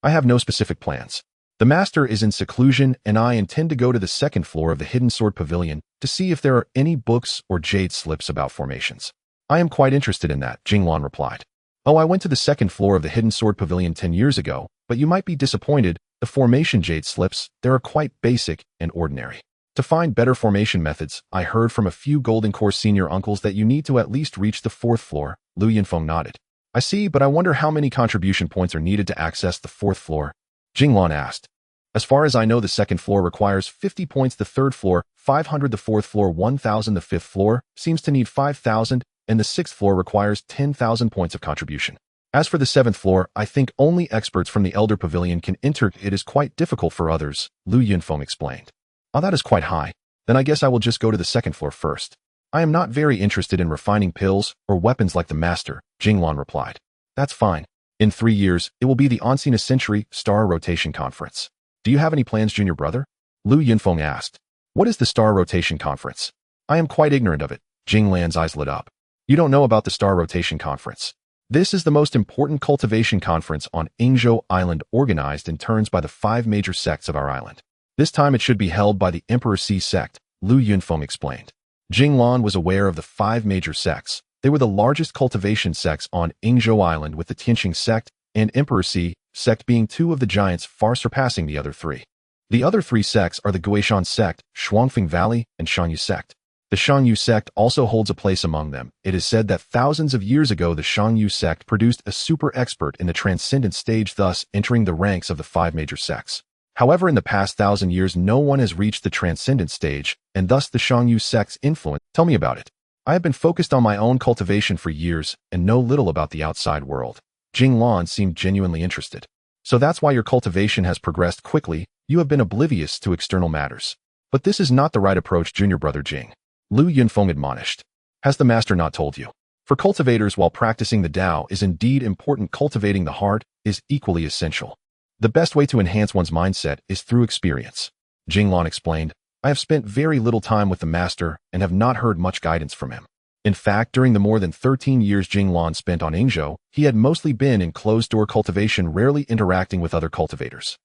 "I have no specific plans. The master is in seclusion, and I intend to go to the 2nd floor of the Hidden Sword Pavilion to see if there are any books or jade slips about formations." "I am quite interested in that," Jing Lan replied. "Oh, I went to the 2nd floor of the Hidden Sword Pavilion 10 years ago, but you might be disappointed. The formation jade slips, they are quite basic and ordinary. To find better formation methods, I heard from a few Golden Core senior uncles that you need to at least reach the 4th floor." Lu Yunfeng nodded. "I see, but I wonder how many contribution points are needed to access the 4th floor?" Jing Lan asked. "As far as I know, the 2nd floor requires 50 points, the 3rd floor, 500, the 4th floor, 1,000, the 5th floor seems to need 5,000, and the 6th floor requires 10,000 points of contribution. As for the 7th floor, I think only experts from the Elder Pavilion can enter. It is quite difficult for others," Lu Yunfeng explained. "Oh, that is quite high. Then I guess I will just go to the 2nd floor first. I am not very interested in refining pills or weapons like the master," Jing Lan replied. "That's fine. In 3 years, it will be the Ancient Century Star Rotation Conference. Do you have any plans, junior brother?" Lu Yunfeng asked. "What is the Star Rotation Conference?" "I am quite ignorant of it." Jing Lan's eyes lit up. "You don't know about the Star Rotation Conference? This is the most important cultivation conference on Yingzhou Island, organized in turns by the 5 major sects of our island. This time it should be held by the Emperor C sect," Lu Yunfeng explained. Jing Lan was aware of the 5 major sects. They were the largest cultivation sects on Yingzhou Island, with the Tianqing sect and Emperor C sect being 2 of the giants, far surpassing the other 3. The other 3 sects are the Guishan sect, Shuangfeng Valley, and Shangyu sect. The Shangyu sect also holds a place among them. It is said that thousands of years ago the Shangyu sect produced a super expert in the transcendent stage, thus entering the ranks of the 5 major sects. However, in the past 1,000 years, no one has reached the transcendent stage, and thus the Shangyu sect's influence. Tell me about it. I have been focused on my own cultivation for years and know little about the outside world. Jing Lan seemed genuinely interested. So that's why your cultivation has progressed quickly. You have been oblivious to external matters. But this is not the right approach, junior brother Jing. Lu Yunfeng admonished. Has the master not told you? For cultivators, while practicing the Tao is indeed important, cultivating the heart is equally essential. The best way to enhance one's mindset is through experience. Jing Lan explained. I have spent very little time with the master and have not heard much guidance from him. In fact, during the more than 13 years Jing Lan spent on Yingzhou, he had mostly been in closed-door cultivation, rarely interacting with other cultivators.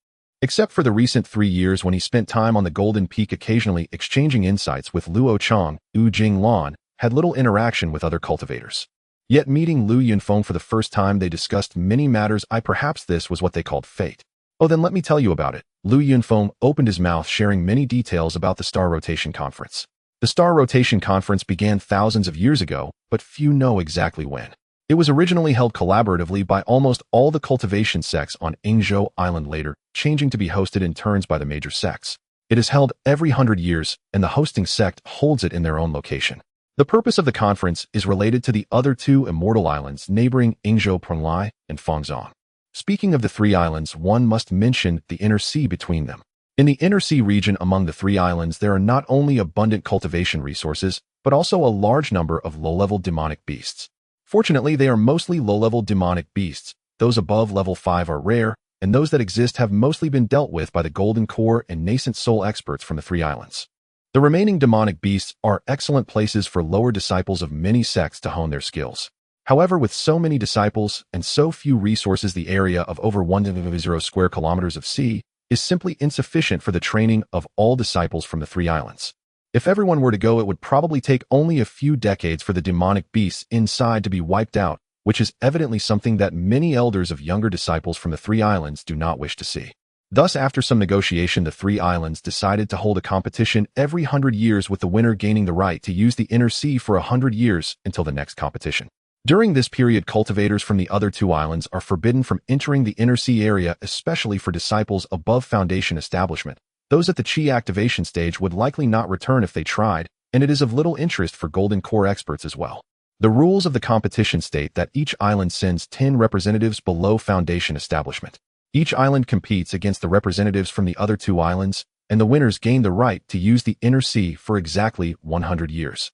Except for the recent 3 years when he spent time on the Golden Peak, occasionally exchanging insights with Luo Chang, Jing Lan had little interaction with other cultivators. Yet meeting Lu Yunfeng for the first time, they discussed many matters. Perhaps this was what they called fate. Oh, then let me tell you about it. Lu Yunfeng opened his mouth, sharing many details about the Star Rotation Conference. The Star Rotation Conference began thousands of years ago, but few know exactly when. It was originally held collaboratively by almost all the cultivation sects on Yingzhou Island, later changing to be hosted in turns by the major sects. It is held every 100 years, and the hosting sect holds it in their own location. The purpose of the conference is related to the other 2 Immortal Islands neighboring Yingzhou, Penglai and Fangzhong. Speaking of the 3 islands, one must mention the inner sea between them. In the inner sea region among the 3 islands, there are not only abundant cultivation resources, but also a large number of low-level demonic beasts. Fortunately, they are mostly low-level demonic beasts. Those above level 5 are rare, and those that exist have mostly been dealt with by the Golden Core and Nascent Soul experts from the 3 islands. The remaining demonic beasts are excellent places for lower disciples of many sects to hone their skills. However, with so many disciples and so few resources, the area of over 1,000 square kilometers of sea is simply insufficient for the training of all disciples from the 3 islands. If everyone were to go, it would probably take only a few decades for the demonic beasts inside to be wiped out, which is evidently something that many elders of younger disciples from the 3 islands do not wish to see. Thus, after some negotiation, the 3 islands decided to hold a competition every 100 years, with the winner gaining the right to use the inner sea for 100 years until the next competition. During this period, cultivators from the other 2 islands are forbidden from entering the inner sea area, especially for disciples above foundation establishment. Those at the Chi activation stage would likely not return if they tried, and it is of little interest for Golden Core experts as well. The rules of the competition state that each island sends 10 representatives below foundation establishment. Each island competes against the representatives from the other 2 islands, and the winners gain the right to use the inner sea for exactly 100 years.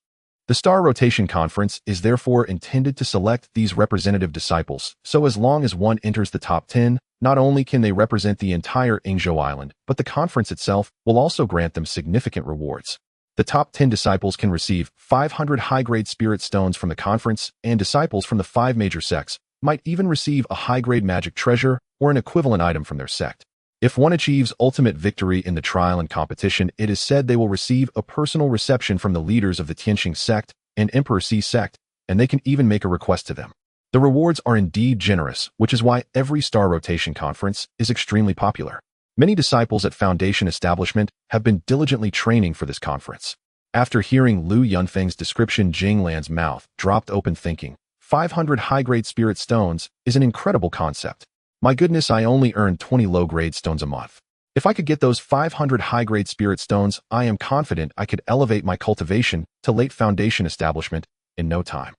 The Star Rotation Conference is therefore intended to select these representative disciples, so as long as one enters the top 10, not only can they represent the entire Ingzhou Island, but the conference itself will also grant them significant rewards. The top 10 disciples can receive 500 high-grade spirit stones from the conference, and disciples from the 5 major sects might even receive a high-grade magic treasure or an equivalent item from their sect. If one achieves ultimate victory in the trial and competition, it is said they will receive a personal reception from the leaders of the Tianxing sect and Emperor C sect, and they can even make a request to them. The rewards are indeed generous, which is why every Star Rotation Conference is extremely popular. Many disciples at Foundation Establishment have been diligently training for this conference. After hearing Lu Yunfeng's description, Jing Lan's mouth dropped open, thinking, 500 high-grade spirit stones is an incredible concept. My goodness, I only earn 20 low-grade stones a month. If I could get those 500 high-grade spirit stones, I am confident I could elevate my cultivation to late Foundation Establishment in no time.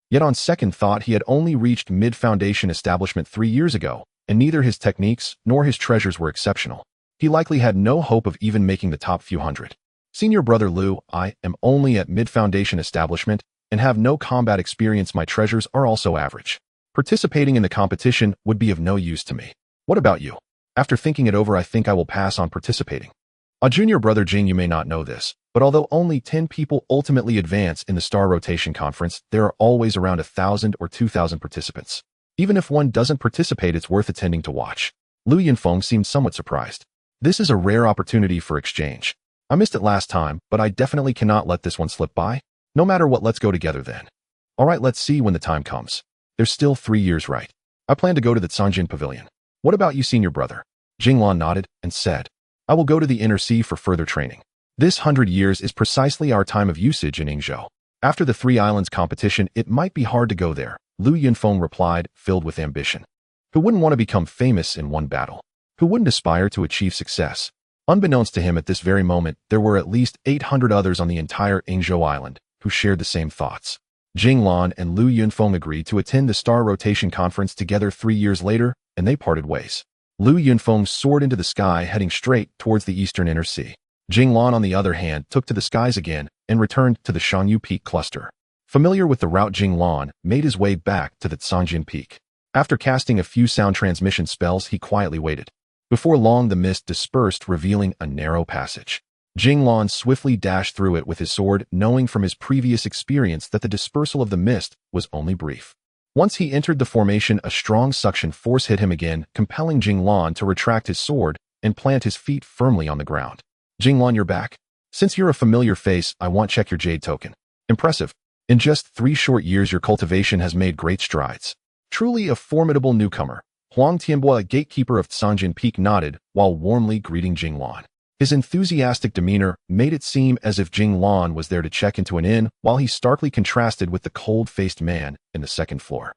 Yet on second thought, he had only reached mid-Foundation Establishment 3 years ago, and neither his techniques nor his treasures were exceptional. He likely had no hope of even making the top few hundred. Senior brother Lu, I am only at mid-Foundation Establishment and have no combat experience. My treasures are also average. Participating in the competition would be of no use to me. What about you? After thinking it over, I think I will pass on participating. Junior brother Jing, you may not know this, but although only 10 people ultimately advance in the Star Rotation Conference, there are always around 1,000 or 2,000 participants. Even if one doesn't participate, it's worth attending to watch. Lu Yunfeng seemed somewhat surprised. This is a rare opportunity for exchange. I missed it last time, but I definitely cannot let this one slip by. No matter what, let's go together then. Alright, let's see when the time comes. There's still 3 years, right? I plan to go to the Canjin Pavilion. What about you, senior brother? Jing Lan nodded and said, I will go to the inner sea for further training. This 100 years is precisely our time of usage in Ingzhou. After the 3 islands competition, it might be hard to go there, Lu Yunfeng replied, filled with ambition. Who wouldn't want to become famous in one battle? Who wouldn't aspire to achieve success? Unbeknownst to him at this very moment, there were at least 800 others on the entire Ingzhou Island who shared the same thoughts. Jing Lan and Lu Yunfeng agreed to attend the Star Rotation Conference together 3 years later, and they parted ways. Lu Yunfeng soared into the sky, heading straight towards the eastern inner sea. Jing Lan, on the other hand, took to the skies again and returned to the Shangyu Peak cluster. Familiar with the route, Jing Lan made his way back to the Canjin Peak. After casting a few sound transmission spells, he quietly waited. Before long, the mist dispersed, revealing a narrow passage. Jing Lan swiftly dashed through it with his sword, knowing from his previous experience that the dispersal of the mist was only brief. Once he entered the formation, a strong suction force hit him again, compelling Jing Lan to retract his sword and plant his feet firmly on the ground. Jing Lan, you're back. Since you're a familiar face, I want to check your jade token. Impressive. In just 3 short years, your cultivation has made great strides. Truly a formidable newcomer. Huang Tianbo, a gatekeeper of Canjin Peak, nodded while warmly greeting Jing Lan. His enthusiastic demeanor made it seem as if Jing Lan was there to check into an inn, while he starkly contrasted with the cold-faced man in the second floor.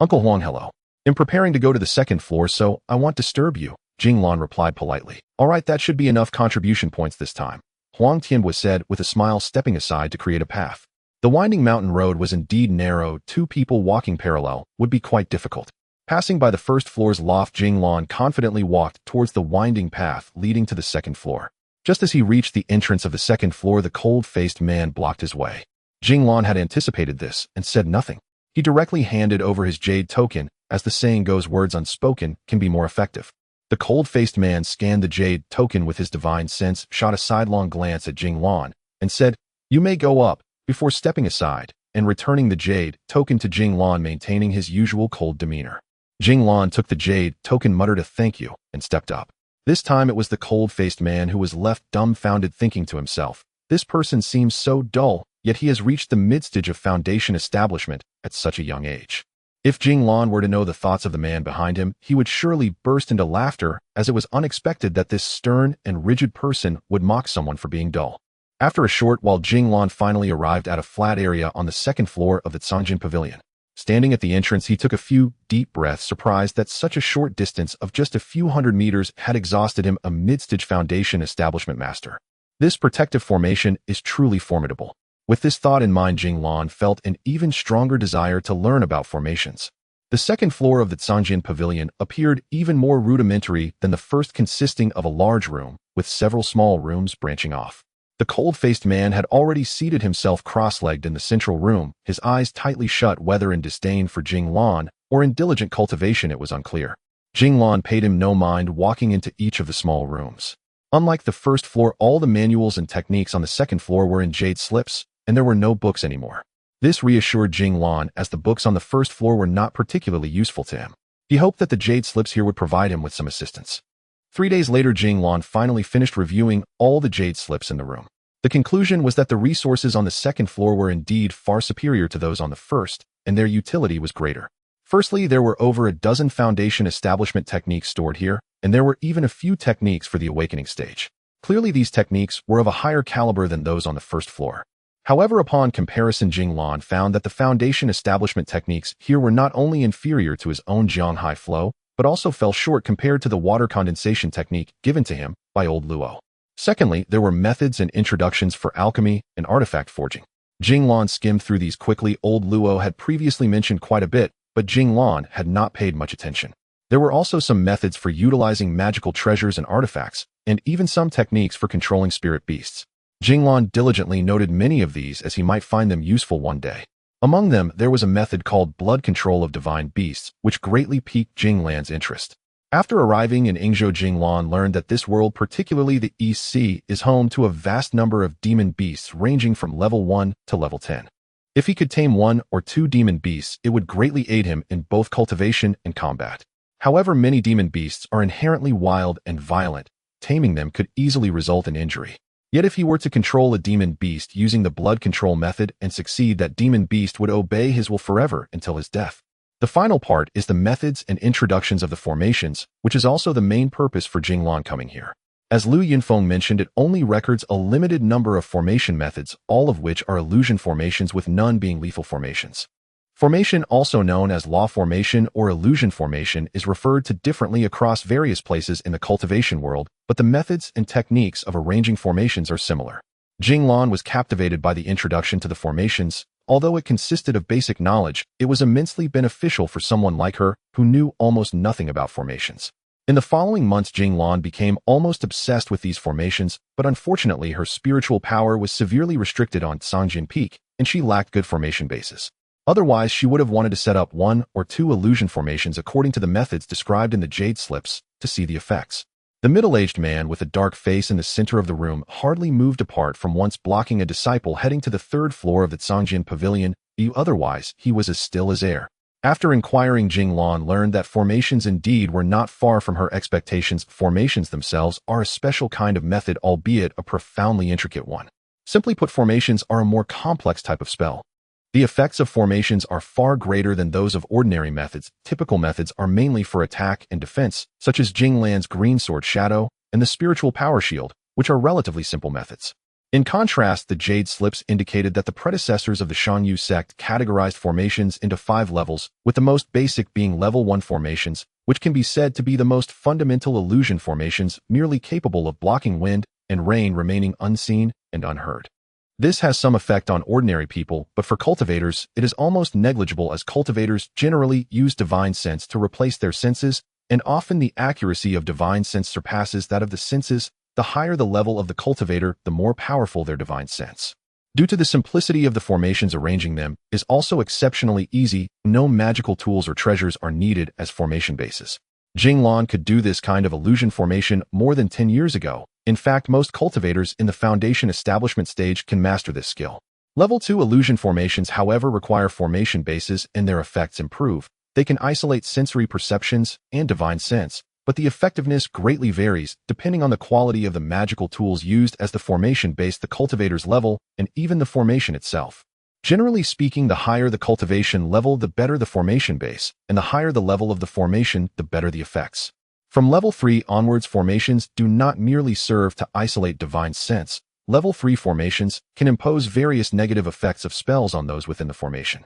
Uncle Huang, hello. I'm preparing to go to the second floor, so I won't disturb you, Jing Lan replied politely. All right, that should be enough contribution points this time, Huang Tianbo said with a smile, stepping aside to create a path. The winding mountain road was indeed narrow. 2 people walking parallel would be quite difficult. Passing by the first floor's loft, Jing Lan confidently walked towards the winding path leading to the second floor. Just as he reached the entrance of the second floor, the cold-faced man blocked his way. Jing Lan had anticipated this and said nothing. He directly handed over his jade token. As the saying goes, words unspoken can be more effective. The cold-faced man scanned the jade token with his divine sense, shot a sidelong glance at Jing Lan, and said, "You may go up," before stepping aside and returning the jade token to Jing Lan, maintaining his usual cold demeanor. Jing Lan took the jade token, muttered a thank you, and stepped up. This time it was the cold-faced man who was left dumbfounded, thinking to himself, "This person seems so dull, yet he has reached the mid-stage of foundation establishment at such a young age." If Jing Lan were to know the thoughts of the man behind him, he would surely burst into laughter, as it was unexpected that this stern and rigid person would mock someone for being dull. After a short while, Jing Lan finally arrived at a flat area on the second floor of the Tsongjin Pavilion. Standing at the entrance, he took a few deep breaths, surprised that such a short distance of just a few hundred meters had exhausted him, a mid-stage foundation establishment master. This protective formation is truly formidable. With this thought in mind, Jing Lan felt an even stronger desire to learn about formations. The second floor of the Tsongjin Pavilion appeared even more rudimentary than the first, consisting of a large room with several small rooms branching off. The cold-faced man had already seated himself cross-legged in the central room, his eyes tightly shut, whether in disdain for Jing Lan or in diligent cultivation it was unclear. Jing Lan paid him no mind, walking into each of the small rooms. Unlike the first floor, all the manuals and techniques on the second floor were in jade slips, and there were no books anymore. This reassured Jing Lan, as the books on the first floor were not particularly useful to him. He hoped that the jade slips here would provide him with some assistance. 3 days later, Jing Lan finally finished reviewing all the jade slips in the room. The conclusion was that the resources on the second floor were indeed far superior to those on the first, and their utility was greater. Firstly, there were over a dozen foundation establishment techniques stored here, and there were even a few techniques for the awakening stage. Clearly, these techniques were of a higher caliber than those on the first floor. However, upon comparison, Jing Lan found that the foundation establishment techniques here were not only inferior to his own Jianghai flow, but also fell short compared to the water condensation technique given to him by old Luo. Secondly, there were methods and introductions for alchemy and artifact forging. Jing Lan skimmed through these quickly. Old Luo had previously mentioned quite a bit, but Jing Lan had not paid much attention. There were also some methods for utilizing magical treasures and artifacts, and even some techniques for controlling spirit beasts. Jing Lan diligently noted many of these, as he might find them useful one day. Among them, there was a method called blood control of divine beasts, which greatly piqued Jing Lan's interest. After arriving in Yingzhou, Jing Lan learned that this world, particularly the East Sea, is home to a vast number of demon beasts ranging from level 1 to level 10. If he could tame 1 or 2 demon beasts, it would greatly aid him in both cultivation and combat. However, many demon beasts are inherently wild and violent. Taming them could easily result in injury. Yet if he were to control a demon beast using the blood control method and succeed, that demon beast would obey his will forever until his death. The final part is the methods and introductions of the formations, which is also the main purpose for Jing Lan coming here. As Lu Yinfeng mentioned, it only records a limited number of formation methods, all of which are illusion formations, with none being lethal formations. Formation, also known as law formation or illusion formation, is referred to differently across various places in the cultivation world, but the methods and techniques of arranging formations are similar. Jing Lan was captivated by the introduction to the formations. Although it consisted of basic knowledge, it was immensely beneficial for someone like her who knew almost nothing about formations. In the following months, Jing Lan became almost obsessed with these formations, but unfortunately her spiritual power was severely restricted on Tsongjin Peak, and she lacked good formation bases. Otherwise, she would have wanted to set up 1 or 2 illusion formations according to the methods described in the jade slips to see the effects. The middle-aged man with a dark face in the center of the room hardly moved apart from once blocking a disciple heading to the 3rd floor of the Tsongjin Pavilion. Otherwise, he was as still as air. After inquiring, Jing Lan learned that formations indeed were not far from her expectations. Formations themselves are a special kind of method, albeit a profoundly intricate one. Simply put, formations are a more complex type of spell. The effects of formations are far greater than those of ordinary methods. Typical methods are mainly for attack and defense, such as Jing Lan's Green Sword Shadow and the Spiritual Power Shield, which are relatively simple methods. In contrast, the jade slips indicated that the predecessors of the Shanyu sect categorized formations into 5 levels, with the most basic being level 1 formations, which can be said to be the most fundamental illusion formations, merely capable of blocking wind and rain, remaining unseen and unheard. This has some effect on ordinary people, but for cultivators, it is almost negligible, as cultivators generally use divine sense to replace their senses, and often the accuracy of divine sense surpasses that of the senses. The higher the level of the cultivator, the more powerful their divine sense. Due to the simplicity of the formations, arranging them is also exceptionally easy. No magical tools or treasures are needed as formation bases. Jing Lan could do this kind of illusion formation more than 10 years ago. In fact, most cultivators in the foundation establishment stage can master this skill. Level 2 illusion formations, however, require formation bases and their effects improve. They can isolate sensory perceptions and divine sense, but the effectiveness greatly varies depending on the quality of the magical tools used as the formation base, the cultivator's level, and even the formation itself. Generally speaking, the higher the cultivation level, the better the formation base, and the higher the level of the formation, the better the effects. From level 3 onwards, formations do not merely serve to isolate divine sense. Level 3 formations can impose various negative effects of spells on those within the formation.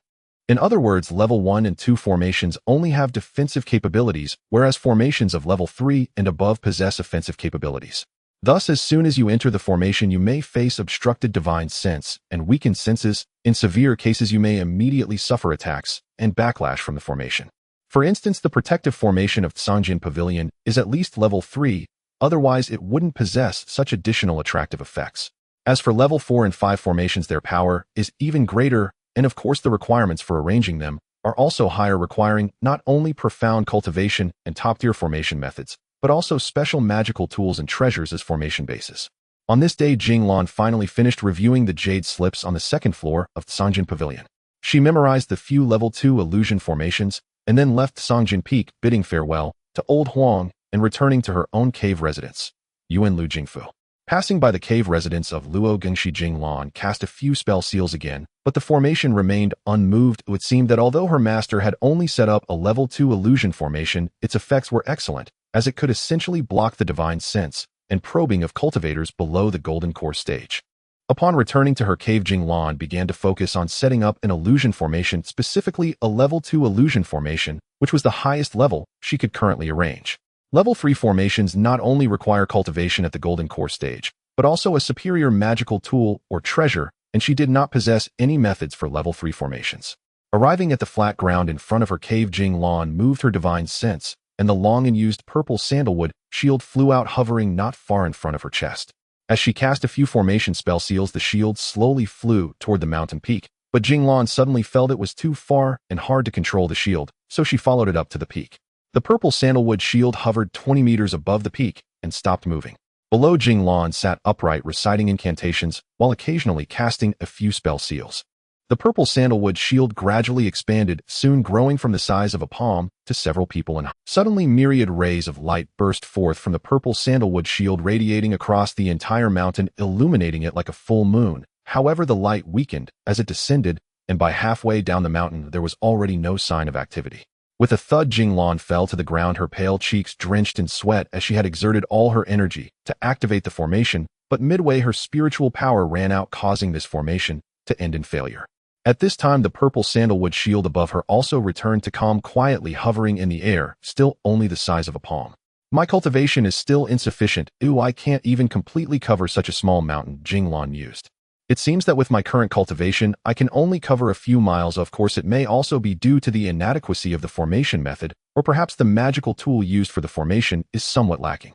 In other words, level 1 and 2 formations only have defensive capabilities, whereas formations of level 3 and above possess offensive capabilities. Thus, as soon as you enter the formation, you may face obstructed divine sense and weakened senses. In severe cases, you may immediately suffer attacks and backlash from the formation. For instance, the protective formation of Sanjin Pavilion is at least level 3, otherwise it wouldn't possess such additional attractive effects. As for level 4 and 5 formations, their power is even greater, and of course the requirements for arranging them are also higher, requiring not only profound cultivation and top-tier formation methods, but also special magical tools and treasures as formation bases. On this day, Jing Lan finally finished reviewing the jade slips on the second floor of Sanjin Pavilion. She memorized the few level 2 illusion formations and then left Sanjin Peak, bidding farewell to Old Huang and returning to her own cave residence, Yuan Lu Jingfu. Passing by the cave residence of Luo Gengshi, Jing Lan cast a few spell seals again, but the formation remained unmoved. It would seem that although her master had only set up a level 2 illusion formation, its effects were excellent, as it could essentially block the divine sense and probing of cultivators below the golden core stage. Upon returning to her cave, Jing Lan began to focus on setting up an illusion formation, specifically a level 2 illusion formation, which was the highest level she could currently arrange. Level 3 formations not only require cultivation at the golden core stage, but also a superior magical tool or treasure, and she did not possess any methods for level 3 formations. Arriving at the flat ground in front of her cave, Jing Lan moved her divine sense, and the long and used purple sandalwood shield flew out, hovering not far in front of her chest. As she cast a few formation spell seals, the shield slowly flew toward the mountain peak, but Jing Lan suddenly felt it was too far and hard to control the shield, so she followed it up to the peak. The purple sandalwood shield hovered 20 meters above the peak and stopped moving. Below, Jing Lan sat upright, reciting incantations while occasionally casting a few spell seals. The purple sandalwood shield gradually expanded, soon growing from the size of a palm to several people in height. Suddenly, myriad rays of light burst forth from the purple sandalwood shield, radiating across the entire mountain, illuminating it like a full moon. However, the light weakened as it descended, and by halfway down the mountain, there was already no sign of activity. With a thud, Jing Lan fell to the ground, her pale cheeks drenched in sweat as she had exerted all her energy to activate the formation, but midway her spiritual power ran out, causing this formation to end in failure. At this time, the purple sandalwood shield above her also returned to calm, quietly hovering in the air, still only the size of a palm. My cultivation is still insufficient. I can't even completely cover such a small mountain, Jing Lan mused. It seems that with my current cultivation, I can only cover a few miles. Of course, it may also be due to the inadequacy of the formation method, or perhaps the magical tool used for the formation is somewhat lacking.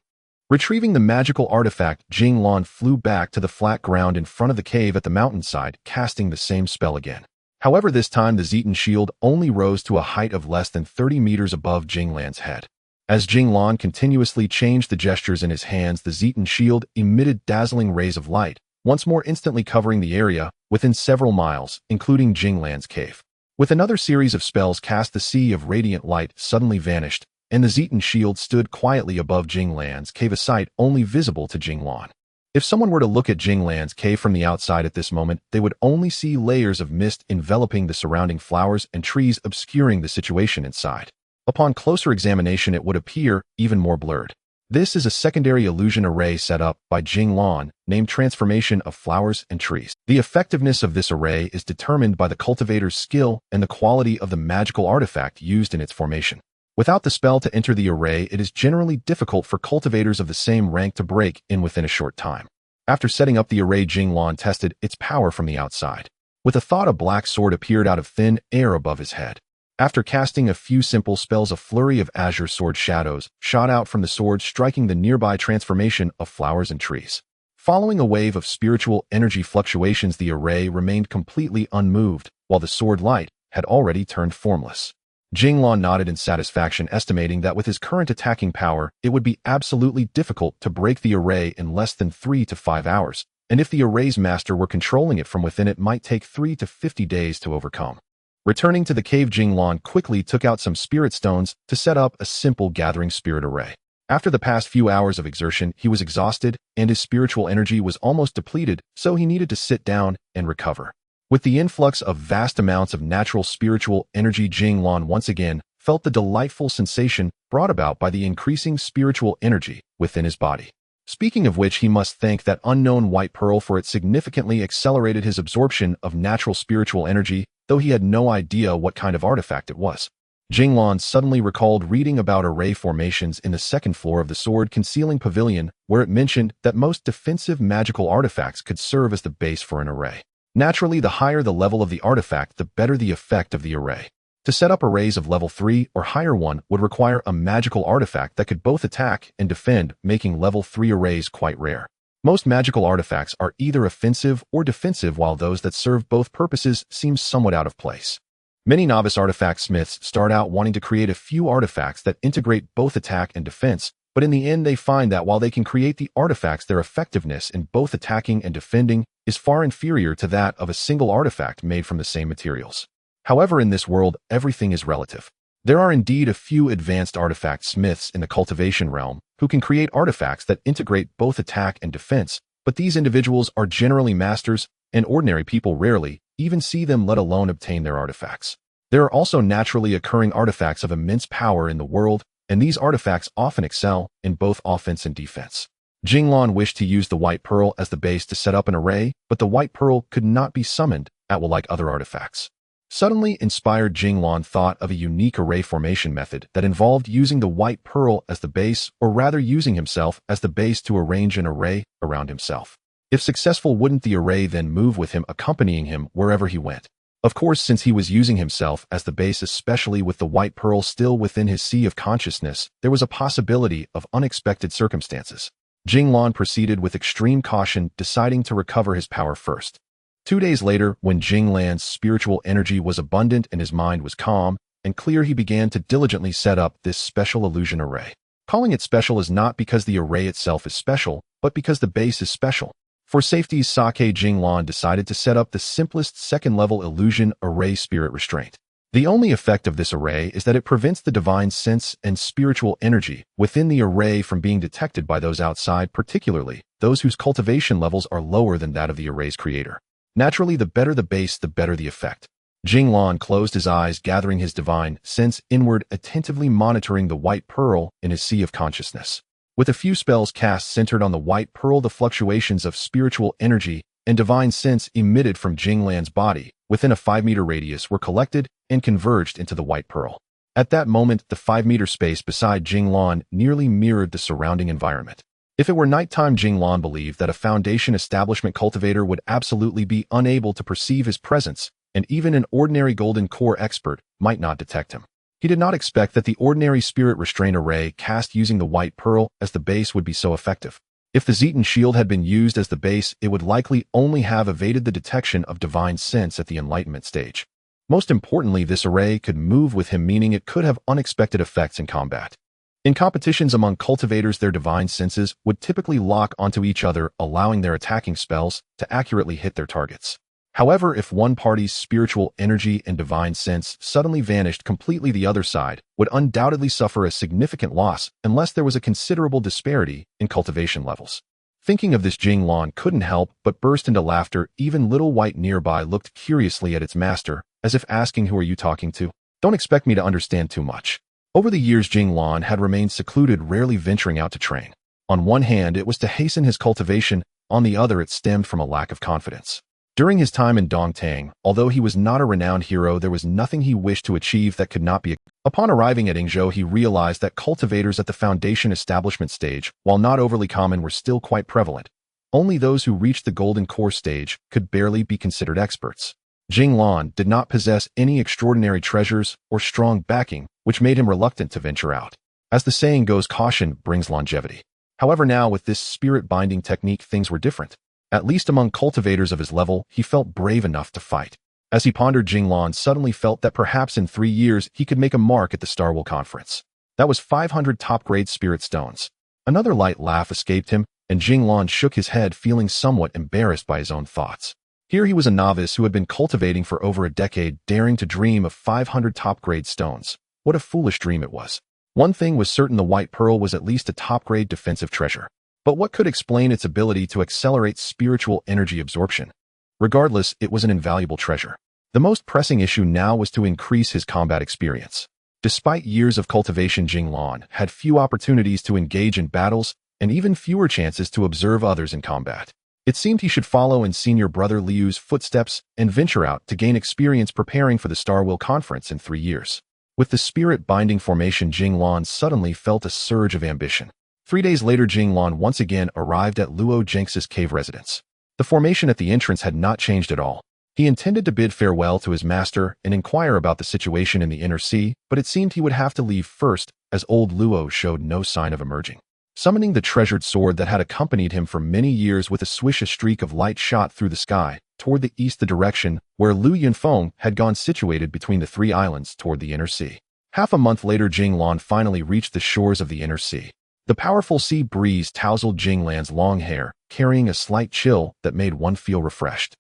Retrieving the magical artifact, Jing Lan flew back to the flat ground in front of the cave at the mountainside, casting the same spell again. However, this time the Zetan shield only rose to a height of less than 30 meters above Jing Lan's head. As Jing Lan continuously changed the gestures in his hands, the Zetan shield emitted dazzling rays of light, once more instantly covering the area within several miles, including Jing Lan's cave. With another series of spells cast, the sea of radiant light suddenly vanished, and the Zetan shield stood quietly above Jing Lan's cave, a sight only visible to Jing Lan. If someone were to look at Jing Lan's cave from the outside at this moment, they would only see layers of mist enveloping the surrounding flowers and trees, obscuring the situation inside. Upon closer examination, it would appear even more blurred. This is a secondary illusion array set up by Jing Lan, named Transformation of Flowers and Trees. The effectiveness of this array is determined by the cultivator's skill and the quality of the magical artifact used in its formation. Without the spell to enter the array, it is generally difficult for cultivators of the same rank to break in within a short time. After setting up the array, Jing Lan tested its power from the outside. With a thought, a black sword appeared out of thin air above his head. After casting a few simple spells, a flurry of azure sword shadows shot out from the sword, striking the nearby Transformation of Flowers and Trees. Following a wave of spiritual energy fluctuations, the array remained completely unmoved, while the sword light had already turned formless. Jing Lan nodded in satisfaction, estimating that with his current attacking power, it would be absolutely difficult to break the array in less than 3 to 5 hours, and if the array's master were controlling it from within, it might take 3 to 50 days to overcome. Returning to the cave, Jing Lan quickly took out some spirit stones to set up a simple gathering spirit array. After the past few hours of exertion, he was exhausted, and his spiritual energy was almost depleted, so he needed to sit down and recover. With the influx of vast amounts of natural spiritual energy, Jing Lan once again felt the delightful sensation brought about by the increasing spiritual energy within his body. Speaking of which, he must thank that unknown white pearl, for it significantly accelerated his absorption of natural spiritual energy, though he had no idea what kind of artifact it was. Jing Lan suddenly recalled reading about array formations in the second floor of the sword concealing pavilion, where it mentioned that most defensive magical artifacts could serve as the base for an array. Naturally, the higher the level of the artifact, the better the effect of the array. To set up arrays of level 3 or higher, one would require a magical artifact that could both attack and defend, making level 3 arrays quite rare. Most magical artifacts are either offensive or defensive, while those that serve both purposes seem somewhat out of place. Many novice artifact smiths start out wanting to create a few artifacts that integrate both attack and defense, but in the end they find that while they can create the artifacts, their effectiveness in both attacking and defending is far inferior to that of a single artifact made from the same materials. However, in this world, everything is relative. There are indeed a few advanced artifact smiths in the cultivation realm who can create artifacts that integrate both attack and defense, but these individuals are generally masters, and ordinary people rarely even see them, let alone obtain their artifacts. There are also naturally occurring artifacts of immense power in the world, and these artifacts often excel in both offense and defense. Jing Lan wished to use the white pearl as the base to set up an array, but the white pearl could not be summoned at will like other artifacts. Suddenly inspired, Jing Lan thought of a unique array formation method that involved using the white pearl as the base, or rather using himself as the base to arrange an array around himself. If successful, wouldn't the array then move with him, accompanying him wherever he went? Of course, since he was using himself as the base, especially with the white pearl still within his sea of consciousness, there was a possibility of unexpected circumstances. Jing Lan proceeded with extreme caution, deciding to recover his power first. 2 days later, when Jing Lan's spiritual energy was abundant and his mind was calm and clear, he began to diligently set up this special illusion array. Calling it special is not because the array itself is special, but because the base is special. For safety's sake, Jing Lan decided to set up the simplest second-level illusion array spirit restraint. The only effect of this array is that it prevents the divine sense and spiritual energy within the array from being detected by those outside, particularly those whose cultivation levels are lower than that of the array's creator. Naturally, the better the base, the better the effect. Jing Lan closed his eyes, gathering his divine sense inward, attentively monitoring the white pearl in his sea of consciousness. With a few spells cast centered on the white pearl, the fluctuations of spiritual energy and divine sense emitted from Jing Lan's body within a 5-meter radius were collected and converged into the white pearl. At that moment, the 5-meter space beside Jing Lan nearly mirrored the surrounding environment. If it were nighttime, Jing Lan believed that a Foundation establishment cultivator would absolutely be unable to perceive his presence, and even an ordinary golden core expert might not detect him. He did not expect that the ordinary spirit restraint array cast using the white pearl as the base would be so effective. If the Zetan shield had been used as the base, it would likely only have evaded the detection of divine sense at the enlightenment stage. Most importantly, this array could move with him, meaning it could have unexpected effects in combat. In competitions among cultivators, their divine senses would typically lock onto each other, allowing their attacking spells to accurately hit their targets. However, if one party's spiritual energy and divine sense suddenly vanished completely, the other side would undoubtedly suffer a significant loss unless there was a considerable disparity in cultivation levels. Thinking of this, Jing Lan couldn't help but burst into laughter. Even Little White nearby looked curiously at its master, as if asking, "Who are you talking to? Don't expect me to understand too much." Over the years, Jing Lan had remained secluded, rarely venturing out to train. On one hand, it was to hasten his cultivation, on the other it stemmed from a lack of confidence. During his time in Dongtang, although he was not a renowned hero, there was nothing he wished to achieve that could not be. Upon arriving at Yingzhou, he realized that cultivators at the Foundation establishment stage, while not overly common, were still quite prevalent. Only those who reached the golden core stage could barely be considered experts. Jing Lan did not possess any extraordinary treasures or strong backing, which made him reluctant to venture out. As the saying goes, caution brings longevity. However, now with this spirit-binding technique, things were different. At least among cultivators of his level, he felt brave enough to fight. As he pondered, Jing Lan suddenly felt that perhaps in 3 years he could make a mark at the Starwell Conference. That was 500 top-grade spirit stones. Another light laugh escaped him, and Jing Lan shook his head, feeling somewhat embarrassed by his own thoughts. Here he was, a novice who had been cultivating for over a decade, daring to dream of 500 top-grade stones. What a foolish dream it was. One thing was certain: the white pearl was at least a top-grade defensive treasure. But what could explain its ability to accelerate spiritual energy absorption? Regardless, it was an invaluable treasure. The most pressing issue now was to increase his combat experience. Despite years of cultivation, Jing Lan had few opportunities to engage in battles and even fewer chances to observe others in combat. It seemed he should follow in senior brother Liu's footsteps and venture out to gain experience preparing for the Starwell Conference in 3 years. With the spirit-binding formation, Jing Lan suddenly felt a surge of ambition. 3 days later, Jing Lan once again arrived at Luo Jinx's cave residence. The formation at the entrance had not changed at all. He intended to bid farewell to his master and inquire about the situation in the inner sea, but it seemed he would have to leave first, as old Luo showed no sign of emerging. Summoning the treasured sword that had accompanied him for many years, with a swish, a streak of light shot through the sky, toward the east, the direction where Lu Yunfeng had gone, situated between the 3 islands toward the inner sea. Half a month later, Jing Lan finally reached the shores of the inner sea. The powerful sea breeze tousled Jing Lan's long hair, carrying a slight chill that made one feel refreshed.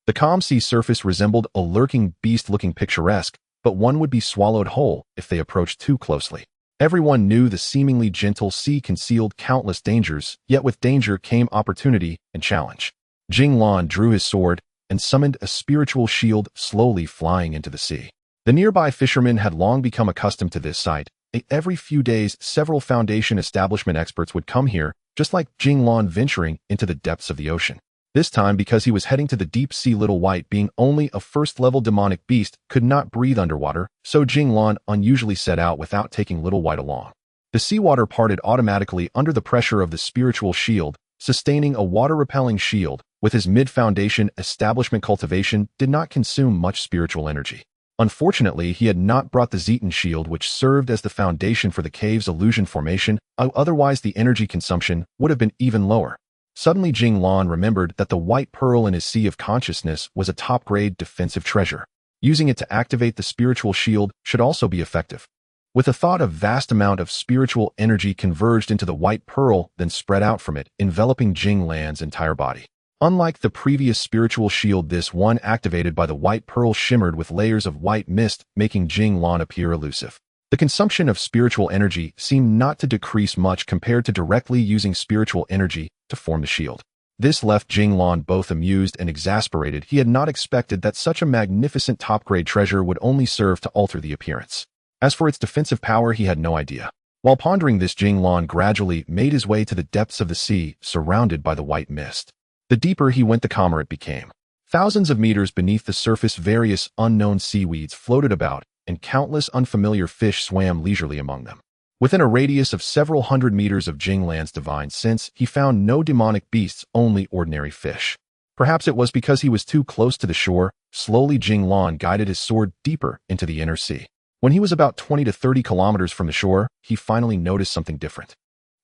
The calm sea surface resembled a lurking beast, looking picturesque, but one would be swallowed whole if they approached too closely. Everyone knew the seemingly gentle sea concealed countless dangers, yet with danger came opportunity and challenge. Jing Lan drew his sword and summoned a spiritual shield, slowly flying into the sea. The nearby fishermen had long become accustomed to this sight. Every few days, several Foundation establishment experts would come here, just like Jing Lan, venturing into the depths of the ocean. This time, because he was heading to the deep sea, Little White, being only a first-level demonic beast, could not breathe underwater, so Jing Lan unusually set out without taking Little White along. The seawater parted automatically under the pressure of the spiritual shield, sustaining a water-repelling shield. With his mid-Foundation establishment, cultivation did not consume much spiritual energy. Unfortunately, he had not brought the Zetan shield, which served as the foundation for the cave's illusion formation, otherwise the energy consumption would have been even lower. Suddenly, Jing Lan remembered that the white pearl in his sea of consciousness was a top-grade defensive treasure. Using it to activate the spiritual shield should also be effective. With a thought, a vast amount of spiritual energy converged into the white pearl, then spread out from it, enveloping Jing Lan's entire body. Unlike the previous spiritual shield, this one, activated by the white pearl, shimmered with layers of white mist, making Jing Lan appear elusive. The consumption of spiritual energy seemed not to decrease much compared to directly using spiritual energy to form the shield. This left Jing Lan both amused and exasperated. He had not expected that such a magnificent top-grade treasure would only serve to alter the appearance. As for its defensive power, he had no idea. While pondering this, Jing Lan gradually made his way to the depths of the sea, surrounded by the white mist. The deeper he went, the calmer it became. Thousands of meters beneath the surface, various unknown seaweeds floated about, and countless unfamiliar fish swam leisurely among them. Within a radius of several hundred meters of Jing Lan's divine sense, he found no demonic beasts, only ordinary fish. Perhaps it was because he was too close to the shore. Slowly, Jing Lan guided his sword deeper into the inner sea. When he was about 20 to 30 kilometers from the shore, he finally noticed something different.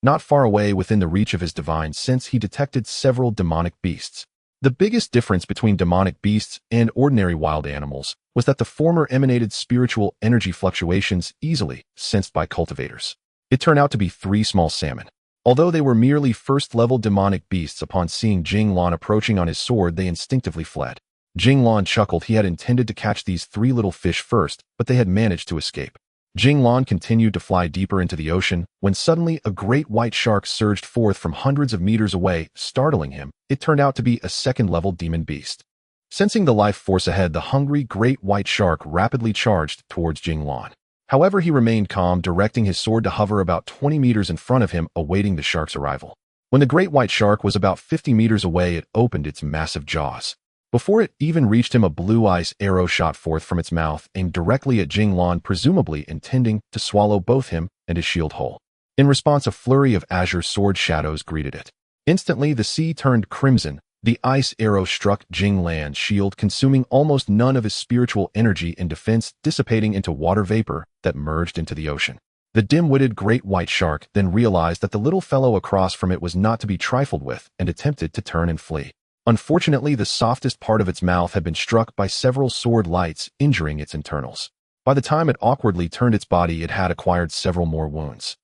Not far away, within the reach of his divine sense, he detected several demonic beasts. The biggest difference between demonic beasts and ordinary wild animals was that the former emanated spiritual energy fluctuations easily sensed by cultivators. It turned out to be 3 small salmon. Although they were merely first-level demonic beasts, upon seeing Jing Lan approaching on his sword, they instinctively fled. Jing Lan chuckled. He had intended to catch these 3 little fish first, but they had managed to escape. Jing Lan continued to fly deeper into the ocean, when suddenly a great white shark surged forth from hundreds of meters away, startling him. It turned out to be a second-level demon beast. Sensing the life force ahead, the hungry great white shark rapidly charged towards Jing Lan. However, he remained calm, directing his sword to hover about 20 meters in front of him, awaiting the shark's arrival. When the great white shark was about 50 meters away, it opened its massive jaws. Before it even reached him, a blue ice arrow shot forth from its mouth, aimed directly at Jing Lan, presumably intending to swallow both him and his shield whole. In response, a flurry of azure sword shadows greeted it. Instantly, the sea turned crimson. The ice arrow struck Jing Lan's shield, consuming almost none of his spiritual energy in defense, dissipating into water vapor that merged into the ocean. The dim-witted great white shark then realized that the little fellow across from it was not to be trifled with and attempted to turn and flee. Unfortunately, the softest part of its mouth had been struck by several sword lights, injuring its internals. By the time it awkwardly turned its body, it had acquired several more wounds.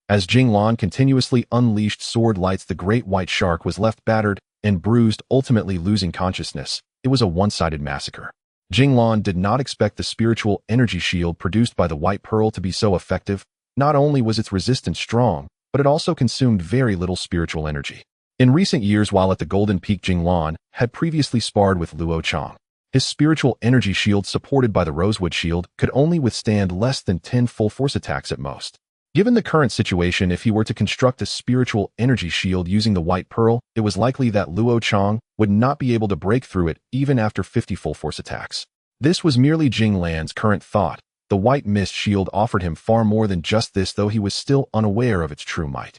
As Jing Lan continuously unleashed sword lights, the great white shark was left battered and bruised, ultimately losing consciousness. It was a one-sided massacre. Jing Lan did not expect the spiritual energy shield produced by the white pearl to be so effective. Not only was its resistance strong, but it also consumed very little spiritual energy. In recent years, while at the Golden Peak, Jing Lan had previously sparred with Luo Chang. His spiritual energy shield, supported by the rosewood shield, could only withstand less than 10 full force attacks at most. Given the current situation, if he were to construct a spiritual energy shield using the white pearl, it was likely that Luo Chang would not be able to break through it even after 50 full force attacks. This was merely Jing Lan's current thought. The white mist shield offered him far more than just this, though he was still unaware of its true might.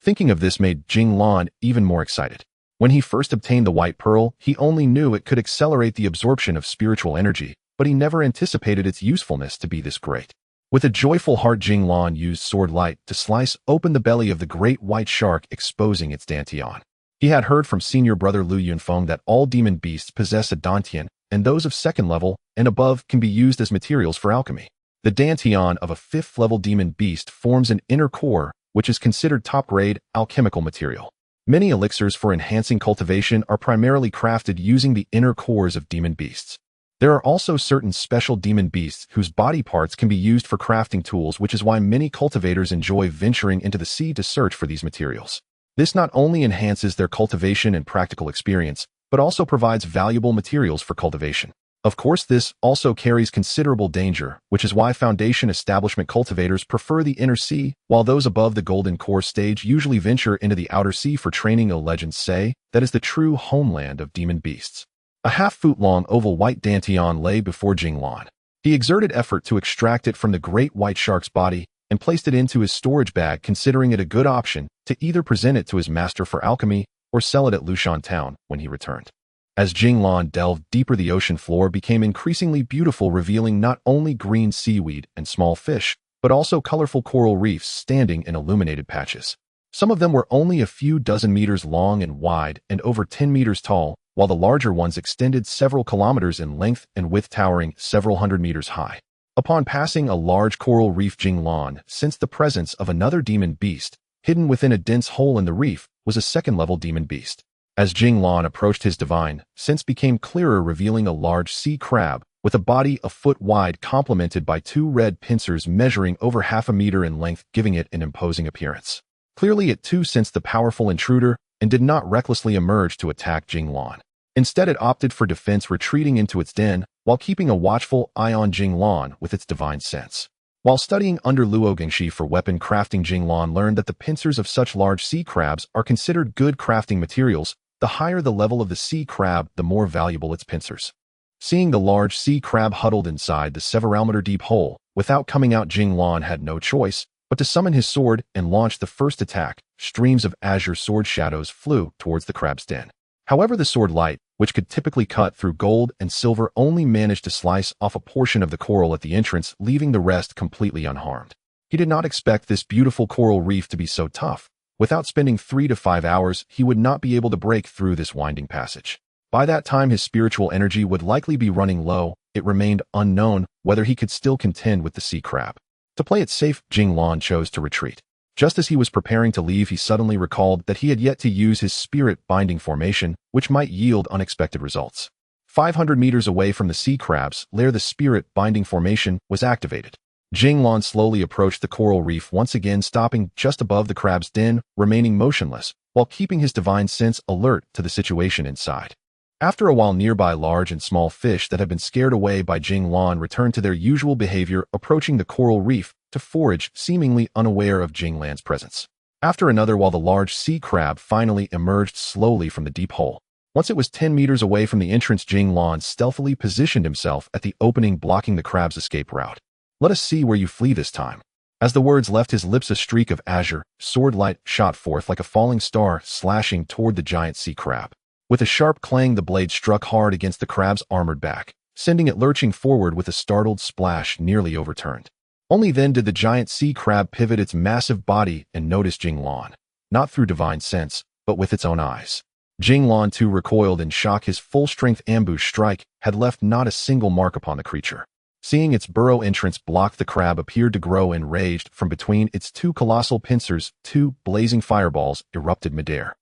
Thinking of this made Jing Lan even more excited. When he first obtained the white pearl, he only knew it could accelerate the absorption of spiritual energy, but he never anticipated its usefulness to be this great. With a joyful heart, Jing Lan used sword light to slice open the belly of the great white shark, exposing its dantian. He had heard from senior brother Lu Yunfeng that all demon beasts possess a dantian, and those of second level and above can be used as materials for alchemy. The dantian of a 5th level demon beast forms an inner core, which is considered top-grade alchemical material. Many elixirs for enhancing cultivation are primarily crafted using the inner cores of demon beasts. There are also certain special demon beasts whose body parts can be used for crafting tools, which is why many cultivators enjoy venturing into the sea to search for these materials. This not only enhances their cultivation and practical experience, but also provides valuable materials for cultivation. Of course, this also carries considerable danger, which is why foundation establishment cultivators prefer the inner sea, while those above the golden core stage usually venture into the outer sea for training. Legends say that is the true homeland of demon beasts. A half-foot-long oval white dantian lay before Jing Lan. He exerted effort to extract it from the great white shark's body and placed it into his storage bag, considering it a good option to either present it to his master for alchemy or sell it at Lushan Town when he returned. As Jing Lan delved deeper, the ocean floor became increasingly beautiful, revealing not only green seaweed and small fish, but also colorful coral reefs standing in illuminated patches. Some of them were only a few dozen meters long and wide and over 10 meters tall, while the larger ones extended several kilometers in length and width, towering several hundred meters high. Upon passing a large coral reef, Jing Lan sensed the presence of another demon beast. Hidden within a dense hole in the reef was a second-level demon beast. As Jing Lan approached, his divine sense became clearer, revealing a large sea crab with a body a foot wide, complemented by 2 red pincers measuring over half a meter in length, giving it an imposing appearance. Clearly, it too sensed the powerful intruder and did not recklessly emerge to attack Jing Lan. Instead, it opted for defense, retreating into its den while keeping a watchful eye on Jing Lan with its divine sense. While studying under Luo Gengshi for weapon crafting, Jing Lan learned that the pincers of such large sea crabs are considered good crafting materials. The higher the level of the sea crab, the more valuable its pincers. Seeing the large sea crab huddled inside the several meter deep hole, without coming out, Jing Lan had no choice but to summon his sword and launch the first attack. Streams of azure sword shadows flew towards the crab's den. However, the sword light, which could typically cut through gold and silver, only managed to slice off a portion of the coral at the entrance, leaving the rest completely unharmed. He did not expect this beautiful coral reef to be so tough. Without spending 3 to 5 hours, he would not be able to break through this winding passage. By that time, his spiritual energy would likely be running low. It remained unknown whether he could still contend with the sea crab. To play it safe, Jing Lan chose to retreat. Just as he was preparing to leave, he suddenly recalled that he had yet to use his spirit binding formation, which might yield unexpected results. 500 meters away from the sea crab's lair, the spirit binding formation was activated. Jing Lan slowly approached the coral reef, once again stopping just above the crab's den, remaining motionless, while keeping his divine sense alert to the situation inside. After a while, nearby large and small fish that had been scared away by Jing Lan returned to their usual behavior, approaching the coral reef to forage, seemingly unaware of Jing Lan's presence. After another while, the large sea crab finally emerged slowly from the deep hole. Once it was 10 meters away from the entrance, Jing Lan stealthily positioned himself at the opening, blocking the crab's escape route. "Let us see where you flee this time." As the words left his lips, a streak of azure sword light shot forth like a falling star, slashing toward the giant sea crab. With a sharp clang, the blade struck hard against the crab's armored back, sending it lurching forward with a startled splash, nearly overturned. Only then did the giant sea crab pivot its massive body and notice Jing Lan, not through divine sense, but with its own eyes. Jing Lan too recoiled in shock. His full-strength ambush strike had left not a single mark upon the creature. Seeing its burrow entrance blocked, the crab appeared to grow enraged. From between its two colossal pincers, two blazing fireballs erupted midair.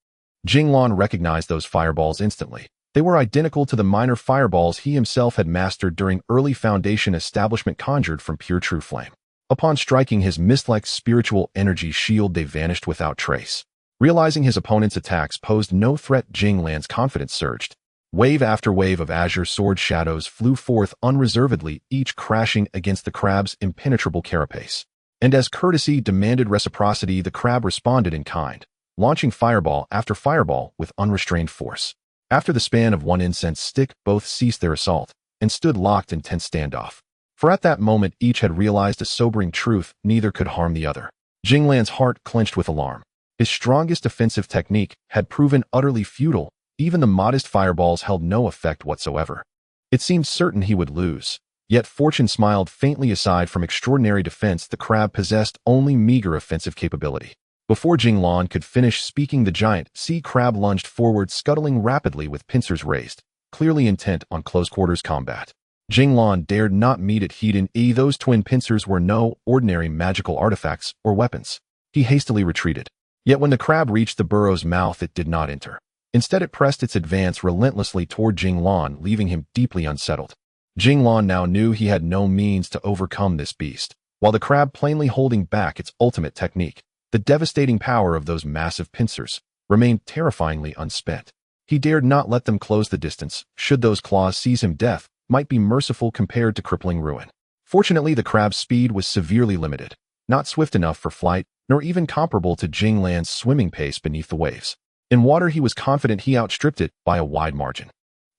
Jing Lan recognized those fireballs instantly. They were identical to the minor fireballs he himself had mastered during early Foundation establishment, conjured from pure true flame. Upon striking his mist-like spiritual energy shield, they vanished without trace. Realizing his opponent's attacks posed no threat, Jing Lan's confidence surged. Wave after wave of azure sword shadows flew forth unreservedly, each crashing against the crab's impenetrable carapace. And as courtesy demanded reciprocity, the crab responded in kind, launching fireball after fireball with unrestrained force. After the span of one incense stick, both ceased their assault and stood locked in tense standoff. For at that moment each had realized a sobering truth: neither could harm the other. Jing Lan's heart clenched with alarm. His strongest defensive technique had proven utterly futile. Even the modest fireballs held no effect whatsoever. It seemed certain he would lose. Yet fortune smiled faintly. Aside from extraordinary defense, the crab possessed only meager offensive capability. Before Jing Lan could finish speaking, the giant sea crab lunged forward, scuttling rapidly with pincers raised, clearly intent on close-quarters combat. Jing Lan dared not meet it head-on. Those twin pincers were no ordinary magical artifacts or weapons. He hastily retreated. Yet when the crab reached the burrow's mouth, it did not enter. Instead, it pressed its advance relentlessly toward Jing Lan, leaving him deeply unsettled. Jing Lan now knew he had no means to overcome this beast, while the crab plainly holding back its ultimate technique. The devastating power of those massive pincers remained terrifyingly unspent. He dared not let them close the distance. Should those claws seize him, death might be merciful compared to crippling ruin. Fortunately, the crab's speed was severely limited, not swift enough for flight, nor even comparable to Jing Lan's swimming pace beneath the waves. In water, he was confident he outstripped it by a wide margin.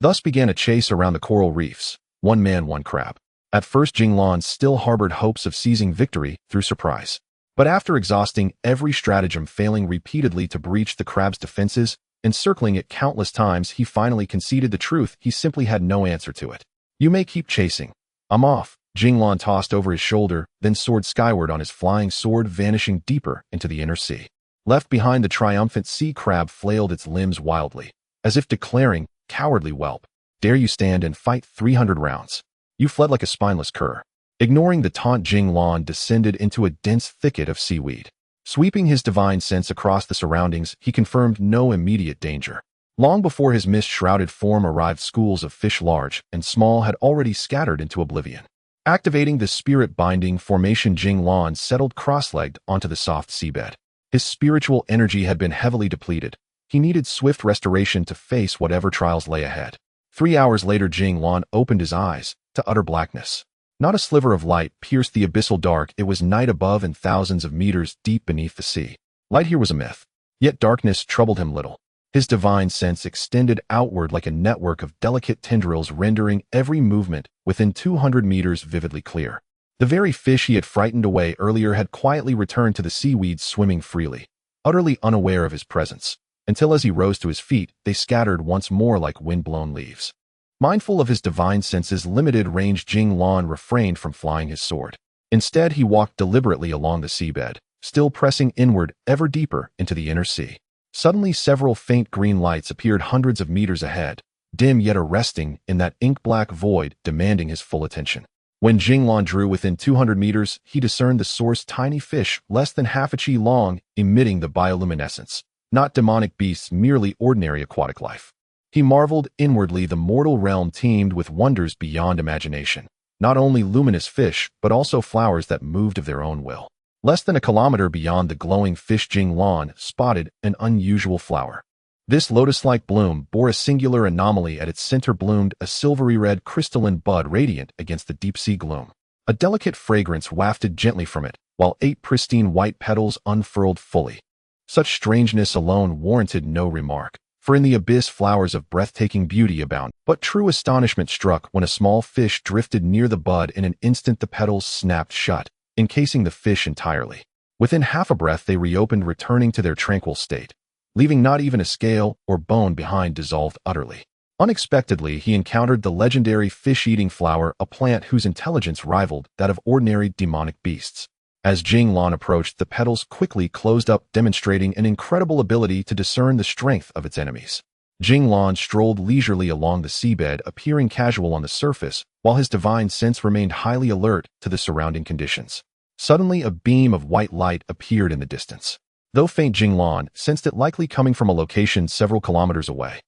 Thus began a chase around the coral reefs, one man, one crab. At first, Jing Lan still harbored hopes of seizing victory through surprise. But after exhausting every stratagem, failing repeatedly to breach the crab's defenses, and circling it countless times, he finally conceded the truth: he simply had no answer to it. "You may keep chasing. I'm off." Jing Lan tossed over his shoulder, then soared skyward on his flying sword, vanishing deeper into the inner sea. Left behind, the triumphant sea crab flailed its limbs wildly, as if declaring, "Cowardly whelp, dare you stand and fight 300 rounds? You fled like a spineless cur." Ignoring the taunt, Jing Lan descended into a dense thicket of seaweed. Sweeping his divine sense across the surroundings, he confirmed no immediate danger. Long before his mist-shrouded form arrived, schools of fish large and small had already scattered into oblivion. Activating the spirit-binding formation, Jing Lan settled cross-legged onto the soft seabed. His spiritual energy had been heavily depleted. He needed swift restoration to face whatever trials lay ahead. 3 hours later, Jing Lan opened his eyes to utter blackness. Not a sliver of light pierced the abyssal dark. It was night above and thousands of meters deep beneath the sea. Light here was a myth. Yet darkness troubled him little. His divine sense extended outward like a network of delicate tendrils, rendering every movement within 200 meters vividly clear. The very fish he had frightened away earlier had quietly returned to the seaweed, swimming freely, utterly unaware of his presence, until as he rose to his feet, they scattered once more like wind-blown leaves. Mindful of his divine sense's limited range, Jing Lan refrained from flying his sword. Instead, he walked deliberately along the seabed, still pressing inward, ever deeper into the inner sea. Suddenly, several faint green lights appeared hundreds of meters ahead, dim yet arresting in that ink-black void, demanding his full attention. When Jing Lan drew within 200 meters, he discerned the source: tiny fish, less than half a chi long, emitting the bioluminescence. Not demonic beasts, merely ordinary aquatic life. He marveled inwardly. The mortal realm teemed with wonders beyond imagination. Not only luminous fish, but also flowers that moved of their own will. Less than a kilometer beyond the glowing fish, Jing Lan spotted an unusual flower. This lotus-like bloom bore a singular anomaly. At its center bloomed a silvery red crystalline bud, radiant against the deep-sea gloom. A delicate fragrance wafted gently from it, while 8 pristine white petals unfurled fully. Such strangeness alone warranted no remark, for in the abyss flowers of breathtaking beauty abound. But true astonishment struck when a small fish drifted near the bud. In an instant the petals snapped shut, encasing the fish entirely. Within half a breath they reopened, returning to their tranquil state, leaving not even a scale or bone behind, dissolved utterly. Unexpectedly, he encountered the legendary fish-eating flower, a plant whose intelligence rivaled that of ordinary demonic beasts. As Jing Lan approached, the petals quickly closed up, demonstrating an incredible ability to discern the strength of its enemies. Jing Lan strolled leisurely along the seabed, appearing casual on the surface, while his divine sense remained highly alert to the surrounding conditions. Suddenly, a beam of white light appeared in the distance. Though faint, Jing Lan sensed it likely coming from a location several kilometers away.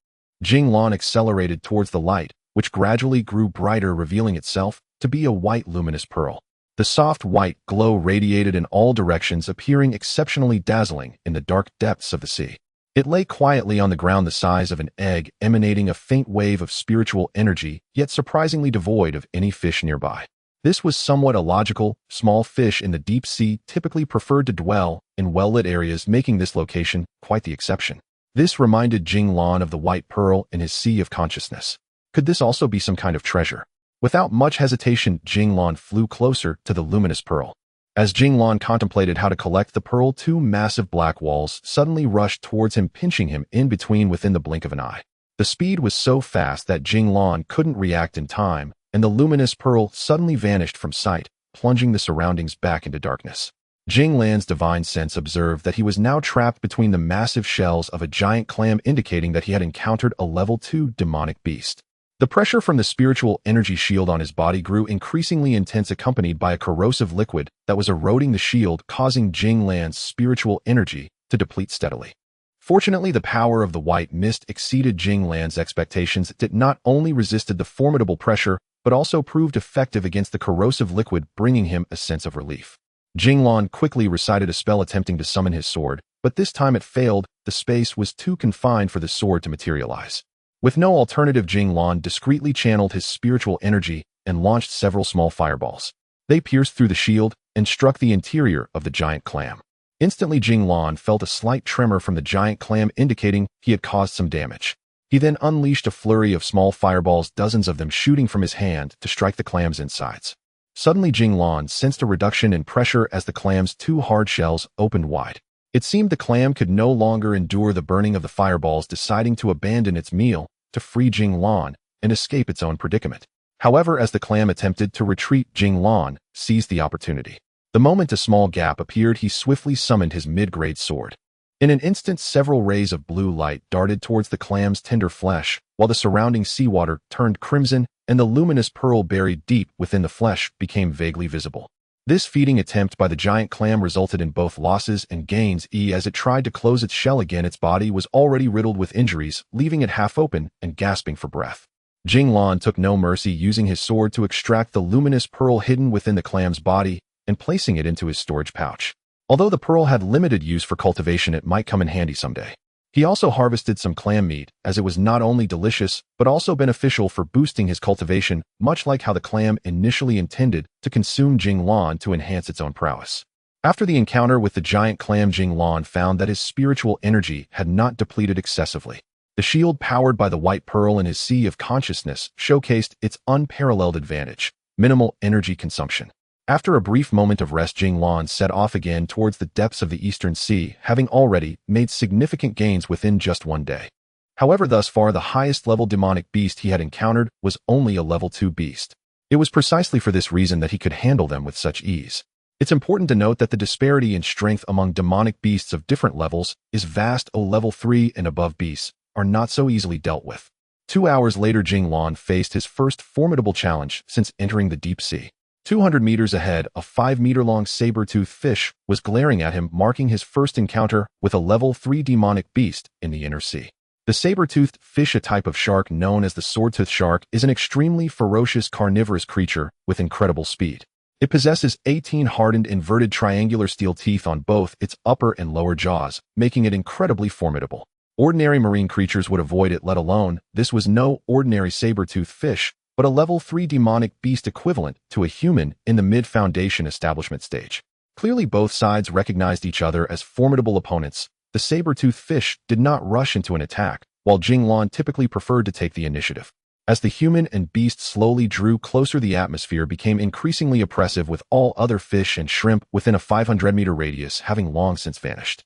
Jing Lan accelerated towards the light, which gradually grew brighter, revealing itself to be a white luminous pearl. The soft white glow radiated in all directions, appearing exceptionally dazzling in the dark depths of the sea. It lay quietly on the ground the size of an egg, emanating a faint wave of spiritual energy, yet surprisingly devoid of any fish nearby. This was somewhat illogical. Small fish in the deep sea typically preferred to dwell in well-lit areas, making this location quite the exception. This reminded Jing Lan of the white pearl in his sea of consciousness. Could this also be some kind of treasure? Without much hesitation, Jing Lan flew closer to the luminous pearl. As Jing Lan contemplated how to collect the pearl, two massive black walls suddenly rushed towards him, pinching him in between within the blink of an eye. The speed was so fast that Jing Lan couldn't react in time, and the luminous pearl suddenly vanished from sight, plunging the surroundings back into darkness. Jing Lan's divine sense observed that he was now trapped between the massive shells of a giant clam, indicating that he had encountered a level 2 demonic beast. The pressure from the spiritual energy shield on his body grew increasingly intense, accompanied by a corrosive liquid that was eroding the shield, causing Jing Lan's spiritual energy to deplete steadily. Fortunately, the power of the white mist exceeded Jing Lan's expectations. It not only resisted the formidable pressure, but also proved effective against the corrosive liquid, bringing him a sense of relief. Jing Lan quickly recited a spell attempting to summon his sword, but this time it failed. The space was too confined for the sword to materialize. With no alternative, Jing Lan discreetly channeled his spiritual energy and launched several small fireballs. They pierced through the shield and struck the interior of the giant clam. Instantly, Jing Lan felt a slight tremor from the giant clam, indicating he had caused some damage. He then unleashed a flurry of small fireballs, dozens of them shooting from his hand to strike the clam's insides. Suddenly, Jing Lan sensed a reduction in pressure as the clam's two hard shells opened wide. It seemed the clam could no longer endure the burning of the fireballs, deciding to abandon its meal to free Jing Lan and escape its own predicament. However, as the clam attempted to retreat, Jing Lan seized the opportunity. The moment a small gap appeared, he swiftly summoned his mid-grade sword. In an instant, several rays of blue light darted towards the clam's tender flesh, while the surrounding seawater turned crimson and the luminous pearl buried deep within the flesh became vaguely visible. This feeding attempt by the giant clam resulted in both losses and gains. As it tried to close its shell again, its body was already riddled with injuries, leaving it half open and gasping for breath. Jing Lan took no mercy, using his sword to extract the luminous pearl hidden within the clam's body and placing it into his storage pouch. Although the pearl had limited use for cultivation, it might come in handy someday. He also harvested some clam meat, as it was not only delicious, but also beneficial for boosting his cultivation, much like how the clam initially intended to consume Jing Lan to enhance its own prowess. After the encounter with the giant clam, Jing Lan found that his spiritual energy had not depleted excessively. The shield powered by the white pearl in his sea of consciousness showcased its unparalleled advantage: minimal energy consumption. After a brief moment of rest, Jing Lan set off again towards the depths of the Eastern Sea, having already made significant gains within just one day. However, thus far the highest level demonic beast he had encountered was only a level 2 beast. It was precisely for this reason that he could handle them with such ease. It's important to note that the disparity in strength among demonic beasts of different levels is vast. Level 3 and above beasts are not so easily dealt with. 2 hours later, Jing Lan faced his first formidable challenge since entering the deep sea. 200 meters ahead, a 5-meter-long saber-toothed fish was glaring at him, marking his first encounter with a level 3 demonic beast in the inner sea. The saber-toothed fish, a type of shark known as the sword-toothed shark, is an extremely ferocious carnivorous creature with incredible speed. It possesses 18 hardened inverted triangular steel teeth on both its upper and lower jaws, making it incredibly formidable. Ordinary marine creatures would avoid it, let alone this was no ordinary saber-toothed fish, but a level 3 demonic beast equivalent to a human in the mid-foundation establishment stage. Clearly, both sides recognized each other as formidable opponents. The saber-toothed fish did not rush into an attack, while Jing Lan typically preferred to take the initiative. As the human and beast slowly drew closer, the atmosphere became increasingly oppressive, with all other fish and shrimp within a 500-meter radius having long since vanished.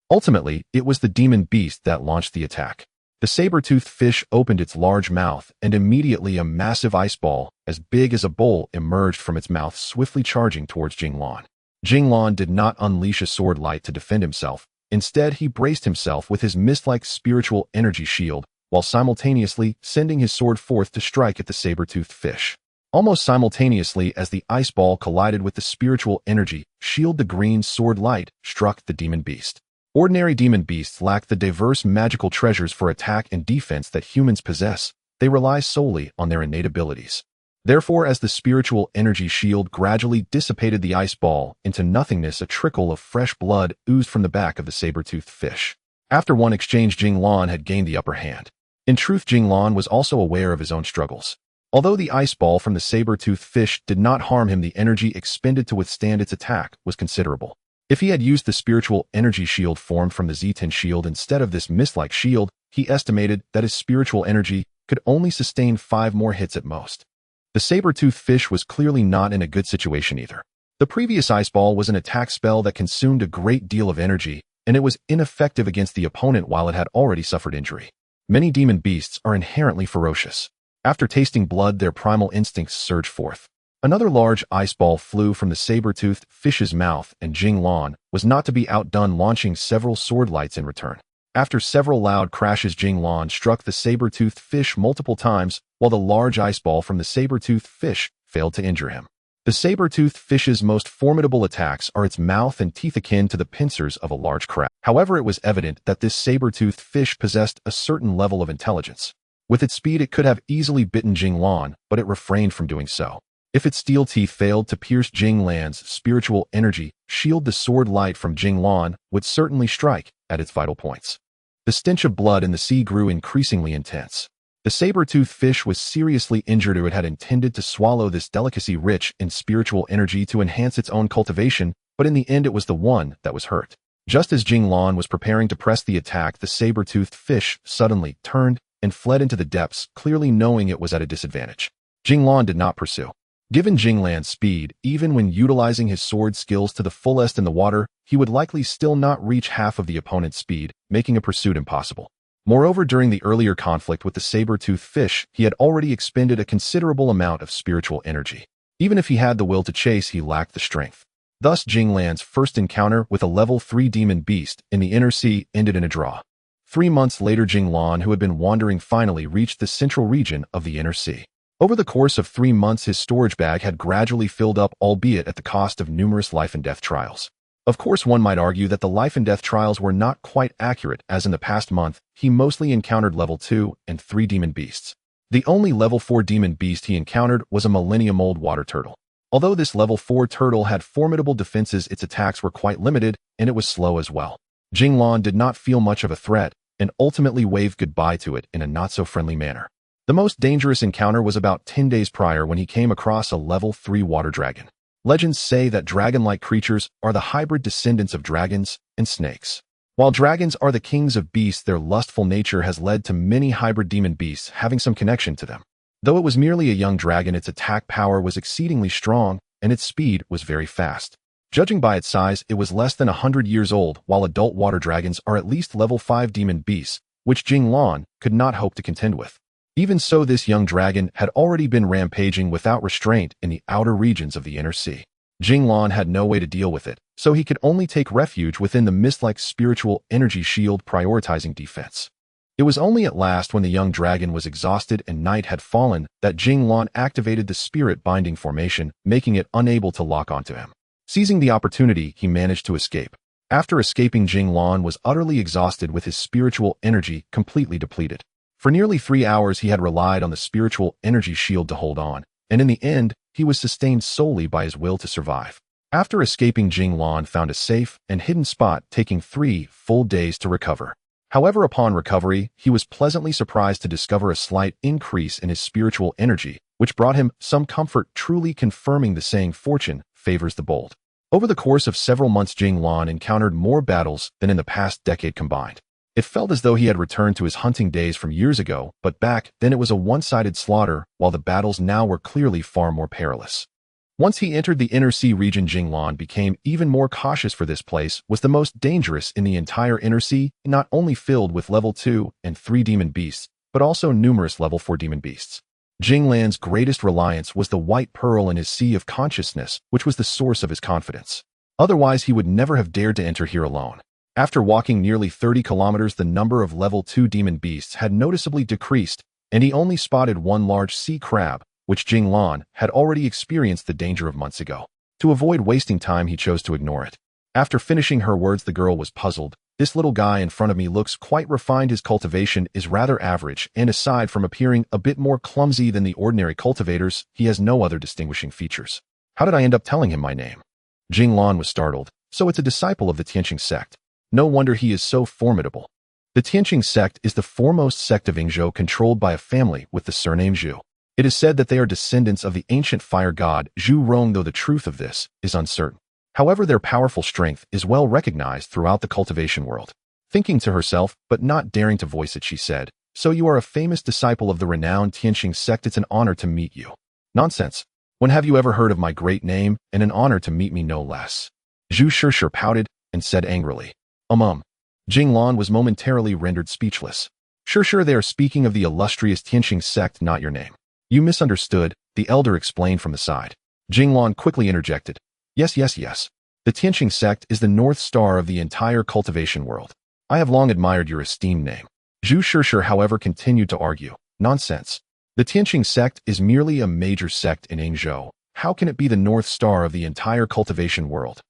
Ultimately, it was the demon beast that launched the attack. The saber-toothed fish opened its large mouth, and immediately a massive ice ball, as big as a bowl, emerged from its mouth, swiftly charging towards Jing Lan. Jing Lan did not unleash a sword light to defend himself. Instead, he braced himself with his mist-like spiritual energy shield, while simultaneously sending his sword forth to strike at the saber-toothed fish. Almost simultaneously as the ice ball collided with the spiritual energy shield, the green sword light struck the demon beast. Ordinary demon beasts lack the diverse magical treasures for attack and defense that humans possess. They rely solely on their innate abilities. Therefore, as the spiritual energy shield gradually dissipated the ice ball into nothingness, a trickle of fresh blood oozed from the back of the saber-toothed fish. After one exchange, Jing Lan had gained the upper hand. In truth, Jing Lan was also aware of his own struggles. Although the ice ball from the saber-toothed fish did not harm him, the energy expended to withstand its attack was considerable. If he had used the spiritual energy shield formed from the Z10 shield instead of this mist-like shield, he estimated that his spiritual energy could only sustain 5 more hits at most. The saber-toothed fish was clearly not in a good situation either. The previous ice ball was an attack spell that consumed a great deal of energy, and it was ineffective against the opponent while it had already suffered injury. Many demon beasts are inherently ferocious. After tasting blood, their primal instincts surge forth. Another large ice ball flew from the saber-toothed fish's mouth, and Jing Lan was not to be outdone, launching several sword lights in return. After several loud crashes, Jing Lan struck the saber-toothed fish multiple times, while the large ice ball from the saber-toothed fish failed to injure him. The saber-toothed fish's most formidable attacks are its mouth and teeth, akin to the pincers of a large crab. However, it was evident that this saber-toothed fish possessed a certain level of intelligence. With its speed, it could have easily bitten Jing Lan, but it refrained from doing so. If its steel teeth failed to pierce Jing Lan's spiritual energy shield, the sword light from Jing Lan would certainly strike at its vital points. The stench of blood in the sea grew increasingly intense. The saber-toothed fish was seriously injured, or it had intended to swallow this delicacy rich in spiritual energy to enhance its own cultivation, but in the end it was the one that was hurt. Just as Jing Lan was preparing to press the attack, the saber-toothed fish suddenly turned and fled into the depths, clearly knowing it was at a disadvantage. Jing Lan did not pursue. Given Jing Lan's speed, even when utilizing his sword skills to the fullest in the water, he would likely still not reach half of the opponent's speed, making a pursuit impossible. Moreover, during the earlier conflict with the saber-toothed fish, he had already expended a considerable amount of spiritual energy. Even if he had the will to chase, he lacked the strength. Thus, Jing Lan's first encounter with a level 3 demon beast in the inner sea ended in a draw. 3 months later, Jing Lan, who had been wandering, finally reached the central region of the inner sea. Over the course of 3 months, his storage bag had gradually filled up, albeit at the cost of numerous life and death trials. Of course, one might argue that the life and death trials were not quite accurate, as in the past month, he mostly encountered level 2 and 3 demon beasts. The only level 4 demon beast he encountered was a millennium-old water turtle. Although this level 4 turtle had formidable defenses, its attacks were quite limited, and it was slow as well. Jing Lan did not feel much of a threat, and ultimately waved goodbye to it in a not-so-friendly manner. The most dangerous encounter was about 10 days prior, when he came across a level 3 water dragon. Legends say that dragon-like creatures are the hybrid descendants of dragons and snakes. While dragons are the kings of beasts, their lustful nature has led to many hybrid demon beasts having some connection to them. Though it was merely a young dragon, its attack power was exceedingly strong, and its speed was very fast. Judging by its size, it was less than 100 years old, while adult water dragons are at least level 5 demon beasts, which Jing Lan could not hope to contend with. Even so, this young dragon had already been rampaging without restraint in the outer regions of the inner sea. Jing Lan had no way to deal with it, so he could only take refuge within the mist-like spiritual energy shield, prioritizing defense. It was only at last, when the young dragon was exhausted and night had fallen, that Jing Lan activated the spirit binding formation, making it unable to lock onto him. Seizing the opportunity, he managed to escape. After escaping, Jing Lan was utterly exhausted, with his spiritual energy completely depleted. For nearly 3 hours, he had relied on the spiritual energy shield to hold on, and in the end, he was sustained solely by his will to survive. After escaping, Jing Lan found a safe and hidden spot, taking 3 full days to recover. However, upon recovery, he was pleasantly surprised to discover a slight increase in his spiritual energy, which brought him some comfort, truly confirming the saying, "Fortune favors the bold." Over the course of several months, Jing Lan encountered more battles than in the past decade combined. It felt as though he had returned to his hunting days from years ago, but back then it was a one-sided slaughter, while the battles now were clearly far more perilous. Once he entered the inner sea region, Jing Lan became even more cautious, for this place was the most dangerous in the entire inner sea, not only filled with level 2 and 3 demon beasts, but also numerous level 4 demon beasts. Jing Lan's greatest reliance was the white pearl in his sea of consciousness, which was the source of his confidence. Otherwise, he would never have dared to enter here alone. After walking nearly 30 kilometers, the number of level 2 demon beasts had noticeably decreased, and he only spotted one large sea crab, which Jing Lan had already experienced the danger of months ago. To avoid wasting time, he chose to ignore it. After finishing her words, the girl was puzzled. This little guy in front of me looks quite refined. His cultivation is rather average, and aside from appearing a bit more clumsy than the ordinary cultivators, he has no other distinguishing features. How did I end up telling him my name? Jing Lan was startled. So it's a disciple of the Tianqing sect. No wonder he is so formidable. The Tianqing sect is the foremost sect of Yingzhou, controlled by a family with the surname Zhu. It is said that they are descendants of the ancient fire god Zhu Rong, though the truth of this is uncertain. However, their powerful strength is well recognized throughout the cultivation world. Thinking to herself, but not daring to voice it, she said, "So you are a famous disciple of the renowned Tianqing sect. It's an honor to meet you." "Nonsense. When have you ever heard of my great name, and an honor to meet me no less?" Zhu Shishir pouted and said angrily. Jing Lan was momentarily rendered speechless. Sure, they are speaking of the illustrious Tianqing sect, not your name." "You misunderstood," the elder explained from the side. Jing Lan quickly interjected. Yes. The Tianqing sect is the North Star of the entire cultivation world. I have long admired your esteemed name." Zhu Shishir, however, continued to argue. "Nonsense. The Tianqing sect is merely a major sect in Yingzhou. How can it be the North Star of the entire cultivation world?"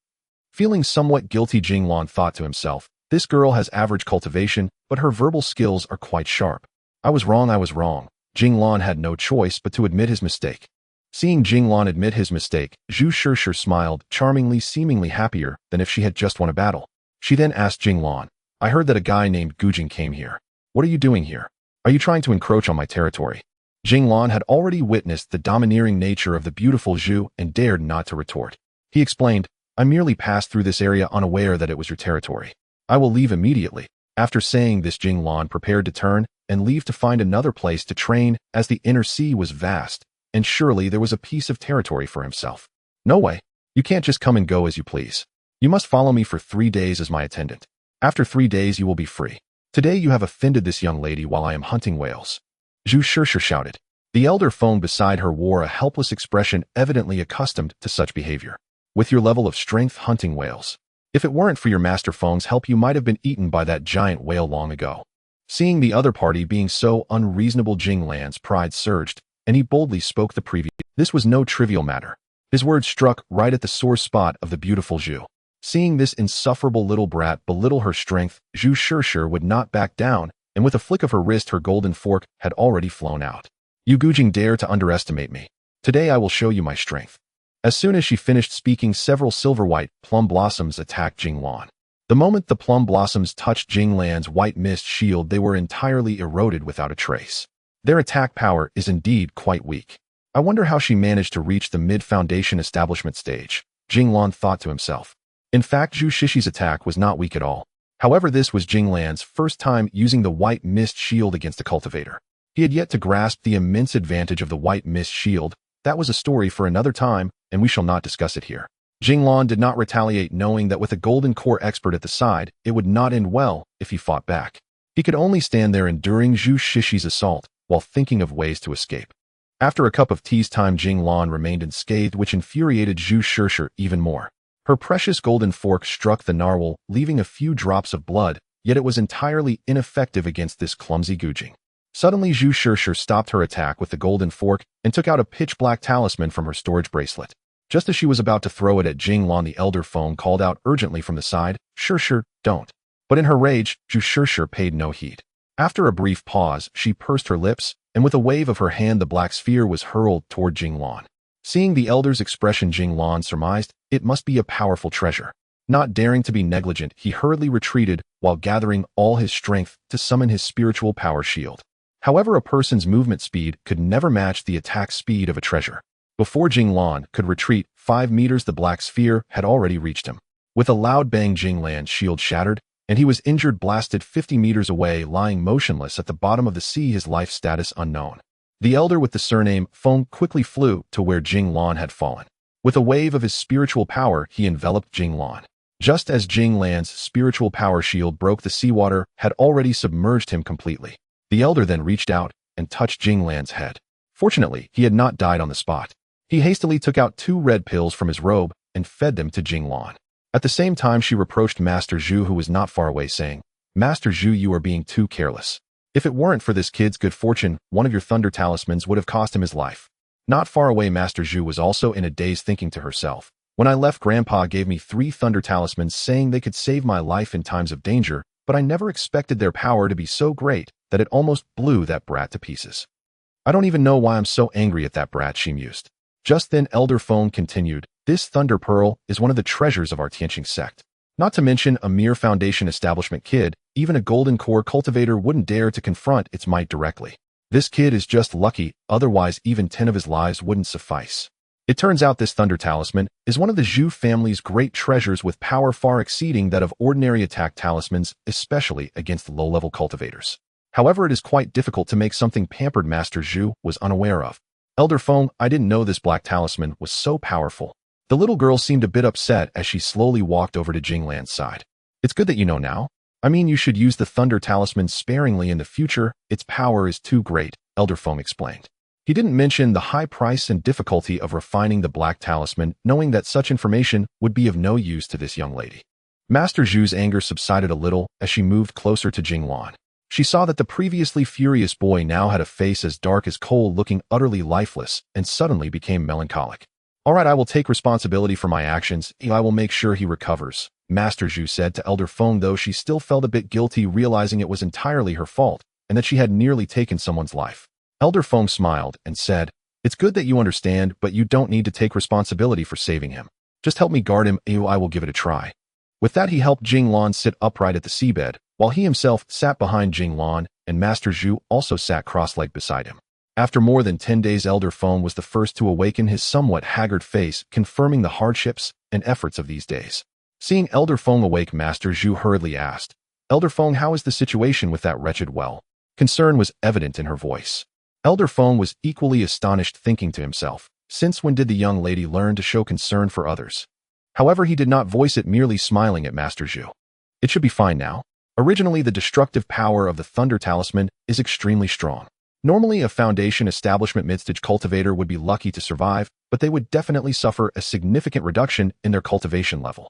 Feeling somewhat guilty, Jing Lan thought to himself, "This girl has average cultivation, but her verbal skills are quite sharp. I was wrong. Jing Lan had no choice but to admit his mistake. Seeing Jing Lan admit his mistake, Zhu Shishir smiled charmingly, seemingly happier than if she had just won a battle. She then asked Jing Lan, "I heard that a guy named Gujing came here. What are you doing here? Are you trying to encroach on my territory?" Jing Lan had already witnessed the domineering nature of the beautiful Zhu and dared not to retort. He explained, "I merely passed through this area unaware that it was your territory. I will leave immediately." After saying this, Jing Lan prepared to turn and leave to find another place to train, as the inner sea was vast, and surely there was a piece of territory for himself. "No way. You can't just come and go as you please. You must follow me for 3 days as my attendant. After 3 days you will be free. Today you have offended this young lady while I am hunting whales." Zhu Shishir shouted. The elder Feng beside her wore a helpless expression, evidently accustomed to such behavior. "With your level of strength hunting whales. If it weren't for your master Feng's help, you might have been eaten by that giant whale long ago." Seeing the other party being so unreasonable, Jing Lan's pride surged, and he boldly spoke the previous. This was no trivial matter. His words struck right at the sore spot of the beautiful Zhu. Seeing this insufferable little brat belittle her strength, Zhu Shishir would not back down, and with a flick of her wrist, her golden fork had already flown out. "You Gujing dare to underestimate me. Today I will show you my strength." As soon as she finished speaking, several silver-white plum blossoms attacked Jing Lan. The moment the plum blossoms touched Jing Lan's white mist shield, they were entirely eroded without a trace. Their attack power is indeed quite weak. I wonder how she managed to reach the mid-foundation establishment stage, Jing Lan thought to himself. In fact, Zhu Shishir's attack was not weak at all. However, this was Jing Lan's first time using the white mist shield against a cultivator. He had yet to grasp the immense advantage of the white mist shield. That was a story for another time, and we shall not discuss it here. Jing Lan did not retaliate, knowing that with a golden core expert at the side, it would not end well if he fought back. He could only stand there enduring Zhu Shishir's assault, while thinking of ways to escape. After a cup of tea's time, Jing Lan remained unscathed, which infuriated Zhu Shishir even more. Her precious golden fork struck the narwhal, leaving a few drops of blood, yet it was entirely ineffective against this clumsy Gujing. Suddenly, Zhu Shishir stopped her attack with the golden fork and took out a pitch-black talisman from her storage bracelet. Just as she was about to throw it at Jing Lan, the elder Feng called out urgently from the side, "Shishir, don't." But in her rage, Zhu Shishir paid no heed. After a brief pause, she pursed her lips, and with a wave of her hand, the black sphere was hurled toward Jing Lan. Seeing the elder's expression, Jing Lan surmised it must be a powerful treasure. Not daring to be negligent, he hurriedly retreated while gathering all his strength to summon his spiritual power shield. However, a person's movement speed could never match the attack speed of a treasure. Before Jing Lan could retreat 5 meters, the black sphere had already reached him. With a loud bang, Jing Lan's shield shattered, and he was injured, blasted 50 meters away, lying motionless at the bottom of the sea, his life status unknown. The elder with the surname Feng quickly flew to where Jing Lan had fallen. With a wave of his spiritual power, he enveloped Jing Lan. Just as Jing Lan's spiritual power shield broke the seawater had already submerged him completely. The elder then reached out and touched Jing Lan's head. Fortunately, he had not died on the spot. He hastily took out 2 red pills from his robe and fed them to Jing Lan. At the same time, she reproached Master Zhu, who was not far away, saying, "Master Zhu, you are being too careless. If it weren't for this kid's good fortune, one of your thunder talismans would have cost him his life." Not far away, Master Zhu was also in a daze, thinking to herself, "When I left, Grandpa gave me 3 thunder talismans saying they could save my life in times of danger, but I never expected their power to be so great that it almost blew that brat to pieces. I don't even know why I'm so angry at that brat," she mused. Just then, Elder Feng continued, "This Thunder Pearl is one of the treasures of our Tianqing sect. Not to mention a mere foundation establishment kid, even a golden core cultivator wouldn't dare to confront its might directly. This kid is just lucky, otherwise even 10 of his lives wouldn't suffice." It turns out this Thunder Talisman is one of the Zhu family's great treasures, with power far exceeding that of ordinary attack talismans, especially against low-level cultivators. However, it is quite difficult to make something pampered Master Zhu was unaware of. "Elder Feng, I didn't know this black talisman was so powerful." The little girl seemed a bit upset as she slowly walked over to Jing Lan's side. "It's good that you know now. I mean, you should use the Thunder Talisman sparingly in the future. Its power is too great," Elder Feng explained. He didn't mention the high price and difficulty of refining the black talisman, knowing that such information would be of no use to this young lady. Master Zhu's anger subsided a little as she moved closer to Jing Lan. She saw that the previously furious boy now had a face as dark as coal, looking utterly lifeless, and suddenly became melancholic. "All right, I will take responsibility for my actions. I will make sure he recovers," Master Zhu said to Elder Feng, though she still felt a bit guilty, realizing it was entirely her fault and that she had nearly taken someone's life. Elder Feng smiled and said, "It's good that you understand, but you don't need to take responsibility for saving him. Just help me guard him. I will give it a try." With that, he helped Jing Lan sit upright at the seabed, while he himself sat behind Jing Lan, and Master Zhu also sat cross-legged beside him. After more than 10 days, Elder Feng was the first to awaken, his somewhat haggard face confirming the hardships and efforts of these days. Seeing Elder Feng awake, Master Zhu hurriedly asked, "Elder Feng, how is the situation with that wretched well?" Concern was evident in her voice. Elder Feng was equally astonished, thinking to himself, since when did the young lady learn to show concern for others? However, he did not voice it, merely smiling at Master Zhu. "It should be fine now. Originally, the destructive power of the Thunder Talisman is extremely strong. Normally, a foundation establishment mid-stage cultivator would be lucky to survive, but they would definitely suffer a significant reduction in their cultivation level.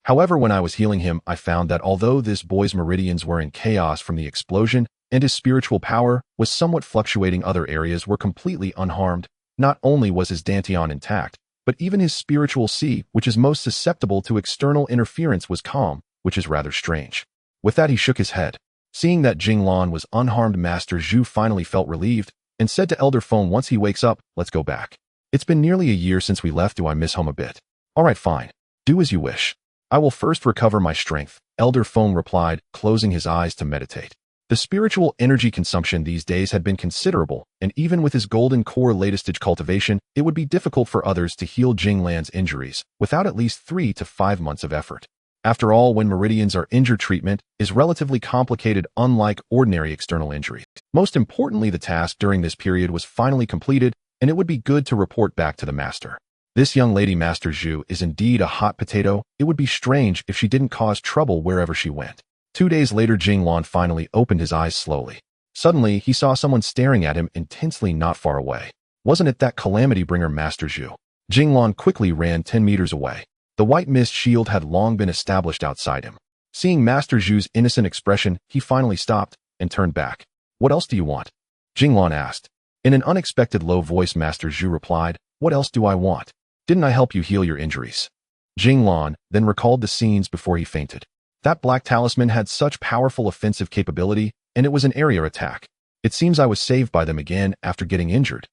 However, when I was healing him, I found that although this boy's meridians were in chaos from the explosion, and his spiritual power was somewhat fluctuating, other areas were completely unharmed. Not only was his dantian intact, but even his spiritual sea, which is most susceptible to external interference, was calm, which is rather strange." With that, he shook his head. Seeing that Jing Lan was unharmed, Master Zhu finally felt relieved and said to Elder Feng, "Once he wakes up, let's go back. It's been nearly a year since we left. Do I miss home a bit?" "All right, fine. Do as you wish. I will first recover my strength," Elder Feng replied, closing his eyes to meditate. The spiritual energy consumption these days had been considerable, and even with his golden core latest stage cultivation, it would be difficult for others to heal Jing Lan's injuries without at least 3 to 5 months of effort. After all, when meridians are injured, treatment is relatively complicated, unlike ordinary external injuries. Most importantly, the task during this period was finally completed, and it would be good to report back to the master. This young lady, Master Zhu, is indeed a hot potato. It would be strange if she didn't cause trouble wherever she went. 2 days later, Jing Lan finally opened his eyes slowly. Suddenly, he saw someone staring at him intensely not far away. Wasn't it that calamity bringer, Master Zhu? Jing Lan quickly ran 10 meters away. The white mist shield had long been established outside him. Seeing Master Zhu's innocent expression, he finally stopped and turned back. "What else do you want?" Jing Lan asked. In an unexpected low voice, Master Zhu replied, "What else do I want? Didn't I help you heal your injuries?" Jing Lan then recalled the scenes before he fainted. That black talisman had such powerful offensive capability, and it was an area attack. It seems I was saved by them again after getting injured.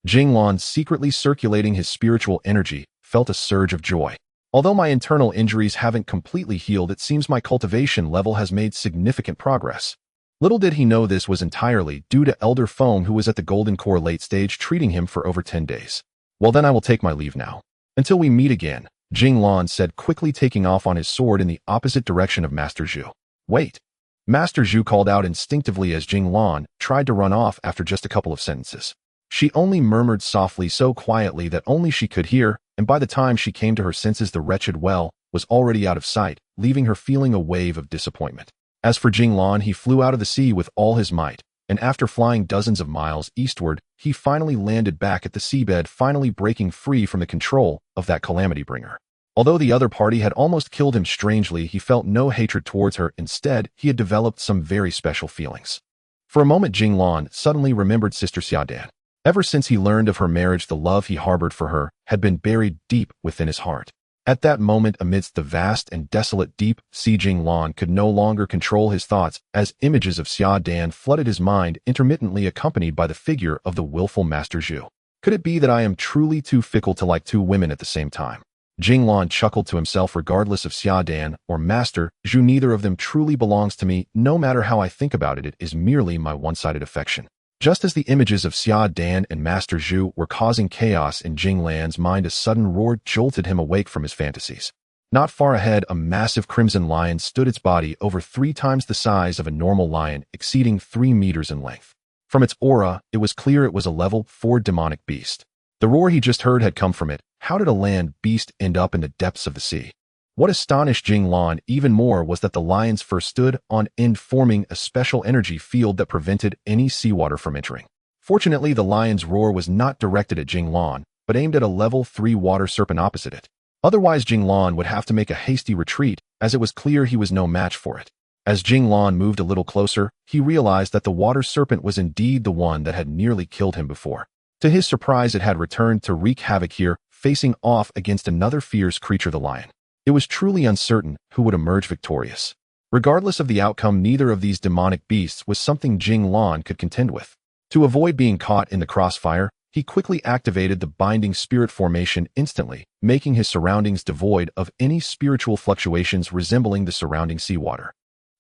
Jing Lan, secretly circulating his spiritual energy, felt a surge of joy. Although my internal injuries haven't completely healed, it seems my cultivation level has made significant progress. Little did he know this was entirely due to Elder Feng, who was at the Golden Core late stage treating him for over 10 days. "Well then, I will take my leave now. Until we meet again," Jing Lan said, quickly taking off on his sword in the opposite direction of Master Zhu. "Wait!" Master Zhu called out instinctively as Jing Lan tried to run off after just a couple of sentences. She only murmured softly, so quietly that only she could hear, and by the time she came to her senses the wretched well was already out of sight, leaving her feeling a wave of disappointment. As for Jing Lan, he flew out of the sea with all his might, and after flying dozens of miles eastward, he finally landed back at the seabed, finally breaking free from the control of that calamity bringer. Although the other party had almost killed him, strangely, he felt no hatred towards her. Instead, he had developed some very special feelings. For a moment, Jing Lan suddenly remembered Sister Xiaodan. Ever since he learned of her marriage, the love he harbored for her had been buried deep within his heart. At that moment, amidst the vast and desolate deep sea, Jing Lan could no longer control his thoughts as images of Xiaodan flooded his mind, intermittently accompanied by the figure of the willful Master Zhu. Could it be that I am truly too fickle to like two women at the same time? Jing Lan chuckled to himself. Regardless of Xiaodan or Master Zhu, neither of them truly belongs to me. No matter how I think about it, it is merely my one-sided affection. Just as the images of Xiaodan and Master Zhu were causing chaos in Jing Lan's mind, a sudden roar jolted him awake from his fantasies. Not far ahead, a massive crimson lion stood, its body over 3 times the size of a normal lion, exceeding 3 meters in length. From its aura, it was clear it was a level 4 demonic beast. The roar he just heard had come from it. How did a land beast end up in the depths of the sea? What astonished Jing Lan even more was that the lion's fur stood on end, forming a special energy field that prevented any seawater from entering. Fortunately, the lion's roar was not directed at Jing Lan, but aimed at a level 3 water serpent opposite it. Otherwise, Jing Lan would have to make a hasty retreat, as it was clear he was no match for it. As Jing Lan moved a little closer, he realized that the water serpent was indeed the one that had nearly killed him before. To his surprise, it had returned to wreak havoc here, facing off against another fierce creature, the lion. It was truly uncertain who would emerge victorious. Regardless of the outcome, neither of these demonic beasts was something Jing Lan could contend with. To avoid being caught in the crossfire, he quickly activated the binding spirit formation instantly, making his surroundings devoid of any spiritual fluctuations resembling the surrounding seawater.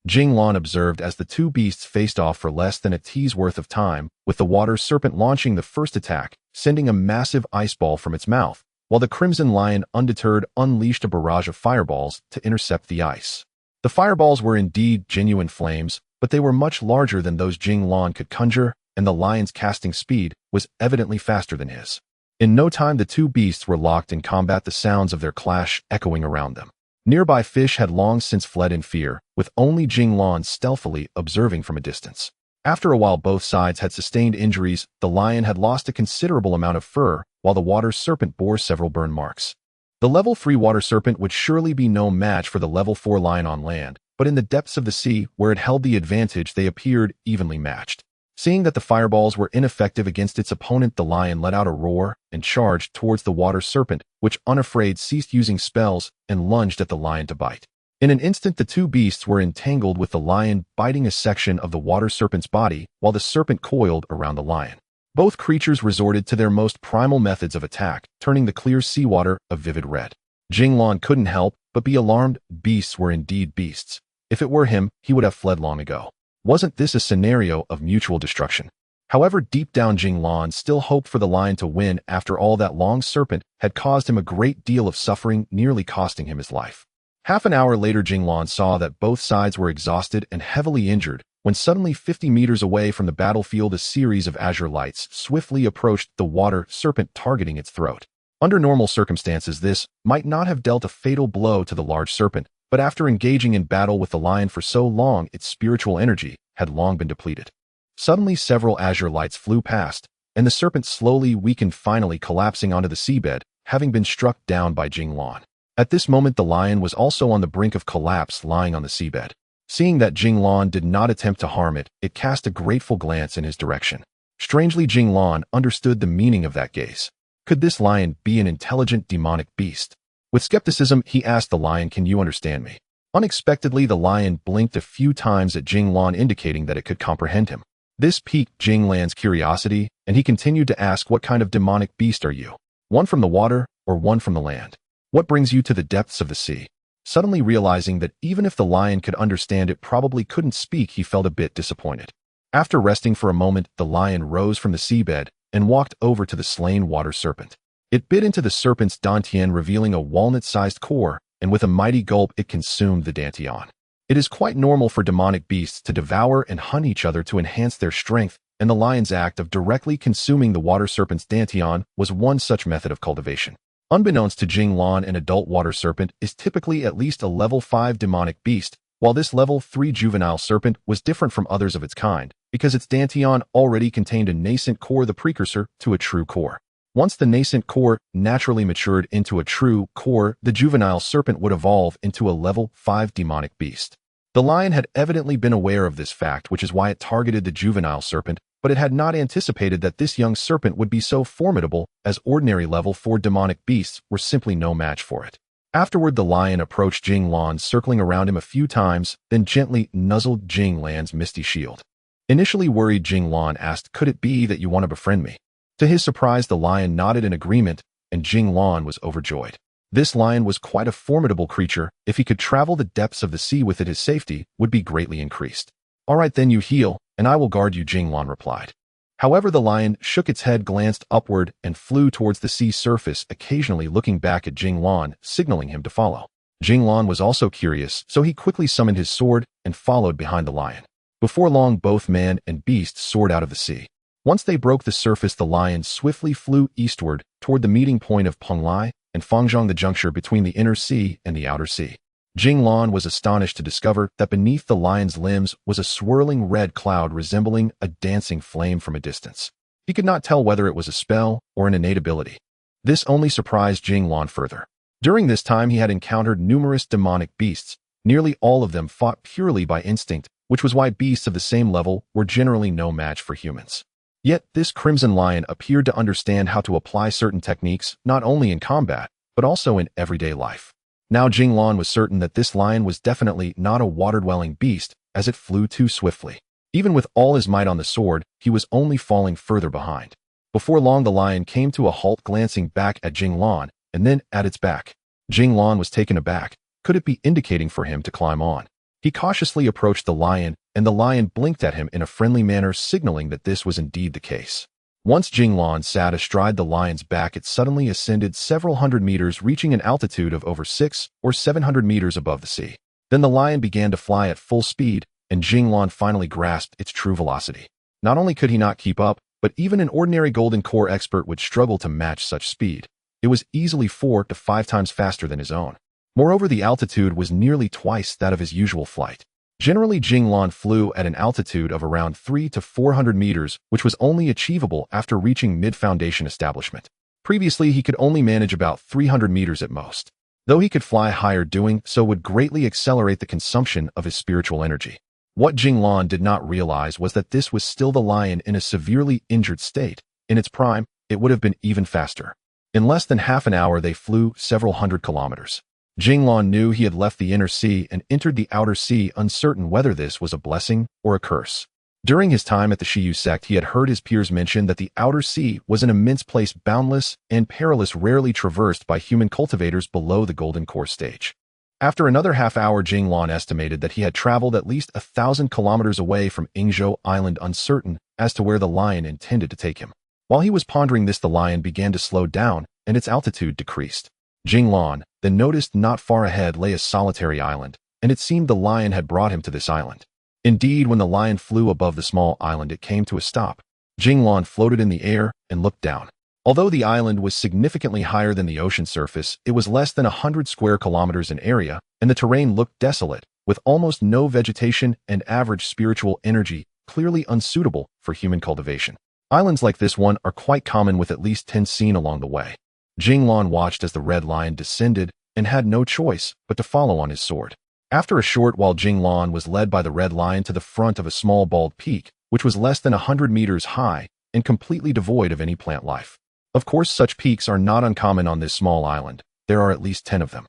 Jing Lan observed as the two beasts faced off for less than a tea's worth of time, with the water serpent launching the first attack, sending a massive ice ball from its mouth, while the crimson lion, undeterred, unleashed a barrage of fireballs to intercept the ice. The fireballs were indeed genuine flames, but they were much larger than those Jing Lan could conjure, and the lion's casting speed was evidently faster than his. In no time, the two beasts were locked in combat, the sounds of their clash echoing around them. Nearby fish had long since fled in fear, with only Jing Lan stealthily observing from a distance. After a while, both sides had sustained injuries. The lion had lost a considerable amount of fur, while the water serpent bore several burn marks. The level 3 water serpent would surely be no match for the level 4 lion on land, but in the depths of the sea, where it held the advantage, they appeared evenly matched. Seeing that the fireballs were ineffective against its opponent, the lion let out a roar and charged towards the water serpent, which unafraid ceased using spells and lunged at the lion to bite. In an instant, the two beasts were entangled, with the lion biting a section of the water serpent's body while the serpent coiled around the lion. Both creatures resorted to their most primal methods of attack, turning the clear seawater a vivid red. Jing Lan couldn't help but be alarmed. Beasts were indeed beasts. If it were him, he would have fled long ago. Wasn't this a scenario of mutual destruction? However, deep down, Jing Lan still hoped for the lion to win. After all, that long serpent had caused him a great deal of suffering, nearly costing him his life. Half an hour later, Jing Lan saw that both sides were exhausted and heavily injured, when suddenly 50 meters away from the battlefield, a series of azure lights swiftly approached the water serpent, targeting its throat. Under normal circumstances, this might not have dealt a fatal blow to the large serpent, but after engaging in battle with the lion for so long, its spiritual energy had long been depleted. Suddenly, several azure lights flew past, and the serpent slowly weakened, finally collapsing onto the seabed, having been struck down by Jing Lan. At this moment, the lion was also on the brink of collapse, lying on the seabed. Seeing that Jing Lan did not attempt to harm it, it cast a grateful glance in his direction. Strangely, Jing Lan understood the meaning of that gaze. Could this lion be an intelligent demonic beast? With skepticism, he asked the lion, "Can you understand me?" Unexpectedly, the lion blinked a few times at Jing Lan, indicating that it could comprehend him. This piqued Jing Lan's curiosity, and he continued to ask, "What kind of demonic beast are you? One from the water or one from the land? What brings you to the depths of the sea?" Suddenly realizing that even if the lion could understand, it probably couldn't speak, he felt a bit disappointed. After resting for a moment, the lion rose from the seabed and walked over to the slain water serpent. It bit into the serpent's dantian, revealing a walnut-sized core, and with a mighty gulp, it consumed the dantian. It is quite normal for demonic beasts to devour and hunt each other to enhance their strength, and the lion's act of directly consuming the water serpent's dantian was one such method of cultivation. Unbeknownst to Jing Lan, an adult water serpent is typically at least a level 5 demonic beast, while this level 3 juvenile serpent was different from others of its kind, because its dantian already contained a nascent core, the precursor to a true core. Once the nascent core naturally matured into a true core, the juvenile serpent would evolve into a level 5 demonic beast. The lion had evidently been aware of this fact, which is why it targeted the juvenile serpent, but it had not anticipated that this young serpent would be so formidable, as ordinary level 4 demonic beasts were simply no match for it. Afterward, the lion approached Jing Lan, circling around him a few times, then gently nuzzled Jing Lan's misty shield. Initially worried, Jing Lan asked, "Could it be that you want to befriend me?" To his surprise, the lion nodded in agreement, and Jing Lan was overjoyed. This lion was quite a formidable creature. If he could travel the depths of the sea with it, his safety would be greatly increased. "All right, then you heal, and I will guard you," Jing Lan replied. However, the lion shook its head, glanced upward, and flew towards the sea surface, occasionally looking back at Jing Lan, signaling him to follow. Jing Lan was also curious, so he quickly summoned his sword and followed behind the lion. Before long, both man and beast soared out of the sea. Once they broke the surface, the lion swiftly flew eastward toward the meeting point of Penglai and Fangzhong, the juncture between the inner sea and the outer sea. Jing Lan was astonished to discover that beneath the lion's limbs was a swirling red cloud resembling a dancing flame from a distance. He could not tell whether it was a spell or an innate ability. This only surprised Jing Lan further. During this time, he had encountered numerous demonic beasts. Nearly all of them fought purely by instinct, which was why beasts of the same level were generally no match for humans. Yet this crimson lion appeared to understand how to apply certain techniques not only in combat, but also in everyday life. Now Jing Lan was certain that this lion was definitely not a water-dwelling beast, as it flew too swiftly. Even with all his might on the sword, he was only falling further behind. Before long, the lion came to a halt, glancing back at Jing Lan, and then at its back. Jing Lan was taken aback. Could it be indicating for him to climb on? He cautiously approached the lion, and the lion blinked at him in a friendly manner, signaling that this was indeed the case. Once Jing Lan sat astride the lion's back, it suddenly ascended several hundred meters, reaching an altitude of over 600 or 700 meters above the sea. Then the lion began to fly at full speed, and Jing Lan finally grasped its true velocity. Not only could he not keep up, but even an ordinary golden core expert would struggle to match such speed. It was easily 4 to 5 times faster than his own. Moreover, the altitude was nearly twice that of his usual flight. Generally, Jing Lan flew at an altitude of around 300 to 400 meters, which was only achievable after reaching mid-foundation establishment. Previously, he could only manage about 300 meters at most. Though he could fly higher, doing so would greatly accelerate the consumption of his spiritual energy. What Jing Lan did not realize was that this was still the lion in a severely injured state. In its prime, it would have been even faster. In less than half an hour, they flew several hundred kilometers. Jing Lan knew he had left the inner sea and entered the outer sea, uncertain whether this was a blessing or a curse. During his time at the Shiyu sect, he had heard his peers mention that the outer sea was an immense place, boundless and perilous, rarely traversed by human cultivators below the golden core stage. After another half hour, Jing Lan estimated that he had traveled at least 1,000 kilometers away from Ingzhou Island, uncertain as to where the lion intended to take him. While he was pondering this, the lion began to slow down and its altitude decreased. Jing Lan then noticed not far ahead lay a solitary island, and it seemed the lion had brought him to this island. Indeed, when the lion flew above the small island, it came to a stop. Jing Lan floated in the air and looked down. Although the island was significantly higher than the ocean surface, it was less than 100 square kilometers in area, and the terrain looked desolate, with almost no vegetation and average spiritual energy, clearly unsuitable for human cultivation. Islands like this one are quite common, with at least 10 seen along the way. Jing Lan watched as the red lion descended and had no choice but to follow on his sword. After a short while, Jing Lan was led by the red lion to the front of a small bald peak, which was less than 100 meters high and completely devoid of any plant life. Of course, such peaks are not uncommon on this small island. There are at least 10 of them.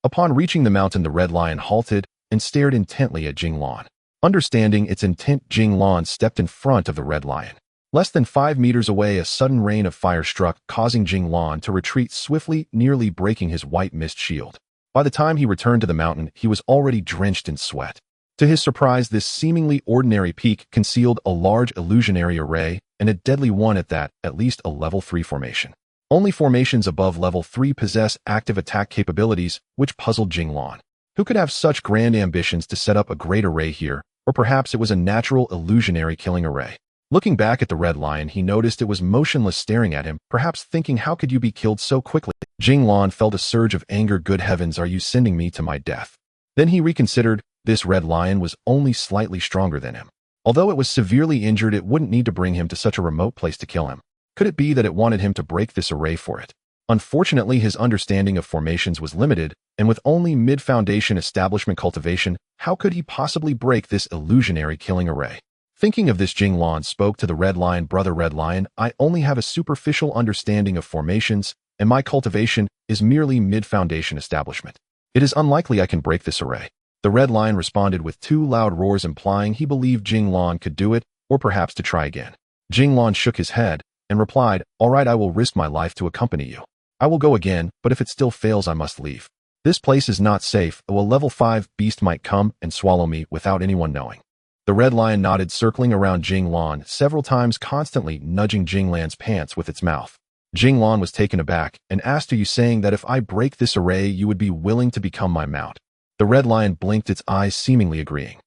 Upon reaching the mountain, the red lion halted and stared intently at Jing Lan. Understanding its intent, Jing Lan stepped in front of the red lion. Less than 5 meters away, a sudden rain of fire struck, causing Jing Lan to retreat swiftly, nearly breaking his white mist shield. By the time he returned to the mountain, he was already drenched in sweat. To his surprise, this seemingly ordinary peak concealed a large illusionary array, and a deadly one at that, at least a level 3 formation. Only formations above level 3 possess active attack capabilities, which puzzled Jing Lan. Who could have such grand ambitions to set up a great array here? Or perhaps it was a natural illusionary killing array. Looking back at the red lion, he noticed it was motionless, staring at him, perhaps thinking, how could you be killed so quickly? Jing Lan felt a surge of anger. Good heavens, are you sending me to my death? Then he reconsidered. This red lion was only slightly stronger than him. Although it was severely injured, it wouldn't need to bring him to such a remote place to kill him. Could it be that it wanted him to break this array for it? Unfortunately, his understanding of formations was limited, and with only mid-foundation establishment cultivation, how could he possibly break this illusionary killing array? Thinking of this, Jing Lan spoke to the red lion. Brother Red Lion, I only have a superficial understanding of formations, and my cultivation is merely mid-foundation establishment. It is unlikely I can break this array. The red lion responded with two loud roars, implying he believed Jing Lan could do it, or perhaps to try again. Jing Lan shook his head and replied, all right, I will risk my life to accompany you. I will go again, but if it still fails, I must leave. This place is not safe. A level 5 beast might come and swallow me without anyone knowing. The red lion nodded, circling around Jing Lan several times, constantly nudging Jing Lan's pants with its mouth. Jing Lan was taken aback and asked, are you saying that if I break this array, you would be willing to become my mount? The red lion blinked its eyes, seemingly agreeing.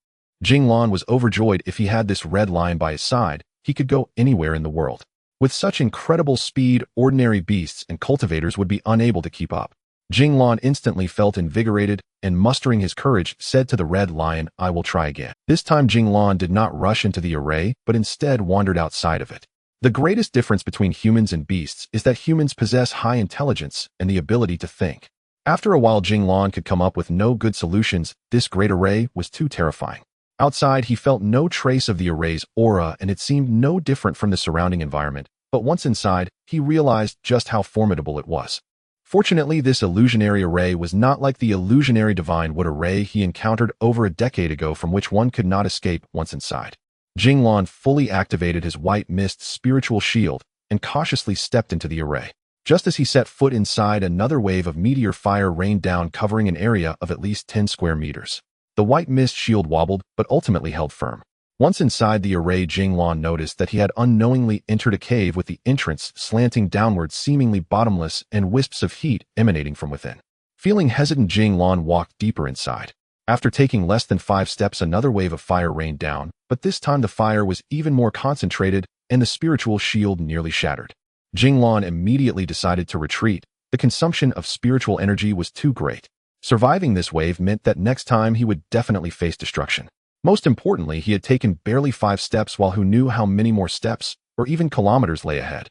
Jing Lan was overjoyed. If he had this red lion by his side, he could go anywhere in the world. With such incredible speed, ordinary beasts and cultivators would be unable to keep up. Jing Lan instantly felt invigorated and, mustering his courage, said to the red lion, I will try again. This time Jing Lan did not rush into the array, but instead wandered outside of it. The greatest difference between humans and beasts is that humans possess high intelligence and the ability to think. After a while, Jing Lan could come up with no good solutions. This great array was too terrifying. Outside, he felt no trace of the array's aura, and it seemed no different from the surrounding environment. But once inside, he realized just how formidable it was. Fortunately, this illusionary array was not like the illusionary divine wood array he encountered over a decade ago, from which one could not escape once inside. Jing Lan fully activated his white mist spiritual shield and cautiously stepped into the array. Just as he set foot inside, another wave of meteor fire rained down, covering an area of at least 10 square meters. The white mist shield wobbled, but ultimately held firm. Once inside the array, Jing Lan noticed that he had unknowingly entered a cave with the entrance slanting downward, seemingly bottomless, and wisps of heat emanating from within. Feeling hesitant, Jing Lan walked deeper inside. After taking less than 5 steps, another wave of fire rained down, but this time the fire was even more concentrated and the spiritual shield nearly shattered. Jing Lan immediately decided to retreat. The consumption of spiritual energy was too great. Surviving this wave meant that next time he would definitely face destruction. Most importantly, he had taken barely 5 steps, while who knew how many more steps, or even kilometers, lay ahead.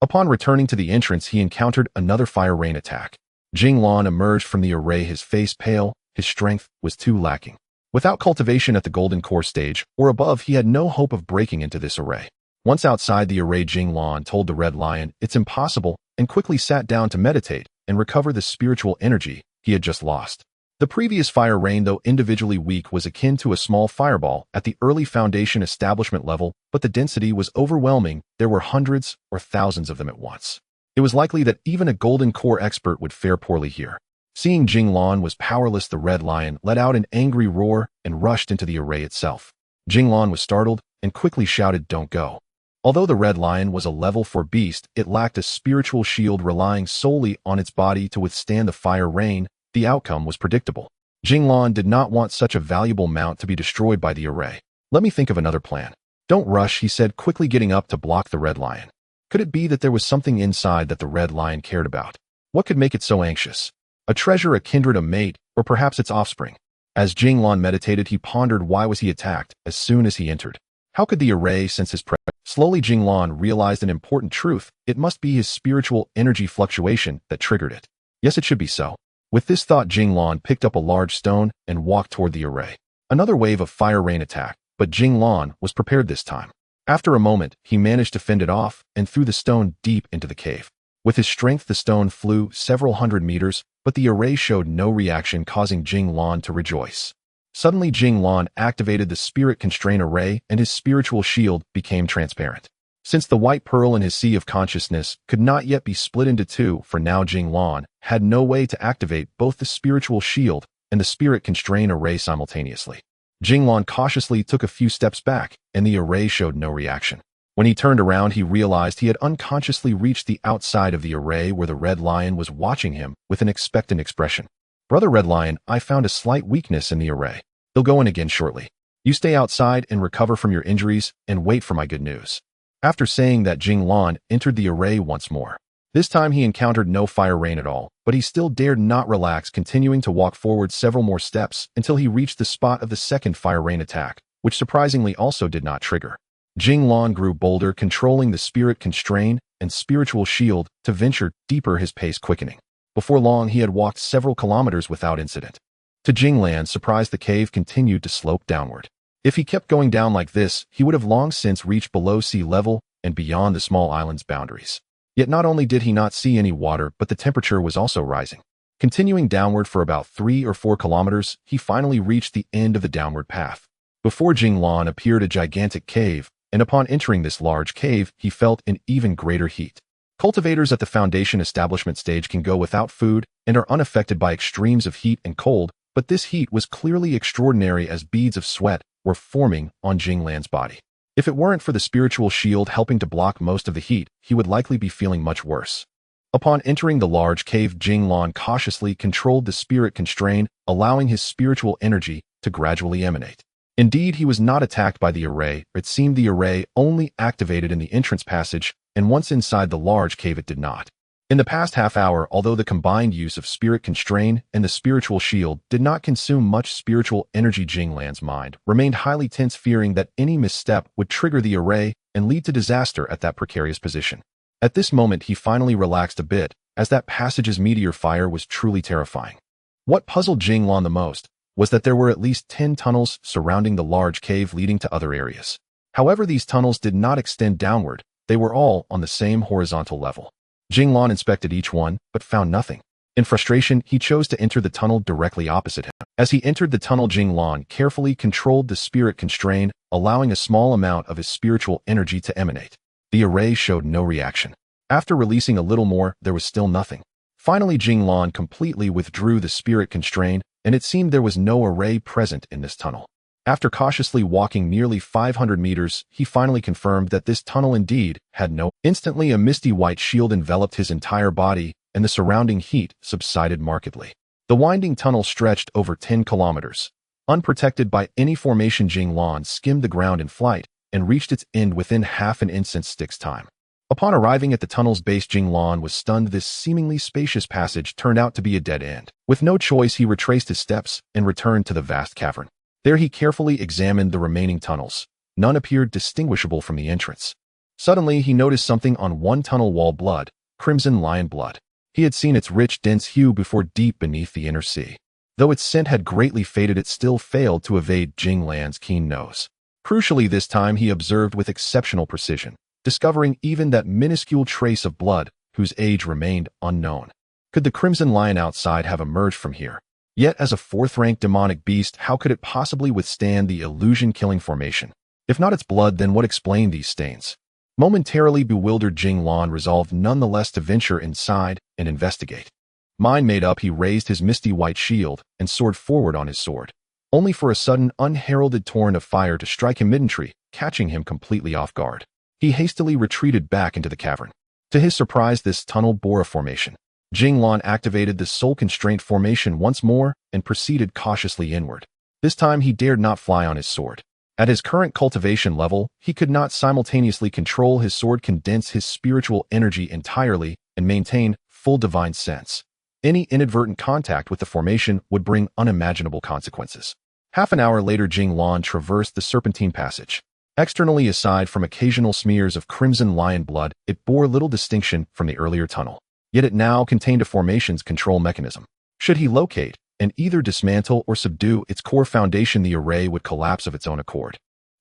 Upon returning to the entrance, he encountered another fire rain attack. Jing Lan emerged from the array, his face pale. His strength was too lacking. Without cultivation at the golden core stage or above, he had no hope of breaking into this array. Once outside the array, Jing Lan told the red lion, it's impossible, and quickly sat down to meditate and recover the spiritual energy he had just lost. The previous fire rain, though individually weak, was akin to a small fireball at the early foundation establishment level, but the density was overwhelming. There were hundreds or thousands of them at once. It was likely that even a golden core expert would fare poorly here. Seeing Jing Lan was powerless, the red lion let out an angry roar and rushed into the array itself. Jing Lan was startled and quickly shouted, don't go. Although the red lion was a level 4 beast, it lacked a spiritual shield. Relying solely on its body to withstand the fire rain, the outcome was predictable. Jing Lan did not want such a valuable mount to be destroyed by the array. Let me think of another plan. Don't rush, he said, quickly getting up to block the red lion. Could it be that there was something inside that the red lion cared about? What could make it so anxious? A treasure, a kindred, a mate, or perhaps its offspring? As Jing Lan meditated, he pondered, why was he attacked as soon as he entered? How could the array sense his presence? Slowly, Jing Lan realized an important truth. It must be his spiritual energy fluctuation that triggered it. Yes, it should be so. With this thought, Jing Lan picked up a large stone and walked toward the array. Another wave of fire rain attacked, but Jing Lan was prepared this time. After a moment, he managed to fend it off and threw the stone deep into the cave. With his strength, the stone flew several hundred meters, but the array showed no reaction, causing Jing Lan to rejoice. Suddenly, Jing Lan activated the spirit constraint array and his spiritual shield became transparent. Since the white pearl in his sea of consciousness could not yet be split into two, for now Jing Lan had no way to activate both the spiritual shield and the spirit constraint array simultaneously. Jing Lan cautiously took a few steps back, and the array showed no reaction. When he turned around, he realized he had unconsciously reached the outside of the array, where the red lion was watching him with an expectant expression. Brother Red Lion, I found a slight weakness in the array. They'll go in again shortly. You stay outside and recover from your injuries and wait for my good news." After saying that, Jing Lan entered the array once more. This time he encountered no fire rain at all, but he still dared not relax, continuing to walk forward several more steps until he reached the spot of the second fire rain attack, which surprisingly also did not trigger. Jing Lan grew bolder, controlling the spirit constraint and spiritual shield to venture deeper, his pace quickening. Before long, he had walked several kilometers without incident. To Jing Lan's surprise, the cave continued to slope downward. If he kept going down like this, he would have long since reached below sea level and beyond the small island's boundaries. Yet not only did he not see any water, but the temperature was also rising. Continuing downward for about 3 or 4 kilometers, he finally reached the end of the downward path. Before Jing Lan appeared a gigantic cave, and upon entering this large cave, he felt an even greater heat. Cultivators at the foundation establishment stage can go without food and are unaffected by extremes of heat and cold, but this heat was clearly extraordinary, as beads of sweat were forming on Jing Lan's body. If it weren't for the spiritual shield helping to block most of the heat, he would likely be feeling much worse. Upon entering the large cave, Jing Lan cautiously controlled the spirit constraint, allowing his spiritual energy to gradually emanate. Indeed, he was not attacked by the array. It seemed the array only activated in the entrance passage, and once inside the large cave it did not. In the past half hour, although the combined use of spirit constraint and the spiritual shield did not consume much spiritual energy, Jing Lan's mind remained highly tense, fearing that any misstep would trigger the array and lead to disaster at that precarious position. At this moment, he finally relaxed a bit, as that passage's meteor fire was truly terrifying. What puzzled Jing Lan the most was that there were at least 10 tunnels surrounding the large cave leading to other areas. However, these tunnels did not extend downward. They were all on the same horizontal level. Jing Lan inspected each one, but found nothing. In frustration, he chose to enter the tunnel directly opposite him. As he entered the tunnel, Jing Lan carefully controlled the spirit constraint, allowing a small amount of his spiritual energy to emanate. The array showed no reaction. After releasing a little more, there was still nothing. Finally, Jing Lan completely withdrew the spirit constraint, and it seemed there was no array present in this tunnel. After cautiously walking nearly 500 meters, he finally confirmed that this tunnel indeed had no. Instantly, a misty white shield enveloped his entire body, and the surrounding heat subsided markedly. The winding tunnel stretched over 10 kilometers. Unprotected by any formation, Jing Lan skimmed the ground in flight and reached its end within half an incense stick's time. Upon arriving at the tunnel's base, Jing Lan was stunned. This seemingly spacious passage turned out to be a dead end. With no choice, he retraced his steps and returned to the vast cavern. There he carefully examined the remaining tunnels. None appeared distinguishable from the entrance. Suddenly, he noticed something on one tunnel wall: blood, crimson lion blood. He had seen its rich, dense hue before, deep beneath the inner sea. Though its scent had greatly faded, it still failed to evade Jing Lan's keen nose. Crucially, this time he observed with exceptional precision, discovering even that minuscule trace of blood, whose age remained unknown. Could the crimson lion outside have emerged from here? Yet, as a fourth-rank demonic beast, how could it possibly withstand the illusion-killing formation? If not its blood, then what explained these stains? Momentarily bewildered, Jing Lan resolved nonetheless to venture inside and investigate. Mind made up, he raised his misty white shield and soared forward on his sword, only for a sudden, unheralded torrent of fire to strike him mid-entry, catching him completely off guard. He hastily retreated back into the cavern. To his surprise, this tunnel bore a formation. Jing Lan activated the soul constraint formation once more and proceeded cautiously inward. This time he dared not fly on his sword. At his current cultivation level, he could not simultaneously control his sword, condense his spiritual energy entirely, and maintain full divine sense. Any inadvertent contact with the formation would bring unimaginable consequences. Half an hour later, Jing Lan traversed the serpentine passage. Externally, aside from occasional smears of crimson lion blood, it bore little distinction from the earlier tunnel. Yet it now contained a formation's control mechanism. Should he locate and either dismantle or subdue its core foundation, the array would collapse of its own accord.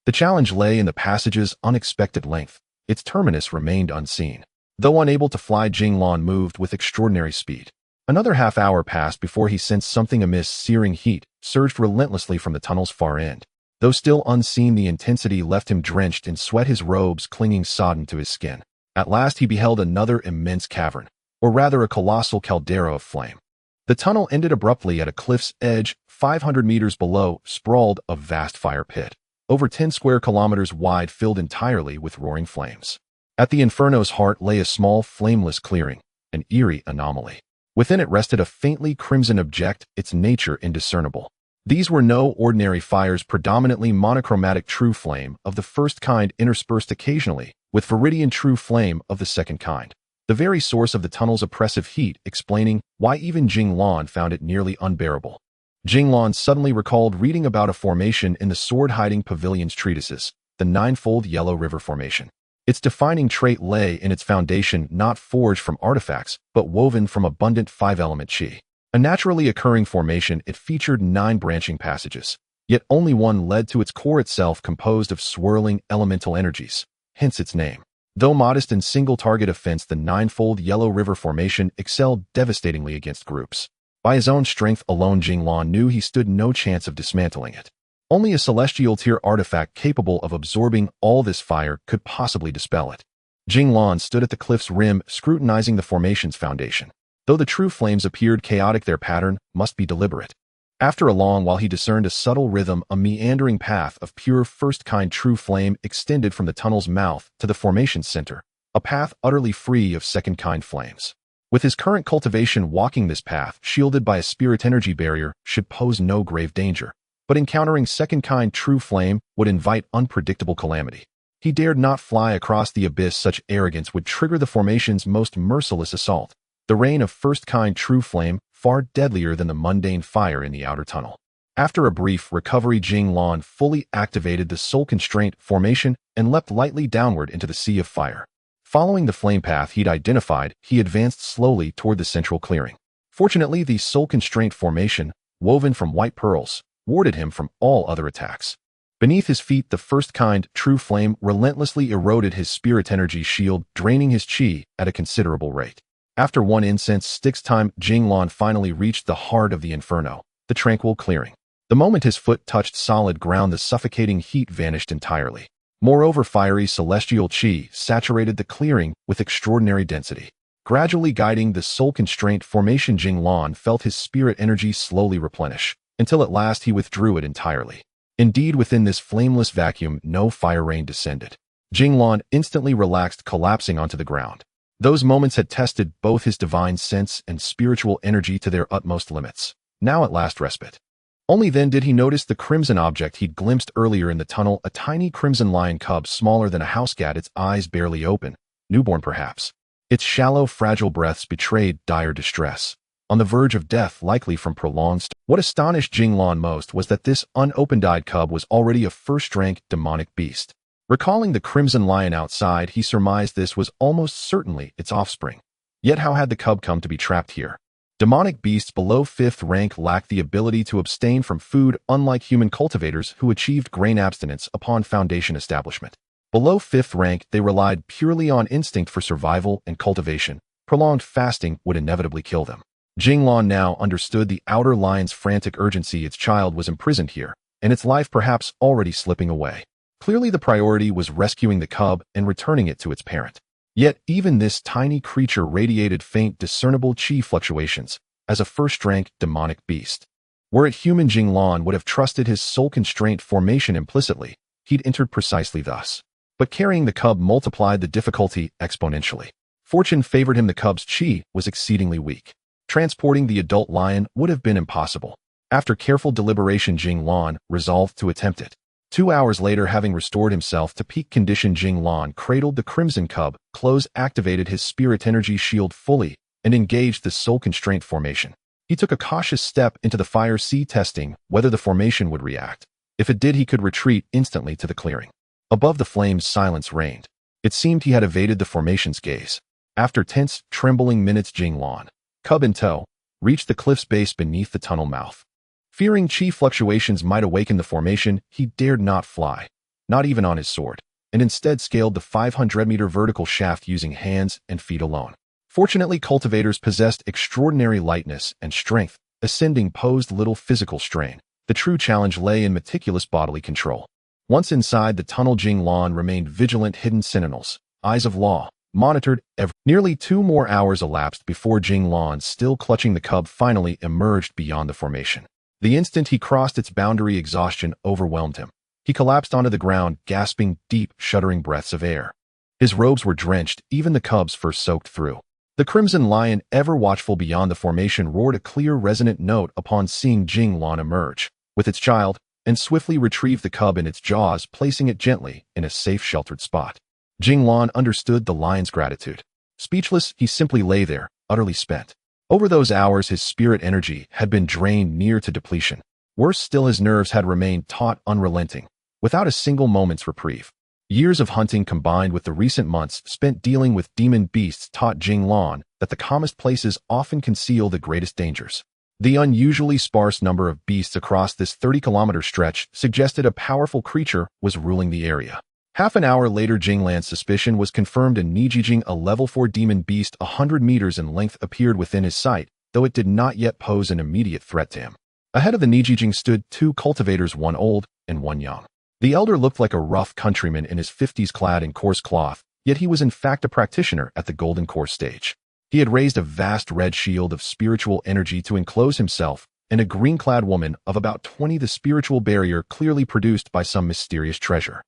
The challenge lay in the passage's unexpected length. Its terminus remained unseen. Though unable to fly, Jing Lan moved with extraordinary speed. Another half hour passed before he sensed something amiss. Searing heat surged relentlessly from the tunnel's far end. Though still unseen, the intensity left him drenched in sweat, his robes clinging sodden to his skin. At last he beheld another immense cavern, or rather a colossal caldera of flame. The tunnel ended abruptly at a cliff's edge. 500 meters below sprawled a vast fire pit, over 10 square kilometers wide, filled entirely with roaring flames. At the inferno's heart lay a small, flameless clearing, an eerie anomaly. Within it rested a faintly crimson object, its nature indiscernible. These were no ordinary fires, predominantly monochromatic true flame of the first kind interspersed occasionally with viridian true flame of the second kind. The very source of the tunnel's oppressive heat, explaining why even Jing Lan found it nearly unbearable. Jing Lan suddenly recalled reading about a formation in the sword-hiding pavilion's treatises, the ninefold Yellow River Formation. Its defining trait lay in its foundation, not forged from artifacts, but woven from abundant five-element qi. A naturally occurring formation, it featured 9 branching passages, yet only one led to its core itself, composed of swirling elemental energies, hence its name. Though modest in single-target offense, the ninefold Yellow River Formation excelled devastatingly against groups. By his own strength alone, Jing Lan knew he stood no chance of dismantling it. Only a celestial-tier artifact capable of absorbing all this fire could possibly dispel it. Jing Lan stood at the cliff's rim, scrutinizing the formation's foundation. Though the true flames appeared chaotic, their pattern must be deliberate. After a long while, he discerned a subtle rhythm. A meandering path of pure first-kind true flame extended from the tunnel's mouth to the formation's center, a path utterly free of second-kind flames. With his current cultivation, walking this path, shielded by a spirit energy barrier, should pose no grave danger. But encountering second-kind true flame would invite unpredictable calamity. He dared not fly across the abyss. Such arrogance would trigger the formation's most merciless assault. The rain of first-kind true flame, far deadlier than the mundane fire in the outer tunnel. After a brief recovery, Jing Lan fully activated the soul constraint formation and leapt lightly downward into the sea of fire. Following the flame path he'd identified, he advanced slowly toward the central clearing. Fortunately, the soul constraint formation, woven from white pearls, warded him from all other attacks. Beneath his feet, the first-kind true flame relentlessly eroded his spirit energy shield, draining his qi at a considerable rate. After one incense stick's time, Jing Lan finally reached the heart of the inferno, the tranquil clearing. The moment his foot touched solid ground, the suffocating heat vanished entirely. Moreover, fiery celestial qi saturated the clearing with extraordinary density. Gradually guiding the soul constraint formation, Jing Lan felt his spirit energy slowly replenish, until at last he withdrew it entirely. Indeed, within this flameless vacuum, no fire rain descended. Jing Lan instantly relaxed, collapsing onto the ground. Those moments had tested both his divine sense and spiritual energy to their utmost limits. Now at last respite. Only then did he notice the crimson object he'd glimpsed earlier in the tunnel, a tiny crimson lion cub smaller than a house cat, its eyes barely open, newborn perhaps. Its shallow, fragile breaths betrayed dire distress, on the verge of death, likely from prolonged. What astonished Jing Lan most was that this unopened-eyed cub was already a first-rank demonic beast. Recalling the crimson lion outside, he surmised this was almost certainly its offspring. Yet how had the cub come to be trapped here? Demonic beasts below 5th rank lacked the ability to abstain from food, unlike human cultivators who achieved grain abstinence upon foundation establishment. Below 5th rank, they relied purely on instinct for survival and cultivation. Prolonged fasting would inevitably kill them. Jing Lan now understood the outer lion's frantic urgency. Its child was imprisoned here, and its life perhaps already slipping away. Clearly the priority was rescuing the cub and returning it to its parent. Yet even this tiny creature radiated faint, discernible qi fluctuations as a first-rank demonic beast. Were it human, Jing Lan would have trusted his soul constraint formation implicitly. He'd entered precisely thus. But carrying the cub multiplied the difficulty exponentially. Fortune favored him. The cub's qi was exceedingly weak. Transporting the adult lion would have been impossible. After careful deliberation, Jing Lan resolved to attempt it. 2 hours later, having restored himself to peak condition, Jing Lan cradled the crimson cub, activated his spirit energy shield fully, and engaged the soul constraint formation. He took a cautious step into the fire sea, testing whether the formation would react. If it did, he could retreat instantly to the clearing. Above the flames, silence reigned. It seemed he had evaded the formation's gaze. After tense, trembling minutes, Jing Lan, cub in tow, reached the cliff's base beneath the tunnel mouth. Fearing qi fluctuations might awaken the formation, he dared not fly, not even on his sword, and instead scaled the 500-meter vertical shaft using hands and feet alone. Fortunately, cultivators possessed extraordinary lightness and strength. Ascending posed little physical strain. The true challenge lay in meticulous bodily control. Once inside the tunnel, Jing Lan remained vigilant. Hidden sentinels, eyes of law, monitored every. Nearly 2 more hours elapsed before Jing Lan, still clutching the cub, finally emerged beyond the formation. The instant he crossed its boundary, exhaustion overwhelmed him. He collapsed onto the ground, gasping deep, shuddering breaths of air. His robes were drenched, even the cub's fur soaked through. The crimson lion, ever watchful beyond the formation, roared a clear, resonant note upon seeing Jing Lan emerge. with its child, and swiftly retrieved the cub in its jaws, placing it gently in a safe, sheltered spot. Jing Lan understood the lion's gratitude. Speechless, he simply lay there, utterly spent. Over those hours, his spirit energy had been drained near to depletion. Worse still, his nerves had remained taut, unrelenting, without a single moment's reprieve. Years of hunting combined with the recent months spent dealing with demon beasts taught Jing Lan that the calmest places often conceal the greatest dangers. The unusually sparse number of beasts across this 30-kilometer stretch suggested a powerful creature was ruling the area. Half an hour later, Jing Lan's suspicion was confirmed, and Nijijing, a level 4 demon beast 100 meters in length, appeared within his sight, though it did not yet pose an immediate threat to him. Ahead of the Nijijing stood 2 cultivators, one old and one young. The elder looked like a rough countryman in his 50s, clad in coarse cloth, yet he was in fact a practitioner at the golden core stage. He had raised a vast red shield of spiritual energy to enclose himself and a green-clad woman of about 20, the spiritual barrier clearly produced by some mysterious treasure.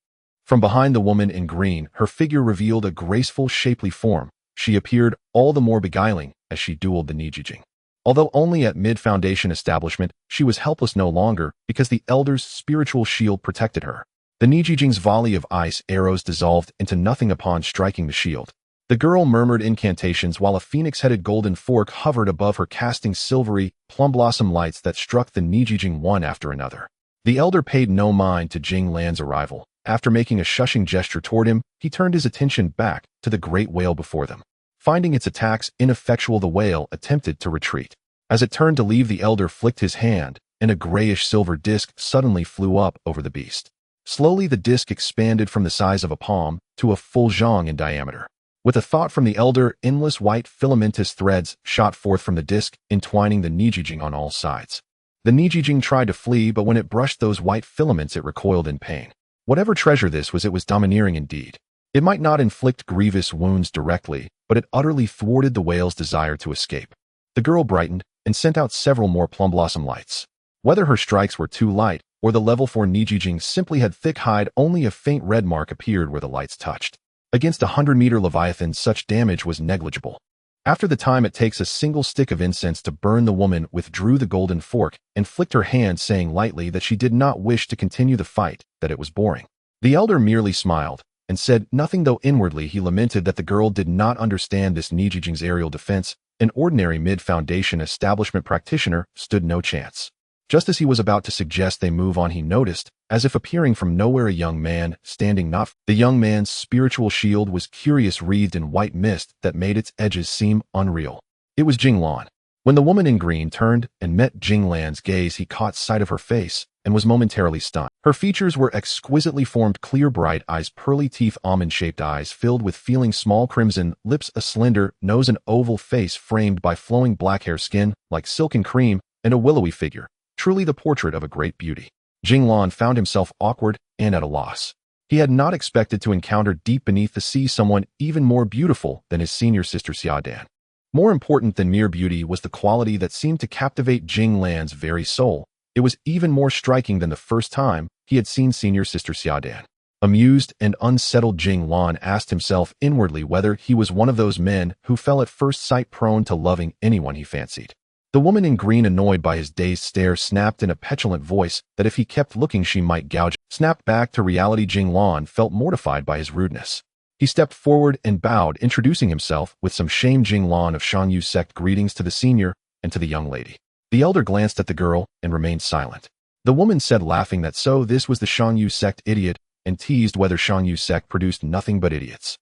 From behind the woman in green, her figure revealed a graceful, shapely form. She appeared all the more beguiling as she dueled the Nijijing. Although only at mid-foundation establishment, she was helpless no longer because the elder's spiritual shield protected her. The Nijijing's volley of ice arrows dissolved into nothing upon striking the shield. The girl murmured incantations while a phoenix-headed golden fork hovered above her, casting silvery, plum-blossom lights that struck the Nijijing one after another. The elder paid no mind to Jing Lan's arrival. After making a shushing gesture toward him, he turned his attention back to the great whale before them. Finding its attacks ineffectual, the whale attempted to retreat. As it turned to leave, the elder flicked his hand, and a grayish-silver disc suddenly flew up over the beast. Slowly, the disc expanded from the size of a palm to a full zhang in diameter. With a thought from the elder, endless white filamentous threads shot forth from the disc, entwining the Nijijing on all sides. The Nijijing tried to flee, but when it brushed those white filaments, it recoiled in pain. Whatever treasure this was, it was domineering indeed. It might not inflict grievous wounds directly, but it utterly thwarted the whale's desire to escape. The girl brightened and sent out several more plum-blossom lights. Whether her strikes were too light, or the level 4 Nijijing simply had thick hide, only a faint red mark appeared where the lights touched. Against a 100-meter leviathan, such damage was negligible. After the time it takes a single stick of incense to burn, the woman withdrew the golden fork and flicked her hand, saying lightly that she did not wish to continue the fight, that it was boring. The elder merely smiled and said nothing, though inwardly he lamented that the girl did not understand this Nijijing's aerial defense. An ordinary mid-foundation establishment practitioner stood no chance. Just as he was about to suggest they move on, he noticed, as if appearing from nowhere, a young man standing not far. The young man's spiritual shield was curious, wreathed in white mist that made its edges seem unreal. It was Jing Lan. When the woman in green turned and met Jing Lan's gaze, he caught sight of her face and was momentarily stunned. Her features were exquisitely formed, clear, bright eyes, pearly teeth, almond-shaped eyes filled with feeling, small crimson lips, a slender nose, an oval face framed by flowing black hair, skin like silken cream, and a willowy figure. Truly the portrait of a great beauty. Jing Lan found himself awkward and at a loss. He had not expected to encounter deep beneath the sea someone even more beautiful than his senior sister Xiaodan. More important than mere beauty was the quality that seemed to captivate Jing Lan's very soul. It was even more striking than the first time he had seen senior sister Xiaodan. Amused and unsettled, Jing Lan asked himself inwardly whether he was one of those men who fell at first sight, prone to loving anyone he fancied. The woman in green, annoyed by his dazed stare, snapped in a petulant voice that if he kept looking she might gouge. Snapped back to reality, Jing Lan felt mortified by his rudeness. He stepped forward and bowed, introducing himself with some shame. Jing Lan of Shangyu sect, greetings to the senior and to the young lady. The elder glanced at the girl and remained silent. The woman said, laughing, that so this was the Shangyu sect idiot, and teased whether Shangyu sect produced nothing but idiots.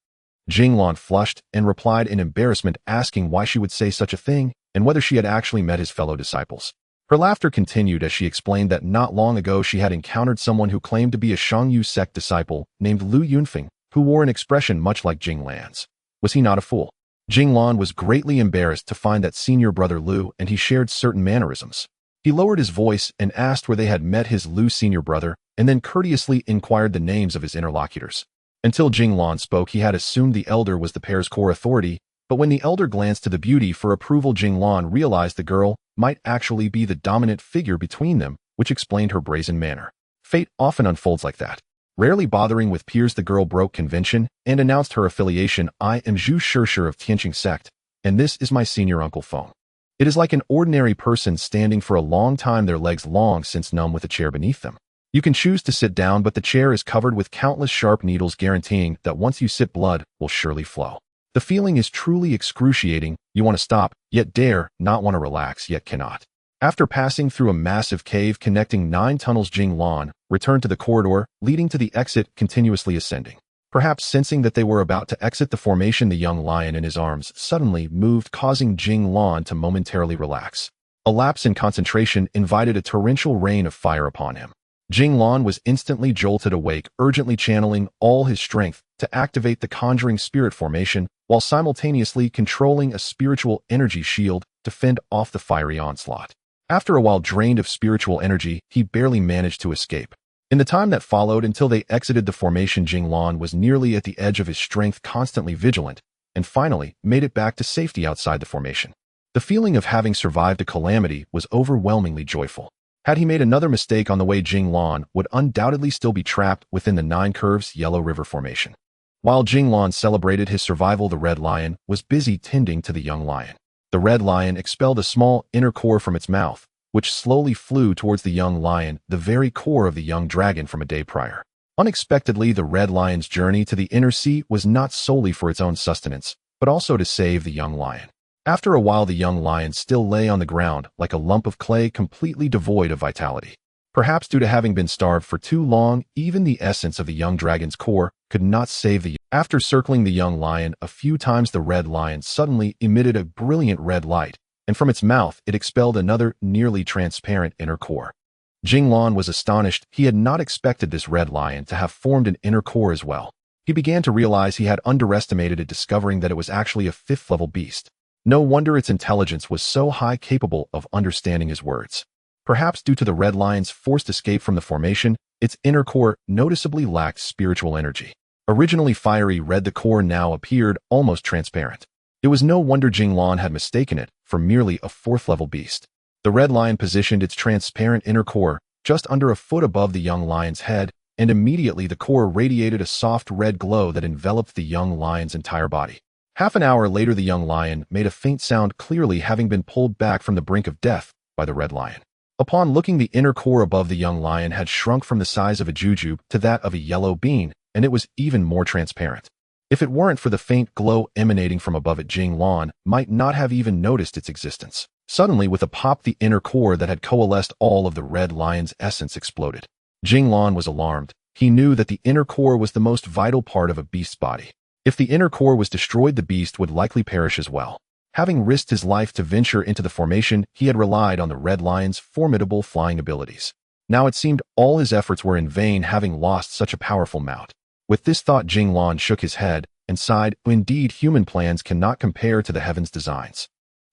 Jing Lan flushed and replied in embarrassment, asking why she would say such a thing and whether she had actually met his fellow disciples. Her laughter continued as she explained that not long ago she had encountered someone who claimed to be a Shangyu sect disciple named Lu Yunfeng, who wore an expression much like Jing Lan's. Was he not a fool? Jing Lan was greatly embarrassed to find that senior brother Lu and he shared certain mannerisms. He lowered his voice and asked where they had met his Lu senior brother, and then courteously inquired the names of his interlocutors. Until Jing Lan spoke, he had assumed the elder was the pair's core authority, but when the elder glanced to the beauty for approval, Jing Lan realized the girl might actually be the dominant figure between them, which explained her brazen manner. Fate often unfolds like that. Rarely bothering with peers, the girl broke convention and announced her affiliation. I am Zhu Shishir of Tianqing sect, and this is my senior uncle Feng. It is like an ordinary person standing for a long time, their legs long since numb with a chair beneath them. You can choose to sit down, but the chair is covered with countless sharp needles, guaranteeing that once you sit, blood will surely flow. The feeling is truly excruciating. You want to stop, yet dare not, want to relax, yet cannot. After passing through a massive cave connecting 9 tunnels, Jing Lan returned to the corridor leading to the exit, continuously ascending. Perhaps sensing that they were about to exit the formation, the young lion in his arms suddenly moved, causing Jing Lan to momentarily relax. A lapse in concentration invited a torrential rain of fire upon him. Jing Lan was instantly jolted awake, urgently channeling all his strength to activate the conjuring spirit formation, while simultaneously controlling a spiritual energy shield to fend off the fiery onslaught. After a while, drained of spiritual energy, he barely managed to escape. In the time that followed until they exited the formation, Jing Lan was nearly at the edge of his strength, constantly vigilant, and finally made it back to safety outside the formation. The feeling of having survived a calamity was overwhelmingly joyful. Had he made another mistake on the way, Jing Lan would undoubtedly still be trapped within the 9 Curves Yellow River formation. While Jing Lan celebrated his survival, the red lion was busy tending to the young lion. The red lion expelled a small inner core from its mouth, which slowly flew towards the young lion, the very core of the young dragon from a day prior. Unexpectedly, the red lion's journey to the inner sea was not solely for its own sustenance, but also to save the young lion. After a while, the young lion still lay on the ground like a lump of clay, completely devoid of vitality. Perhaps due to having been starved for too long, even the essence of the young dragon's core could not save the. After circling the young lion a few times, the red lion suddenly emitted a brilliant red light, and from its mouth it expelled another nearly transparent inner core. Jing Lan was astonished. He had not expected this red lion to have formed an inner core as well. He began to realize he had underestimated it, discovering that it was actually a 5th-level beast. No wonder its intelligence was so high, capable of understanding his words. Perhaps due to the red lion's forced escape from the formation, its inner core noticeably lacked spiritual energy. Originally fiery red, the core now appeared almost transparent. It was no wonder Jing Lan had mistaken it for merely a 4th-level beast. The red lion positioned its transparent inner core just under a foot above the young lion's head, and immediately the core radiated a soft red glow that enveloped the young lion's entire body. Half an hour later, the young lion made a faint sound, clearly having been pulled back from the brink of death by the red lion. Upon looking, the inner core above the young lion had shrunk from the size of a jujube to that of a yellow bean, and it was even more transparent. If it weren't for the faint glow emanating from above it, Jing Lan might not have even noticed its existence. Suddenly, with a pop, the inner core that had coalesced all of the red lion's essence exploded. Jing Lan was alarmed. He knew that the inner core was the most vital part of a beast's body. If the inner core was destroyed, the beast would likely perish as well. Having risked his life to venture into the formation, he had relied on the red lion's formidable flying abilities. Now it seemed all his efforts were in vain, having lost such a powerful mount. With this thought, Jing Lan shook his head and sighed. Indeed, human plans cannot compare to the heaven's designs.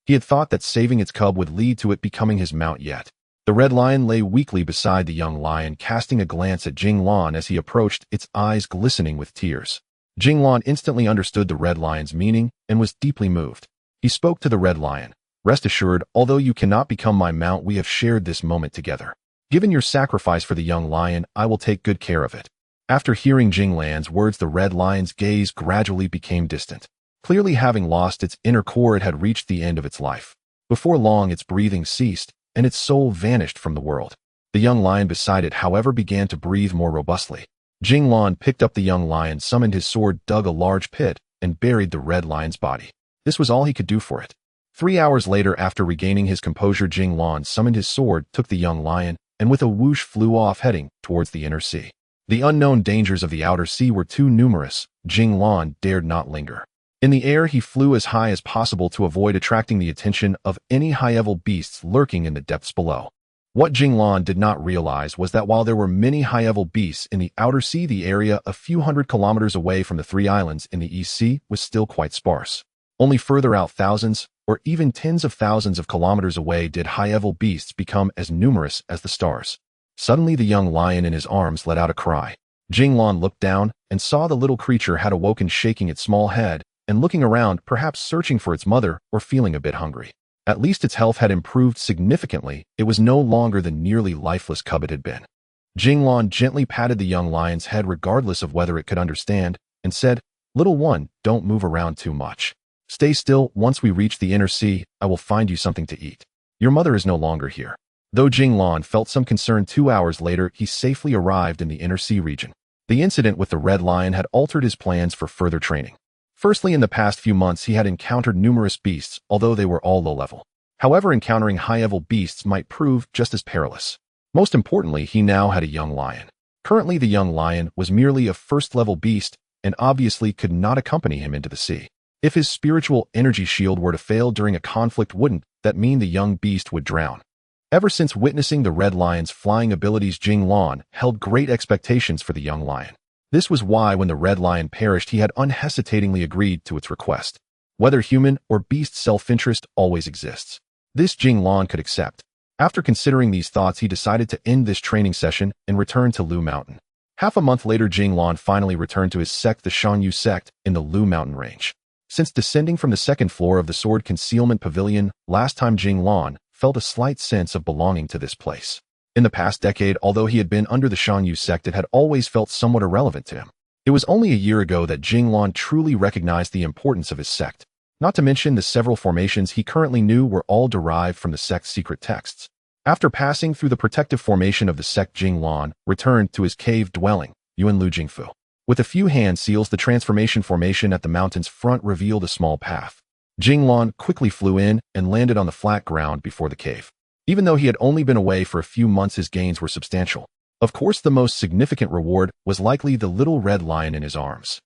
He had thought that saving its cub would lead to it becoming his mount, yet the red lion lay weakly beside the young lion, casting a glance at Jing Lan as he approached, its eyes glistening with tears. Jing Lan instantly understood the red lion's meaning and was deeply moved. He spoke to the red lion. Rest assured, although you cannot become my mount, we have shared this moment together. Given your sacrifice for the young lion, I will take good care of it. After hearing Jing Lan's words, the red lion's gaze gradually became distant. Clearly having lost its inner core, it had reached the end of its life. Before long, its breathing ceased, and its soul vanished from the world. The young lion beside it, however, began to breathe more robustly. Jing Lan picked up the young lion, summoned his sword, dug a large pit, and buried the red lion's body. This was all he could do for it. 3 hours later, after regaining his composure, Jing Lan summoned his sword, took the young lion, and with a whoosh flew off, heading towards the inner sea. The unknown dangers of the outer sea were too numerous. Jing Lan dared not linger. In the air, he flew as high as possible to avoid attracting the attention of any high-level beasts lurking in the depths below. What Jing Lan did not realize was that while there were many high-level beasts in the outer sea, the area a few hundred kilometers away from the 3 islands in the East Sea was still quite sparse. Only further out, thousands or even tens of thousands of kilometers away, did high-level beasts become as numerous as the stars. Suddenly, the young lion in his arms let out a cry. Jing Lan looked down and saw the little creature had awoken, shaking its small head and looking around, perhaps searching for its mother or feeling a bit hungry. At least its health had improved significantly. It was no longer the nearly lifeless cub it had been. Jing Lan gently patted the young lion's head regardless of whether it could understand, and said, "Little one, don't move around too much." Stay still. Once we reach the inner sea, I will find you something to eat. Your mother is no longer here." Though Jing Lan felt some concern, 2 hours later, he safely arrived in the inner sea region. The incident with the red lion had altered his plans for further training. Firstly, in the past few months, he had encountered numerous beasts, although they were all low-level. However, encountering high-level beasts might prove just as perilous. Most importantly, he now had a young lion. Currently, the young lion was merely a first-level beast and obviously could not accompany him into the sea. If his spiritual energy shield were to fail during a conflict, wouldn't that mean the young beast would drown? Ever since witnessing the red lion's flying abilities, Jing Lan held great expectations for the young lion. This was why when the red lion perished, he had unhesitatingly agreed to its request. Whether human or beast, self-interest always exists. This Jing Lan could accept. After considering these thoughts, he decided to end this training session and return to Lu Mountain. Half a month later, Jing Lan finally returned to his sect, the Shanyu sect, in the Lu Mountain range. Since descending from the second floor of the Sword Concealment Pavilion last time, Jing Lan felt a slight sense of belonging to this place. In the past decade, although he had been under the Shanyu sect, it had always felt somewhat irrelevant to him. It was only a year ago that Jing Lan truly recognized the importance of his sect. Not to mention the several formations he currently knew were all derived from the sect's secret texts. After passing through the protective formation of the sect, Jing Lan returned to his cave dwelling, Yuanlu Jingfu. With a few hand seals, the transformation formation at the mountain's front revealed a small path. Jing Lan quickly flew in and landed on the flat ground before the cave. Even though he had only been away for a few months, his gains were substantial. Of course, the most significant reward was likely the little red lion in his arms.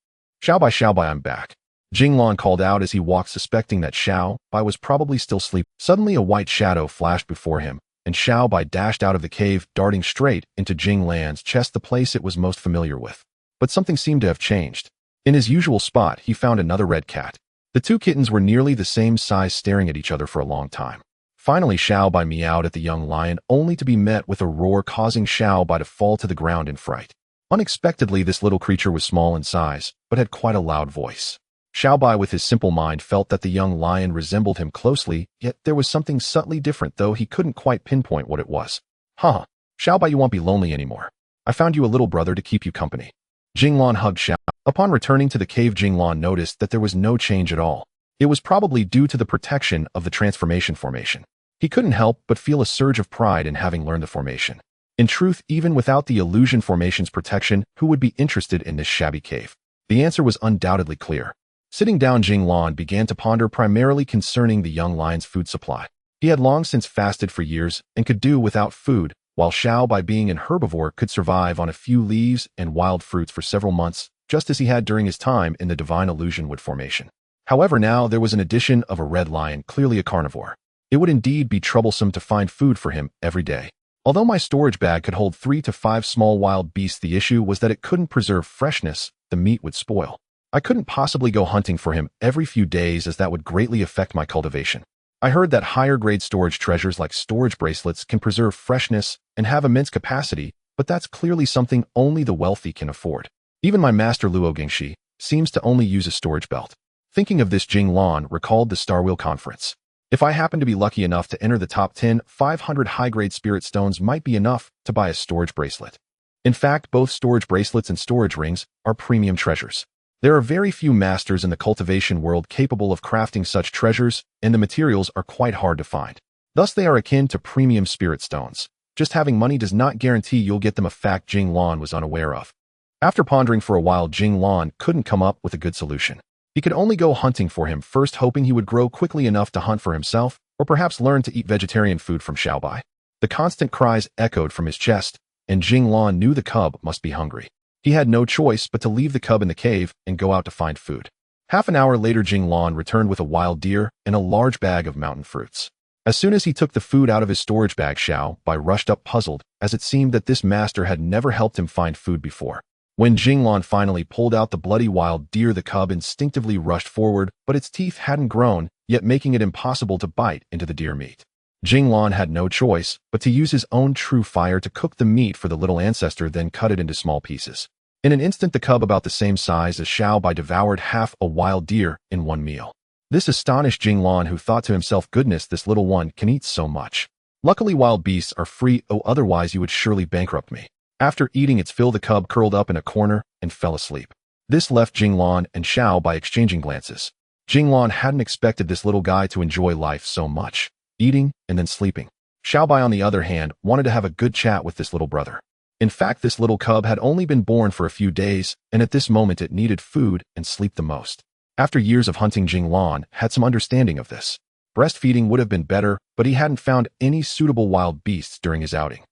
Xiaobai, I'm back," Jing Lan called out as he walked, suspecting that Xiaobai was probably still asleep. Suddenly, a white shadow flashed before him, and Xiaobai dashed out of the cave, darting straight into Jing Lan's chest, the place it was most familiar with. But something seemed to have changed. In his usual spot, he found another red cat. The two kittens were nearly the same size, staring at each other for a long time. Finally, Xiaobai meowed at the young lion, only to be met with a roar, causing Xiaobai to fall to the ground in fright. Unexpectedly, this little creature was small in size, but had quite a loud voice. Xiaobai, with his simple mind, felt that the young lion resembled him closely, yet there was something subtly different, though he couldn't quite pinpoint what it was. "Huh, Xiaobai, you won't be lonely anymore. I found you a little brother to keep you company." Jing Lan hugged Xiao. Upon returning to the cave, Jing Lan noticed that there was no change at all. It was probably due to the protection of the transformation formation. He couldn't help but feel a surge of pride in having learned the formation. In truth, even without the illusion formation's protection, who would be interested in this shabby cave? The answer was undoubtedly clear. Sitting down, Jing Lan began to ponder, primarily concerning the young lion's food supply. He had long since fasted for years and could do without food, while Xiao, by being an herbivore, could survive on a few leaves and wild fruits for several months, just as he had during his time in the Divine Illusion Wood formation. However, now there was an addition of a red lion, clearly a carnivore. It would indeed be troublesome to find food for him every day. Although my storage bag could hold 3 to 5 small wild beasts, the issue was that it couldn't preserve freshness. The meat would spoil. I couldn't possibly go hunting for him every few days, as that would greatly affect my cultivation. I heard that higher-grade storage treasures like storage bracelets can preserve freshness and have immense capacity, but that's clearly something only the wealthy can afford. Even my master Luo Gingshi seems to only use a storage belt. Thinking of this, Jing Lan recalled the Starwheel Conference. If I happen to be lucky enough to enter the top 10, 500 high-grade spirit stones might be enough to buy a storage bracelet. In fact, both storage bracelets and storage rings are premium treasures. There are very few masters in the cultivation world capable of crafting such treasures, and the materials are quite hard to find. Thus, they are akin to premium spirit stones. Just having money does not guarantee you'll get them, a fact Jing Lan was unaware of. After pondering for a while, Jing Lan couldn't come up with a good solution. He could only go hunting for him first, hoping he would grow quickly enough to hunt for himself, or perhaps learn to eat vegetarian food from Xiaobai. The constant cries echoed from his chest, and Jing Lan knew the cub must be hungry. He had no choice but to leave the cub in the cave and go out to find food. Half an hour later, Jing Lan returned with a wild deer and a large bag of mountain fruits. As soon as he took the food out of his storage bag, Xiaobai rushed up, puzzled, as it seemed that this master had never helped him find food before. When Jing Lan finally pulled out the bloody wild deer, the cub instinctively rushed forward, but its teeth hadn't grown, yet making it impossible to bite into the deer meat. Jing Lan had no choice but to use his own true fire to cook the meat for the little ancestor, then cut it into small pieces. In an instant, the cub, about the same size as Xiaobai, devoured half a wild deer in one meal. This astonished Jing Lan, who thought to himself, "Goodness, this little one can eat so much. Luckily, wild beasts are free, otherwise you would surely bankrupt me." After eating its fill, the cub curled up in a corner and fell asleep. This left Jing Lan and Xiaobai exchanging glances. Jing Lan hadn't expected this little guy to enjoy life so much, eating and then sleeping. Xiaobai, on the other hand, wanted to have a good chat with this little brother. In fact, this little cub had only been born for a few days, and at this moment it needed food and sleep the most. After years of hunting, Jing Lan had some understanding of this. Breastfeeding would have been better, but he hadn't found any suitable wild beasts during his outing.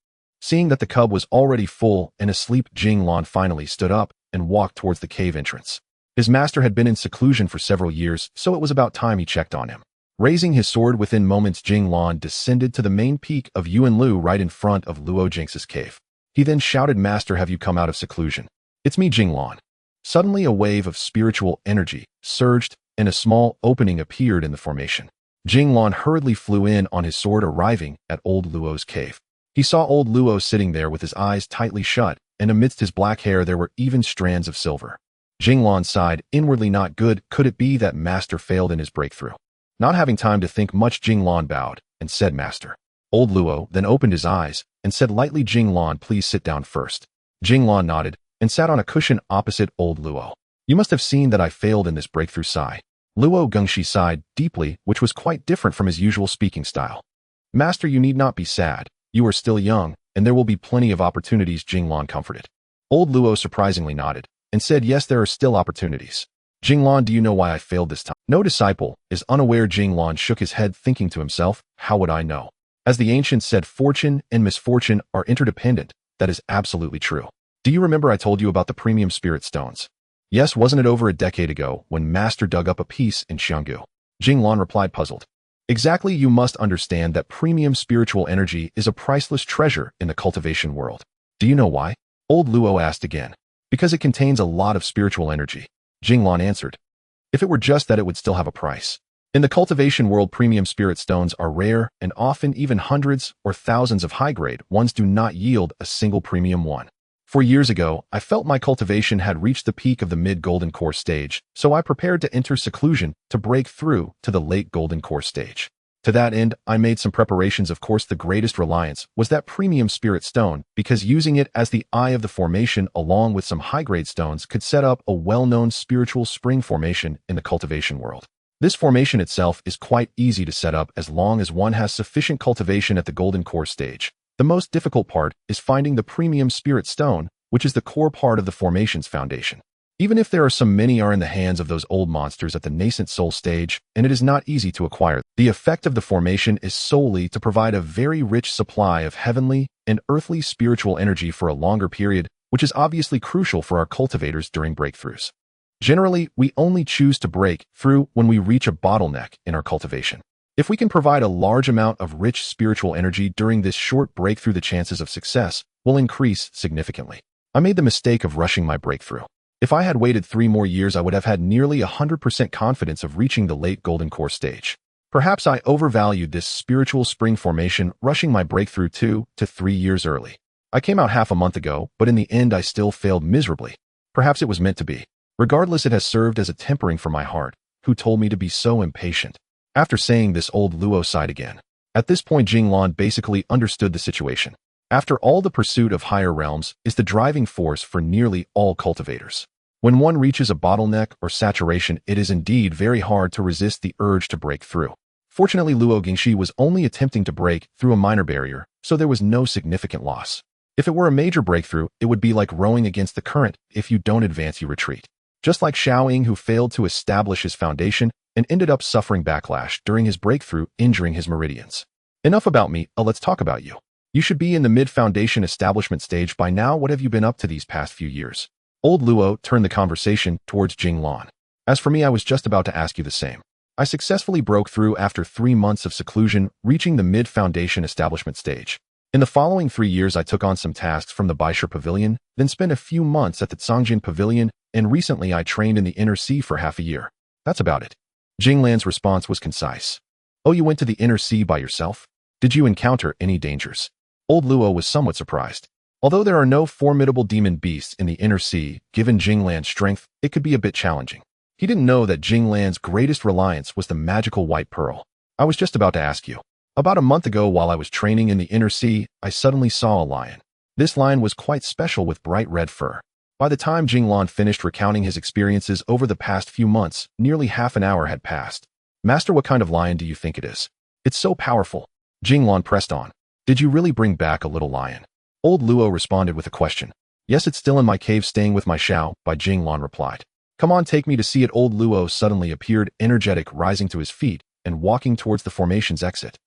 Seeing that the cub was already full and asleep, Jing Lan finally stood up and walked towards the cave entrance. His master had been in seclusion for several years, so it was about time he checked on him. Raising his sword within moments, Jing Lan descended to the main peak of Yuanlu right in front of Luo Jinx's cave. He then shouted, "Master, have you come out of seclusion?" "It's me, Jing Lan." Suddenly a wave of spiritual energy surged, and a small opening appeared in the formation. Jing Lan hurriedly flew in on his sword, arriving at old Luo's cave. He saw old Luo sitting there with his eyes tightly shut, and amidst his black hair there were even strands of silver. Jing Lan sighed, inwardly. Not good. Could it be that Master failed in his breakthrough? Not having time to think much, Jing Lan bowed and said, "Master." Old Luo then opened his eyes and said lightly, "Jing Lan, please sit down first." Jing Lan nodded and sat on a cushion opposite old Luo. "You must have seen that I failed in this breakthrough." Sigh. Luo Gengshi sighed deeply, which was quite different from his usual speaking style. "Master, you need not be sad. You are still young, and there will be plenty of opportunities," Jing Lan comforted. Old Luo surprisingly nodded and said, "Yes, there are still opportunities." "Jing Lan, do you know why I failed this time?" "No, disciple is unaware." Jing Lan shook his head, thinking to himself, "How would I know?" As the ancients said, fortune and misfortune are interdependent. That is absolutely true. Do you remember I told you about the premium spirit stones? Yes, wasn't it over a decade ago when Master dug up a piece in Xianggu? Jing Lan replied, puzzled. Exactly. You must understand that premium spiritual energy is a priceless treasure in the cultivation world. Do you know why? Old Luo asked again. Because it contains a lot of spiritual energy. Jing Lan answered. If it were just that, it would still have a price. In the cultivation world, premium spirit stones are rare, and often even hundreds or thousands of high-grade ones do not yield a single premium one. 4 years ago, I felt my cultivation had reached the peak of the mid-golden core stage, so I prepared to enter seclusion to break through to the late golden core stage. To that end, I made some preparations. Of course, the greatest reliance was that premium spirit stone, because using it as the eye of the formation along with some high-grade stones could set up a well-known spiritual spring formation in the cultivation world. This formation itself is quite easy to set up as long as one has sufficient cultivation at the golden core stage. The most difficult part is finding the premium spirit stone, which is the core part of the formation's foundation. Even if there are some, many are in the hands of those old monsters at the nascent soul stage, and it is not easy to acquire. The effect of the formation is solely to provide a very rich supply of heavenly and earthly spiritual energy for a longer period, which is obviously crucial for our cultivators during breakthroughs. Generally, we only choose to break through when we reach a bottleneck in our cultivation. If we can provide a large amount of rich spiritual energy during this short breakthrough, the chances of success will increase significantly. I made the mistake of rushing my breakthrough. If I had waited 3 more years, I would have had nearly 100% confidence of reaching the late golden core stage. Perhaps I overvalued this spiritual spring formation, rushing my breakthrough 2 to 3 years early. I came out half a month ago, but in the end I still failed miserably. Perhaps it was meant to be. Regardless, it has served as a tempering for my heart, who told me to be so impatient. After saying this, old Luo sighed again. At this point, Jing Lan basically understood the situation. After all, the pursuit of higher realms is the driving force for nearly all cultivators. When one reaches a bottleneck or saturation, it is indeed very hard to resist the urge to break through. Fortunately, Luo Gingxi was only attempting to break through a minor barrier, so there was no significant loss. If it were a major breakthrough, it would be like rowing against the current. If you don't advance, you retreat. Just like Xiaoying, who failed to establish his foundation and ended up suffering backlash during his breakthrough, injuring his meridians. Enough about me, let's talk about you. You should be in the mid-foundation establishment stage by now. What have you been up to these past few years? Old Luo turned the conversation towards Jing Lan. As for me, I was just about to ask you the same. I successfully broke through after 3 months of seclusion, reaching the mid-foundation establishment stage. In the following 3 years, I took on some tasks from the Baisha Pavilion, then spent a few months at the Cangjin Pavilion, and recently I trained in the Inner Sea for half a year. That's about it. Jing Lan's response was concise. Oh, you went to the Inner Sea by yourself? Did you encounter any dangers? Old Luo was somewhat surprised. Although there are no formidable demon beasts in the Inner Sea, given Jing Lan's strength, it could be a bit challenging. He didn't know that Jing Lan's greatest reliance was the magical white pearl. I was just about to ask you. About a month ago, while I was training in the Inner Sea, I suddenly saw a lion. This lion was quite special with bright red fur. By the time Jing Lan finished recounting his experiences over the past few months, nearly half an hour had passed. Master, what kind of lion do you think it is? It's so powerful. Jing Lan pressed on. Did you really bring back a little lion? Old Luo responded with a question. Yes, it's still in my cave staying with my Xiao, by Jing Lan replied. Come on, take me to see it. Old Luo suddenly appeared, energetic, rising to his feet and walking towards the formation's exit.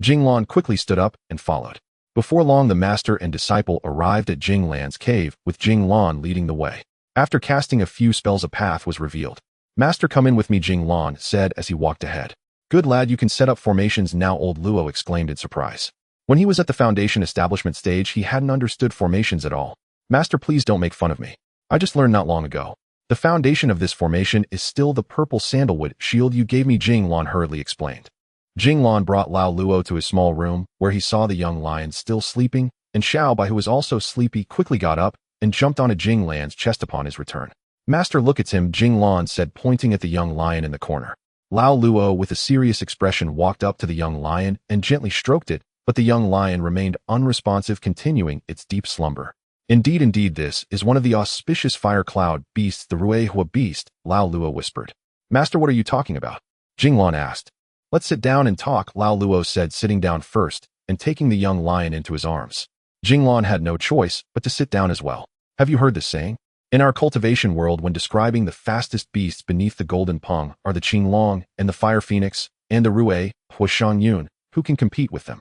Jing Lan quickly stood up and followed. Before long, the master and disciple arrived at Jing Lan's cave, with Jing Lan leading the way. After casting a few spells, a path was revealed. Master, come in with me, Jing Lan said as he walked ahead. Good lad, you can set up formations now, Old Luo exclaimed in surprise. When he was at the foundation establishment stage, he hadn't understood formations at all. Master, please don't make fun of me. I just learned not long ago. The foundation of this formation is still the purple sandalwood shield you gave me, Jing Lan hurriedly explained. Jing Lan brought Lao Luo to his small room, where he saw the young lion still sleeping, and Xiao Bai, who was also sleepy, quickly got up and jumped onto Jing Lan's chest upon his return. Master, look at him, Jing Lan said, pointing at the young lion in the corner. Lao Luo, with a serious expression, walked up to the young lion and gently stroked it, but the young lion remained unresponsive, continuing its deep slumber. Indeed, this is one of the auspicious fire cloud beasts, the Ruehua beast, Lao Luo whispered. Master, what are you talking about? Jing Lan asked. Let's sit down and talk, Lao Luo said, sitting down first and taking the young lion into his arms. Jing Lan had no choice but to sit down as well. Have you heard this saying? In our cultivation world, when describing the fastest beasts beneath the golden pung are the Qing Long and the fire phoenix and the Ruehua Shangyun, who can compete with them?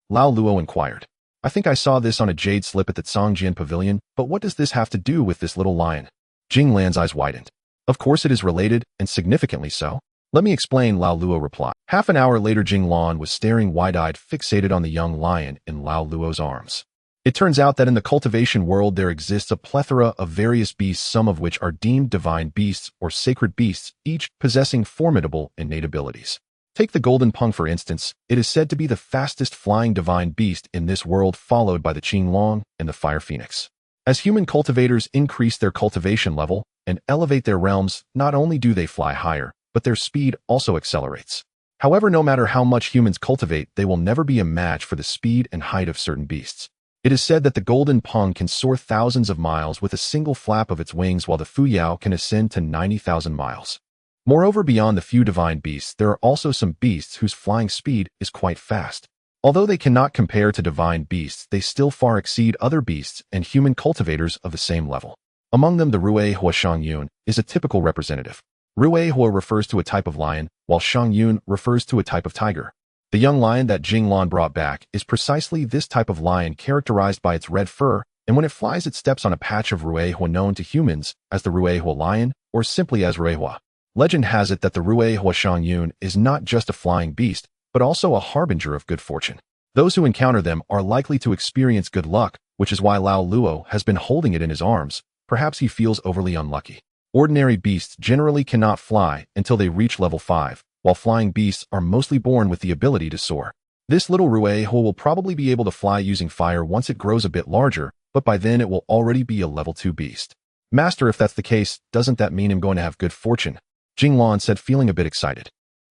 Lao Luo inquired. I think I saw this on a jade slip at the Cangjian pavilion, but what does this have to do with this little lion? Jing Lan's eyes widened. Of course it is related, and significantly so. Let me explain, Lao Luo replied. Half an hour later, Jing Lan was staring wide-eyed, fixated on the young lion in Lao Luo's arms. It turns out that in the cultivation world there exists a plethora of various beasts, some of which are deemed divine beasts or sacred beasts, each possessing formidable innate abilities. Take the golden pung for instance. It is said to be the fastest flying divine beast in this world, followed by the Qing Long and the fire phoenix. As human cultivators increase their cultivation level and elevate their realms, not only do they fly higher, but their speed also accelerates. However, no matter how much humans cultivate, they will never be a match for the speed and height of certain beasts. It is said that the golden pung can soar thousands of miles with a single flap of its wings, while the fuyao can ascend to 90,000 miles. Moreover, beyond the few divine beasts, there are also some beasts whose flying speed is quite fast. Although they cannot compare to divine beasts, they still far exceed other beasts and human cultivators of the same level. Among them, the Ruehua Shangyun is a typical representative. Ruehua refers to a type of lion, while Shangyun refers to a type of tiger. The young lion that Jing Lan brought back is precisely this type of lion, characterized by its red fur, and when it flies it steps on a patch of Ruehua known to humans as the Ruehua lion, or simply as Ruehua. Legend has it that the Ruehua Shangyun is not just a flying beast, but also a harbinger of good fortune. Those who encounter them are likely to experience good luck, which is why Lao Luo has been holding it in his arms. Perhaps he feels overly unlucky. Ordinary beasts generally cannot fly until they reach level 5, while flying beasts are mostly born with the ability to soar. This little Ruehua will probably be able to fly using fire once it grows a bit larger, but by then it will already be a level 2 beast. Master, if that's the case, doesn't that mean I'm going to have good fortune? Jing Lan said, feeling a bit excited.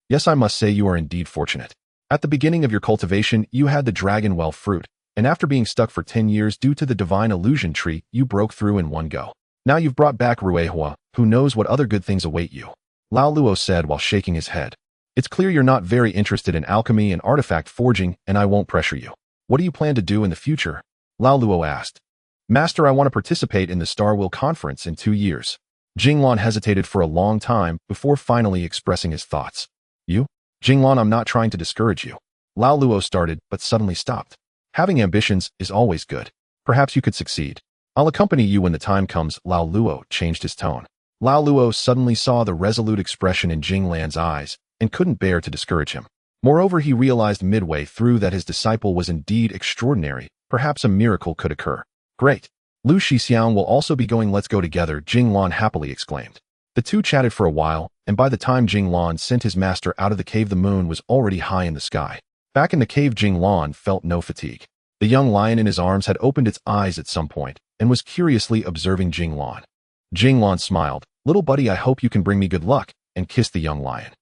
Yes, I must say you are indeed fortunate. At the beginning of your cultivation, you had the dragon well fruit, and after being stuck for 10 years due to the divine illusion tree, you broke through in one go. Now you've brought back Ruehua, who knows what other good things await you. Lao Luo said while shaking his head. It's clear you're not very interested in alchemy and artifact forging, and I won't pressure you. What do you plan to do in the future? Lao Luo asked. Master, I want to participate in the Star Will Conference in 2 years. Jing Lan hesitated for a long time before finally expressing his thoughts. You? Jing Lan, I'm not trying to discourage you. Lao Luo started, but suddenly stopped. Having ambitions is always good. Perhaps you could succeed. I'll accompany you when the time comes. Lao Luo changed his tone. Lao Luo suddenly saw the resolute expression in Jing Lan's eyes and couldn't bear to discourage him. Moreover, he realized midway through that his disciple was indeed extraordinary. Perhaps a miracle could occur. Great. Lu Shixiang will also be going. Let's go together, Jing Lan happily exclaimed. The two chatted for a while, and by the time Jing Lan sent his master out of the cave, the moon was already high in the sky. Back in the cave, Jing Lan felt no fatigue. The young lion in his arms had opened its eyes at some point and was curiously observing Jing Lan. Jing Lan smiled. Little buddy, I hope you can bring me good luck, and kissed the young lion.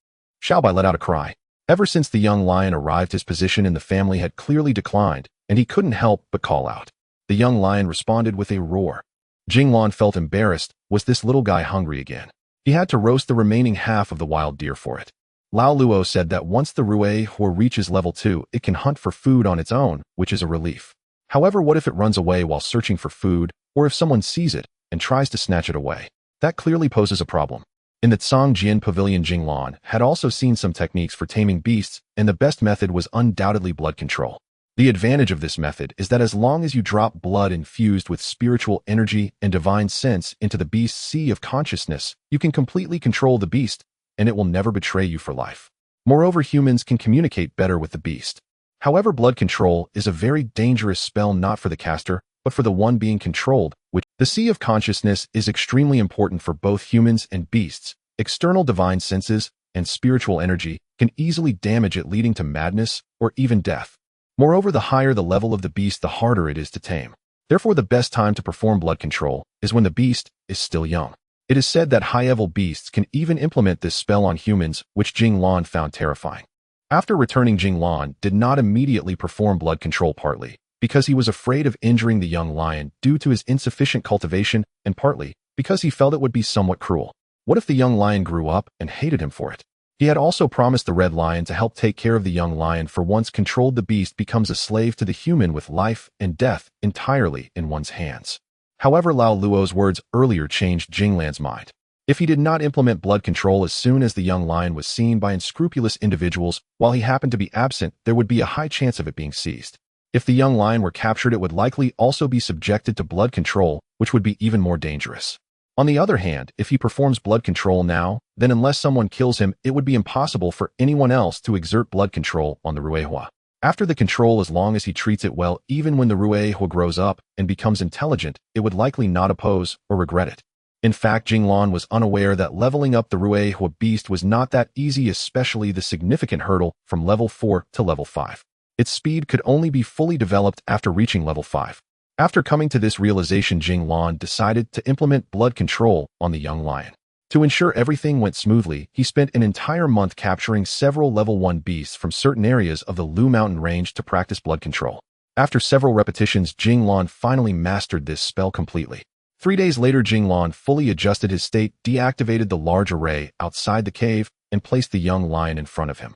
Xiao Bai let out a cry. Ever since the young lion arrived, his position in the family had clearly declined, and he couldn't help but call out. The young lion responded with a roar. Jing Lan felt embarrassed. Was this little guy hungry again? He had to roast the remaining half of the wild deer for it. Lao Luo said that once the Rue Hua reaches level 2, it can hunt for food on its own, which is a relief. However, what if it runs away while searching for food, or if someone sees it and tries to snatch it away? That clearly poses a problem. In the Tsangjian Pavilion, Jing Lan had also seen some techniques for taming beasts, and the best method was undoubtedly blood control. The advantage of this method is that as long as you drop blood infused with spiritual energy and divine sense into the beast's sea of consciousness, you can completely control the beast, and it will never betray you for life. Moreover, humans can communicate better with the beast. However, blood control is a very dangerous spell not for the caster, but for the one being controlled, which the sea of consciousness is extremely important for both humans and beasts. External divine senses and spiritual energy can easily damage it, leading to madness or even death. Moreover, the higher the level of the beast, the harder it is to tame. Therefore, the best time to perform blood control is when the beast is still young. It is said that high-level beasts can even implement this spell on humans, which Jing Lan found terrifying. After returning, Jing Lan did not immediately perform blood control, partly because he was afraid of injuring the young lion due to his insufficient cultivation, and partly because he felt it would be somewhat cruel. What if the young lion grew up and hated him for it? He had also promised the red lion to help take care of the young lion, for once controlled, the beast becomes a slave to the human with life and death entirely in one's hands. However, Lao Luo's words earlier changed Jing Lan's mind. If he did not implement blood control as soon as the young lion was seen by unscrupulous individuals while he happened to be absent, there would be a high chance of it being seized. If the young lion were captured, it would likely also be subjected to blood control, which would be even more dangerous. On the other hand, if he performs blood control now, then unless someone kills him, it would be impossible for anyone else to exert blood control on the Rue Hua. After the control, as long as he treats it well, even when the Rue Hua grows up and becomes intelligent, it would likely not oppose or regret it. In fact, Jing Lan was unaware that leveling up the Rue Hua beast was not that easy, especially the significant hurdle from level 4 to level 5. Its speed could only be fully developed after reaching level 5. After coming to this realization, Jing Lan decided to implement blood control on the young lion. To ensure everything went smoothly, he spent an entire month capturing several level 1 beasts from certain areas of the Lu mountain range to practice blood control. After several repetitions, Jing Lan finally mastered this spell completely. 3 days later, Jing Lan fully adjusted his state, deactivated the large array outside the cave, and placed the young lion in front of him.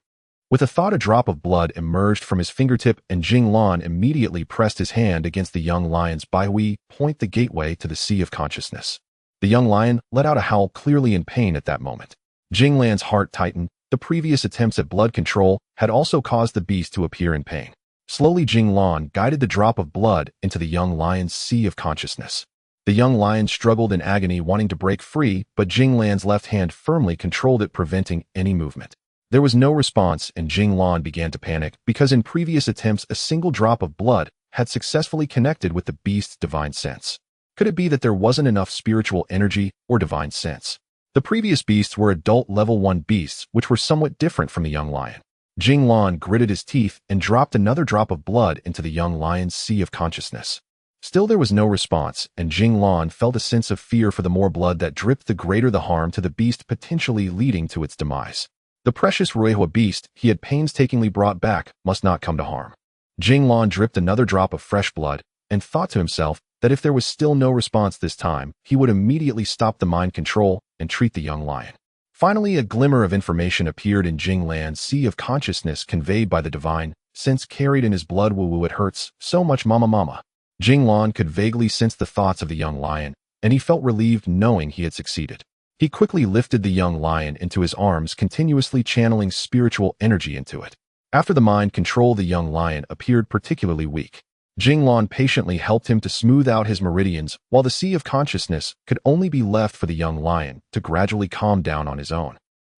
With a thought, a drop of blood emerged from his fingertip, and Jing Lan immediately pressed his hand against the young lion's baihui point, the gateway to the sea of consciousness. The young lion let out a howl, clearly in pain at that moment. Jing Lan's heart tightened. The previous attempts at blood control had also caused the beast to appear in pain. Slowly, Jing Lan guided the drop of blood into the young lion's sea of consciousness. The young lion struggled in agony, wanting to break free, but Jing Lan's left hand firmly controlled it, preventing any movement. There was no response, and Jing Lan began to panic, because in previous attempts a single drop of blood had successfully connected with the beast's divine sense. Could it be that there wasn't enough spiritual energy or divine sense? The previous beasts were adult level 1 beasts, which were somewhat different from the young lion. Jing Lan gritted his teeth and dropped another drop of blood into the young lion's sea of consciousness. Still, there was no response, and Jing Lan felt a sense of fear, for the more blood that dripped, the greater the harm to the beast, potentially leading to its demise. The precious Rue Hua beast he had painstakingly brought back must not come to harm. Jing Lan dripped another drop of fresh blood and thought to himself that if there was still no response this time, he would immediately stop the mind control and treat the young lion. Finally, a glimmer of information appeared in Jing Lan's sea of consciousness, conveyed by the divine sense carried in his blood. Woo, it hurts so much, mama. Jing Lan could vaguely sense the thoughts of the young lion, and he felt relieved knowing he had succeeded. He quickly lifted the young lion into his arms, continuously channeling spiritual energy into it. After the mind control, the young lion appeared particularly weak. Jing Lan patiently helped him to smooth out his meridians, while the sea of consciousness could only be left for the young lion to gradually calm down on his own.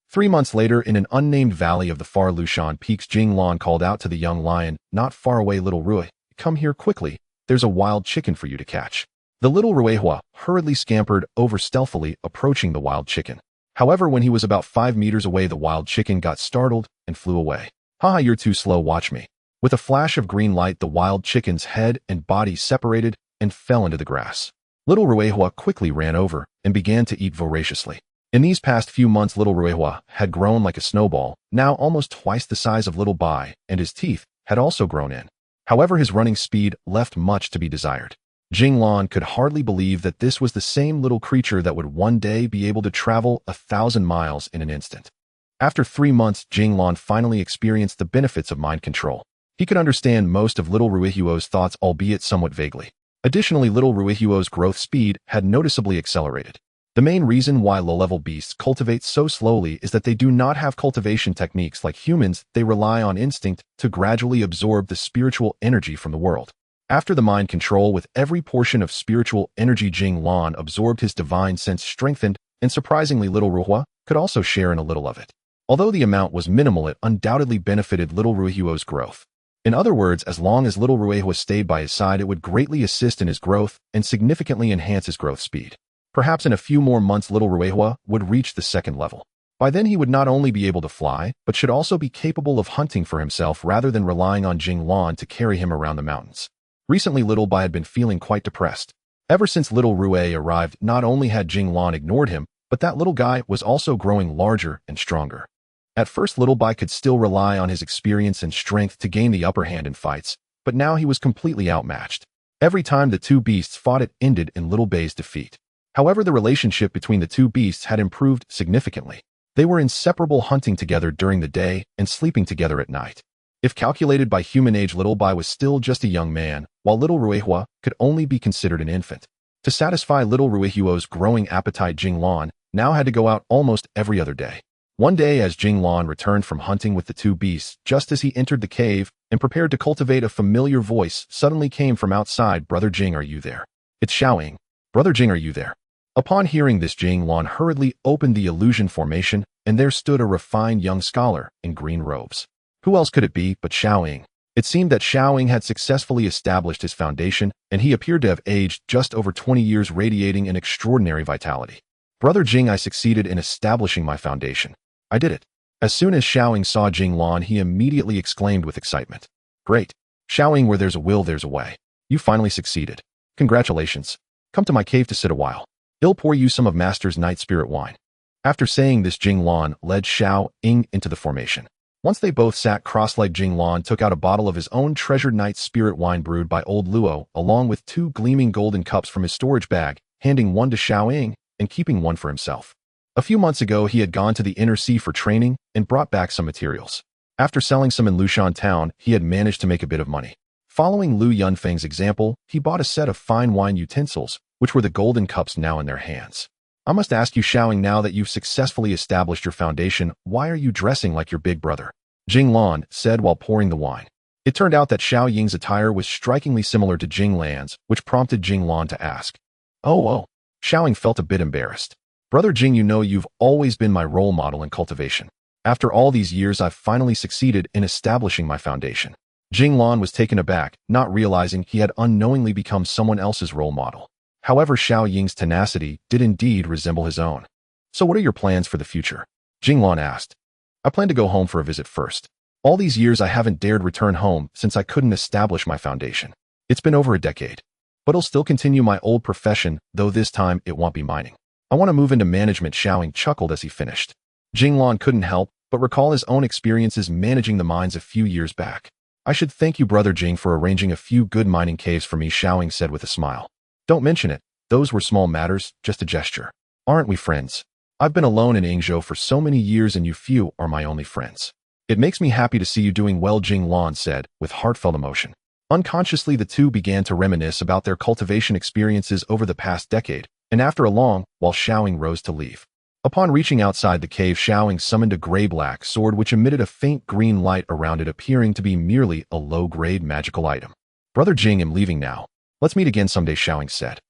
3 months later, in an unnamed valley of the far Lushan peaks, Jing Lan called out to the young lion, "Not far away, little Rui. Come here quickly. There's a wild chicken for you to catch." The little Rue Hua hurriedly scampered over, stealthily approaching the wild chicken. However, when he was about 5 meters away, the wild chicken got startled and flew away. "Haha, you're too slow, watch me." With a flash of green light, the wild chicken's head and body separated and fell into the grass. Little Rue Hua quickly ran over and began to eat voraciously. In these past few months, little Rue Hua had grown like a snowball, now almost twice the size of little Bai, and his teeth had also grown in. However, his running speed left much to be desired. Jing Lan could hardly believe that this was the same little creature that would one day be able to travel 1,000 miles in an instant. After 3 months, Jing Lan finally experienced the benefits of mind control. He could understand most of little Ruihuo's thoughts, albeit somewhat vaguely. Additionally, little Ruihuo's growth speed had noticeably accelerated. The main reason why low-level beasts cultivate so slowly is that they do not have cultivation techniques like humans. They rely on instinct to gradually absorb the spiritual energy from the world. After the mind control, with every portion of spiritual energy Jing Lan absorbed, his divine sense strengthened, and surprisingly little Ruihua could also share in a little of it. Although the amount was minimal, it undoubtedly benefited little Ruihuo's growth. In other words, as long as little Ruihua stayed by his side, it would greatly assist in his growth and significantly enhance his growth speed. Perhaps in a few more months, little Ruihua would reach the 2nd level. By then, he would not only be able to fly, but should also be capable of hunting for himself rather than relying on Jing Lan to carry him around the mountains. Recently, Little Bai had been feeling quite depressed. Ever since little Rui arrived, not only had Jing Lan ignored him, but that little guy was also growing larger and stronger. At first, Little Bai could still rely on his experience and strength to gain the upper hand in fights, but now he was completely outmatched. Every time the two beasts fought, it ended in Little Bai's defeat. However, the relationship between the two beasts had improved significantly. They were inseparable, hunting together during the day and sleeping together at night. If calculated by human age, Little Bai was still just a young man, while little Ruihua could only be considered an infant. To satisfy little Ruihuo's growing appetite, Jing Lan now had to go out almost every other day. One day, as Jing Lan returned from hunting with the two beasts, just as he entered the cave and prepared to cultivate, a familiar voice suddenly came from outside. "Brother Jing, are you there?" "It's Xiaoying." "Brother Jing, are you there?" Upon hearing this, Jing Lan hurriedly opened the illusion formation, and there stood a refined young scholar in green robes. Who else could it be but Xiaoying? It seemed that Xiaoying had successfully established his foundation, and he appeared to have aged just over 20 years, radiating an extraordinary vitality. "Brother Jing, I succeeded in establishing my foundation. I did it." As soon as Xiaoying saw Jing Lan, he immediately exclaimed with excitement. "Great. Xiaoying, where there's a will, there's a way. You finally succeeded. Congratulations. Come to my cave to sit a while. I'll pour you some of Master's Night Spirit wine." After saying this, Jing Lan led Xiaoying into the formation. Once they both sat cross-legged, Jing Lan took out a bottle of his own treasured night spirit wine brewed by old Luo, along with 2 gleaming golden cups from his storage bag, handing one to Xiaoying and keeping one for himself. A few months ago, he had gone to the inner sea for training and brought back some materials. After selling some in Lushan town, he had managed to make a bit of money. Following Lu Yunfeng's example, he bought a set of fine wine utensils, which were the golden cups now in their hands. "I must ask you, Xiaoying, now that you've successfully established your foundation, why are you dressing like your big brother?" Jing Lan said while pouring the wine. It turned out that Xiaoying's attire was strikingly similar to Jing Lan's, which prompted Jing Lan to ask. Oh. Xiaoying felt a bit embarrassed. "Brother Jing, you know you've always been my role model in cultivation. After all these years, I've finally succeeded in establishing my foundation." Jing Lan was taken aback, not realizing he had unknowingly become someone else's role model. However, Xiaoying's tenacity did indeed resemble his own. "So what are your plans for the future?" Jing Lan asked. "I plan to go home for a visit first. All these years I haven't dared return home since I couldn't establish my foundation. It's been over a decade. But I'll still continue my old profession, though this time it won't be mining. I want to move into management." Xiaoying chuckled as he finished. Jing Lan couldn't help but recall his own experiences managing the mines a few years back. "I should thank you, Brother Jing, for arranging a few good mining caves for me," Xiaoying said with a smile. "Don't mention it. Those were small matters, just a gesture. Aren't we friends? I've been alone in Yingzhou for so many years, and you few are my only friends. It makes me happy to see you doing well," Jing Lan said with heartfelt emotion. Unconsciously, the two began to reminisce about their cultivation experiences over the past decade, and after a long while, Xiaoying rose to leave. Upon reaching outside the cave, Xiaoying summoned a gray-black sword which emitted a faint green light around it, appearing to be merely a low-grade magical item. "Brother Jing, I'm leaving now. Let's meet again someday," Xiaoying said.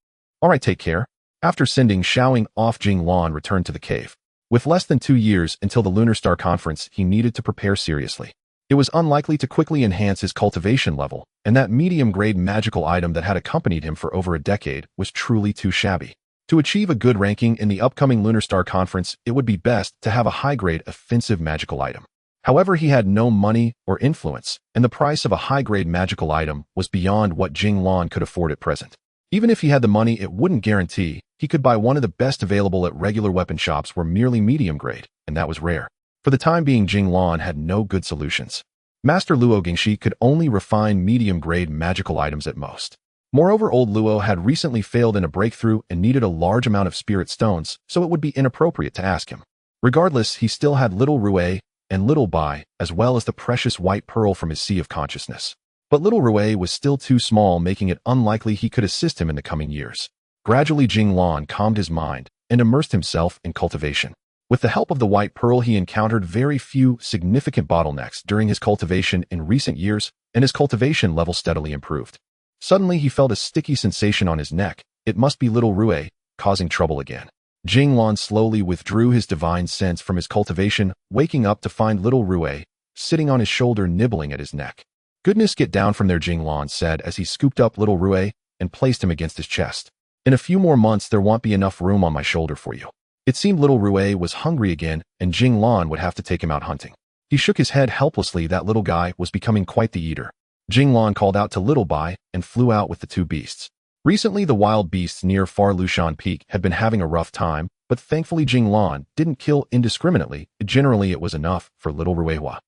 "All right, take care." After sending Xiaoying off, Jing Lan returned to the cave. With less than 2 years until the Lunar Star Conference, he needed to prepare seriously. It was unlikely to quickly enhance his cultivation level, and that medium-grade magical item that had accompanied him for over a decade was truly too shabby. To achieve a good ranking in the upcoming Lunar Star Conference, it would be best to have a high-grade offensive magical item. However, he had no money or influence, and the price of a high-grade magical item was beyond what Jing Lan could afford at present. Even if he had the money, it wouldn't guarantee he could buy one of the best available at regular weapon shops were merely medium-grade, and that was rare. For the time being, Jing Lan had no good solutions. Master Luo Gingshi could only refine medium-grade magical items at most. Moreover, old Luo had recently failed in a breakthrough and needed a large amount of spirit stones, so it would be inappropriate to ask him. Regardless, he still had little Rue and little Bai, as well as the precious white pearl from his sea of consciousness. But little Rue was still too small, making it unlikely he could assist him in the coming years. Gradually, Jing Lan calmed his mind and immersed himself in cultivation. With the help of the white pearl, he encountered very few significant bottlenecks during his cultivation in recent years, and his cultivation level steadily improved. Suddenly, he felt a sticky sensation on his neck. It must be little Rue, causing trouble again. Jing Lan slowly withdrew his divine sense from his cultivation, waking up to find little Rue sitting on his shoulder, nibbling at his neck. "Goodness, get down from there," Jing Lan said as he scooped up little Rue and placed him against his chest. "In a few more months, there won't be enough room on my shoulder for you." It seemed little Rue was hungry again, and Jing Lan would have to take him out hunting. He shook his head helplessly. That little guy was becoming quite the eater. Jing Lan called out to little Bai and flew out with the two beasts. Recently, the wild beasts near Far Lushan Peak had been having a rough time, but thankfully Jing Lan didn't kill indiscriminately. Generally, it was enough for little Ruehua.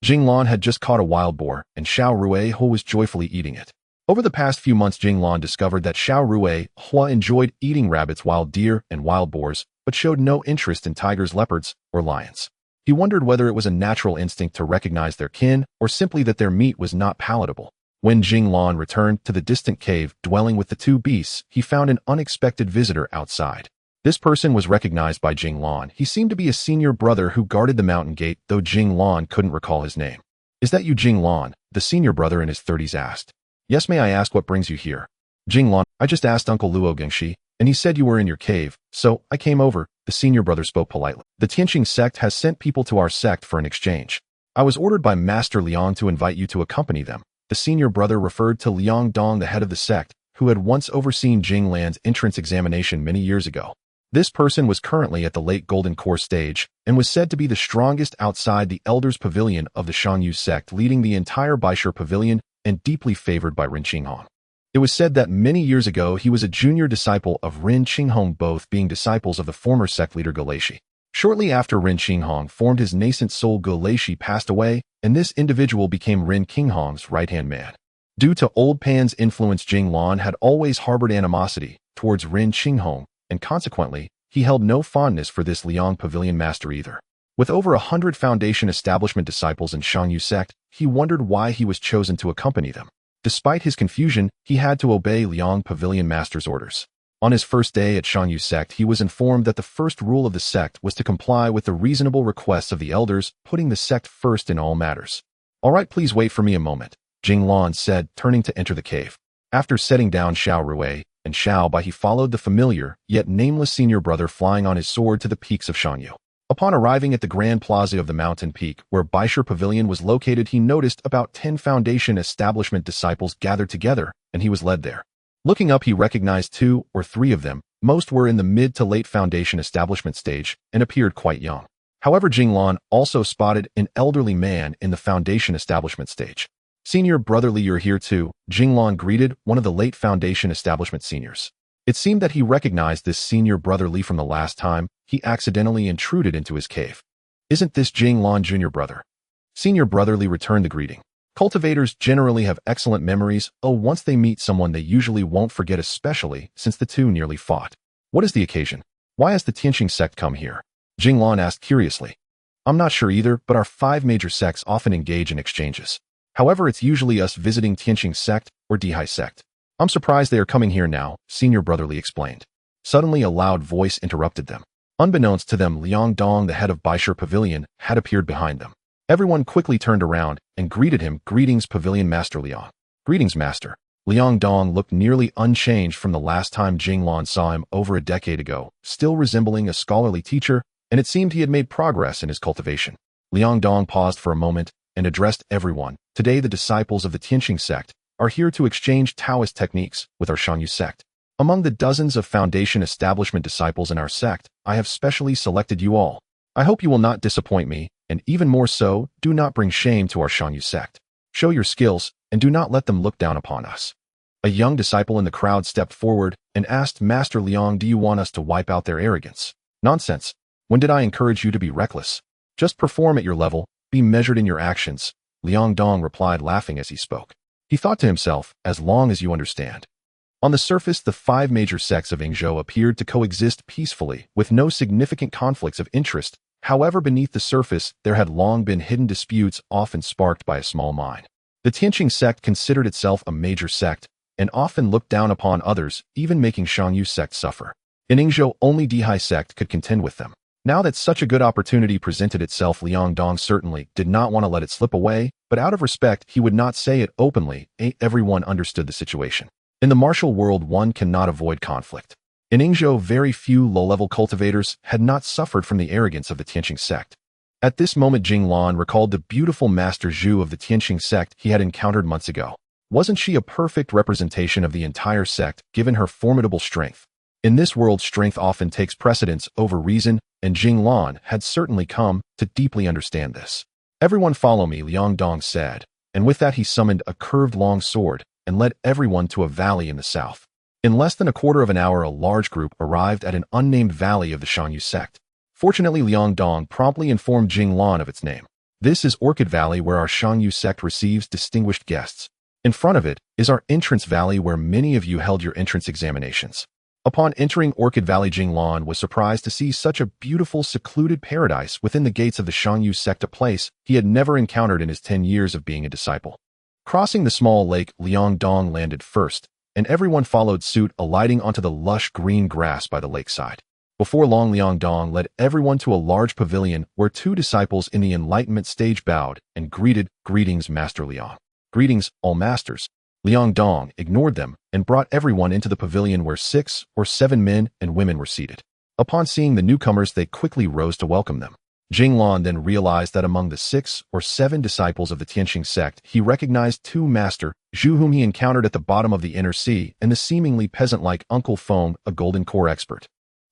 Jing Lan had just caught a wild boar, and Xiao Ruehua was joyfully eating it. Over the past few months, Jing Lan discovered that Xiao Ruehua enjoyed eating rabbits, wild deer, and wild boars, but showed no interest in tigers, leopards, or lions. He wondered whether it was a natural instinct to recognize their kin, or simply that their meat was not palatable. When Jing Lan returned to the distant cave dwelling with the two beasts, he found an unexpected visitor outside. This person was recognized by Jing Lan. He seemed to be a senior brother who guarded the mountain gate, though Jing Lan couldn't recall his name. "Is that you, Jing Lan?" the senior brother in his 30s asked. "Yes, may I ask what brings you here?" Jing Lan, "I just asked Uncle Luo Gengshi, and he said you were in your cave, so I came over," the senior brother spoke politely. "The Tianqing sect has sent people to our sect for an exchange. I was ordered by Master Liang to invite you to accompany them." The senior brother referred to Liang Dong, the head of the sect, who had once overseen Jing Lan's entrance examination many years ago. This person was currently at the late Golden Core stage and was said to be the strongest outside the Elders Pavilion of the Shangyu sect, leading the entire Baishur Pavilion and deeply favored by Ren Qinghong. It was said that many years ago he was a junior disciple of Ren Qinghong, both being disciples of the former sect leader Gulaishi. Shortly after Ren Qinghong formed his nascent soul, Gulaishi passed away, and this individual became Ren Qinghong's right-hand man. Due to Old Pan's influence, Jing Lan had always harbored animosity towards Ren Qinghong, and consequently, he held no fondness for this Liang Pavilion master either. With over 100 Foundation establishment disciples in Shangyu sect, he wondered why he was chosen to accompany them. Despite his confusion, he had to obey Liang Pavilion master's orders. On his first day at Shangyu sect, he was informed that the first rule of the sect was to comply with the reasonable requests of the elders, putting the sect first in all matters. "All right, please wait for me a moment," Jing Lan said, turning to enter the cave. After setting down Xiao Rue and Xiao Bai, he followed the familiar, yet nameless senior brother flying on his sword to the peaks of Shangyu. Upon arriving at the grand plaza of the mountain peak, where Baishur Pavilion was located, he noticed about 10 Foundation establishment disciples gathered together, and he was led there. Looking up, he recognized 2 or 3 of them. Most were in the mid to late Foundation establishment stage and appeared quite young. However, Jing Lan also spotted an elderly man in the Foundation establishment stage. "Senior brotherly, you're here too," Jing Lan greeted one of the late Foundation establishment seniors. It seemed that he recognized this senior brotherly from the last time he accidentally intruded into his cave. "Isn't this Jing Lan, junior brother?" Senior brotherly returned the greeting. Cultivators generally have excellent memories. Once they meet someone, they usually won't forget, especially since the two nearly fought. "What is the occasion? Why has the Tianqing sect come here?" Jing Lan asked curiously. "I'm not sure either, but our 5 major sects often engage in exchanges. However, it's usually us visiting Tianqing sect or Dihai sect. I'm surprised they are coming here now," senior brotherly explained. Suddenly, a loud voice interrupted them. Unbeknownst to them, Liang Dong, the head of Baishur Pavilion, had appeared behind them. Everyone quickly turned around and greeted him. "Greetings, Pavilion Master Liang." "Greetings, Master." Liang Dong looked nearly unchanged from the last time Jing Lan saw him over a decade ago, still resembling a scholarly teacher, and it seemed he had made progress in his cultivation. Liang Dong paused for a moment and addressed everyone. "Today, the disciples of the Tianqing sect are here to exchange Taoist techniques with our Shangyu sect. Among the dozens of Foundation establishment disciples in our sect, I have specially selected you all. I hope you will not disappoint me, and even more so, do not bring shame to our Shangyu sect. Show your skills, and do not let them look down upon us." A young disciple in the crowd stepped forward and asked Master Liang, "Do you want us to wipe out their arrogance?" "Nonsense. When did I encourage you to be reckless? Just perform at your level, be measured in your actions," Liang Dong replied, laughing as he spoke. He thought to himself, "As long as you understand." On the surface, the five major sects of Yingzhou appeared to coexist peacefully, with no significant conflicts of interest. However, beneath the surface, there had long been hidden disputes often sparked by a small mind. The Tianqing sect considered itself a major sect, and often looked down upon others, even making Shangyu sect suffer. In Yingzhou, only Dihai sect could contend with them. Now that such a good opportunity presented itself, Liang Dong certainly did not want to let it slip away, but out of respect, he would not say it openly. Everyone understood the situation. In the martial world, one cannot avoid conflict. In Yingzhou, very few low-level cultivators had not suffered from the arrogance of the Tianqing sect. At this moment, Jing Lan recalled the beautiful Master Zhu of the Tianqing sect he had encountered months ago. Wasn't she a perfect representation of the entire sect, given her formidable strength? In this world, strength often takes precedence over reason, and Jing Lan had certainly come to deeply understand this. "Everyone follow me," Liang Dong said, and with that he summoned a curved long sword and led everyone to a valley in the south. In less than a quarter of an hour, a large group arrived at an unnamed valley of the Shangyu sect. Fortunately, Liang Dong promptly informed Jing Lan of its name. "This is Orchid Valley, where our Shangyu sect receives distinguished guests. In front of it is our entrance valley, where many of you held your entrance examinations." Upon entering Orchid Valley, Jing Lan was surprised to see such a beautiful, secluded paradise within the gates of the Shangyu sect, a place he had never encountered in his 10 years of being a disciple. Crossing the small lake, Liang Dong landed first, and everyone followed suit, alighting onto the lush green grass by the lakeside. Before long, Liang Dong led everyone to a large pavilion where two disciples in the enlightenment stage bowed and greeted, "Greetings, Master Liang." "Greetings, all masters." Liang Dong ignored them and brought everyone into the pavilion where 6 or 7 men and women were seated. Upon seeing the newcomers, they quickly rose to welcome them. Jing Lan then realized that among the 6 or 7 disciples of the Tianqing sect, he recognized 2 Master Zhu, whom he encountered at the bottom of the inner sea, and the seemingly peasant-like Uncle Feng, a golden core expert.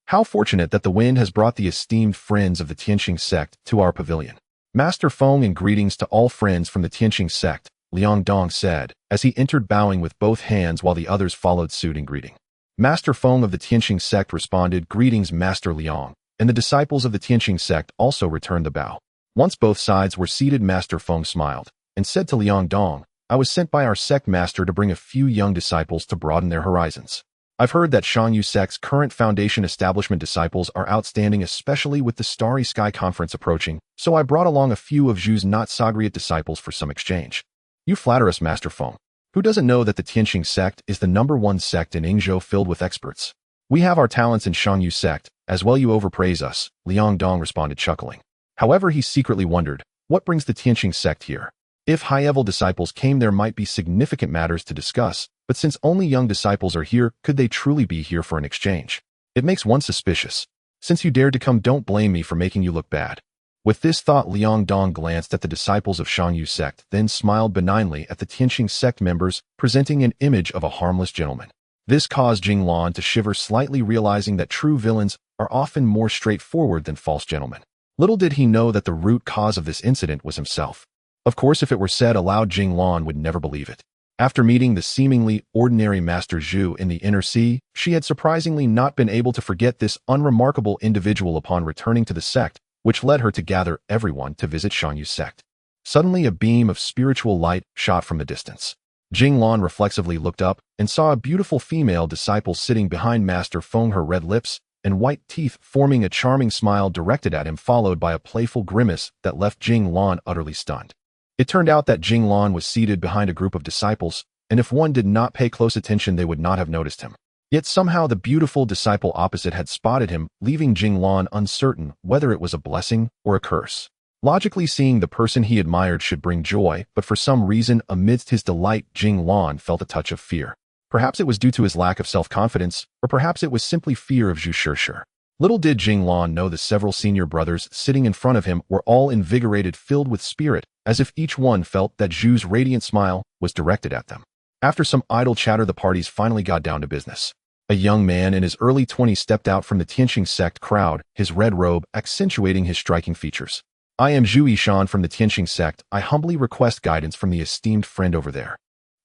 "How fortunate that the wind has brought the esteemed friends of the Tianqing sect to our pavilion." "Master Feng, and greetings to all friends from the Tianqing sect," Liang Dong said, as he entered, bowing with both hands while the others followed suit in greeting. Master Feng of the Tianqing sect responded, "Greetings, Master Liang," and the disciples of the Tianqing sect also returned the bow. Once both sides were seated, Master Feng smiled and said to Liang Dong, "I was sent by our sect master to bring a few young disciples to broaden their horizons. I've heard that Shangyu sect's current foundation establishment disciples are outstanding, especially with the Starry Sky Conference approaching, so I brought along a few of Zhu's not Sagriat disciples for some exchange." "You flatter us, Master Feng. Who doesn't know that the Tianqing sect is the #1 sect in Yingzhou filled with experts? We have our talents in Shangyu sect, as well. You overpraise us," Liang Dong responded, chuckling. However, he secretly wondered, what brings the Tianqing sect here? If high-level disciples came, there might be significant matters to discuss, but since only young disciples are here, could they truly be here for an exchange? It makes one suspicious. "Since you dared to come, don't blame me for making you look bad." With this thought, Liang Dong glanced at the disciples of Shangyu sect, then smiled benignly at the Tianqing sect members, presenting an image of a harmless gentleman. This caused Jing Lan to shiver slightly, realizing that true villains are often more straightforward than false gentlemen. Little did he know that the root cause of this incident was himself. Of course, if it were said aloud, Jing Lan would never believe it. After meeting the seemingly ordinary Master Zhu in the inner sea, she had surprisingly not been able to forget this unremarkable individual upon returning to the sect, which led her to gather everyone to visit Shangyu sect. Suddenly, a beam of spiritual light shot from the distance. Jing Lan reflexively looked up and saw a beautiful female disciple sitting behind Master Feng, her red lips and white teeth forming a charming smile directed at him, followed by a playful grimace that left Jing Lan utterly stunned. It turned out that Jing Lan was seated behind a group of disciples, and if one did not pay close attention, they would not have noticed him. Yet somehow the beautiful disciple opposite had spotted him, leaving Jing Lan uncertain whether it was a blessing or a curse. Logically, seeing the person he admired should bring joy, but for some reason, amidst his delight, Jing Lan felt a touch of fear. Perhaps it was due to his lack of self-confidence, or perhaps it was simply fear of Zhu Shishir. Little did Jing Lan know the several senior brothers sitting in front of him were all invigorated, filled with spirit, as if each one felt that Zhu's radiant smile was directed at them. After some idle chatter, the parties finally got down to business. A young man in his early 20s stepped out from the Tianqing sect crowd, his red robe accentuating his striking features. "I am Zhu Yishan from the Tianqing sect. I humbly request guidance from the esteemed friend over there."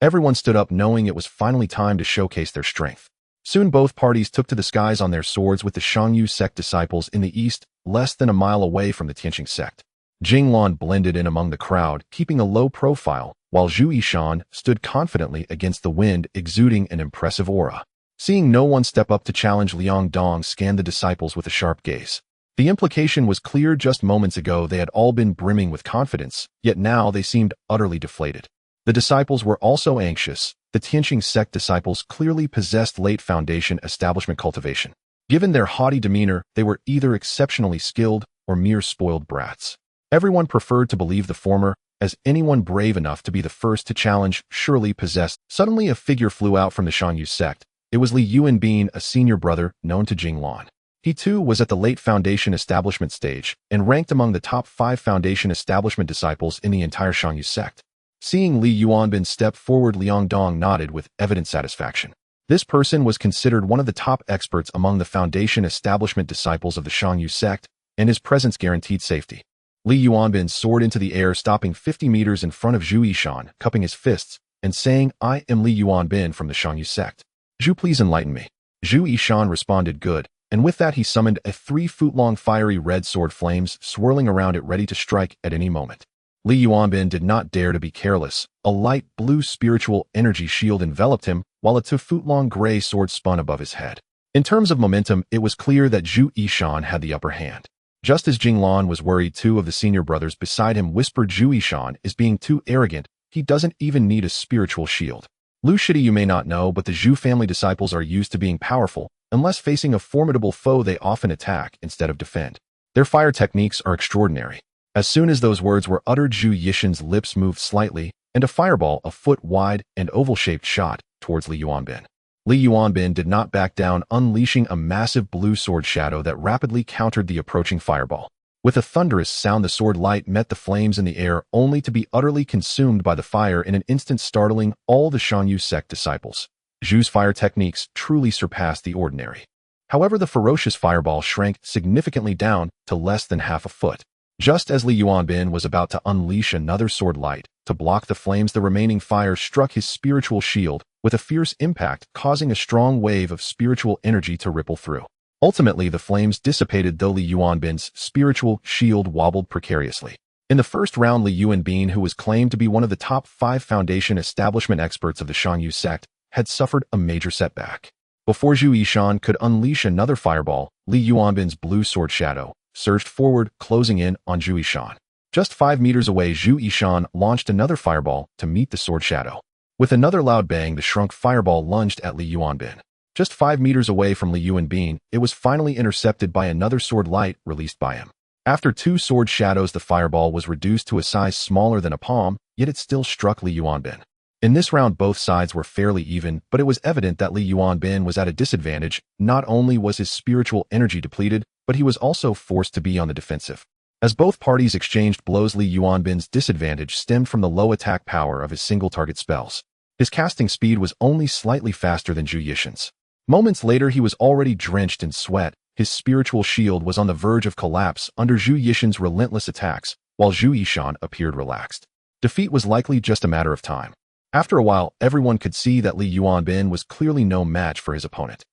Everyone stood up, knowing it was finally time to showcase their strength. Soon both parties took to the skies on their swords, with the Shangyu sect disciples in the east, less than a mile away from the Tianqing sect. Jing Lan blended in among the crowd, keeping a low profile, while Zhu Yishan stood confidently against the wind, exuding an impressive aura. Seeing no one step up to challenge, Liang Dong scanned the disciples with a sharp gaze. The implication was clear. Just moments ago they had all been brimming with confidence, yet now they seemed utterly deflated. The disciples were also anxious. The Tianqing sect disciples clearly possessed late foundation establishment cultivation. Given their haughty demeanor, they were either exceptionally skilled or mere spoiled brats. Everyone preferred to believe the former, as anyone brave enough to be the first to challenge surely possessed. Suddenly a figure flew out from the Shangyu sect. It was Li Yuanbin, a senior brother known to Jing Lan. He too was at the late foundation establishment stage and ranked among the top 5 foundation establishment disciples in the entire Shangyu sect. Seeing Li Yuanbin step forward, Liang Dong nodded with evident satisfaction. This person was considered one of the top experts among the foundation establishment disciples of the Shangyu sect, and his presence guaranteed safety. Li Yuanbin soared into the air, stopping 50 meters in front of Zhu Yishan, cupping his fists, and saying, "I am Li Yuanbin from the Shangyu sect. Zhu, please enlighten me." Zhu Yishan responded, "Good," and with that he summoned a 3-foot-long fiery red sword, flames swirling around it ready to strike at any moment. Li Yuanbin did not dare to be careless. A light blue spiritual energy shield enveloped him, while a 2-foot-long gray sword spun above his head. In terms of momentum, it was clear that Zhu Yishan had the upper hand. Just as Jing Lan was worried, 2 of the senior brothers beside him whispered, "Zhu Yishan is being too arrogant. He doesn't even need a spiritual shield." Lu Shidi, you may not know, but the Zhu family disciples are used to being powerful. Unless facing a formidable foe, they often attack instead of defend. Their fire techniques are extraordinary. As soon as those words were uttered, Zhu Yishan's lips moved slightly, and a fireball, a foot wide and oval-shaped, shot towards Li Yuanbin. Li Yuanbin did not back down, unleashing a massive blue sword shadow that rapidly countered the approaching fireball. With a thunderous sound, the sword light met the flames in the air, only to be utterly consumed by the fire in an instant, startling all the Shangyu sect disciples. Zhu's fire techniques truly surpassed the ordinary. However, the ferocious fireball shrank significantly down to less than half a foot. Just as Li Yuanbin was about to unleash another sword light to block the flames, the remaining fire struck his spiritual shield with a fierce impact, causing a strong wave of spiritual energy to ripple through. Ultimately, the flames dissipated, though Li Yuanbin's spiritual shield wobbled precariously. In the first round, Li Yuanbin, who was claimed to be one of the top 5 foundation establishment experts of the Shangyu sect, had suffered a major setback. Before Zhu Yishan could unleash another fireball, Li Yuanbin's blue sword shadow surged forward, closing in on Zhu Yishan. Just 5 meters away, Zhu Yishan launched another fireball to meet the sword shadow. With another loud bang, the shrunk fireball lunged at Li Yuanbin. Just 5 meters away from Li Yuanbin, it was finally intercepted by another sword light released by him. After 2 sword shadows, the fireball was reduced to a size smaller than a palm, yet it still struck Li Yuanbin. In this round, both sides were fairly even, but it was evident that Li Yuanbin was at a disadvantage. Not only was his spiritual energy depleted, but he was also forced to be on the defensive. As both parties exchanged blows, Li Yuanbin's disadvantage stemmed from the low attack power of his single-target spells. His casting speed was only slightly faster than Zhu Yishan's. Moments later, he was already drenched in sweat. His spiritual shield was on the verge of collapse under Zhu Yishan's relentless attacks, while Zhu Yishan appeared relaxed. Defeat was likely just a matter of time. After a while, everyone could see that Li Yuanbin was clearly no match for his opponent.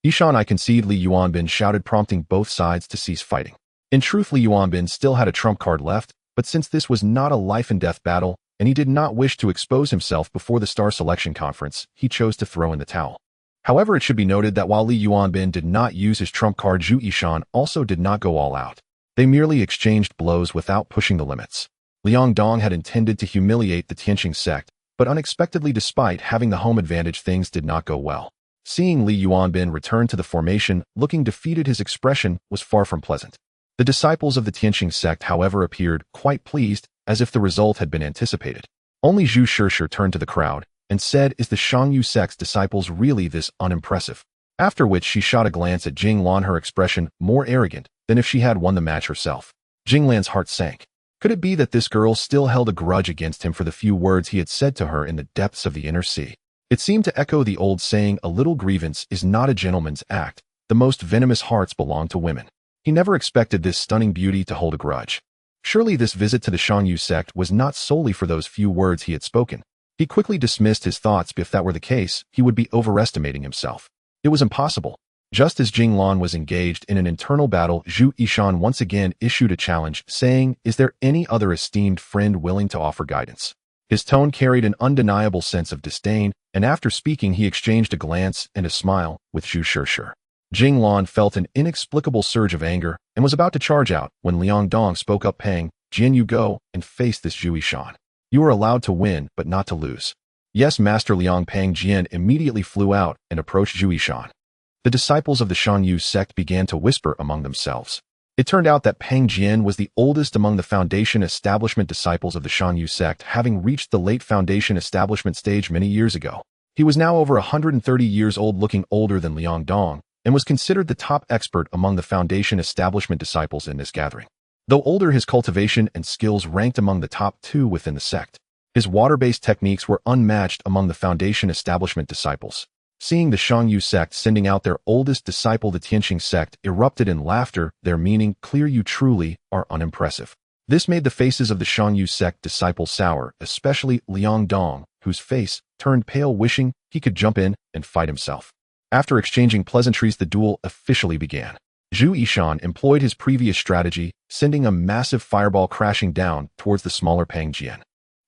"Yishan, I concede," Li Yuanbin shouted, prompting both sides to cease fighting. In truth, Li Yuanbin still had a trump card left, but since this was not a life-and-death battle, and he did not wish to expose himself before the star selection conference, he chose to throw in the towel. However, it should be noted that while Li Yuanbin did not use his trump card, Zhu Yishan also did not go all out. They merely exchanged blows without pushing the limits. Liang Dong had intended to humiliate the Tianqing sect, but unexpectedly, despite having the home advantage, things did not go well. Seeing Li Yuanbin return to the formation, looking defeated, his expression was far from pleasant. The disciples of the Tianqing sect, however, appeared quite pleased, as if the result had been anticipated. Only Zhu Shishir turned to the crowd and said, "Is the Shangyu sect's disciples really this unimpressive?" After which she shot a glance at Jing Lan, her expression more arrogant than if she had won the match herself. Jing Lan's heart sank. Could it be that this girl still held a grudge against him for the few words he had said to her in the depths of the inner sea? It seemed to echo the old saying, "A little grievance is not a gentleman's act. The most venomous hearts belong to women." He never expected this stunning beauty to hold a grudge. Surely this visit to the Shangyu sect was not solely for those few words he had spoken. He quickly dismissed his thoughts. If that were the case, he would be overestimating himself. It was impossible. Just as Jing Lan was engaged in an internal battle, Zhu Yishan once again issued a challenge, saying, "Is there any other esteemed friend willing to offer guidance?" His tone carried an undeniable sense of disdain, and after speaking he exchanged a glance and a smile with Zhu Shishir. Jing Lan felt an inexplicable surge of anger and was about to charge out when Liang Dong spoke up, "Pang Jian, you go and face this Zhu Yishan. You are allowed to win, but not to lose." "Yes, Master." Liang Pang Jian immediately flew out and approached Zhu Yishan. The disciples of the Shanyu sect began to whisper among themselves. It turned out that Pang Jian was the oldest among the Foundation Establishment disciples of the Shanyu sect, having reached the late Foundation Establishment stage many years ago. He was now over 130 years old, looking older than Liang Dong, and was considered the top expert among the Foundation Establishment disciples in this gathering. Though older, his cultivation and skills ranked among the top 2 within the sect. His water-based techniques were unmatched among the Foundation Establishment disciples. Seeing the Shanyu sect sending out their oldest disciple, the Tianqing sect erupted in laughter, their meaning, "Clear, you truly are unimpressive." This made the faces of the Shanyu sect disciples sour, especially Liang Dong, whose face turned pale, wishing he could jump in and fight himself. After exchanging pleasantries, the duel officially began. Zhu Yishan employed his previous strategy, sending a massive fireball crashing down towards the smaller Pang Jian.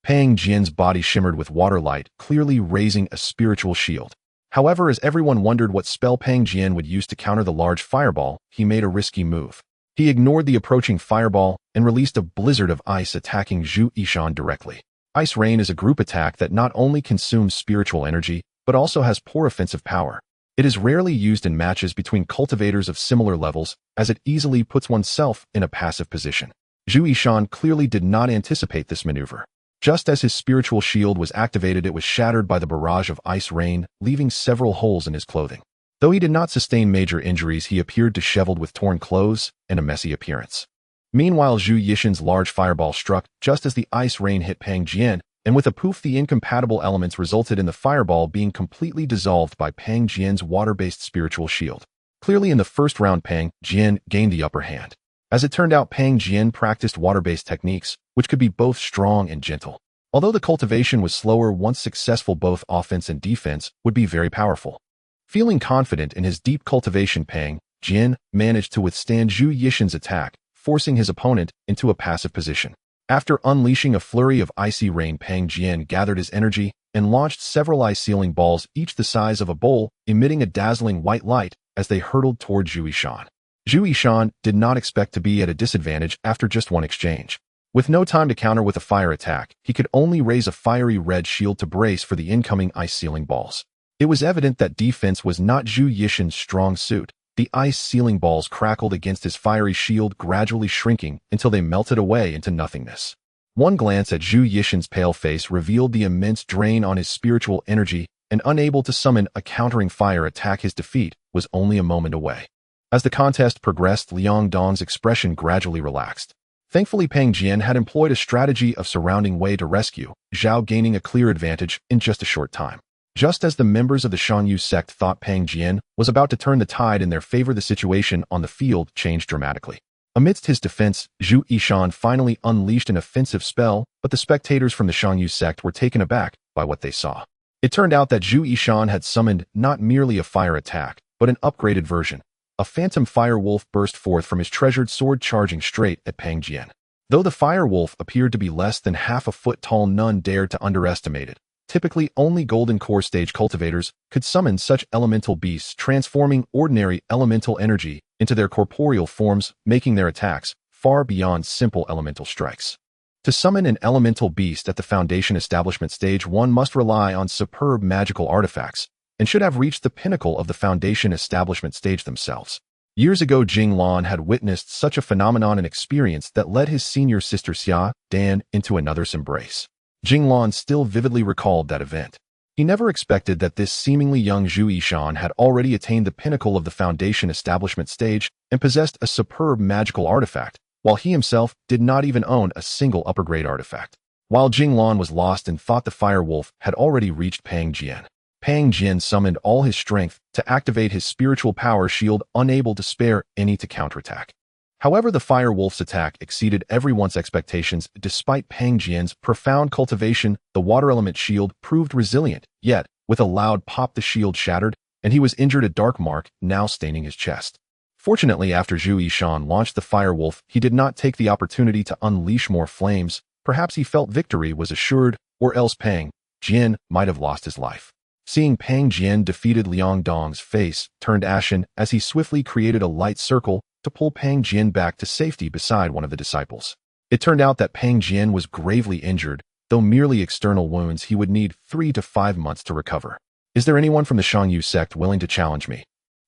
Pang Jian's body shimmered with water light, clearly raising a spiritual shield. However, as everyone wondered what spell Pang Jian would use to counter the large fireball, he made a risky move. He ignored the approaching fireball and released a blizzard of ice, attacking Zhu Yishan directly. Ice Rain is a group attack that not only consumes spiritual energy, but also has poor offensive power. It is rarely used in matches between cultivators of similar levels, as it easily puts oneself in a passive position. Zhu Yishan clearly did not anticipate this maneuver. Just as his spiritual shield was activated, it was shattered by the barrage of ice rain, leaving several holes in his clothing. Though he did not sustain major injuries, he appeared disheveled with torn clothes and a messy appearance. Meanwhile, Zhu Yishan's large fireball struck just as the ice rain hit Pang Jian, and with a poof, the incompatible elements resulted in the fireball being completely dissolved by Pang Jian's water-based spiritual shield. Clearly, in the first round, Pang Jian gained the upper hand. As it turned out, Pang Jian practiced water-based techniques, which could be both strong and gentle. Although the cultivation was slower, once successful, both offense and defense would be very powerful. Feeling confident in his deep cultivation, Pang Jian managed to withstand Zhu Yishan's attack, forcing his opponent into a passive position. After unleashing a flurry of icy rain, Pang Jian gathered his energy and launched several ice-sealing balls, each the size of a bowl, emitting a dazzling white light as they hurtled toward Zhu Yishan. Zhu Yishan did not expect to be at a disadvantage after just one exchange. With no time to counter with a fire attack, he could only raise a fiery red shield to brace for the incoming ice-sealing balls. It was evident that defense was not Zhu Yishan's strong suit. The ice-sealing balls crackled against his fiery shield, gradually shrinking until they melted away into nothingness. One glance at Zhu Yishan's pale face revealed the immense drain on his spiritual energy, and unable to summon a countering fire attack, his defeat was only a moment away. As the contest progressed, Liang Dong's expression gradually relaxed. Thankfully, Pang Jian had employed a strategy of surrounding Wei to rescue Zhao, gaining a clear advantage in just a short time. Just as the members of the Shanyu sect thought Pang Jian was about to turn the tide in their favor, the situation on the field changed dramatically. Amidst his defense, Zhu Yishan finally unleashed an offensive spell, but the spectators from the Shanyu sect were taken aback by what they saw. It turned out that Zhu Yishan had summoned not merely a fire attack, but an upgraded version. A phantom fire wolf burst forth from his treasured sword, charging straight at Pang Jian. Though the fire wolf appeared to be less than half a foot tall, none dared to underestimate it. Typically, only golden core stage cultivators could summon such elemental beasts, transforming ordinary elemental energy into their corporeal forms, making their attacks far beyond simple elemental strikes. To summon an elemental beast at the Foundation Establishment stage, one must rely on superb magical artifacts, and should have reached the pinnacle of the Foundation Establishment stage themselves. Years ago, Jing Lan had witnessed such a phenomenon and experience that led his senior sister Xia Dan into another's embrace. Jing Lan still vividly recalled that event. He never expected that this seemingly young Zhu Yishan had already attained the pinnacle of the Foundation Establishment stage and possessed a superb magical artifact, while he himself did not even own a single upper-grade artifact. While Jing Lan was lost and thought the fire wolf had already reached Pang Jian, Pang Jian summoned all his strength to activate his spiritual power shield, unable to spare any to counterattack. However, the fire wolf's attack exceeded everyone's expectations. Despite Pang Jian's profound cultivation, the water element shield proved resilient, yet, with a loud pop, the shield shattered, and he was injured, a dark mark now staining his chest. Fortunately, after Zhu Yishan launched the fire wolf, he did not take the opportunity to unleash more flames. Perhaps he felt victory was assured, or else Pang Jian might have lost his life. Seeing Pang Jian defeated, Liang Dong's face turned ashen as he swiftly created a light circle to pull Pang Jian back to safety beside one of the disciples. It turned out that Pang Jian was gravely injured. Though merely external wounds, he would need 3 to 5 months to recover. Is there anyone from the Shangyu sect willing to challenge me?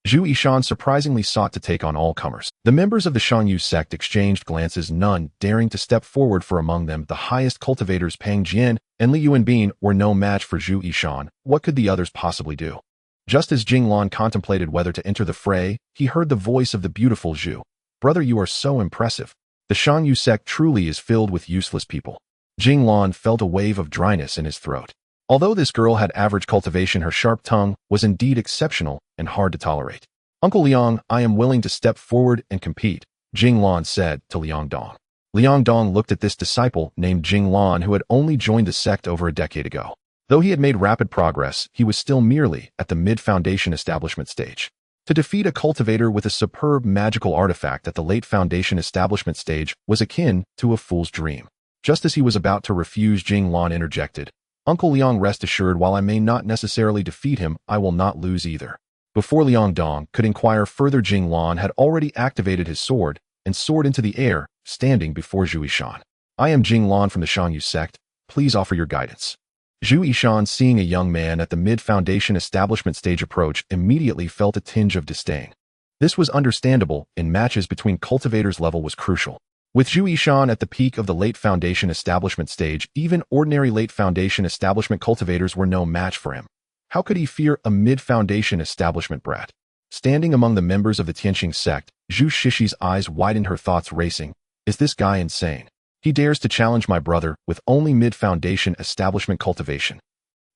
Zhu Yishan surprisingly sought to take on all comers. The members of the Shangyu sect exchanged glances, none daring to step forward, for among them the highest cultivators Pang Jian and Li Yuanbin were no match for Zhu Yishan. What could the others possibly do? Just as Jing Lan contemplated whether to enter the fray, he heard the voice of the beautiful Zhu. Brother, you are so impressive. The Shangyu sect truly is filled with useless people. Jing Lan felt a wave of dryness in his throat. Although this girl had average cultivation, her sharp tongue was indeed exceptional and hard to tolerate. Uncle Liang, I am willing to step forward and compete, Jing Lan said to Liang Dong. Liang Dong looked at this disciple named Jing Lan, who had only joined the sect over a decade ago. Though he had made rapid progress, he was still merely at the mid-foundation establishment stage. To defeat a cultivator with a superb magical artifact at the late foundation establishment stage was akin to a fool's dream. Just as he was about to refuse, Jing Lan interjected, Uncle Liang, rest assured, while I may not necessarily defeat him, I will not lose either. Before Liang Dong could inquire further, Jing Lan had already activated his sword and soared into the air, standing before Zhu Yishan. I am Jing Lan from the Shangyu sect. Please offer your guidance. Zhu Yishan, seeing a young man at the mid-foundation establishment stage approach, immediately felt a tinge of disdain. This was understandable. In matches between cultivators, level was crucial. With Zhu Yishan at the peak of the late foundation establishment stage, even ordinary late foundation establishment cultivators were no match for him. How could he fear a mid-foundation establishment brat? Standing among the members of the Tianqing sect, Zhu Shishi's eyes widened, her thoughts racing. Is this guy insane? He dares to challenge my brother with only mid-foundation establishment cultivation.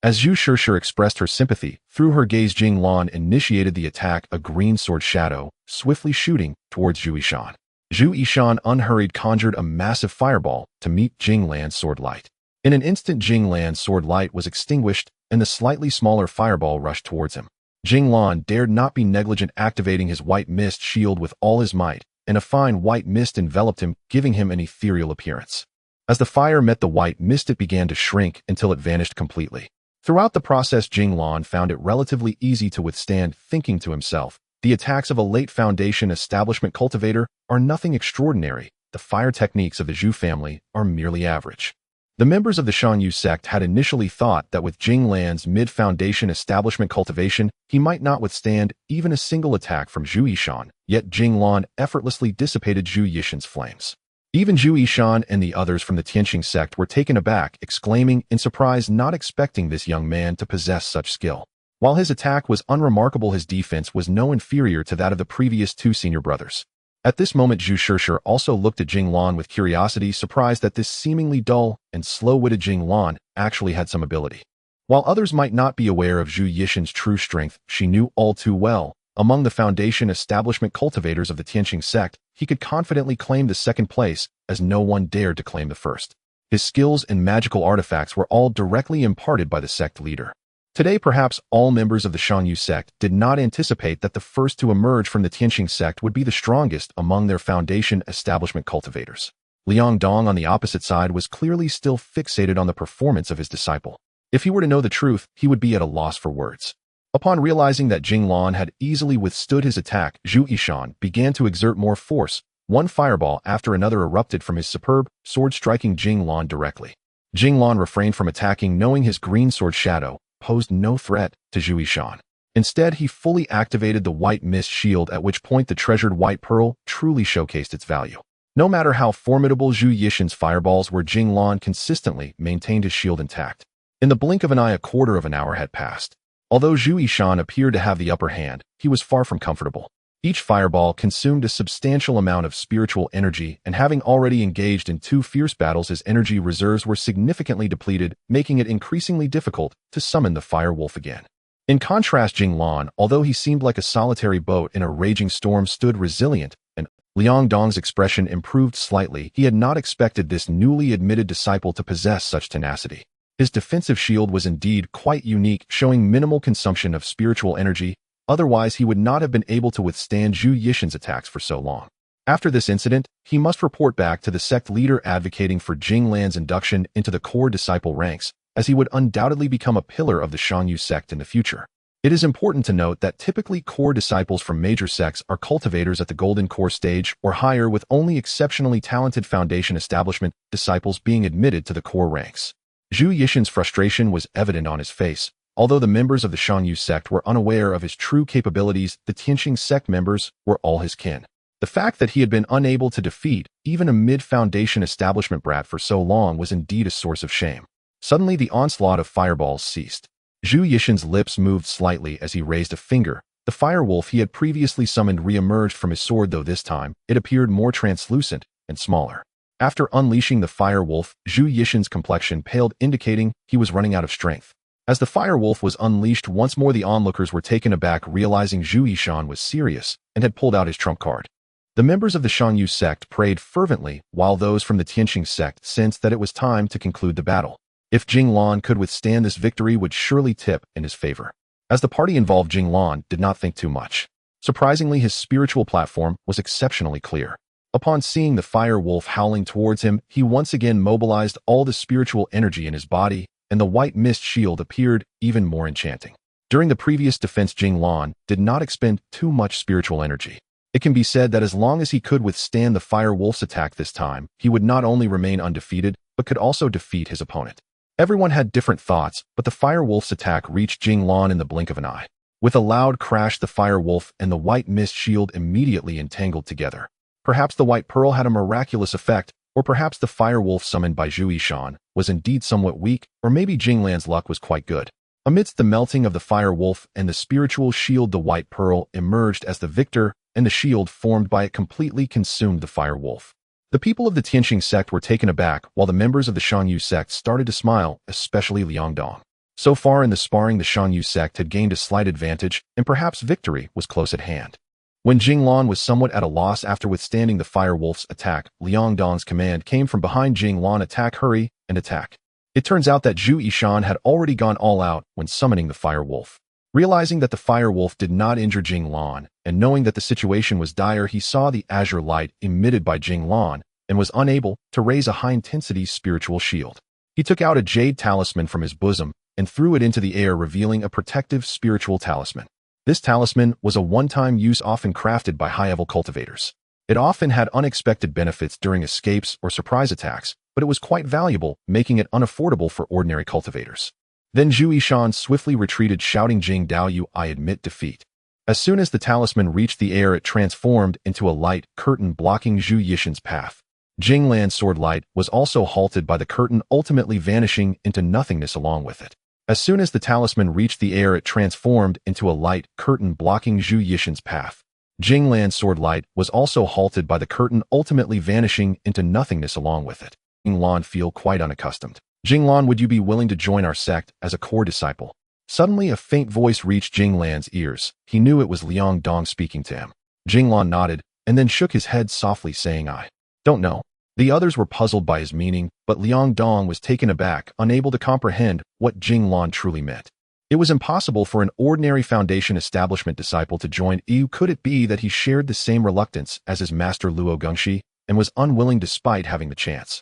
As Zhu Shishir expressed her sympathy, through her gaze Jing Lan initiated the attack, a green sword shadow, swiftly shooting towards Zhu Yishan. Zhu Yishan unhurried conjured a massive fireball to meet Jing Lan's sword light. In an instant, Jing Lan's sword light was extinguished, and the slightly smaller fireball rushed towards him. Jing Lan dared not be negligent, activating his white mist shield with all his might, and a fine white mist enveloped him, giving him an ethereal appearance. As the fire met the white mist, it began to shrink until it vanished completely. Throughout the process, Jing Lan found it relatively easy to withstand, thinking to himself, the attacks of a late foundation establishment cultivator are nothing extraordinary. The fire techniques of the Zhu family are merely average. The members of the Shangyu sect had initially thought that with Jing Lan's mid-foundation establishment cultivation, he might not withstand even a single attack from Zhu Yishan, yet Jing Lan effortlessly dissipated Zhu Yishan's flames. Even Zhu Yishan and the others from the Tianqing sect were taken aback, exclaiming in surprise, not expecting this young man to possess such skill. While his attack was unremarkable, his defense was no inferior to that of the previous two senior brothers. At this moment, Zhu Shishir also looked at Jing Lan with curiosity, surprised that this seemingly dull and slow-witted Jing Lan actually had some ability. While others might not be aware of Zhu Yishan's true strength, she knew all too well. Among the foundation establishment cultivators of the Tianqing sect, he could confidently claim the second place, as no one dared to claim the first. His skills and magical artifacts were all directly imparted by the sect leader. Today, perhaps all members of the Shangyu sect did not anticipate that the first to emerge from the Tianqing sect would be the strongest among their foundation establishment cultivators. Liang Dong on the opposite side was clearly still fixated on the performance of his disciple. If he were to know the truth, he would be at a loss for words. Upon realizing that Jing Lan had easily withstood his attack, Zhu Yishan began to exert more force. One fireball after another erupted from his superb sword, striking Jing Lan directly. Jing Lan refrained from attacking, knowing his green sword shadow posed no threat to Zhu Yishan. Instead, he fully activated the white mist shield, at which point the treasured white pearl truly showcased its value. No matter how formidable Zhu Yishan's fireballs were, Jing Lan consistently maintained his shield intact. In the blink of an eye, a quarter of an hour had passed. Although Zhu Yishan appeared to have the upper hand, he was far from comfortable. Each fireball consumed a substantial amount of spiritual energy, and having already engaged in 2 fierce battles, his energy reserves were significantly depleted, making it increasingly difficult to summon the fire wolf again. In contrast, Jing Lan, although he seemed like a solitary boat in a raging storm, stood resilient, and Liang Dong's expression improved slightly. He had not expected this newly admitted disciple to possess such tenacity. His defensive shield was indeed quite unique, showing minimal consumption of spiritual energy, otherwise he would not have been able to withstand Zhu Yixin's attacks for so long. After this incident, he must report back to the sect leader advocating for Jing Lan's induction into the core disciple ranks, as he would undoubtedly become a pillar of the Shangyu sect in the future. It is important to note that typically core disciples from major sects are cultivators at the golden core stage or higher, with only exceptionally talented foundation establishment disciples being admitted to the core ranks. Zhu Yixin's frustration was evident on his face. Although the members of the Shangyu sect were unaware of his true capabilities, the Tianqing sect members were all his kin. The fact that he had been unable to defeat even a mid-foundation establishment brat for so long was indeed a source of shame. Suddenly the onslaught of fireballs ceased. Zhu Yixin's lips moved slightly as he raised a finger. The firewolf he had previously summoned re-emerged from his sword, though this time it appeared more translucent and smaller. After unleashing the firewolf, Zhu Yixin's complexion paled, indicating he was running out of strength. As the firewolf was unleashed once more, the onlookers were taken aback, realizing Zhu Yixin was serious and had pulled out his trump card. The members of the Shangyu sect prayed fervently, while those from the Tianqing sect sensed that it was time to conclude the battle. If Jing Lan could withstand this, victory would surely tip in his favor. As the party involved, Jing Lan did not think too much. Surprisingly, his spiritual platform was exceptionally clear. Upon seeing the fire wolf howling towards him, he once again mobilized all the spiritual energy in his body, and the white mist shield appeared even more enchanting. During the previous defense, Jing Lan did not expend too much spiritual energy. It can be said that as long as he could withstand the fire wolf's attack this time, he would not only remain undefeated, but could also defeat his opponent. Everyone had different thoughts, but the fire wolf's attack reached Jing Lan in the blink of an eye. With a loud crash, the fire wolf and the white mist shield immediately entangled together. Perhaps the white pearl had a miraculous effect, or perhaps the fire wolf summoned by Zhu Yixin was indeed somewhat weak, or maybe Jing Lan's luck was quite good. Amidst the melting of the fire wolf and the spiritual shield, the white pearl emerged as the victor, and the shield formed by it completely consumed the fire wolf. The people of the Tianqing sect were taken aback, while the members of the Shangyu sect started to smile, especially Liang Dong. So far in the sparring, the Shangyu sect had gained a slight advantage, and perhaps victory was close at hand. When Jing Lan was somewhat at a loss after withstanding the fire wolf's attack, Liang Dong's command came from behind Jing Lan: attack, hurry, and attack. It turns out that Zhu Yixin had already gone all out when summoning the fire wolf. Realizing that the fire wolf did not injure Jing Lan, and knowing that the situation was dire, he saw the azure light emitted by Jing Lan and was unable to raise a high-intensity spiritual shield. He took out a jade talisman from his bosom and threw it into the air, revealing a protective spiritual talisman. This talisman was a one-time use, often crafted by high-level cultivators. It often had unexpected benefits during escapes or surprise attacks, but it was quite valuable, making it unaffordable for ordinary cultivators. Then Zhu Yixin swiftly retreated, shouting, "Jing Daoyu, I admit defeat." As soon as the talisman reached the air, it transformed into a light curtain blocking Zhu Yixin's path. Jing Lan's sword light was also halted by the curtain, ultimately vanishing into nothingness along with it. As soon as the talisman reached the air, it transformed into a light curtain blocking Zhu Yixin's path. Jing Lan's sword light was also halted by the curtain, ultimately vanishing into nothingness along with it. Jing Lan feel quite unaccustomed. "Jing Lan, would you be willing to join our sect as a core disciple?" Suddenly, a faint voice reached Jing Lan's ears. He knew it was Liang Dong speaking to him. Jing Lan nodded, and then shook his head softly, saying, "I don't know." The others were puzzled by his meaning, but Liang Dong was taken aback, unable to comprehend what Jing Lan truly meant. It was impossible for an ordinary foundation establishment disciple to join. Could it be that he shared the same reluctance as his master Luo Gengshi, and was unwilling despite having the chance?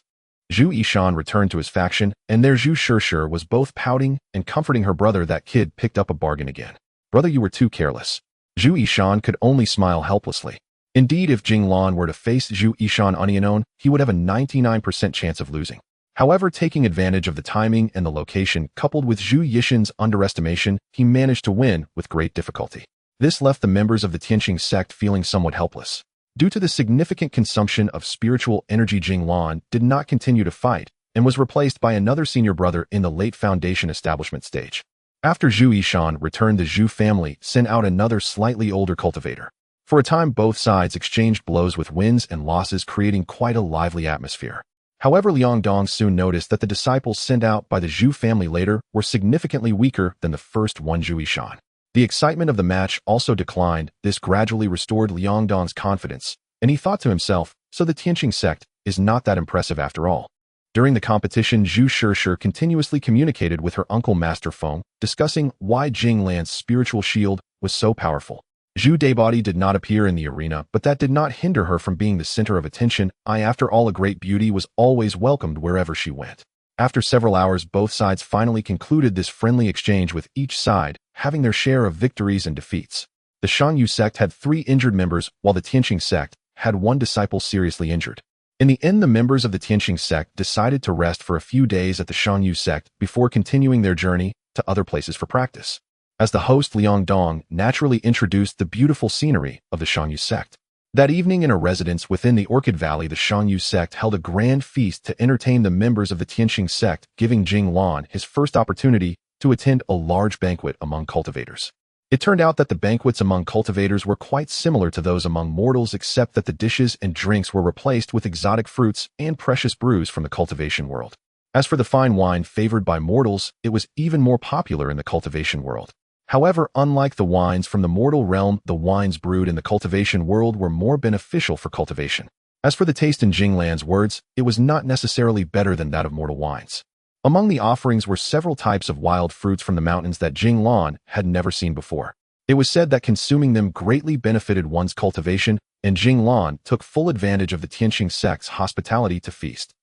Zhu Yixin returned to his faction, and there Zhu Shishir was both pouting and comforting her brother. "That kid picked up a bargain again. Brother, you were too careless." Zhu Yixin could only smile helplessly. Indeed, if Jing Lan were to face Zhu Yixin alone, he would have a 99% chance of losing. However, taking advantage of the timing and the location, coupled with Zhu Yixin's underestimation, he managed to win with great difficulty. This left the members of the Tianqing sect feeling somewhat helpless. Due to the significant consumption of spiritual energy, Jing Lan did not continue to fight and was replaced by another senior brother in the late foundation establishment stage. After Zhu Yixin returned, the Zhu family sent out another slightly older cultivator. For a time, both sides exchanged blows with wins and losses, creating quite a lively atmosphere. However, Liang Dong soon noticed that the disciples sent out by the Zhu family later were significantly weaker than the first one, Zhu Yixin. The excitement of the match also declined. This gradually restored Liang Dong's confidence, and he thought to himself, so the Tianqing sect is not that impressive after all. During the competition, Zhu Shishir continuously communicated with her uncle Master Feng, discussing why Jing Lan's spiritual shield was so powerful. Zhu Daibody did not appear in the arena, but that did not hinder her from being the center of attention. After all, a great beauty was always welcomed wherever she went. After several hours, both sides finally concluded this friendly exchange, with each side having their share of victories and defeats. The Shangyu sect had 3 injured members, while the Tianqing sect had 1 disciple seriously injured. In the end, the members of the Tianqing sect decided to rest for a few days at the Shangyu sect before continuing their journey to other places for practice. As the host, Liang Dong naturally introduced the beautiful scenery of the Shangyu sect. That evening, in a residence within the Orchid Valley, the Shangyu sect held a grand feast to entertain the members of the Tianqing sect, giving Jing Lan his first opportunity to attend a large banquet among cultivators. It turned out that the banquets among cultivators were quite similar to those among mortals, except that the dishes and drinks were replaced with exotic fruits and precious brews from the cultivation world. As for the fine wine favored by mortals, it was even more popular in the cultivation world. However, unlike the wines from the mortal realm, the wines brewed in the cultivation world were more beneficial for cultivation. As for the taste, in Jing Lan's words, it was not necessarily better than that of mortal wines. Among the offerings were several types of wild fruits from the mountains that Jing Lan had never seen before. It was said that consuming them greatly benefited one's cultivation, and Jing Lan took full advantage of the Tianqing sect's hospitality to feast.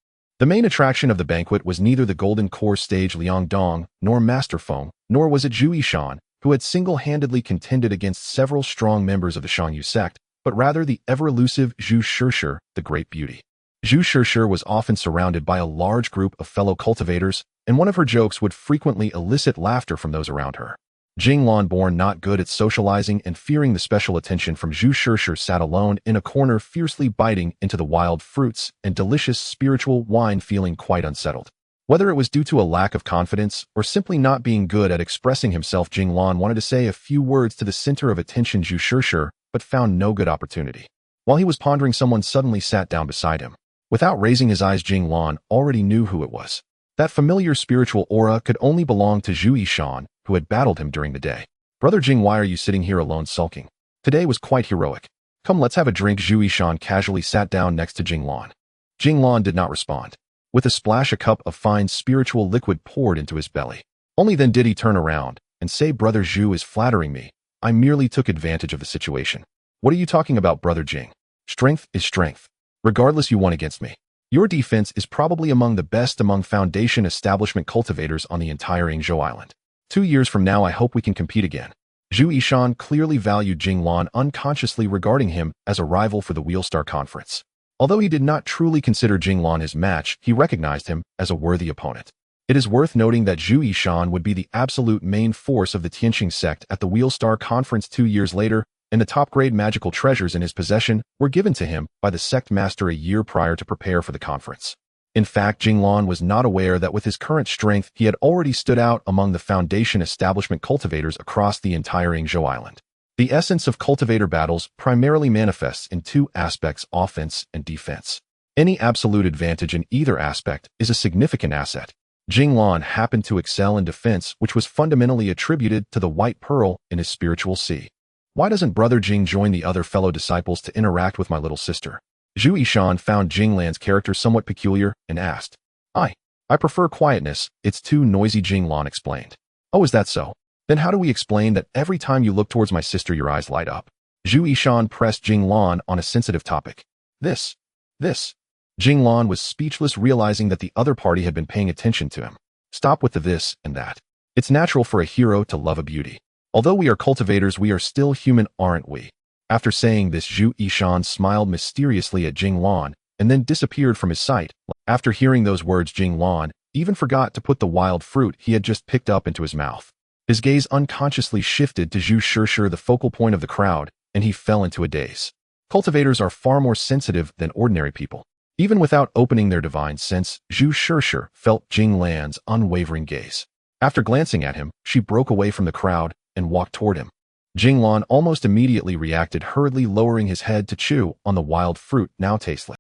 The main attraction of the banquet was neither the golden core stage Liang Dong, nor Master Feng, nor was it Zhu Yishan, who had single-handedly contended against several strong members of the Shangyu sect, but rather the ever-elusive Zhu Shishir, the Great Beauty. Zhu Shishir was often surrounded by a large group of fellow cultivators, and one of her jokes would frequently elicit laughter from those around her. Jing Lan, born not good at socializing and fearing the special attention from Zhu Shishir, sat alone in a corner, fiercely biting into the wild fruits and delicious spiritual wine, feeling quite unsettled. Whether it was due to a lack of confidence or simply not being good at expressing himself, Jing Lan wanted to say a few words to the center of attention, Zhu Shishir, but found no good opportunity. While he was pondering, someone suddenly sat down beside him. Without raising his eyes, Jing Lan already knew who it was. That familiar spiritual aura could only belong to Zhu Yishan, who had battled him during the day. "Brother Jing, why are you sitting here alone sulking? Today was quite heroic. Come, let's have a drink." Zhu Yishan casually sat down next to Jing Lan. Jing Lan did not respond. With a splash, a cup of fine spiritual liquid poured into his belly. Only then did he turn around and say, "Brother Zhu is flattering me. I merely took advantage of the situation." "What are you talking about, Brother Jing? Strength is strength. Regardless, you won against me. Your defense is probably among the best among Foundation establishment cultivators on the entire Yingzhou Island. 2 years from now, I hope we can compete again." Zhu Yishan clearly valued Jing Lan, unconsciously regarding him as a rival for the Wheelstar Conference. Although he did not truly consider Jing Lan his match, he recognized him as a worthy opponent. It is worth noting that Zhu Yishan would be the absolute main force of the Tianqing sect at the Wheelstar Conference 2 years later, and the top-grade magical treasures in his possession were given to him by the sect master a year prior to prepare for the conference. In fact, Jing Lan was not aware that with his current strength, he had already stood out among the Foundation establishment cultivators across the entire Yingzhou Island. The essence of cultivator battles primarily manifests in 2 aspects: offense and defense. Any absolute advantage in either aspect is a significant asset. Jing Lan happened to excel in defense, which was fundamentally attributed to the white pearl in his spiritual sea. "Why doesn't Brother Jing join the other fellow disciples to interact with my little sister?" Zhu Yishan found Jing Lan's character somewhat peculiar and asked. I prefer quietness. It's too noisy," Jing Lan explained. "Oh, is that so? Then how do we explain that every time you look towards my sister, your eyes light up?" Zhu Yishan pressed Jing Lan on a sensitive topic. This. Jing Lan was speechless, realizing that the other party had been paying attention to him. "Stop with the this and that. It's natural for a hero to love a beauty. Although we are cultivators, we are still human, aren't we?" After saying this, Zhu Yishan smiled mysteriously at Jing Lan and then disappeared from his sight. After hearing those words, Jing Lan even forgot to put the wild fruit he had just picked up into his mouth. His gaze unconsciously shifted to Zhu Shishir, the focal point of the crowd, and he fell into a daze. Cultivators are far more sensitive than ordinary people. Even without opening their divine sense, Zhu Shishir felt Jing Lan's unwavering gaze. After glancing at him, she broke away from the crowd and walked toward him. Jing Lan almost immediately reacted, hurriedly lowering his head to chew on the wild fruit, now tasteless.